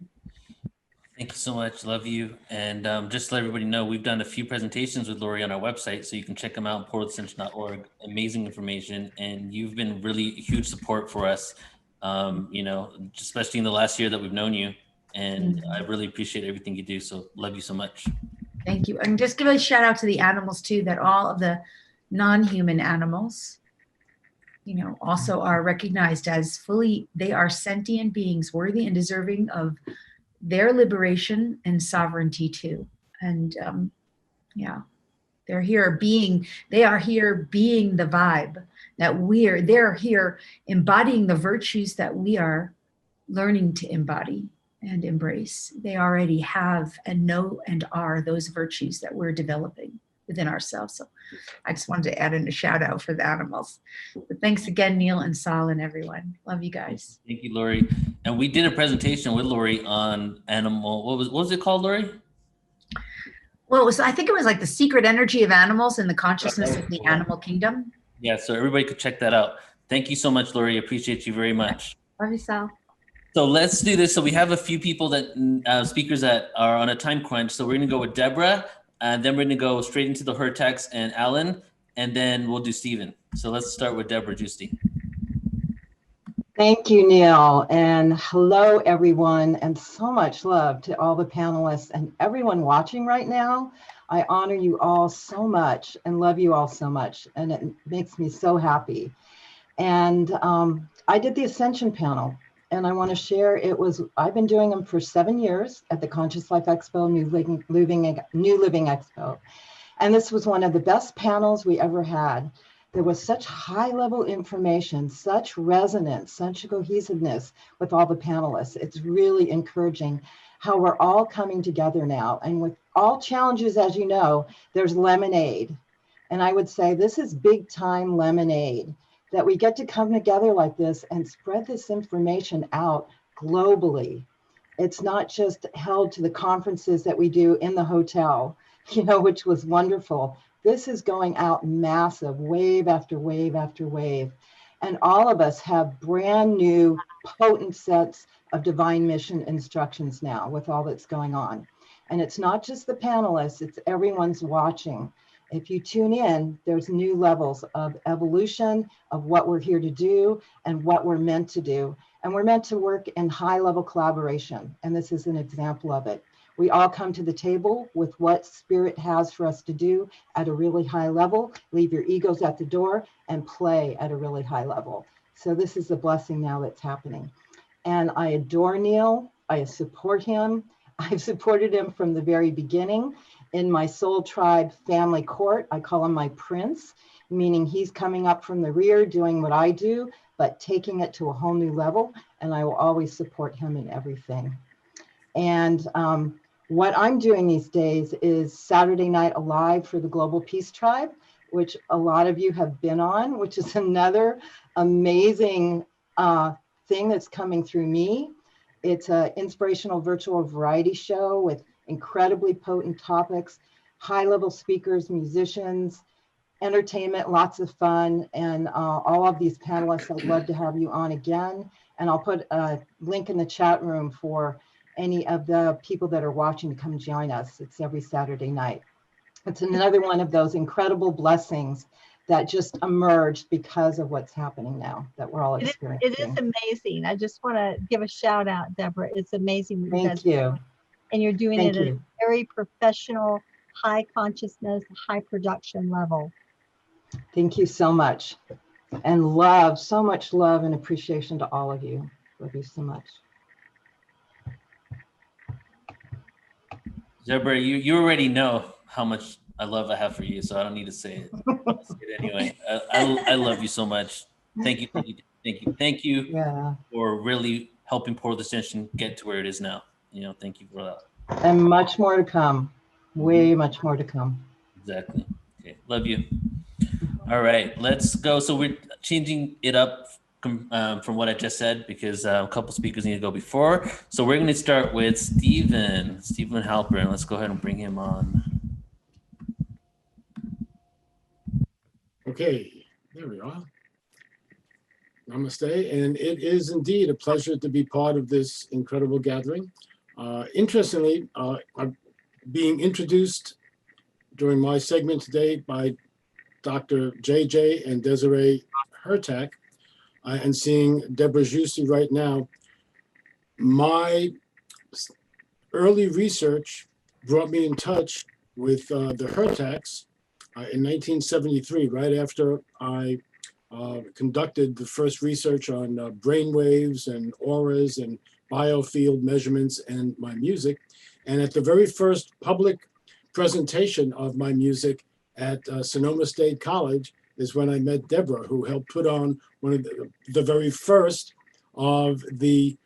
Thank you so much. Love you. And just to let everybody know, we've done a few presentations with Lori on our website, so you can check them out, portalascension.org. Amazing information. And you've been really a huge support for us, you know, especially in the last year that we've known you. And I really appreciate everything you do. So love you so much. Thank you. And just give a shout out to the animals too, that all of the non-human animals, you know, also are recognized as they are sentient beings worthy and deserving of their liberation and sovereignty too. And yeah, they are here being the vibe that they're here embodying the virtues that we are learning to embody and embrace. They already have and know and are those virtues that we're developing within ourselves. So I just wanted to add in a shout out for the animals. But thanks again, Neil and Saul and everyone. Love you guys. Thank you, Lori. And we did a presentation with Lori on animal. What was it called, Lori? Well, I think it was like the secret energy of animals and the consciousness of the animal kingdom. Yeah, so everybody could check that out. Thank you so much, Lori. Appreciate you very much. Love you, Sal. So let's do this. So we have a few people that speakers that are on a time crunch. So we're gonna go with Deborah, and then we're gonna go straight into the Hertex and Alan, and then we'll do Stephen. So let's start with Deborah Giusti. Thank you, Neil, and hello, everyone, and so much love to all the panelists and everyone watching right now. I honor you all so much and love you all so much, and it makes me so happy. And I did the Ascension panel, and I want to share, I've been doing them for 7 years at the Conscious Life Expo, New Living Expo. And this was one of the best panels we ever had. There was such high level information, such resonance, such cohesiveness with all the panelists. It's really encouraging how we're all coming together now. And with all challenges, as you know, there's lemonade. And I would say this is big time lemonade, that we get to come together like this and spread this information out globally. It's not just held to the conferences that we do in the hotel, which was wonderful. This is going out massive, wave after wave after wave. And all of us have brand new potent sets of divine mission instructions now with all that's going on. And it's not just the panelists, it's everyone's watching. If you tune in, there's new levels of evolution of what we're here to do and what we're meant to do. And we're meant to work in high level collaboration. And this is an example of it. We all come to the table with what spirit has for us to do at a really high level, leave your egos at the door and play at a really high level. So this is a blessing now that's happening. And I adore Neil, I support him. I've supported him from the very beginning in my soul tribe family court. I call him my prince, meaning he's coming up from the rear doing what I do, but taking it to a whole new level. And I will always support him in everything. And what I'm doing these days is Saturday Night Alive for the Global Peace Tribe, which a lot of you have been on, which is another amazing thing that's coming through me. It's an inspirational virtual variety show with incredibly potent topics, high-level speakers, musicians, entertainment, lots of fun, and all of these panelists, I'd love to have you on again. And I'll put a link in the chat room for any of the people that are watching to come join us. It's every Saturday night. It's another one of those incredible blessings that just emerged because of what's happening now that we're all experiencing. It is amazing. I just want to give a shout out, Deborah. It's amazing what you guys Thank you. are doing. And you're doing Thank it at you. a very professional, high consciousness, high production level. Thank you so much. And love, so much love and appreciation to all of you. Love you so much. Deborah, you already know how much I have for you, so I don't need to say it. I'll say it anyway. I love you so much. Thank you Yeah. for really helping Portal Ascension get to where it is now. Thank you for that. And much more to come. Way much more to come. Exactly. Okay, love you. All right, let's go. So we're changing it up from what I just said because a couple speakers need to go before. So we're going to start with Stephen Halpern. Let's go ahead and bring him on. Okay, there we are. Namaste, and it is indeed a pleasure to be part of this incredible gathering. Interestingly, I'm being introduced during my segment today by Dr. JJ and Desiree Hertak, and seeing Deborah Giusti right now. My early research brought me in touch with the Hertaks in 1973, right after I conducted the first research on brainwaves and auras and biofield measurements and my music. And at the very first public presentation of my music at Sonoma State College is when I met Deborah, who helped put on one of the very first of the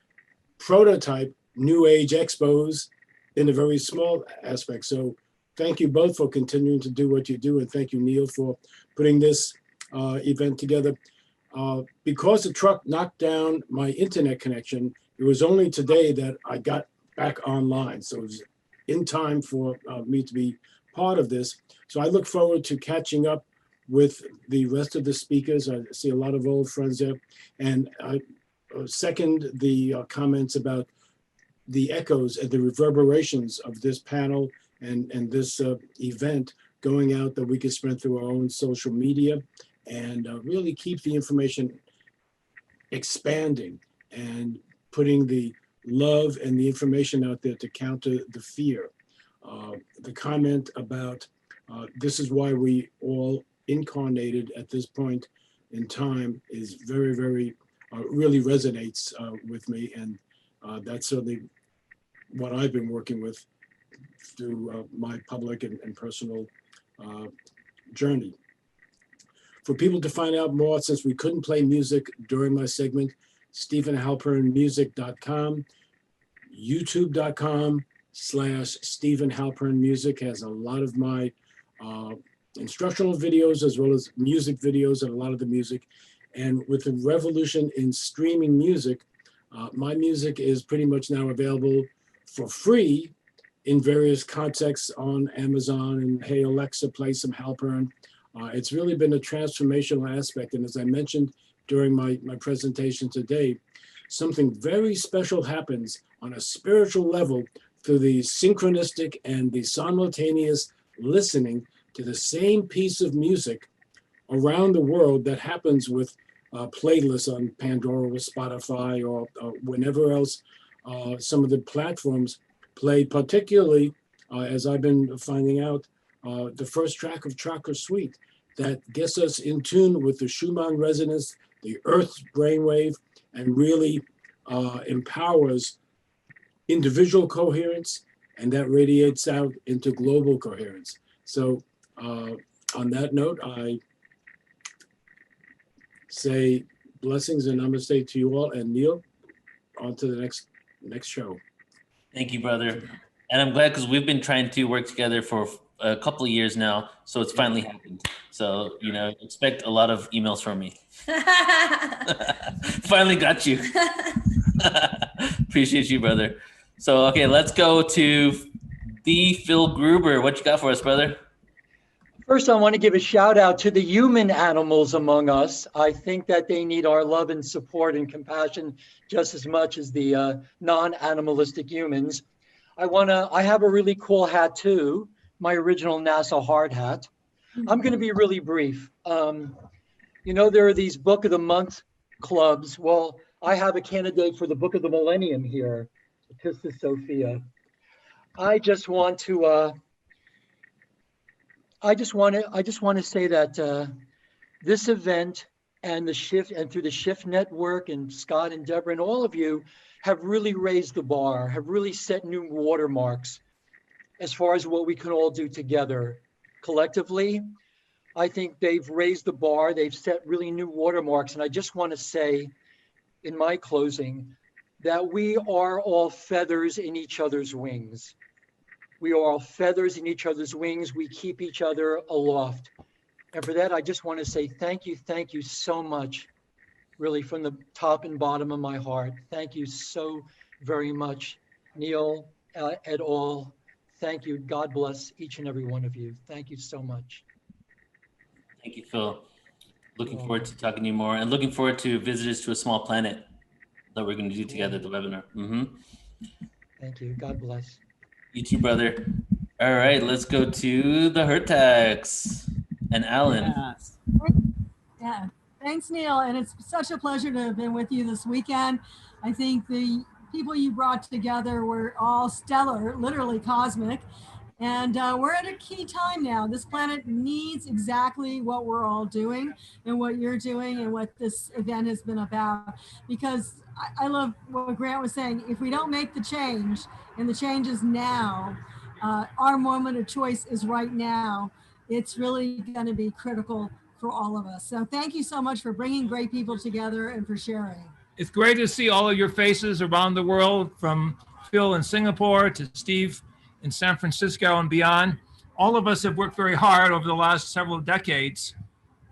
prototype New Age expos in a very small aspect. So thank you both for continuing to do what you do. And thank you, Neil, for putting this event together. Because the truck knocked down my internet connection, it was only today that I got back online. So it was in time for me to be part of this. So I look forward to catching up with the rest of the speakers. I see a lot of old friends there. And I second the comments about the echoes and the reverberations of this panel and this event going out that we can spread through our own social media and really keep the information expanding and putting the love and the information out there to counter the fear. The comment about this is why we all incarnated at this point in time is very, very, really resonates with me. And that's certainly what I've been working with through my public and personal journey. For people to find out more, since we couldn't play music during my segment, StephenHalpernmusic.com, YouTube.com/StephenHalpernmusic has a lot of my instructional videos as well as music videos and a lot of the music. And with the revolution in streaming music, my music is pretty much now available for free in various contexts on Amazon and hey, Alexa, play some Halpern. It's really been a transformational aspect. And as I mentioned during my presentation today, something very special happens on a spiritual level through the synchronistic and the simultaneous listening to the same piece of music around the world that happens with playlists on Pandora or Spotify or whenever else some of the platforms play, particularly as I've been finding out, the first track of Chakra Suite that gets us in tune with the Schumann resonance, the Earth's brainwave, and really empowers individual coherence, and that radiates out into global coherence. So on that note, I say blessings and namaste to you all, and Neil, on to the next show. Thank you, brother. And I'm glad because we've been trying to work together for a couple of years now, so it's finally happened. So, you know, expect a lot of emails from me. Finally got you. Appreciate you, brother. So, okay, let's go to the Phil Gruber. What you got for us, brother? First, I want to give a shout out to the human animals among us. I think that they need our love and support and compassion just as much as the non-animalistic humans. I have a really cool hat too, my original NASA hard hat. I'm going to be really brief. You know, there are these Book of the Month clubs. Well, I have a candidate for the Book of the Millennium here, Pistis Sophia. I just want to say that this event and the Shift and through the Shift Network and Scott and Deborah and all of you have really raised the bar, have really set new watermarks as far as what we can all do together collectively. I think they've raised the bar, they've set really new watermarks. And I just want to say in my closing that we are all feathers in each other's wings. We are all feathers in each other's wings. We keep each other aloft. And for that, I just want to say thank you so much, really from the top and bottom of my heart. Thank you so very much, Neil et al. Thank you. God bless each and every one of you. Thank you so much. Thank you, Phil. Looking forward to talking to you more and looking forward to Visitors to a Small Planet that we're going to do together at the webinar. Thank you. God bless. You too, brother. All right, let's go to the Hertax and Alan. Yeah, thanks, Neil. And it's such a pleasure to have been with you this weekend. I think the people you brought together were all stellar, literally cosmic. And we're at a key time now. This planet needs exactly what we're all doing and what you're doing and what this event has been about. Because I love what Grant was saying. If we don't make the change, and the change is now, our moment of choice is right now, it's really going to be critical for all of us. So thank you so much for bringing great people together and for sharing. It's great to see all of your faces around the world, from Phil in Singapore to Steve in San Francisco and beyond. All of us have worked very hard over the last several decades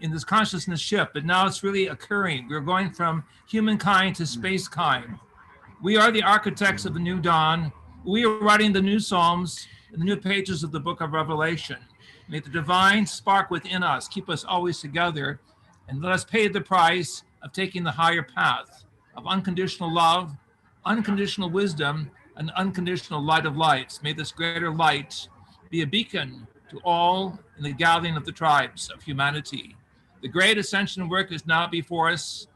in this consciousness shift, but now it's really occurring. We're going from humankind to space kind. We are the architects of the new dawn. We are writing the new Psalms and the new pages of the book of Revelation. May the divine spark within us keep us always together, and let us pay the price of taking the higher path of unconditional love, unconditional wisdom, an unconditional light of lights. May this greater light be a beacon to all in the gathering of the tribes of humanity. The great ascension work is now before us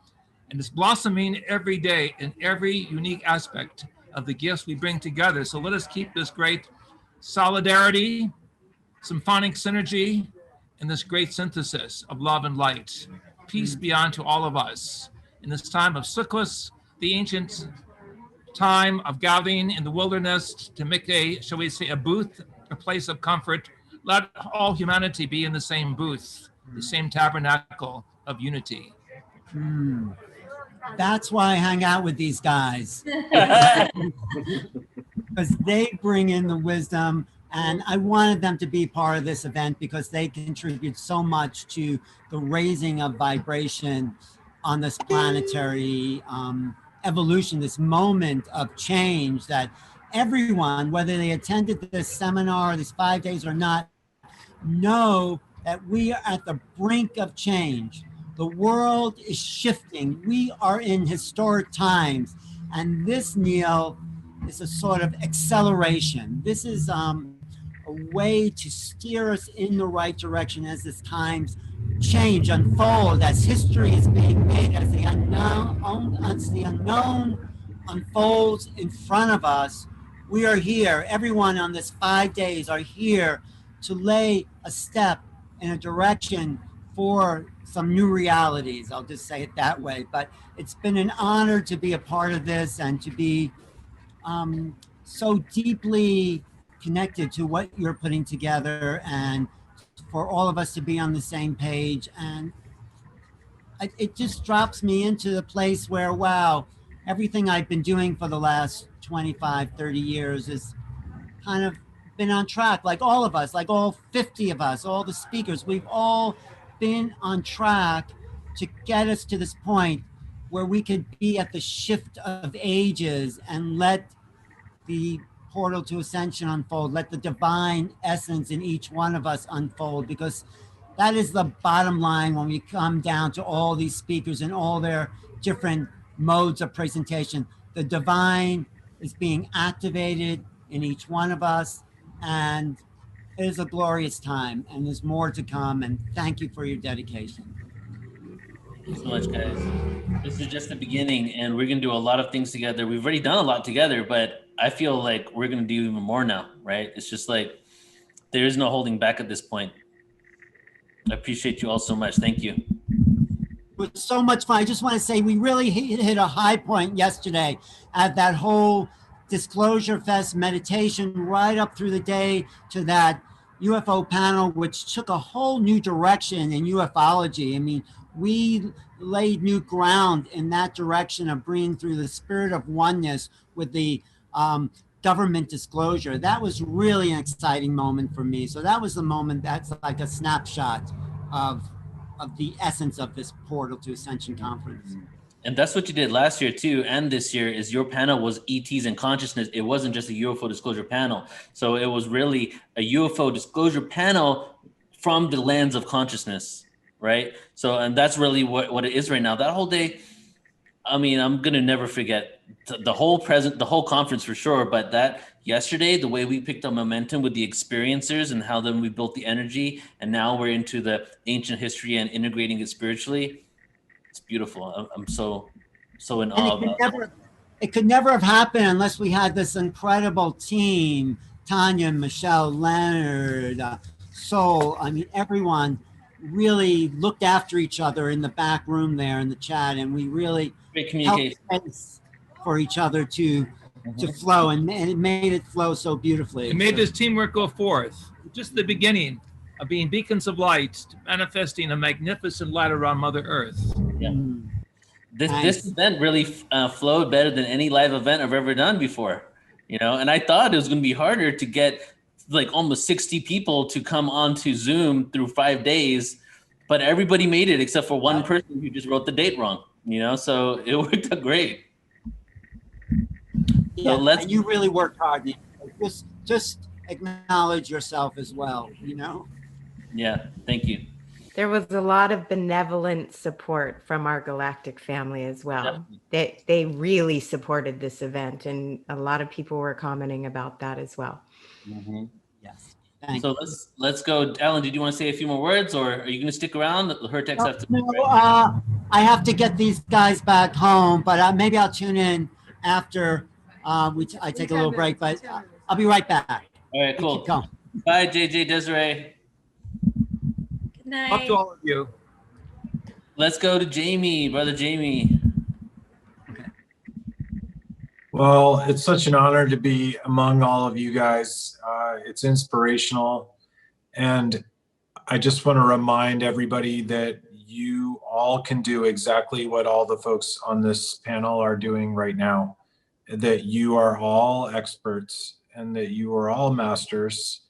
and is blossoming every day in every unique aspect of the gifts we bring together. So let us keep this great solidarity, symphonic synergy, and this great synthesis of love and light. Peace be unto all of us. In this time of Sukkos, the ancient time of gathering in the wilderness to make a, shall we say, a booth, a place of comfort, let all humanity be in the same booth, the same tabernacle of unity. That's why I hang out with these guys. Because they bring in the wisdom, and I wanted them to be part of this event because they contribute so much to the raising of vibration on this planetary evolution, this moment of change that everyone, whether they attended this seminar, these 5 days or not, know that we are at the brink of change. The world is shifting. We are in historic times. And this, Neil, is a sort of acceleration. This is a way to steer us in the right direction as this times change, unfold, as history is being made, as the unknown unfolds in front of us. We are here. Everyone on this 5 days are here to lay a step in a direction for some new realities. I'll just say it that way. But it's been an honor to be a part of this and to be so deeply connected to what you're putting together, and for all of us to be on the same page. And it just drops me into the place where, wow, everything I've been doing for the last 25, 30 years is kind of been on track. Like all of us, like all 50 of us, all the speakers, we've all been on track to get us to this point where we could be at the shift of ages and let the portal to ascension unfold, let the divine essence in each one of us unfold, because that is the bottom line when we come down to all these speakers and all their different modes of presentation. The divine is being activated in each one of us, and it is a glorious time, and there's more to come, and thank you for your dedication. Thank you so much, guys. This is just the beginning, and we're gonna do a lot of things together. We've already done a lot together, but I feel like we're gonna do even more now, right? It's just like, there is no holding back at this point. I appreciate you all so much. Thank you. It was so much fun. I just want to say we really hit a high point yesterday at that whole Disclosure Fest meditation, right up through the day to that UFO panel, which took a whole new direction in ufology. I mean, we laid new ground in that direction of bringing through the spirit of oneness with the government disclosure. That was really an exciting moment for me. So that was the moment that's like a snapshot of the essence of this Portal to Ascension conference. And that's what you did last year too, and this year, is your panel was ETs and consciousness. It wasn't just a UFO disclosure panel. So it was really a UFO disclosure panel from the lens of consciousness, right? So, and that's really what it is right now. That whole day, I mean, I'm gonna never forget the whole conference for sure, but that yesterday, the way we picked up momentum with the experiencers and how then we built the energy, and now we're into the ancient history and integrating it spiritually. It's beautiful. I'm so in awe about it could never have happened unless we had this incredible team, Tanya, Michelle, Leonard, Sol. I mean, everyone really looked after each other in the back room there in the chat, and we really great communication helped space for each other to flow, and it made it flow so beautifully. It made this teamwork go forth. Just the beginning of being beacons of light, manifesting a magnificent light around Mother Earth. Yeah. This event really flowed better than any live event I've ever done before, you know, and I thought it was going to be harder to get like almost 60 people to come onto Zoom through 5 days, but everybody made it except for one person who just wrote the date wrong, you know, so it worked out great. Yeah, So and you really worked hard. Just acknowledge yourself as well, you know? Yeah, thank you. There was a lot of benevolent support from our galactic family as well. They really supported this event, and a lot of people were commenting about that as well. Mm-hmm. Yes. So let's go. Alan, did you want to say a few more words, or are you going to stick around? Her text have to. No, I have to get these guys back home, but maybe I'll tune in after I take a little break. But I'll be right back. All right, cool. Keep going. Bye, JJ, Desiree. Good night. Up to all of you. Let's go to Jamie, brother Jamie. Well, it's such an honor to be among all of you guys. It's inspirational. And I just want to remind everybody that you all can do exactly what all the folks on this panel are doing right now, that you are all experts and that you are all masters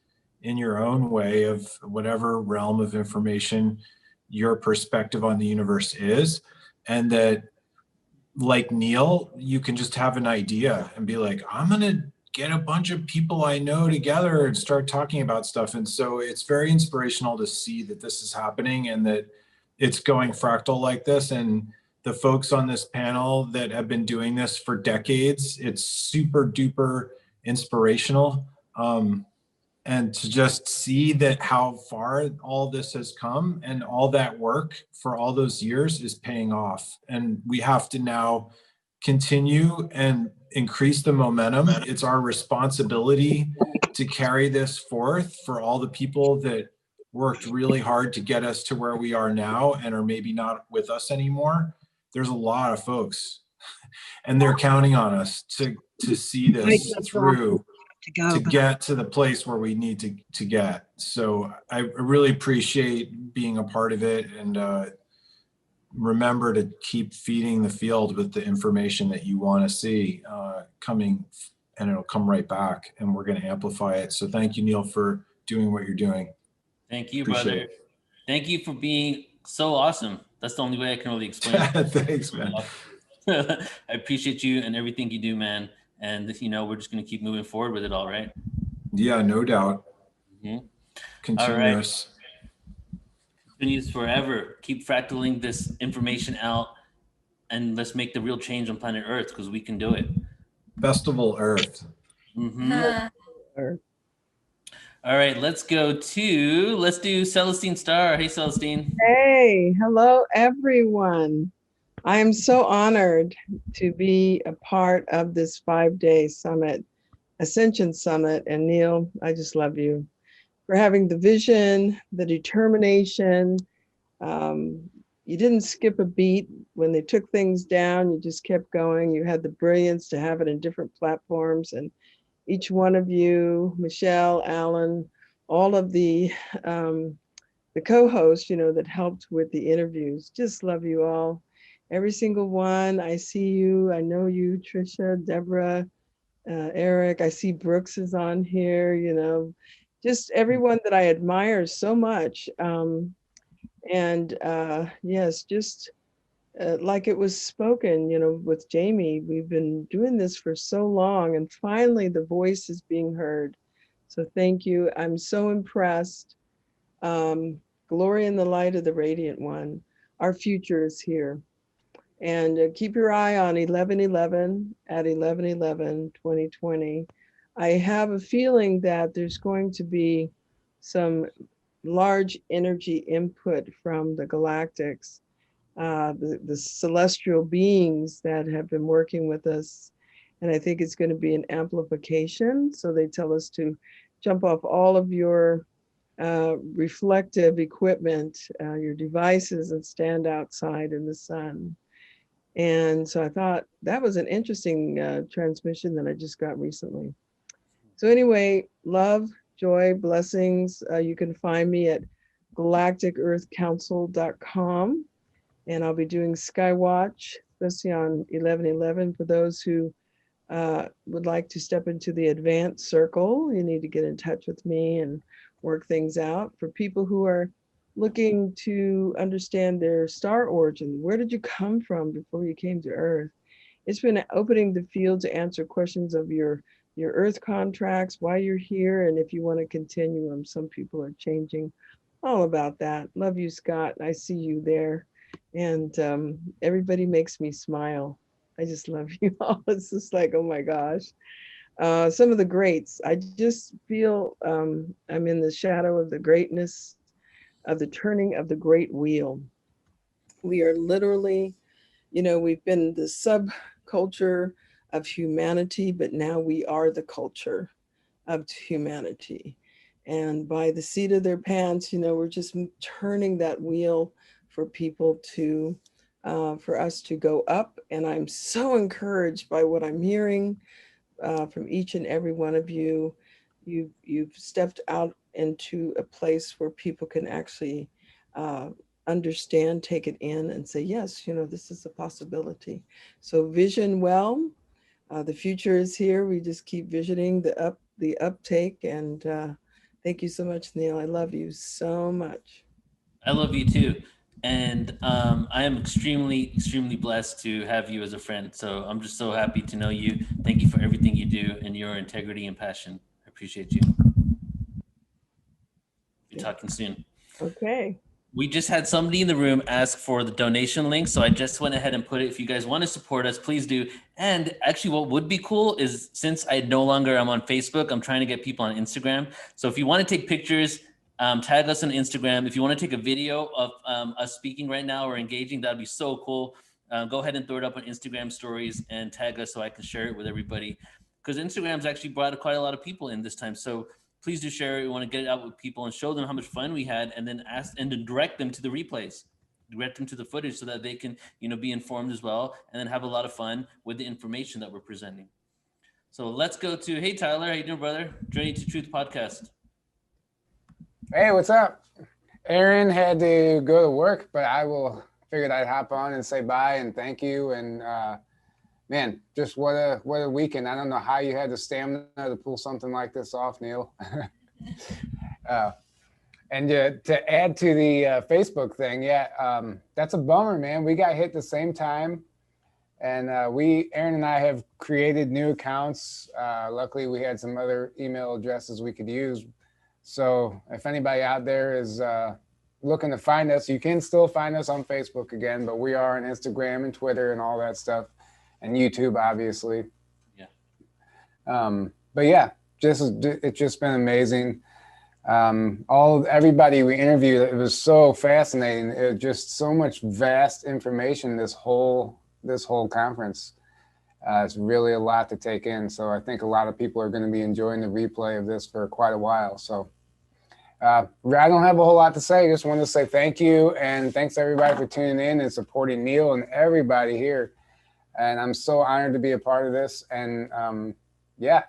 in your own way of whatever realm of information your perspective on the universe is. And that, like Neil, you can just have an idea and be like, I'm going to get a bunch of people I know together and start talking about stuff. And so it's very inspirational to see that this is happening and that it's going fractal like this. And the folks on this panel that have been doing this for decades, it's super duper inspirational. And to just see that how far all this has come and all that work for all those years is paying off. And we have to now continue and increase the momentum. It's our responsibility to carry this forth for all the people that worked really hard to get us to where we are now and are maybe not with us anymore. There's a lot of folks and they're counting on us to see this through to get to the place where we need to get. So I really appreciate being a part of it, and remember to keep feeding the field with the information that you want to see coming, and it'll come right back, and we're going to amplify it. So thank you, Neil, for doing what you're doing. Thank you, Appreciate brother. it. Thank you for being so awesome. That's the only way I can really explain it. Thanks, man. I appreciate you and everything you do, man. And, you know, we're just going to keep moving forward with it all, right? Yeah, no doubt. Mm-hmm. Continuous. All right. Continues forever. Keep fractaling this information out, and let's make the real change on planet Earth, because we can do it. Festival Earth. Mm-hmm. All right, let's do Celestine Starr. Hey, Celestine. Hey, hello, everyone. I am so honored to be a part of this 5-day summit, Ascension Summit. And Neil, I just love you for having the vision, the determination. You didn't skip a beat when they took things down. You just kept going. You had the brilliance to have it in different platforms. And each one of you, Michelle, Alan, all of the co-hosts, you know, that helped with the interviews, just love you all. Every single one. I see you. I know you, Trisha, Deborah, Eric. I see Brooks is on here, you know, just everyone that I admire so much. Yes, just like it was spoken, you know, with Jamie, we've been doing this for so long, and finally the voice is being heard. So thank you. I'm so impressed. Glory in the light of the radiant one. Our future is here. And keep your eye on 11/11 at 11/11/2020. I have a feeling that there's going to be some large energy input from the galactics, the celestial beings that have been working with us. And I think it's going to be an amplification. So they tell us to jump off all of your reflective equipment, your devices, and stand outside in the sun. And so I thought that was an interesting transmission that I just got recently. So anyway, love, joy, blessings. You can find me at galacticearthcouncil.com. And I'll be doing Skywatch, especially on 11/11. For those who would like to step into the advanced circle, you need to get in touch with me and work things out. For people who are looking to understand their star origin, where did you come from before you came to Earth? It's been opening the field to answer questions of your Earth contracts, why you're here, and if you want to continue them. Some people are changing all about that. Love you, Scott. I see you there. And everybody makes me smile. I just love you all. It's just like, oh my gosh. Some of the greats. I just feel I'm in the shadow of the greatness of the turning of the great wheel. We are literally, we've been the subculture of humanity, but now we are the culture of humanity. And by the seat of their pants, we're just turning that wheel for people to, for us to go up. And I'm so encouraged by what I'm hearing from each and every one of you. You've stepped out into a place where people can actually understand, take it in, and say, yes, this is a possibility. So vision well. The future is here. We just keep visioning the uptake. And thank you so much, Neil. I love you so much. I love you too. And I am extremely, extremely blessed to have you as a friend. So I'm just so happy to know you. Thank you for everything you do and your integrity and passion. I appreciate you. Be talking soon. Okay. We just had somebody in the room ask for the donation link. So I just went ahead and put it. If you guys want to support us, please do. And actually what would be cool is, since I no longer am on Facebook, I'm trying to get people on Instagram. So if you want to take pictures, tag us on Instagram. If you want to take a video of us speaking right now or engaging, that'd be so cool. Go ahead and throw it up on Instagram stories and tag us so I can share it with everybody. Because Instagram's actually brought quite a lot of people in this time. So please do share it. We want to get it out with people and show them how much fun we had, and then then direct them to the replays, direct them to the footage so that they can, be informed as well, and then have a lot of fun with the information that we're presenting. So let's go to, hey, Tyler, how you doing, brother? Journey to Truth podcast. Hey, what's up? Aaron had to go to work, but figured I'd hop on and say bye and thank you. And man, just what a weekend. I don't know how you had the stamina to pull something like this off, Neil. And to add to the Facebook thing, that's a bummer, man. We got hit the same time. And Aaron and I have created new accounts. Luckily, we had some other email addresses we could use. So if anybody out there is looking to find us, you can still find us on Facebook again, but we are on Instagram and Twitter and all that stuff, and YouTube, obviously. Yeah. But yeah, it's just been amazing. Everybody we interviewed, it was so fascinating. It was just so much vast information this whole conference. It's really a lot to take in. So I think a lot of people are going to be enjoying the replay of this for quite a while. So I don't have a whole lot to say. Just wanted to say thank you. And thanks everybody for tuning in and supporting Neil and everybody here. And I'm so honored to be a part of this. And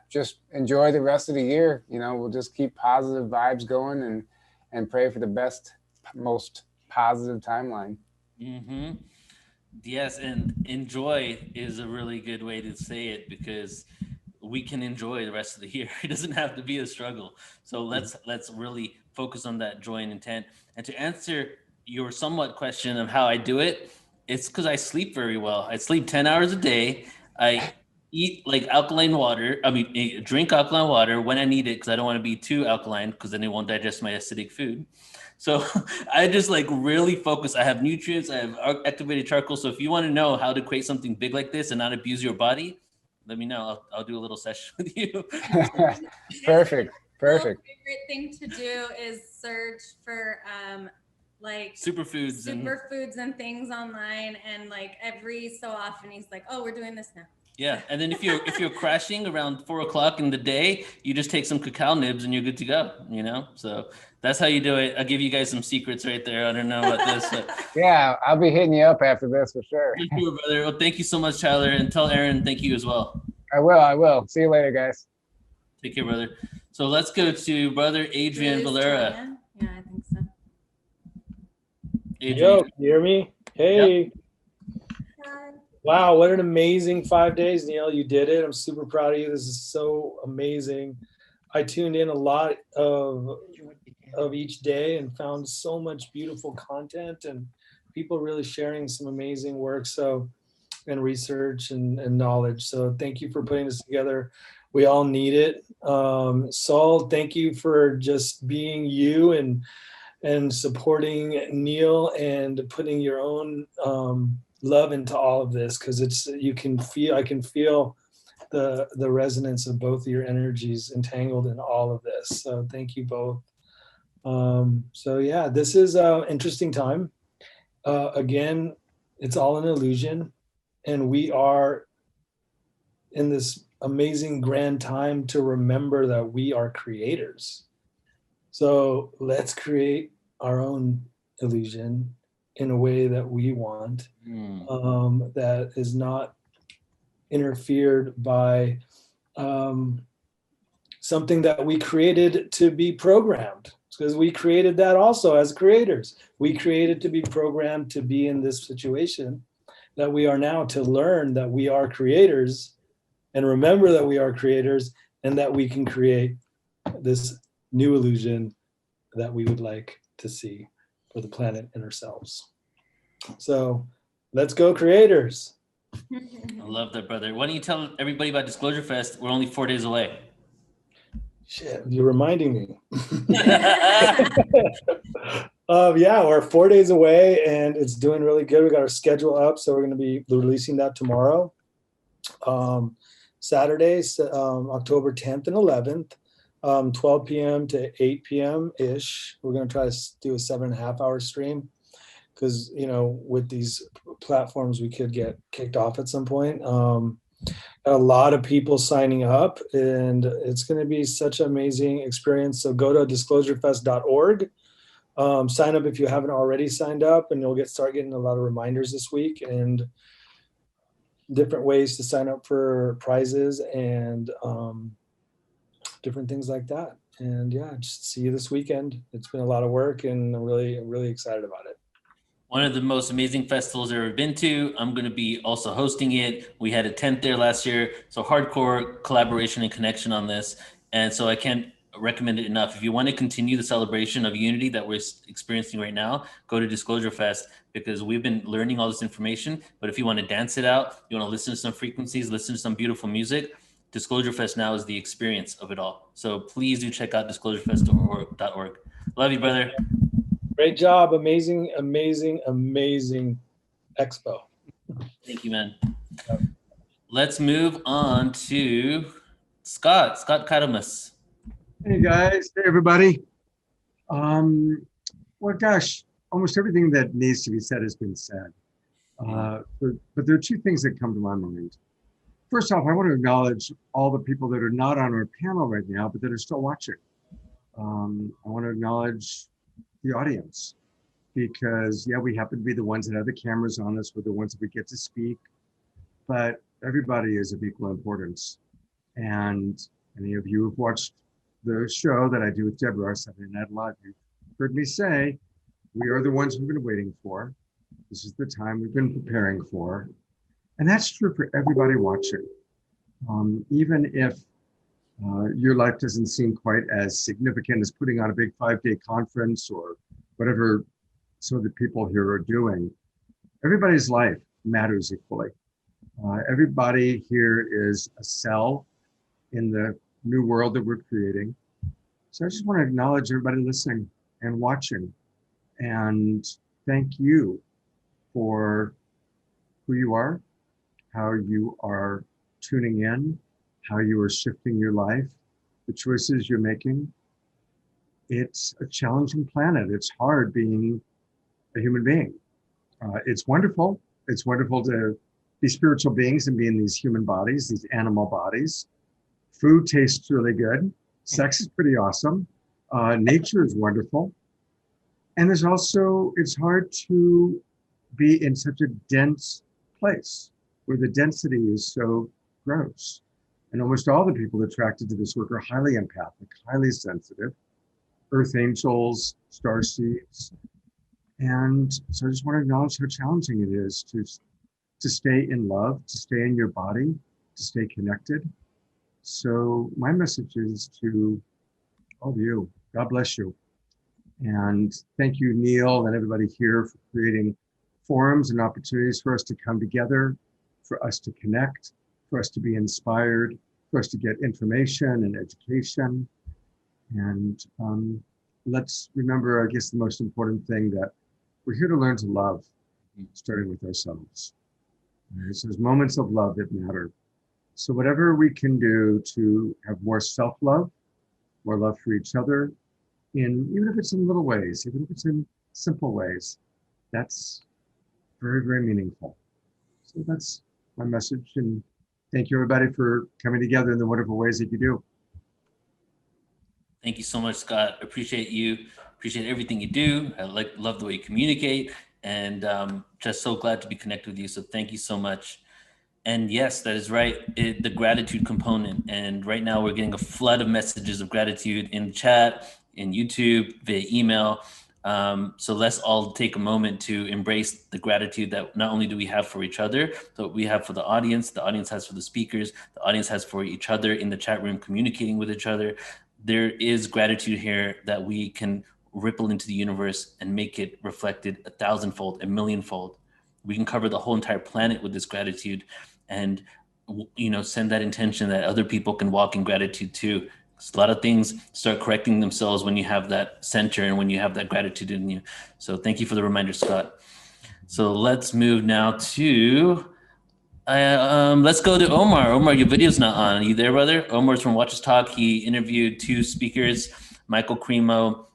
just enjoy the rest of the year. We'll just keep positive vibes going and pray for the best, most positive timeline. Mm-hmm. Yes, and enjoy is a really good way to say it, because we can enjoy the rest of the year. It doesn't have to be a struggle. So let's really focus on that joy and intent. And to answer your somewhat question of how I do it, it's because I sleep very well. I sleep 10 hours a day. I eat drink alkaline water when I need it, because I don't want to be too alkaline, because then it won't digest my acidic food. So I just really focus. I have nutrients, I have activated charcoal. So if you want to know how to create something big like this and not abuse your body, let me know. I'll do a little session with you. Perfect. My favorite thing to do is search for superfoods and things online, and every so often he's like, oh, we're doing this now. Yeah, and then if you're crashing around 4 o'clock in the day, you just take some cacao nibs and you're good to go. So that's how you do it. I'll give you guys some secrets right there. I don't know about this, but yeah, I'll be hitting you up after this for sure. Thank you, brother. Well, thank you so much, Tyler, and tell Aaron thank you as well. I will. See you later, guys. Take care, brother. So let's go to brother Adrian Valera. Yeah, I think so. Adrian. Yo, can you hear me? Hey. Yep. Wow, what an amazing 5 days, Neil. You did it. I'm super proud of you. This is so amazing. I tuned in a lot of each day and found so much beautiful content and people really sharing some amazing work and research and knowledge. So thank you for putting this together. We all need it. Saul, thank you for just being you and and supporting Neil and putting your own love into all of this, because I can feel the resonance of both of your energies entangled in all of this. So thank you both. So yeah, this is an interesting time. Again, it's all an illusion, and we are in this amazing grand time to remember that we are creators. So let's create our own illusion in a way that we want, that is not interfered by something that we created to be programmed, because we created that also as creators. We created to be programmed to be in this situation that we are now, to learn that we are creators and remember that we are creators, and that we can create this new illusion that we would like to see for the planet and ourselves. So let's go, creators. I love that, brother. Why don't you tell everybody about Disclosure Fest? We're only 4 days away. Shit, you're reminding me. Yeah, we're 4 days away and it's doing really good. We got our schedule up, so we're going to be releasing that tomorrow. Saturdays, October 10th and 11th, 12 p.m. to 8 p.m. ish. We're going to try to do a 7.5 hour stream, because, you know, with these platforms, we could get kicked off at some point. A lot of people signing up, and it's going to be such an amazing experience. So go to disclosurefest.org. Sign up if you haven't already signed up, and you'll start getting a lot of reminders this week, and different ways to sign up for prizes and different things like that. And yeah, just see you this weekend. It's been a lot of work, and I'm really excited about it. One of the most amazing festivals I've ever been to. I'm going to be also hosting it. We had a tent there last year. So hardcore collaboration and connection on this. And so I can't recommend it enough. If you want to continue the celebration of unity that we're experiencing right now, go to Disclosure Fest, because we've been learning all this information. But if you want to dance it out, you want to listen to some frequencies, listen to some beautiful music, Disclosure Fest now is the experience of it all. So please do check out disclosurefest.org. Love you, brother. Great job. Amazing expo. Thank you, man. Let's move on to Scott Katamus. Hey guys, hey everybody. Well, gosh, almost everything that needs to be said has been said. But there are two things that come to my mind. First off, I want to acknowledge all the people that are not on our panel right now, but that are still watching. I want to acknowledge the audience, because yeah, we happen to be the ones that have the cameras on us, we're the ones that we get to speak, but everybody is of equal importance. And any of you who've watched the show that I do with Deborah, Saturday Night Live, you've heard me say, we are the ones we've been waiting for. This is the time we've been preparing for. And that's true for everybody watching. Even if your life doesn't seem quite as significant as putting on a big 5-day conference or whatever some of the people here are doing, everybody's life matters equally. Everybody here is a cell in the new world that we're creating. So I just want to acknowledge everybody listening and watching, and thank you for who you are, how you are tuning in, how you are shifting your life, the choices you're making. It's a challenging planet. It's hard being a human being. It's wonderful. It's wonderful to be spiritual beings and be in these human bodies, these animal bodies. Food tastes really good. Sex is pretty awesome. Nature is wonderful. And there's also, it's hard to be in such a dense place where the density is so gross. And almost all the people attracted to this work are highly empathic, highly sensitive, earth angels, starseeds. And so I just want to acknowledge how challenging it is to stay in love, to stay in your body, to stay connected. So my message is to all of you, God bless you. And thank you, Neil, and everybody here for creating forums and opportunities for us to come together, for us to connect, for us to be inspired, for us to get information and education. And let's remember, I guess, the most important thing, that we're here to learn to love, starting with ourselves. There's moments of love that matter. So whatever we can do to have more self-love, more love for each other, even if it's in little ways, even if it's in simple ways, that's very, very meaningful. So that's my message. And thank you, everybody, for coming together in the wonderful ways that you do. Thank you so much, Scott. Appreciate you. Appreciate everything you do. I love the way you communicate, and just so glad to be connected with you. So thank you so much. And yes, that is right. The gratitude component. And right now we're getting a flood of messages of gratitude in the chat, in YouTube, via email. So let's all take a moment to embrace the gratitude that not only do we have for each other, but we have for the audience has for the speakers, the audience has for each other in the chat room, communicating with each other. There is gratitude here that we can ripple into the universe and make it reflected 1,000-fold, 1,000,000-fold. We can cover the whole entire planet with this gratitude, and send that intention that other people can walk in gratitude too. A lot of things start correcting themselves when you have that center and when you have that gratitude in you. So thank you for the reminder, Scott. So let's move now to, let's go to Omar. Omar, your video's not on. Are you there, brother? Omar's from Watch Us Talk. He interviewed 2 speakers, Michael Cremo,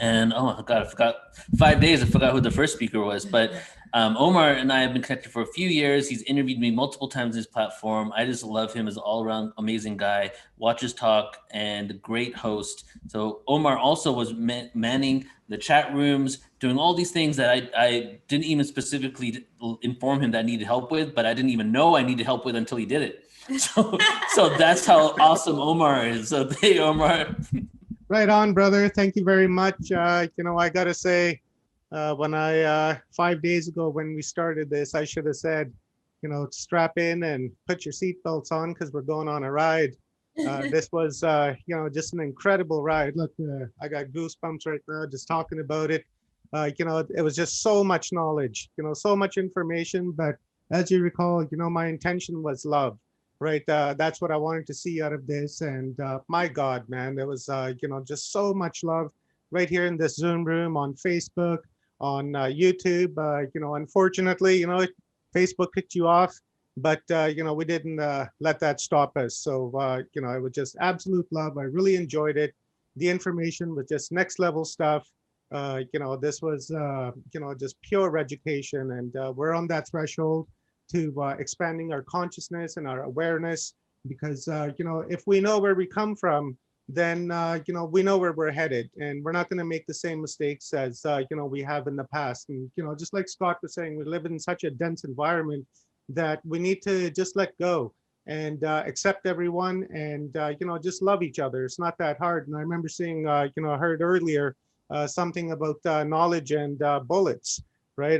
and oh God, I forgot 5 days. I forgot who the first speaker was, but Omar and I have been connected for a few years. He's interviewed me multiple times on his platform. I just love him as an all-around amazing guy, watches talk, and a great host. So Omar also was manning the chat rooms, doing all these things that I didn't even specifically inform him that I needed help with, but I didn't even know I needed help with until he did it. So that's how awesome Omar is. So hey, Omar. Right on, brother. Thank you very much. I gotta say, when 5 days ago when we started this, I should have said, strap in and put your seatbelts on because we're going on a ride. This was, just an incredible ride. Look, I got goosebumps right now just talking about it. It was just so much knowledge, so much information. But as you recall, my intention was love. Right. That's what I wanted to see out of this. And my God, man, there was, just so much love right here in this Zoom room, on Facebook, on YouTube. Unfortunately, Facebook kicked you off, but, we didn't let that stop us. So, it was just absolute love. I really enjoyed it. The information was just next level stuff. This was, just pure education. And we're on that threshold to expanding our consciousness and our awareness, because if we know where we come from, then we know where we're headed, and we're not going to make the same mistakes as we have in the past. And just like Scott was saying, we live in such a dense environment that we need to just let go and accept everyone, and just love each other. It's not that hard. And I remember seeing I heard earlier something about knowledge and bullets. Right,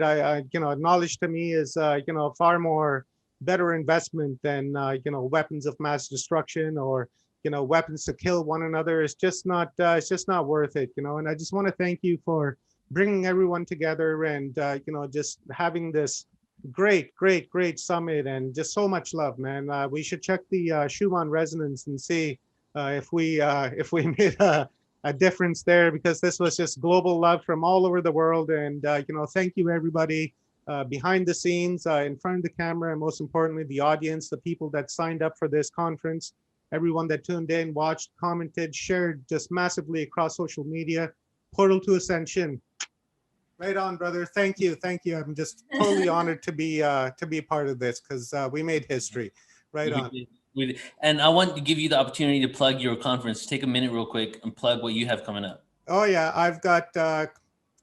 knowledge to me is far more better investment than weapons of mass destruction or weapons to kill one another. It's just not worth it. And I just want to thank you for bringing everyone together and just having this great summit, and just so much love, man. We should check the Schumann resonance and see if we made a difference there, because this was just global love from all over the world. And thank you, everybody behind the scenes, in front of the camera, and most importantly, the audience, the people that signed up for this conference, everyone that tuned in, watched, commented, shared just massively across social media. Portal to Ascension. Right on, brother. Thank you. I'm just totally honored to be part of this, because we made history. Right on. And I want to give you the opportunity to plug your conference. Take a minute real quick and plug what you have coming up. Oh yeah, I've got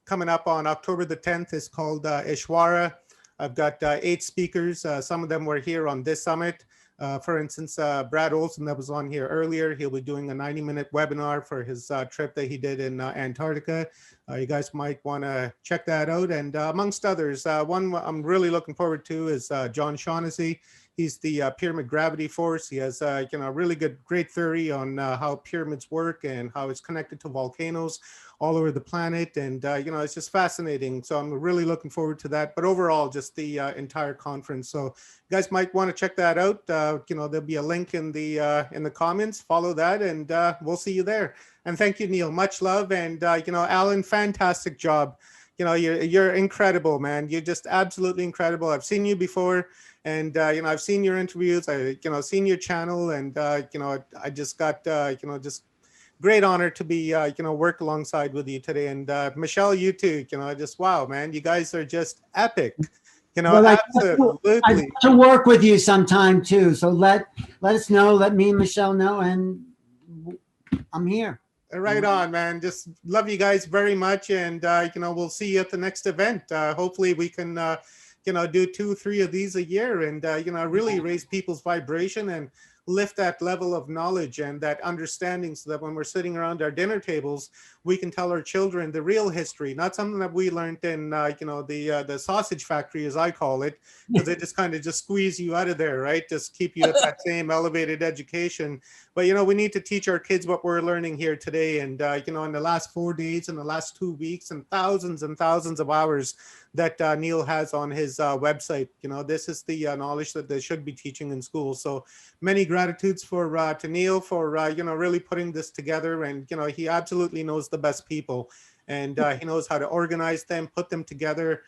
coming up on October the 10th. It's called Ishwara. I've got 8 speakers. Some of them were here on this summit. For instance, Brad Olson that was on here earlier, he'll be doing a 90-minute webinar for his trip that he did in Antarctica. You guys might want to check that out. And amongst others, one I'm really looking forward to is John Shaughnessy. He's the pyramid gravity force. He has really great theory on how pyramids work and how it's connected to volcanoes all over the planet. And it's just fascinating. So I'm really looking forward to that. But overall, just the entire conference. So you guys might want to check that out. There'll be a link in the comments. Follow that, and we'll see you there. And thank you, Neil. Much love. And Alan, fantastic job. You're incredible, man. You're just absolutely incredible. I've seen you before, and I've seen your interviews. I seen your channel, and I just got just great honor to be work alongside with you today. And Michelle, you too. Just wow, man. You guys are just epic. Well, absolutely. I'd like to work with you sometime too. So let us know. Let me and Michelle know, and I'm here. Right on, man. Just love you guys very much, and we'll see you at the next event. Hopefully, we can do 2-3 of these a year, and really raise people's vibration and lift that level of knowledge and that understanding, so that when we're sitting around our dinner tables, we can tell our children the real history, not something that we learned in the sausage factory, as I call it, because they just kind of just squeeze you out of there, right? Just keep you at that same elevated education. But we need to teach our kids what we're learning here today. And in the last 4 days, in the last 2 weeks, and thousands of hours that Neil has on his website, this is the knowledge that they should be teaching in school. So many gratitudes to Neil for really putting this together. And he absolutely knows the best people, and he knows how to organize them, put them together.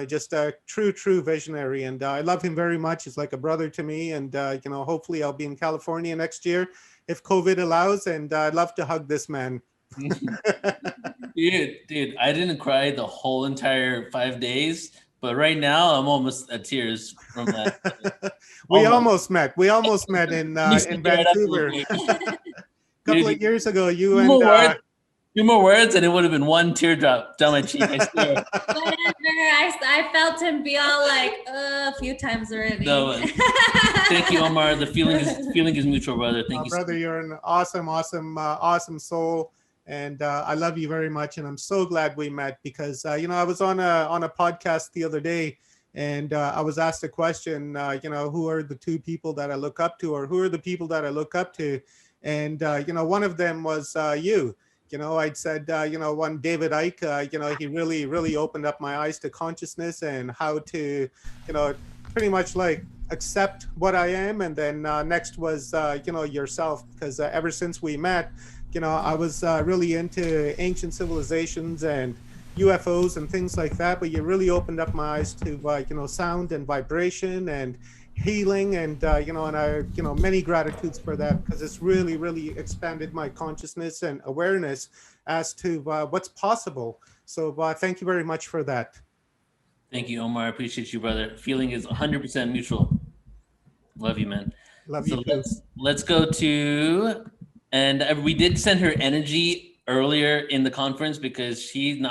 Just a true visionary, and I love him very much. He's like a brother to me, and hopefully I'll be in California next year if COVID allows, and I'd love to hug this man. Dude, I didn't cry the whole entire 5 days, but right now I'm almost at tears from that. We almost met in Vancouver a couple of years ago. You and few more words and it would have been one teardrop down my cheek, I swear. I felt him be all like a few times already. No, thank you, Omar. The feeling is mutual, brother. Thank you. Brother, you're an awesome soul. And I love you very much. And I'm so glad we met, because, I was on a podcast the other day, and I was asked a question, who are the 2 people that I look up to, or who are the people that I look up to? And, one of them was you. I'd said, one David Icke, he really opened up my eyes to consciousness and how to, pretty much like accept what I am. And then next was, yourself, because ever since we met, I was really into ancient civilizations and UFOs and things like that, but you really opened up my eyes to, sound and vibration and healing, and many gratitudes for that, because it's really expanded my consciousness and awareness as to what's possible. So thank you very much for that. Thank you, Omar. I appreciate you, brother. Feeling is 100% mutual. Love you, man. Love you too. Let's go to, and we did send her energy earlier in the conference, because she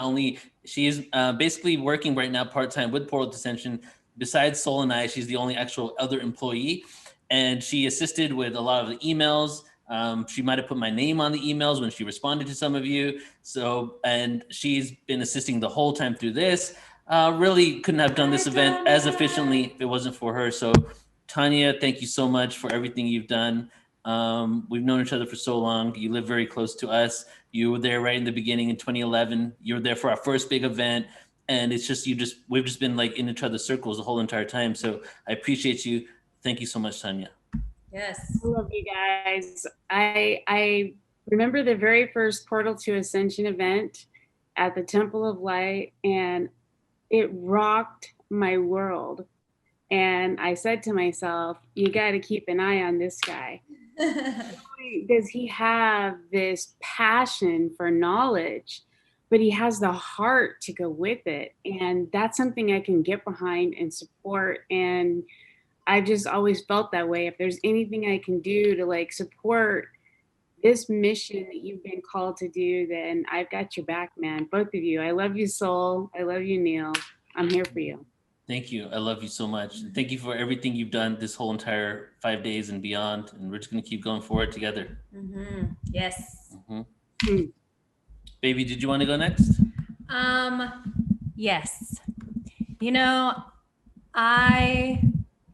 is basically working right now part-time with Portal Ascension. Besides Sol and I, she's the only actual other employee, and she assisted with a lot of the emails. She might have put my name on the emails when she responded to some of you. So, and she's been assisting the whole time through this. Really couldn't have done this event as efficiently if it wasn't for her. So Tanya, thank you so much for everything you've done. We've known each other for so long. You live very close to us. You were there right in the beginning in 2011. You were there for our first big event. And it's just, we've just been like in each other's circles the whole entire time. So I appreciate you. Thank you so much, Tanya. Yes. I love you guys. I remember the very first Portal to Ascension event at the Temple of Light, and it rocked my world. And I said to myself, you got to keep an eye on this guy. Does he have this passion for knowledge? But he has the heart to go with it. And that's something I can get behind and support. And I've just always felt that way. If there's anything I can do to like support this mission that you've been called to do, then I've got your back, man. Both of you. I love you, Sol. I love you, Neil. I'm here for you. Thank you. I love you so much. Thank you for everything you've done this whole entire 5 days and beyond. And we're just going to keep going forward together. Mm-hmm. Yes. Mm-hmm. Baby, did you want to go next? Yes. I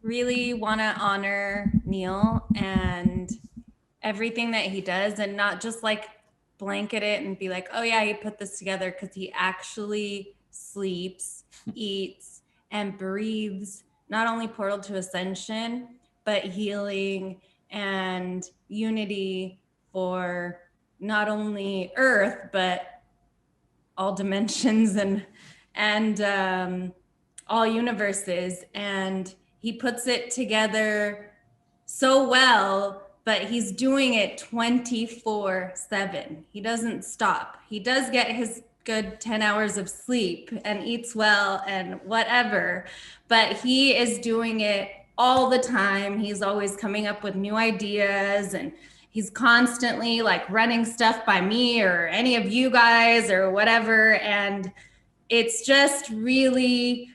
really want to honor Neil and everything that he does, and not just like blanket it and be like, oh yeah, he put this together, because he actually sleeps, eats, and breathes not only Portal to Ascension, but healing and unity for not only Earth, but all dimensions and all universes. And he puts it together so well, but he's doing it 24/7. He doesn't stop. He does get his good 10 hours of sleep and eats well and whatever, but he is doing it all the time. He's always coming up with new ideas, and he's constantly like running stuff by me or any of you guys or whatever. And it's just really,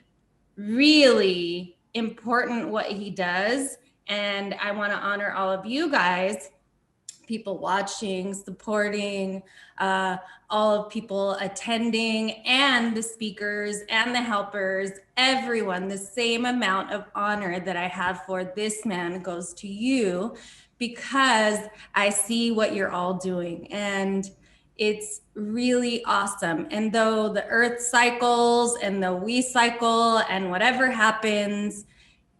really important what he does. And I want to honor all of you guys, people watching, supporting, all of people attending, and the speakers and the helpers, everyone. The same amount of honor that I have for this man goes to you, because I see what you're all doing, and it's really awesome. And though the earth cycles and the we cycle and whatever happens,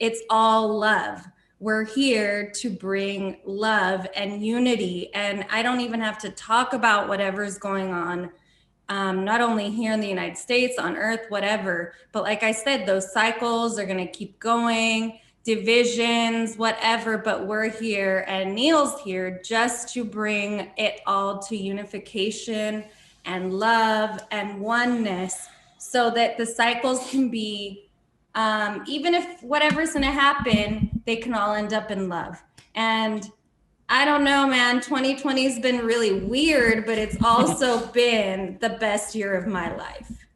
it's all love. We're here to bring love and unity. And I don't even have to talk about whatever's going on, not only here in the United States, on Earth, whatever. But like I said, those cycles are going to keep going, divisions, whatever. But we're here, and Neil's here just to bring it all to unification and love and oneness, so that the cycles can be, even if whatever's going to happen, they can all end up in love. And I don't know, man, 2020 has been really weird, but it's also been the best year of my life.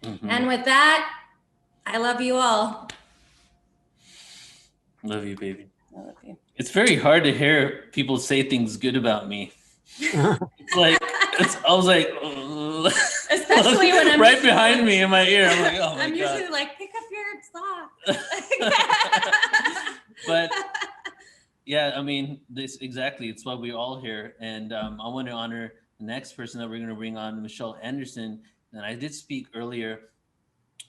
Mhm. And with that, I love you all. Love you, baby. I love you. It's very hard to hear people say things good about me. It's like, I was like, ugh. Especially when I'm right behind me in my ear. I'm like, oh my I'm God. usually like, pick up your socks. But yeah, I mean, this exactly. It's why we're all here. And I want to honor the next person that we're going to bring on, Michelle Anderson. And I did speak earlier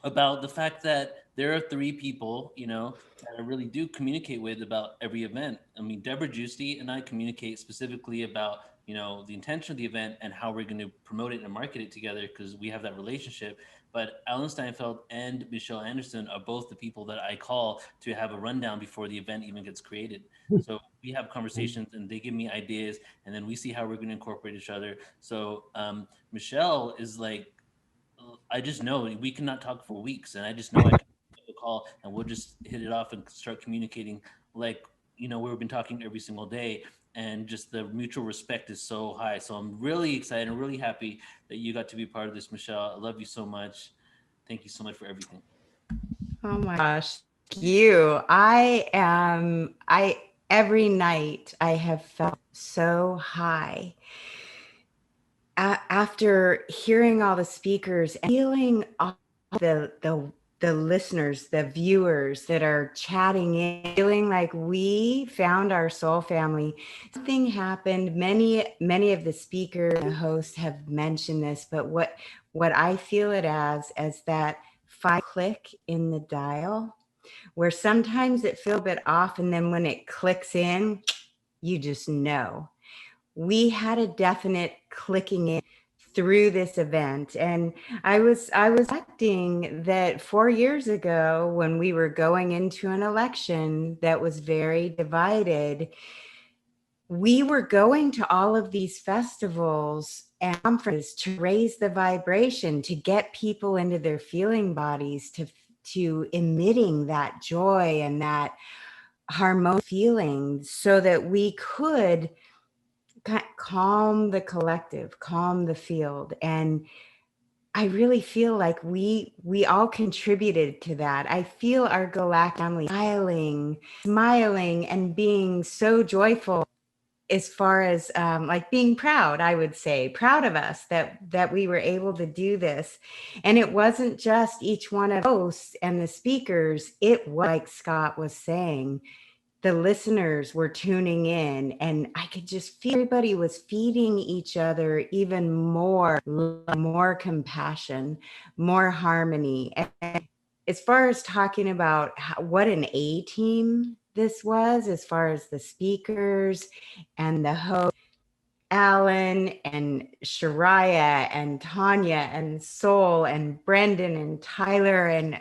about the fact that there are 3 people, that I really do communicate with about every event. I mean, Deborah Giusti and I communicate specifically about, the intention of the event and how we're going to promote it and market it together, because we have that relationship. But Alan Steinfeld and Michelle Anderson are both the people that I call to have a rundown before the event even gets created. So we have conversations and they give me ideas, and then we see how we're going to incorporate each other. So Michelle is like, I just know we cannot talk for weeks, and I just know I can make a call and we'll just hit it off and start communicating like, we've been talking every single day, and just the mutual respect is so high. So I'm really excited and really happy that you got to be part of this, Michelle. I love you so much. Thank you so much for everything. Oh my gosh. Thank you. Every night I have felt so high. After hearing all the speakers and feeling all the listeners, the viewers that are chatting in, feeling like we found our soul family. Something happened. Many of the speakers and the hosts have mentioned this, but what I feel it as that 5 click in the dial, where sometimes it feels a bit off, and then when it clicks in, you just know. We had a definite clicking in through this event. And I was acting that 4 years ago, when we were going into an election that was very divided, we were going to all of these festivals and conferences to raise the vibration, to get people into their feeling bodies, to emitting that joy and that harmonious feeling, so that we could calm the collective, calm the field. And I really feel like we all contributed to that. I feel our galactic family smiling and being so joyful. as far as like being proud, I would say proud of us that we were able to do this. And it wasn't just each one of the hosts and the speakers. It was, like Scott was saying, the listeners were tuning in, and I could just feel everybody was feeding each other even more love, more compassion, more harmony. And as far as talking about what an A team this was, as far as the speakers and the host, Alan and Shariah and Tanya and Sol and Brendan and Tyler and,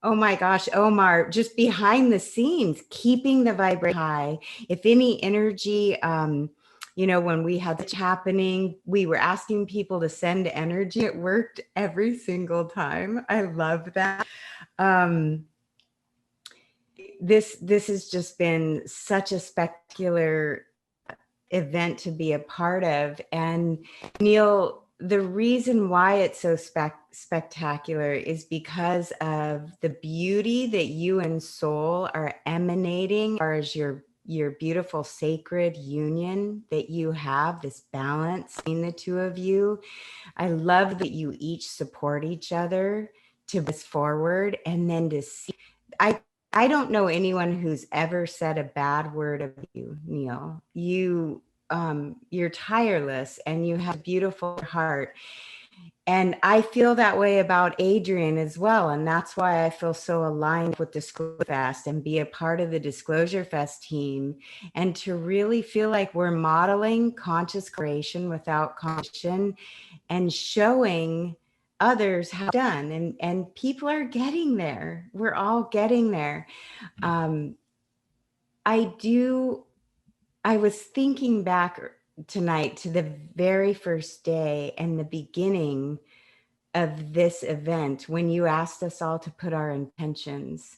oh my gosh, Omar, just behind the scenes, keeping the vibration high. If any energy, when we had this happening, we were asking people to send energy. It worked every single time. I love that. This has just been such a spectacular event to be a part of. And Neil, the reason why it's so spectacular is because of the beauty that you and Soul are emanating, as far as your beautiful sacred union that you have, this balance between the two of you. I love that you each support each other to move forward, and then to see, I don't know anyone who's ever said a bad word of you, Neil. You're tireless and you have a beautiful heart. And I feel that way about Adrian as well. And that's why I feel so aligned with Disclosure Fest and be a part of the Disclosure Fest team, and to really feel like we're modeling conscious creation without competition and showing others how it's done, and people are getting there. We're all getting there. I was thinking back tonight to the very first day and the beginning of this event, when you asked us all to put our intentions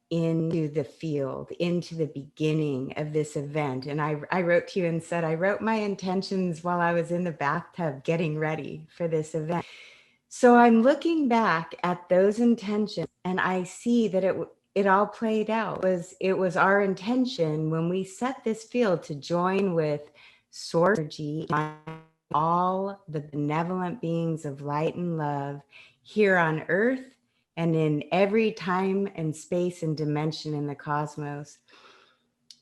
into the field, into the beginning of this event. And I wrote to you and said, I wrote my intentions while I was in the bathtub getting ready for this event. So I'm looking back at those intentions, and I see that it all played out. It was our intention when we set this field to join with source energy, all the benevolent beings of light and love here on Earth and in every time and space and dimension in the cosmos,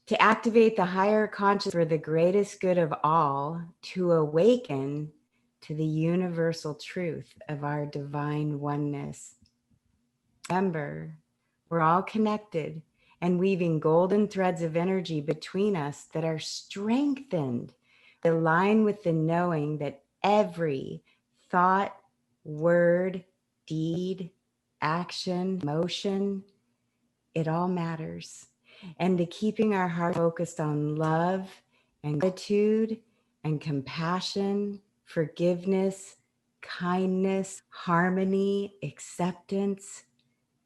to activate the higher consciousness for the greatest good of all, to awaken to the universal truth of our divine oneness. Remember, we're all connected and weaving golden threads of energy between us that are strengthened, align with the knowing that every thought, word, deed, action, emotion, it all matters. And to keeping our heart focused on love and gratitude and compassion, forgiveness, kindness, harmony, acceptance,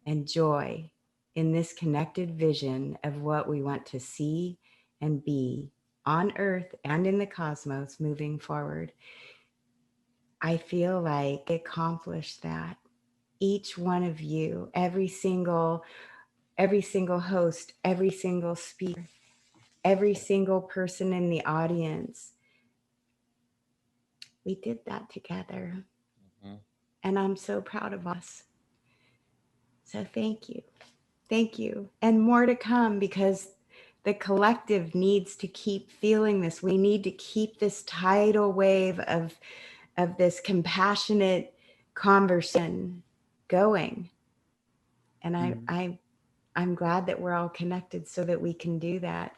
and joy in this connected vision of what we want to see and be on Earth and in the cosmos moving forward. I feel like I accomplished that. Each one of you, every single host, every single speaker, every single person in the audience, we did that together. Mm-hmm. And I'm so proud of us. So thank you. Thank you. And more to come, because the collective needs to keep feeling this. We need to keep this tidal wave of this compassionate conversation going. And I'm glad that we're all connected so that we can do that.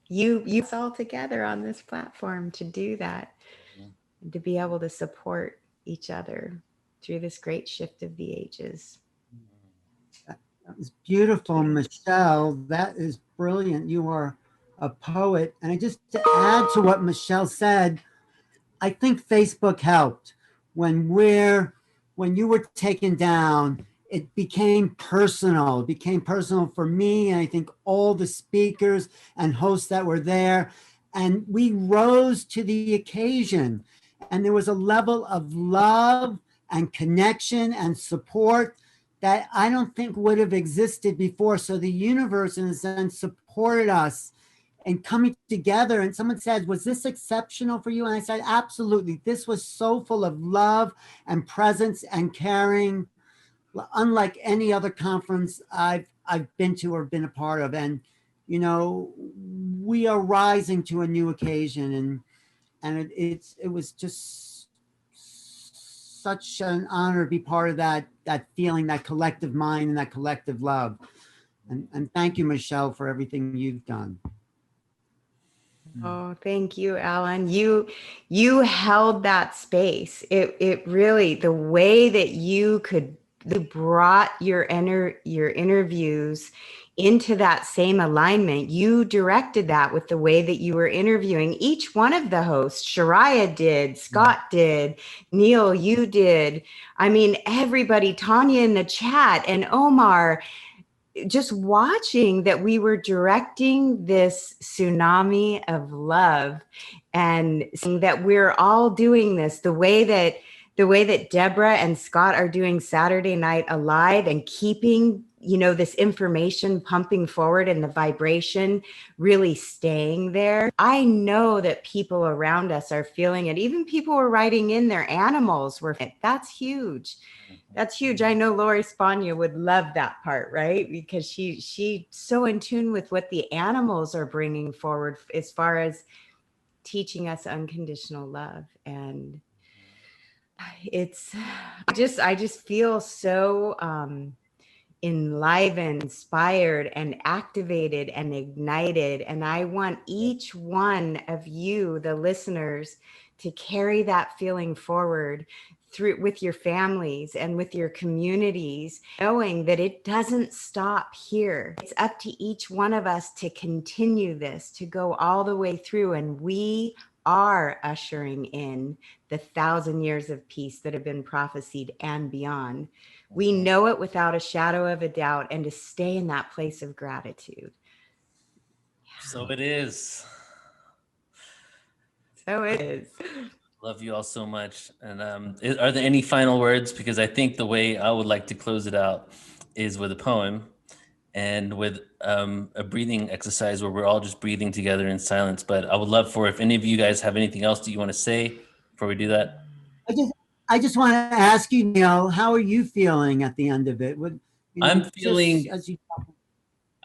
You us all together on this platform to do that, and to be able to support each other through this great shift of the ages. That was beautiful, Michelle. That is brilliant. You are a poet. And just to add to what Michelle said, I think Facebook helped. When you were taken down, it became personal. It became personal for me, and I think all the speakers and hosts that were there. And we rose to the occasion. And there was a level of love and connection and support that I don't think would have existed before. So the universe, in a sense, supported us and coming together. And someone said, was this exceptional for you? And I said, absolutely. This was so full of love and presence and caring, unlike any other conference I've been to or been a part of. And, you know, we are rising to a new occasion, and it was just such an honor to be part of that feeling, that collective mind and that collective love. And thank you, Michelle, for everything you've done. Oh, thank you, Alan. You held that space. It really, the way that you brought your interviews into that same alignment. You directed that with the way that you were interviewing each one of the hosts. Shariah did, Scott did, Neil, you did. I mean, everybody, Tanya in the chat, and Omar, just watching that we were directing this tsunami of love, and seeing that we're all doing this the way that Deborah and Scott are doing Saturday Night Alive, and keeping, you know, this information pumping forward and the vibration really staying there. I know that people around us are feeling it. Even people were writing in their animals were. That's huge. That's huge. I know Lori Spagna would love that part, right? Because she's so in tune with what the animals are bringing forward as far as teaching us unconditional love. And I just feel so enlivened, inspired, and activated and ignited. And I want each one of you, the listeners, to carry that feeling forward through with your families and with your communities, knowing that it doesn't stop here. It's up to each one of us to continue this, to go all the way through. And we are ushering in the 1,000 years of peace that have been prophesied and beyond. We know it without a shadow of a doubt, and to stay in that place of gratitude. So it is. So it is. Love you all so much. And are there any final words? Because I think the way I would like to close it out is with a poem and with a breathing exercise where we're all just breathing together in silence. But I would love for if any of you guys have anything else that you want to say before we do that. I just want to ask you, Neil, how are you feeling at the end of it? I'm feeling,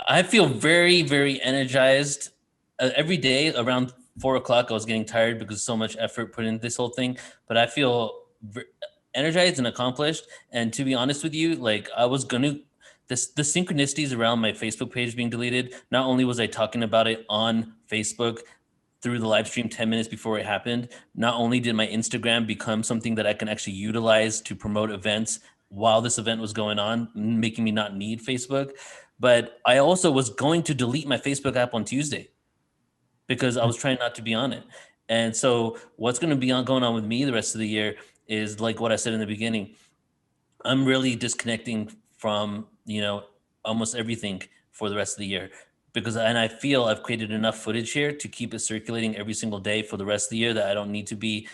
I feel very, very energized. Every day around 4 o'clock, I was getting tired because so much effort put into this whole thing, but I feel energized and accomplished. And to be honest with you, like I was gonna, the synchronicities around my Facebook page being deleted, not only was I talking about it on Facebook through the live stream 10 minutes before it happened, not only did my Instagram become something that I can actually utilize to promote events while this event was going on, making me not need Facebook, but I also was going to delete my Facebook app on Tuesday because I was trying not to be on it. And so what's going to be going on with me the rest of the year is like what I said in the beginning. I'm really disconnecting from, you know, almost everything for the rest of the year because, and I feel I've created enough footage here to keep it circulating every single day for the rest of the year that I don't need to be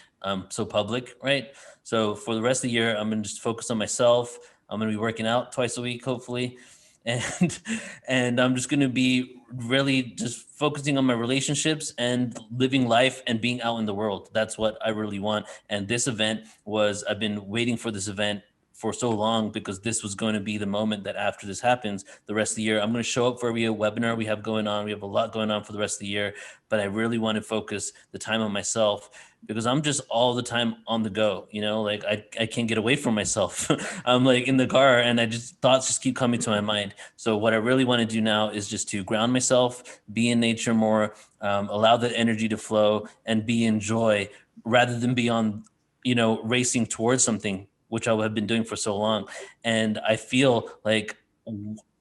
so public, right? So for the rest of the year, I'm going to just focus on myself. I'm going to be working out twice a week, hopefully. And I'm just going to be really just focusing on my relationships and living life and being out in the world. That's what I really want. And this event was, I've been waiting for this event for so long because this was going to be the moment that after this happens, the rest of the year, I'm going to show up for every webinar we have going on. We have a lot going on for the rest of the year, but I really want to focus the time on myself because I'm just all the time on the go, you know, like I can't get away from myself. I'm like in the car and thoughts just keep coming to my mind. So what I really want to do now is just to ground myself, be in nature more, allow the energy to flow and be in joy rather than be on, you know, racing towards something, which I have been doing for so long. And I feel like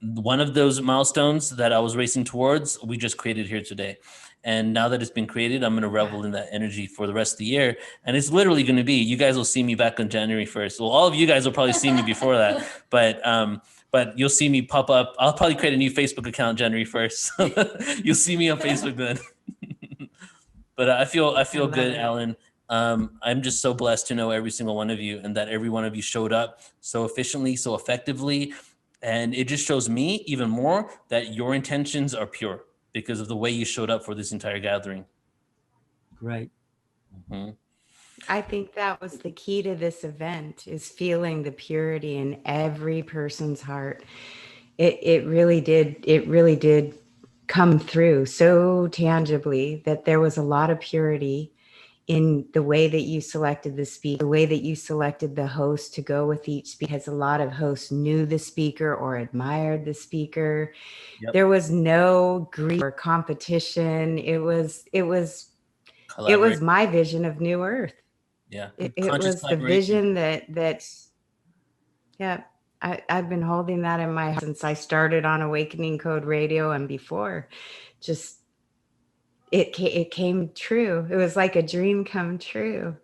one of those milestones that I was racing towards, we just created here today. And now that it's been created, I'm going to revel in that energy for the rest of the year. And it's literally going to be, you guys will see me back on January 1st. Well, all of you guys will probably see me before that, but you'll see me pop up. I'll probably create a new Facebook account January 1st. You'll see me on Facebook then. But I feel good, Alan. I'm just so blessed to know every single one of you and that every one of you showed up so efficiently, so effectively. And it just shows me even more that your intentions are pure. because of the way you showed up for this entire gathering. Great. Mm-hmm. I think that was the key to this event, is feeling the purity in every person's heart. It really did come through so tangibly that there was a lot of purity in the way that you selected the speaker, the way that you selected the host to go with each speaker, because a lot of hosts knew the speaker or admired the speaker. Yep. There was no greed or competition. It was my vision of New Earth. Yeah. It Conscious was the vision yeah, I've been holding that in my heart since I started on Awakening Code Radio and before. Just it came true. It was like a dream come true.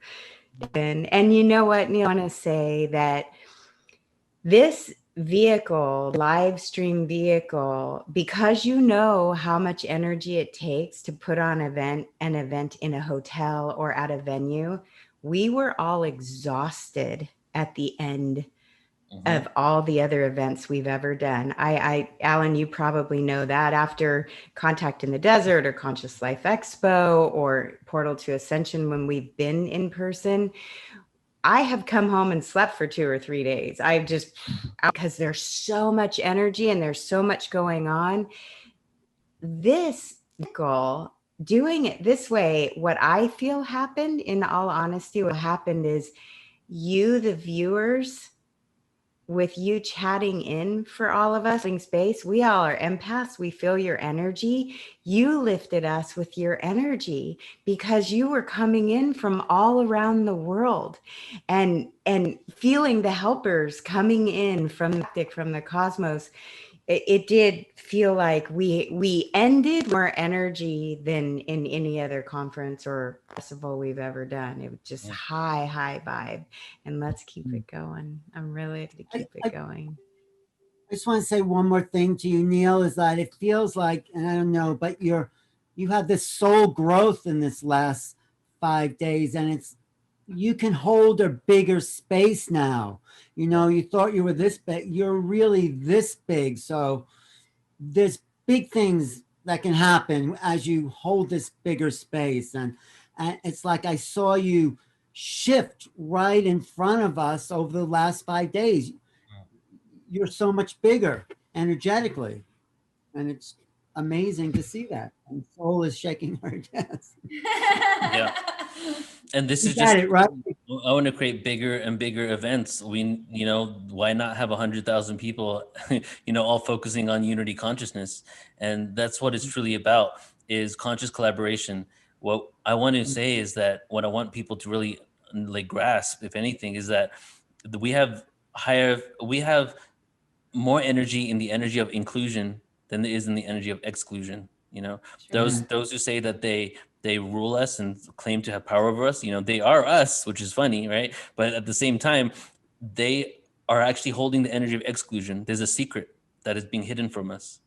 And you know what, Neil, I want to say that this vehicle, live stream vehicle, because you know how much energy it takes to put on an event in a hotel or at a venue, we were all exhausted at the end of all the other events we've ever done. Alan, you probably know that after Contact in the Desert or Conscious Life Expo or Portal to Ascension, when we've been in person, I have come home and slept for 2 or 3 days. Because there's so much energy and there's so much going on. This goal, doing it this way, what I feel happened, in all honesty, what happened is you, the viewers, with you chatting in for all of us in space, we all are empaths. We feel your energy. You lifted us with your energy because you were coming in from all around the world and feeling the helpers coming in from the cosmos. It did feel like we ended more energy than in any other conference or festival we've ever done. It was just high vibe, and let's keep it going. I'm really ready to keep it going. I just want to say one more thing to you, Neil, is that it feels like, and I don't know, but you have this soul growth in this last 5 days, and you can hold a bigger space now. You know, you thought you were this big, you're really this big. So there's big things that can happen as you hold this bigger space. And it's like I saw you shift right in front of us over the last 5 days. You're so much bigger energetically. And it's amazing to see that. And Soul is shaking her chest. Yeah. And this is just, right? I want to create bigger and bigger events. Why not have 100,000 people, all focusing on unity consciousness? And that's what it's truly about, is conscious collaboration. What I want to say is that what I want people to really grasp, if anything, is that we have more energy in the energy of inclusion than there is in the energy of exclusion. Those who say that they rule us and claim to have power over us, they are us, which is funny, right? But at the same time, they are actually holding the energy of exclusion. There's a secret that is being hidden from us.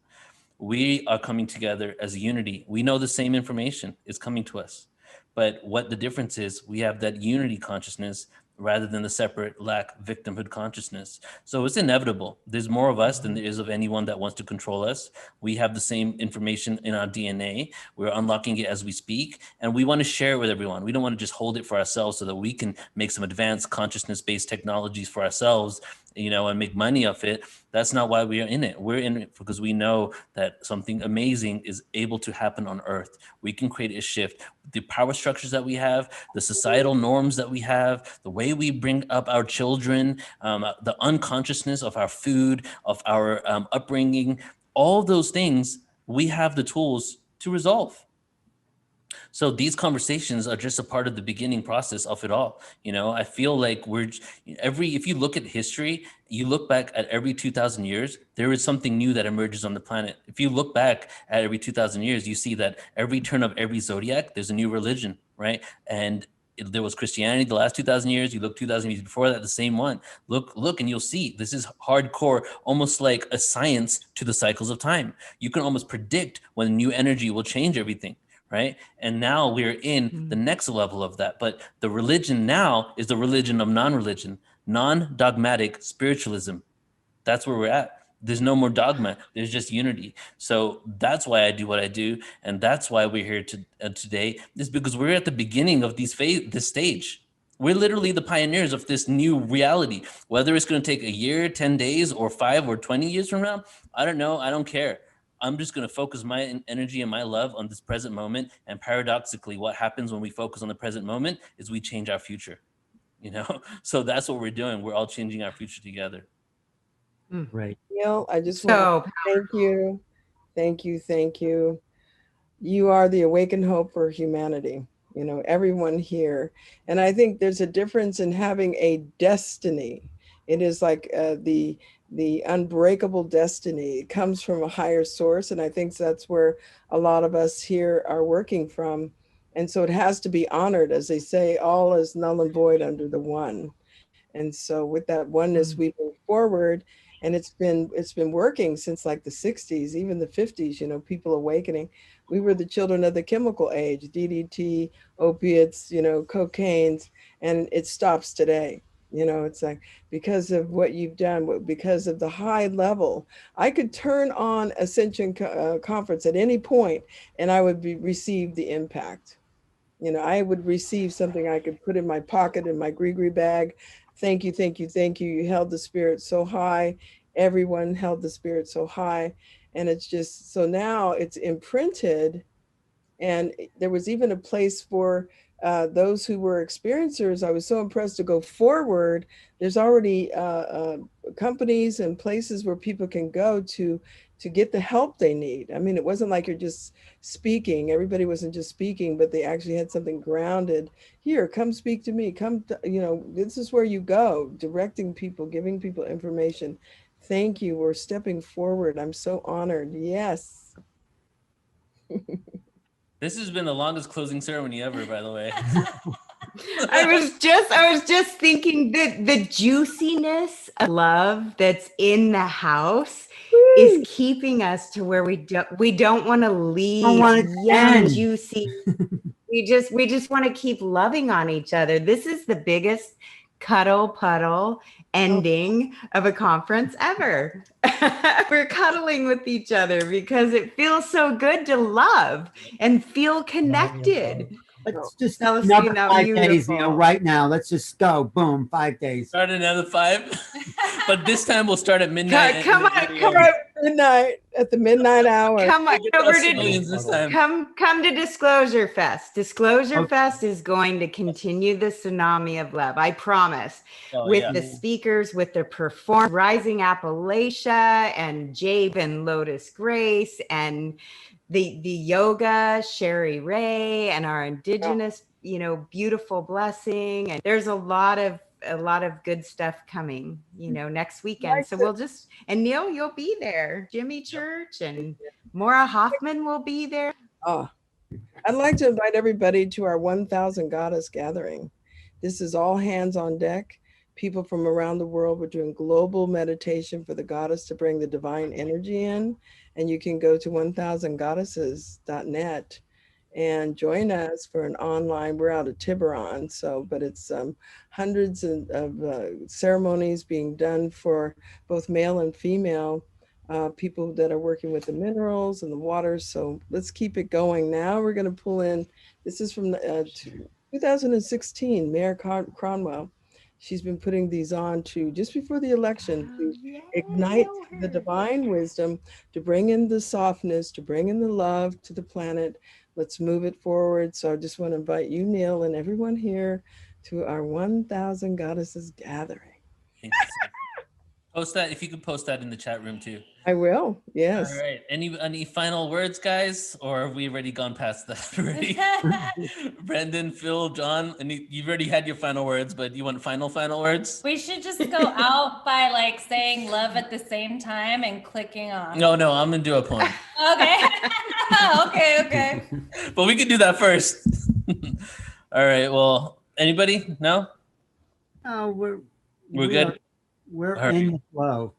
We are coming together as a unity. We know the same information is coming to us. But what the difference is, we have that unity consciousness rather than the separate lack victimhood consciousness. So it's inevitable. There's more of us than there is of anyone that wants to control us. We have the same information in our DNA. We're unlocking it as we speak, and we want to share it with everyone. We don't want to just hold it for ourselves so that we can make some advanced consciousness-based technologies for ourselves, and make money off it. That's not why we are in it. We're in it because we know that something amazing is able to happen on Earth. We can create a shift. The power structures that we have, the societal norms that we have, the way we bring up our children, the unconsciousness of our food, of our upbringing, all those things, we have the tools to resolve. So these conversations are just a part of the beginning process of it all. I feel like if you look at history, you look back at every 2,000 years, there is something new that emerges on the planet. If you look back at every 2,000 years, you see that every turn of every zodiac, there's a new religion, right? And there was Christianity the last 2,000 years. You look 2,000 years before that, the same one. Look, and you'll see this is hardcore, almost like a science to the cycles of time. You can almost predict when new energy will change everything. Right. And now we're in the next level of that. But the religion now is the religion of non-religion, non-dogmatic spiritualism. That's where we're at. There's no more dogma. There's just unity. So that's why I do what I do. And that's why we're here today, is because we're at the beginning of this stage. We're literally the pioneers of this new reality. Whether it's going to take a year, 10 days, or 5 or 20 years from now, I don't know. I don't care. I'm just going to focus my energy and my love on this present moment. And paradoxically, what happens when we focus on the present moment is we change our future. You know, so that's what we're doing. We're all changing our future together. Right. Neil, I just want to thank you. Thank you. Thank you. You are the awakened hope for humanity, you know, everyone here. And I think there's a difference in having a destiny. It is like the unbreakable destiny. It comes from a higher source. And I think that's where a lot of us here are working from. And so it has to be honored. As they say, all is null and void under the one. And so with that oneness, we move forward. And it's been working since like the 60s, even the 50s, you know, people awakening. We were the children of the chemical age, DDT, opiates, you know, cocaines, and it stops today. You know, it's like, because of what you've done, because of the high level, I could turn on Ascension conference at any point and I would receive the impact. You know, I would receive something I could put in my pocket, in my gree bag. Thank you, thank you, thank you. You held the spirit so high. Everyone held the spirit so high. And it's just, so now it's imprinted. And there was even a place for those who were experiencers. I was so impressed to go forward. There's already companies and places where people can go to get the help they need. I mean, it wasn't like you're just speaking. Everybody wasn't just speaking, but they actually had something grounded. Here, come speak to me. Come, you know, this is where you go, directing people, giving people information. Thank you. We're stepping forward. I'm so honored. Yes. This has been the longest closing ceremony ever, by the way. I was just thinking that the juiciness of love that's in the house is keeping us to where we don't want to leave. Juicy. We just want to keep loving on each other. This is the biggest cuddle puddle ending of a conference ever. We're cuddling with each other because it feels so good to love and feel connected. Let's just another 5 days, you know, right now. Let's just go. Boom, 5 days. Start another 5, but this time we'll start at midnight. Come on, midnight at the midnight hour. Come on, come to Disclosure Fest. Disclosure Fest is going to continue the tsunami of love. I promise. With the speakers, with the perform Rising Appalachia and Jabe and Lotus Grace and the yoga, Sherry Ray, and our indigenous, you know, beautiful blessing. And there's a lot of good stuff coming, you know, next weekend. So we'll just, and Neil, you'll be there. Jimmy Church and Maura Hoffman will be there. Oh, I'd like to invite everybody to our 1000 Goddess Gathering. This is all hands on deck. People from around the world. We're doing global meditation for the goddess to bring the divine energy in. And you can go to 1000goddesses.net and join us for an online, we're out of Tiburon, but it's hundreds of ceremonies being done for both male and female people that are working with the minerals and the waters. So let's keep it going. Now we're going to pull in, this is from 2016, Mayor Cronwell. She's been putting these on to just before the election to ignite the divine wisdom, to bring in the softness, to bring in the love to the planet. Let's move it forward. So I just want to invite you, Neil, and everyone here to our 1000 Goddesses Gathering. Thank you, sir. Post that, if you could post that in the chat room too. I will, yes. All right, any final words, guys? Or have we already gone past that already? Brendan, Phil, John, and you've already had your final words, but you want final words? We should just go out by like saying love at the same time and clicking on. No, I'm gonna do a poem. Okay. okay. But we could do that first. All right, well, anybody? No? Oh, we're good? We're in the flow.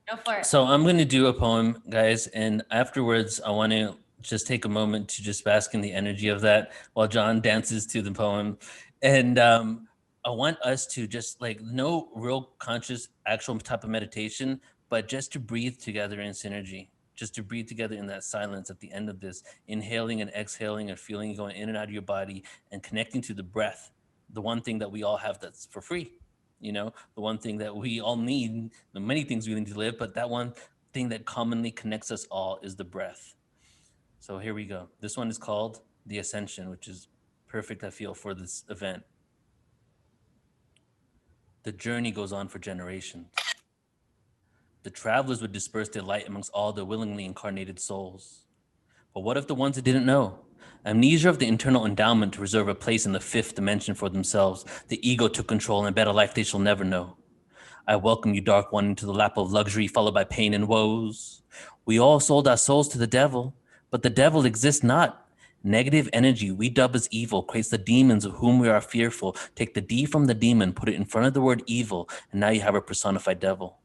Go for it. So I'm going to do a poem, guys, and afterwards I want to just take a moment to just bask in the energy of that while John dances to the poem. And I want us to just like no real conscious actual type of meditation, but just to breathe together in synergy, just to breathe together in that silence at the end of this, inhaling and exhaling and feeling going in and out of your body and connecting to the breath, the one thing that we all have that's for free, you know, the one thing that we all need, the many things we need to live, but that one thing that commonly connects us all is the breath. So here we go. This one is called the Ascension, which is perfect, I feel, for this event. The journey goes on for generations. The travelers would disperse their light amongst all the willingly incarnated souls. But what if the ones that didn't know? Amnesia of the internal endowment to reserve a place in the fifth dimension for themselves. The ego took control in a better life they shall never know. I welcome you, Dark One, into the lap of luxury followed by pain and woes. We all sold our souls to the devil, but the devil exists not. Negative energy we dub as evil creates the demons of whom we are fearful. Take the D from the demon, put it in front of the word evil, and now you have a personified devil.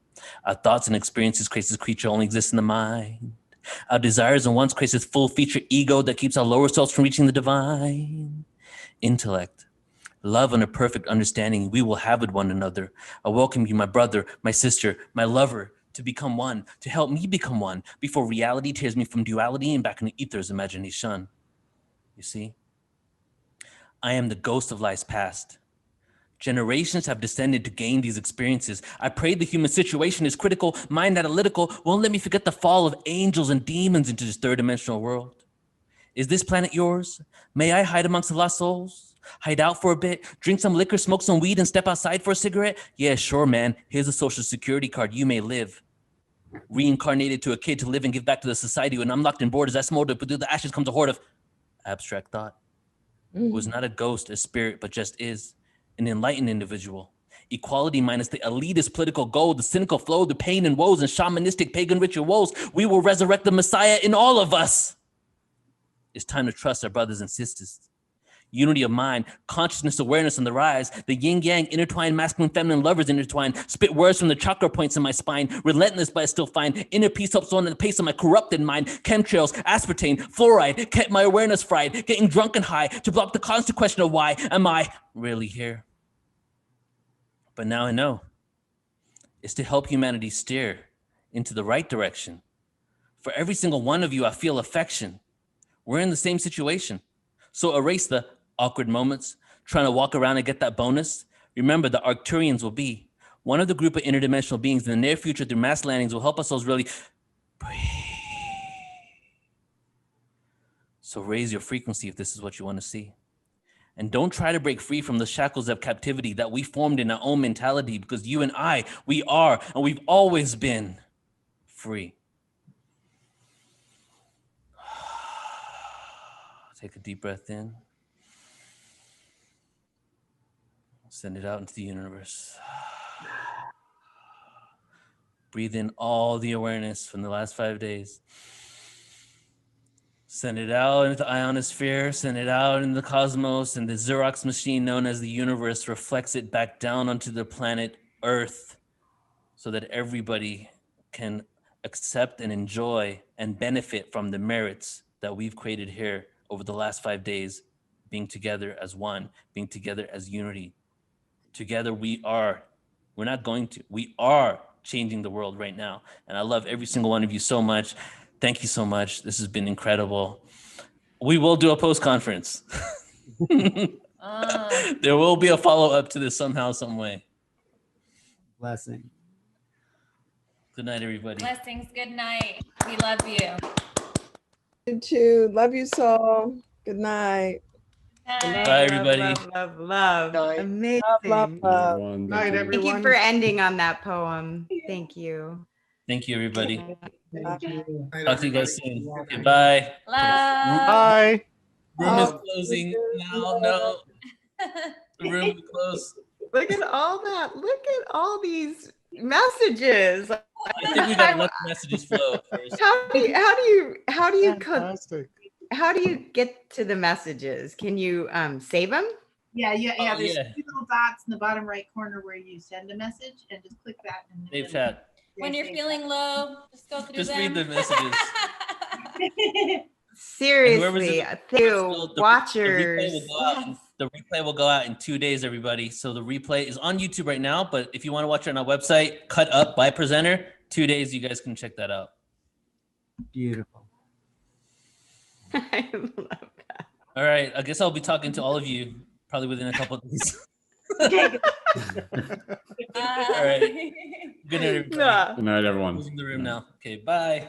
Our thoughts and experiences creates this creature only exists in the mind. Our desires and wants creates this full feature ego that keeps our lower selves from reaching the divine. Intellect, love and a perfect understanding we will have with one another. I welcome you, my brother, my sister, my lover, to become one, to help me become one before reality tears me from duality and back into ether's imagination. You see, I am the ghost of lives past. Generations have descended to gain these experiences. I pray the human situation is critical, mind analytical, won't let me forget the fall of angels and demons into this third dimensional world. Is this planet yours? May I hide amongst the lost souls? Hide out for a bit, drink some liquor, smoke some weed, and step outside for a cigarette? Yeah, sure, man. Here's a social security card. You may live. Reincarnated to a kid to live and give back to the society when I'm locked in borders. I smolder, but through the ashes comes a horde of abstract thought. It was not a ghost, a spirit, but just is. An enlightened individual. Equality minus the elitist political gold, the cynical flow, the pain and woes, and shamanistic pagan rituals. We will resurrect the Messiah in all of us. It's time to trust our brothers and sisters. Unity of mind, consciousness, awareness on the rise. The yin-yang intertwined, masculine, feminine lovers intertwined. Spit words from the chakra points in my spine. Relentless, but I still find inner peace helps on the pace of my corrupted mind. Chemtrails, aspartame, fluoride kept my awareness fried. Getting drunk and high to block the constant question of why am I really here? But now I know. It's to help humanity steer into the right direction. For every single one of you, I feel affection. We're in the same situation. So erase the awkward moments, trying to walk around and get that bonus. Remember, the Arcturians will be one of the group of interdimensional beings in the near future through mass landings will help us souls really breathe. So raise your frequency if this is what you want to see. And don't try to break free from the shackles of captivity that we formed in our own mentality, because you and I, we are, and we've always been free. Take a deep breath in. Send it out into the universe. Breathe in all the awareness from the last 5 days. Send it out into the ionosphere, send it out into the cosmos, and the Xerox machine known as the universe reflects it back down onto the planet Earth so that everybody can accept and enjoy and benefit from the merits that we've created here over the last 5 days, being together as one, being together as unity. Together we are changing the world right now. And I love every single one of you so much. Thank you so much. This has been incredible. We will do a post-conference. There will be a follow-up to this somehow, some way. Blessing. Good night, everybody. Blessings. Good night. We love you. You too. Love you so. Good night. Bye, everybody. Love. Amazing. Love. Night, everyone. Thank you for ending on that poem. Thank you. Thank you, everybody. Thank you. Talk to you guys soon. Goodbye. Bye. Room is closing. No. The room is closed. Look at all that. Look at all these messages. I think we gotta let the messages flow first. How do you get to the messages? Can you save them? Yeah, there's two little dots in the bottom right corner where you send a message, and just click that. And Save chat. When you're feeling low, just go through them. Read the messages. Seriously, watchers. The replay will go out in 2 days, everybody. So the replay is on YouTube right now, but if you want to watch it on our website, cut up by presenter, 2 days. You guys can check that out. Beautiful. I love that. All right. I guess I'll be talking to all of you probably within a couple of days. All right. Good night, everybody. Good night, everyone. Closing the room now. Okay. Bye.